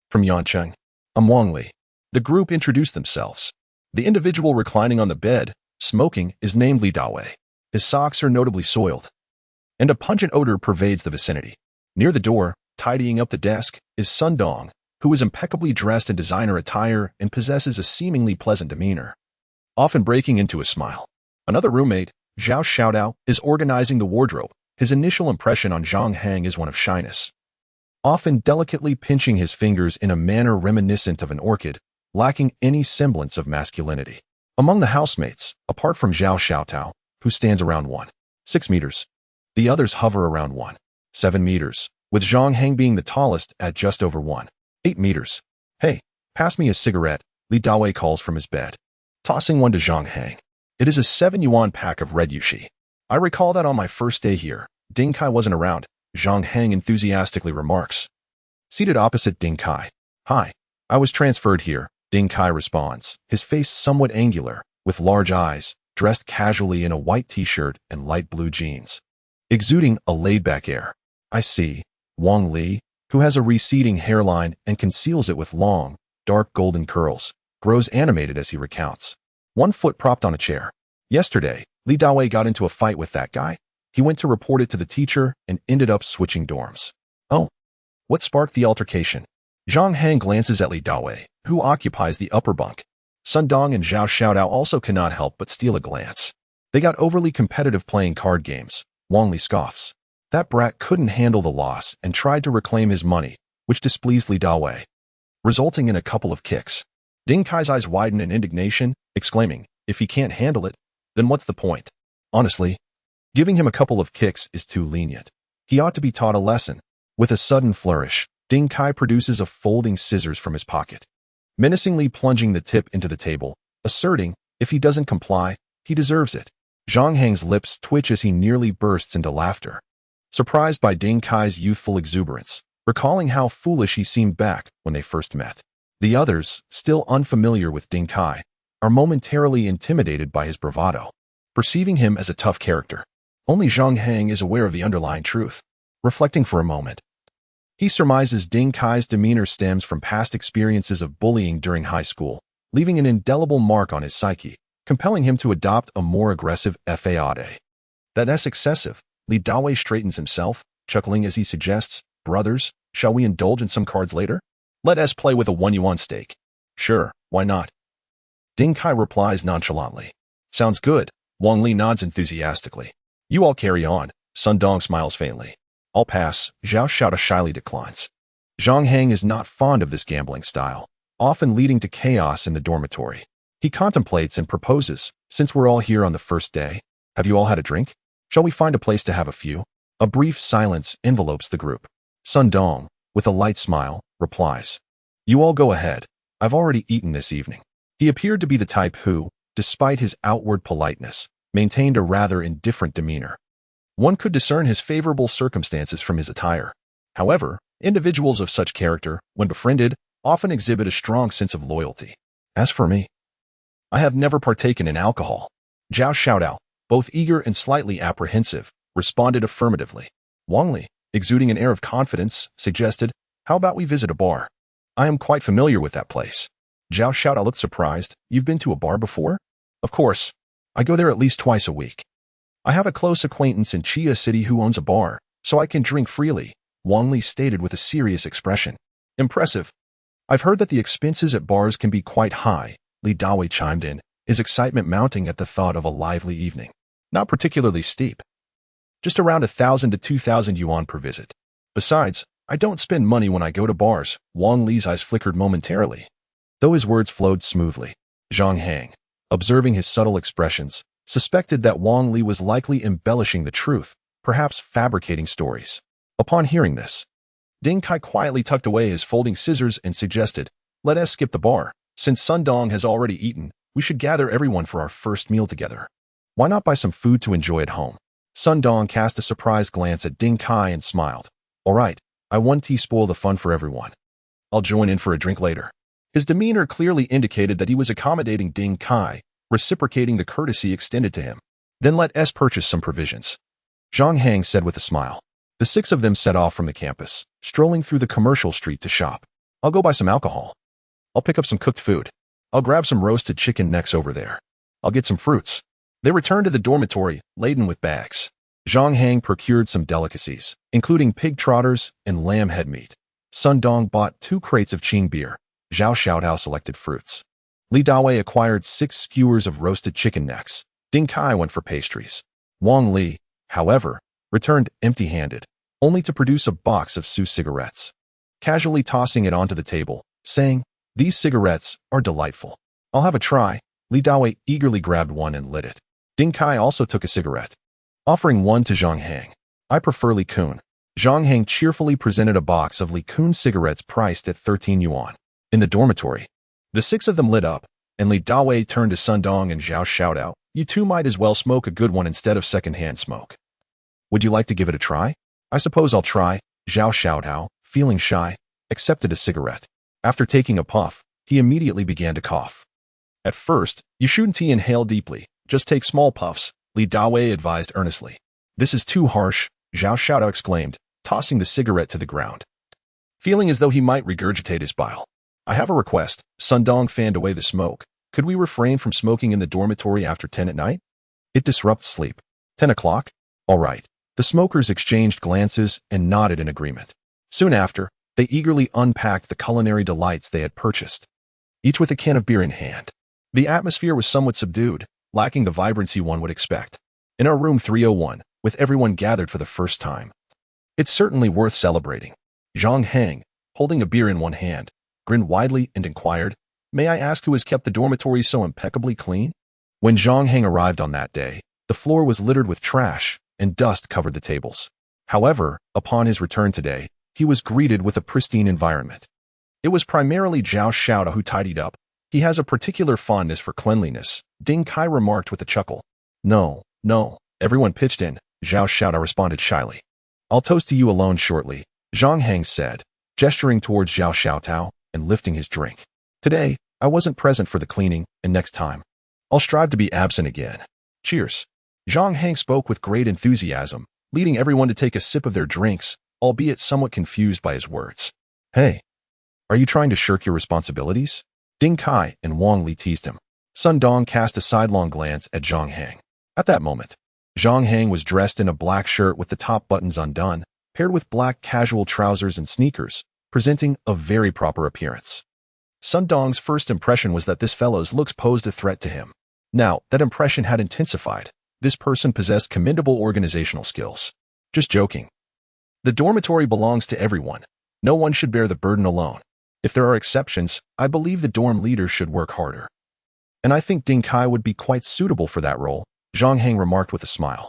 From Yancheng. I'm Wang Li. The group introduced themselves. The individual reclining on the bed, smoking, is named Li Dawei. His socks are notably soiled, and a pungent odor pervades the vicinity. Near the door, tidying up the desk, is Sun Dong, who is impeccably dressed in designer attire and possesses a seemingly pleasant demeanor, often breaking into a smile. Another roommate, Zhao Xiaodao, is organizing the wardrobe. His initial impression on Zhang Hang is one of shyness, often delicately pinching his fingers in a manner reminiscent of an orchid, lacking any semblance of masculinity. Among the housemates, apart from Zhao Xiaodao, who stands around 1.6 meters, the others hover around 1.7 meters, with Zhang Hang being the tallest at just over 1.8 meters. Hey, pass me a cigarette, Li Dawei calls from his bed, tossing one to Zhang Hang. It is a 7 yuan pack of red yushi. I recall that on my first day here, Ding Kai wasn't around, Zhang Hang enthusiastically remarks. Seated opposite Ding Kai. Hi, I was transferred here, Ding Kai responds, his face somewhat angular, with large eyes, dressed casually in a white t-shirt and light blue jeans, exuding a laid-back air. I see. Wang Li, who has a receding hairline and conceals it with long, dark golden curls, grows animated as he recounts. One foot propped on a chair. Yesterday, Li Dawei got into a fight with that guy. He went to report it to the teacher and ended up switching dorms. Oh, what sparked the altercation? Zhang Hang glances at Li Dawei, who occupies the upper bunk. Sun Dong and Zhao Xiaodao also cannot help but steal a glance. They got overly competitive playing card games. Wang Li scoffs. That brat couldn't handle the loss and tried to reclaim his money, which displeased Li Dawei, resulting in a couple of kicks. Ding Kai's eyes widen in indignation, exclaiming, if he can't handle it, then what's the point? Honestly, giving him a couple of kicks is too lenient. He ought to be taught a lesson. With a sudden flourish, Ding Kai produces a folding scissors from his pocket, menacingly plunging the tip into the table, asserting, if he doesn't comply, he deserves it. Zhang Hang's lips twitch as he nearly bursts into laughter, surprised by Ding Kai's youthful exuberance, recalling how foolish he seemed back when they first met. The others, still unfamiliar with Ding Kai, are momentarily intimidated by his bravado, perceiving him as a tough character. Only Zhang Hang is aware of the underlying truth. Reflecting for a moment, he surmises Ding Kai's demeanor stems from past experiences of bullying during high school, leaving an indelible mark on his psyche, compelling him to adopt a more aggressive faade. That's excessive. Li Dawei straightens himself, chuckling as he suggests, "Brothers, shall we indulge in some cards later? Let us play with a 1 yuan stake." "Sure, why not?" Ding Kai replies nonchalantly. "Sounds good." Wang Li nods enthusiastically. "You all carry on." Sun Dong smiles faintly. "I'll pass." Zhao Xiaota shyly declines. Zhang Hang is not fond of this gambling style, often leading to chaos in the dormitory. He contemplates and proposes, "Since we're all here on the first day, have you all had a drink? Shall we find a place to have a few?" A brief silence envelopes the group. Sun Dong, with a light smile, replies, "You all go ahead. I've already eaten this evening." He appeared to be the type who, despite his outward politeness, maintained a rather indifferent demeanor. One could discern his favorable circumstances from his attire. However, individuals of such character, when befriended, often exhibit a strong sense of loyalty. As for me, I have never partaken in alcohol. Zhao Xiaotao, both eager and slightly apprehensive, responded affirmatively. Wang Li, exuding an air of confidence, suggested, "How about we visit a bar? I am quite familiar with that place." Zhao Xiaotao looked surprised. "You've been to a bar before?" "Of course. I go there at least twice a week. I have a close acquaintance in Chia City who owns a bar, so I can drink freely," Wang Li stated with a serious expression. "Impressive. I've heard that the expenses at bars can be quite high," Li Dawei chimed in, his excitement mounting at the thought of a lively evening. "Not particularly steep. Just around 1,000 to 2,000 yuan per visit. Besides, I don't spend money when I go to bars." Wang Li's eyes flickered momentarily, though his words flowed smoothly. Zhang Hang, observing his subtle expressions, suspected that Wang Li was likely embellishing the truth, perhaps fabricating stories. Upon hearing this, Ding Kai quietly tucked away his folding scissors and suggested, "Let us skip the bar. Since Sun Dong has already eaten, we should gather everyone for our first meal together. Why not buy some food to enjoy at home?" Sun Dong cast a surprised glance at Ding Kai and smiled. "All right, I won't spoil the fun for everyone. I'll join in for a drink later." His demeanor clearly indicated that he was accommodating Ding Kai, reciprocating the courtesy extended to him. "Then let us purchase some provisions," Zhang Hang said with a smile. The 6 of them set off from the campus, strolling through the commercial street to shop. "I'll go buy some alcohol. I'll pick up some cooked food. I'll grab some roasted chicken necks over there. I'll get some fruits." They returned to the dormitory, laden with bags. Zhang Hang procured some delicacies, including pig trotters and lamb head meat. Sun Dong bought 2 crates of Qing beer. Zhao Xiaotao selected fruits. Li Dawei acquired 6 skewers of roasted chicken necks. Ding Kai went for pastries. Wang Li, however, returned empty-handed, only to produce a box of Su cigarettes, casually tossing it onto the table, saying, "These cigarettes are delightful. I'll have a try." Li Dawei eagerly grabbed one and lit it. Ding Kai also took a cigarette, offering one to Zhang Hang. "I prefer Likun." Zhang Hang cheerfully presented a box of Likun cigarettes priced at 13 yuan. In the dormitory, the 6 of them lit up, and Li Dawei turned to Sun Dong and Zhao Xiaotao. "You two might as well smoke a good one instead of second-hand smoke. Would you like to give it a try?" "I suppose I'll try." Zhao Xiaotao, feeling shy, accepted a cigarette. After taking a puff, he immediately began to cough. "At first, you shouldn't inhale deeply. Just take small puffs," Li Dawei advised earnestly. "This is too harsh," Zhao Xiaotao exclaimed, tossing the cigarette to the ground, feeling as though he might regurgitate his bile. "I have a request." Sun Dong fanned away the smoke. "Could we refrain from smoking in the dormitory after 10 at night? It disrupts sleep." 10 o'clock? All right. The smokers exchanged glances and nodded in agreement. Soon after, they eagerly unpacked the culinary delights they had purchased, each with a can of beer in hand. The atmosphere was somewhat subdued, lacking the vibrancy one would expect. In our room 301, with everyone gathered for the first time, it's certainly worth celebrating. Zhang Hang, holding a beer in one hand, grinned widely and inquired, "May I ask who has kept the dormitory so impeccably clean?" When Zhang Hang arrived on that day, the floor was littered with trash, and dust covered the tables. However, upon his return today, he was greeted with a pristine environment. It was primarily Zhao Xiaotao who tidied up. "He has a particular fondness for cleanliness," Ding Kai remarked with a chuckle. No, everyone pitched in," Zhao Xiaotao responded shyly. "I'll toast to you alone shortly," Zhang Hang said, gesturing towards Zhao Xiaotao and lifting his drink. "Today, I wasn't present for the cleaning, and next time, I'll strive to be absent again. Cheers." Zhang Hang spoke with great enthusiasm, leading everyone to take a sip of their drinks, albeit somewhat confused by his words. Hey, are you trying to shirk your responsibilities? Ding Kai and Wang Li teased him. Sun Dong cast a sidelong glance at Zhang Hang. At that moment, Zhang Hang was dressed in a black shirt with the top buttons undone, paired with black casual trousers and sneakers, presenting a very proper appearance. Sun Dong's first impression was that this fellow's looks posed a threat to him. Now, that impression had intensified. This person possessed commendable organizational skills. Just joking. The dormitory belongs to everyone. No one should bear the burden alone. If there are exceptions, I believe the dorm leader should work harder. And I think Ding Kai would be quite suitable for that role, Zhang Hang remarked with a smile.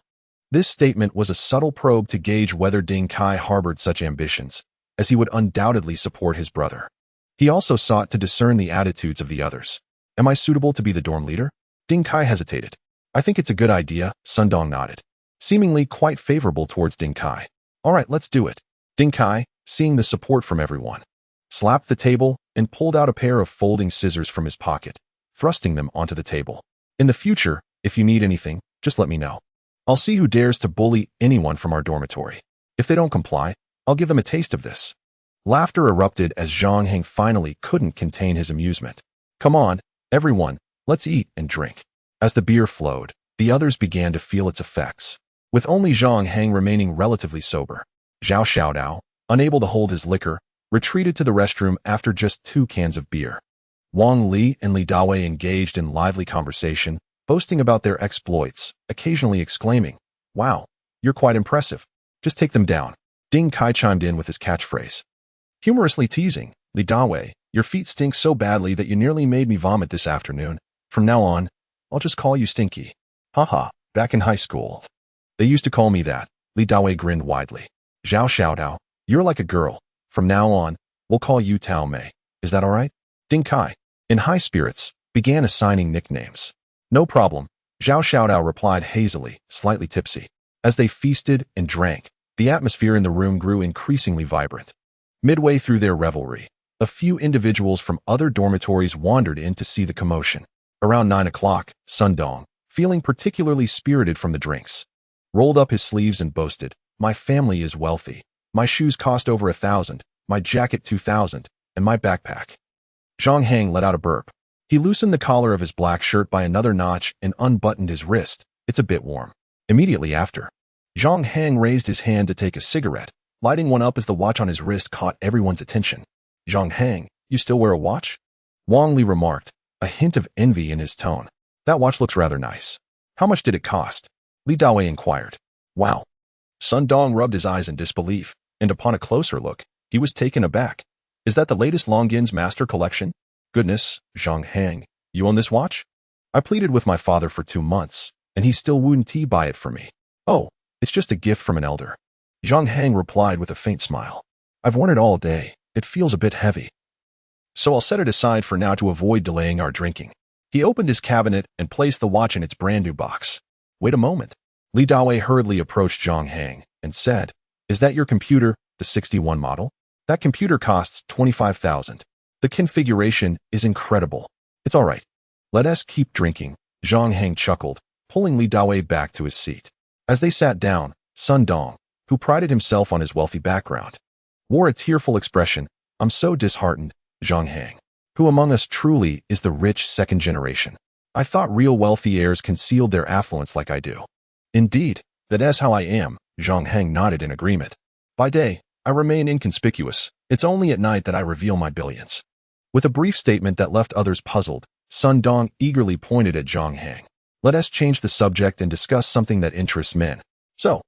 This statement was a subtle probe to gauge whether Ding Kai harbored such ambitions, as he would undoubtedly support his brother. He also sought to discern the attitudes of the others. Am I suitable to be the dorm leader? Ding Kai hesitated. I think it's a good idea, Sun Dong nodded, seemingly quite favorable towards Ding Kai. All right, let's do it. Ding Kai, seeing the support from everyone, slapped the table and pulled out a pair of folding scissors from his pocket, thrusting them onto the table. In the future, if you need anything, just let me know. I'll see who dares to bully anyone from our dormitory. If they don't comply, I'll give them a taste of this. Laughter erupted as Zhang Hang finally couldn't contain his amusement. Come on, everyone, let's eat and drink. As the beer flowed, the others began to feel its effects. With only Zhang Hang remaining relatively sober, Zhao Xiaodao, unable to hold his liquor, retreated to the restroom after just 2 cans of beer. Wang Li and Li Dawei engaged in lively conversation, boasting about their exploits, occasionally exclaiming, "Wow, you're quite impressive. Just take them down." Ding Kai chimed in with his catchphrase. Humorously teasing, Li Dawei, your feet stink so badly that you nearly made me vomit this afternoon. From now on, I'll just call you Stinky. Haha, back in high school. They used to call me that. Li Dawei grinned widely. Zhao Xiaodao, you're like a girl. From now on, we'll call you Tao Mei. Is that all right? Ding Kai, in high spirits, began assigning nicknames. No problem, Zhao Xiaodao replied hazily, slightly tipsy. As they feasted and drank, the atmosphere in the room grew increasingly vibrant. Midway through their revelry, a few individuals from other dormitories wandered in to see the commotion. Around 9 o'clock, Sun Dong, feeling particularly spirited from the drinks, rolled up his sleeves and boasted, "My family is wealthy. My shoes cost over 1,000, my jacket 2,000, and my backpack." Zhang Hang let out a burp. He loosened the collar of his black shirt by another notch and unbuttoned his wrist. It's a bit warm. Immediately after, Zhang Hang raised his hand to take a cigarette, lighting one up as the watch on his wrist caught everyone's attention. Zhang Hang, you still wear a watch? Wang Li remarked, a hint of envy in his tone. That watch looks rather nice. How much did it cost? Li Dawei inquired. Wow. Sun Dong rubbed his eyes in disbelief, and upon a closer look, he was taken aback. Is that the latest Longines Master Collection? Goodness, Zhang Hang, you own this watch? I pleaded with my father for 2 months, and he still wouldn't buy it for me. Oh, it's just a gift from an elder. Zhang Hang replied with a faint smile. I've worn it all day. It feels a bit heavy. So I'll set it aside for now to avoid delaying our drinking. He opened his cabinet and placed the watch in its brand new box. Wait a moment. Li Dawei hurriedly approached Zhang Hang and said, Is that your computer, the 61 model? That computer costs 25,000. The configuration is incredible. It's all right. Let us keep drinking, Zhang Hang chuckled, pulling Li Dawei back to his seat. As they sat down, Sun Dong, who prided himself on his wealthy background, wore a tearful expression. I'm so disheartened, Zhang Hang. Who among us truly is the rich second generation? I thought real wealthy heirs concealed their affluence like I do. Indeed, that is how I am, Zhang Hang nodded in agreement. By day, I remain inconspicuous. It's only at night that I reveal my billions. With a brief statement that left others puzzled, Sun Dong eagerly pointed at Zhang Hang. Let us change the subject and discuss something that interests men. So,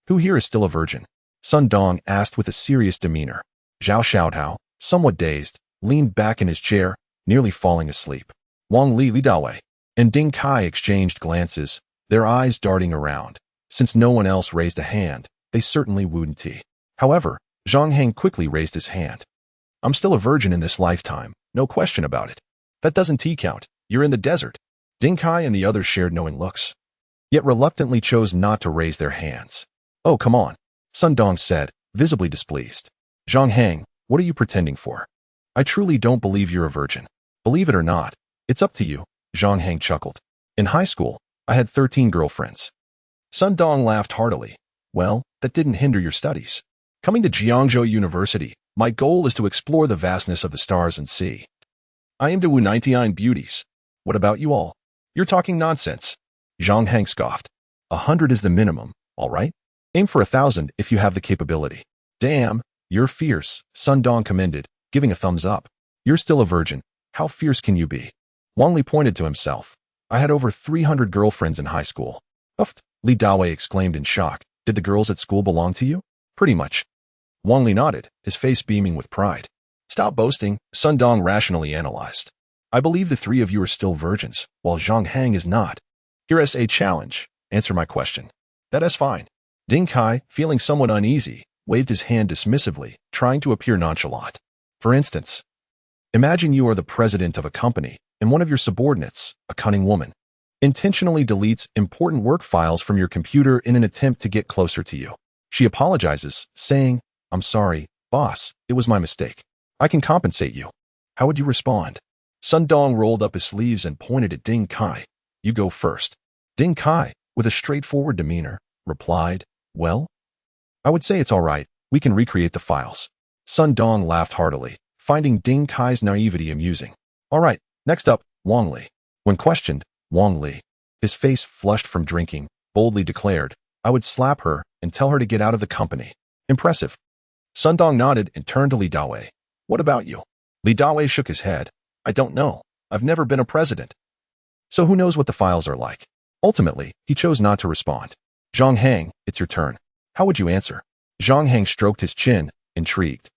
who here is still a virgin? Sun Dong asked with a serious demeanor. Zhao Xiaodao, somewhat dazed, leaned back in his chair, nearly falling asleep. Wang Li Dawei and Ding Kai exchanged glances, their eyes darting around. Since no one else raised a hand, they certainly wouldn't. However, Zhang Hang quickly raised his hand. I'm still a virgin in this lifetime, no question about it. That doesn't count. You're in the desert. Ding Kai and the others shared knowing looks, yet reluctantly chose not to raise their hands. Oh, come on, Sun Dong said, visibly displeased. Zhang Hang, what are you pretending for? I truly don't believe you're a virgin. Believe it or not, it's up to you, Zhang Hang chuckled. In high school, I had 13 girlfriends. Sun Dong laughed heartily. Well, that didn't hinder your studies. Coming to Jiangzhou University, my goal is to explore the vastness of the stars and sea. I aim to woo 99 beauties. What about you all? You're talking nonsense. Zhang Hang scoffed. 100 is the minimum, all right? Aim for 1,000 if you have the capability. Damn, you're fierce, Sun Dong commended, giving a thumbs up. You're still a virgin. How fierce can you be? Wang Li pointed to himself. I had over 300 girlfriends in high school. Uff, Li Dawei exclaimed in shock. Did the girls at school belong to you? Pretty much. Wang Li nodded, his face beaming with pride. Stop boasting, Sun Dong rationally analyzed. I believe the three of you are still virgins, while Zhang Hang is not. Here is a challenge. Answer my question. That is fine. Ding Kai, feeling somewhat uneasy, waved his hand dismissively, trying to appear nonchalant. For instance, imagine you are the president of a company, and one of your subordinates, a cunning woman, intentionally deletes important work files from your computer in an attempt to get closer to you. She apologizes, saying, I'm sorry, boss, it was my mistake. I can compensate you. How would you respond? Sun Dong rolled up his sleeves and pointed at Ding Kai. You go first. Ding Kai, with a straightforward demeanor, replied, Well, I would say it's all right. We can recreate the files. Sun Dong laughed heartily, finding Ding Kai's naivety amusing. All right, next up, Wang Li. When questioned, Wang Li, his face flushed from drinking, boldly declared, I would slap her and tell her to get out of the company. Impressive. Sun Dong nodded and turned to Li Dawei. What about you? Li Dawei shook his head. I don't know. I've never been a president. So who knows what the files are like? Ultimately, he chose not to respond. Zhang Hang, it's your turn. How would you answer? Zhang Hang stroked his chin, intrigued,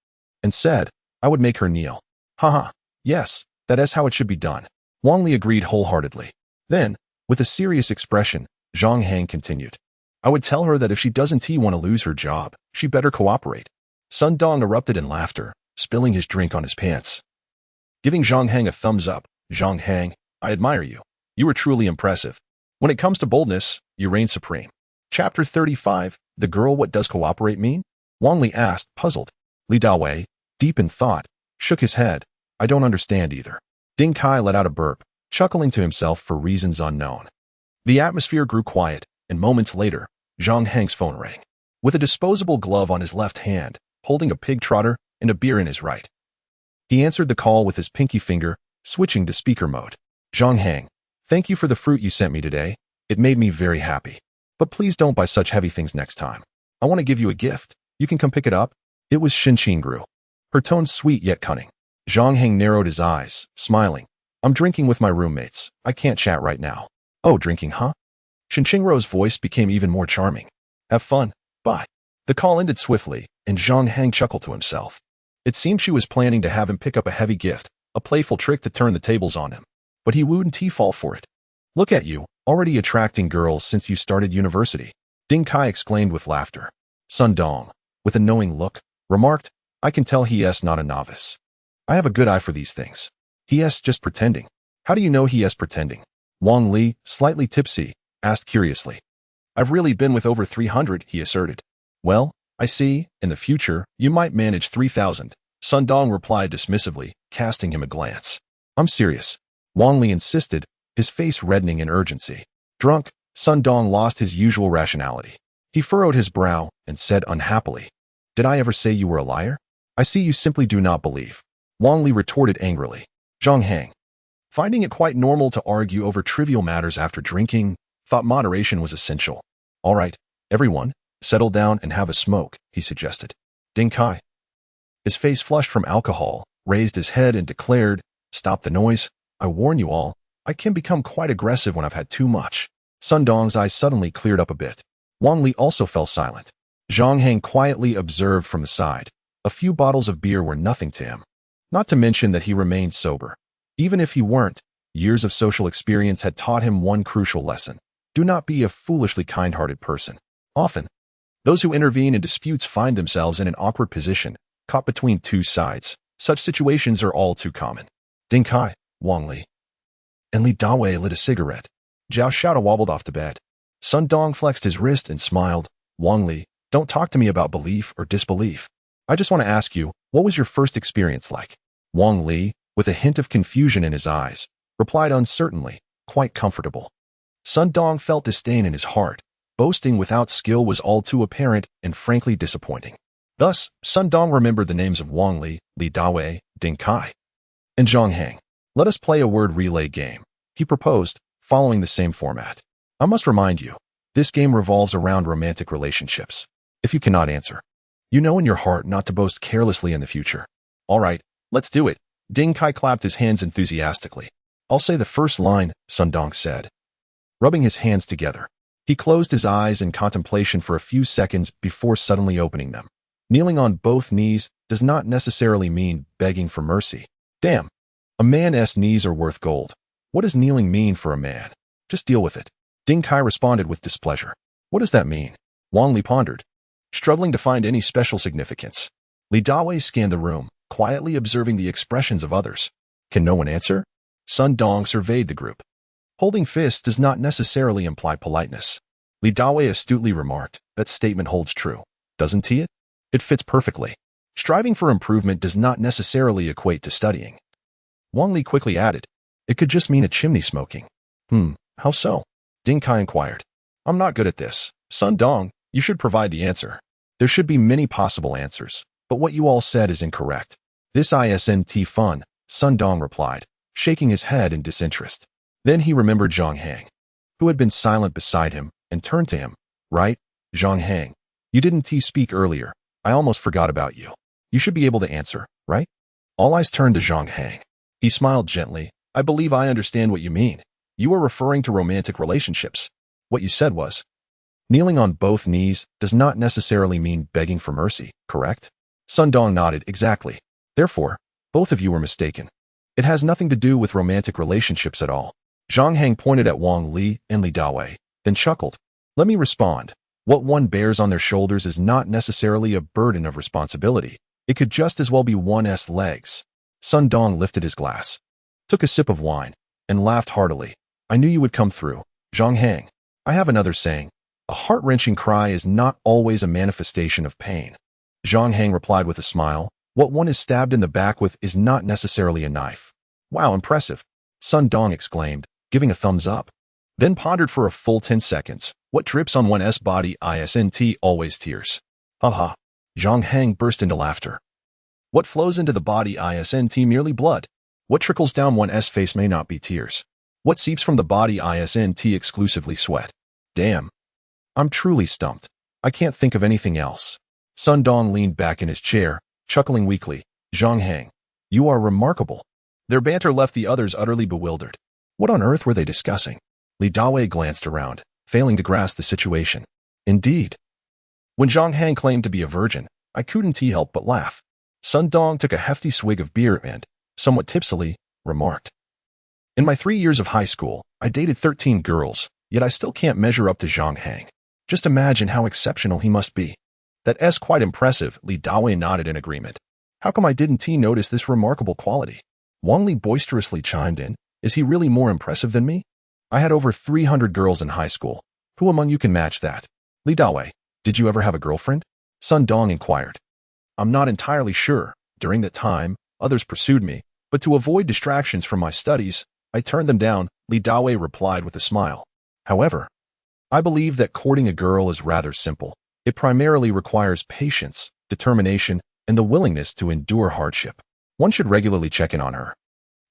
and said, I would make her kneel. Haha, yes, that is how it should be done. Wang Li agreed wholeheartedly. Then, with a serious expression, Zhang Hang continued. I would tell her that if she doesn't want to lose her job, she better cooperate. Sun Dong erupted in laughter, spilling his drink on his pants. Giving Zhang Hang a thumbs up, Zhang Hang, I admire you. You are truly impressive. When it comes to boldness, you reign supreme. Chapter 35, The Girl What Does Cooperate Mean? Wang Li asked, puzzled. Li Dawei, deep in thought, shook his head. I don't understand either. Ding Kai let out a burp, chuckling to himself for reasons unknown. The atmosphere grew quiet, and moments later, Zhang Hang's phone rang. With a disposable glove on his left hand, holding a pig trotter and a beer in his right. He answered the call with his pinky finger, switching to speaker mode. Zhang Hang, thank you for the fruit you sent me today. It made me very happy. But please don't buy such heavy things next time. I want to give you a gift. You can come pick it up. It was Xinqingru. Her tone sweet yet cunning. Zhang Hang narrowed his eyes, smiling. I'm drinking with my roommates. I can't chat right now. Oh, drinking, huh? Xinqingru's voice became even more charming. Have fun. Bye. The call ended swiftly, and Zhang Hang chuckled to himself. It seemed she was planning to have him pick up a heavy gift, a playful trick to turn the tables on him. But he wouldn't fall for it. Look at you, already attracting girls since you started university. Ding Kai exclaimed with laughter. Sun Dong, with a knowing look, remarked, I can tell he is not a novice. I have a good eye for these things. He is just pretending. How do you know he is pretending? Wang Li, slightly tipsy, asked curiously. I've really been with over 300, he asserted. Well, I see, in the future, you might manage 3,000. Sun Dong replied dismissively, casting him a glance. I'm serious. Wang Li insisted, his face reddening in urgency. Drunk, Sun Dong lost his usual rationality. He furrowed his brow and said unhappily, Did I ever say you were a liar? I see you simply do not believe. Wang Li retorted angrily. Zhang Hang, finding it quite normal to argue over trivial matters after drinking, thought moderation was essential. All right, everyone, settle down and have a smoke, he suggested. Ding Kai, his face flushed from alcohol, raised his head and declared, Stop the noise. I warn you all, I can become quite aggressive when I've had too much. Sun Dong's eyes suddenly cleared up a bit. Wang Li also fell silent. Zhang Hang quietly observed from the side. A few bottles of beer were nothing to him. Not to mention that he remained sober. Even if he weren't, years of social experience had taught him one crucial lesson. Do not be a foolishly kind-hearted person. Often, those who intervene in disputes find themselves in an awkward position, caught between two sides. Such situations are all too common. Ding Kai, Wang Li, and Li Dawei lit a cigarette. Zhao Xiao wobbled off to bed. Sun Dong flexed his wrist and smiled. Wang Li, don't talk to me about belief or disbelief. I just want to ask you, what was your first experience like? Wang Li, with a hint of confusion in his eyes, replied uncertainly, quite comfortable. Sun Dong felt disdain in his heart. Boasting without skill was all too apparent and frankly disappointing. Thus, Sun Dong remembered the names of Wang Li, Li Dawei, Ding Kai, and Zhang Hang. Let us play a word relay game, he proposed, following the same format. I must remind you, this game revolves around romantic relationships. If you cannot answer, you know in your heart not to boast carelessly in the future. All right, let's do it. Ding Kai clapped his hands enthusiastically. I'll say the first line, Sun Dong said, rubbing his hands together. He closed his eyes in contemplation for a few seconds before suddenly opening them. Kneeling on both knees does not necessarily mean begging for mercy. Damn, a man's knees are worth gold. What does kneeling mean for a man? Just deal with it. Ding Kai responded with displeasure. What does that mean? Wang Li pondered, struggling to find any special significance. Li Dawei scanned the room, quietly observing the expressions of others. Can no one answer? Sun Dong surveyed the group. Holding fists does not necessarily imply politeness. Li Dawei astutely remarked, that statement holds true, doesn't it? It fits perfectly. Striving for improvement does not necessarily equate to studying. Wang Li quickly added, it could just mean a chimney smoking. How so? Ding Kai inquired. I'm not good at this. Sun Dong, you should provide the answer. There should be many possible answers, but what you all said is incorrect. This isn't fun, Sun Dong replied, shaking his head in disinterest. Then he remembered Zhang Hang, who had been silent beside him, and turned to him. Right, Zhang Hang, you didn't speak earlier. I almost forgot about you. You should be able to answer, right? All eyes turned to Zhang Hang. He smiled gently. I believe I understand what you mean. You were referring to romantic relationships. What you said was, kneeling on both knees does not necessarily mean begging for mercy, correct? Sun Dong nodded. Exactly. Therefore, both of you were mistaken. It has nothing to do with romantic relationships at all. Zhang Hang pointed at Wang Li and Li Dawei, then chuckled. Let me respond. What one bears on their shoulders is not necessarily a burden of responsibility. It could just as well be one's legs. Sun Dong lifted his glass, took a sip of wine, and laughed heartily. I knew you would come through, Zhang Hang. I have another saying. A heart-wrenching cry is not always a manifestation of pain. Zhang Hang replied with a smile. What one is stabbed in the back with is not necessarily a knife. Wow, impressive, Sun Dong exclaimed, giving a thumbs up. Then pondered for a full 10 seconds. What drips on one's body isn't always tears. Haha. Zhang Hang burst into laughter. What flows into the body isn't merely blood. What trickles down one's face may not be tears. What seeps from the body isn't exclusively sweat. Damn. I'm truly stumped. I can't think of anything else. Sun Dong leaned back in his chair, chuckling weakly. Zhang Hang, you are remarkable. Their banter left the others utterly bewildered. What on earth were they discussing? Li Dawei glanced around, failing to grasp the situation. Indeed. When Zhang Hang claimed to be a virgin, I couldn't help but laugh. Sun Dong took a hefty swig of beer and, somewhat tipsily, remarked. In my 3 years of high school, I dated 13 girls, yet I still can't measure up to Zhang Hang. Just imagine how exceptional he must be. That's quite impressive, Li Dawei nodded in agreement. How come I didn't notice this remarkable quality? Wang Li boisterously chimed in. Is he really more impressive than me? I had over 300 girls in high school. Who among you can match that? Li Dawei, did you ever have a girlfriend? Sun Dong inquired. I'm not entirely sure. During that time, others pursued me, but to avoid distractions from my studies, I turned them down, Li Dawei replied with a smile. However, I believe that courting a girl is rather simple. It primarily requires patience, determination, and the willingness to endure hardship. One should regularly check in on her.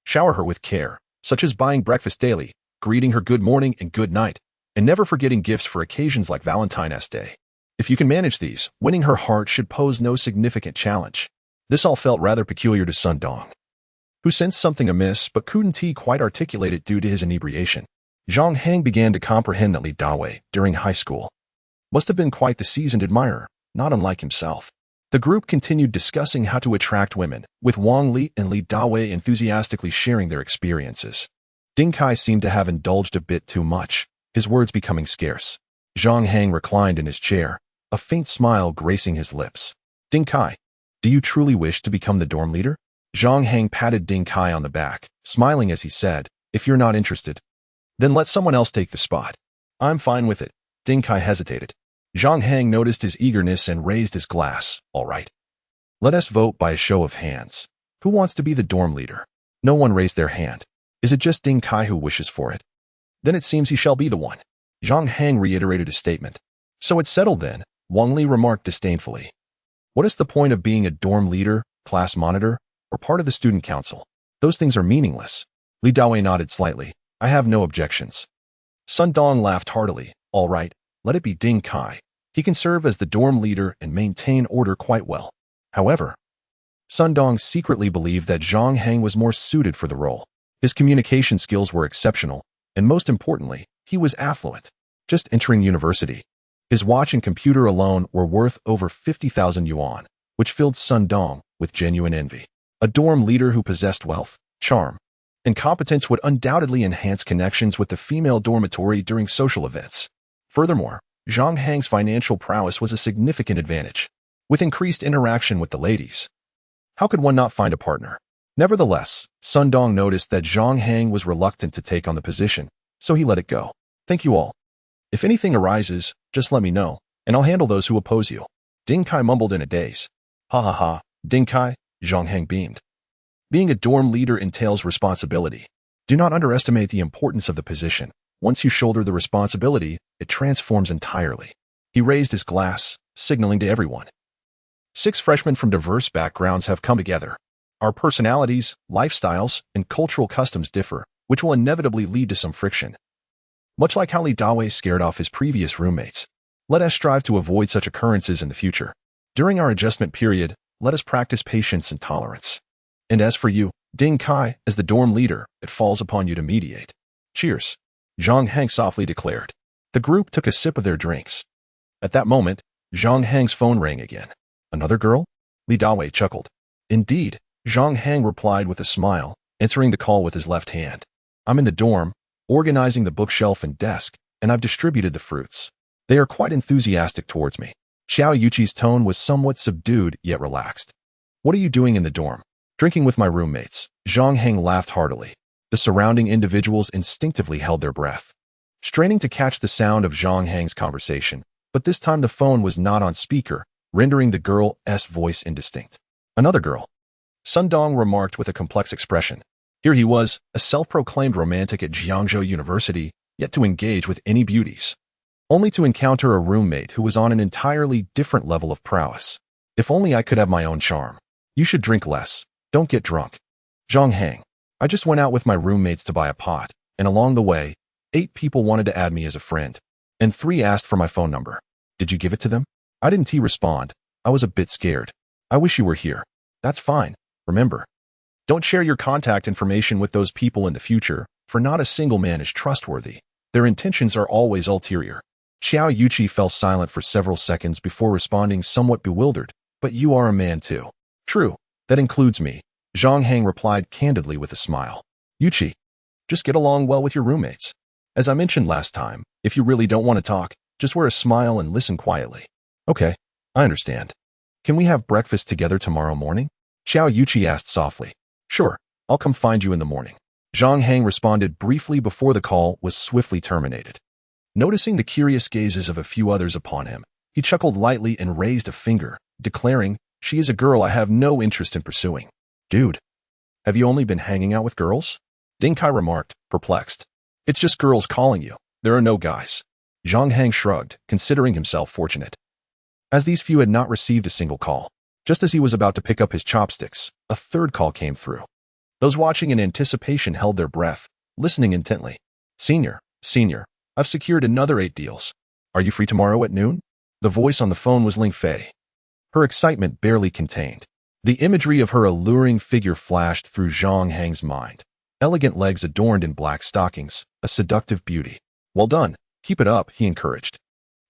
Shower her with care, such as buying breakfast daily, greeting her good morning and good night, and never forgetting gifts for occasions like Valentine's Day. If you can manage these, winning her heart should pose no significant challenge. This all felt rather peculiar to Sun Dong, who sensed something amiss but couldn't quite articulate it due to his inebriation. Zhang Hang began to comprehend that Li Dawei, during high school, must have been quite the seasoned admirer, not unlike himself. The group continued discussing how to attract women, with Wang Li and Li Dawei enthusiastically sharing their experiences. Ding Kai seemed to have indulged a bit too much, his words becoming scarce. Zhang Hang reclined in his chair, a faint smile gracing his lips. Ding Kai, do you truly wish to become the dorm leader? Zhang Hang patted Ding Kai on the back, smiling as he said, if you're not interested, then let someone else take the spot. I'm fine with it. Ding Kai hesitated. Zhang Hang noticed his eagerness and raised his glass. All right. Let us vote by a show of hands. Who wants to be the dorm leader? No one raised their hand. Is it just Ding Kai who wishes for it? Then it seems he shall be the one. Zhang Hang reiterated his statement. So it's settled then, Wang Li remarked disdainfully. What is the point of being a dorm leader, class monitor, or part of the student council? Those things are meaningless. Li Dawei nodded slightly. I have no objections. Sun Dong laughed heartily. All right, let it be Ding Kai. He can serve as the dorm leader and maintain order quite well. However, Sun Dong secretly believed that Zhang Hang was more suited for the role. His communication skills were exceptional, and most importantly, he was affluent. Just entering university. His watch and computer alone were worth over 50,000 yuan, which filled Sun Dong with genuine envy. A dorm leader who possessed wealth, charm, and competence would undoubtedly enhance connections with the female dormitory during social events. Furthermore, Zhang Hang's financial prowess was a significant advantage, with increased interaction with the ladies. How could one not find a partner? Nevertheless, Sun Dong noticed that Zhang Hang was reluctant to take on the position, so he let it go. Thank you all. If anything arises, just let me know, and I'll handle those who oppose you. Ding Kai mumbled in a daze. Ha ha ha, Ding Kai, Zhang Hang beamed. Being a dorm leader entails responsibility. Do not underestimate the importance of the position. Once you shoulder the responsibility, it transforms entirely. He raised his glass, signaling to everyone. 6 freshmen from diverse backgrounds have come together. Our personalities, lifestyles, and cultural customs differ, which will inevitably lead to some friction. Much like how Li Dawei scared off his previous roommates, let us strive to avoid such occurrences in the future. During our adjustment period, let us practice patience and tolerance. And as for you, Ding Kai, as the dorm leader, it falls upon you to mediate. Cheers. Zhang Hang softly declared. The group took a sip of their drinks. At that moment, Zhang Hang's phone rang again. Another girl? Li Dawei chuckled. Indeed, Zhang Hang replied with a smile, answering the call with his left hand. I'm in the dorm, organizing the bookshelf and desk, and I've distributed the fruits. They are quite enthusiastic towards me. Xiao Yuqi's tone was somewhat subdued yet relaxed. What are you doing in the dorm? Drinking with my roommates. Zhang Hang laughed heartily. The surrounding individuals instinctively held their breath, straining to catch the sound of Zhang Hang's conversation, but this time the phone was not on speaker, rendering the girl's voice indistinct. Another girl. Sun Dong remarked with a complex expression. Here he was, a self-proclaimed romantic at Jiangzhou University, yet to engage with any beauties, only to encounter a roommate who was on an entirely different level of prowess. If only I could have my own charm. You should drink less. Don't get drunk. Zhang Hang. I just went out with my roommates to buy a pot, and along the way, 8 people wanted to add me as a friend, and 3 asked for my phone number. Did you give it to them? I didn't respond. I was a bit scared. I wish you were here. That's fine. Remember, don't share your contact information with those people in the future, for not a single man is trustworthy. Their intentions are always ulterior. Xiao Yuqi fell silent for several seconds before responding somewhat bewildered. But you are a man too. True. That includes me. Zhang Hang replied candidly with a smile. Yuqi, just get along well with your roommates. As I mentioned last time, if you really don't want to talk, just wear a smile and listen quietly. Okay, I understand. Can we have breakfast together tomorrow morning? Xiao Yuqi asked softly. Sure, I'll come find you in the morning. Zhang Hang responded briefly before the call was swiftly terminated. Noticing the curious gazes of a few others upon him, he chuckled lightly and raised a finger, declaring, She is a girl I have no interest in pursuing. Dude, have you only been hanging out with girls? Ding Kai remarked, perplexed. It's just girls calling you. There are no guys. Zhang Hang shrugged, considering himself fortunate, as these few had not received a single call. Just as he was about to pick up his chopsticks, a third call came through. Those watching in anticipation held their breath, listening intently. Senior, I've secured another 8 deals. Are you free tomorrow at noon? The voice on the phone was Ling Fei. Her excitement barely contained. The imagery of her alluring figure flashed through Zhang Hang's mind. Elegant legs adorned in black stockings, a seductive beauty. Well done. Keep it up, he encouraged.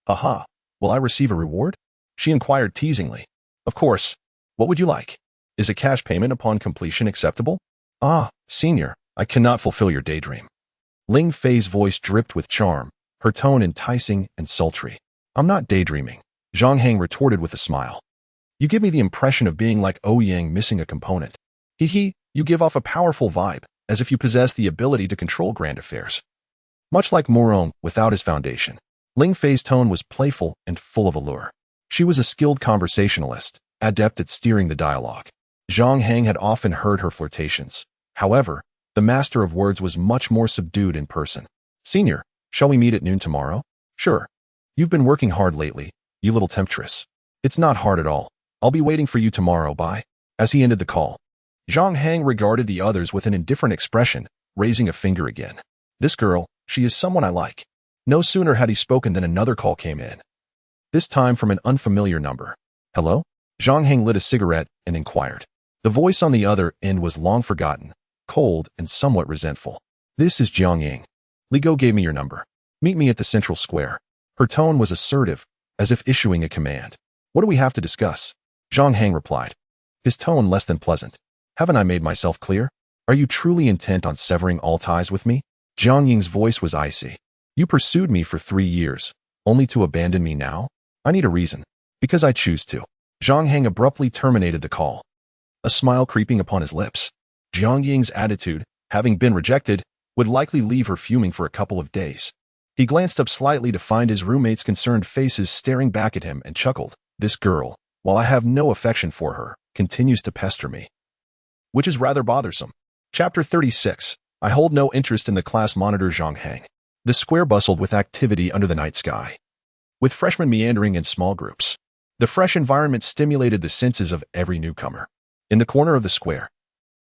Aha, will I receive a reward? She inquired teasingly. Of course. What would you like? Is a cash payment upon completion acceptable? Ah, senior, I cannot fulfill your daydream. Ling Fei's voice dripped with charm, her tone enticing and sultry. I'm not daydreaming, Zhang Hang retorted with a smile. You give me the impression of being like Ouyang missing a component. Hee, you give off a powerful vibe, as if you possess the ability to control grand affairs. Much like Morong without his foundation. Ling Fei's tone was playful and full of allure. She was a skilled conversationalist, adept at steering the dialogue. Zhang Hang had often heard her flirtations. However, the master of words was much more subdued in person. Senior, shall we meet at noon tomorrow? Sure. You've been working hard lately, you little temptress. It's not hard at all. I'll be waiting for you tomorrow, bye. As he ended the call, Zhang Hang regarded the others with an indifferent expression, raising a finger again. This girl, she is someone I like. No sooner had he spoken than another call came in. This time from an unfamiliar number. Hello? Zhang Hang lit a cigarette and inquired. The voice on the other end was long forgotten, cold and somewhat resentful. This is Jiang Ying. Li Go gave me your number. Meet me at the central square. Her tone was assertive, as if issuing a command. What do we have to discuss? Zhang Hang replied, his tone less than pleasant. Haven't I made myself clear? Are you truly intent on severing all ties with me? Jiang Ying's voice was icy. You pursued me for 3 years, only to abandon me now? I need a reason. Because I choose to. Zhang Hang abruptly terminated the call, a smile creeping upon his lips. Jiang Ying's attitude, having been rejected, would likely leave her fuming for a couple of days. He glanced up slightly to find his roommates' concerned faces staring back at him and chuckled. This girl, while I have no affection for her, continues to pester me. Which is rather bothersome. Chapter 36. I hold no interest in the class monitor Zhang Hang. The square bustled with activity under the night sky, with freshmen meandering in small groups. The fresh environment stimulated the senses of every newcomer. In the corner of the square,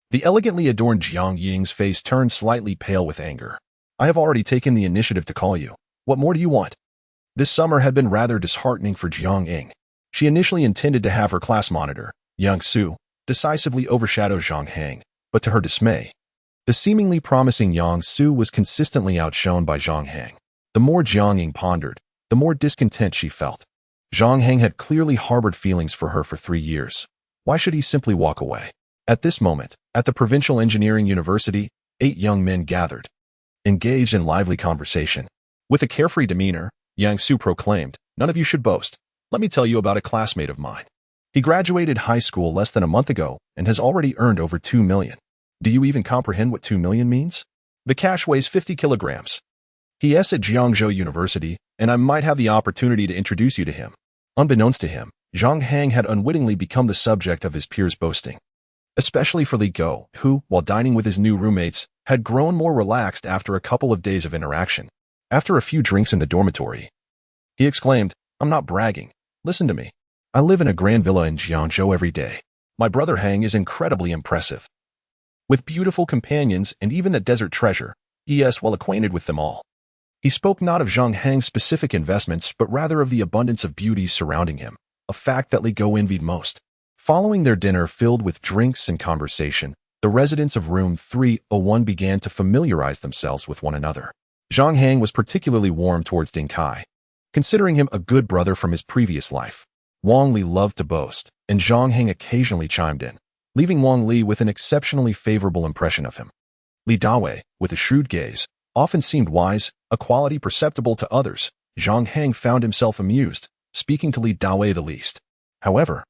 the elegantly adorned Jiang Ying's face turned slightly pale with anger. I have already taken the initiative to call you. What more do you want? This summer had been rather disheartening for Jiang Ying. She initially intended to have her class monitor, Yang Su, decisively overshadow Zhang Hang, but to her dismay, the seemingly promising Yang Su was consistently outshone by Zhang Hang. The more Jiang Ying pondered, the more discontent she felt. Zhang Hang had clearly harbored feelings for her for 3 years. Why should he simply walk away? At this moment, at the Provincial Engineering University, 8 young men gathered, engaged in lively conversation. With a carefree demeanor, Yang Su proclaimed, "None of you should boast. Let me tell you about a classmate of mine. He graduated high school less than a month ago and has already earned over 2 million. Do you even comprehend what 2 million means? The cash weighs 50 kilograms. He is at Jiangzhou University, and I might have the opportunity to introduce you to him." Unbeknownst to him, Zhang Hang had unwittingly become the subject of his peers' boasting, especially for Li Go, who, while dining with his new roommates, had grown more relaxed after a couple of days of interaction. After a few drinks in the dormitory, he exclaimed, "I'm not bragging. Listen to me. I live in a grand villa in Jiangzhou every day. My brother Hang is incredibly impressive. With beautiful companions and even the desert treasure, he is well acquainted with them all." He spoke not of Zhang Hang's specific investments, but rather of the abundance of beauties surrounding him, a fact that Li Go envied most. Following their dinner filled with drinks and conversation, the residents of room 301 began to familiarize themselves with one another. Zhang Hang was particularly warm towards Ding Kai, considering him a good brother from his previous life. Wang Li loved to boast, and Zhang Hang occasionally chimed in, leaving Wang Li with an exceptionally favorable impression of him. Li Dawei, with a shrewd gaze, often seemed wise, a quality perceptible to others. Zhang Hang found himself amused, speaking to Li Dawei the least. However,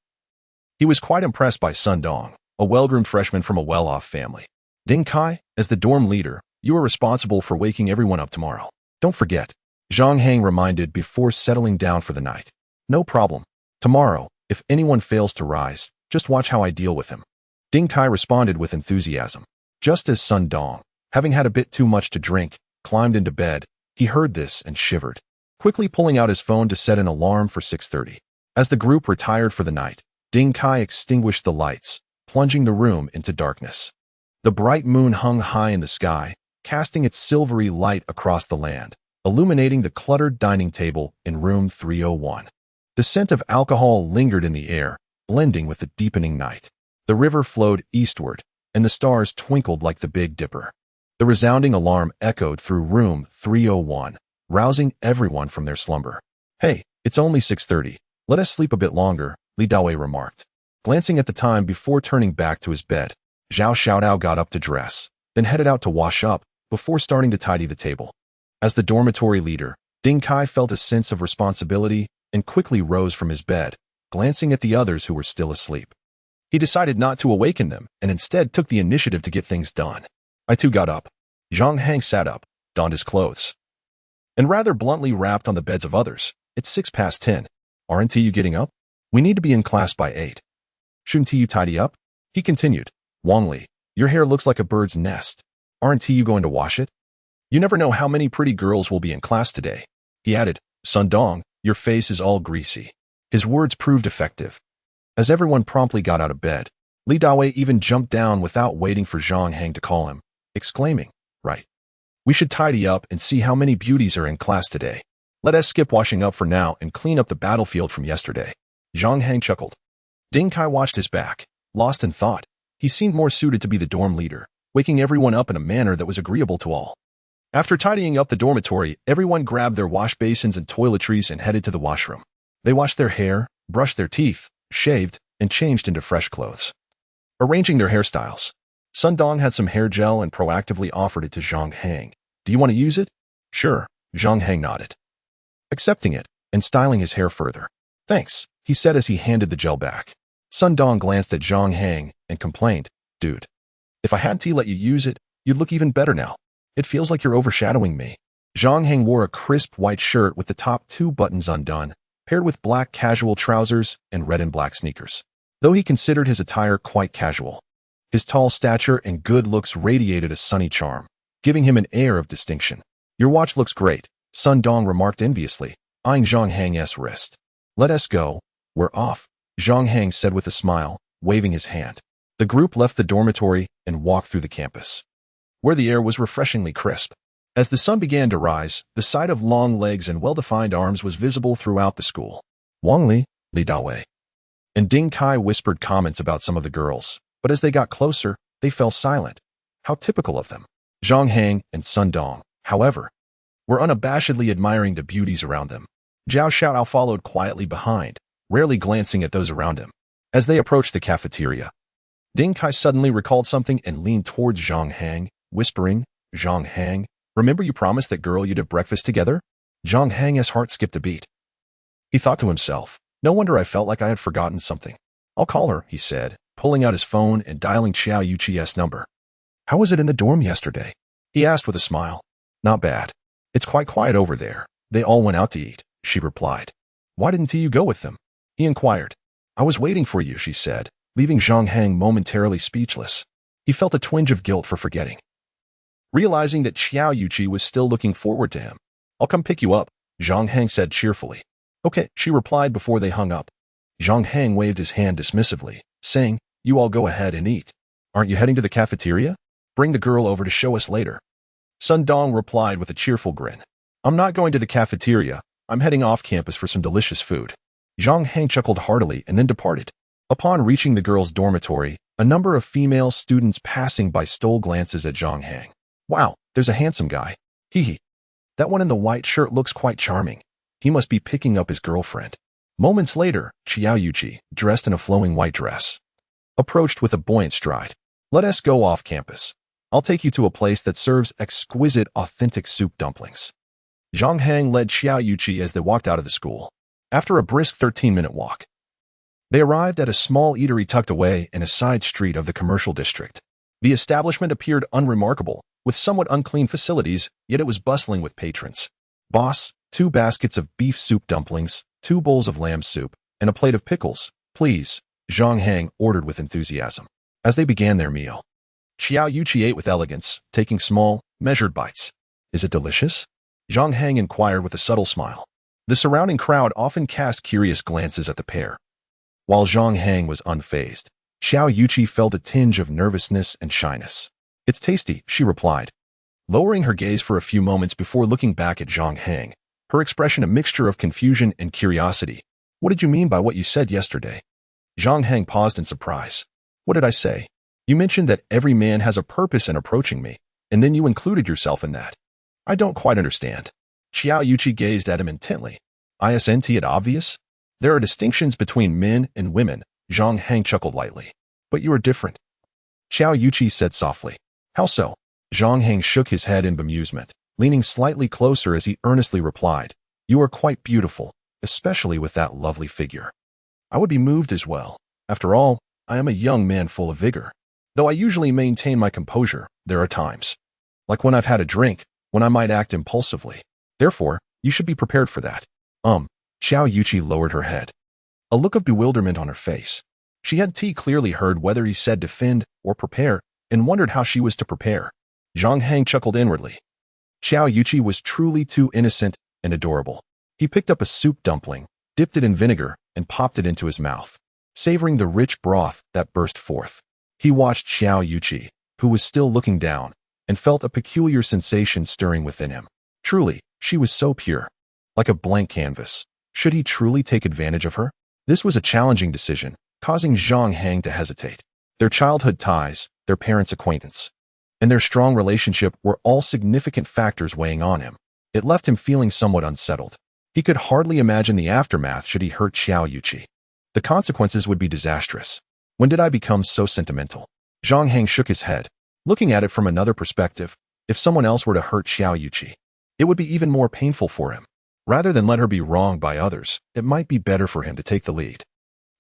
he was quite impressed by Sun Dong, a well-groomed freshman from a well-off family. "Ding Kai, as the dorm leader, you are responsible for waking everyone up tomorrow. Don't forget," Zhang Hang reminded before settling down for the night. "No problem. Tomorrow, if anyone fails to rise, just watch how I deal with him." Ding Kai responded with enthusiasm. Just as Sun Dong, having had a bit too much to drink, climbed into bed, he heard this and shivered, quickly pulling out his phone to set an alarm for 6:30. As the group retired for the night, Ding Kai extinguished the lights, plunging the room into darkness. The bright moon hung high in the sky, casting its silvery light across the land, illuminating the cluttered dining table in room 301. The scent of alcohol lingered in the air, blending with the deepening night. The river flowed eastward, and the stars twinkled like the Big Dipper. The resounding alarm echoed through room 301, rousing everyone from their slumber. "Hey, it's only 6:30. Let us sleep a bit longer," Li Dawei remarked. Glancing at the time before turning back to his bed, Zhao Xiaodao got up to dress, then headed out to wash up, before starting to tidy the table. As the dormitory leader, Ding Kai felt a sense of responsibility and quickly rose from his bed, glancing at the others who were still asleep. He decided not to awaken them and instead took the initiative to get things done. I too got up. Zhang Hang sat up, donned his clothes, and rather bluntly rapped on the beds of others. "It's 10:06. Aren't you getting up? We need to be in class by 8. Shouldn't you tidy up?" He continued. "Wang Li, your hair looks like a bird's nest. Aren't you going to wash it? You never know how many pretty girls will be in class today." He added, Sun Dong, your face is all greasy. His words proved effective. As everyone promptly got out of bed, Li Dawei even jumped down without waiting for Zhang Hang to call him, exclaiming, right. We should tidy up and see how many beauties are in class today. Let us skip washing up for now and clean up the battlefield from yesterday. Zhang Hang chuckled. Ding Kai watched his back, lost in thought. He seemed more suited to be the dorm leader, waking everyone up in a manner that was agreeable to all. After tidying up the dormitory, everyone grabbed their wash basins and toiletries and headed to the washroom. They washed their hair, brushed their teeth, shaved, and changed into fresh clothes. Arranging their hairstyles, Sun Dong had some hair gel and proactively offered it to Zhang Hang. Do you want to use it? Sure, Zhang Hang nodded. Accepting it and styling his hair further. Thanks, he said as he handed the gel back. Sun Dong glanced at Zhang Hang and complained, Dude, if I had to let you use it, you'd look even better now. It feels like you're overshadowing me. Zhang Hang wore a crisp white shirt with the top 2 buttons undone, paired with black casual trousers and red and black sneakers. Though he considered his attire quite casual, his tall stature and good looks radiated a sunny charm, giving him an air of distinction. Your watch looks great, Sun Dong remarked enviously, eyeing Zhang Hang's wrist. Let us go. We're off, Zhang Hang said with a smile, waving his hand. The group left the dormitory and walked through the campus, where the air was refreshingly crisp. As the sun began to rise, the sight of long legs and well-defined arms was visible throughout the school. Wang Li, Li Dawei, and Ding Kai whispered comments about some of the girls, but as they got closer, they fell silent. How typical of them. Zhang Hang and Sun Dong, however, were unabashedly admiring the beauties around them. Zhao Xiao followed quietly behind, rarely glancing at those around him. As they approached the cafeteria, Ding Kai suddenly recalled something and leaned towards Zhang Hang, whispering, Zhang Hang, remember you promised that girl you'd have breakfast together? Zhang Hang's heart skipped a beat. He thought to himself, no wonder I felt like I had forgotten something. I'll call her, he said, pulling out his phone and dialing Xiao Yuqi's number. How was it in the dorm yesterday? He asked with a smile. Not bad. It's quite quiet over there. They all went out to eat, she replied. Why didn't you go with them? He inquired. I was waiting for you, she said, leaving Zhang Hang momentarily speechless. He felt a twinge of guilt for forgetting, realizing that Xiao Yuqi was still looking forward to him. I'll come pick you up, Zhang Hang said cheerfully. Okay, she replied before they hung up. Zhang Hang waved his hand dismissively, saying, you all go ahead and eat. Aren't you heading to the cafeteria? Bring the girl over to show us later. Sun Dong replied with a cheerful grin. I'm not going to the cafeteria. I'm heading off campus for some delicious food. Zhang Hang chuckled heartily and then departed. Upon reaching the girls' dormitory, a number of female students passing by stole glances at Zhang Hang. Wow, there's a handsome guy. Hee hee. That one in the white shirt looks quite charming. He must be picking up his girlfriend. Moments later, Xiao Yuqi, dressed in a flowing white dress, approached with a buoyant stride. Let us go off campus. I'll take you to a place that serves exquisite, authentic soup dumplings. Zhang Hang led Xiao Yuqi as they walked out of the school. After a brisk 13-minute walk, they arrived at a small eatery tucked away in a side street of the commercial district. The establishment appeared unremarkable, with somewhat unclean facilities, yet it was bustling with patrons. Boss, 2 baskets of beef soup dumplings, 2 bowls of lamb soup, and a plate of pickles, please, Zhang Hang ordered with enthusiasm. As they began their meal, Xiao Yuqi ate with elegance, taking small, measured bites. Is it delicious? Zhang Hang inquired with a subtle smile. The surrounding crowd often cast curious glances at the pair. While Zhang Hang was unfazed, Xiao Yuqi felt a tinge of nervousness and shyness. It's tasty, she replied, lowering her gaze for a few moments before looking back at Zhang Hang, her expression a mixture of confusion and curiosity. What did you mean by what you said yesterday? Zhang Hang paused in surprise. What did I say? You mentioned that every man has a purpose in approaching me, and then you included yourself in that. I don't quite understand. Xiao Yuqi gazed at him intently. Isn't it obvious? There are distinctions between men and women, Zhang Hang chuckled lightly. But you are different. Xiao Yuqi said softly. How so? Zhang Hang shook his head in bemusement, leaning slightly closer as he earnestly replied. You are quite beautiful, especially with that lovely figure. I would be moved as well. After all, I am a young man full of vigor. Though I usually maintain my composure, there are times, like when I've had a drink, when I might act impulsively. Therefore, you should be prepared for that. Xiao Yuqi lowered her head, a look of bewilderment on her face. She had clearly heard whether he said defend or prepare, and wondered how she was to prepare. Zhang Hang chuckled inwardly. Xiao Yuqi was truly too innocent and adorable. He picked up a soup dumpling, dipped it in vinegar, and popped it into his mouth, savoring the rich broth that burst forth. He watched Xiao Yuqi, who was still looking down, and felt a peculiar sensation stirring within him. Truly, she was so pure, like a blank canvas. Should he truly take advantage of her? This was a challenging decision, causing Zhang Hang to hesitate. Their childhood ties, their parents' acquaintance, and their strong relationship were all significant factors weighing on him. It left him feeling somewhat unsettled. He could hardly imagine the aftermath should he hurt Xiao Yuqi. The consequences would be disastrous. When did I become so sentimental? Zhang Hang shook his head, looking at it from another perspective. If someone else were to hurt Xiao Yuqi, it would be even more painful for him. Rather than let her be wronged by others, it might be better for him to take the lead.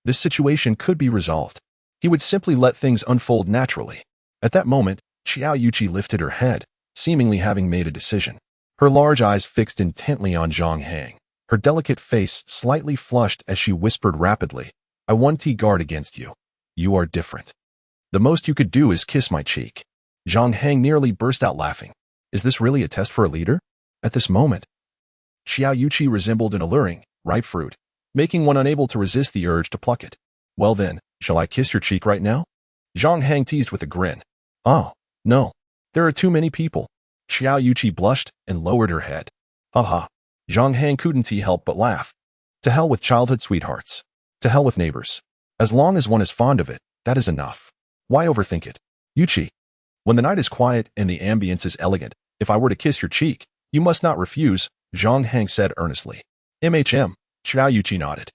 This situation could be resolved. He would simply let things unfold naturally. At that moment, Xiao Yuqi lifted her head, seemingly having made a decision. Her large eyes fixed intently on Zhang Hang. Her delicate face slightly flushed as she whispered rapidly, "I won't guard against you. You are different. The most you could do is kiss my cheek." Zhang Hang nearly burst out laughing. Is this really a test for a leader? At this moment, Xiao Yuqi resembled an alluring, ripe fruit, making one unable to resist the urge to pluck it. Well then, shall I kiss your cheek right now? Zhang Hang teased with a grin. Oh, no. There are too many people. Xiao Yuqi blushed and lowered her head. Haha. Zhang Hang couldn't help but laugh. To hell with childhood sweethearts. To hell with neighbors. As long as one is fond of it, that is enough. Why overthink it? Yuqi. When the night is quiet and the ambience is elegant, if I were to kiss your cheek, you must not refuse, Zhang Hang said earnestly. Xiao Yuqi nodded.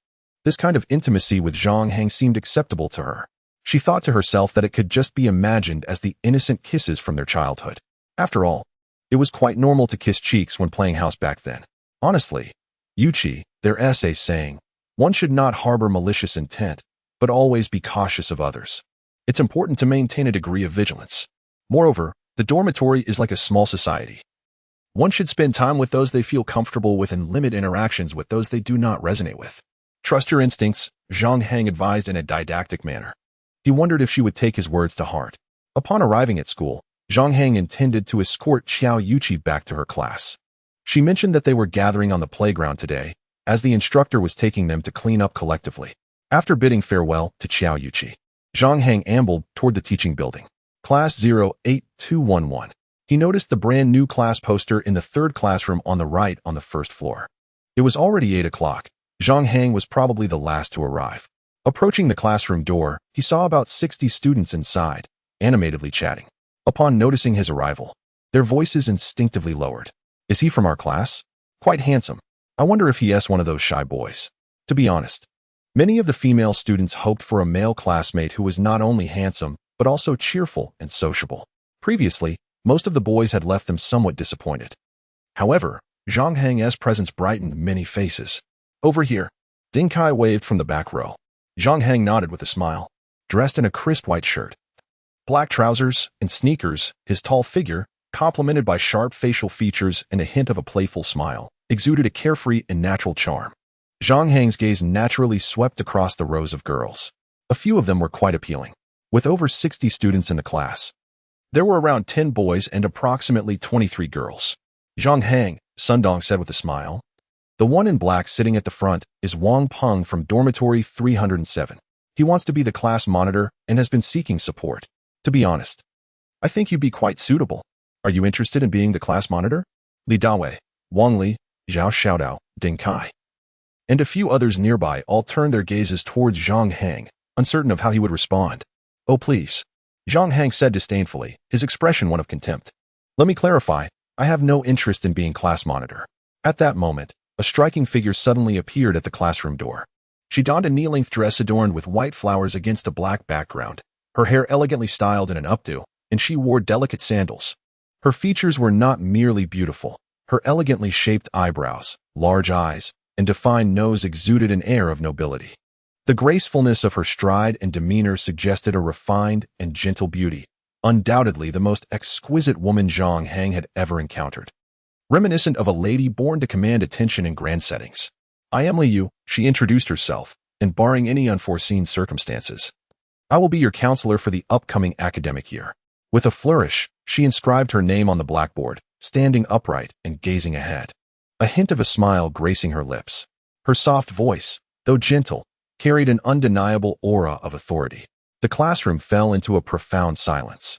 This kind of intimacy with Zhang Hang seemed acceptable to her. She thought to herself that it could just be imagined as the innocent kisses from their childhood. After all, it was quite normal to kiss cheeks when playing house back then. Honestly, Yuqi, their essay saying, one should not harbor malicious intent, but always be cautious of others. It's important to maintain a degree of vigilance. Moreover, the dormitory is like a small society. One should spend time with those they feel comfortable with and limit interactions with those they do not resonate with. Trust your instincts, Zhang Hang advised in a didactic manner. He wondered if she would take his words to heart. Upon arriving at school, Zhang Hang intended to escort Xiao Yuqi back to her class. She mentioned that they were gathering on the playground today, as the instructor was taking them to clean up collectively. After bidding farewell to Xiao Yuqi, Zhang Hang ambled toward the teaching building. Class 08211. He noticed the brand new class poster in the third classroom on the right on the first floor. It was already 8 o'clock. Zhang Hang was probably the last to arrive. Approaching the classroom door, he saw about 60 students inside, animatedly chatting. Upon noticing his arrival, their voices instinctively lowered. Is he from our class? Quite handsome. I wonder if he is one of those shy boys. To be honest, many of the female students hoped for a male classmate who was not only handsome, but also cheerful and sociable. Previously, most of the boys had left them somewhat disappointed. However, Zhang Hang's presence brightened many faces. Over here, Ding Kai waved from the back row. Zhang Hang nodded with a smile. Dressed in a crisp white shirt, black trousers, and sneakers, his tall figure, complemented by sharp facial features and a hint of a playful smile, exuded a carefree and natural charm. Zhang Hang's gaze naturally swept across the rows of girls. A few of them were quite appealing. With over 60 students in the class, there were around 10 boys and approximately 23 girls. Zhang Hang, Sundong said with a smile. The one in black sitting at the front is Wang Peng from dormitory 307. He wants to be the class monitor and has been seeking support. To be honest, I think you'd be quite suitable. Are you interested in being the class monitor? Li Dawei, Wang Li, Zhao Xiaodao, Ding Kai, and a few others nearby all turned their gazes towards Zhang Hang, uncertain of how he would respond. Oh please, Zhang Hang said disdainfully, his expression one of contempt. Let me clarify, I have no interest in being class monitor. At that moment, a striking figure suddenly appeared at the classroom door. She donned a knee-length dress adorned with white flowers against a black background, her hair elegantly styled in an updo, and she wore delicate sandals. Her features were not merely beautiful. Her elegantly shaped eyebrows, large eyes, and defined nose exuded an air of nobility. The gracefulness of her stride and demeanor suggested a refined and gentle beauty, undoubtedly the most exquisite woman Zhang Hang had ever encountered. Reminiscent of a lady born to command attention in grand settings. I am Liu, she introduced herself, and barring any unforeseen circumstances, I will be your counselor for the upcoming academic year. With a flourish, she inscribed her name on the blackboard, standing upright and gazing ahead. a hint of a smile gracing her lips. Her soft voice, though gentle, carried an undeniable aura of authority. The classroom fell into a profound silence,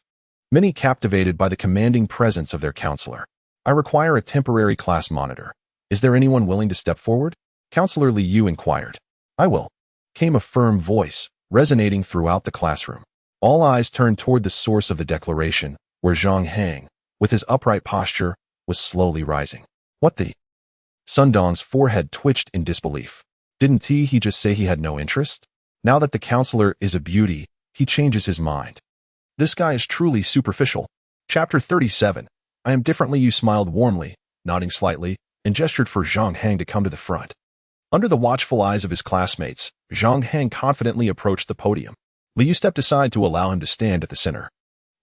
many captivated by the commanding presence of their counselor. I require a temporary class monitor. Is there anyone willing to step forward? Counselor Liu inquired. I will, came a firm voice, resonating throughout the classroom. All eyes turned toward the source of the declaration, where Zhang Hang, with his upright posture, was slowly rising. What the? Sun Dong's forehead twitched in disbelief. Didn't he just say he had no interest? Now that the counselor is a beauty, he changes his mind. This guy is truly superficial. Chapter 37. I am differently. You smiled warmly, nodding slightly, and gestured for Zhang Hang to come to the front. Under the watchful eyes of his classmates, Zhang Hang confidently approached the podium. Liu stepped aside to allow him to stand at the center.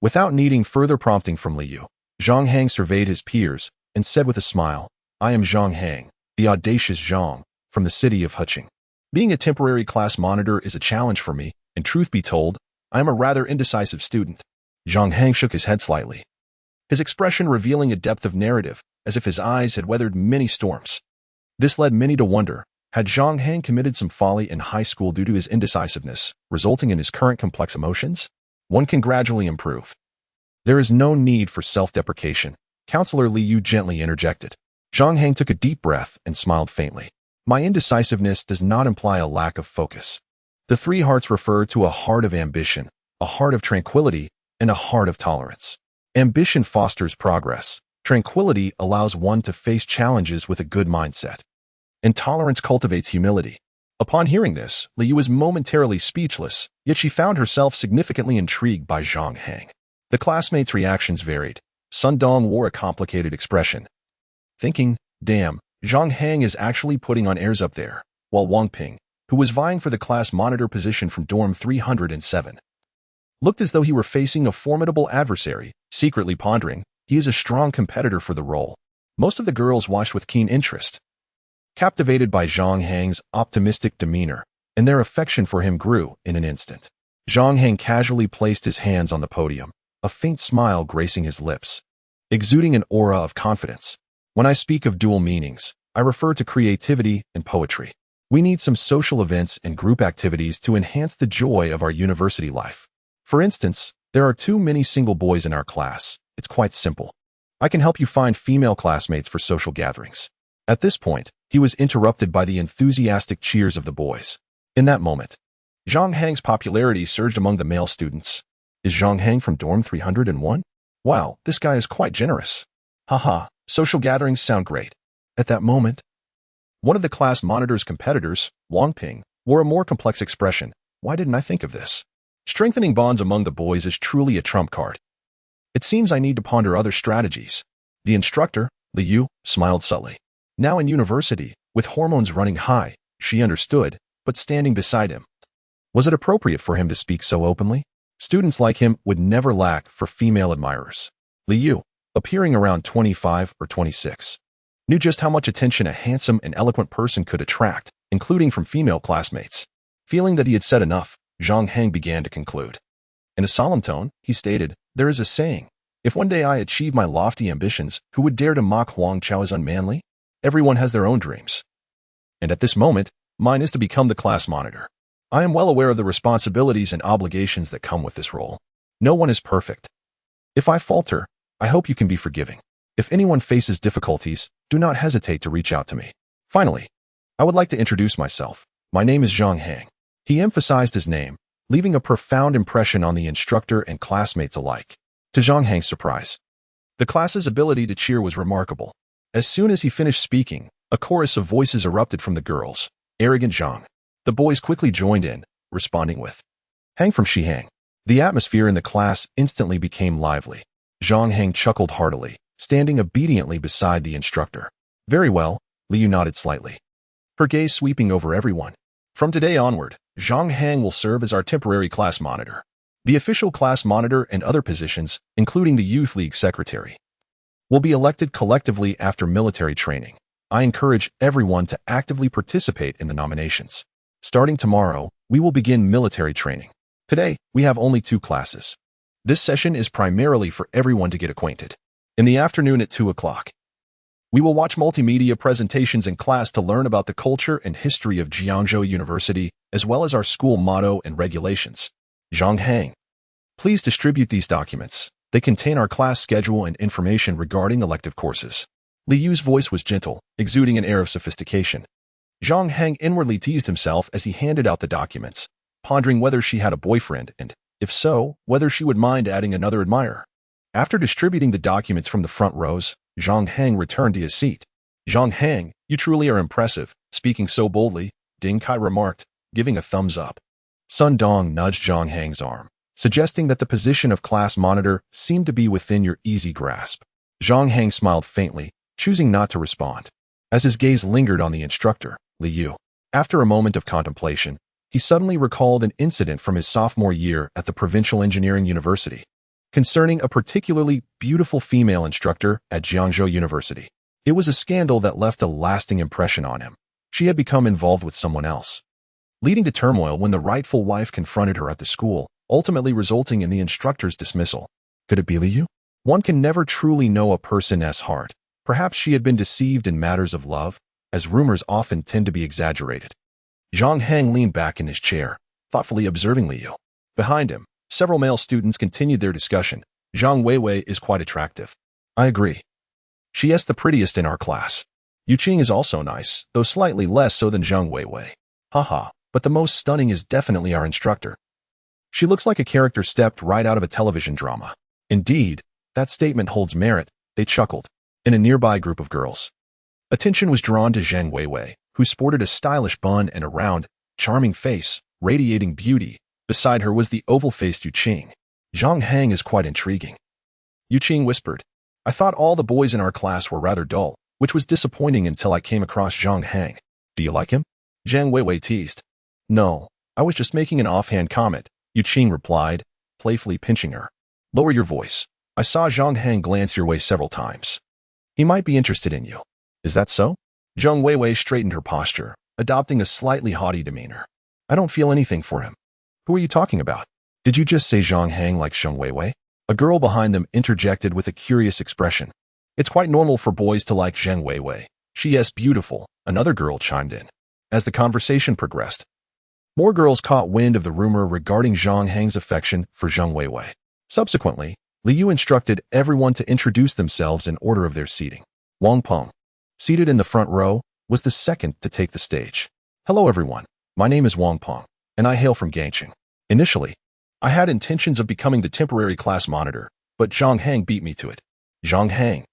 Without needing further prompting from Liu, Zhang Hang surveyed his peers and said with a smile, I am Zhang Hang, the audacious Zhang, from the city of Huqing. Being a temporary class monitor is a challenge for me, and truth be told, I am a rather indecisive student. Zhang Hang shook his head slightly, his expression revealing a depth of narrative, as if his eyes had weathered many storms. This led many to wonder, had Zhang Hang committed some folly in high school due to his indecisiveness, resulting in his current complex emotions? One can gradually improve. There is no need for self-deprecation, Counselor Liu gently interjected. Zhang Hang took a deep breath and smiled faintly. My indecisiveness does not imply a lack of focus. The three hearts refer to a heart of ambition, a heart of tranquility, and a heart of tolerance. Ambition fosters progress. Tranquility allows one to face challenges with a good mindset. And tolerance cultivates humility. Upon hearing this, Liu was momentarily speechless, yet she found herself significantly intrigued by Zhang Hang. The classmates' reactions varied. Sun Dong wore a complicated expression, thinking, damn, Zhang Hang is actually putting on airs up there, while Wang Ping, who was vying for the class monitor position from dorm 307, looked as though he were facing a formidable adversary, secretly pondering, he is a strong competitor for the role. Most of the girls watched with keen interest, captivated by Zhang Hang's optimistic demeanor, and their affection for him grew in an instant. Zhang Hang casually placed his hands on the podium, a faint smile gracing his lips, exuding an aura of confidence. When I speak of dual meanings, I refer to creativity and poetry. We need some social events and group activities to enhance the joy of our university life. For instance, there are too many single boys in our class. It's quite simple. I can help you find female classmates for social gatherings. At this point, he was interrupted by the enthusiastic cheers of the boys. In that moment, Zhang Hang's popularity surged among the male students. Is Zhang Hang from dorm 301? Wow, this guy is quite generous. Haha, social gatherings sound great. At that moment, one of the class monitor's competitors, Wang Ping, wore a more complex expression. Why didn't I think of this? Strengthening bonds among the boys is truly a trump card. It seems I need to ponder other strategies. The instructor, Liu, smiled subtly. Now in university, with hormones running high, she understood, but standing beside him. Was it appropriate for him to speak so openly? Students like him would never lack for female admirers. Liu, appearing around 25 or 26, knew just how much attention a handsome and eloquent person could attract, including from female classmates. Feeling that he had said enough, Zhang Hang began to conclude. In a solemn tone, he stated, there is a saying, if one day I achieve my lofty ambitions, who would dare to mock Huang Chao as unmanly? Everyone has their own dreams. And at this moment, mine is to become the class monitor. I am well aware of the responsibilities and obligations that come with this role. No one is perfect. If I falter, I hope you can be forgiving. If anyone faces difficulties, do not hesitate to reach out to me. Finally, I would like to introduce myself. My name is Zhang Hang. He emphasized his name, leaving a profound impression on the instructor and classmates alike. To Zhang Hang's surprise, the class's ability to cheer was remarkable. As soon as he finished speaking, a chorus of voices erupted from the girls. Arrogant Zhang. The boys quickly joined in, responding with, Hang from Shihang. The atmosphere in the class instantly became lively. Zhang Hang chuckled heartily, standing obediently beside the instructor. Very well, Liu nodded slightly, her gaze sweeping over everyone. From today onward, Zhang Hang will serve as our temporary class monitor. The official class monitor and other positions, including the Youth League secretary, will be elected collectively after military training. I encourage everyone to actively participate in the nominations. Starting tomorrow, we will begin military training. Today, we have only 2 classes. This session is primarily for everyone to get acquainted. In the afternoon at 2 o'clock, We will watch multimedia presentations in class to learn about the culture and history of Jiangzhou University, as well as our school motto and regulations. Zhang Hang. Please distribute these documents. They contain our class schedule and information regarding elective courses. Li Yu's voice was gentle, exuding an air of sophistication. Zhang Hang inwardly teased himself as he handed out the documents, pondering whether she had a boyfriend and, if so, whether she would mind adding another admirer. After distributing the documents from the front rows, Zhang Hang returned to his seat. Zhang Hang, you truly are impressive, speaking so boldly, Ding Kai remarked, giving a thumbs up. Sun Dong nudged Zhang Hang's arm, suggesting that the position of class monitor seemed to be within your easy grasp. Zhang Hang smiled faintly, choosing not to respond. As his gaze lingered on the instructor, Li Yu. After a moment of contemplation, he suddenly recalled an incident from his sophomore year at the Provincial Engineering University, concerning a particularly beautiful female instructor at Jiangzhou University. It was a scandal that left a lasting impression on him. She had become involved with someone else, leading to turmoil when the rightful wife confronted her at the school, ultimately resulting in the instructor's dismissal. Could it be Li Yu? One can never truly know a person's heart. Perhaps she had been deceived in matters of love, as rumors often tend to be exaggerated. Zhang Hang leaned back in his chair, thoughtfully observing Li Yu. Behind him, several male students continued their discussion. Zhang Weiwei is quite attractive. I agree. She is the prettiest in our class. Yu Qing is also nice, though slightly less so than Zhang Weiwei. Haha, but the most stunning is definitely our instructor. She looks like a character stepped right out of a television drama. Indeed, that statement holds merit, they chuckled. In a nearby group of girls, attention was drawn to Zhang Weiwei, who sported a stylish bun and a round, charming face, radiating beauty. Beside her was the oval-faced Yu Qing. Zhang Hang is quite intriguing. Yu Qing whispered. I thought all the boys in our class were rather dull, which was disappointing until I came across Zhang Hang. Do you like him? Zhang Weiwei teased. No, I was just making an offhand comment, Yu Qing replied, playfully pinching her. Lower your voice. I saw Zhang Hang glance your way several times. He might be interested in you. Is that so? Zhang Weiwei straightened her posture, adopting a slightly haughty demeanor. I don't feel anything for him. Who are you talking about? Did you just say Zhang Hang like Zhang Weiwei? A girl behind them interjected with a curious expression. It's quite normal for boys to like Zhang Weiwei. She is beautiful, another girl chimed in. As the conversation progressed, more girls caught wind of the rumor regarding Zhang Hang's affection for Zhang Weiwei. Subsequently, Li Yu instructed everyone to introduce themselves in order of their seating. Wang Peng, seated in the front row, was the second to take the stage. Hello everyone, my name is Wang Peng, and I hail from Gangcheng. Initially, I had intentions of becoming the temporary class monitor, but Zhang Hang beat me to it. Zhang Hang.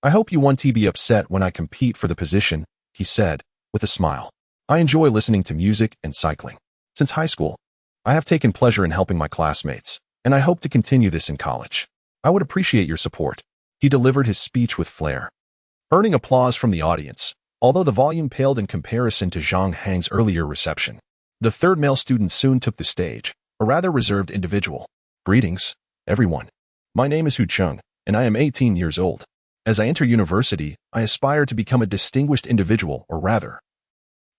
I hope you won't be upset when I compete for the position, he said, with a smile. I enjoy listening to music and cycling. Since high school, I have taken pleasure in helping my classmates, and I hope to continue this in college. I would appreciate your support. He delivered his speech with flair, earning applause from the audience, although the volume paled in comparison to Zhang Hang's earlier reception. The third male student soon took the stage, a rather reserved individual. Greetings, everyone. My name is Hu Chung, and I am 18 years old. As I enter university, I aspire to become a distinguished individual, or rather,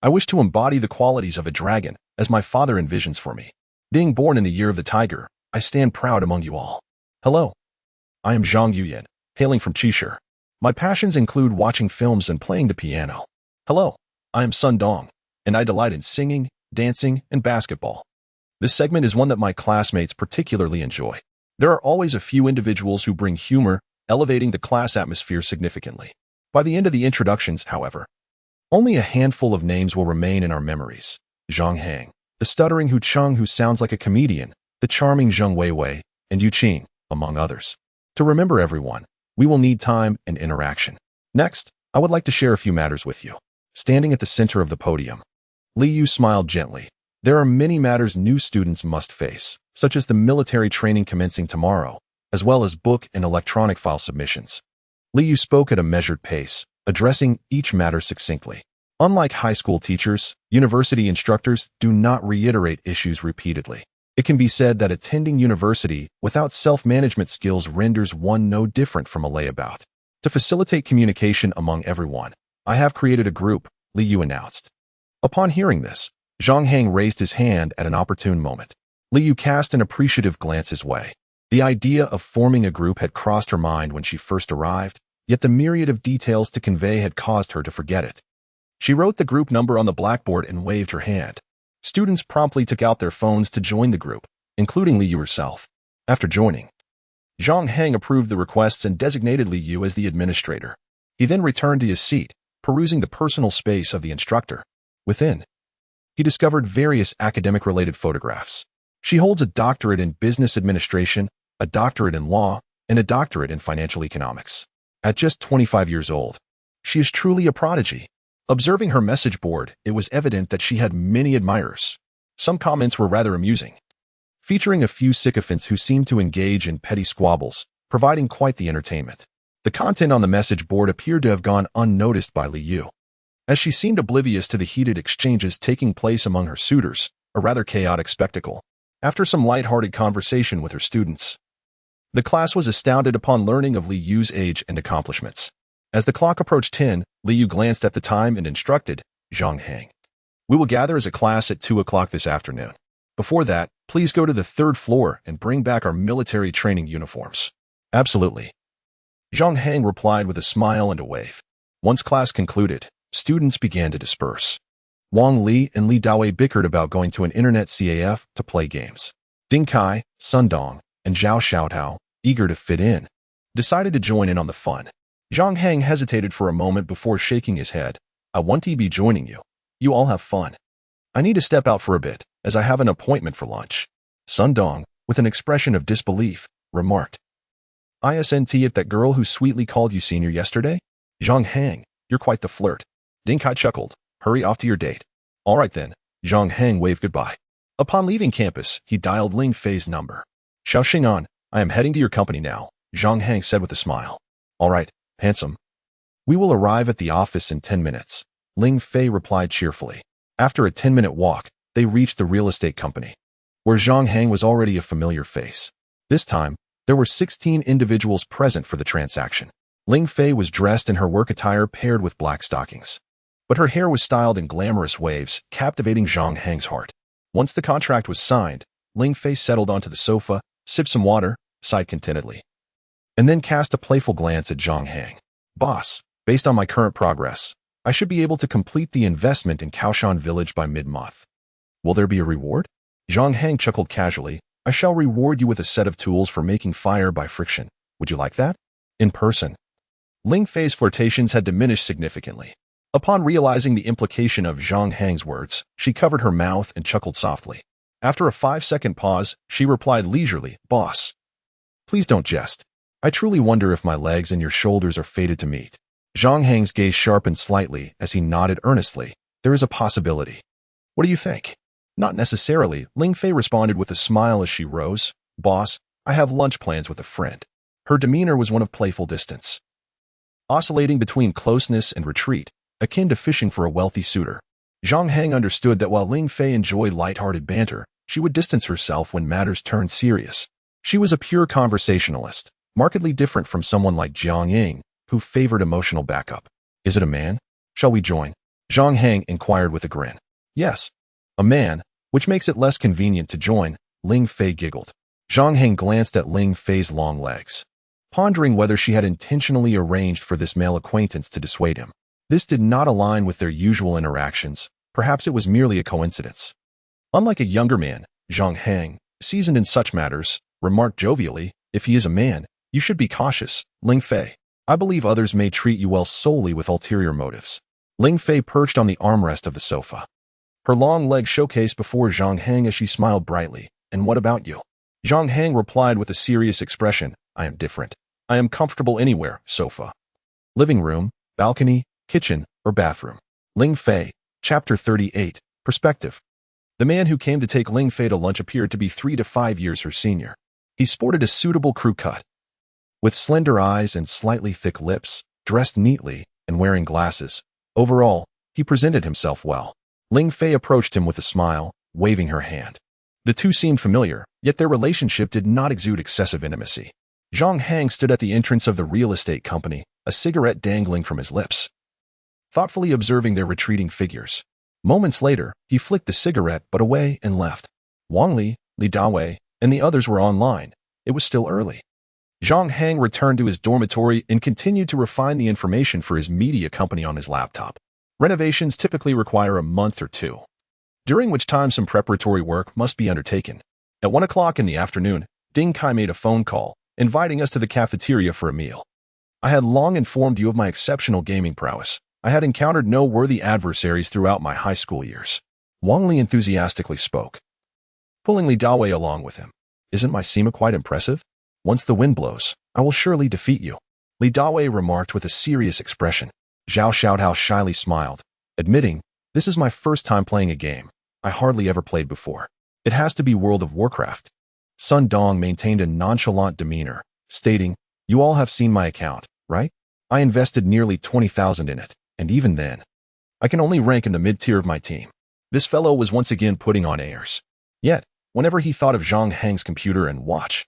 I wish to embody the qualities of a dragon, as my father envisions for me. Being born in the year of the tiger, I stand proud among you all. Hello. I am Zhang Yuyan, hailing from Qishir. My passions include watching films and playing the piano. Hello. I am Sun Dong, and I delight in singing, dancing, and basketball. This segment is one that my classmates particularly enjoy. There are always a few individuals who bring humor, elevating the class atmosphere significantly. By the end of the introductions, however, only a handful of names will remain in our memories. Zhang Hang, the stuttering Hu Chung who sounds like a comedian, the charming Zhang Weiwei, and Yu Qing, among others. To remember everyone, we will need time and interaction. Next, I would like to share a few matters with you. Standing at the center of the podium, Li Yu smiled gently. There are many matters new students must face, such as the military training commencing tomorrow, as well as book and electronic file submissions. Li Yu spoke at a measured pace, addressing each matter succinctly. Unlike high school teachers, university instructors do not reiterate issues repeatedly. It can be said that attending university without self-management skills renders one no different from a layabout. To facilitate communication among everyone, I have created a group, Li Yu announced. Upon hearing this, Zhang Hang raised his hand at an opportune moment. Li Yu cast an appreciative glance his way. The idea of forming a group had crossed her mind when she first arrived, yet the myriad of details to convey had caused her to forget it. She wrote the group number on the blackboard and waved her hand. Students promptly took out their phones to join the group, including Li Yu herself. After joining, Zhang Hang approved the requests and designated Li Yu as the administrator. He then returned to his seat, perusing the personal space of the instructor. Within, he discovered various academic-related photographs. She holds a doctorate in business administration, a doctorate in law, and a doctorate in financial economics. At just 25 years old, she is truly a prodigy. Observing her message board, it was evident that she had many admirers. Some comments were rather amusing, featuring a few sycophants who seemed to engage in petty squabbles, providing quite the entertainment. The content on the message board appeared to have gone unnoticed by Li Yu, as she seemed oblivious to the heated exchanges taking place among her suitors, a rather chaotic spectacle. After some light-hearted conversation with her students, the class was astounded upon learning of Li Yu's age and accomplishments. As the clock approached 10, Li Yu glanced at the time and instructed Zhang Hang, "We will gather as a class at 2 o'clock this afternoon. Before that, please go to the 3rd floor and bring back our military training uniforms." "Absolutely," Zhang Hang replied with a smile and a wave. Once class concluded, students began to disperse. Wang Li and Li Daowei bickered about going to an internet CAF to play games. Ding Kai, Sun Dong, and Zhao Xiaotao, eager to fit in, decided to join in on the fun. Zhang Hang hesitated for a moment before shaking his head. "I want to be joining you. You all have fun. I need to step out for a bit, as I have an appointment for lunch." Sun Dong, with an expression of disbelief, remarked, "Isn't it that girl who sweetly called you senior yesterday? Zhang Hang, you're quite the flirt." Ding Kai chuckled. "Hurry off to your date." "All right then." Zhang Hang waved goodbye. Upon leaving campus, he dialed Ling Fei's number. "Xiao Xing'an, I am heading to your company now," Zhang Hang said with a smile. "All right, handsome. We will arrive at the office in 10 minutes, Ling Fei replied cheerfully. After a 10-minute walk, they reached the real estate company, where Zhang Hang was already a familiar face. This time, there were 16 individuals present for the transaction. Ling Fei was dressed in her work attire paired with black stockings, but her hair was styled in glamorous waves, captivating Zhang Hang's heart. Once the contract was signed, Ling Fei settled onto the sofa, sipped some water, sighed contentedly, and then cast a playful glance at Zhang Hang. "Boss, based on my current progress, I should be able to complete the investment in Kaoshan Village by mid-month. Will there be a reward?" Zhang Hang chuckled casually. "I shall reward you with a set of tools for making fire by friction. Would you like that? In person?" Ling Fei's flirtations had diminished significantly. Upon realizing the implication of Zhang Hang's words, she covered her mouth and chuckled softly. After a 5-second pause, she replied leisurely, "Boss, please don't jest. I truly wonder if my legs and your shoulders are fated to meet." Zhang Hang's gaze sharpened slightly as he nodded earnestly. "There is a possibility. What do you think?" "Not necessarily," Ling Fei responded with a smile as she rose. "Boss, I have lunch plans with a friend." Her demeanor was one of playful distance, oscillating between closeness and retreat, akin to fishing for a wealthy suitor. Zhang Hang understood that while Ling Fei enjoyed light-hearted banter, she would distance herself when matters turned serious. She was a pure conversationalist, markedly different from someone like Jiang Ying, who favored emotional backup. "Is it a man? Shall we join?" Zhang Hang inquired with a grin. "Yes, a man, which makes it less convenient to join," Ling Fei giggled. Zhang Hang glanced at Ling Fei's long legs, pondering whether she had intentionally arranged for this male acquaintance to dissuade him. This did not align with their usual interactions. Perhaps it was merely a coincidence. Unlike a younger man, Zhang Hang, seasoned in such matters, remarked jovially, "If he is a man, you should be cautious, Ling Fei. I believe others may treat you well solely with ulterior motives." Ling Fei perched on the armrest of the sofa, her long legs showcased before Zhang Hang as she smiled brightly. "And what about you?" Zhang Hang replied with a serious expression, "I am different. I am comfortable anywhere, sofa, living room, balcony, kitchen, or bathroom." Ling Fei, Chapter 38, Perspective. The man who came to take Ling Fei to lunch appeared to be 3 to 5 years her senior. He sported a suitable crew cut, with slender eyes and slightly thick lips, dressed neatly, and wearing glasses. Overall, he presented himself well. Ling Fei approached him with a smile, waving her hand. The two seemed familiar, yet their relationship did not exude excessive intimacy. Zhang Hang stood at the entrance of the real estate company, a cigarette dangling from his lips, thoughtfully observing their retreating figures. Moments later, he flicked the cigarette but away and left. Wang Li, Li Daowei, and the others were online. It was still early. Zhang Hang returned to his dormitory and continued to refine the information for his media company on his laptop. Renovations typically require a month or two, during which time some preparatory work must be undertaken. At 1 o'clock in the afternoon, Ding Kai made a phone call, inviting us to the cafeteria for a meal. I had long informed you of my exceptional gaming prowess. I had encountered no worthy adversaries throughout my high school years. Wang Li enthusiastically spoke, pulling Li Dawei along with him. Isn't my Sima quite impressive? Once the wind blows, I will surely defeat you. Li Dawei remarked with a serious expression. Zhao Xiaotao shyly smiled, admitting, this is my first time playing a game I hardly ever played before. It has to be World of Warcraft. Sun Dong maintained a nonchalant demeanor, stating, you all have seen my account, right? I invested nearly 20,000 in it, and even then, I can only rank in the mid-tier of my team. This fellow was once again putting on airs. Yet, whenever he thought of Zhang Hang's computer and watch,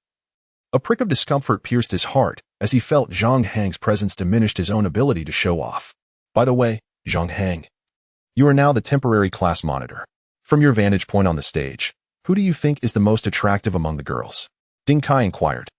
a prick of discomfort pierced his heart as he felt Zhang Hang's presence diminished his own ability to show off. By the way, Zhang Hang, you are now the temporary class monitor. From your vantage point on the stage, who do you think is the most attractive among the girls? Ding Kai inquired,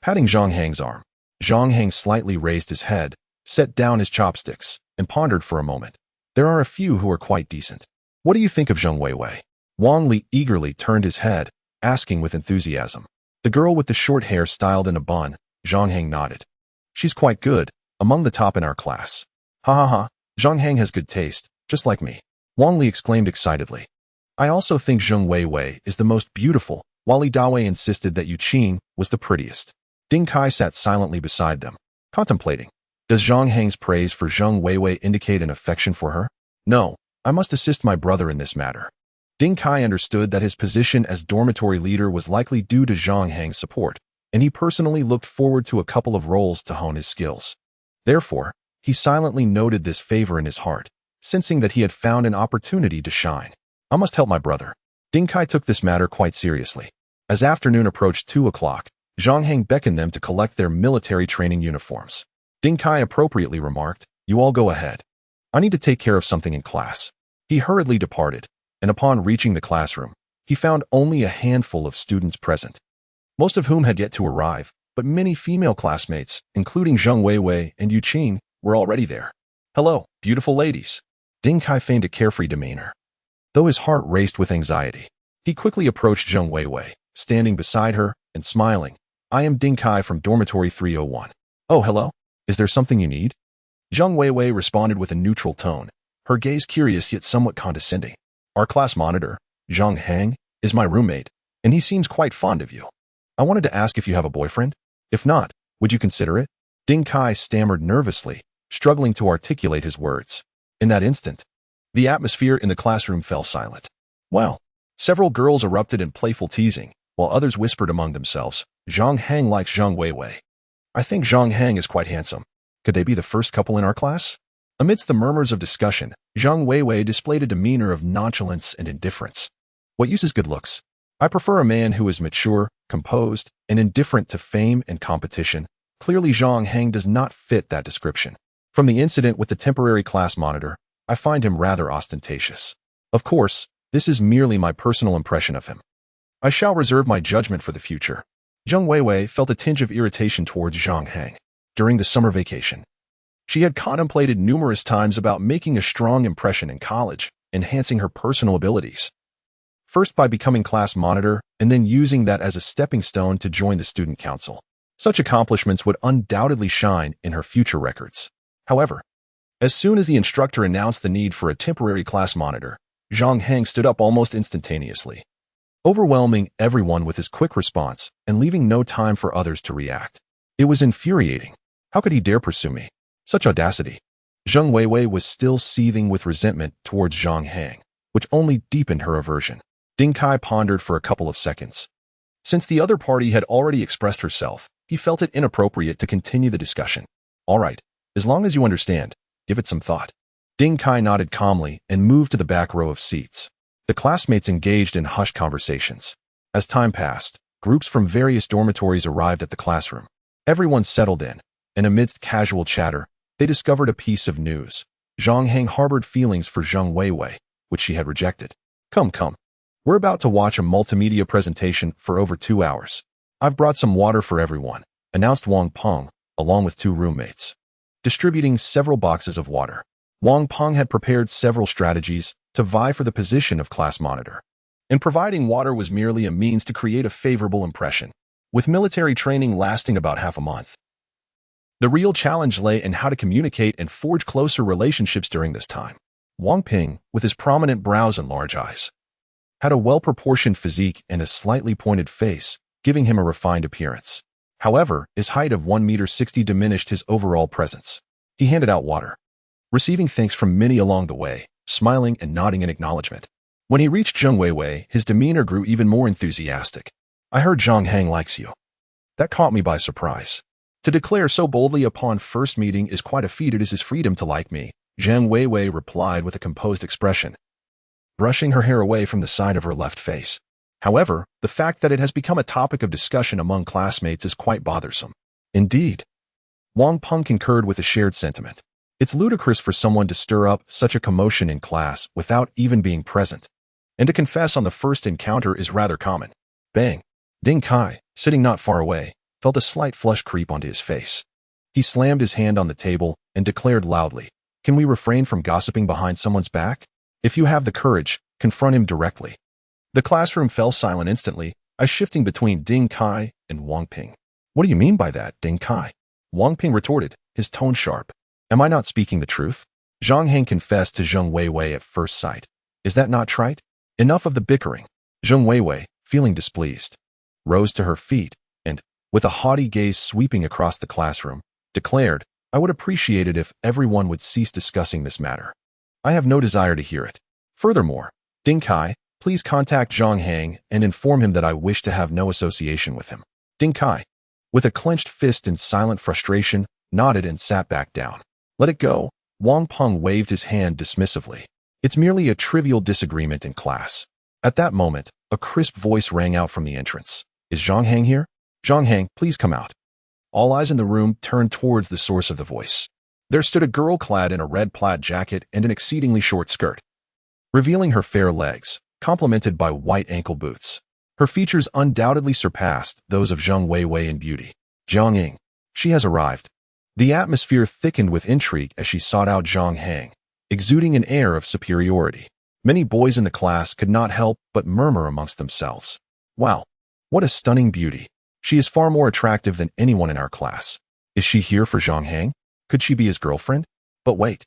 patting Zhang Hang's arm. Zhang Hang slightly raised his head, set down his chopsticks, and pondered for a moment. There are a few who are quite decent. What do you think of Zheng Weiwei? Wang Li eagerly turned his head, asking with enthusiasm. The girl with the short hair styled in a bun, Zhang Hang nodded. She's quite good, among the top in our class. Ha ha ha, Zhang Hang has good taste, just like me. Wang Li exclaimed excitedly. I also think Zheng Weiwei is the most beautiful, while Li Dawei insisted that Yu Qin was the prettiest. Ding Kai sat silently beside them, contemplating. Does Zhang Hang's praise for Zheng Weiwei indicate an affection for her? No, I must assist my brother in this matter. Ding Kai understood that his position as dormitory leader was likely due to Zhang Hang's support, and he personally looked forward to a couple of roles to hone his skills. Therefore, he silently noted this favor in his heart, sensing that he had found an opportunity to shine. I must help my brother. Ding Kai took this matter quite seriously. As afternoon approached 2 o'clock, Zhang Hang beckoned them to collect their military training uniforms. Ding Kai appropriately remarked, you all go ahead. I need to take care of something in class. He hurriedly departed, and upon reaching the classroom, he found only a handful of students present, most of whom had yet to arrive, but many female classmates, including Zheng Weiwei and Yu Qin, were already there. Hello, beautiful ladies. Ding Kai feigned a carefree demeanor. Though his heart raced with anxiety, he quickly approached Zheng Weiwei, standing beside her and smiling. I am Ding Kai from Dormitory 301. Oh, hello. Is there something you need? Zheng Weiwei responded with a neutral tone, her gaze curious yet somewhat condescending. Our class monitor, Zhang Hang, is my roommate, and he seems quite fond of you. I wanted to ask if you have a boyfriend. If not, would you consider it? Ding Kai stammered nervously, struggling to articulate his words. In that instant, the atmosphere in the classroom fell silent. Wow. Several girls erupted in playful teasing, while others whispered among themselves, Zhang Hang likes Zheng Weiwei. I think Zhang Hang is quite handsome. Could they be the first couple in our class? Amidst the murmurs of discussion, Zheng Weiwei displayed a demeanor of nonchalance and indifference. What use is good looks? I prefer a man who is mature, composed, and indifferent to fame and competition. Clearly Zhang Hang does not fit that description. From the incident with the temporary class monitor, I find him rather ostentatious. Of course, this is merely my personal impression of him. I shall reserve my judgment for the future. Zheng Weiwei felt a tinge of irritation towards Zhang Hang. During the summer vacation, she had contemplated numerous times about making a strong impression in college, enhancing her personal abilities. First by becoming class monitor, and then using that as a stepping stone to join the student council. Such accomplishments would undoubtedly shine in her future records. However, as soon as the instructor announced the need for a temporary class monitor, Zhang Hang stood up almost instantaneously, overwhelming everyone with his quick response and leaving no time for others to react. It was infuriating. How could he dare pursue me? Such audacity. Zheng Weiwei was still seething with resentment towards Zhang Hang, which only deepened her aversion. Ding Kai pondered for a couple of seconds. Since the other party had already expressed herself, he felt it inappropriate to continue the discussion. All right, as long as you understand, give it some thought. Ding Kai nodded calmly and moved to the back row of seats. The classmates engaged in hushed conversations. As time passed, groups from various dormitories arrived at the classroom. Everyone settled in, and amidst casual chatter, they discovered a piece of news. Zhang Hang harbored feelings for Zheng Weiwei, which she had rejected. Come. We're about to watch a multimedia presentation for over 2 hours. I've brought some water for everyone, announced Wang Peng, along with 2 roommates, distributing several boxes of water. Wang Peng had prepared several strategies to vie for the position of class monitor, and providing water was merely a means to create a favorable impression, with military training lasting about half a month. The real challenge lay in how to communicate and forge closer relationships during this time. Wang Ping, with his prominent brows and large eyes, had a well-proportioned physique and a slightly pointed face, giving him a refined appearance. However, his height of 1.60 m diminished his overall presence. He handed out water, receiving thanks from many along the way, smiling and nodding in acknowledgement. When he reached Zhang Weiwei, his demeanor grew even more enthusiastic. "I heard Zhang Hang likes you." That caught me by surprise. To declare so boldly upon first meeting is quite a feat. "It is his freedom to like me," Zhang Weiwei replied with a composed expression, brushing her hair away from the side of her left face. However, the fact that it has become a topic of discussion among classmates is quite bothersome. Indeed, Wang Peng concurred with the shared sentiment. It's ludicrous for someone to stir up such a commotion in class without even being present. And to confess on the first encounter is rather common. Bang! Ding Kai, sitting not far away, felt a slight flush creep onto his face. He slammed his hand on the table and declared loudly, "Can we refrain from gossiping behind someone's back? If you have the courage, confront him directly." The classroom fell silent instantly, I shifting between Ding Kai and Wang Ping. "What do you mean by that, Ding Kai?" Wang Ping retorted, his tone sharp. "Am I not speaking the truth?" Zhang Hang confessed to Zhang Weiwei at first sight. "Is that not trite? Enough of the bickering." Zhang Weiwei, feeling displeased, rose to her feet and, with a haughty gaze sweeping across the classroom, declared, "I would appreciate it if everyone would cease discussing this matter. I have no desire to hear it. Furthermore, Ding Kai, please contact Zhang Hang and inform him that I wish to have no association with him." Ding Kai, with a clenched fist in silent frustration, nodded and sat back down. "Let it go." Wang Peng waved his hand dismissively. "It's merely a trivial disagreement in class." At that moment, a crisp voice rang out from the entrance. "Is Zhang Hang here? Zhang Hang, please come out." All eyes in the room turned towards the source of the voice. There stood a girl clad in a red plaid jacket and an exceedingly short skirt, revealing her fair legs, complemented by white ankle boots. Her features undoubtedly surpassed those of Zhang Weiwei in beauty. "Jiang Ying, she has arrived." The atmosphere thickened with intrigue as she sought out Zhang Hang, exuding an air of superiority. Many boys in the class could not help but murmur amongst themselves, "Wow, what a stunning beauty. She is far more attractive than anyone in our class. Is she here for Zhang Hang? Could she be his girlfriend? But wait,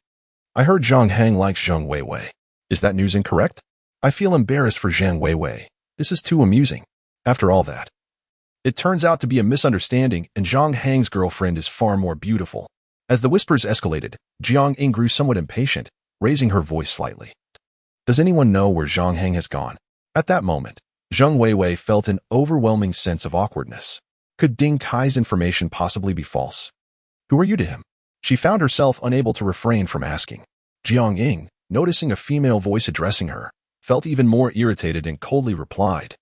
I heard Zhang Hang likes Zhang Weiwei. Is that news incorrect? I feel embarrassed for Zhang Weiwei. This is too amusing. After all that, it turns out to be a misunderstanding and Zhang Hang's girlfriend is far more beautiful." As the whispers escalated, Jiang Ying grew somewhat impatient, raising her voice slightly. "Does anyone know where Zhang Hang has gone?" At that moment, Zhang Weiwei felt an overwhelming sense of awkwardness. Could Ding Kai's information possibly be false? "Who are you to him?" She found herself unable to refrain from asking. Jiang Ying, noticing a female voice addressing her, felt even more irritated and coldly replied,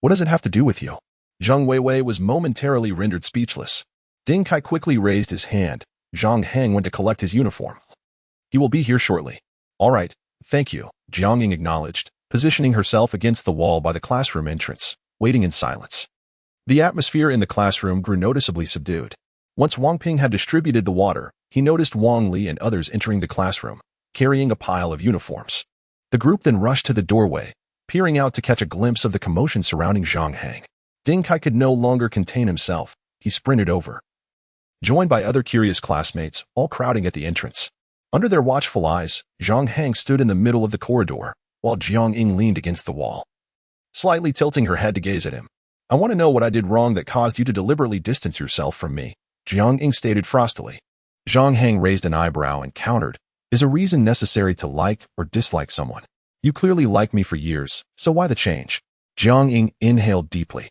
"What does it have to do with you?" Zhang Weiwei was momentarily rendered speechless. Ding Kai quickly raised his hand. Zhang Hang went to collect his uniform. "He will be here shortly." "All right, thank you," Jiang Ying acknowledged, positioning herself against the wall by the classroom entrance, waiting in silence. The atmosphere in the classroom grew noticeably subdued. Once Wang Ping had distributed the water, he noticed Wang Li and others entering the classroom, carrying a pile of uniforms. The group then rushed to the doorway, peering out to catch a glimpse of the commotion surrounding Zhang Hang. Ding Kai could no longer contain himself. He sprinted over, joined by other curious classmates, all crowding at the entrance. Under their watchful eyes, Zhang Hang stood in the middle of the corridor, while Jiang Ying leaned against the wall, slightly tilting her head to gaze at him. "I want to know what I did wrong that caused you to deliberately distance yourself from me," Jiang Ying stated frostily. Zhang Hang raised an eyebrow and countered, "Is a reason necessary to like or dislike someone? You clearly liked me for years, so why the change?" Jiang Ying inhaled deeply.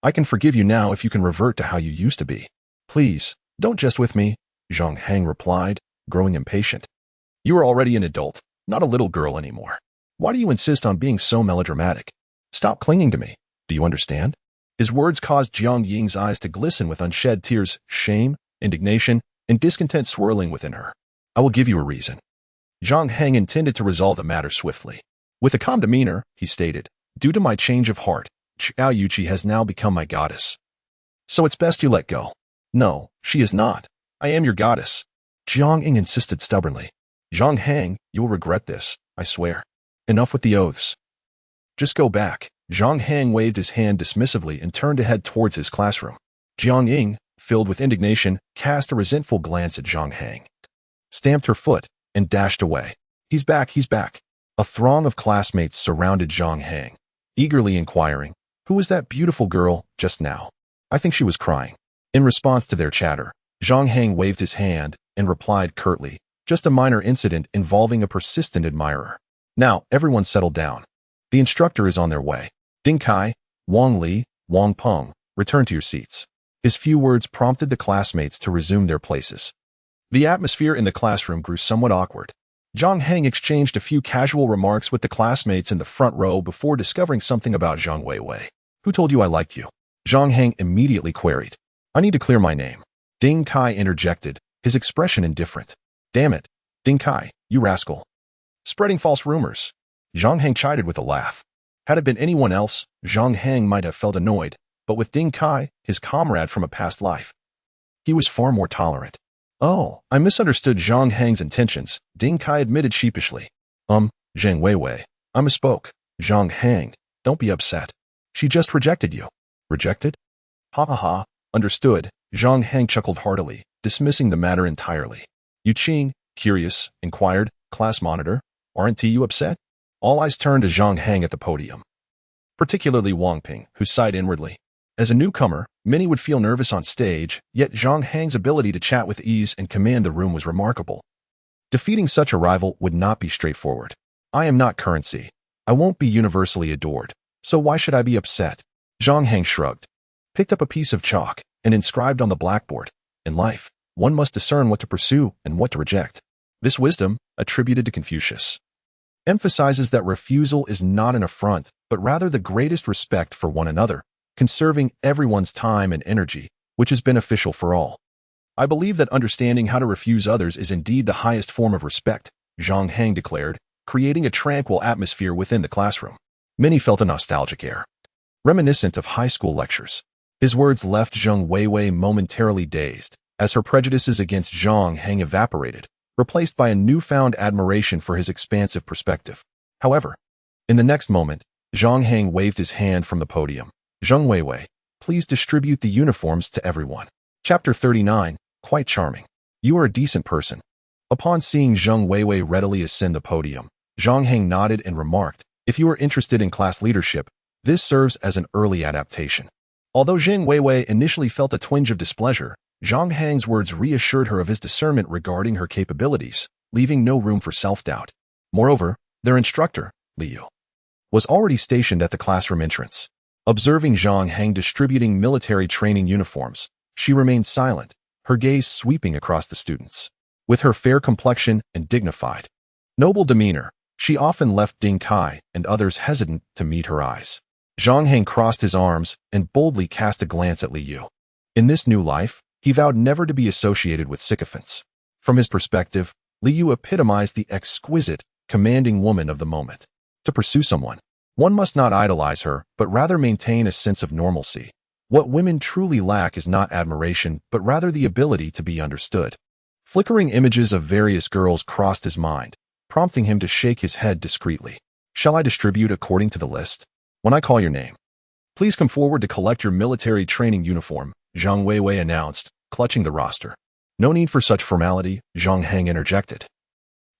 "I can forgive you now if you can revert to how you used to be." "Please, don't jest with me," Zhang Hang replied, growing impatient. "You are already an adult, not a little girl anymore. Why do you insist on being so melodramatic? Stop clinging to me. Do you understand?" His words caused Jiang Ying's eyes to glisten with unshed tears, shame, indignation, and discontent swirling within her. "I will give you a reason." Zhang Hang intended to resolve the matter swiftly. With a calm demeanor, he stated, "Due to my change of heart, Xiao Yuqi has now become my goddess. So it's best you let go." No, she is not. I am your goddess. Zhang Hang insisted stubbornly. Zhang Hang, you will regret this, I swear. Enough with the oaths. Just go back. Zhang Hang waved his hand dismissively and turned to head towards his classroom. Zhang Ying, filled with indignation, cast a resentful glance at Zhang Hang, stamped her foot, and dashed away. He's back, he's back. A throng of classmates surrounded Zhang Hang, eagerly inquiring, who was that beautiful girl just now? I think she was crying. In response to their chatter, Zhang Hang waved his hand and replied curtly, just a minor incident involving a persistent admirer. Now, everyone settle down. The instructor is on their way. Ding Kai, Wang Li, Wang Peng, return to your seats. His few words prompted the classmates to resume their places. The atmosphere in the classroom grew somewhat awkward. Zhang Hang exchanged a few casual remarks with the classmates in the front row before discovering something about Zhang Weiwei. Who told you I liked you? Zhang Hang immediately queried. I need to clear my name. Ding Kai interjected, his expression indifferent. Damn it, Ding Kai, you rascal. Spreading false rumors. Zhang Hang chided with a laugh. Had it been anyone else, Zhang Hang might have felt annoyed, but with Ding Kai, his comrade from a past life, he was far more tolerant. Oh, I misunderstood Zhang Hang's intentions, Ding Kai admitted sheepishly. Zhang Weiwei, I misspoke. Zhang Hang, don't be upset. She just rejected you. Rejected? Ha ha ha, understood. Zhang Hang chuckled heartily, dismissing the matter entirely. Yu Qing, curious, inquired, class monitor, aren't you upset? All eyes turned to Zhang Hang at the podium, particularly Wang Ping, who sighed inwardly. As a newcomer, many would feel nervous on stage, yet Zhang Hang's ability to chat with ease and command the room was remarkable. Defeating such a rival would not be straightforward. I am not currency. I won't be universally adored, so why should I be upset? Zhang Hang shrugged, picked up a piece of chalk, and inscribed on the blackboard, in life, one must discern what to pursue and what to reject. This wisdom, attributed to Confucius, emphasizes that refusal is not an affront, but rather the greatest respect for one another, conserving everyone's time and energy, which is beneficial for all. I believe that understanding how to refuse others is indeed the highest form of respect, Zhang Hang declared, creating a tranquil atmosphere within the classroom. Many felt a nostalgic air, reminiscent of high school lectures. His words left Zhang Weiwei momentarily dazed, as her prejudices against Zhang Hang evaporated, replaced by a newfound admiration for his expansive perspective. However, in the next moment, Zhang Hang waved his hand from the podium. Zhang Weiwei, please distribute the uniforms to everyone. Chapter 39, quite charming. You are a decent person. Upon seeing Zhang Weiwei readily ascend the podium, Zhang Hang nodded and remarked, if you are interested in class leadership, this serves as an early adaptation. Although Zhang Weiwei initially felt a twinge of displeasure, Zhang Hang's words reassured her of his discernment regarding her capabilities, leaving no room for self-doubt. Moreover, their instructor, Liu, was already stationed at the classroom entrance. Observing Zhang Hang distributing military training uniforms, she remained silent, her gaze sweeping across the students. With her fair complexion and dignified, noble demeanor, she often left Ding Kai and others hesitant to meet her eyes. Zhang Hang crossed his arms and boldly cast a glance at Liu. In this new life, he vowed never to be associated with sycophants. From his perspective, Liu epitomized the exquisite, commanding woman of the moment. To pursue someone, one must not idolize her, but rather maintain a sense of normalcy. What women truly lack is not admiration, but rather the ability to be understood. Flickering images of various girls crossed his mind, prompting him to shake his head discreetly. Shall I distribute according to the list? When I call your name, please come forward to collect your military training uniform, Zhang Weiwei announced, clutching the roster. No need for such formality, Zhang Hang interjected,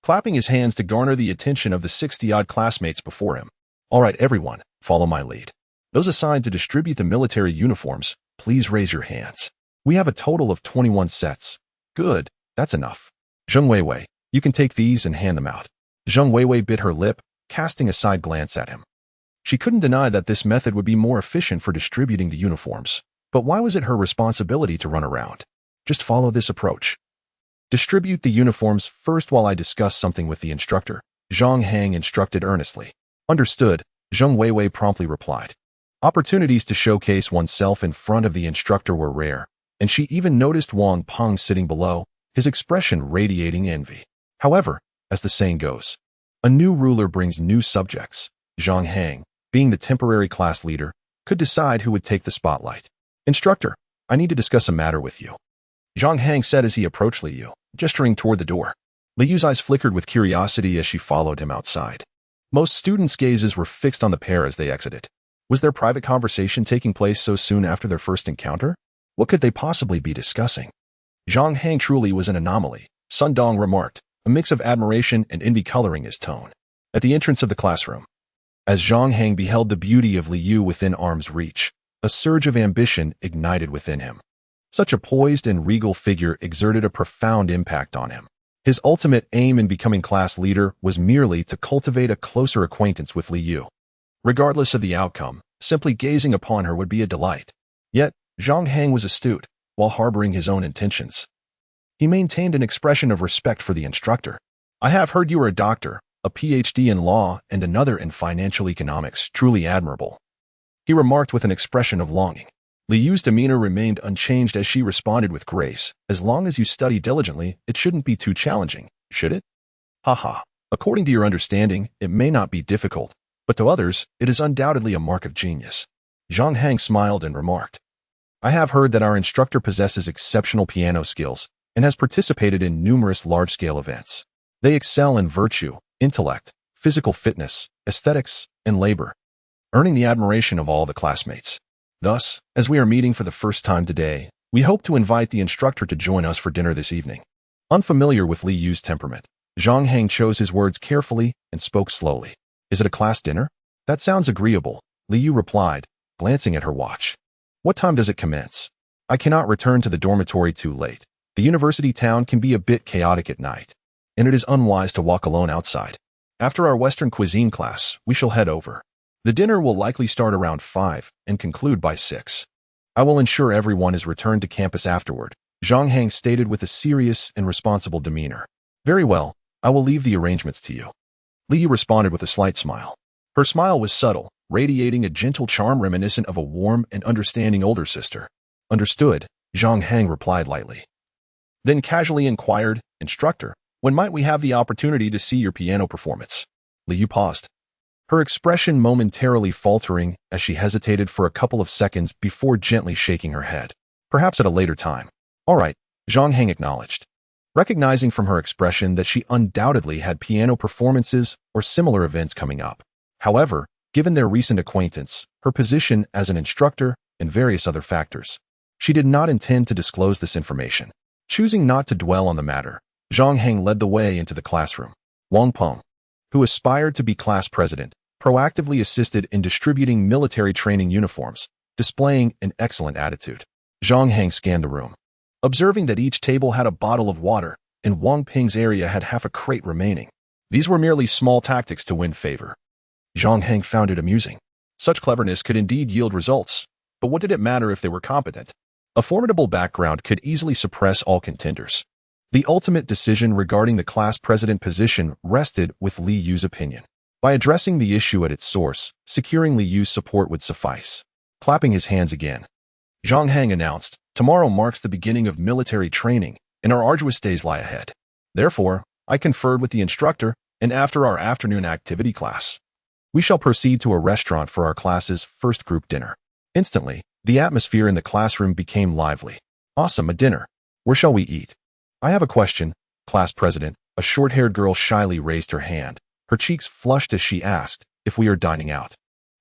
clapping his hands to garner the attention of the 60-odd classmates before him. All right, everyone, follow my lead. Those assigned to distribute the military uniforms, please raise your hands. We have a total of 21 sets. Good, that's enough. Zhang Weiwei, you can take these and hand them out. Zhang Weiwei bit her lip, casting a side glance at him. She couldn't deny that this method would be more efficient for distributing the uniforms, but why was it her responsibility to run around? Just follow this approach. Distribute the uniforms first while I discuss something with the instructor, Zhang Hang instructed earnestly. Understood, Zhang Weiwei promptly replied. Opportunities to showcase oneself in front of the instructor were rare, and she even noticed Wang Peng sitting below, his expression radiating envy. However, as the saying goes, a new ruler brings new subjects. Zhang Hang, being the temporary class leader, could decide who would take the spotlight. Instructor, I need to discuss a matter with you. Zhang Hang said as he approached Li Yu, gesturing toward the door. Li Yu's eyes flickered with curiosity as she followed him outside. Most students' gazes were fixed on the pair as they exited. Was their private conversation taking place so soon after their first encounter? What could they possibly be discussing? Zhang Hang truly was an anomaly, Sun Dong remarked, a mix of admiration and envy coloring his tone. At the entrance of the classroom, as Zhang Hang beheld the beauty of Li Yu within arm's reach, a surge of ambition ignited within him. Such a poised and regal figure exerted a profound impact on him. His ultimate aim in becoming class leader was merely to cultivate a closer acquaintance with Li Yu. Regardless of the outcome, simply gazing upon her would be a delight. Yet, Zhang Hang was astute, while harboring his own intentions. He maintained an expression of respect for the instructor. I have heard you are a doctor, a PhD in law, and another in financial economics, truly admirable. He remarked with an expression of longing. Li Yu's demeanor remained unchanged as she responded with grace. As long as you study diligently, it shouldn't be too challenging, should it? Haha. According to your understanding, it may not be difficult, but to others, it is undoubtedly a mark of genius. Zhang Hang smiled and remarked. I have heard that our instructor possesses exceptional piano skills and has participated in numerous large-scale events. They excel in virtue, intellect, physical fitness, aesthetics, and labor, earning the admiration of all the classmates. Thus, as we are meeting for the first time today, we hope to invite the instructor to join us for dinner this evening. Unfamiliar with Li Yu's temperament, Zhang Hang chose his words carefully and spoke slowly. Is it a class dinner? That sounds agreeable, Li Yu replied, glancing at her watch. What time does it commence? I cannot return to the dormitory too late. The university town can be a bit chaotic at night, and it is unwise to walk alone outside. After our Western cuisine class, we shall head over. The dinner will likely start around 5 and conclude by 6. I will ensure everyone is returned to campus afterward, Zhang Hang stated with a serious and responsible demeanor. Very well, I will leave the arrangements to you. Li Yu responded with a slight smile. Her smile was subtle, radiating a gentle charm reminiscent of a warm and understanding older sister. Understood, Zhang Hang replied lightly. Then casually inquired, Instructor, when might we have the opportunity to see your piano performance? Li Yu paused, her expression momentarily faltering as she hesitated for a couple of seconds before gently shaking her head. Perhaps at a later time. All right, Zhang Hang acknowledged, recognizing from her expression that she undoubtedly had piano performances or similar events coming up. However, given their recent acquaintance, her position as an instructor, and various other factors, she did not intend to disclose this information. Choosing not to dwell on the matter, Zhang Hang led the way into the classroom. Wang Peng, who aspired to be class president, proactively assisted in distributing military training uniforms, displaying an excellent attitude. Zhang Hang scanned the room, observing that each table had a bottle of water, and Wang Peng's area had half a crate remaining. These were merely small tactics to win favor. Zhang Hang found it amusing. Such cleverness could indeed yield results, but what did it matter if they were competent? A formidable background could easily suppress all contenders. The ultimate decision regarding the class president position rested with Li Yu's opinion. By addressing the issue at its source, securing Li Yu's support would suffice. Clapping his hands again, Zhang Hang announced, tomorrow marks the beginning of military training, and our arduous days lie ahead. Therefore, I conferred with the instructor, and after our afternoon activity class, we shall proceed to a restaurant for our class's first group dinner. Instantly, the atmosphere in the classroom became lively. Awesome, a dinner. Where shall we eat? I have a question, class president. A short-haired girl shyly raised her hand. Her cheeks flushed as she asked if we are dining out.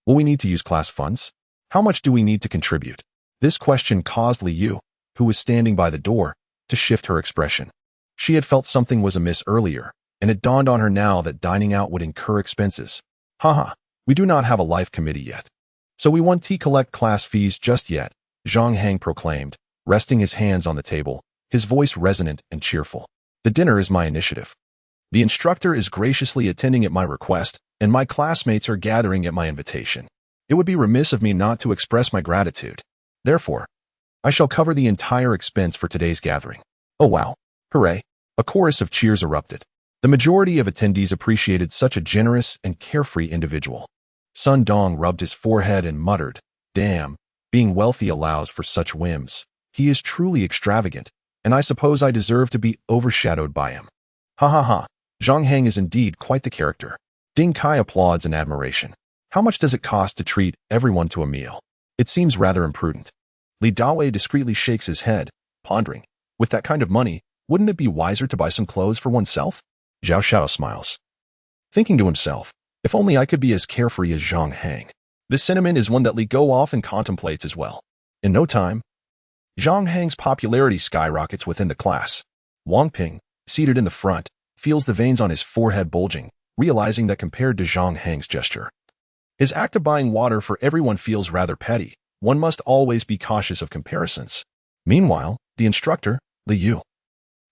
Will we need to use class funds? How much do we need to contribute? This question caused Li Yu, who was standing by the door, to shift her expression. She had felt something was amiss earlier, and it dawned on her now that dining out would incur expenses. Haha, we do not have a life committee yet, so we won't collect class fees just yet, Zhang Hang proclaimed, resting his hands on the table, his voice resonant and cheerful. The dinner is my initiative. The instructor is graciously attending at my request, and my classmates are gathering at my invitation. It would be remiss of me not to express my gratitude. Therefore, I shall cover the entire expense for today's gathering. Oh wow, hooray! A chorus of cheers erupted. The majority of attendees appreciated such a generous and carefree individual. Sun Dong rubbed his forehead and muttered, damn, being wealthy allows for such whims. He is truly extravagant, and I suppose I deserve to be overshadowed by him. Ha ha ha. Zhang Hang is indeed quite the character. Ding Kai applauds in admiration. How much does it cost to treat everyone to a meal? It seems rather imprudent. Li Dawei discreetly shakes his head, pondering. With that kind of money, wouldn't it be wiser to buy some clothes for oneself? Zhao Xiao smiles, thinking to himself, if only I could be as carefree as Zhang Hang. This sentiment is one that Li Go often contemplates as well. In no time, Zhang Hang's popularity skyrockets within the class. Wang Ping, seated in the front, feels the veins on his forehead bulging, realizing that compared to Zhang Hang's gesture, his act of buying water for everyone feels rather petty. One must always be cautious of comparisons. Meanwhile, the instructor, Li Yu,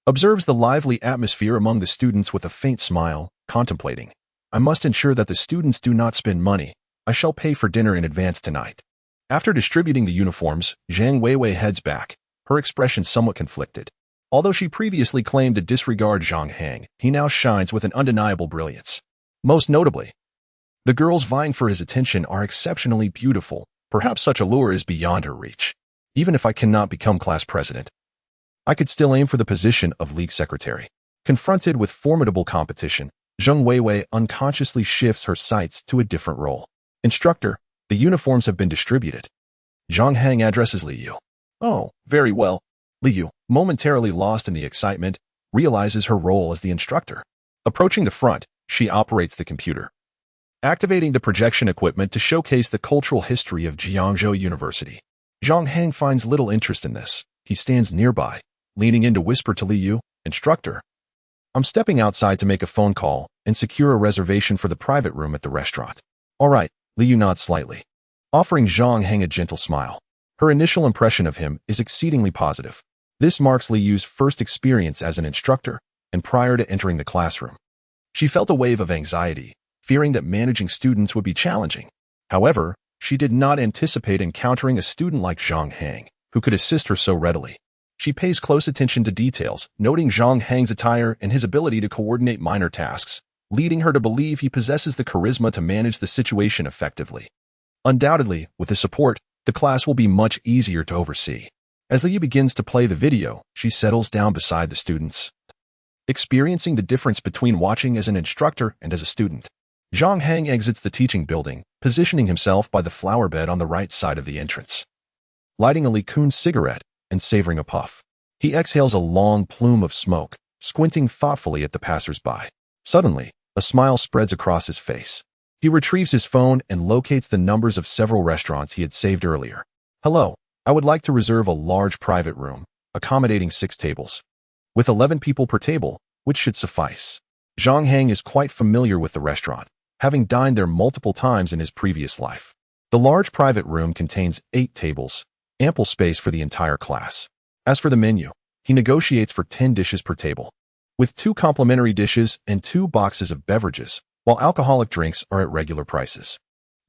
observes the lively atmosphere among the students with a faint smile, contemplating. I must ensure that the students do not spend money. I shall pay for dinner in advance tonight. After distributing the uniforms, Zhang Weiwei heads back, her expression somewhat conflicted. Although she previously claimed to disregard Zhang Hang, he now shines with an undeniable brilliance. Most notably, the girls vying for his attention are exceptionally beautiful. Perhaps such a lure is beyond her reach. Even if I cannot become class president, I could still aim for the position of league secretary. Confronted with formidable competition, Zhang Weiwei unconsciously shifts her sights to a different role. Instructor, the uniforms have been distributed. Zhang Hang addresses Li Yu. Oh, very well. Li Yu, momentarily lost in the excitement, realizes her role as the instructor. Approaching the front, she operates the computer, activating the projection equipment to showcase the cultural history of Jiangzhou University. Zhang Hang finds little interest in this. He stands nearby, leaning in to whisper to Li Yu, Instructor, I'm stepping outside to make a phone call and secure a reservation for the private room at the restaurant. All right, Li Yu nods slightly, offering Zhang Hang a gentle smile. Her initial impression of him is exceedingly positive. This marks Li Yu's first experience as an instructor, and prior to entering the classroom, she felt a wave of anxiety, fearing that managing students would be challenging. However, she did not anticipate encountering a student like Zhang Hang, who could assist her so readily. She pays close attention to details, noting Zhang Hang's attire and his ability to coordinate minor tasks, leading her to believe he possesses the charisma to manage the situation effectively. Undoubtedly, with his support, the class will be much easier to oversee. As Li Yu begins to play the video, she settles down beside the students, experiencing the difference between watching as an instructor and as a student. Zhang Hang exits the teaching building, positioning himself by the flower bed on the right side of the entrance. Lighting a Tycoon cigarette and savoring a puff, he exhales a long plume of smoke, squinting thoughtfully at the passers-by. Suddenly, a smile spreads across his face. He retrieves his phone and locates the numbers of several restaurants he had saved earlier. Hello, I would like to reserve a large private room, accommodating 6 tables, with 11 people per table, which should suffice. Zhang Hang is quite familiar with the restaurant, having dined there multiple times in his previous life. The large private room contains 8 tables, ample space for the entire class. As for the menu, he negotiates for 10 dishes per table, with 2 complimentary dishes and 2 boxes of beverages, while alcoholic drinks are at regular prices.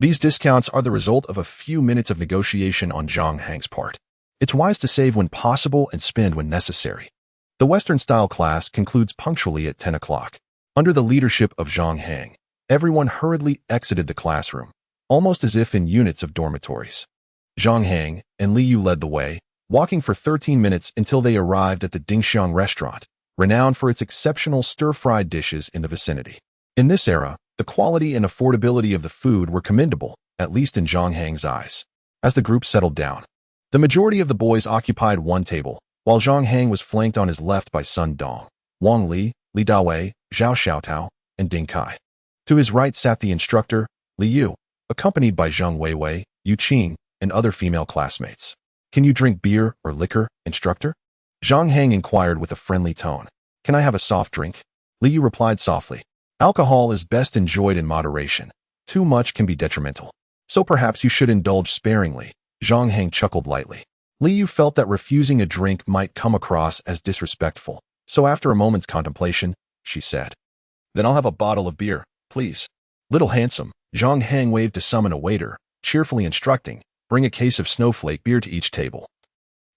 These discounts are the result of a few minutes of negotiation on Zhang Hang's part. It's wise to save when possible and spend when necessary. The Western-style class concludes punctually at 10 o'clock. Under the leadership of Zhang Hang, everyone hurriedly exited the classroom, almost as if in units of dormitories. Zhang Hang and Li Yu led the way, walking for 13 minutes until they arrived at the Dingxiang restaurant, renowned for its exceptional stir-fried dishes in the vicinity. In this era, the quality and affordability of the food were commendable, at least in Zhang Hang's eyes. As the group settled down, the majority of the boys occupied one table, while Zhang Hang was flanked on his left by Sun Dong, Wang Li, Li Dawei, Zhao Xiaotao, and Ding Kai. To his right sat the instructor, Li Yu, accompanied by Zhang Weiwei, Yu Qing, and other female classmates. Can you drink beer or liquor, instructor? Zhang Hang inquired with a friendly tone. Can I have a soft drink? Li Yu replied softly. Alcohol is best enjoyed in moderation. Too much can be detrimental. So perhaps you should indulge sparingly. Zhang Hang chuckled lightly. Li Yu felt that refusing a drink might come across as disrespectful. So after a moment's contemplation, she said, Then I'll have a bottle of beer, please. Little handsome, Zhang Hang waved to summon a waiter, cheerfully instructing, Bring a case of snowflake beer to each table.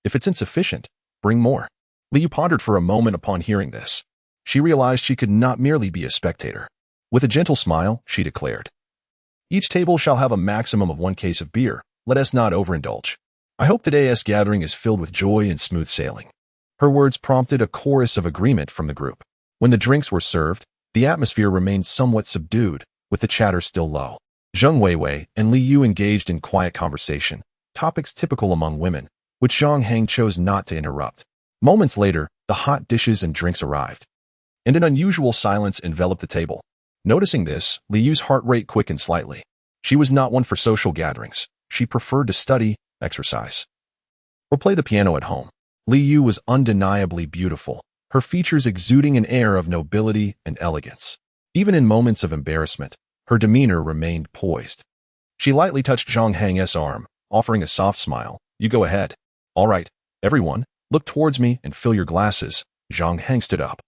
If it's insufficient, bring more. Li Yu pondered for a moment upon hearing this. She realized she could not merely be a spectator. With a gentle smile, she declared, Each table shall have a maximum of 1 case of beer. Let us not overindulge. I hope today's gathering is filled with joy and smooth sailing. Her words prompted a chorus of agreement from the group. When the drinks were served, the atmosphere remained somewhat subdued, with the chatter still low. Zhang Weiwei and Li Yu engaged in quiet conversation, topics typical among women, which Zhang Hang chose not to interrupt. Moments later, the hot dishes and drinks arrived, and an unusual silence enveloped the table. Noticing this, Li Yu's heart rate quickened slightly. She was not one for social gatherings. She preferred to study, exercise, or play the piano at home. Li Yu was undeniably beautiful, her features exuding an air of nobility and elegance. Even in moments of embarrassment, her demeanor remained poised. She lightly touched Zhang Hang's arm, offering a soft smile. "You go ahead." "All right, everyone, look towards me and fill your glasses." Zhang Hang stood up,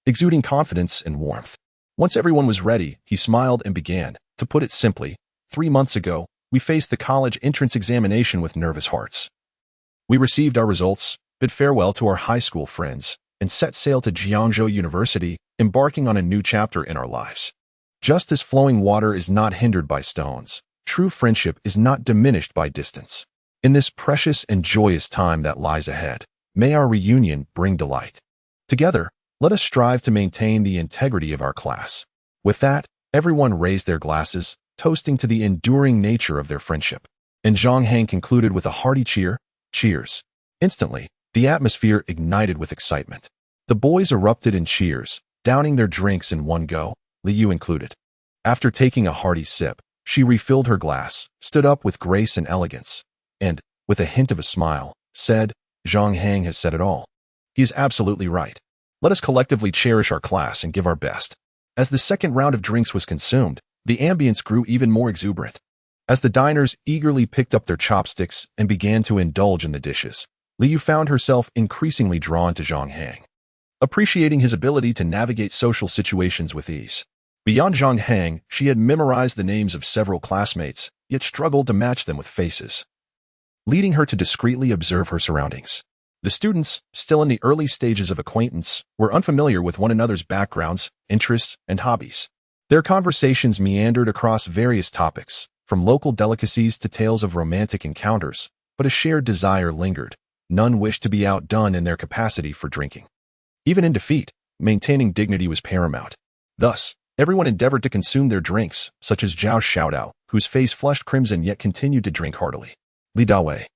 exuding confidence and warmth. Once everyone was ready, he smiled and began. "To put it simply, 3 months ago, we faced the college entrance examination with nervous hearts. We received our results, bid farewell to our high school friends, and set sail to Jiangzhou University, embarking on a new chapter in our lives. Just as flowing water is not hindered by stones, true friendship is not diminished by distance. In this precious and joyous time that lies ahead, may our reunion bring delight. Together, let us strive to maintain the integrity of our class." With that, everyone raised their glasses, toasting to the enduring nature of their friendship. And Zhang Hang concluded with a hearty cheer. Cheers. Instantly, the atmosphere ignited with excitement. The boys erupted in cheers, downing their drinks in one go, Li Yu included. After taking a hearty sip, she refilled her glass, stood up with grace and elegance, and, with a hint of a smile, said, "Zhang Hang has said it all. He is absolutely right. Let us collectively cherish our class and give our best." As the second round of drinks was consumed, the ambience grew even more exuberant. As the diners eagerly picked up their chopsticks and began to indulge in the dishes, Li Yu found herself increasingly drawn to Zhang Hang, appreciating his ability to navigate social situations with ease. Beyond Zhang Hang, she had memorized the names of several classmates, yet struggled to match them with faces, leading her to discreetly observe her surroundings. The students, still in the early stages of acquaintance, were unfamiliar with one another's backgrounds, interests, and hobbies. Their conversations meandered across various topics, from local delicacies to tales of romantic encounters, but a shared desire lingered. None wished to be outdone in their capacity for drinking. Even in defeat, maintaining dignity was paramount. Thus, everyone endeavored to consume their drinks, such as Zhao Xiaodao, whose face flushed crimson yet continued to drink heartily. Li Dawei,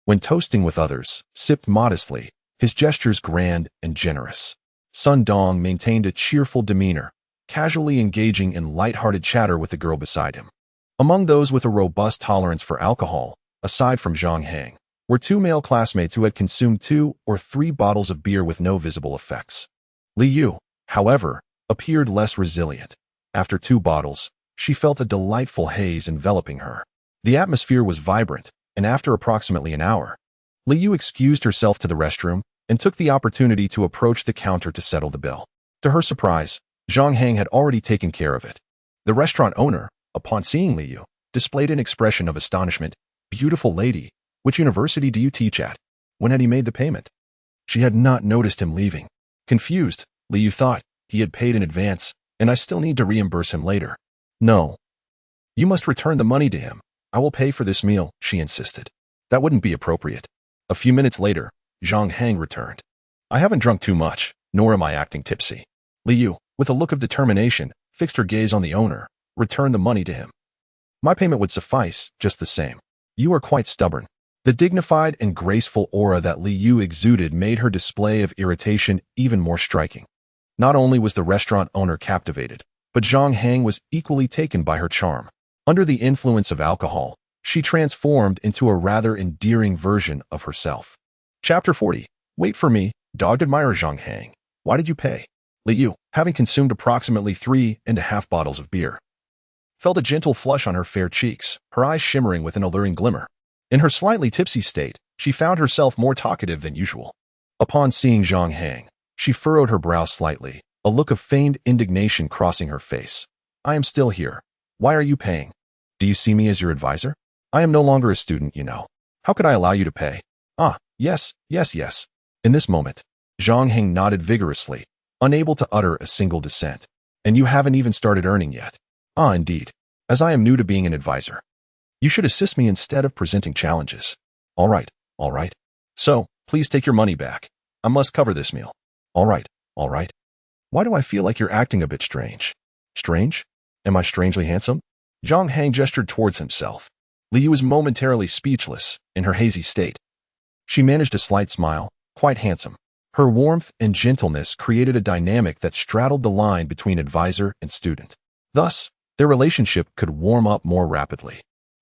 when toasting with others, sipped modestly, his gestures grand and generous. Sun Dong maintained a cheerful demeanor, casually engaging in light-hearted chatter with the girl beside him. Among those with a robust tolerance for alcohol, aside from Zhang Hang, were 2 male classmates who had consumed 2 or 3 bottles of beer with no visible effects. Li Yu, however, appeared less resilient. After 2 bottles, she felt a delightful haze enveloping her. The atmosphere was vibrant, and after approximately an hour, Li Yu excused herself to the restroom and took the opportunity to approach the counter to settle the bill. To her surprise, Zhang Hang had already taken care of it. The restaurant owner, upon seeing Li Yu, displayed an expression of astonishment. "Beautiful lady, which university do you teach at?" When had he made the payment? She had not noticed him leaving. Confused, Li Yu thought he had paid in advance, and I still need to reimburse him later. "No. You must return the money to him. I will pay for this meal," she insisted. "That wouldn't be appropriate." A few minutes later, Zhang Hang returned. "I haven't drunk too much, nor am I acting tipsy." Li Yu, with a look of determination, fixed her gaze on the owner. "Return the money to him. My payment would suffice, just the same." "You are quite stubborn." The dignified and graceful aura that Li Yu exuded made her display of irritation even more striking. Not only was the restaurant owner captivated, but Zhang Hang was equally taken by her charm. Under the influence of alcohol, she transformed into a rather endearing version of herself. Chapter 40. Wait for me, dogged admirer Zhang Hang. Why did you pay? Li Yu, having consumed approximately 3.5 bottles of beer, felt a gentle flush on her fair cheeks, her eyes shimmering with an alluring glimmer. In her slightly tipsy state, she found herself more talkative than usual. Upon seeing Zhang Hang, she furrowed her brow slightly, a look of feigned indignation crossing her face. "I am still here. Why are you paying? Do you see me as your advisor? I am no longer a student, you know. How could I allow you to pay?" "Ah, yes. In this moment, Zhang Hang nodded vigorously, unable to utter a single dissent. "And you haven't even started earning yet." "Ah, indeed. As I am new to being an advisor. You should assist me instead of presenting challenges." All right. So, please take your money back. I must cover this meal." All right. Why do I feel like you're acting a bit strange?" "Strange? Am I strangely handsome?" Zhang Hang gestured towards himself. Li Yu was momentarily speechless in her hazy state. She managed a slight smile. "Quite handsome. Her warmth and gentleness created a dynamic that straddled the line between advisor and student. Thus, their relationship could warm up more rapidly.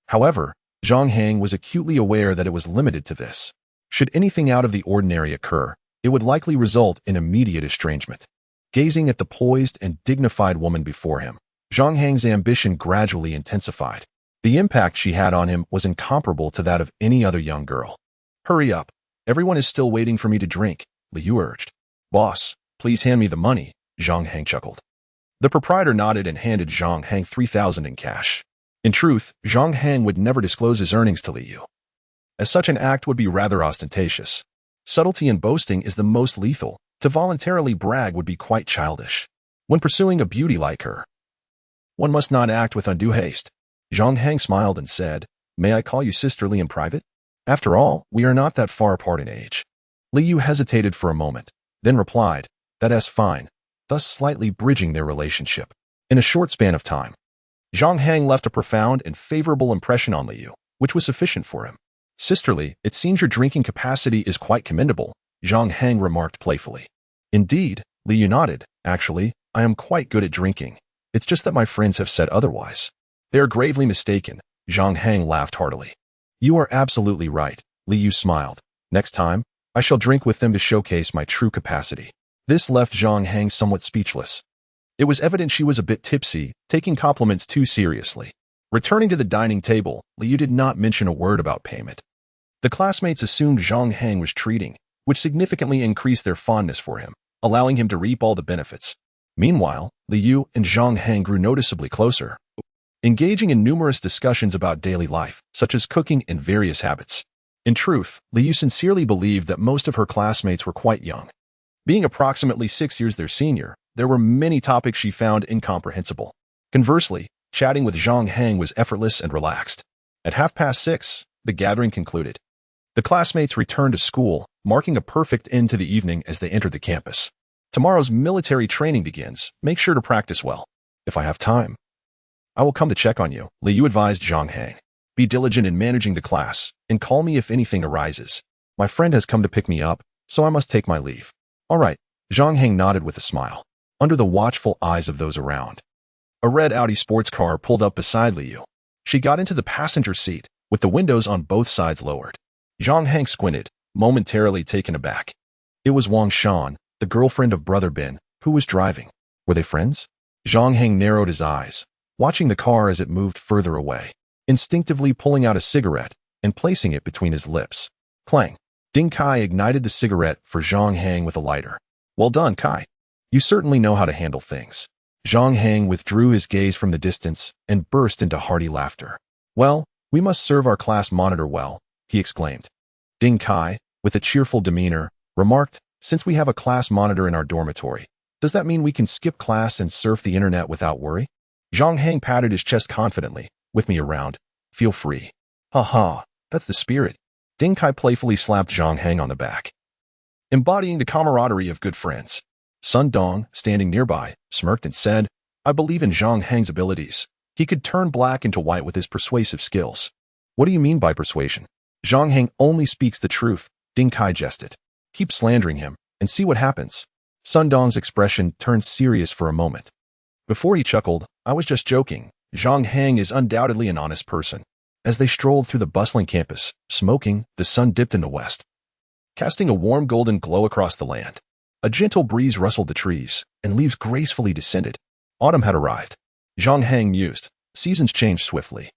However, Zhang Hang was acutely aware that it was limited to this. Should anything out of the ordinary occur, it would likely result in immediate estrangement. Gazing at the poised and dignified woman before him, Zhang Hang's ambition gradually intensified. The impact she had on him was incomparable to that of any other young girl. "Hurry up. Everyone is still waiting for me to drink," Liu urged. "Boss, please hand me the money," Zhang Hang chuckled. The proprietor nodded and handed Zhang Hang 3,000 in cash. In truth, Zhang Hang would never disclose his earnings to Liu, as such an act would be rather ostentatious. Subtlety in boasting is the most lethal. To voluntarily brag would be quite childish. When pursuing a beauty like her, one must not act with undue haste. Zhang Hang smiled and said, "May I call you sisterly in private? After all, we are not that far apart in age." Liu hesitated for a moment, then replied, "That's fine," thus slightly bridging their relationship. In a short span of time, Zhang Hang left a profound and favorable impression on Liu, which was sufficient for him. "Sisterly, it seems your drinking capacity is quite commendable," Zhang Hang remarked playfully. "Indeed," Liu nodded. "Actually, I am quite good at drinking. It's just that my friends have said otherwise." "They are gravely mistaken," Zhang Hang laughed heartily. "You are absolutely right," Liu smiled. "Next time, I shall drink with them to showcase my true capacity." This left Zhang Hang somewhat speechless. It was evident she was a bit tipsy, taking compliments too seriously. Returning to the dining table, Liu did not mention a word about payment. The classmates assumed Zhang Hang was treating, which significantly increased their fondness for him, allowing him to reap all the benefits. Meanwhile, Liu and Zhang Hang grew noticeably closer, engaging in numerous discussions about daily life, such as cooking and various habits. In truth, Liu sincerely believed that most of her classmates were quite young. Being approximately 6 years their senior, there were many topics she found incomprehensible. Conversely, chatting with Zhang Hang was effortless and relaxed. At 6:30, the gathering concluded. The classmates returned to school, marking a perfect end to the evening as they entered the campus. "Tomorrow's military training begins. Make sure to practice well. If I have time, I will come to check on you," Liu advised Zhang Hang. "Be diligent in managing the class, and call me if anything arises. My friend has come to pick me up, so I must take my leave." "All right," Zhang Hang nodded with a smile, under the watchful eyes of those around. A red Audi sports car pulled up beside Liu. She got into the passenger seat, with the windows on both sides lowered. Zhang Hang squinted, momentarily taken aback. It was Wang Shan, the girlfriend of Brother Ben, who was driving. Were they friends? Zhang Hang narrowed his eyes, watching the car as it moved further away, instinctively pulling out a cigarette and placing it between his lips. Clang. Ding Kai ignited the cigarette for Zhang Hang with a lighter. "Well done, Kai. You certainly know how to handle things." Zhang Hang withdrew his gaze from the distance and burst into hearty laughter. "Well, we must serve our class monitor well," he exclaimed. Ding Kai, with a cheerful demeanor, remarked, "Since we have a class monitor in our dormitory, does that mean we can skip class and surf the internet without worry?" Zhang Hang patted his chest confidently. "With me around, feel free." "Ha, that's the spirit." Ding Kai playfully slapped Zhang Hang on the back, embodying the camaraderie of good friends. Sun Dong, standing nearby, smirked and said, "I believe in Zhang Hang's abilities. He could turn black into white with his persuasive skills." "What do you mean by persuasion?" "Zhang Hang only speaks the truth," Ding Kai jested. "Keep slandering him, and see what happens." Sun Dong's expression turned serious for a moment. Before he chuckled, "I was just joking. Zhang Hang is undoubtedly an honest person." As they strolled through the bustling campus, smoking, the sun dipped in the west, casting a warm golden glow across the land. A gentle breeze rustled the trees, and leaves gracefully descended. Autumn had arrived. Zhang Hang mused. Seasons change swiftly.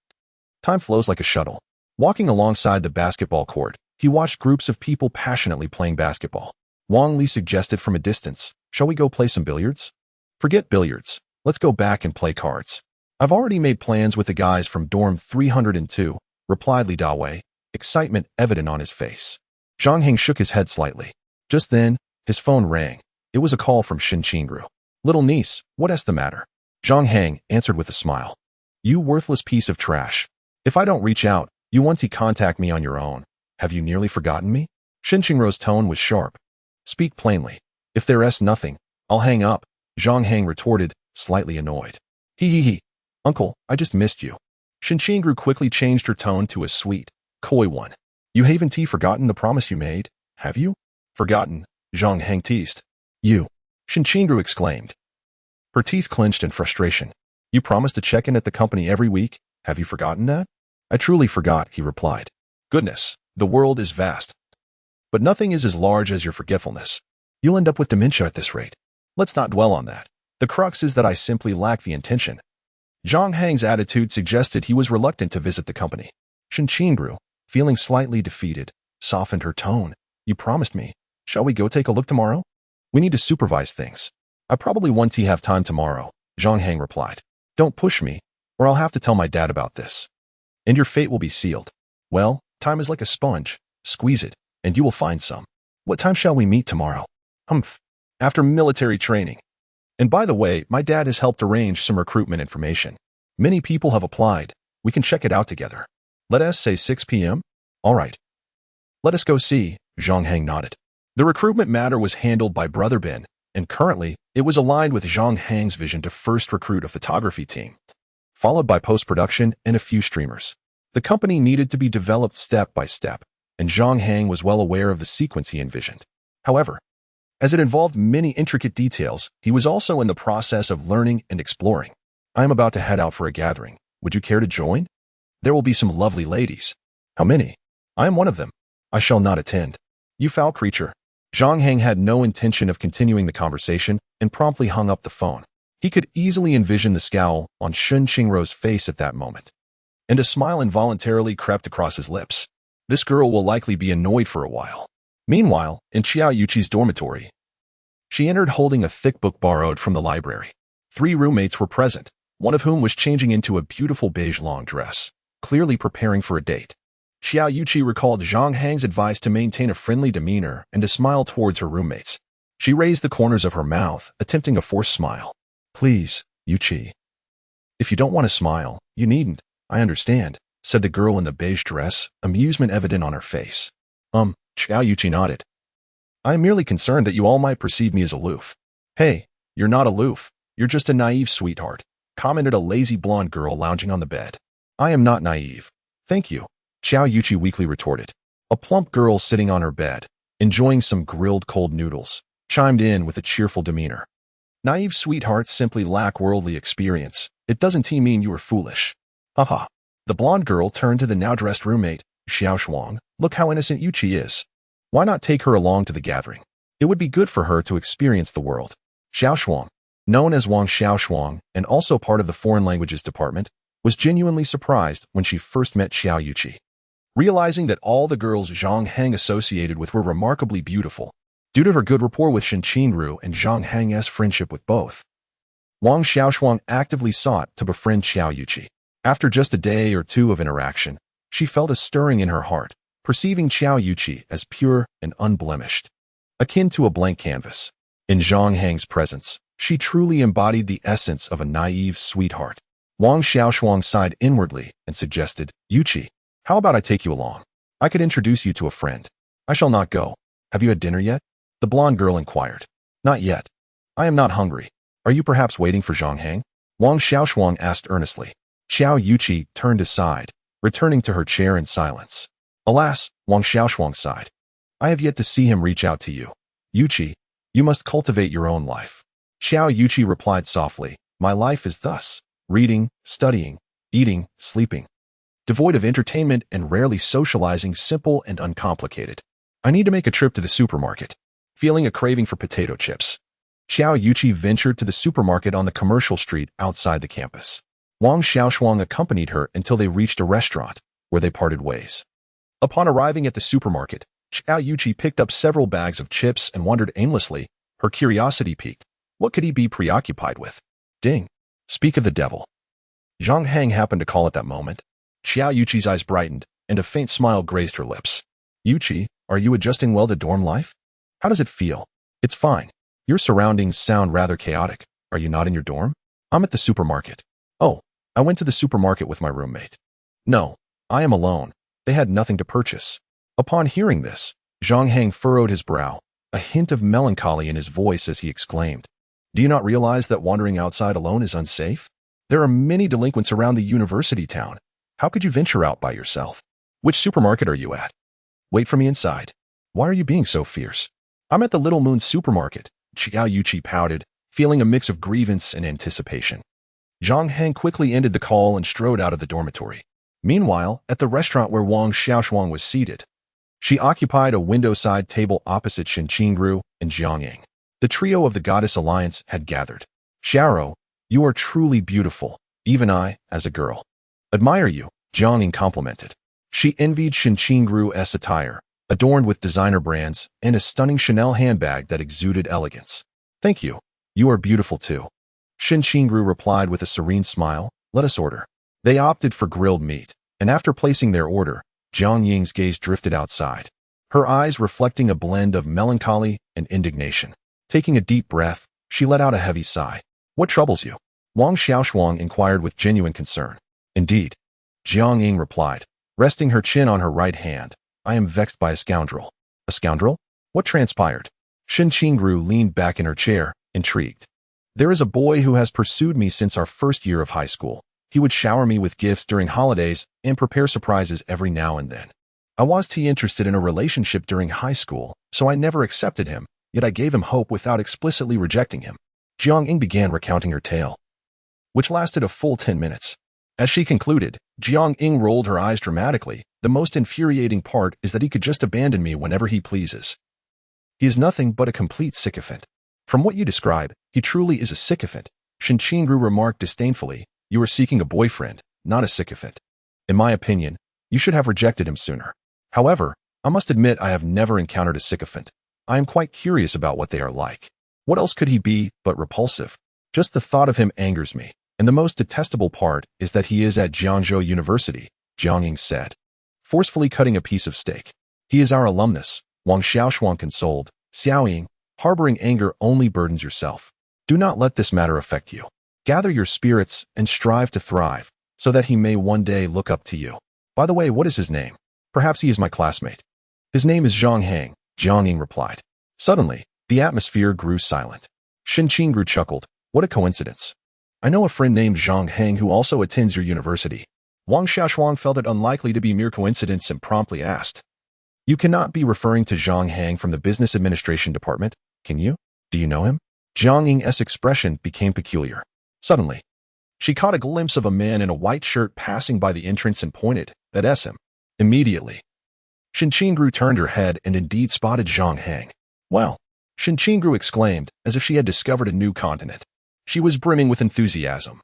Time flows like a shuttle. Walking alongside the basketball court, he watched groups of people passionately playing basketball. Wang Li suggested from a distance, "Shall we go play some billiards?" "Forget billiards. Let's go back and play cards." "I've already made plans with the guys from dorm 302, replied Li Dawei, excitement evident on his face. Zhang Hang shook his head slightly. Just then, his phone rang. It was a call from Shin Qingru. "Little niece, what's the matter?" Zhang Hang answered with a smile. "You worthless piece of trash. If I don't reach out, you want to contact me on your own. Have you nearly forgotten me?" Shin Qingru's tone was sharp. "Speak plainly. If there's nothing, I'll hang up," Zhang Hang retorted, slightly annoyed. He. "Uncle, I just missed you." Shin Qingru quickly changed her tone to a sweet, coy one. "You haven't forgotten the promise you made, have you?" "Forgotten?" Zhang Hang teased. You, Shinchingru exclaimed. Her teeth clenched in frustration. You promised to check in at the company every week. Have you forgotten that? I truly forgot, he replied. Goodness, the world is vast. But nothing is as large as your forgetfulness. You'll end up with dementia at this rate. Let's not dwell on that. The crux is that I simply lack the intention. Zhang Hang's attitude suggested he was reluctant to visit the company. Shinchingru, feeling slightly defeated, softened her tone. You promised me. Shall we go take a look tomorrow? We need to supervise things. I probably won't have time tomorrow, Zhang Hang replied. Don't push me, or I'll have to tell my dad about this. And your fate will be sealed. Well, time is like a sponge. Squeeze it, and you will find some. What time shall we meet tomorrow? Humph. After military training. And by the way, my dad has helped arrange some recruitment information. Many people have applied. We can check it out together. Let us say 6 p.m.? All right. Let us go see, Zhang Hang nodded. The recruitment matter was handled by Brother Ben, and currently, it was aligned with Zhang Hang's vision to first recruit a photography team, followed by post-production and a few streamers. The company needed to be developed step by step, and Zhang Hang was well aware of the sequence he envisioned. However, as it involved many intricate details, he was also in the process of learning and exploring. I am about to head out for a gathering. Would you care to join? There will be some lovely ladies. How many? I am one of them. I shall not attend. You foul creature. Zhang Hang had no intention of continuing the conversation and promptly hung up the phone. He could easily envision the scowl on Shun Qingrou's face at that moment, and a smile involuntarily crept across his lips. This girl will likely be annoyed for a while. Meanwhile, in Xiao Yuqi's dormitory, she entered holding a thick book borrowed from the library. 3 roommates were present, one of whom was changing into a beautiful beige long dress, clearly preparing for a date. Xiao Yuqi recalled Zhang Hang's advice to maintain a friendly demeanor and to smile towards her roommates. She raised the corners of her mouth, attempting a forced smile. Please, Yuqi. If you don't want to smile, you needn't. I understand, said the girl in the beige dress, amusement evident on her face. Xiao Yuqi nodded. I am merely concerned that you all might perceive me as aloof. Hey, you're not aloof. You're just a naive sweetheart, commented a lazy blonde girl lounging on the bed. I am not naive. Thank you, Xiao Yuqi weakly retorted. A plump girl sitting on her bed, enjoying some grilled cold noodles, chimed in with a cheerful demeanor. Naive sweethearts simply lack worldly experience. It doesn't mean you are foolish. Haha. The blonde girl turned to the now-dressed roommate, Xiao Shuang. Look how innocent Yuqi is. Why not take her along to the gathering? It would be good for her to experience the world. Xiao Shuang, known as Wang Xiao Shuang and also part of the foreign languages department, was genuinely surprised when she first met Xiao Yuqi. Realizing that all the girls Zhang Hang associated with were remarkably beautiful, due to her good rapport with Shinchingru and Zhang Hang's friendship with both, Wang Xiaoshuang actively sought to befriend Xiao Yuqi. After just a day or two of interaction, she felt a stirring in her heart, perceiving Xiao Yuqi as pure and unblemished, akin to a blank canvas. In Zhang Hang's presence, she truly embodied the essence of a naive sweetheart. Wang Xiaoshuang sighed inwardly and suggested, Yuqi, how about I take you along? I could introduce you to a friend. I shall not go. Have you had dinner yet? The blonde girl inquired. Not yet. I am not hungry. Are you perhaps waiting for Zhang Hang? Wang Xiaoshuang asked earnestly. Xiao Yuqi turned aside, returning to her chair in silence. Alas, Wang Xiaoshuang sighed. I have yet to see him reach out to you. Yuqi, you must cultivate your own life. Xiao Yuqi replied softly. My life is thus: reading, studying, eating, sleeping. Devoid of entertainment and rarely socializing, simple and uncomplicated. I need to make a trip to the supermarket. Feeling a craving for potato chips. Xiao Yuqi ventured to the supermarket on the commercial street outside the campus. Wang Xiaoshuang accompanied her until they reached a restaurant, where they parted ways. Upon arriving at the supermarket, Xiao Yuqi picked up several bags of chips and wandered aimlessly, her curiosity piqued. What could he be preoccupied with? Ding. Speak of the devil. Zhang Hang happened to call at that moment. Xiao Yuqi's eyes brightened, and a faint smile graced her lips. Yuqi, are you adjusting well to dorm life? How does it feel? It's fine. Your surroundings sound rather chaotic. Are you not in your dorm? I'm at the supermarket. Oh, I went to the supermarket with my roommate. No, I am alone. They had nothing to purchase. Upon hearing this, Zhang Hang furrowed his brow, a hint of melancholy in his voice as he exclaimed, Do you not realize that wandering outside alone is unsafe? There are many delinquents around the university town. How could you venture out by yourself? Which supermarket are you at? Wait for me inside. Why are you being so fierce? I'm at the Little Moon supermarket, Chiao Yuchi pouted, feeling a mix of grievance and anticipation. Zhang Hang quickly ended the call and strode out of the dormitory. Meanwhile, at the restaurant where Wang Xiaoshuang was seated, she occupied a window-side table opposite Shen Qingru and Jiang Ying. The trio of the Goddess Alliance had gathered. Xiao, you are truly beautiful. Even I, as a girl, admire you, Jiang Ying complimented. She envied Shen Qingru's attire, adorned with designer brands, and a stunning Chanel handbag that exuded elegance. Thank you. You are beautiful too. Shen Qingru replied with a serene smile. Let us order. They opted for grilled meat, and after placing their order, Jiang Ying's gaze drifted outside, her eyes reflecting a blend of melancholy and indignation. Taking a deep breath, she let out a heavy sigh. What troubles you? Wang Xiaoshuang inquired with genuine concern. Indeed, Jiang Ying replied, resting her chin on her right hand. I am vexed by a scoundrel. A scoundrel? What transpired? Shen Qingru leaned back in her chair, intrigued. There is a boy who has pursued me since our first year of high school. He would shower me with gifts during holidays and prepare surprises every now and then. I was too interested in a relationship during high school, so I never accepted him, yet I gave him hope without explicitly rejecting him. Jiang Ying began recounting her tale, which lasted a full 10 minutes. As she concluded, Jiang Ying rolled her eyes dramatically. The most infuriating part is that he could just abandon me whenever he pleases. He is nothing but a complete sycophant. From what you describe, he truly is a sycophant. Shen Qingru remarked disdainfully. You are seeking a boyfriend, not a sycophant. In my opinion, you should have rejected him sooner. However, I must admit I have never encountered a sycophant. I am quite curious about what they are like. What else could he be but repulsive? Just the thought of him angers me. And the most detestable part is that he is at Jiangzhou University, Jiang Ying said, forcefully cutting a piece of steak. He is our alumnus, Wang Xiaoshuang consoled. Xiao Ying, harboring anger only burdens yourself. Do not let this matter affect you. Gather your spirits and strive to thrive, so that he may one day look up to you. By the way, what is his name? Perhaps he is my classmate. His name is Zhang Hang, Jiang Ying replied. Suddenly, the atmosphere grew silent. Shen Qingru chuckled. What a coincidence. I know a friend named Zhang Hang who also attends your university. Wang Xiaoshuang felt it unlikely to be mere coincidence and promptly asked. You cannot be referring to Zhang Hang from the business administration department, can you? Do you know him? Jiang Ying's expression became peculiar. Suddenly, she caught a glimpse of a man in a white shirt passing by the entrance and pointed at him. Immediately, Shen Qingru turned her head and indeed spotted Zhang Hang. Wow! Shen Qingru exclaimed, as if she had discovered a new continent. She was brimming with enthusiasm.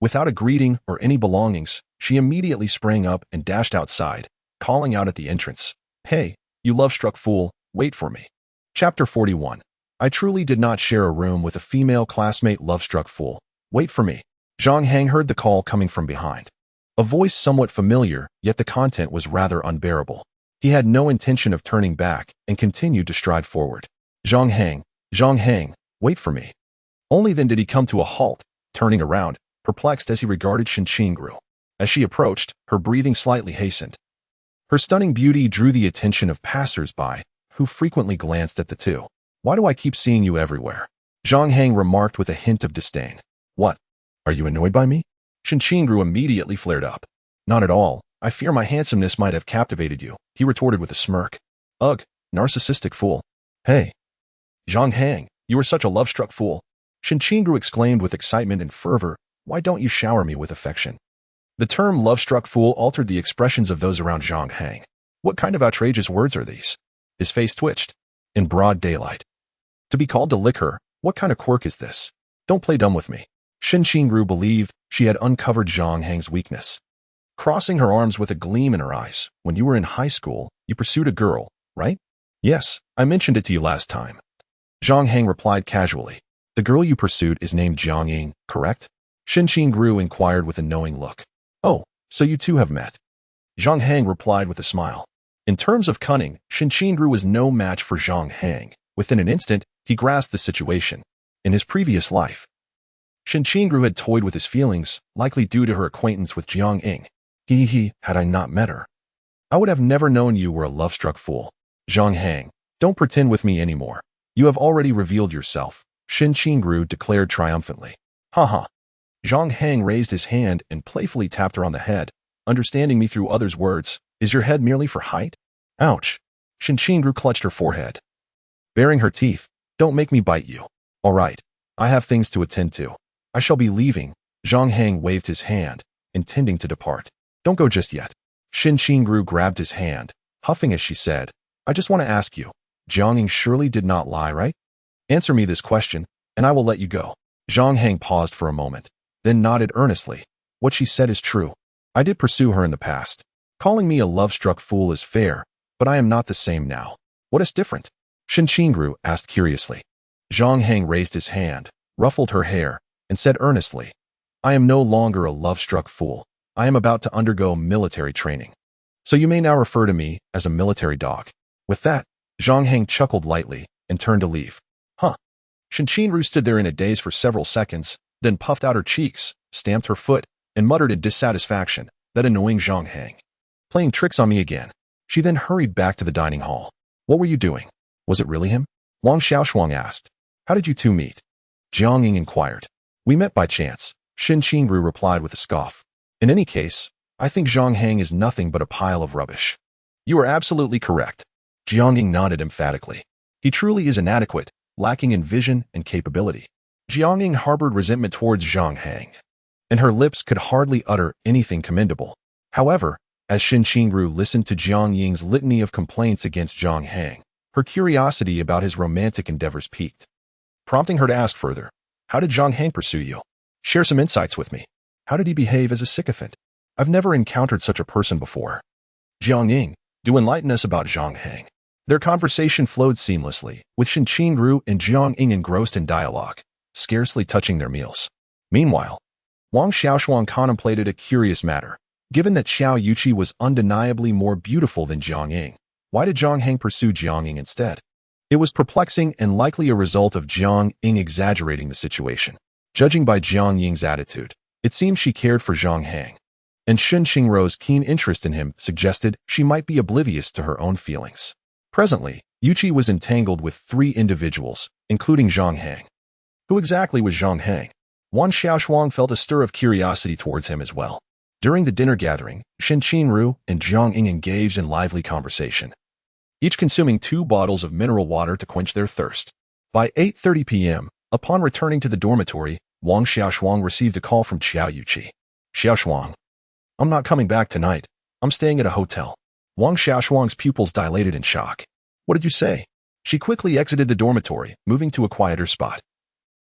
Without a greeting or any belongings, she immediately sprang up and dashed outside, calling out at the entrance. Hey, you love-struck fool, wait for me. Chapter 41. I truly did not share a room with a female classmate love-struck fool. Wait for me. Zhang Hang heard the call coming from behind. A voice somewhat familiar, yet the content was rather unbearable. He had no intention of turning back and continued to stride forward. Zhang Hang, wait for me. Only then did he come to a halt, turning around, perplexed as he regarded Shen Qingru. As she approached, her breathing slightly hastened. Her stunning beauty drew the attention of passers-by, who frequently glanced at the two. Why do I keep seeing you everywhere? Zhang Hang remarked with a hint of disdain. What? Are you annoyed by me? Shen Qingru immediately flared up. Not at all. I fear my handsomeness might have captivated you, he retorted with a smirk. Ugh, narcissistic fool. Hey. Zhang Hang, you are such a love-struck fool. Shen Qingru exclaimed with excitement and fervor. Why don't you shower me with affection? The term love-struck fool altered the expressions of those around Zhang Hang. What kind of outrageous words are these? His face twitched. In broad daylight. To be called to lick her, what kind of quirk is this? Don't play dumb with me. Shen Qingru believed she had uncovered Zhang Hang's weakness. Crossing her arms with a gleam in her eyes, when you were in high school, you pursued a girl, right? Yes, I mentioned it to you last time. Zhang Hang replied casually. The girl you pursued is named Jiang Ying, correct? Shen Qingru inquired with a knowing look. Oh, so you two have met. Zhang Hang replied with a smile. In terms of cunning, Shen Qingru was no match for Zhang Hang. Within an instant, he grasped the situation. In his previous life, Shen Qingru had toyed with his feelings, likely due to her acquaintance with Jiang Ying. Had I not met her, I would have never known you were a love-struck fool. Zhang Hang, don't pretend with me anymore. You have already revealed yourself, Shen Qingru declared triumphantly. Haha. Zhang Hang raised his hand and playfully tapped her on the head, understanding me through others' words. Is your head merely for height? Ouch. Shen Qingru clutched her forehead. baring her teeth. Don't make me bite you. All right. I have things to attend to. I shall be leaving. Zhang Hang waved his hand, intending to depart. Don't go just yet. Xin Qingru grabbed his hand, huffing as she said, I just want to ask you. Jiangning surely did not lie, right? Answer me this question, and I will let you go. Zhang Hang paused for a moment, then nodded earnestly. What she said is true. I did pursue her in the past. Calling me a love-struck fool is fair, but I am not the same now. What is different? Xin Qingru asked curiously. Zhang Hang raised his hand, ruffled her hair, and said earnestly, I am no longer a love-struck fool. I am about to undergo military training. So you may now refer to me as a military dog. With that, Zhang Hang chuckled lightly and turned to leave. Huh. Xin Qingru stood there in a daze for several seconds, then puffed out her cheeks, stamped her foot, and muttered in dissatisfaction, that annoying Zhang Hang. Playing tricks on me again. She then hurried back to the dining hall. What were you doing? Was it really him? Wang Xiaoshuang asked. How did you two meet? Jiang Ying inquired. We met by chance, Xin Qingru replied with a scoff. In any case, I think Zhang Hang is nothing but a pile of rubbish. You are absolutely correct. Jiang Ying nodded emphatically. He truly is inadequate, lacking in vision and capability. Jiang Ying harbored resentment towards Zhang Hang, and her lips could hardly utter anything commendable. However, as Xin Qingru listened to Jiang Ying's litany of complaints against Zhang Hang, her curiosity about his romantic endeavors piqued, prompting her to ask further. How did Zhang Hang pursue you? Share some insights with me. How did he behave as a sycophant? I've never encountered such a person before. Jiang Ying, do enlighten us about Zhang Hang. Their conversation flowed seamlessly, with Xin Qingru and Jiang Ying engrossed in dialogue, scarcely touching their meals. Meanwhile, Wang Xiaoshuang contemplated a curious matter. Given that Xiao Yuqi was undeniably more beautiful than Jiang Ying, why did Zhang Hang pursue Jiang Ying instead? It was perplexing and likely a result of Jiang Ying exaggerating the situation. Judging by Jiang Ying's attitude, it seemed she cared for Zhang Hang, and Xin Qingru's keen interest in him suggested she might be oblivious to her own feelings. Presently, Yuqi was entangled with 3 individuals, including Zhang Hang. Who exactly was Zhang Hang? Wang Xiaoshuang felt a stir of curiosity towards him as well. During the dinner gathering, Xin Qingru and Jiang Ying engaged in lively conversation, each consuming 2 bottles of mineral water to quench their thirst. By 8:30 p.m., upon returning to the dormitory, Wang Xiaoshuang received a call from Xiao Yuqi. Xiaoshuang, I'm not coming back tonight. I'm staying at a hotel. Wang Xiaoshuang's pupils dilated in shock. What did you say? She quickly exited the dormitory, moving to a quieter spot.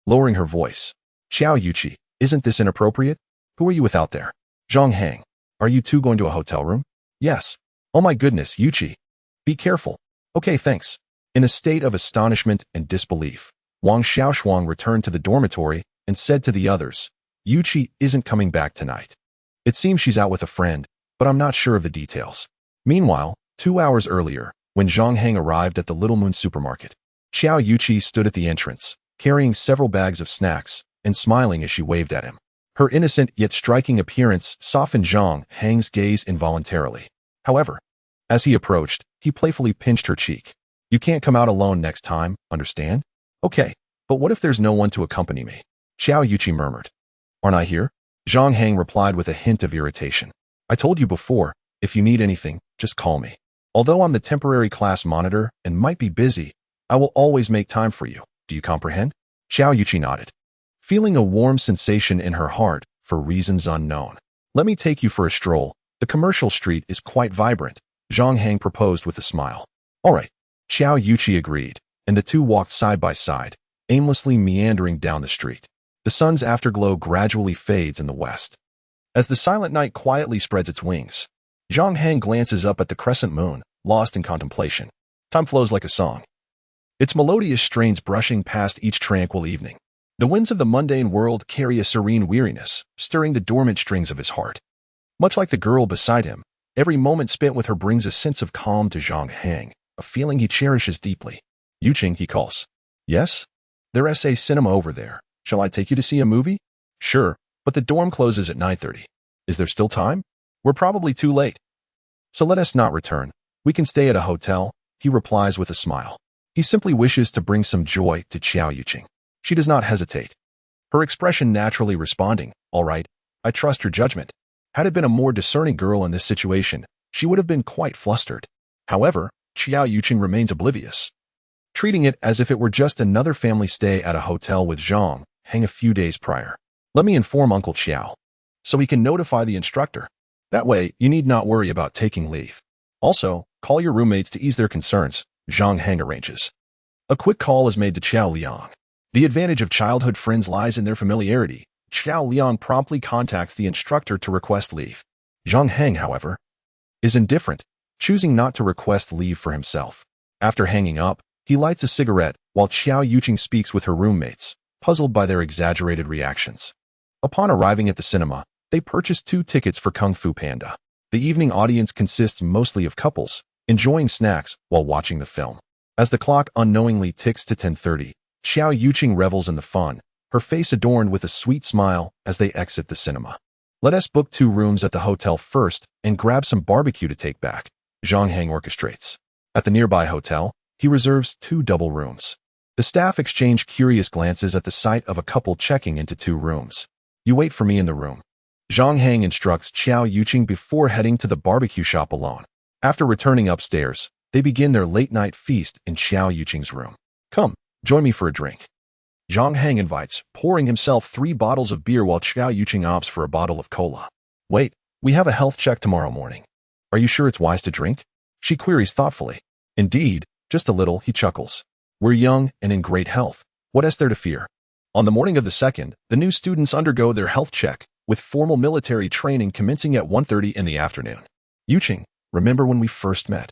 Lowering her voice, Xiao Yuqi, isn't this inappropriate? Who are you with out there? Zhang Hang, are you two going to a hotel room? Yes. Oh my goodness, Yuqi. Be careful. Okay, thanks. In a state of astonishment and disbelief, Wang Xiaoshuang returned to the dormitory and said to the others, Yuqi isn't coming back tonight. It seems she's out with a friend, but I'm not sure of the details. Meanwhile, 2 hours earlier, when Zhang Hang arrived at the Little Moon supermarket, Xiao Yuqi stood at the entrance, carrying several bags of snacks, and smiling as she waved at him. Her innocent yet striking appearance softened Zhang Hang's gaze involuntarily. However, as he approached, he playfully pinched her cheek. You can't come out alone next time, understand? Okay, but what if there's no one to accompany me? Xiao Yuqi murmured. Aren't I here? Zhang Hang replied with a hint of irritation. I told you before, if you need anything, just call me. Although I'm the temporary class monitor and might be busy, I will always make time for you. Do you comprehend? Xiao Yuqi nodded, feeling a warm sensation in her heart for reasons unknown. Let me take you for a stroll. The commercial street is quite vibrant, Zhang Hang proposed with a smile. All right. Xiao Yuqi agreed, and the two walked side by side, aimlessly meandering down the street. The sun's afterglow gradually fades in the west. As the silent night quietly spreads its wings, Zhang Hang glances up at the crescent moon, lost in contemplation. Time flows like a song, its melodious strains brushing past each tranquil evening. The winds of the mundane world carry a serene weariness, stirring the dormant strings of his heart. Much like the girl beside him, every moment spent with her brings a sense of calm to Zhang Hang, a feeling he cherishes deeply. Yuqing, he calls. Yes? There's a cinema over there. Shall I take you to see a movie? Sure, but the dorm closes at 9:30. Is there still time? We're probably too late. So let us not return. We can stay at a hotel, he replies with a smile. He simply wishes to bring some joy to Xiao Yuqing. She does not hesitate, her expression naturally responding, all right, I trust your judgment. Had it been a more discerning girl in this situation, she would have been quite flustered. However, Xiao Yuqing remains oblivious. treating it as if it were just another family stay at a hotel with Zhang Hang a few days prior. Let me inform Uncle Qiao, so he can notify the instructor. That way, you need not worry about taking leave. Also, call your roommates to ease their concerns, Zhang Hang arranges. A quick call is made to Qiao Liang. The advantage of childhood friends lies in their familiarity. Qiao Liang promptly contacts the instructor to request leave. Zhang Hang, however, is indifferent, choosing not to request leave for himself. After hanging up, he lights a cigarette while Qiao Yuqing speaks with her roommates, puzzled by their exaggerated reactions. Upon arriving at the cinema, they purchase 2 tickets for Kung Fu Panda. The evening audience consists mostly of couples, enjoying snacks while watching the film. As the clock unknowingly ticks to 10:30, Qiao Yuqing revels in the fun, her face adorned with a sweet smile as they exit the cinema. Let us book 2 rooms at the hotel first and grab some barbecue to take back, Zhang Hang orchestrates. At the nearby hotel, he reserves 2 double rooms. The staff exchange curious glances at the sight of a couple checking into 2 rooms. You wait for me in the room. Zhang Hang instructs Qiao Yuqing before heading to the barbecue shop alone. After returning upstairs, they begin their late-night feast in Qiao Yuqing's room. Come, join me for a drink. Zhang Hang invites, pouring himself 3 bottles of beer while Qiao Yuqing opts for a bottle of cola. Wait, we have a health check tomorrow morning. Are you sure it's wise to drink? She queries thoughtfully. Indeed, just a little, he chuckles. We're young and in great health. What is there to fear? On the morning of the 2nd, the new students undergo their health check, with formal military training commencing at 1:30 in the afternoon. Yuqing, remember when we first met?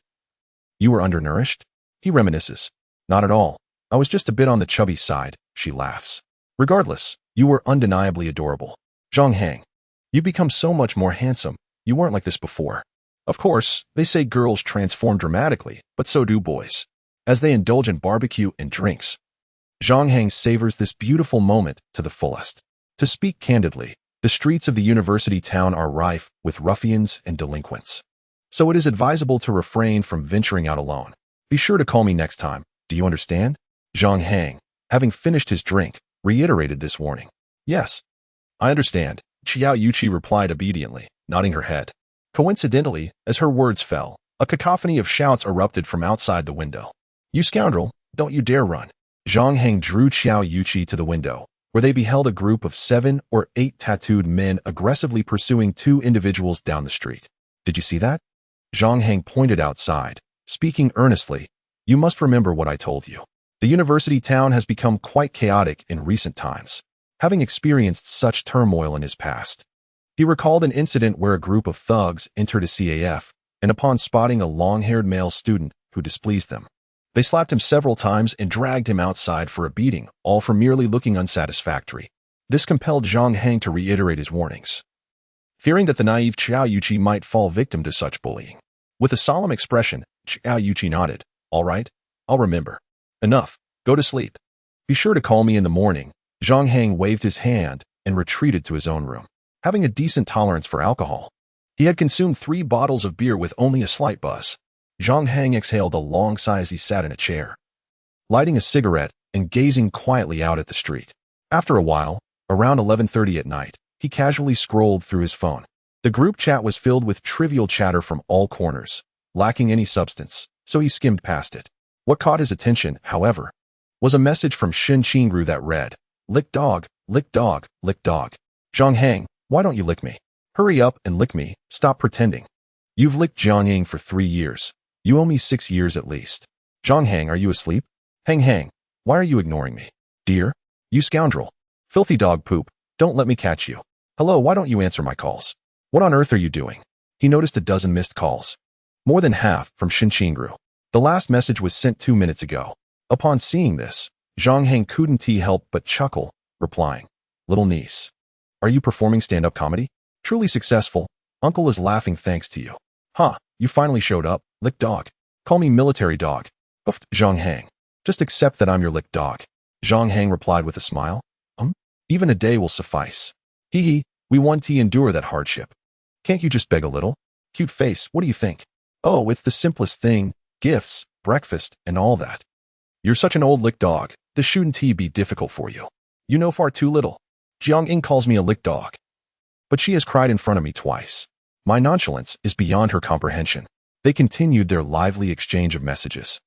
You were undernourished? He reminisces. Not at all. I was just a bit on the chubby side, she laughs. Regardless, you were undeniably adorable. Zhang Hang, you've become so much more handsome. You weren't like this before. Of course, they say girls transform dramatically, but so do boys. As they indulge in barbecue and drinks, Zhang Hang savors this beautiful moment to the fullest. To speak candidly, the streets of the university town are rife with ruffians and delinquents. So it is advisable to refrain from venturing out alone. Be sure to call me next time, do you understand? Zhang Hang, having finished his drink, reiterated this warning. Yes, I understand, Qiao Yuqing replied obediently, nodding her head. Coincidentally, as her words fell, a cacophony of shouts erupted from outside the window. You scoundrel, don't you dare run. Zhang Hang drew Qiao Yuqing to the window, where they beheld a group of 7 or 8 tattooed men aggressively pursuing 2 individuals down the street. Did you see that? Zhang Hang pointed outside, speaking earnestly. You must remember what I told you. The university town has become quite chaotic in recent times, having experienced such turmoil in his past. He recalled an incident where a group of thugs entered a CAF, and upon spotting a long-haired male student who displeased them, they slapped him several times and dragged him outside for a beating, all for merely looking unsatisfactory. This compelled Zhang Hang to reiterate his warnings, fearing that the naive Qiao Yuqing might fall victim to such bullying. With a solemn expression, Qiao Yuqing nodded. All right, I'll remember. Enough, go to sleep. Be sure to call me in the morning. Zhang Hang waved his hand and retreated to his own room. Having a decent tolerance for alcohol, he had consumed 3 bottles of beer with only a slight buzz. Zhang Hang exhaled a long sigh as he sat in a chair, lighting a cigarette and gazing quietly out at the street. After a while, around 11:30 at night, he casually scrolled through his phone. The group chat was filled with trivial chatter from all corners, lacking any substance, so he skimmed past it. What caught his attention, however, was a message from Shen Qingru that read, lick dog, lick dog, lick dog. Zhang Hang, why don't you lick me? Hurry up and lick me, stop pretending. You've licked Zhang Hang for 3 years. You owe me 6 years at least. Zhang Hang, are you asleep? Hang Hang, why are you ignoring me? Dear, you scoundrel. Filthy dog poop, don't let me catch you. Hello, why don't you answer my calls? What on earth are you doing? He noticed a dozen missed calls. More than half from Shen Qingru. The last message was sent 2 minutes ago. Upon seeing this, Zhang Hang couldn't help but chuckle, replying, Little niece, are you performing stand-up comedy? Truly successful. Uncle is laughing thanks to you. Huh, you finally showed up, lick dog. Call me military dog. Oofed, Zhang Hang. Just accept that I'm your lick dog. Zhang Hang replied with a smile. Even a day will suffice. Hee hee, we want to endure that hardship. Can't you just beg a little? Cute face, what do you think? Oh, it's the simplest thing, gifts, breakfast, and all that. You're such an old lick dog, this shouldn't be difficult for you. You know far too little. Jiang Ying calls me a lick dog. But she has cried in front of me twice. My nonchalance is beyond her comprehension. They continued their lively exchange of messages.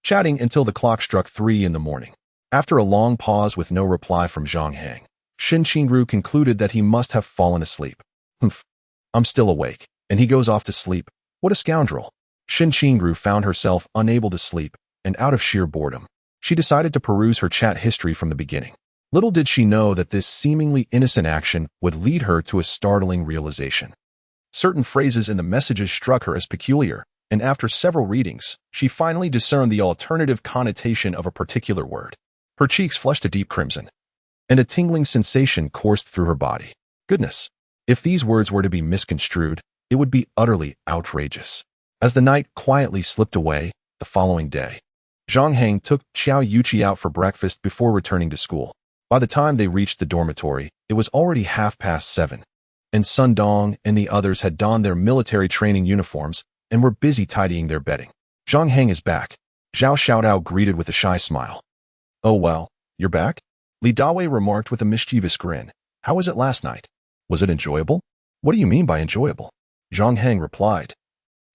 chatting until the clock struck 3 in the morning. After a long pause with no reply from Zhang Hang, Shin Qingru concluded that he must have fallen asleep. Humph, I'm still awake, and he goes off to sleep. What a scoundrel. Shin Qingru found herself unable to sleep, and out of sheer boredom, she decided to peruse her chat history from the beginning. Little did she know that this seemingly innocent action would lead her to a startling realization. Certain phrases in the messages struck her as peculiar, and after several readings, she finally discerned the alternative connotation of a particular word. Her cheeks flushed a deep crimson, and a tingling sensation coursed through her body. Goodness, if these words were to be misconstrued, it would be utterly outrageous. As the night quietly slipped away, the following day, Zhang Hang took Xiao Yuqi out for breakfast before returning to school. By the time they reached the dormitory, it was already 7:30, and Sun Dong and the others had donned their military training uniforms and were busy tidying their bedding. Zhang Hang is back, Zhao Xiaodao greeted with a shy smile. Oh well, you're back? Li Dawei remarked with a mischievous grin. How was it last night? Was it enjoyable? What do you mean by enjoyable? Zhang Hang replied,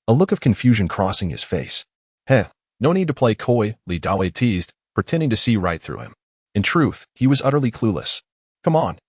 a look of confusion crossing his face. Heh, no need to play coy, Li Dawei teased, pretending to see right through him. In truth, he was utterly clueless. Come on.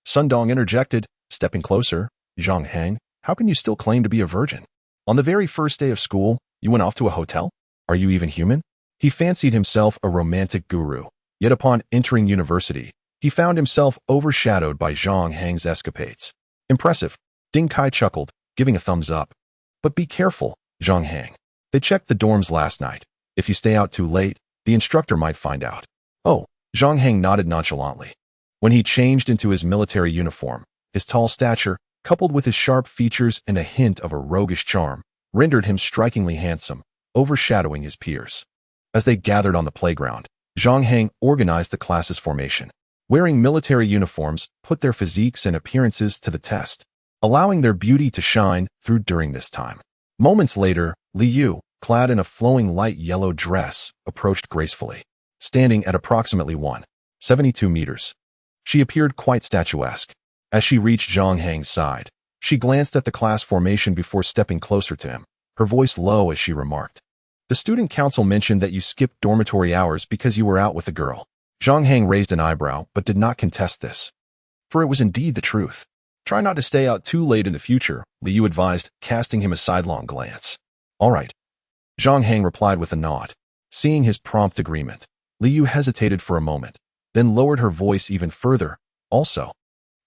Sun Dong interjected, stepping closer. Zhang Hang, how can you still claim to be a virgin? On the very first day of school, you went off to a hotel? Are you even human? He fancied himself a romantic guru, yet upon entering university, he found himself overshadowed by Zhang Hang's escapades. Impressive, Ding Kai chuckled, giving a thumbs up. But be careful, Zhang Hang. They checked the dorms last night. If you stay out too late, the instructor might find out. Oh, Zhang Hang nodded nonchalantly. When he changed into his military uniform, his tall stature, coupled with his sharp features and a hint of a roguish charm, rendered him strikingly handsome, overshadowing his peers. As they gathered on the playground, Zhang Hang organized the class's formation. Wearing military uniforms put their physiques and appearances to the test, allowing their beauty to shine through during this time. Moments later, Li Yu, clad in a flowing light yellow dress, approached gracefully, standing at approximately 1.72 meters. She appeared quite statuesque. As she reached Zhang Hang's side, she glanced at the class formation before stepping closer to him, her voice low as she remarked, the student council mentioned that you skipped dormitory hours because you were out with a girl. Zhang Hang raised an eyebrow but did not contest this, for it was indeed the truth. Try not to stay out too late in the future, Li Yu advised, casting him a sidelong glance. All right. Zhang Hang replied with a nod. Seeing his prompt agreement, Li Yu hesitated for a moment, then lowered her voice even further. Also,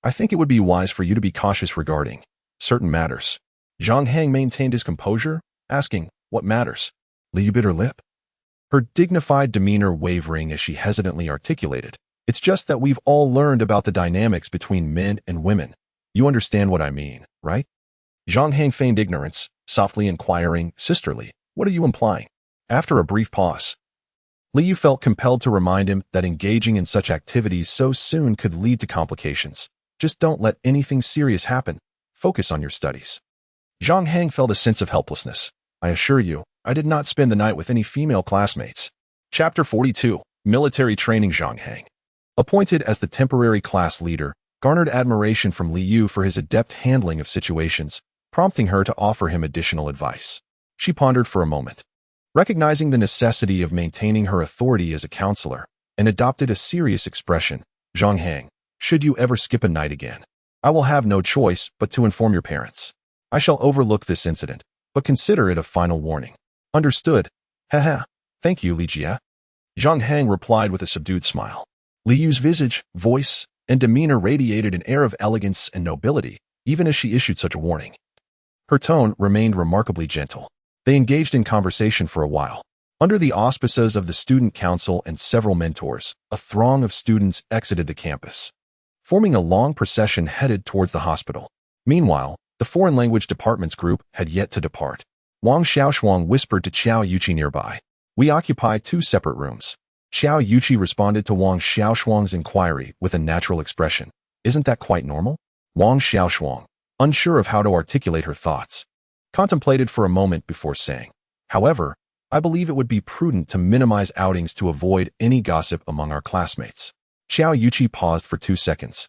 I think it would be wise for you to be cautious regarding certain matters. Zhang Hang maintained his composure, asking, what matters? Li Yu bit her lip, her dignified demeanor wavering as she hesitantly articulated. It's just that we've all learned about the dynamics between men and women. You understand what I mean, right? Zhang Hang feigned ignorance, softly inquiring, sisterly, what are you implying? After a brief pause, Li Yu felt compelled to remind him that engaging in such activities so soon could lead to complications. Just don't let anything serious happen. Focus on your studies. Zhang Hang felt a sense of helplessness. I assure you, I did not spend the night with any female classmates. Chapter 42, Military Training. Zhang Hang, appointed as the temporary class leader, garnered admiration from Li Yu for his adept handling of situations, prompting her to offer him additional advice. She pondered for a moment, recognizing the necessity of maintaining her authority as a counselor, and adopted a serious expression. Zhang Hang, should you ever skip a night again, I will have no choice but to inform your parents. I shall overlook this incident, but consider it a final warning. Understood. Haha. Thank you, Li Jia. Zhang Hang replied with a subdued smile. Li Yu's visage, voice, and demeanor radiated an air of elegance and nobility, even as she issued such a warning. Her tone remained remarkably gentle. They engaged in conversation for a while. Under the auspices of the student council and several mentors, a throng of students exited the campus, forming a long procession headed towards the hospital. Meanwhile, the foreign language department's group had yet to depart. Wang Xiaoshuang whispered to Qiao Yuqi nearby. We occupy 2 separate rooms. Qiao Yuqi responded to Wang Xiaoshuang's inquiry with a natural expression. Isn't that quite normal? Wang Xiaoshuang, unsure of how to articulate her thoughts, contemplated for a moment before saying, however, I believe it would be prudent to minimize outings to avoid any gossip among our classmates. Qiao Yuqi paused for 2 seconds,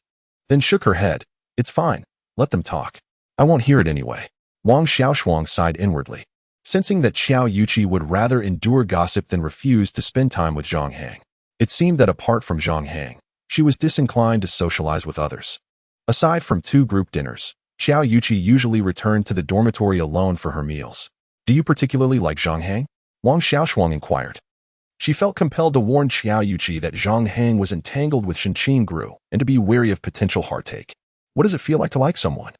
then shook her head. It's fine. Let them talk. I won't hear it anyway. Wang Xiaoshuang sighed inwardly. sensing that Xiao Yuqi would rather endure gossip than refuse to spend time with Zhang Hang. It seemed that apart from Zhang Hang, she was disinclined to socialize with others. Aside from 2 group dinners, Xiao Yuqi usually returned to the dormitory alone for her meals. Do you particularly like Zhang Hang? Wang Xiaoshuang inquired. She felt compelled to warn Xiao Yuqi that Zhang Hang was entangled with Shenqing Gru and to be wary of potential heartache. What does it feel like someone?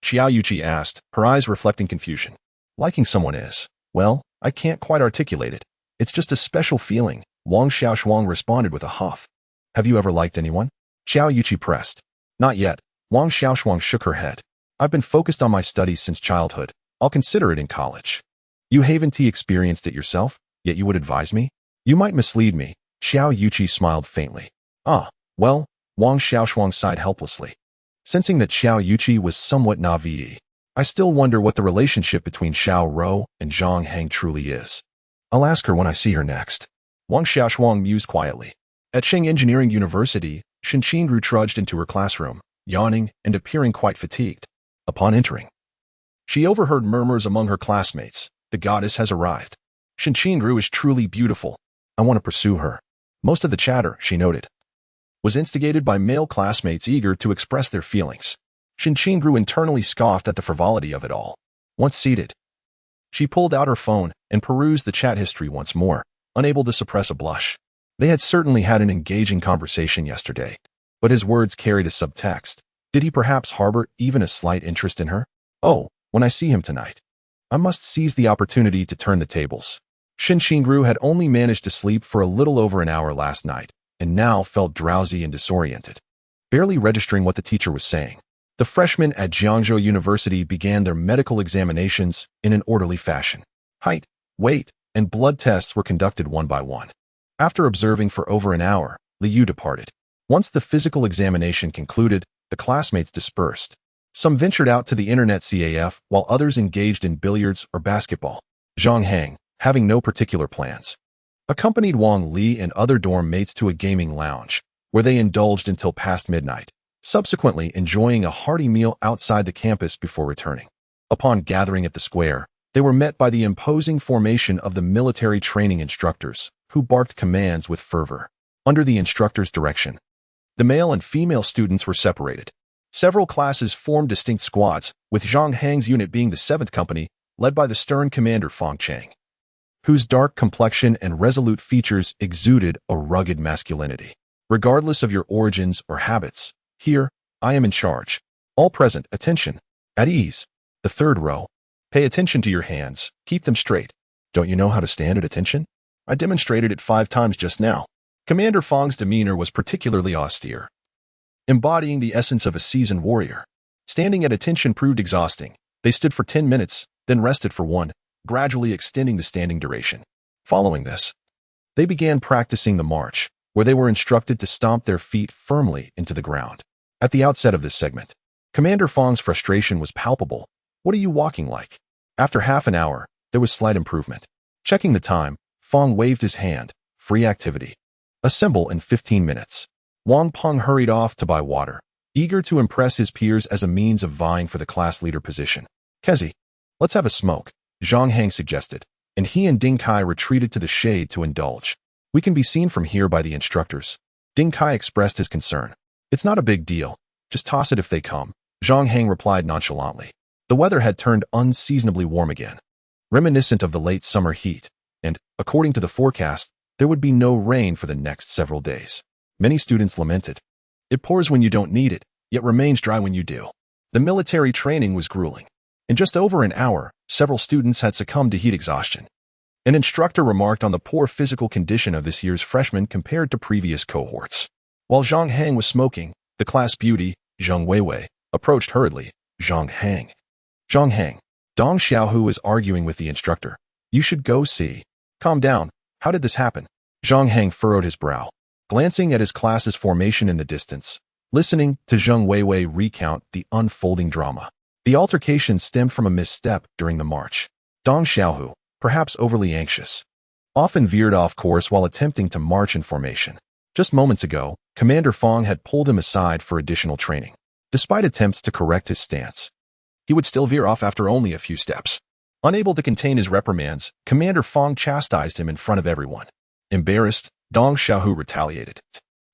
Xiao Yuqi asked, her eyes reflecting confusion. Liking someone is, well, I can't quite articulate it. It's just a special feeling, Wang Xiaoshuang responded with a huff. Have you ever liked anyone? Xiao Yuqi pressed. Not yet. Wang Xiaoshuang shook her head. I've been focused on my studies since childhood. I'll consider it in college. You haven't experienced it yourself, yet you would advise me? You might mislead me. Xiao Yuqi smiled faintly. Ah, well, Wang Xiaoshuang sighed helplessly. Sensing that Xiao Yuqi was somewhat naive, I still wonder what the relationship between Xiao Rou and Zhang Hang truly is. I'll ask her when I see her next. Wang Xiaoshuang mused quietly. At Sheng Engineering University, Shenqing Gru trudged into her classroom, yawning and appearing quite fatigued. Upon entering, she overheard murmurs among her classmates. The goddess has arrived. Shenqing Gru is truly beautiful. I want to pursue her. Most of the chatter, she noted, was instigated by male classmates eager to express their feelings. Shenqing Gru internally scoffed at the frivolity of it all. Once seated, she pulled out her phone and perused the chat history once more, unable to suppress a blush. They had certainly had an engaging conversation yesterday, but his words carried a subtext. Did he perhaps harbor even a slight interest in her? Oh, when I see him tonight, I must seize the opportunity to turn the tables. Shenqing Gru had only managed to sleep for a little over an hour last night, and now felt drowsy and disoriented. Barely registering what the teacher was saying, the freshmen at Jiangzhou University began their medical examinations in an orderly fashion. Height, weight, and blood tests were conducted one by one. After observing for over an hour, Liu departed. Once the physical examination concluded, the classmates dispersed. Some ventured out to the internet CAF, while others engaged in billiards or basketball. Zhang Hang, having no particular plans, accompanied Wang Li and other dorm mates to a gaming lounge, where they indulged until past midnight, subsequently enjoying a hearty meal outside the campus before returning. Upon gathering at the square, they were met by the imposing formation of the military training instructors, who barked commands with fervor. Under the instructor's direction, the male and female students were separated. Several classes formed distinct squads, with Zhang Hang's unit being the 7th company, led by the stern commander Feng Chang, whose dark complexion and resolute features exuded a rugged masculinity. Regardless of your origins or habits, here, I am in charge. All present, attention. At ease. The 3rd row. Pay attention to your hands. Keep them straight. Don't you know how to stand at attention? I demonstrated it 5 times just now. Commander Feng's demeanor was particularly austere, embodying the essence of a seasoned warrior. Standing at attention proved exhausting. They stood for 10 minutes, then rested for 1, gradually extending the standing duration. Following this, they began practicing the march, where they were instructed to stomp their feet firmly into the ground. At the outset of this segment, Commander Feng's frustration was palpable. What are you walking like? After half an hour, there was slight improvement. Checking the time, Feng waved his hand. Free activity. Assemble in 15 minutes. Wang Peng hurried off to buy water, eager to impress his peers as a means of vying for the class leader position. Kezi, let's have a smoke, Zhang Hang suggested, and he and Ding Kai retreated to the shade to indulge. We can be seen from here by the instructors. Ding Kai expressed his concern. It's not a big deal. Just toss it if they come, Zhang Hang replied nonchalantly. The weather had turned unseasonably warm again, reminiscent of the late summer heat, and, according to the forecast, there would be no rain for the next several days. Many students lamented. It pours when you don't need it, yet remains dry when you do. The military training was grueling. In just over an hour, several students had succumbed to heat exhaustion. An instructor remarked on the poor physical condition of this year's freshmen compared to previous cohorts. While Zhang Hang was smoking, the class beauty, Zheng Weiwei, approached hurriedly. Zhang Hang. Zhang Hang. Dong Xiaohu was arguing with the instructor. You should go see. Calm down. How did this happen? Zhang Hang furrowed his brow, glancing at his class's formation in the distance, listening to Zheng Weiwei recount the unfolding drama. The altercation stemmed from a misstep during the march. Dong Xiaohu, perhaps overly anxious, often veered off course while attempting to march in formation. Just moments ago, Commander Feng had pulled him aside for additional training. Despite attempts to correct his stance, he would still veer off after only a few steps. Unable to contain his reprimands, Commander Fong chastised him in front of everyone. Embarrassed, Dong Xiaohu retaliated,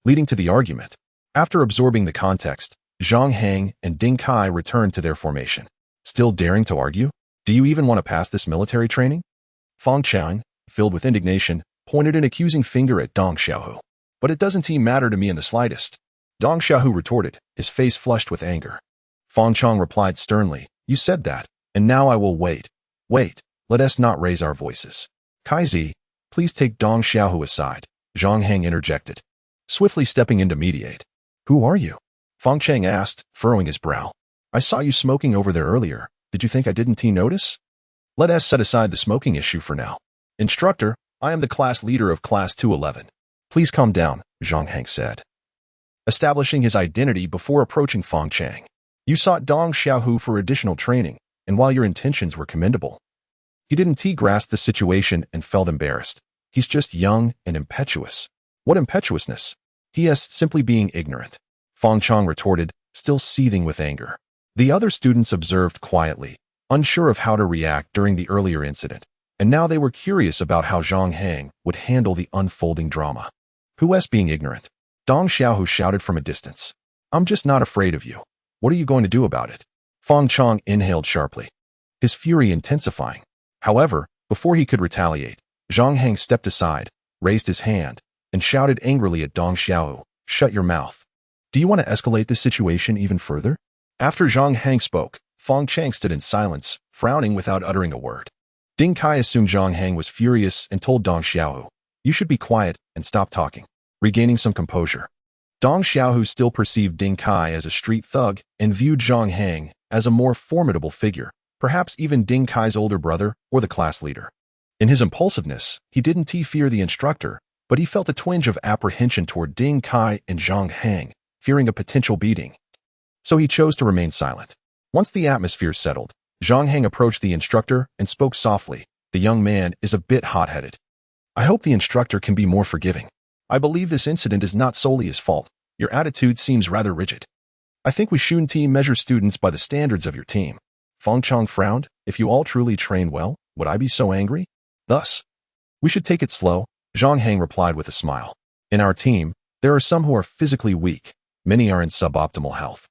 leading to the argument. After absorbing the context, Zhang Hang and Ding Kai returned to their formation. Still daring to argue? Do you even want to pass this military training? Fong Chang, filled with indignation, pointed an accusing finger at Dong Xiaohu. But it doesn't matter to me in the slightest. Dong Xiaohu retorted, his face flushed with anger. Fong Chang replied sternly, you said that, and now I will wait. Wait, let us not raise our voices. Kaizi, please take Dong Xiaohu aside, Zhang Hang interjected, swiftly stepping in to mediate. Who are you? Fong Chang asked, furrowing his brow. I saw you smoking over there earlier. Did you think I didn't notice? Let us set aside the smoking issue for now. Instructor, I am the class leader of Class 211. Please calm down, Zhang Hang said, establishing his identity before approaching Fong Chang. You sought Dong Xiaohu for additional training, and while your intentions were commendable, he didn't grasp the situation and felt embarrassed. He's just young and impetuous. What impetuousness? He is simply being ignorant. Fong Chang retorted, still seething with anger. The other students observed quietly, unsure of how to react during the earlier incident, and now they were curious about how Zhang Hang would handle the unfolding drama. Who is being ignorant? Dong Xiaohu shouted from a distance. I'm just not afraid of you. What are you going to do about it? Fong Chang inhaled sharply, his fury intensifying. However, before he could retaliate, Zhang Hang stepped aside, raised his hand, and shouted angrily at Dong Xiaohu, shut your mouth. Do you want to escalate this situation even further? After Zhang Hang spoke, Fong Chang stood in silence, frowning without uttering a word. Ding Kai assumed Zhang Hang was furious and told Dong Xiaohu, you should be quiet and stop talking. Regaining some composure, Dong Xiaohu still perceived Ding Kai as a street thug and viewed Zhang Hang as a more formidable figure, perhaps even Ding Kai's older brother or the class leader. In his impulsiveness, he didn't fear the instructor, but he felt a twinge of apprehension toward Ding Kai and Zhang Hang, fearing a potential beating. So he chose to remain silent. Once the atmosphere settled, Zhang Hang approached the instructor and spoke softly. The young man is a bit hot-headed. I hope the instructor can be more forgiving. I believe this incident is not solely his fault. Your attitude seems rather rigid. I think we shouldn't measure students by the standards of your team. Fong Chang frowned. If you all truly train well, would I be so angry? Thus, we should take it slow, Zhang Hang replied with a smile. In our team, there are some who are physically weak. Many are in suboptimal health.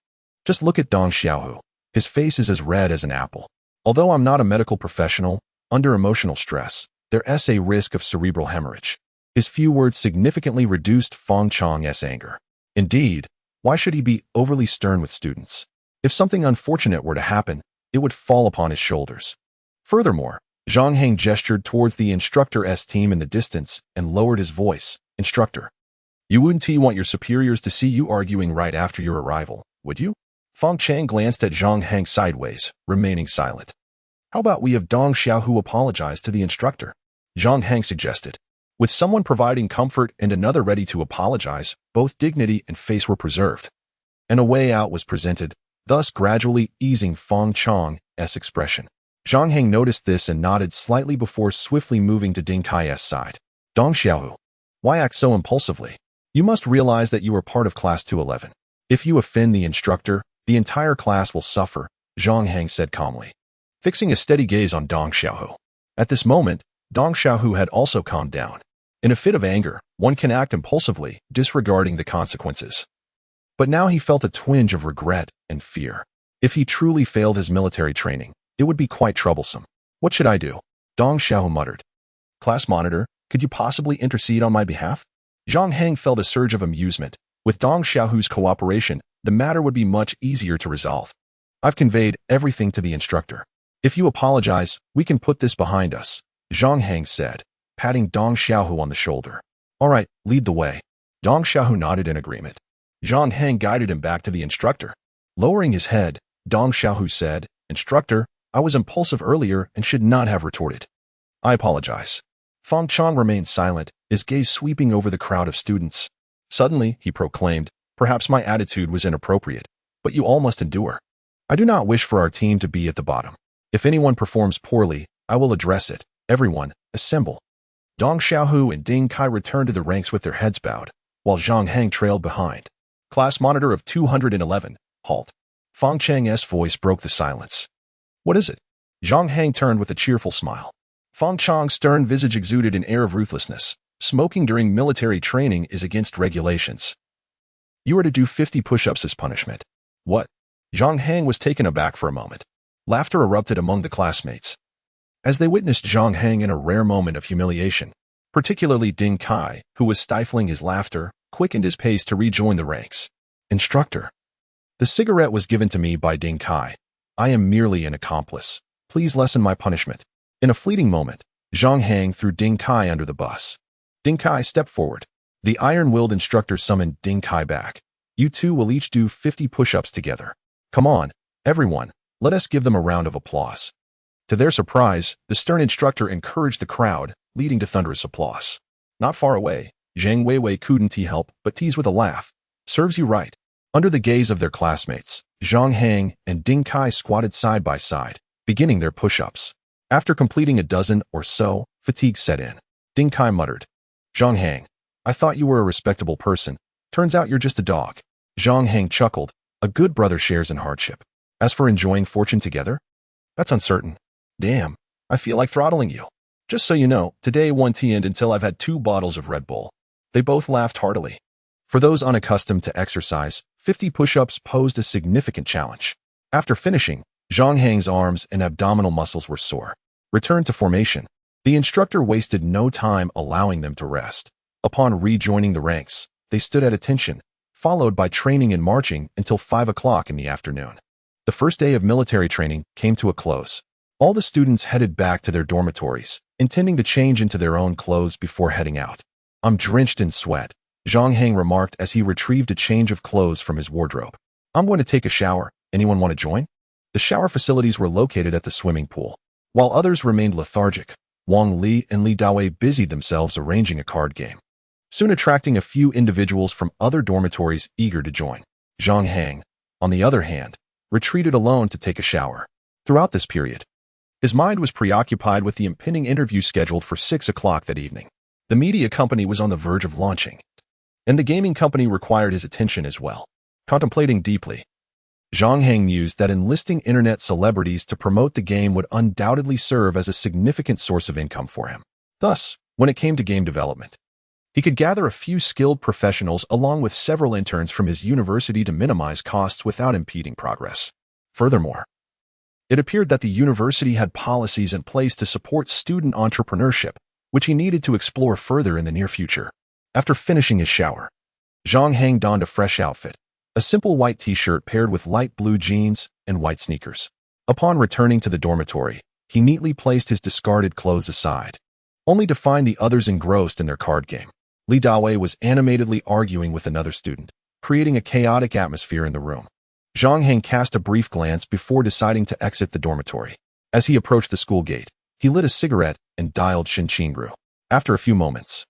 Just look at Dong Xiaohu. His face is as red as an apple. Although I'm not a medical professional, under emotional stress, there is a risk of cerebral hemorrhage. His few words significantly reduced Fong Chang's anger. Indeed, why should he be overly stern with students? If something unfortunate were to happen, it would fall upon his shoulders. Furthermore, Zhang Hang gestured towards the instructor's team in the distance and lowered his voice. Instructor, you wouldn't want your superiors to see you arguing right after your arrival, would you? Fong Chang glanced at Zhang Hang sideways, remaining silent. How about we have Dong Xiaohu apologize to the instructor? Zhang Hang suggested. With someone providing comfort and another ready to apologize, both dignity and face were preserved. And a way out was presented, thus gradually easing Fong Chang's expression. Zhang Hang noticed this and nodded slightly before swiftly moving to Ding Kai's side. Dong Xiaohu, why act so impulsively? You must realize that you are part of Class 211. If you offend the instructor, the entire class will suffer, Zhang Hang said calmly, fixing a steady gaze on Dong Xiaohu. At this moment, Dong Xiaohu had also calmed down. In a fit of anger, one can act impulsively, disregarding the consequences. But now he felt a twinge of regret and fear. If he truly failed his military training, it would be quite troublesome. What should I do? Dong Xiaohu muttered. Class monitor, could you possibly intercede on my behalf? Zhang Hang felt a surge of amusement. With Dong Xiaohu's cooperation, the matter would be much easier to resolve. I've conveyed everything to the instructor. If you apologize, we can put this behind us, Zhang Hang said, patting Dong Xiaohu on the shoulder. All right, lead the way. Dong Xiaohu nodded in agreement. Zhang Hang guided him back to the instructor. Lowering his head, Dong Xiaohu said, Instructor, I was impulsive earlier and should not have retorted. I apologize. Fong Chang remained silent, his gaze sweeping over the crowd of students. Suddenly, he proclaimed, perhaps my attitude was inappropriate, but you all must endure. I do not wish for our team to be at the bottom. If anyone performs poorly, I will address it. Everyone, assemble. Dong Xiaohu and Ding Kai returned to the ranks with their heads bowed, while Zhang Hang trailed behind. Class monitor of 211, halt. Fong Chang's voice broke the silence. What is it? Zhang Hang turned with a cheerful smile. Feng Chang's stern visage exuded an air of ruthlessness. Smoking during military training is against regulations. You are to do 50 push-ups as punishment. What? Zhang Hang was taken aback for a moment. Laughter erupted among the classmates. As they witnessed Zhang Hang in a rare moment of humiliation, particularly Ding Kai, who was stifling his laughter, quickened his pace to rejoin the ranks. Instructor. The cigarette was given to me by Ding Kai. I am merely an accomplice. Please lessen my punishment. In a fleeting moment, Zhang Hang threw Ding Kai under the bus. Ding Kai stepped forward. The iron-willed instructor summoned Ding Kai back. You two will each do 50 push-ups together. Come on, everyone, let us give them a round of applause. To their surprise, the stern instructor encouraged the crowd, leading to thunderous applause. Not far away, Zhang Weiwei couldn't help but tease with a laugh. Serves you right. Under the gaze of their classmates, Zhang Hang and Ding Kai squatted side by side, beginning their push-ups. After completing a dozen or so, fatigue set in. Ding Kai muttered, Zhang Hang, I thought you were a respectable person. Turns out you're just a dog. Zhang Hang chuckled. A good brother shares in hardship. As for enjoying fortune together? That's uncertain. Damn, I feel like throttling you. Just so you know, today won't end until I've had 2 bottles of Red Bull. They both laughed heartily. For those unaccustomed to exercise, 50 push-ups posed a significant challenge. After finishing, Zhang Hang's arms and abdominal muscles were sore. Returned to formation. The instructor wasted no time allowing them to rest. Upon rejoining the ranks, they stood at attention, followed by training and marching until 5 o'clock in the afternoon. The first day of military training came to a close. All the students headed back to their dormitories, intending to change into their own clothes before heading out. I'm drenched in sweat, Zhang Hang remarked as he retrieved a change of clothes from his wardrobe. I'm going to take a shower. Anyone want to join? The shower facilities were located at the swimming pool. While others remained lethargic, Wang Li and Li Dawei busied themselves arranging a card game, soon attracting a few individuals from other dormitories eager to join. Zhang Hang, on the other hand, retreated alone to take a shower. Throughout this period, his mind was preoccupied with the impending interview scheduled for 6 o'clock that evening. The media company was on the verge of launching, and the gaming company required his attention as well. Contemplating deeply, Zhang Hang mused that enlisting internet celebrities to promote the game would undoubtedly serve as a significant source of income for him. Thus, when it came to game development, he could gather a few skilled professionals along with several interns from his university to minimize costs without impeding progress. Furthermore, it appeared that the university had policies in place to support student entrepreneurship, which he needed to explore further in the near future. After finishing his shower, Zhang Hang donned a fresh outfit, a simple white t-shirt paired with light blue jeans and white sneakers. Upon returning to the dormitory, he neatly placed his discarded clothes aside, only to find the others engrossed in their card game. Li Dawei was animatedly arguing with another student, creating a chaotic atmosphere in the room. Zhang Hang cast a brief glance before deciding to exit the dormitory. As he approached the school gate, he lit a cigarette and dialed Shin Qingru. After a few moments,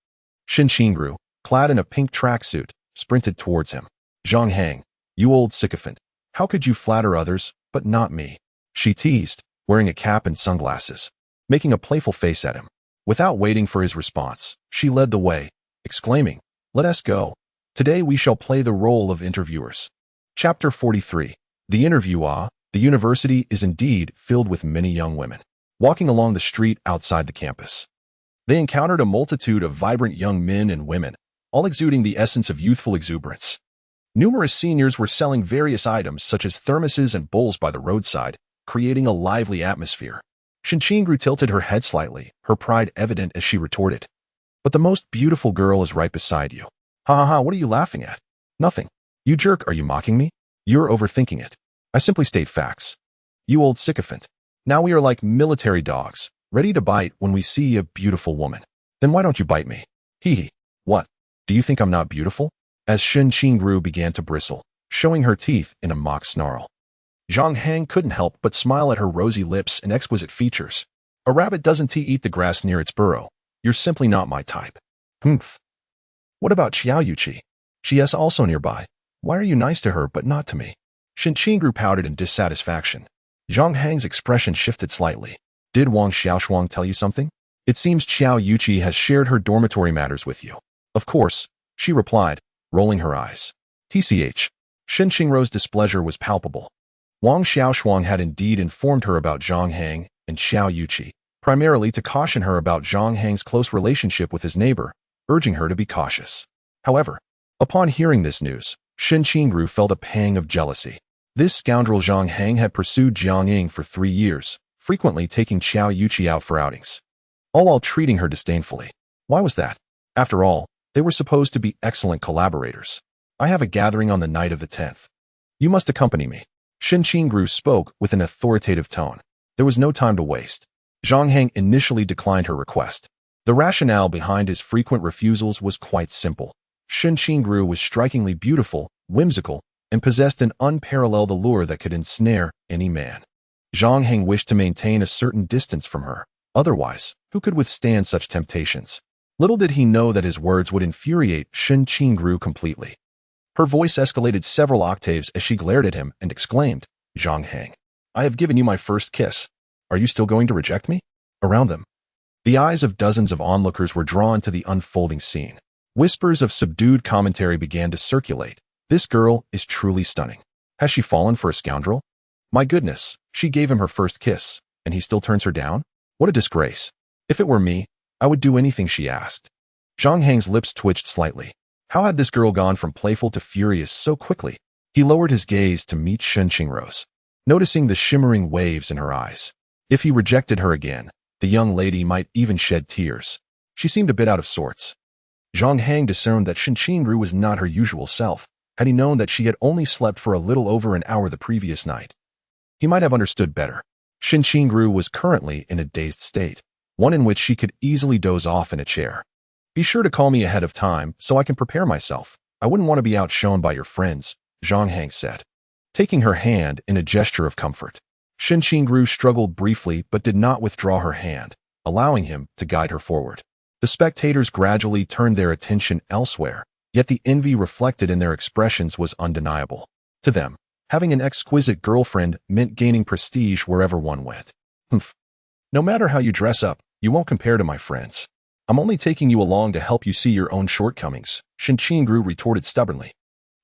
Shin Qingru, clad in a pink tracksuit, sprinted towards him. Zhang Hang, you old sycophant, how could you flatter others, but not me? She teased, wearing a cap and sunglasses, making a playful face at him. Without waiting for his response, she led the way, exclaiming, let us go. Today we shall play the role of interviewers. Chapter 43. The interview. The university is indeed filled with many young women. Walking along the street outside the campus, they encountered a multitude of vibrant young men and women, all exuding the essence of youthful exuberance. Numerous seniors were selling various items such as thermoses and bowls by the roadside, creating a lively atmosphere. Shin Qingru tilted her head slightly, her pride evident as she retorted, but the most beautiful girl is right beside you. Ha ha ha, what are you laughing at? Nothing. You jerk, are you mocking me? You're overthinking it. I simply state facts. You old sycophant. Now we are like military dogs, ready to bite when we see a beautiful woman. Then why don't you bite me? Hee hee. What? Do you think I'm not beautiful? As Shin Qingru began to bristle, showing her teeth in a mock snarl, Zhang Hang couldn't help but smile at her rosy lips and exquisite features. A rabbit doesn't eat the grass near its burrow. You're simply not my type. Humph. What about Xiao Yuqi? She is also nearby. Why are you nice to her but not to me? Shin Qingru pouted in dissatisfaction. Zhang Hang's expression shifted slightly. Did Wang Xiaoshuang tell you something? It seems Xiao Yuqi has shared her dormitory matters with you. Of course, she replied, rolling her eyes. TCH. Shin Qingru's displeasure was palpable. Wang Xiaoshuang had indeed informed her about Zhang Hang and Xiao Yuqi, primarily to caution her about Zhang Hang's close relationship with his neighbor, urging her to be cautious. However, upon hearing this news, Shen Qingru felt a pang of jealousy. This scoundrel Zhang Hang had pursued Jiang Ying for 3 years, frequently taking Xiao Yuqi out for outings, all while treating her disdainfully. Why was that? After all, they were supposed to be excellent collaborators. I have a gathering on the night of the 10th. You must accompany me. Shen Qingru spoke with an authoritative tone. There was no time to waste. Zhang Hang initially declined her request. The rationale behind his frequent refusals was quite simple. Shen Qingru was strikingly beautiful, whimsical, and possessed an unparalleled allure that could ensnare any man. Zhang Hang wished to maintain a certain distance from her. Otherwise, who could withstand such temptations? Little did he know that his words would infuriate Shen Qingru completely. Her voice escalated several octaves as she glared at him and exclaimed, "Zhang Hang, I have given you my first kiss. Are you still going to reject me?" Around them, the eyes of dozens of onlookers were drawn to the unfolding scene. Whispers of subdued commentary began to circulate. This girl is truly stunning. Has she fallen for a scoundrel? My goodness, she gave him her first kiss, and he still turns her down? What a disgrace. If it were me, I would do anything she asked. Zhang Hang's lips twitched slightly. How had this girl gone from playful to furious so quickly? He lowered his gaze to meet Shen Qingru's, noticing the shimmering waves in her eyes. If he rejected her again, the young lady might even shed tears. She seemed a bit out of sorts. Zhang Hang discerned that Shen Qingru was not her usual self. Had he known that she had only slept for a little over an hour the previous night, he might have understood better. Shen Qingru was currently in a dazed state, one in which she could easily doze off in a chair. Be sure to call me ahead of time so I can prepare myself. I wouldn't want to be outshone by your friends, Zhang Hang said, taking her hand in a gesture of comfort. Shen Qingru struggled briefly but did not withdraw her hand, allowing him to guide her forward. The spectators gradually turned their attention elsewhere, yet the envy reflected in their expressions was undeniable. To them, having an exquisite girlfriend meant gaining prestige wherever one went. Humph. No matter how you dress up, you won't compare to my friends. I'm only taking you along to help you see your own shortcomings, Shen Qingru retorted stubbornly.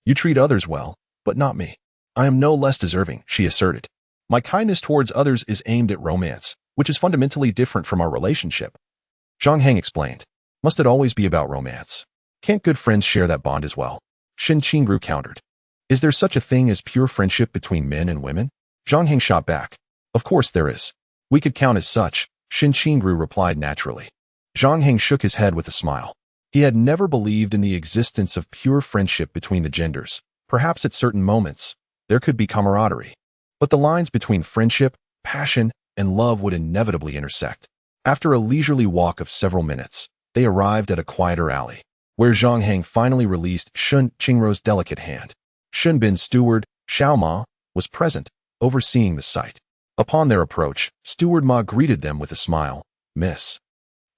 You treat others well, but not me. I am no less deserving, she asserted. My kindness towards others is aimed at romance, which is fundamentally different from our relationship. Zhang Hang explained. Must it always be about romance? Can't good friends share that bond as well? Shen Qingru countered. Is there such a thing as pure friendship between men and women? Zhang Hang shot back. Of course there is. We could count as such, Shen Qingru replied naturally. Zhang Hang shook his head with a smile. He had never believed in the existence of pure friendship between the genders. Perhaps at certain moments, there could be camaraderie. But the lines between friendship, passion, and love would inevitably intersect. After a leisurely walk of several minutes, they arrived at a quieter alley, where Zhang Hang finally released Shen Qingru's delicate hand. Shen Bin's steward, Xiao Ma, was present, overseeing the sight. Upon their approach, Steward Ma greeted them with a smile. Miss.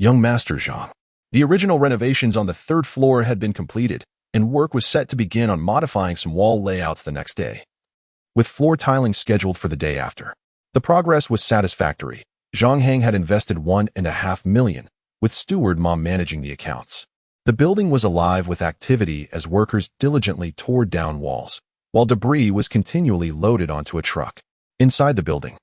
Young Master Zhang. The original renovations on the 3rd floor had been completed, and work was set to begin on modifying some wall layouts the next day, with floor tiling scheduled for the day after. The progress was satisfactory. Zhang Hang had invested $1.5 million, with Steward Ma managing the accounts. The building was alive with activity as workers diligently tore down walls, while debris was continually loaded onto a truck. Inside the building,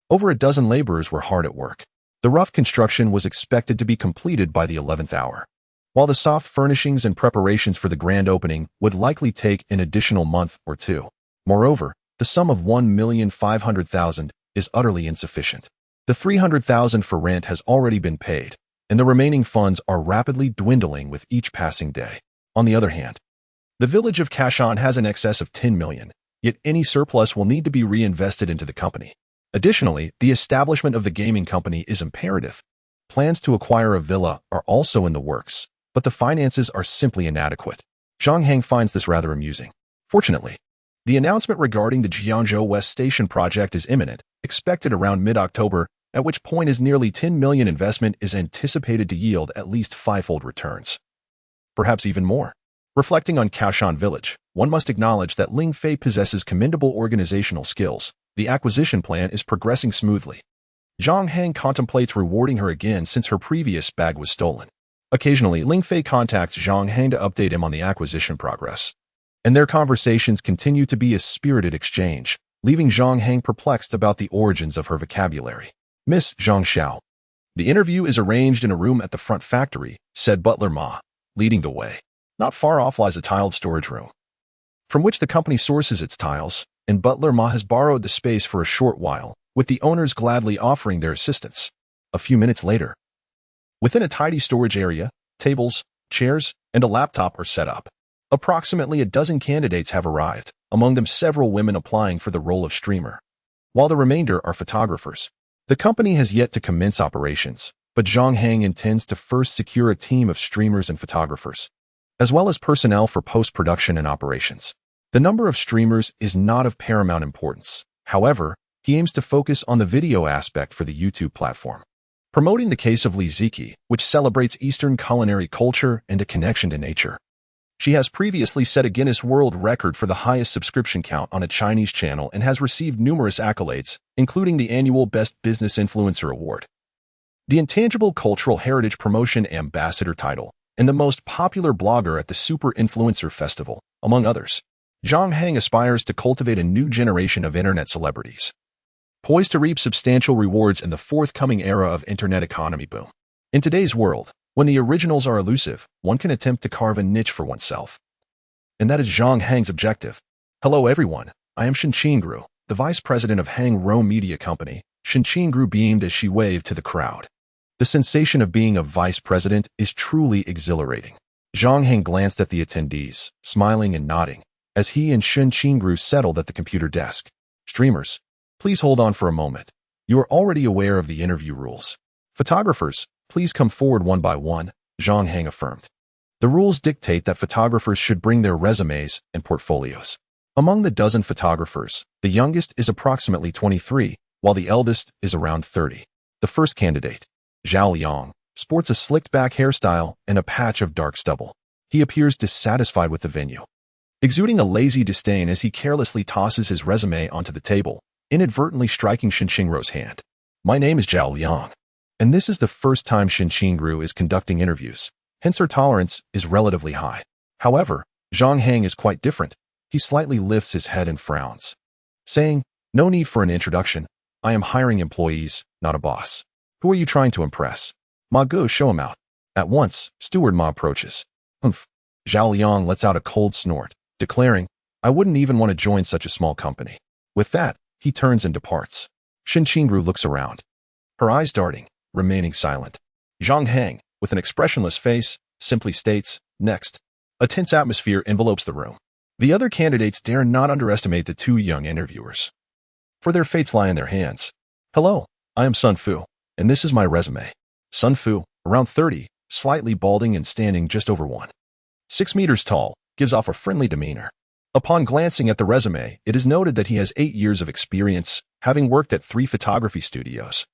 over a dozen laborers were hard at work. The rough construction was expected to be completed by the 11th hour, while the soft furnishings and preparations for the grand opening would likely take an additional month or two. Moreover, the sum of $1,500,000 is utterly insufficient. The $300,000 for rent has already been paid, and the remaining funds are rapidly dwindling with each passing day. On the other hand, the village of Kashan has an excess of $10 million, yet any surplus will need to be reinvested into the company. Additionally, the establishment of the gaming company is imperative. Plans to acquire a villa are also in the works, but the finances are simply inadequate. Zhang Hang finds this rather amusing. Fortunately, the announcement regarding the Jiangzhou West Station project is imminent, expected around mid-October, at which point his nearly $10 million investment is anticipated to yield at least 5-fold returns. Perhaps even more. Reflecting on Kaoshan Village, one must acknowledge that Ling Fei possesses commendable organizational skills. The acquisition plan is progressing smoothly. Zhang Hang contemplates rewarding her again since her previous bag was stolen. Occasionally, Ling Fei contacts Zhang Hang to update him on the acquisition progress, and their conversations continue to be a spirited exchange, leaving Zhang Hang perplexed about the origins of her vocabulary. Miss Zhang Xiao. The interview is arranged in a room at the front factory, said Butler Ma, leading the way. Not far off lies a tiled storage room, from which the company sources its tiles, and Butler Ma has borrowed the space for a short while, with the owners gladly offering their assistance. A few minutes later, within a tidy storage area, tables, chairs, and a laptop are set up. Approximately a dozen candidates have arrived, among them several women applying for the role of streamer, while the remainder are photographers. The company has yet to commence operations, but Zhang Hang intends to first secure a team of streamers and photographers, as well as personnel for post-production and operations. The number of streamers is not of paramount importance. However, he aims to focus on the video aspect for the YouTube platform, promoting the case of Li Ziki, which celebrates Eastern culinary culture and a connection to nature. She has previously set a Guinness World Record for the highest subscription count on a Chinese channel and has received numerous accolades, including the annual Best Business Influencer Award, the Intangible Cultural Heritage Promotion Ambassador title, and the most popular blogger at the Super Influencer Festival, among others. Zhang Hang aspires to cultivate a new generation of internet celebrities, poised to reap substantial rewards in the forthcoming era of internet economy boom. In today's world, when the originals are elusive, one can attempt to carve a niche for oneself. And that is Zhang Hang's objective. Hello everyone, I am Shinqingru, the vice president of Hang Rome Media Company. Shinqingru beamed as she waved to the crowd. The sensation of being a vice president is truly exhilarating. Zhang Hang glanced at the attendees, smiling and nodding, as he and Shinqingru settled at the computer desk. Streamers, please hold on for a moment. You are already aware of the interview rules. Photographers, please come forward one by one, Zhang Hang affirmed. The rules dictate that photographers should bring their resumes and portfolios. Among the dozen photographers, the youngest is approximately 23, while the eldest is around 30. The first candidate, Zhao Yang, sports a slicked-back hairstyle and a patch of dark stubble. He appears dissatisfied with the venue, exuding a lazy disdain as he carelessly tosses his resume onto the table, inadvertently striking Shinqingru's hand. My name is Zhao Yang, and this is the first time Shinqingru is conducting interviews, hence her tolerance is relatively high. However, Zhang Hang is quite different. He slightly lifts his head and frowns, saying, no need for an introduction. I am hiring employees, not a boss. Who are you trying to impress? Ma, go show him out. At once, Steward Ma approaches. Humph. Zhao Yang lets out a cold snort, declaring, I wouldn't even want to join such a small company. With that, he turns and departs. Shinqingru looks around, her eyes darting, remaining silent. Zhang Hang, with an expressionless face, simply states, next. A tense atmosphere envelopes the room. The other candidates dare not underestimate the two young interviewers, for their fates lie in their hands. Hello, I am Sun Fu, and this is my resume. Sun Fu, around 30, slightly balding and standing just over 1.6 meters tall, gives off a friendly demeanor. Upon glancing at the resume, it is noted that he has 8 years of experience, having worked at 3 photography studios,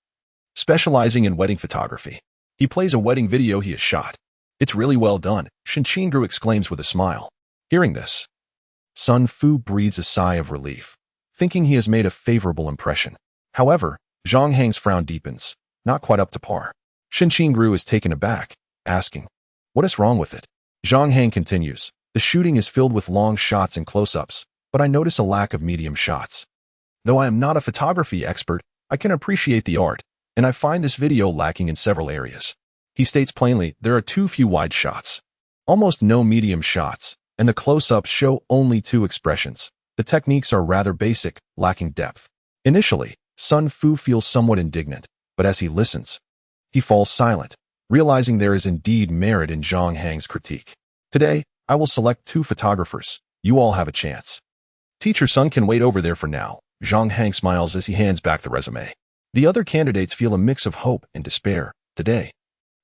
specializing in wedding photography. He plays a wedding video he has shot. It's really well done, Shinqingru exclaims with a smile. Hearing this, Sun Fu breathes a sigh of relief, thinking he has made a favorable impression. However, Zhang Hang's frown deepens, not quite up to par. Shinqingru is taken aback, asking, what is wrong with it? Zhang Hang continues, the shooting is filled with long shots and close-ups, but I notice a lack of medium shots. Though I am not a photography expert, I can appreciate the art, and I find this video lacking in several areas. He states plainly, there are too few wide shots, almost no medium shots, and the close-ups show only 2 expressions. The techniques are rather basic, lacking depth. Initially, Sun Fu feels somewhat indignant, but as he listens, he falls silent, realizing there is indeed merit in Zhang Hang's critique. Today, I will select 2 photographers. You all have a chance. Teacher Sun can wait over there for now. Zhang Hang smiles as he hands back the resume. The other candidates feel a mix of hope and despair. Today,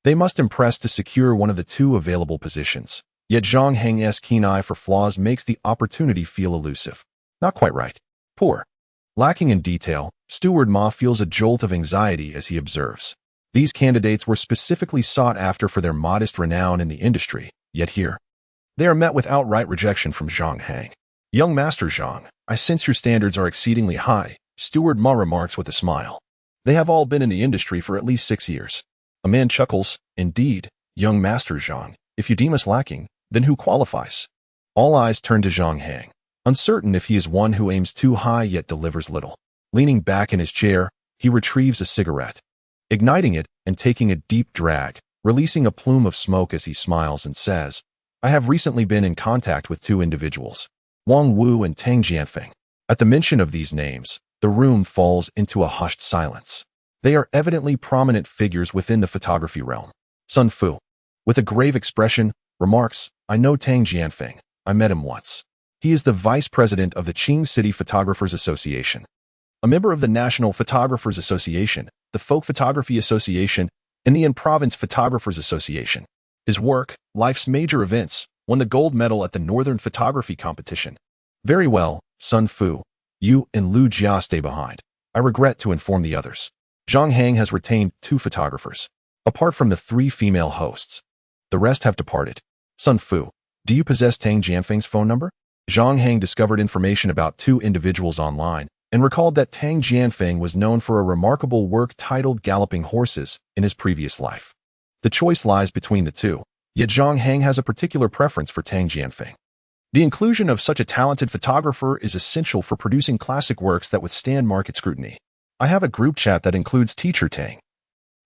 they must impress to secure one of the 2 available positions. Yet Zhang Hang's keen eye for flaws makes the opportunity feel elusive. Not quite right. Poor. Lacking in detail, Steward Ma feels a jolt of anxiety as he observes. These candidates were specifically sought after for their modest renown in the industry, yet here, they are met with outright rejection from Zhang Hang. Young Master Zhang, I sense your standards are exceedingly high, Steward Ma remarks with a smile. They have all been in the industry for at least 6 years. A man chuckles, indeed, young Master Zhang, if you deem us lacking, then who qualifies? All eyes turn to Zhang Hang, uncertain if he is one who aims too high yet delivers little. Leaning back in his chair, He retrieves a cigarette, igniting it and taking a deep drag, releasing a plume of smoke as he smiles and says, I have recently been in contact with two individuals, Wang Wu and Tang Jianfeng. At the mention of these names, the room falls into a hushed silence. They are evidently prominent figures within the photography realm. Sun Fu, with a grave expression, remarks, I know Tang Jianfeng. I met him once. He is the vice president of the Qing City Photographers Association, a member of the National Photographers Association, the Folk Photography Association, and the In-Province Photographers Association. His work, Life's Major Events, won the gold medal at the Northern Photography Competition. Very well, Sun Fu. You and Lu Jia stay behind. I regret to inform the others. Zhang Hang has retained 2 photographers. Apart from the 3 female hosts, the rest have departed. Sun Fu, do you possess Tang Jianfeng's phone number? Zhang Hang discovered information about 2 individuals online and recalled that Tang Jianfeng was known for a remarkable work titled Galloping Horses in his previous life. The choice lies between the 2, yet Zhang Hang has a particular preference for Tang Jianfeng. The inclusion of such a talented photographer is essential for producing classic works that withstand market scrutiny. I have a group chat that includes Teacher Tang.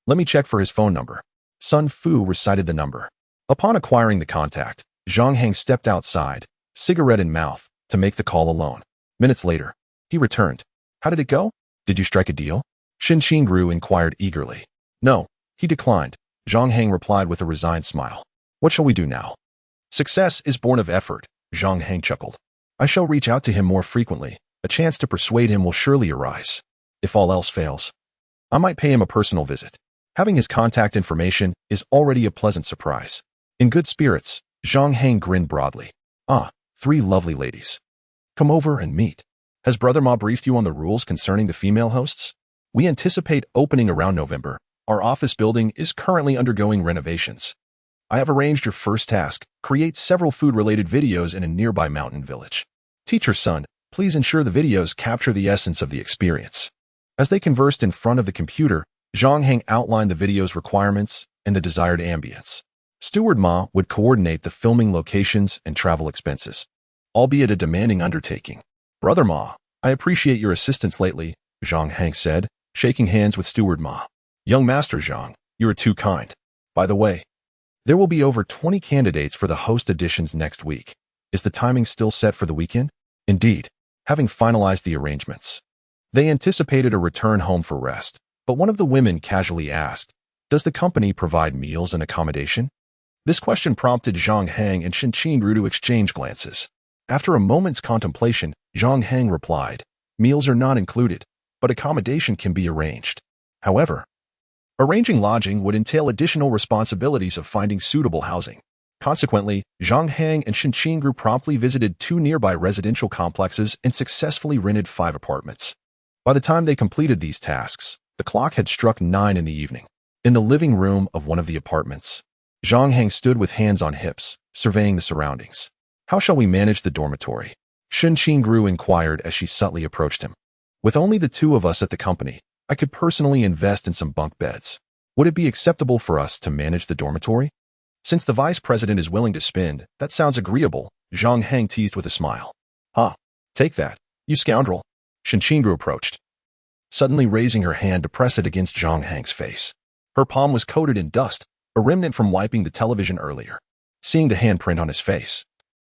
Let me check for his phone number. Sun Fu recited the number. Upon acquiring the contact, Zhang Hang stepped outside, cigarette in mouth, to make the call alone. Minutes later, he returned. How did it go? Did you strike a deal? Shin Qingru inquired eagerly. No, he declined. Zhang Hang replied with a resigned smile. What shall we do now? Success is born of effort, Zhang Hang chuckled. I shall reach out to him more frequently. A chance to persuade him will surely arise. If all else fails, I might pay him a personal visit. Having his contact information is already a pleasant surprise. In good spirits, Zhang Hang grinned broadly. Ah, 3 lovely ladies. Come over and meet. Has Brother Ma briefed you on the rules concerning the female hosts? We anticipate opening around November. Our office building is currently undergoing renovations. I have arranged your first task, create several food-related videos in a nearby mountain village. Teacher Sun, please ensure the videos capture the essence of the experience. As they conversed in front of the computer, Zhang Hang outlined the video's requirements and the desired ambience. Steward Ma would coordinate the filming locations and travel expenses, albeit a demanding undertaking. Brother Ma, I appreciate your assistance lately, Zhang Hang said, shaking hands with Steward Ma. Young Master Zhang, you are too kind. By the way, there will be over 20 candidates for the host auditions next week. Is the timing still set for the weekend? Indeed, having finalized the arrangements. They anticipated a return home for rest, but one of the women casually asked, does the company provide meals and accommodation? This question prompted Zhang Hang and Shin Qingru to exchange glances. After a moment's contemplation, Zhang Hang replied, meals are not included, but accommodation can be arranged. However, arranging lodging would entail additional responsibilities of finding suitable housing. Consequently, Zhang Hang and Shin Qingru promptly visited 2 nearby residential complexes and successfully rented 5 apartments. By the time they completed these tasks, the clock had struck 9 in the evening. In the living room of one of the apartments, Zhang Hang stood with hands on hips, surveying the surroundings. How shall we manage the dormitory? Shin Qingru inquired as she subtly approached him. With only the 2 of us at the company, I could personally invest in some bunk beds. Would it be acceptable for us to manage the dormitory? Since the vice president is willing to spend, that sounds agreeable, Zhang Hang teased with a smile. Ha! Take that, you scoundrel. Shin Qingru approached, suddenly raising her hand to press it against Zhang Hang's face. Her palm was coated in dust, a remnant from wiping the television earlier. Seeing the handprint on his face,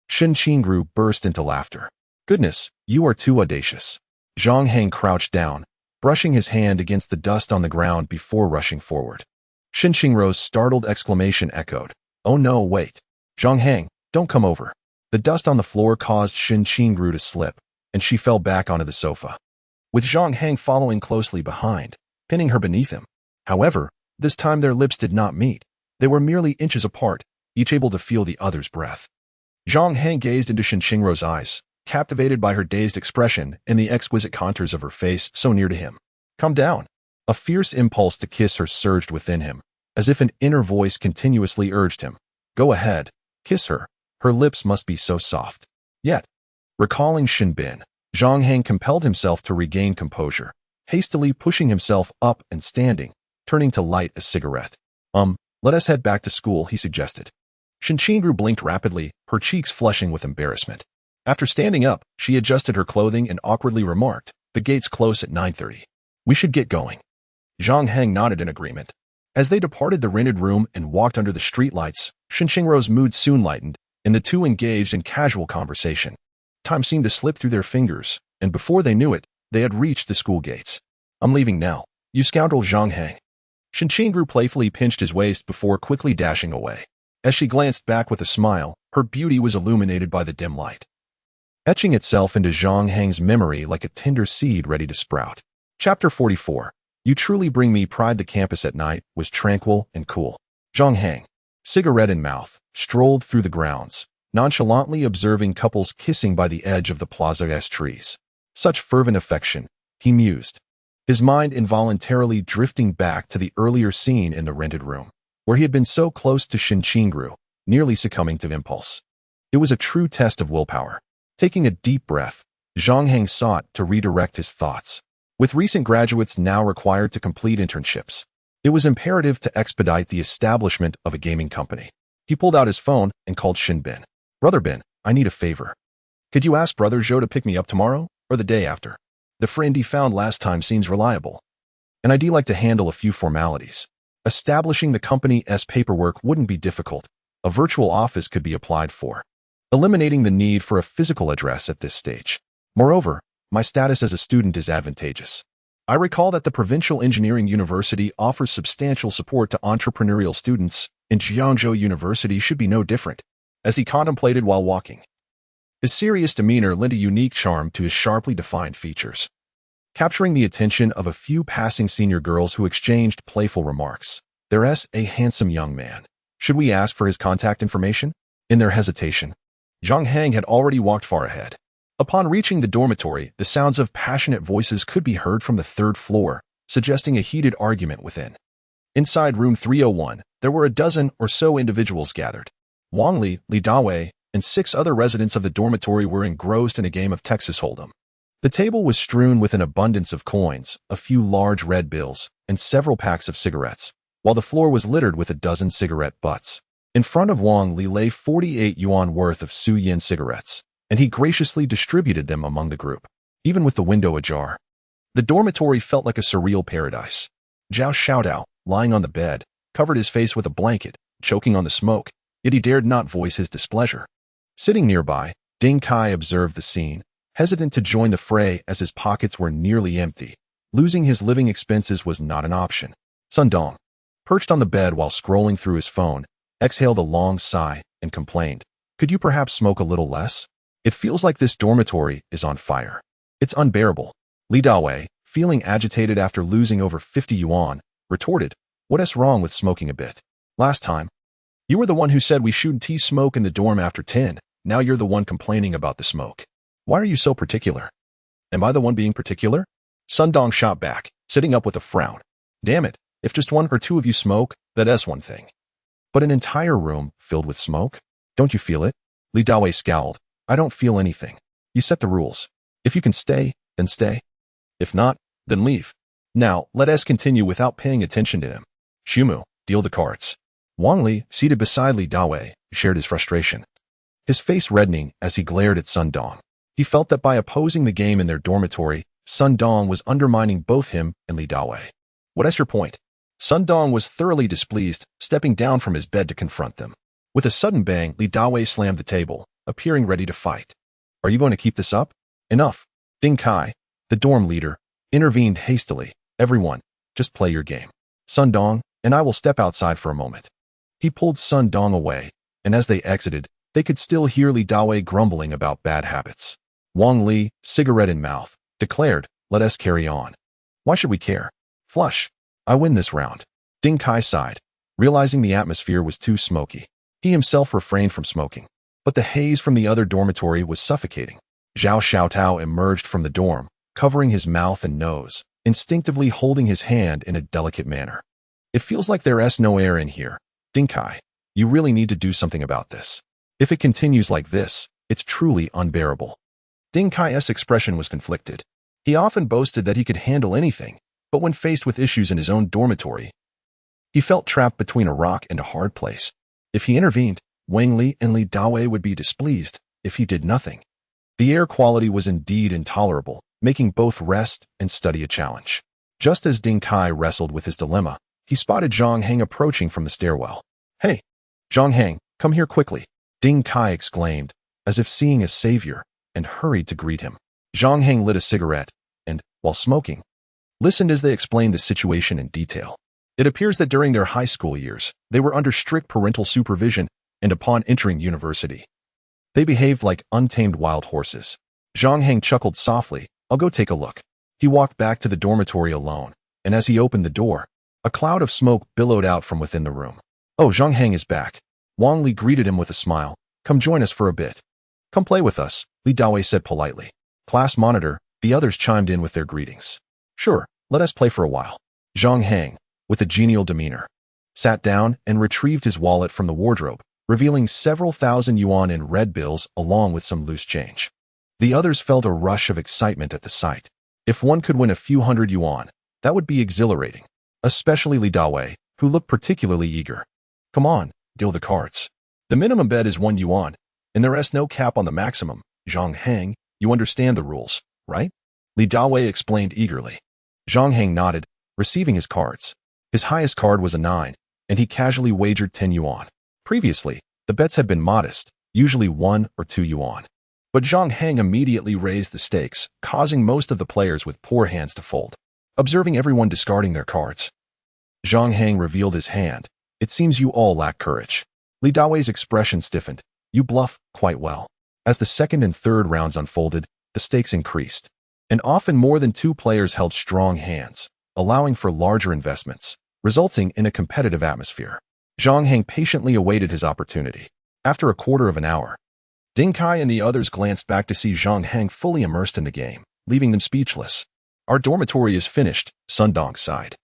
Shin Qingru burst into laughter. Goodness, you are too audacious. Zhang Hang crouched down, brushing his hand against the dust on the ground before rushing forward. Shin Qingru's startled exclamation echoed. Oh no, wait. Zhang Hang, don't come over. The dust on the floor caused Shin Qingru to slip, and she fell back onto the sofa, with Zhang Hang following closely behind, pinning her beneath him. However, this time their lips did not meet. They were merely inches apart, each able to feel the other's breath. Zhang Hang gazed into Shin Qingru's eyes, captivated by her dazed expression and the exquisite contours of her face so near to him. Calm down. A fierce impulse to kiss her surged within him, as if an inner voice continuously urged him. Go ahead, kiss her. Her lips must be so soft. Yet, recalling Shin Bin, Zhang Hang compelled himself to regain composure, hastily pushing himself up and standing, turning to light a cigarette. Let us head back to school, he suggested. Shin Qingru blinked rapidly, her cheeks flushing with embarrassment. After standing up, she adjusted her clothing and awkwardly remarked, the gate's close at 9:30. We should get going. Zhang Hang nodded in agreement. As they departed the rented room and walked under the streetlights, Xinqingruo's mood soon lightened, and the two engaged in casual conversation. Time seemed to slip through their fingers, and before they knew it, they had reached the school gates. I'm leaving now, you scoundrel, Zhang Hang. Xinqingru playfully pinched his waist before quickly dashing away. As she glanced back with a smile, her beauty was illuminated by the dim light, etching itself into Zhang Hang's memory like a tender seed ready to sprout. Chapter 44. You truly bring me pride. The campus at night was tranquil and cool. Zhang Hang, cigarette in mouth, strolled through the grounds, nonchalantly observing couples kissing by the edge of the plaza's trees. Such fervent affection, he mused, his mind involuntarily drifting back to the earlier scene in the rented room, where he had been so close to Xinqingru, nearly succumbing to impulse. It was a true test of willpower. Taking a deep breath, Zhang Hang sought to redirect his thoughts. With recent graduates now required to complete internships, it was imperative to expedite the establishment of a gaming company. He pulled out his phone and called Xin Bin. Brother Bin, I need a favor. Could you ask Brother Zhou to pick me up tomorrow or the day after? The friend he found last time seems reliable, and I'd like to handle a few formalities. Establishing the company's paperwork wouldn't be difficult. A virtual office could be applied for, eliminating the need for a physical address at this stage. Moreover, my status as a student is advantageous. I recall that the Provincial Engineering University offers substantial support to entrepreneurial students, and Jiangzhou University should be no different, as he contemplated while walking. His serious demeanor lent a unique charm to his sharply defined features, capturing the attention of a few passing senior girls who exchanged playful remarks. There's a handsome young man. Should we ask for his contact information? In their hesitation, Zhang Hang had already walked far ahead. Upon reaching the dormitory, the sounds of passionate voices could be heard from the third floor, suggesting a heated argument within. Inside room 301, there were a dozen or so individuals gathered. Wang Li, Li Dawei, and 6 other residents of the dormitory were engrossed in a game of Texas Hold'em. The table was strewn with an abundance of coins, a few large red bills, and several packs of cigarettes, while the floor was littered with a dozen cigarette butts. In front of Wang Li lay 48 yuan worth of Su Yin cigarettes, and he graciously distributed them among the group, even with the window ajar. The dormitory felt like a surreal paradise. Zhao Xiaodao, lying on the bed, covered his face with a blanket, choking on the smoke, yet he dared not voice his displeasure. Sitting nearby, Ding Kai observed the scene, hesitant to join the fray as his pockets were nearly empty. Losing his living expenses was not an option. Sun Dong, perched on the bed while scrolling through his phone, exhaled a long sigh and complained, "Could you perhaps smoke a little less? It feels like this dormitory is on fire. It's unbearable." Li Dawei, feeling agitated after losing over 50 yuan, retorted, "What's wrong with smoking a bit? Last time, you were the one who said we shouldn't smoke in the dorm after 10. Now you're the one complaining about the smoke. Why are you so particular?" "Am I the one being particular?" Sun Dong shot back, sitting up with a frown. "Damn it, if just 1 or 2 of you smoke, that's one thing. But an entire room filled with smoke? Don't you feel it?" Li Dawei scowled. "I don't feel anything. You set the rules. If you can stay, then stay. If not, then leave. Now, let us continue without paying attention to him. Shumu, deal the cards." Wang Li, seated beside Li Dawei, shared his frustration, his face reddening as he glared at Sun Dong. He felt that by opposing the game in their dormitory, Sun Dong was undermining both him and Li Dawei. "What's your point?" Sun Dong was thoroughly displeased, stepping down from his bed to confront them. With a sudden bang, Li Dawei slammed the table, appearing ready to fight. "Are you going to keep this up?" "Enough." Ding Kai, the dorm leader, intervened hastily. "Everyone, just play your game. Sun Dong and I will step outside for a moment." He pulled Sun Dong away, and as they exited, they could still hear Li Dawei grumbling about bad habits. Wang Li, cigarette in mouth, declared, "Let us carry on." "Why should we care? Flush. I win this round." Ding Kai sighed, realizing the atmosphere was too smoky. He himself refrained from smoking, but the haze from the other dormitory was suffocating. Zhao Xiaotao emerged from the dorm, covering his mouth and nose, instinctively holding his hand in a delicate manner. "It feels like there's no air in here. Ding Kai, you really need to do something about this. If it continues like this, it's truly unbearable." Ding Kai's expression was conflicted. He often boasted that he could handle anything, but when faced with issues in his own dormitory, he felt trapped between a rock and a hard place. If he intervened, Wang Li and Li Dawei would be displeased. If he did nothing, the air quality was indeed intolerable, making both rest and study a challenge. Just as Ding Kai wrestled with his dilemma, he spotted Zhang Hang approaching from the stairwell. "Hey, Zhang Hang, come here quickly," Ding Kai exclaimed, as if seeing a savior, and hurried to greet him. Zhang Hang lit a cigarette, and, while smoking, listened as they explained the situation in detail. It appears that during their high school years, they were under strict parental supervision, and upon entering university, they behaved like untamed wild horses. Zhang Hang chuckled softly. "I'll go take a look." He walked back to the dormitory alone, and as he opened the door, a cloud of smoke billowed out from within the room. "Oh, Zhang Hang is back." Wang Li greeted him with a smile. "Come join us for a bit." "Come play with us," Li Dawei said politely. "Class monitor," the others chimed in with their greetings. "Sure, let us play for a while." Zhang Hang, with a genial demeanor, sat down and retrieved his wallet from the wardrobe, revealing several thousand yuan in red bills along with some loose change. The others felt a rush of excitement at the sight. If one could win a few hundred yuan, that would be exhilarating, especially Li Dawei, who looked particularly eager. "Come on, deal the cards. The minimum bet is 1 yuan, and the rest no cap on the maximum. Zhang Hang, you understand the rules, right?" Li Dawei explained eagerly. Zhang Hang nodded, receiving his cards. His highest card was a 9, and he casually wagered 10 yuan. Previously, the bets had been modest, usually 1 or 2 yuan. But Zhang Hang immediately raised the stakes, causing most of the players with poor hands to fold. Observing everyone discarding their cards, Zhang Hang revealed his hand. "It seems you all lack courage." Li Dawei's expression stiffened. "You bluff quite well." As the second and third rounds unfolded, the stakes increased, and often more than 2 players held strong hands, allowing for larger investments, resulting in a competitive atmosphere. Zhang Hang patiently awaited his opportunity. After a quarter of an hour, Ding Kai and the others glanced back to see Zhang Hang fully immersed in the game, leaving them speechless. "Our dormitory is finished," Sun Dong sighed.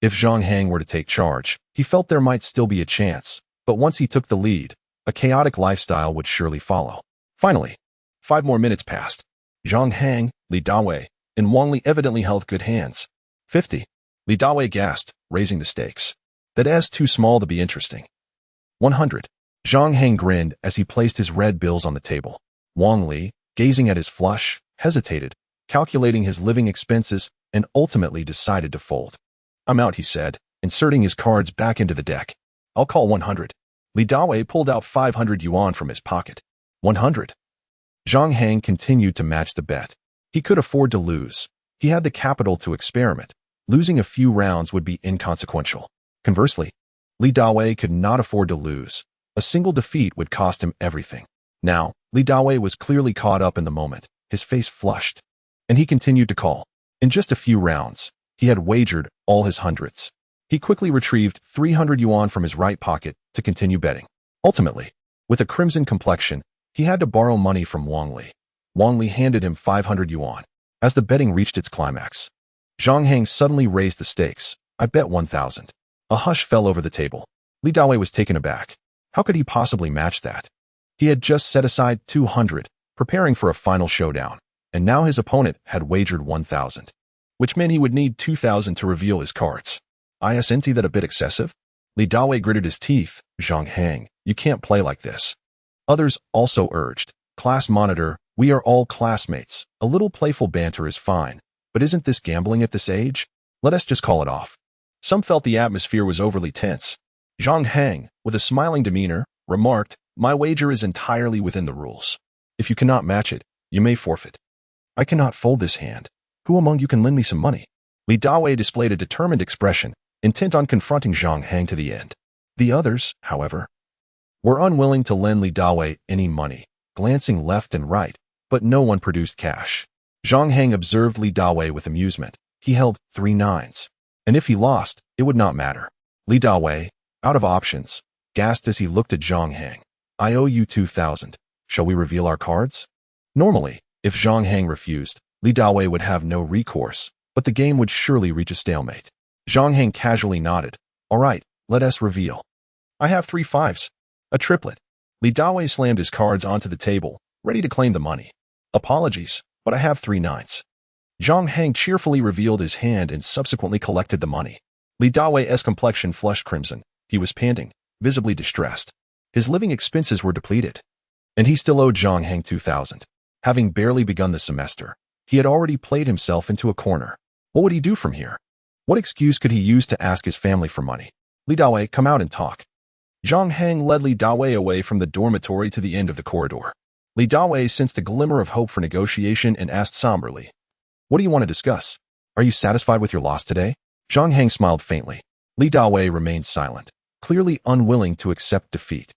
If Zhang Hang were to take charge, he felt there might still be a chance, but once he took the lead, a chaotic lifestyle would surely follow. Finally, 5 more minutes passed. Zhang Hang, Li Dawei, and Wang Li evidently held good hands. 50. Li Dawei gasped, raising the stakes. "That is too small to be interesting." 100. Zhang Hang grinned as he placed his red bills on the table. Wang Li, gazing at his flush, hesitated, calculating his living expenses, and ultimately decided to fold. "I'm out," he said, inserting his cards back into the deck. "I'll call 100. Li Dawei pulled out 500 yuan from his pocket. 100. Zhang Hang continued to match the bet. He could afford to lose. He had the capital to experiment. Losing a few rounds would be inconsequential. Conversely, Li Dawei could not afford to lose. A single defeat would cost him everything. Now, Li Dawei was clearly caught up in the moment, his face flushed, and he continued to call. In just a few rounds, he had wagered all his hundreds. He quickly retrieved 300 yuan from his right pocket to continue betting. Ultimately, with a crimson complexion, he had to borrow money from Wang Li. Wang Li handed him 500 yuan. As the betting reached its climax, Zhang Hang suddenly raised the stakes. "I bet 1,000. A hush fell over the table. Li Dawei was taken aback. How could he possibly match that? He had just set aside 200, preparing for a final showdown, and now his opponent had wagered 1,000, which meant he would need 2,000 to reveal his cards. Isn't that a bit excessive? Li Dawei gritted his teeth. "Zhang Hang, you can't play like this." Others also urged. "Class monitor, we are all classmates. A little playful banter is fine, but isn't this gambling at this age? Let us just call it off." Some felt the atmosphere was overly tense. Zhang Hang, with a smiling demeanor, remarked, "My wager is entirely within the rules. If you cannot match it, you may forfeit." "I cannot fold this hand. Who among you can lend me some money?" Li Dawei displayed a determined expression, intent on confronting Zhang Hang to the end. The others, however, were unwilling to lend Li Dawei any money, glancing left and right, but no one produced cash. Zhang Hang observed Li Dawei with amusement. He held 3 nines, and if he lost, it would not matter. Li Dawei, out of options, gasped as he looked at Zhang Hang. "I owe you 2,000. Shall we reveal our cards?" Normally, if Zhang Hang refused, Li Dawei would have no recourse, but the game would surely reach a stalemate. Zhang Hang casually nodded. "All right, let us reveal. I have 3 5s. A triplet." Li Dawei slammed his cards onto the table, ready to claim the money. "Apologies, but I have 3 9s. Zhang Hang cheerfully revealed his hand and subsequently collected the money. Li Dawei's complexion flushed crimson. He was panting, visibly distressed. His living expenses were depleted, and he still owed Zhang Hang 2,000. Having barely begun the semester, he had already played himself into a corner. What would he do from here? What excuse could he use to ask his family for money? Li Dawei, come out and talk. Zhang Hang led Li Dawei away from the dormitory to the end of the corridor. Li Dawei sensed a glimmer of hope for negotiation and asked somberly, "What do you want to discuss? Are you satisfied with your loss today?" Zhang Hang smiled faintly. Li Dawei remained silent, clearly unwilling to accept defeat.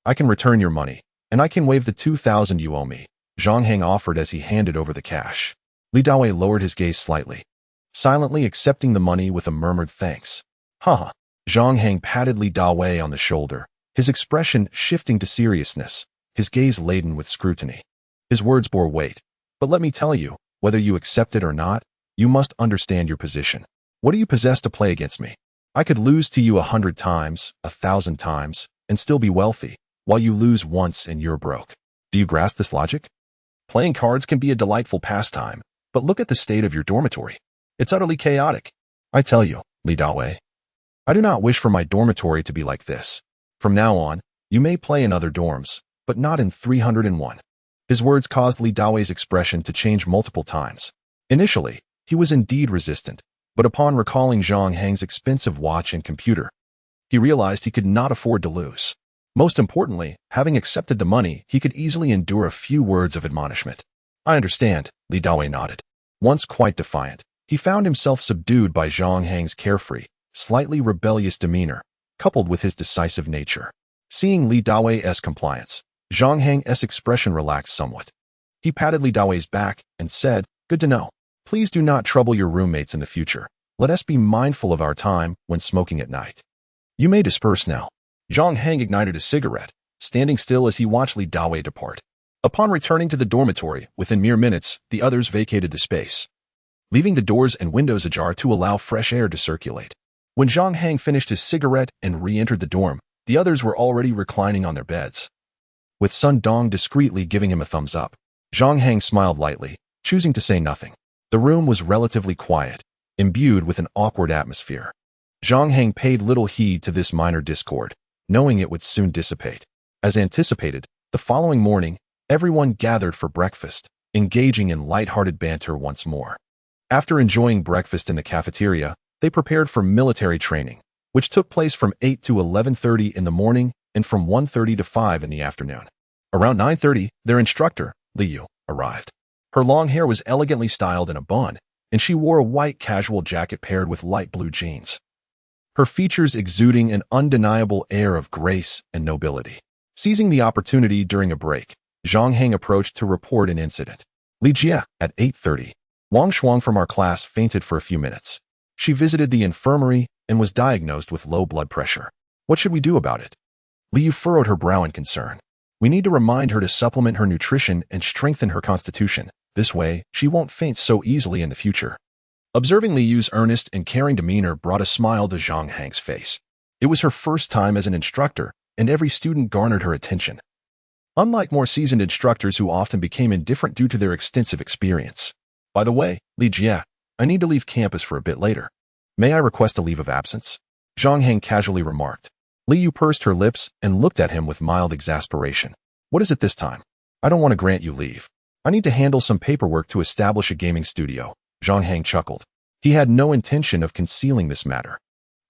"I can return your money, and I can waive the 2,000 you owe me," Zhang Hang offered as he handed over the cash. Li Dawei lowered his gaze slightly, silently accepting the money with a murmured thanks. "Haha." Zhang Hang patted Li Dawei on the shoulder, his expression shifting to seriousness, his gaze laden with scrutiny. His words bore weight. "But let me tell you, whether you accept it or not, you must understand your position. What do you possess to play against me? I could lose to you 100 times, 1,000 times, and still be wealthy, while you lose once and you're broke. Do you grasp this logic? Playing cards can be a delightful pastime, but look at the state of your dormitory. It's utterly chaotic. I tell you, Li Dawei, I do not wish for my dormitory to be like this. From now on, you may play in other dorms, but not in 301. His words caused Li Dawei's expression to change multiple times. Initially, he was indeed resistant, but upon recalling Zhang Hang's expensive watch and computer, he realized he could not afford to lose. Most importantly, having accepted the money, he could easily endure a few words of admonishment. I understand, Li Dawei nodded. Once quite defiant, he found himself subdued by Zhang Hang's carefree, slightly rebellious demeanor, coupled with his decisive nature. Seeing Li Dawei's compliance, Zhang Hang's expression relaxed somewhat. He patted Li Dawei's back and said, "Good to know. Please do not trouble your roommates in the future. Let us be mindful of our time when smoking at night. You may disperse now." Zhang Hang ignited a cigarette, standing still as he watched Li Dawei depart. Upon returning to the dormitory, within mere minutes, the others vacated the space, leaving the doors and windows ajar to allow fresh air to circulate. When Zhang Hang finished his cigarette and re-entered the dorm, the others were already reclining on their beds. With Sun Dong discreetly giving him a thumbs up, Zhang Hang smiled lightly, choosing to say nothing. The room was relatively quiet, imbued with an awkward atmosphere. Zhang Hang paid little heed to this minor discord, knowing it would soon dissipate. As anticipated, the following morning, everyone gathered for breakfast, engaging in light-hearted banter once more. After enjoying breakfast in the cafeteria, they prepared for military training, which took place from 8 to 11:30 in the morning and from 1:30 to 5 in the afternoon. Around 9:30, their instructor, Liu, arrived. Her long hair was elegantly styled in a bun, and she wore a white casual jacket paired with light blue jeans, her features exuding an undeniable air of grace and nobility. Seizing the opportunity during a break, Zhang Hang approached to report an incident. "Li Jie, at 8:30, Wang Shuang from our class fainted for a few minutes. She visited the infirmary and was diagnosed with low blood pressure. What should we do about it?" Liu furrowed her brow in concern. "We need to remind her to supplement her nutrition and strengthen her constitution. This way, she won't faint so easily in the future." Observing Liu's earnest and caring demeanor brought a smile to Zhang Hang's face. It was her first time as an instructor, and every student garnered her attention. Unlike more seasoned instructors who often became indifferent due to their extensive experience. "By the way, Li Jie, I need to leave campus for a bit later. May I request a leave of absence?" Zhang Hang casually remarked. Liu pursed her lips and looked at him with mild exasperation. "What is it this time? I don't want to grant you leave. I need to handle some paperwork to establish a gaming studio." Zhang Hang chuckled. He had no intention of concealing this matter,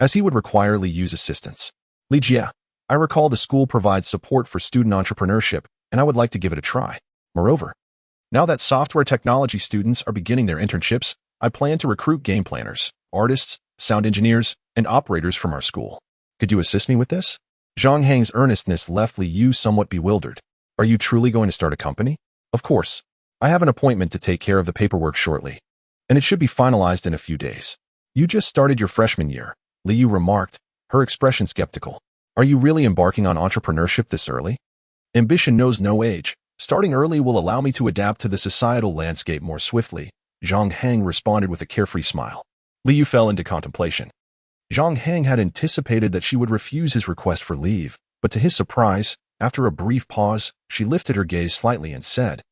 as he would require Liu's assistance. "Li Jie, I recall the school provides support for student entrepreneurship, and I would like to give it a try. Moreover, now that software technology students are beginning their internships, I plan to recruit game planners, artists, sound engineers, and operators from our school. Could you assist me with this?" Zhang Hang's earnestness left Liu somewhat bewildered. "Are you truly going to start a company?" "Of course. I have an appointment to take care of the paperwork shortly, and it should be finalized in a few days." "You just started your freshman year," Liu remarked, her expression skeptical. "Are you really embarking on entrepreneurship this early?" "Ambition knows no age. Starting early will allow me to adapt to the societal landscape more swiftly," Zhang Hang responded with a carefree smile. Liu fell into contemplation. Zhang Hang had anticipated that she would refuse his request for leave, but to his surprise, after a brief pause, she lifted her gaze slightly and said,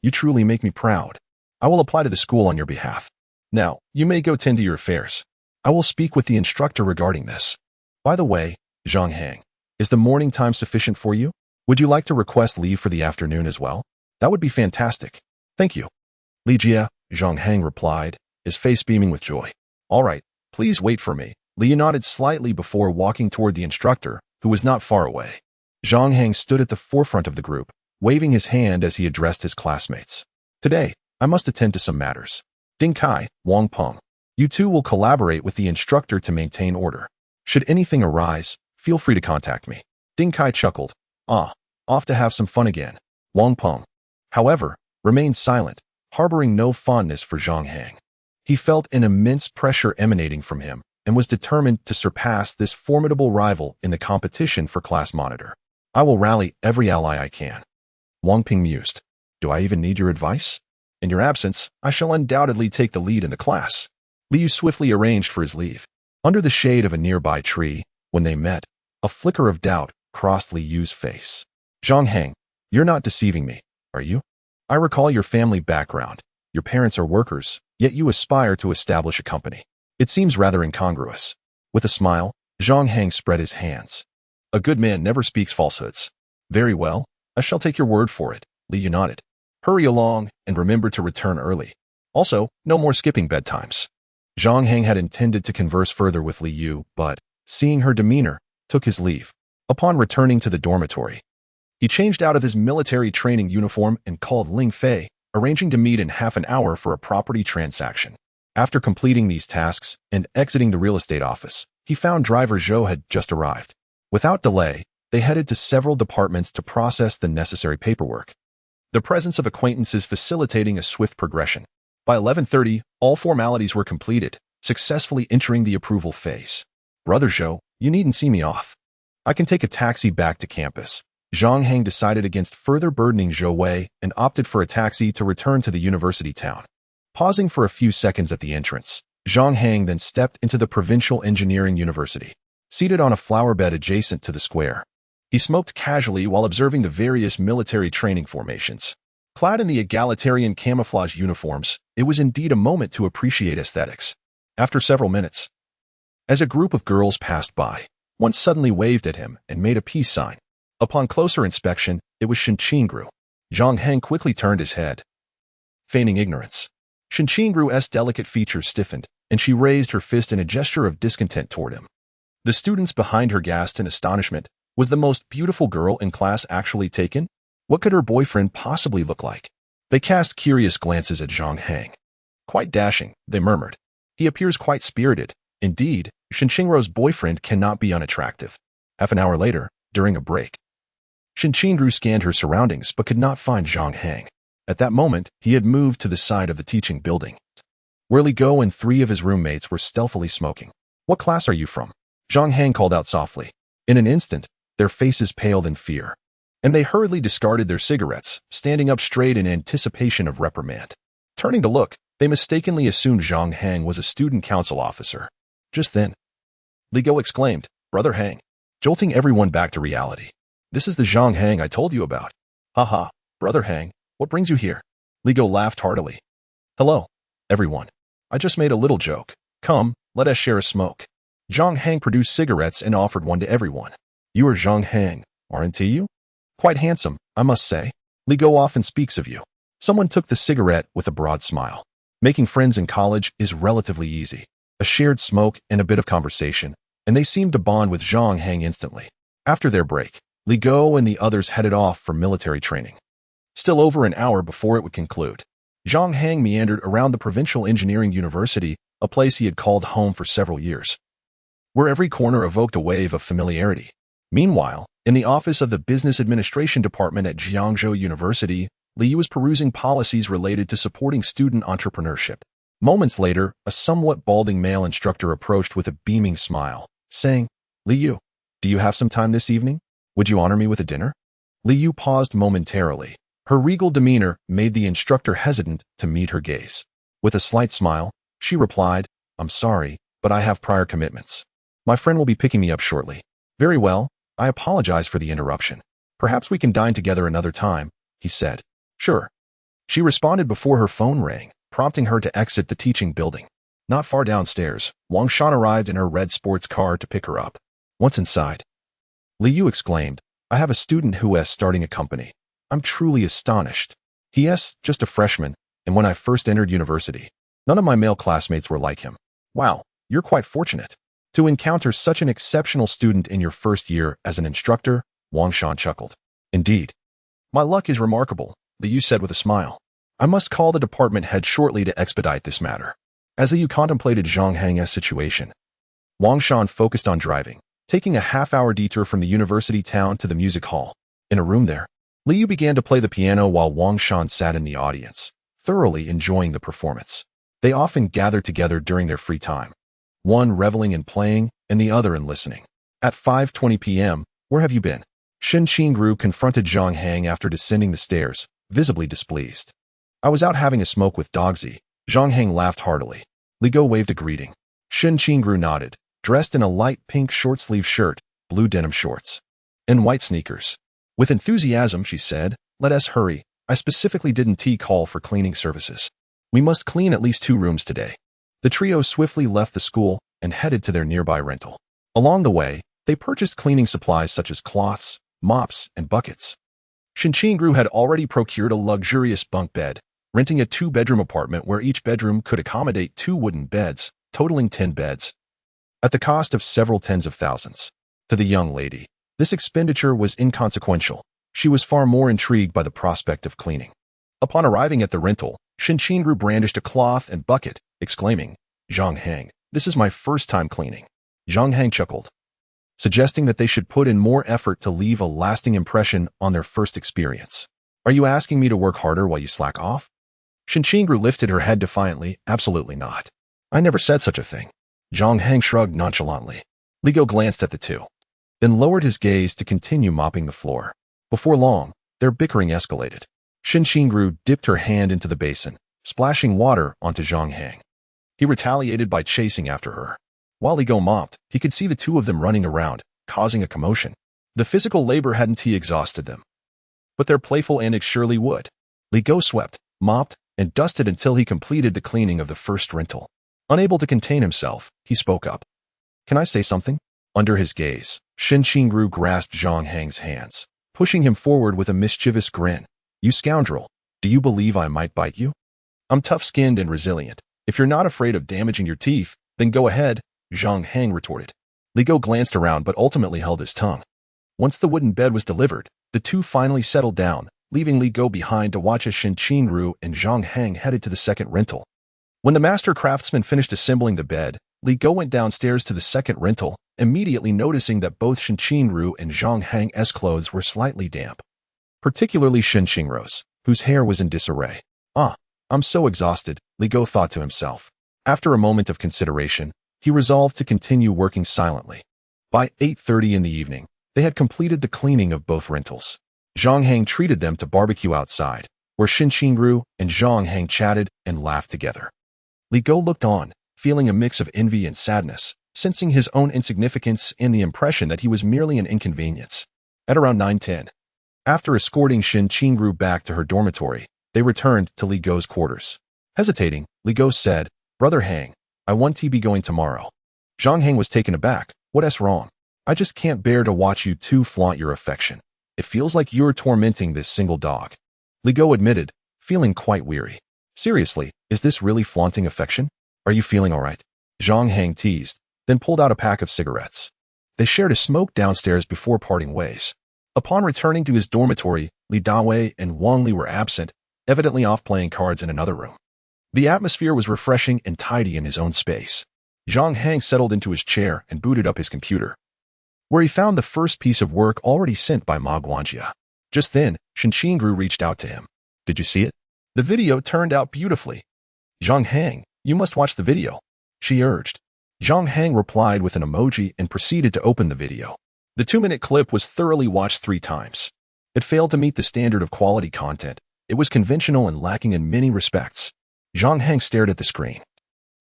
"You truly make me proud. I will apply to the school on your behalf. Now, you may go tend to your affairs. I will speak with the instructor regarding this. By the way, Zhang Hang, is the morning time sufficient for you? Would you like to request leave for the afternoon as well? That would be fantastic. Thank you." "Li Jie," Zhang Hang replied, his face beaming with joy. "All right, Please wait for me. Liu nodded slightly before walking toward the instructor, who was not far away. Zhang Hang stood at the forefront of the group, waving his hand as he addressed his classmates. Today, I must attend to some matters. Ding Kai, Wang Peng. You two will collaborate with the instructor to maintain order. Should anything arise, feel free to contact me. Ding Kai chuckled. Off to have some fun again. Wang Peng, however, remained silent, harboring no fondness for Zhang Hang. He felt an immense pressure emanating from him and was determined to surpass this formidable rival in the competition for class monitor. I will rally every ally I can. Wang Peng mused. Do I even need your advice? In your absence, I shall undoubtedly take the lead in the class. Liu swiftly arranged for his leave. Under the shade of a nearby tree, when they met, a flicker of doubt crossed Liu's face. Zhang Hang, you're not deceiving me, are you? I recall your family background. Your parents are workers, yet you aspire to establish a company. It seems rather incongruous. With a smile, Zhang Hang spread his hands. A good man never speaks falsehoods. Very well, I shall take your word for it, Liu nodded. Hurry along and remember to return early. Also, no more skipping bedtimes. Zhang Hang had intended to converse further with Liu, but, seeing her demeanor, took his leave. Upon returning to the dormitory, he changed out of his military training uniform and called Ling Fei, arranging to meet in half an hour for a property transaction. After completing these tasks and exiting the real estate office, he found driver Zhou had just arrived. Without delay, they headed to several departments to process the necessary paperwork. The presence of acquaintances facilitating a swift progression. By 11:30, all formalities were completed, successfully entering the approval phase. Brother Zhou, you needn't see me off. I can take a taxi back to campus. Zhang Hang decided against further burdening Zhou Wei and opted for a taxi to return to the university town. Pausing for a few seconds at the entrance, Zhang Hang then stepped into the Provincial Engineering University. Seated on a flower bed adjacent to the square, he smoked casually while observing the various military training formations. Clad in the egalitarian camouflage uniforms, it was indeed a moment to appreciate aesthetics. After several minutes, as a group of girls passed by, one suddenly waved at him and made a peace sign. Upon closer inspection, it was Shinqingru. Zhang Hang quickly turned his head, feigning ignorance. Shinqingru's delicate features stiffened, and she raised her fist in a gesture of discontent toward him. The students behind her gasped in astonishment. Was the most beautiful girl in class actually taken? What could her boyfriend possibly look like? They cast curious glances at Zhang Hang. Quite dashing, they murmured. He appears quite spirited. Indeed, Shinqingru's boyfriend cannot be unattractive. Half an hour later, during a break, Shinqingru scanned her surroundings but could not find Zhang Hang. At that moment, he had moved to the side of the teaching building, where Li Go and 3 of his roommates were stealthily smoking. What class are you from? Zhang Hang called out softly. In an instant, their faces paled in fear, and they hurriedly discarded their cigarettes, standing up straight in anticipation of reprimand. Turning to look, they mistakenly assumed Zhang Hang was a student council officer. Just then, Li Go exclaimed, Brother Hang, jolting everyone back to reality. This is the Zhang Hang I told you about. Haha, Brother Hang, what brings you here? Li Go laughed heartily. Hello, everyone. I just made a little joke. Come, let us share a smoke. Zhang Hang produced cigarettes and offered one to everyone. You are Zhang Hang, aren't you? Quite handsome, I must say. Li Go often speaks of you. Someone took the cigarette with a broad smile. Making friends in college is relatively easy. A shared smoke and a bit of conversation, and they seemed to bond with Zhang Hang instantly. After their break, Li Go and the others headed off for military training. Still over an hour before it would conclude, Zhang Hang meandered around the Provincial Engineering University, a place he had called home for several years, where every corner evoked a wave of familiarity. Meanwhile, in the office of the Business Administration Department at Jiangzhou University, Liu was perusing policies related to supporting student entrepreneurship. Moments later, a somewhat balding male instructor approached with a beaming smile, saying, Liu, do you have some time this evening? Would you honor me with a dinner? Liu paused momentarily. Her regal demeanor made the instructor hesitant to meet her gaze. With a slight smile, she replied, I'm sorry, but I have prior commitments. My friend will be picking me up shortly. Very well, I apologize for the interruption. Perhaps we can dine together another time, he said. Sure. She responded before her phone rang, prompting her to exit the teaching building. Not far downstairs, Wang Shan arrived in her red sports car to pick her up. Once inside, Liu exclaimed, I have a student who is starting a company. I'm truly astonished. He is just a freshman, and when I first entered university, none of my male classmates were like him. Wow, You're quite fortunate to encounter such an exceptional student in your first year as an instructor, Wang Shan chuckled. Indeed. My luck is remarkable, Liu said with a smile. I must call the department head shortly to expedite this matter. As Liu contemplated Zhang Hang's situation, Wang Shan focused on driving, taking a half-hour detour from the university town to the music hall. In a room there, Liu began to play the piano while Wang Shan sat in the audience, thoroughly enjoying the performance. They often gathered together during their free time, one reveling in playing and the other in listening. At 5:20 p.m., where have you been? Shen Qingru confronted Zhang Hang after descending the stairs, visibly displeased. I was out having a smoke with Dogzi. Zhang Hang laughed heartily. Li Go waved a greeting. Shen Qingru nodded, dressed in a light pink short-sleeve shirt, blue denim shorts, and white sneakers. With enthusiasm, she said, "Let us hurry. I specifically didn't call for cleaning services. We must clean at least 2 rooms today." The trio swiftly left the school and headed to their nearby rental. Along the way, they purchased cleaning supplies such as cloths, mops, and buckets. Shen Qingru had already procured a luxurious bunk bed, renting a 2-bedroom apartment where each bedroom could accommodate 2 wooden beds, totaling 10 beds, at the cost of several tens of thousands. To the young lady, this expenditure was inconsequential. She was far more intrigued by the prospect of cleaning. Upon arriving at the rental, Shen Qingru brandished a cloth and bucket, exclaiming, "Zhang Hang, this is my first time cleaning." Zhang Hang chuckled, suggesting that they should put in more effort to leave a lasting impression on their first experience. "Are you asking me to work harder while you slack off?" Shen Qingru lifted her head defiantly. "Absolutely not. I never said such a thing." Zhang Hang shrugged nonchalantly. Li Go glanced at the two, then lowered his gaze to continue mopping the floor. Before long, their bickering escalated. Shen Qingru dipped her hand into the basin, splashing water onto Zhang Hang. He retaliated by chasing after her. While Li Go mopped, he could see the two of them running around, causing a commotion. The physical labor hadn't exhausted them, but their playful antics surely would. Li Go swept, mopped, and dusted until he completed the cleaning of the first rental. Unable to contain himself, he spoke up. "Can I say something?" Under his gaze, Shen Qingru grasped Zhang Hang's hands, pushing him forward with a mischievous grin. "You scoundrel, do you believe I might bite you? I'm tough-skinned and resilient. If you're not afraid of damaging your teeth, then go ahead," Zhang Hang retorted. Li Go glanced around but ultimately held his tongue. Once the wooden bed was delivered, the two finally settled down, leaving Li Go behind to watch as Shen Qingru and Zhang Hang headed to the second rental. When the master craftsman finished assembling the bed, Li Go went downstairs to the second rental, immediately noticing that both Shen Qingru and Zhang Hang's clothes were slightly damp, particularly Shen Qingru's, whose hair was in disarray. I'm so exhausted," Li Go thought to himself. After a moment of consideration, he resolved to continue working silently. By 8:30 in the evening, they had completed the cleaning of both rentals. Zhang Hang treated them to barbecue outside, where Shen Qingru and Zhang Hang chatted and laughed together. Li Go looked on, feeling a mix of envy and sadness, sensing his own insignificance and the impression that he was merely an inconvenience. At around 9:10, after escorting Shen Qingru back to her dormitory, they returned to Li Go's quarters. Hesitating, Li Go said, "Brother Hang, I want to be going tomorrow." Zhang Hang was taken aback. "What's wrong?" "I just can't bear to watch you two flaunt your affection. It feels like you're tormenting this single dog," Li Go admitted, feeling quite weary. "Seriously, is this really flaunting affection? Are you feeling all right?" Zhang Hang teased, then pulled out a pack of cigarettes. They shared a smoke downstairs before parting ways. Upon returning to his dormitory, Li Dawei and Wang Li were absent, evidently off playing cards in another room. The atmosphere was refreshing and tidy in his own space. Zhang Hang settled into his chair and booted up his computer, where he found the first piece of work already sent by Ma Guanjia. Just then, Shen Qingru reached out to him. "Did you see it? The video turned out beautifully." "Zhang Hang, you must watch the video," she urged. Zhang Hang replied with an emoji and proceeded to open the video. The 2-minute clip was thoroughly watched 3 times. It failed to meet the standard of quality content. It was conventional and lacking in many respects. Zhang Hang stared at the screen,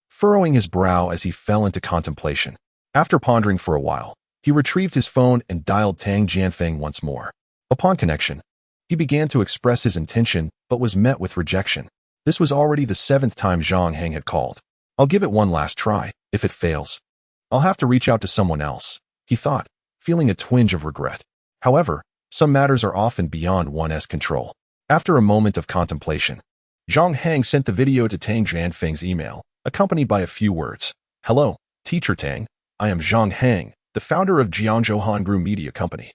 furrowing his brow as he fell into contemplation. After pondering for a while, he retrieved his phone and dialed Tang Jianfeng once more. Upon connection, he began to express his intention but was met with rejection. This was already the 7th time Zhang Hang had called. "I'll give it one last try. If it fails, I'll have to reach out to someone else," he thought, feeling a twinge of regret. However, some matters are often beyond one's control. After a moment of contemplation, Zhang Hang sent the video to Tang Jianfeng's email, accompanied by a few words. "Hello, Teacher Tang. I am Zhang Hang, the founder of Jiangzhou Media Company.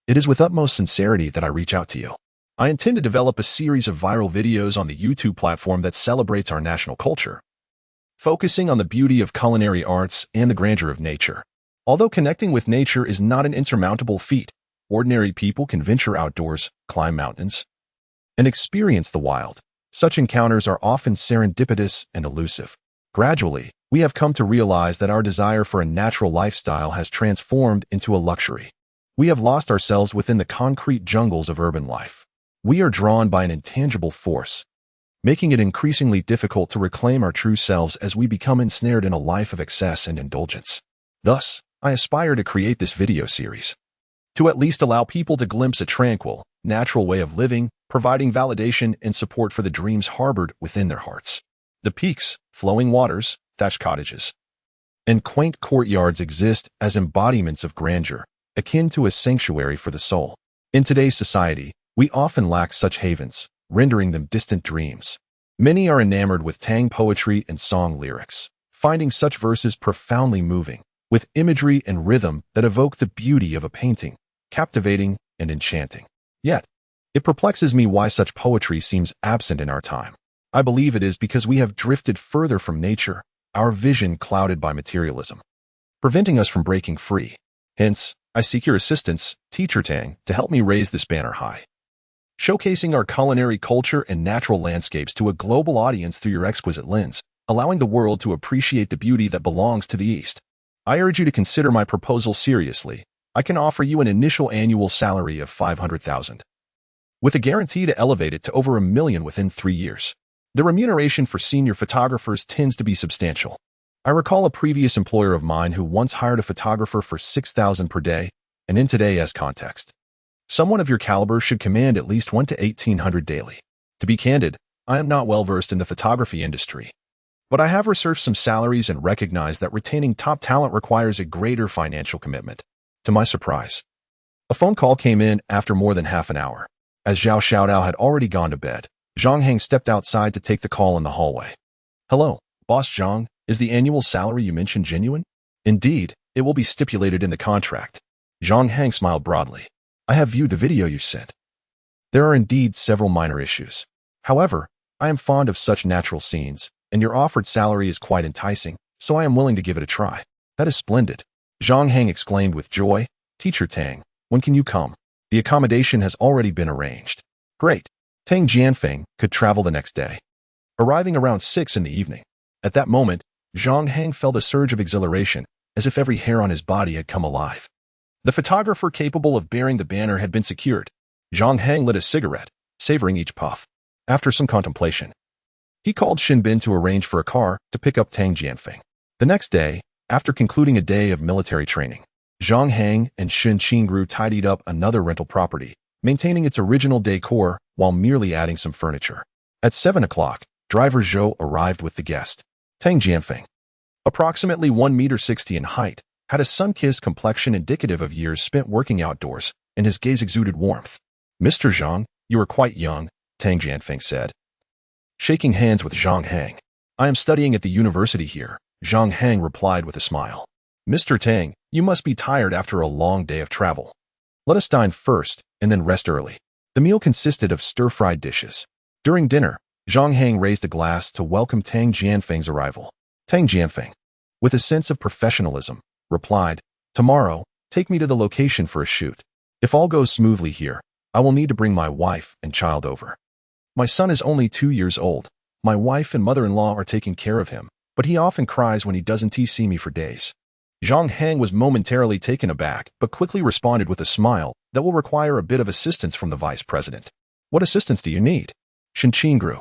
It is with utmost sincerity that I reach out to you. I intend to develop a series of viral videos on the YouTube platform that celebrates our national culture, focusing on the beauty of culinary arts and the grandeur of nature. Although connecting with nature is not an insurmountable feat, ordinary people can venture outdoors, climb mountains, and experience the wild. Such encounters are often serendipitous and elusive. Gradually, we have come to realize that our desire for a natural lifestyle has transformed into a luxury. We have lost ourselves within the concrete jungles of urban life. We are drawn by an intangible force, making it increasingly difficult to reclaim our true selves as we become ensnared in a life of excess and indulgence. Thus, I aspire to create this video series to at least allow people to glimpse a tranquil, natural way of living, providing validation and support for the dreams harbored within their hearts. The peaks, flowing waters, thatched cottages, and quaint courtyards exist as embodiments of grandeur, akin to a sanctuary for the soul. In today's society, we often lack such havens, rendering them distant dreams. Many are enamored with Tang poetry and song lyrics, finding such verses profoundly moving, with imagery and rhythm that evoke the beauty of a painting, captivating and enchanting. Yet, it perplexes me why such poetry seems absent in our time. I believe it is because we have drifted further from nature, our vision clouded by materialism, preventing us from breaking free. Hence, I seek your assistance, Teacher Tang, to help me raise this banner high, showcasing our culinary culture and natural landscapes to a global audience through your exquisite lens, allowing the world to appreciate the beauty that belongs to the East. I urge you to consider my proposal seriously. I can offer you an initial annual salary of $500,000, with a guarantee to elevate it to over $1 million within 3 years. The remuneration for senior photographers tends to be substantial. I recall a previous employer of mine who once hired a photographer for $6,000 per day, and in today's context, someone of your caliber should command at least $1,000 to $1,800 daily. To be candid, I am not well versed in the photography industry, but I have researched some salaries and recognize that retaining top talent requires a greater financial commitment. To my surprise, a phone call came in after more than half an hour. As Zhao Xiaodao had already gone to bed, Zhang Hang stepped outside to take the call in the hallway. Hello, Boss Zhang, is the annual salary you mentioned genuine? Indeed, it will be stipulated in the contract. Zhang Hang smiled broadly. I have viewed the video you sent. There are indeed several minor issues. However, I am fond of such natural scenes, and your offered salary is quite enticing, so I am willing to give it a try. That is splendid. Zhang Hang exclaimed with joy. Teacher Tang, when can you come? The accommodation has already been arranged. Great. Tang Jianfeng could travel the next day, arriving around 6 in the evening. At that moment, Zhang Hang felt a surge of exhilaration, as if every hair on his body had come alive. The photographer capable of bearing the banner had been secured. Zhang Hang lit a cigarette, savoring each puff. After some contemplation, he called Xin Bin to arrange for a car to pick up Tang Jianfeng. The next day, after concluding a day of military training, Zhang Hang and Xin Qingru tidied up another rental property, maintaining its original decor while merely adding some furniture. At 7 o'clock, driver Zhou arrived with the guest. Tang Jianfeng, approximately 1.60 meters in height, had a sun-kissed complexion indicative of years spent working outdoors, and his gaze exuded warmth. Mr. Zhang, you are quite young, Tang Jianfeng said, shaking hands with Zhang Hang. I am studying at the university here, Zhang Hang replied with a smile. Mr. Tang, you must be tired after a long day of travel. Let us dine first, and then rest early. The meal consisted of stir-fried dishes. During dinner, Zhang Hang raised a glass to welcome Tang Jianfeng's arrival. Tang Jianfeng, with a sense of professionalism, replied, Tomorrow, take me to the location for a shoot. If all goes smoothly here, I will need to bring my wife and child over. My son is only 2 years old. My wife and mother-in-law are taking care of him, but he often cries when he doesn't see me for days. Zhang Hang was momentarily taken aback, but quickly responded with a smile that will require a bit of assistance from the vice president. What assistance do you need? Xin Qingru,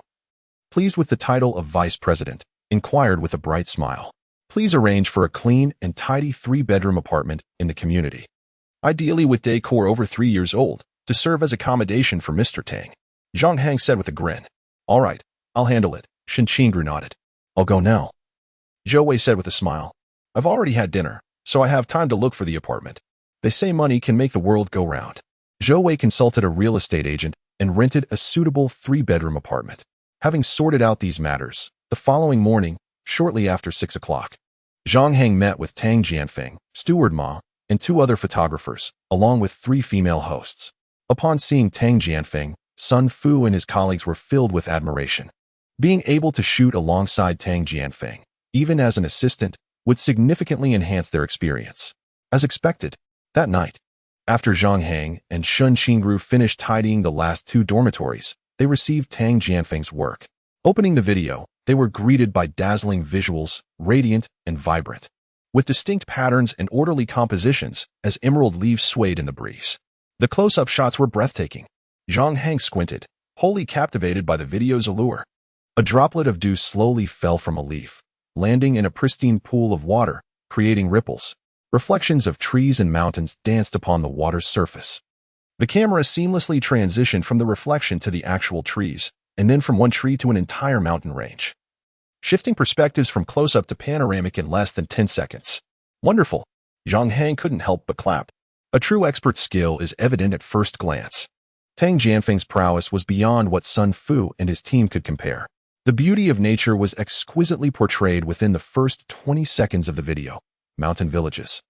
pleased with the title of vice president, inquired with a bright smile. Please arrange for a clean and tidy 3-bedroom apartment in the community, ideally with decor over 3 years old, to serve as accommodation for Mr. Tang. Zhang Hang said with a grin. All right, I'll handle it. Xin Qingru nodded. I'll go now, Zhou Wei said with a smile. I've already had dinner, so I have time to look for the apartment. They say money can make the world go round. Zhou Wei consulted a real estate agent and rented a suitable 3-bedroom apartment. Having sorted out these matters, the following morning, shortly after 6 o'clock, Zhang Hang met with Tang Jianfeng, Steward Ma, and 2 other photographers, along with 3 female hosts. Upon seeing Tang Jianfeng, Sun Fu and his colleagues were filled with admiration. Being able to shoot alongside Tang Jianfeng, even as an assistant, would significantly enhance their experience. As expected, that night, after Zhang Hang and Shun Qingru finished tidying the last 2 dormitories, they received Tang Jianfeng's work. Opening the video, they were greeted by dazzling visuals, radiant and vibrant, with distinct patterns and orderly compositions as emerald leaves swayed in the breeze. The close-up shots were breathtaking. Zhang Hang squinted, wholly captivated by the video's allure. A droplet of dew slowly fell from a leaf, landing in a pristine pool of water, creating ripples. Reflections of trees and mountains danced upon the water's surface. The camera seamlessly transitioned from the reflection to the actual trees, and then from one tree to an entire mountain range, shifting perspectives from close-up to panoramic in less than 10 seconds. Wonderful! Zhang Hang couldn't help but clap. A true expert's skill is evident at first glance. Tang Jianfeng's prowess was beyond what Sun Fu and his team could compare. The beauty of nature was exquisitely portrayed within the first 20 seconds of the video. Mountain villages,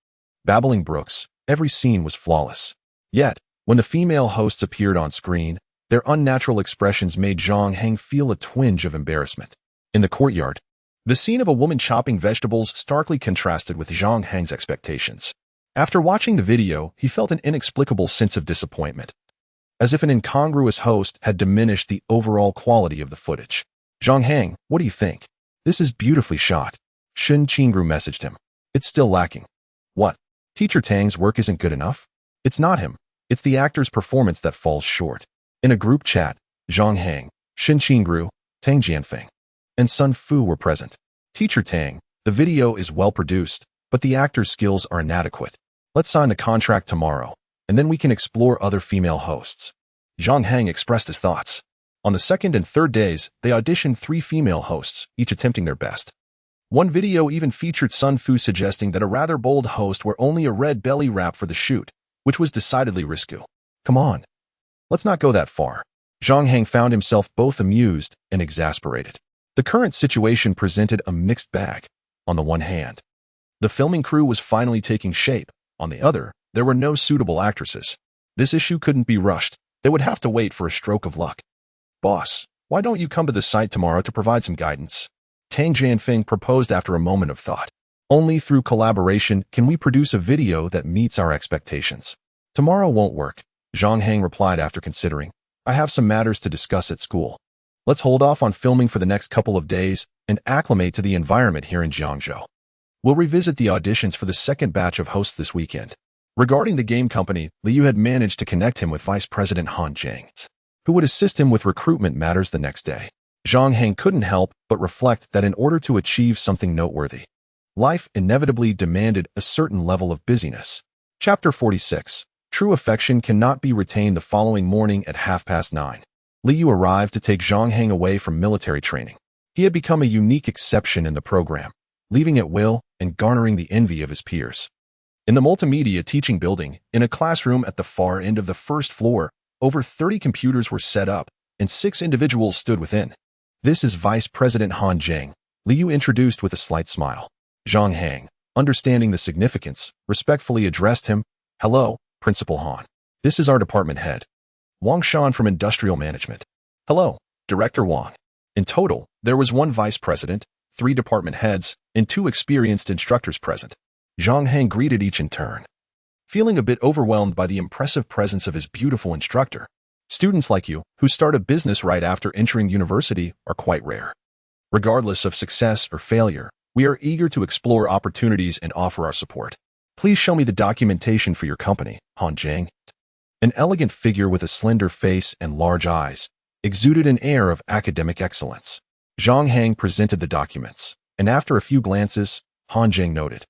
babbling brooks, every scene was flawless. Yet, when the female hosts appeared on screen, their unnatural expressions made Zhang Hang feel a twinge of embarrassment. In the courtyard, the scene of a woman chopping vegetables starkly contrasted with Zhang Hang's expectations. After watching the video, he felt an inexplicable sense of disappointment, as if an incongruous host had diminished the overall quality of the footage. Zhang Hang, what do you think? This is beautifully shot. Shun Qingru messaged him. It's still lacking. What? Teacher Tang's work isn't good enough? It's not him. It's the actor's performance that falls short. In a group chat, Zhang Hang, Shun Qingru, Tang Jianfeng, and Sun Fu were present. Teacher Tang, the video is well produced, but the actor's skills are inadequate. Let's sign the contract tomorrow, and then we can explore other female hosts. Zhang Hang expressed his thoughts. On the 2nd and 3rd days, they auditioned 3 female hosts, each attempting their best. One video even featured Sun Fu suggesting that a rather bold host wear only a red belly wrap for the shoot, which was decidedly risky. Come on. Let's not go that far. Zhang Hang found himself both amused and exasperated. The current situation presented a mixed bag. On the one hand, the filming crew was finally taking shape. On the other, there were no suitable actresses. This issue couldn't be rushed. They would have to wait for a stroke of luck. Boss, why don't you come to the site tomorrow to provide some guidance? Tang Jianfeng proposed after a moment of thought. Only through collaboration can we produce a video that meets our expectations. Tomorrow won't work, Zhang Hang replied after considering. I have some matters to discuss at school. Let's hold off on filming for the next couple of days and acclimate to the environment here in Jiangzhou. We'll revisit the auditions for the 2nd batch of hosts this weekend. Regarding the game company, Liu had managed to connect him with Vice President Han Zhang, who would assist him with recruitment matters the next day. Zhang Hang couldn't help but reflect that in order to achieve something noteworthy, life inevitably demanded a certain level of busyness. Chapter 46. True affection cannot be retained. The following morning at 9:30, Liu arrived to take Zhang Hang away from military training. He had become a unique exception in the program, leaving at will and garnering the envy of his peers. In the multimedia teaching building, in a classroom at the far end of the 1st floor, over 30 computers were set up, and 6 individuals stood within. This is Vice President Han Zhang, Liu introduced with a slight smile. Zhang Hang, understanding the significance, respectfully addressed him. Hello, Principal Han. This is our department head, Wang Shan from Industrial Management. Hello, Director Wang. In total, there was 1 vice president, 3 department heads, and 2 experienced instructors present. Zhang Hang greeted each in turn, feeling a bit overwhelmed by the impressive presence of his beautiful instructor. Students like you, who start a business right after entering university, are quite rare. Regardless of success or failure, we are eager to explore opportunities and offer our support. Please show me the documentation for your company, Han Zhang. An elegant figure with a slender face and large eyes exuded an air of academic excellence. Zhang Hang presented the documents, and after a few glances, Han Zhang noted.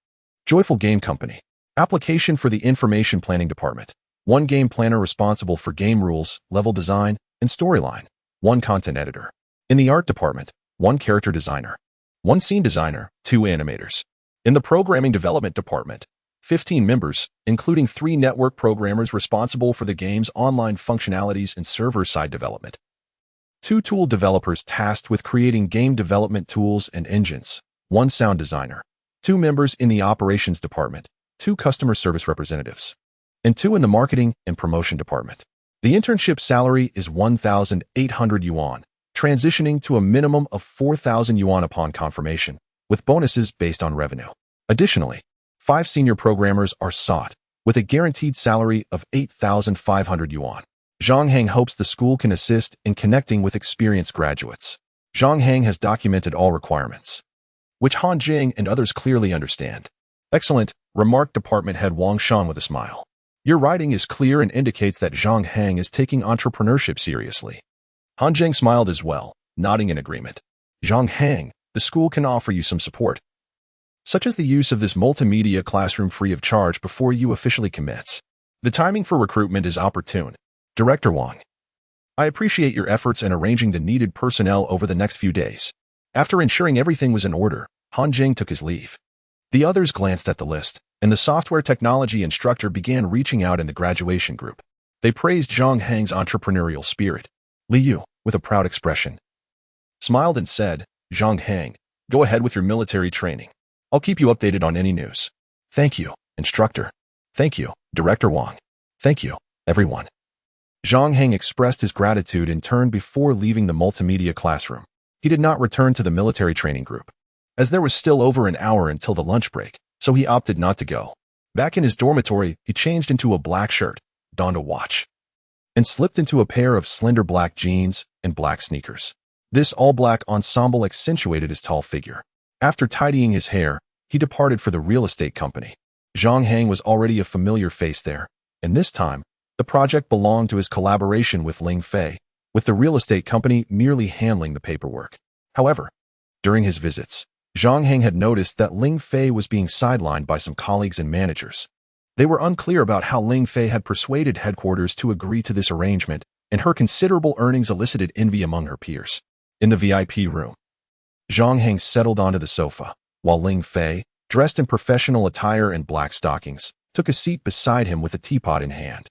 Joyful Game Company. Application for the Information Planning Department. 1 game planner responsible for game rules, level design, and storyline. 1 content editor. In the art department, 1 character designer. 1 scene designer, 2 animators. In the programming development department, 15 members, including 3 network programmers responsible for the game's online functionalities and server-side development. 2 tool developers tasked with creating game development tools and engines. 1 sound designer. 2 members in the operations department, 2 customer service representatives, and 2 in the marketing and promotion department. The internship salary is 1,800 yuan, transitioning to a minimum of 4,000 yuan upon confirmation, with bonuses based on revenue. Additionally, 5 senior programmers are sought, with a guaranteed salary of 8,500 yuan. Zhang Hang hopes the school can assist in connecting with experienced graduates. Zhang Hang has documented all requirements, which Han Jing and others clearly understand. Excellent, remarked department head Wang Shan with a smile. Your writing is clear and indicates that Zhang Hang is taking entrepreneurship seriously. Han Jing smiled as well, nodding in agreement. Zhang Hang, the school can offer you some support, such as the use of this multimedia classroom free of charge before you officially commence. The timing for recruitment is opportune. Director Wang, I appreciate your efforts in arranging the needed personnel over the next few days. After ensuring everything was in order, Han Jing took his leave. The others glanced at the list, and the software technology instructor began reaching out in the graduation group. They praised Zhang Hang's entrepreneurial spirit. Li Yu, with a proud expression, smiled and said, Zhang Hang, go ahead with your military training. I'll keep you updated on any news. Thank you, instructor. Thank you, Director Wang. Thank you, everyone. Zhang Hang expressed his gratitude in turn before leaving the multimedia classroom. He did not return to the military training group, as there was still over an hour until the lunch break, so he opted not to go. Back in his dormitory, he changed into a black shirt, donned a watch, and slipped into a pair of slender black jeans and black sneakers. This all-black ensemble accentuated his tall figure. After tidying his hair, he departed for the real estate company. Zhang Hang was already a familiar face there, and this time, the project belonged to his collaboration with Ling Fei, with the real estate company merely handling the paperwork. However, during his visits, Zhang Hang had noticed that Ling Fei was being sidelined by some colleagues and managers. They were unclear about how Ling Fei had persuaded headquarters to agree to this arrangement, and her considerable earnings elicited envy among her peers. In the VIP room, Zhang Hang settled onto the sofa, while Ling Fei, dressed in professional attire and black stockings, took a seat beside him with a teapot in hand.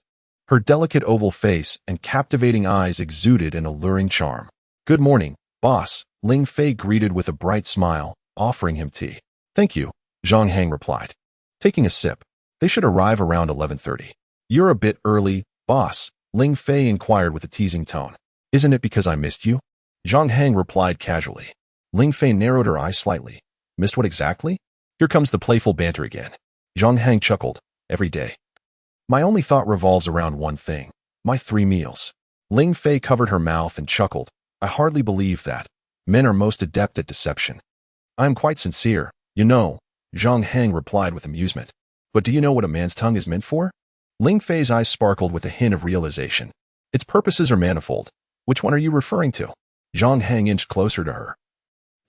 Her delicate oval face and captivating eyes exuded an alluring charm. Good morning, boss, Ling Fei greeted with a bright smile, offering him tea. Thank you, Zhang Hang replied, taking a sip. They should arrive around 11:30. You're a bit early, boss, Ling Fei inquired with a teasing tone. Isn't it because I missed you? Zhang Hang replied casually. Ling Fei narrowed her eyes slightly. Missed what exactly? Here comes the playful banter again. Zhang Hang chuckled. Every day. My only thought revolves around one thing. My 3 meals. Ling Fei covered her mouth and chuckled. I hardly believe that. Men are most adept at deception. I am quite sincere, you know, Zhang Hang replied with amusement. But do you know what a man's tongue is meant for? Ling Fei's eyes sparkled with a hint of realization. Its purposes are manifold. Which one are you referring to? Zhang Hang inched closer to her,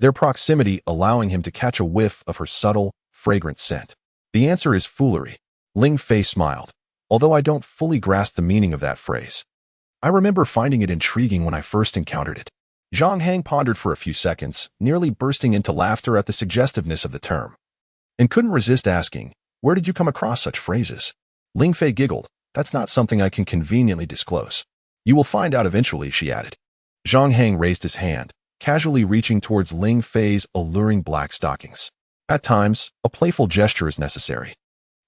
their proximity allowing him to catch a whiff of her subtle, fragrant scent. The answer is foolery. Ling Fei smiled. Although I don't fully grasp the meaning of that phrase, I remember finding it intriguing when I first encountered it. Zhang Hang pondered for a few seconds, nearly bursting into laughter at the suggestiveness of the term, and couldn't resist asking, where did you come across such phrases? Ling Fei giggled. That's not something I can conveniently disclose. You will find out eventually, she added. Zhang Hang raised his hand, casually reaching towards Ling Fei's alluring black stockings. At times, a playful gesture is necessary.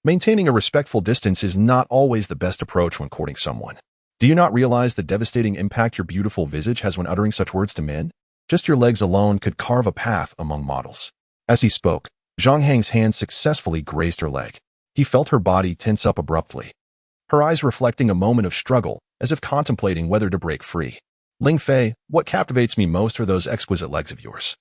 Maintaining a respectful distance is not always the best approach when courting someone. Do you not realize the devastating impact your beautiful visage has when uttering such words to men? Just your legs alone could carve a path among models. As he spoke, Zhang Hang's hand successfully grazed her leg. He felt her body tense up abruptly, her eyes reflecting a moment of struggle, as if contemplating whether to break free. Ling Fei, what captivates me most are those exquisite legs of yours.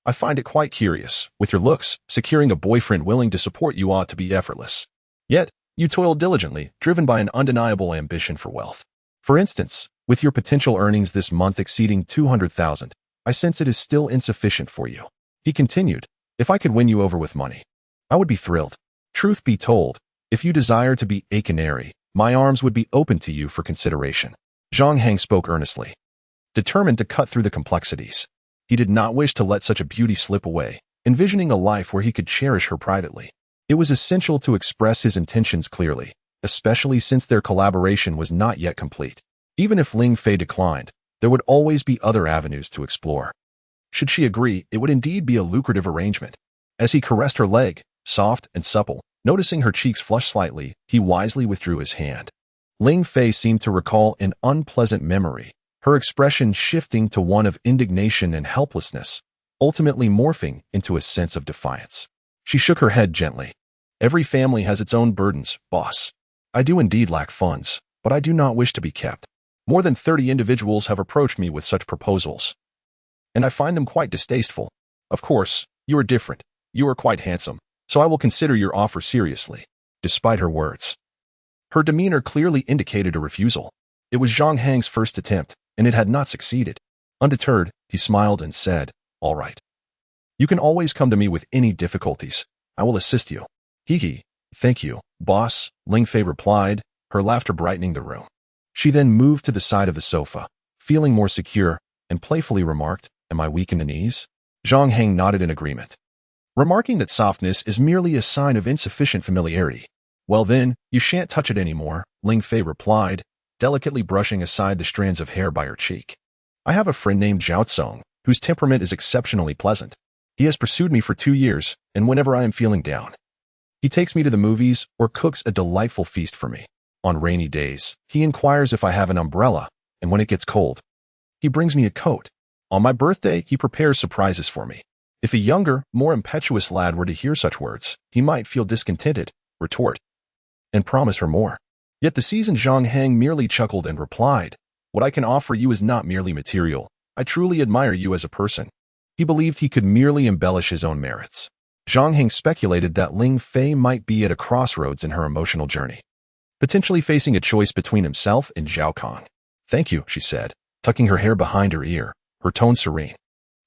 I find it quite curious. With your looks, securing a boyfriend willing to support you ought to be effortless. Yet, you toil diligently, driven by an undeniable ambition for wealth. For instance, with your potential earnings this month exceeding 200,000, I sense it is still insufficient for you. He continued, if I could win you over with money, I would be thrilled. Truth be told, if you desire to be a canary, my arms would be open to you for consideration. Zhang Hang spoke earnestly, determined to cut through the complexities. He did not wish to let such a beauty slip away, envisioning a life where he could cherish her privately. It was essential to express his intentions clearly, especially since their collaboration was not yet complete. Even if Ling Fei declined, there would always be other avenues to explore. Should she agree, it would indeed be a lucrative arrangement. As he caressed her leg, soft and supple, noticing her cheeks flush slightly, he wisely withdrew his hand. Ling Fei seemed to recall an unpleasant memory, her expression shifting to one of indignation and helplessness, ultimately morphing into a sense of defiance. She shook her head gently. Every family has its own burdens, boss. I do indeed lack funds, but I do not wish to be kept. More than 30 individuals have approached me with such proposals, and I find them quite distasteful. Of course, you are different. You are quite handsome, so I will consider your offer seriously. Despite her words, her demeanor clearly indicated a refusal. It was Zhang Hang's first attempt, and it had not succeeded. Undeterred, he smiled and said, "All right. You can always come to me with any difficulties. I will assist you." "Hee. Thank you, boss," Ling Fei replied, her laughter brightening the room. She then moved to the side of the sofa, feeling more secure, and playfully remarked, "Am I weak in the knees?" Zhang Hang nodded in agreement, remarking that softness is merely a sign of insufficient familiarity. "Well then, you shan't touch it anymore," Ling Fei replied, delicately brushing aside the strands of hair by her cheek. "I have a friend named Zhao Tsong, whose temperament is exceptionally pleasant. He has pursued me for 2 years, and whenever I am feeling down, he takes me to the movies or cooks a delightful feast for me. On rainy days, he inquires if I have an umbrella, and when it gets cold, he brings me a coat. On my birthday, he prepares surprises for me." If a younger, more impetuous lad were to hear such words, he might feel discontented, retort, and promise her more. Yet the seasoned Zhang Hang merely chuckled and replied, "What I can offer you is not merely material. I truly admire you as a person." He believed he could merely embellish his own merits. Zhang Hang speculated that Ling Fei might be at a crossroads in her emotional journey, potentially facing a choice between himself and Zhao Kong. "Thank you," she said, tucking her hair behind her ear, her tone serene.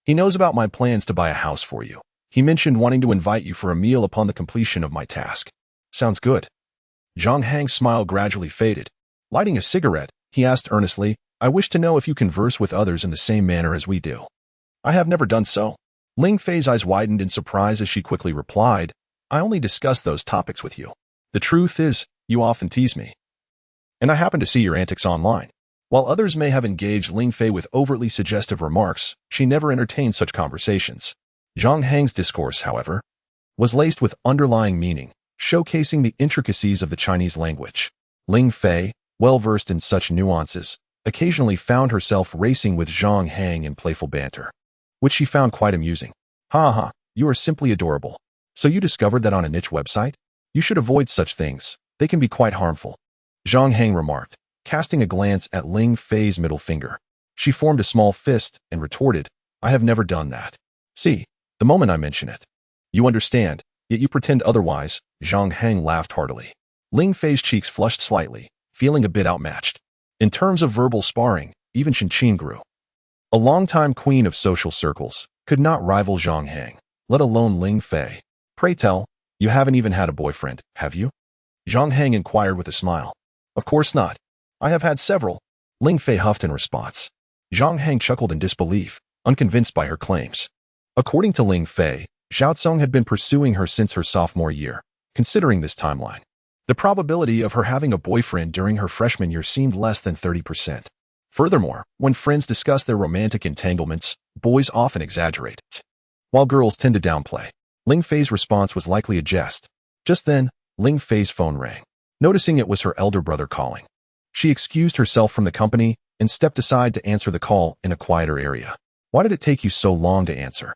"He knows about my plans to buy a house for you. He mentioned wanting to invite you for a meal upon the completion of my task." "Sounds good." Zhang Hang's smile gradually faded. Lighting a cigarette, he asked earnestly, "I wish to know if you converse with others in the same manner as we do." "I have never done so." Ling Fei's eyes widened in surprise as she quickly replied, "I only discuss those topics with you. The truth is, you often tease me, and I happen to see your antics online." While others may have engaged Ling Fei with overtly suggestive remarks, she never entertained such conversations. Zhang Hang's discourse, however, was laced with underlying meaning, showcasing the intricacies of the Chinese language. Ling Fei, well-versed in such nuances, occasionally found herself racing with Zhang Hang in playful banter, which she found quite amusing. "Ha ha, you are simply adorable. So you discovered that on a niche website? You should avoid such things. They can be quite harmful," Zhang Hang remarked, casting a glance at Ling Fei's middle finger. She formed a small fist and retorted, "I have never done that. See, the moment I mention it, you understand, yet you pretend otherwise." Zhang Hang laughed heartily. Ling Fei's cheeks flushed slightly, feeling a bit outmatched. In terms of verbal sparring, even Shen grew. A longtime queen of social circles could not rival Zhang Hang, let alone Ling Fei. "Pray tell, you haven't even had a boyfriend, have you?" Zhang Hang inquired with a smile. "Of course not. I have had several," Ling Fei huffed in response. Zhang Hang chuckled in disbelief, unconvinced by her claims. According to Ling Fei, Zhao Tsong had been pursuing her since her sophomore year. Considering this timeline, the probability of her having a boyfriend during her freshman year seemed less than 30%. Furthermore, when friends discuss their romantic entanglements, boys often exaggerate, while girls tend to downplay. Ling Fei's response was likely a jest. Just then, Ling Fei's phone rang. Noticing it was her elder brother calling, she excused herself from the company and stepped aside to answer the call in a quieter area. "Why did it take you so long to answer?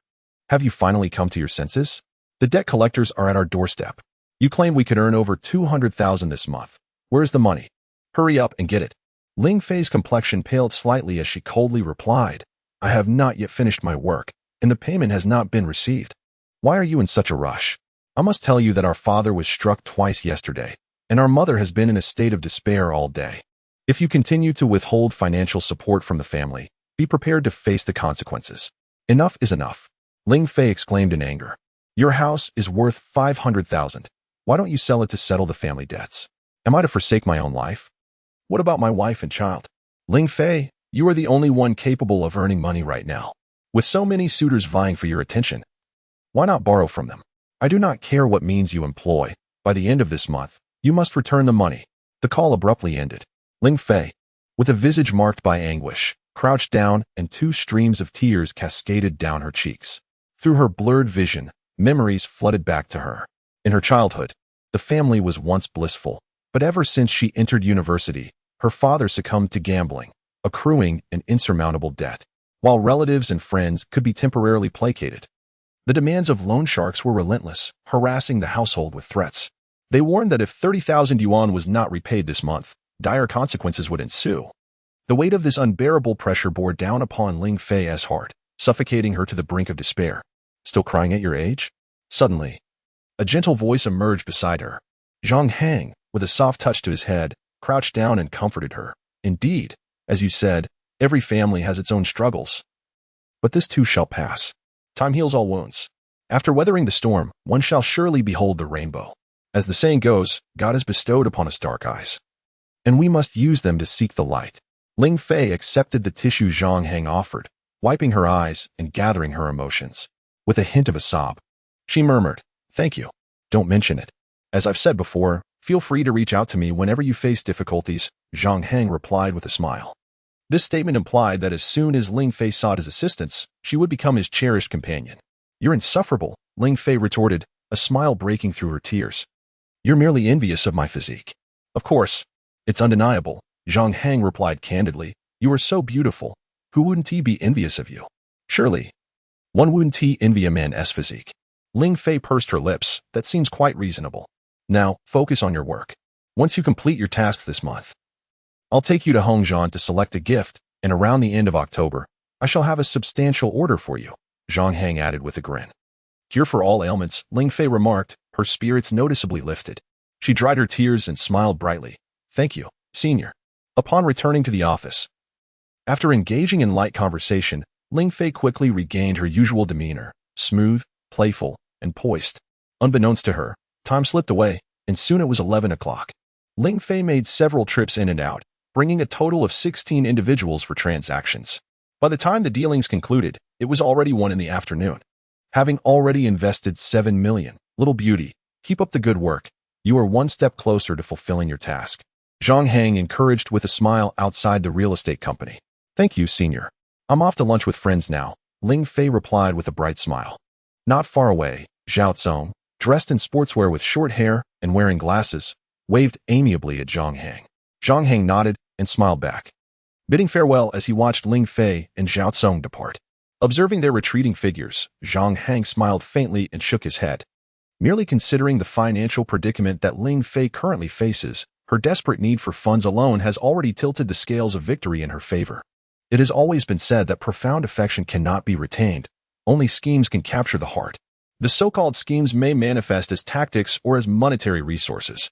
Have you finally come to your senses? The debt collectors are at our doorstep. You claimed we could earn over 200,000 this month. Where's the money? Hurry up and get it." Ling Fei's complexion paled slightly as she coldly replied, "I have not yet finished my work, and the payment has not been received. Why are you in such a rush? I must tell you that our father was struck twice yesterday, and our mother has been in a state of despair all day. If you continue to withhold financial support from the family, be prepared to face the consequences." "Enough is enough," Ling Fei exclaimed in anger. "Your house is worth 500,000. Why don't you sell it to settle the family debts? Am I to forsake my own life? What about my wife and child?" "Ling Fei, you are the only one capable of earning money right now. With so many suitors vying for your attention, why not borrow from them? I do not care what means you employ. By the end of this month, you must return the money." The call abruptly ended. Ling Fei, with a visage marked by anguish, crouched down and 2 streams of tears cascaded down her cheeks. Through her blurred vision, Memories flooded back to her. In her childhood, the family was once blissful, but ever since she entered university, her father succumbed to gambling, accruing an insurmountable debt. While relatives and friends could be temporarily placated, the demands of loan sharks were relentless, harassing the household with threats. They warned that if 30,000 yuan was not repaid this month, dire consequences would ensue. The weight of this unbearable pressure bore down upon Ling Fei's heart, suffocating her to the brink of despair. Still crying at your age? Suddenly, a gentle voice emerged beside her. Zhang Hang, with a soft touch to his head, crouched down and comforted her. Indeed, as you said, every family has its own struggles. But this too shall pass. Time heals all wounds. After weathering the storm, one shall surely behold the rainbow. As the saying goes, God has bestowed upon us dark eyes, and we must use them to seek the light. Ling Fei accepted the tissue Zhang Hang offered, wiping her eyes and gathering her emotions. With a hint of a sob, she murmured, "Thank you. Don't mention it. As I've said before, feel free to reach out to me whenever you face difficulties," Zhang Hang replied with a smile. This statement implied that as soon as Ling Fei sought his assistance, she would become his cherished companion. "You're insufferable," Ling Fei retorted, a smile breaking through her tears. "You're merely envious of my physique." "Of course. It's undeniable," Zhang Hang replied candidly. "You are so beautiful. Who wouldn't he be envious of you? Surely, one wouldn't he envy a man's physique." Ling Fei pursed her lips. "That seems quite reasonable. Now, focus on your work. Once you complete your tasks this month, I'll take you to Hongjian to select a gift, and around the end of October, I shall have a substantial order for you," Zhang Hang added with a grin. "Cure for all ailments," Ling Fei remarked, her spirits noticeably lifted. She dried her tears and smiled brightly. "Thank you, senior." Upon returning to the office, after engaging in light conversation, Ling Fei quickly regained her usual demeanor, smooth, playful, and poised. Unbeknownst to her, time slipped away, and soon it was 11 o'clock. Ling Fei made several trips in and out, bringing a total of 16 individuals for transactions. By the time the dealings concluded, it was already 1 in the afternoon. Having already invested 7 million, little beauty, keep up the good work. You are one step closer to fulfilling your task. Zhang Hang encouraged with a smile outside the real estate company. "Thank you, senior. I'm off to lunch with friends now," Ling Fei replied with a bright smile. Not far away, Zhao Tsong, dressed in sportswear with short hair and wearing glasses, waved amiably at Zhang Hang. Zhang Hang nodded and smiled back, bidding farewell as he watched Ling Fei and Zhao Tsong depart. Observing their retreating figures, Zhang Hang smiled faintly and shook his head. Merely considering the financial predicament that Ling Fei currently faces, her desperate need for funds alone has already tilted the scales of victory in her favor. It has always been said that profound affection cannot be retained. Only schemes can capture the heart. The so-called schemes may manifest as tactics or as monetary resources.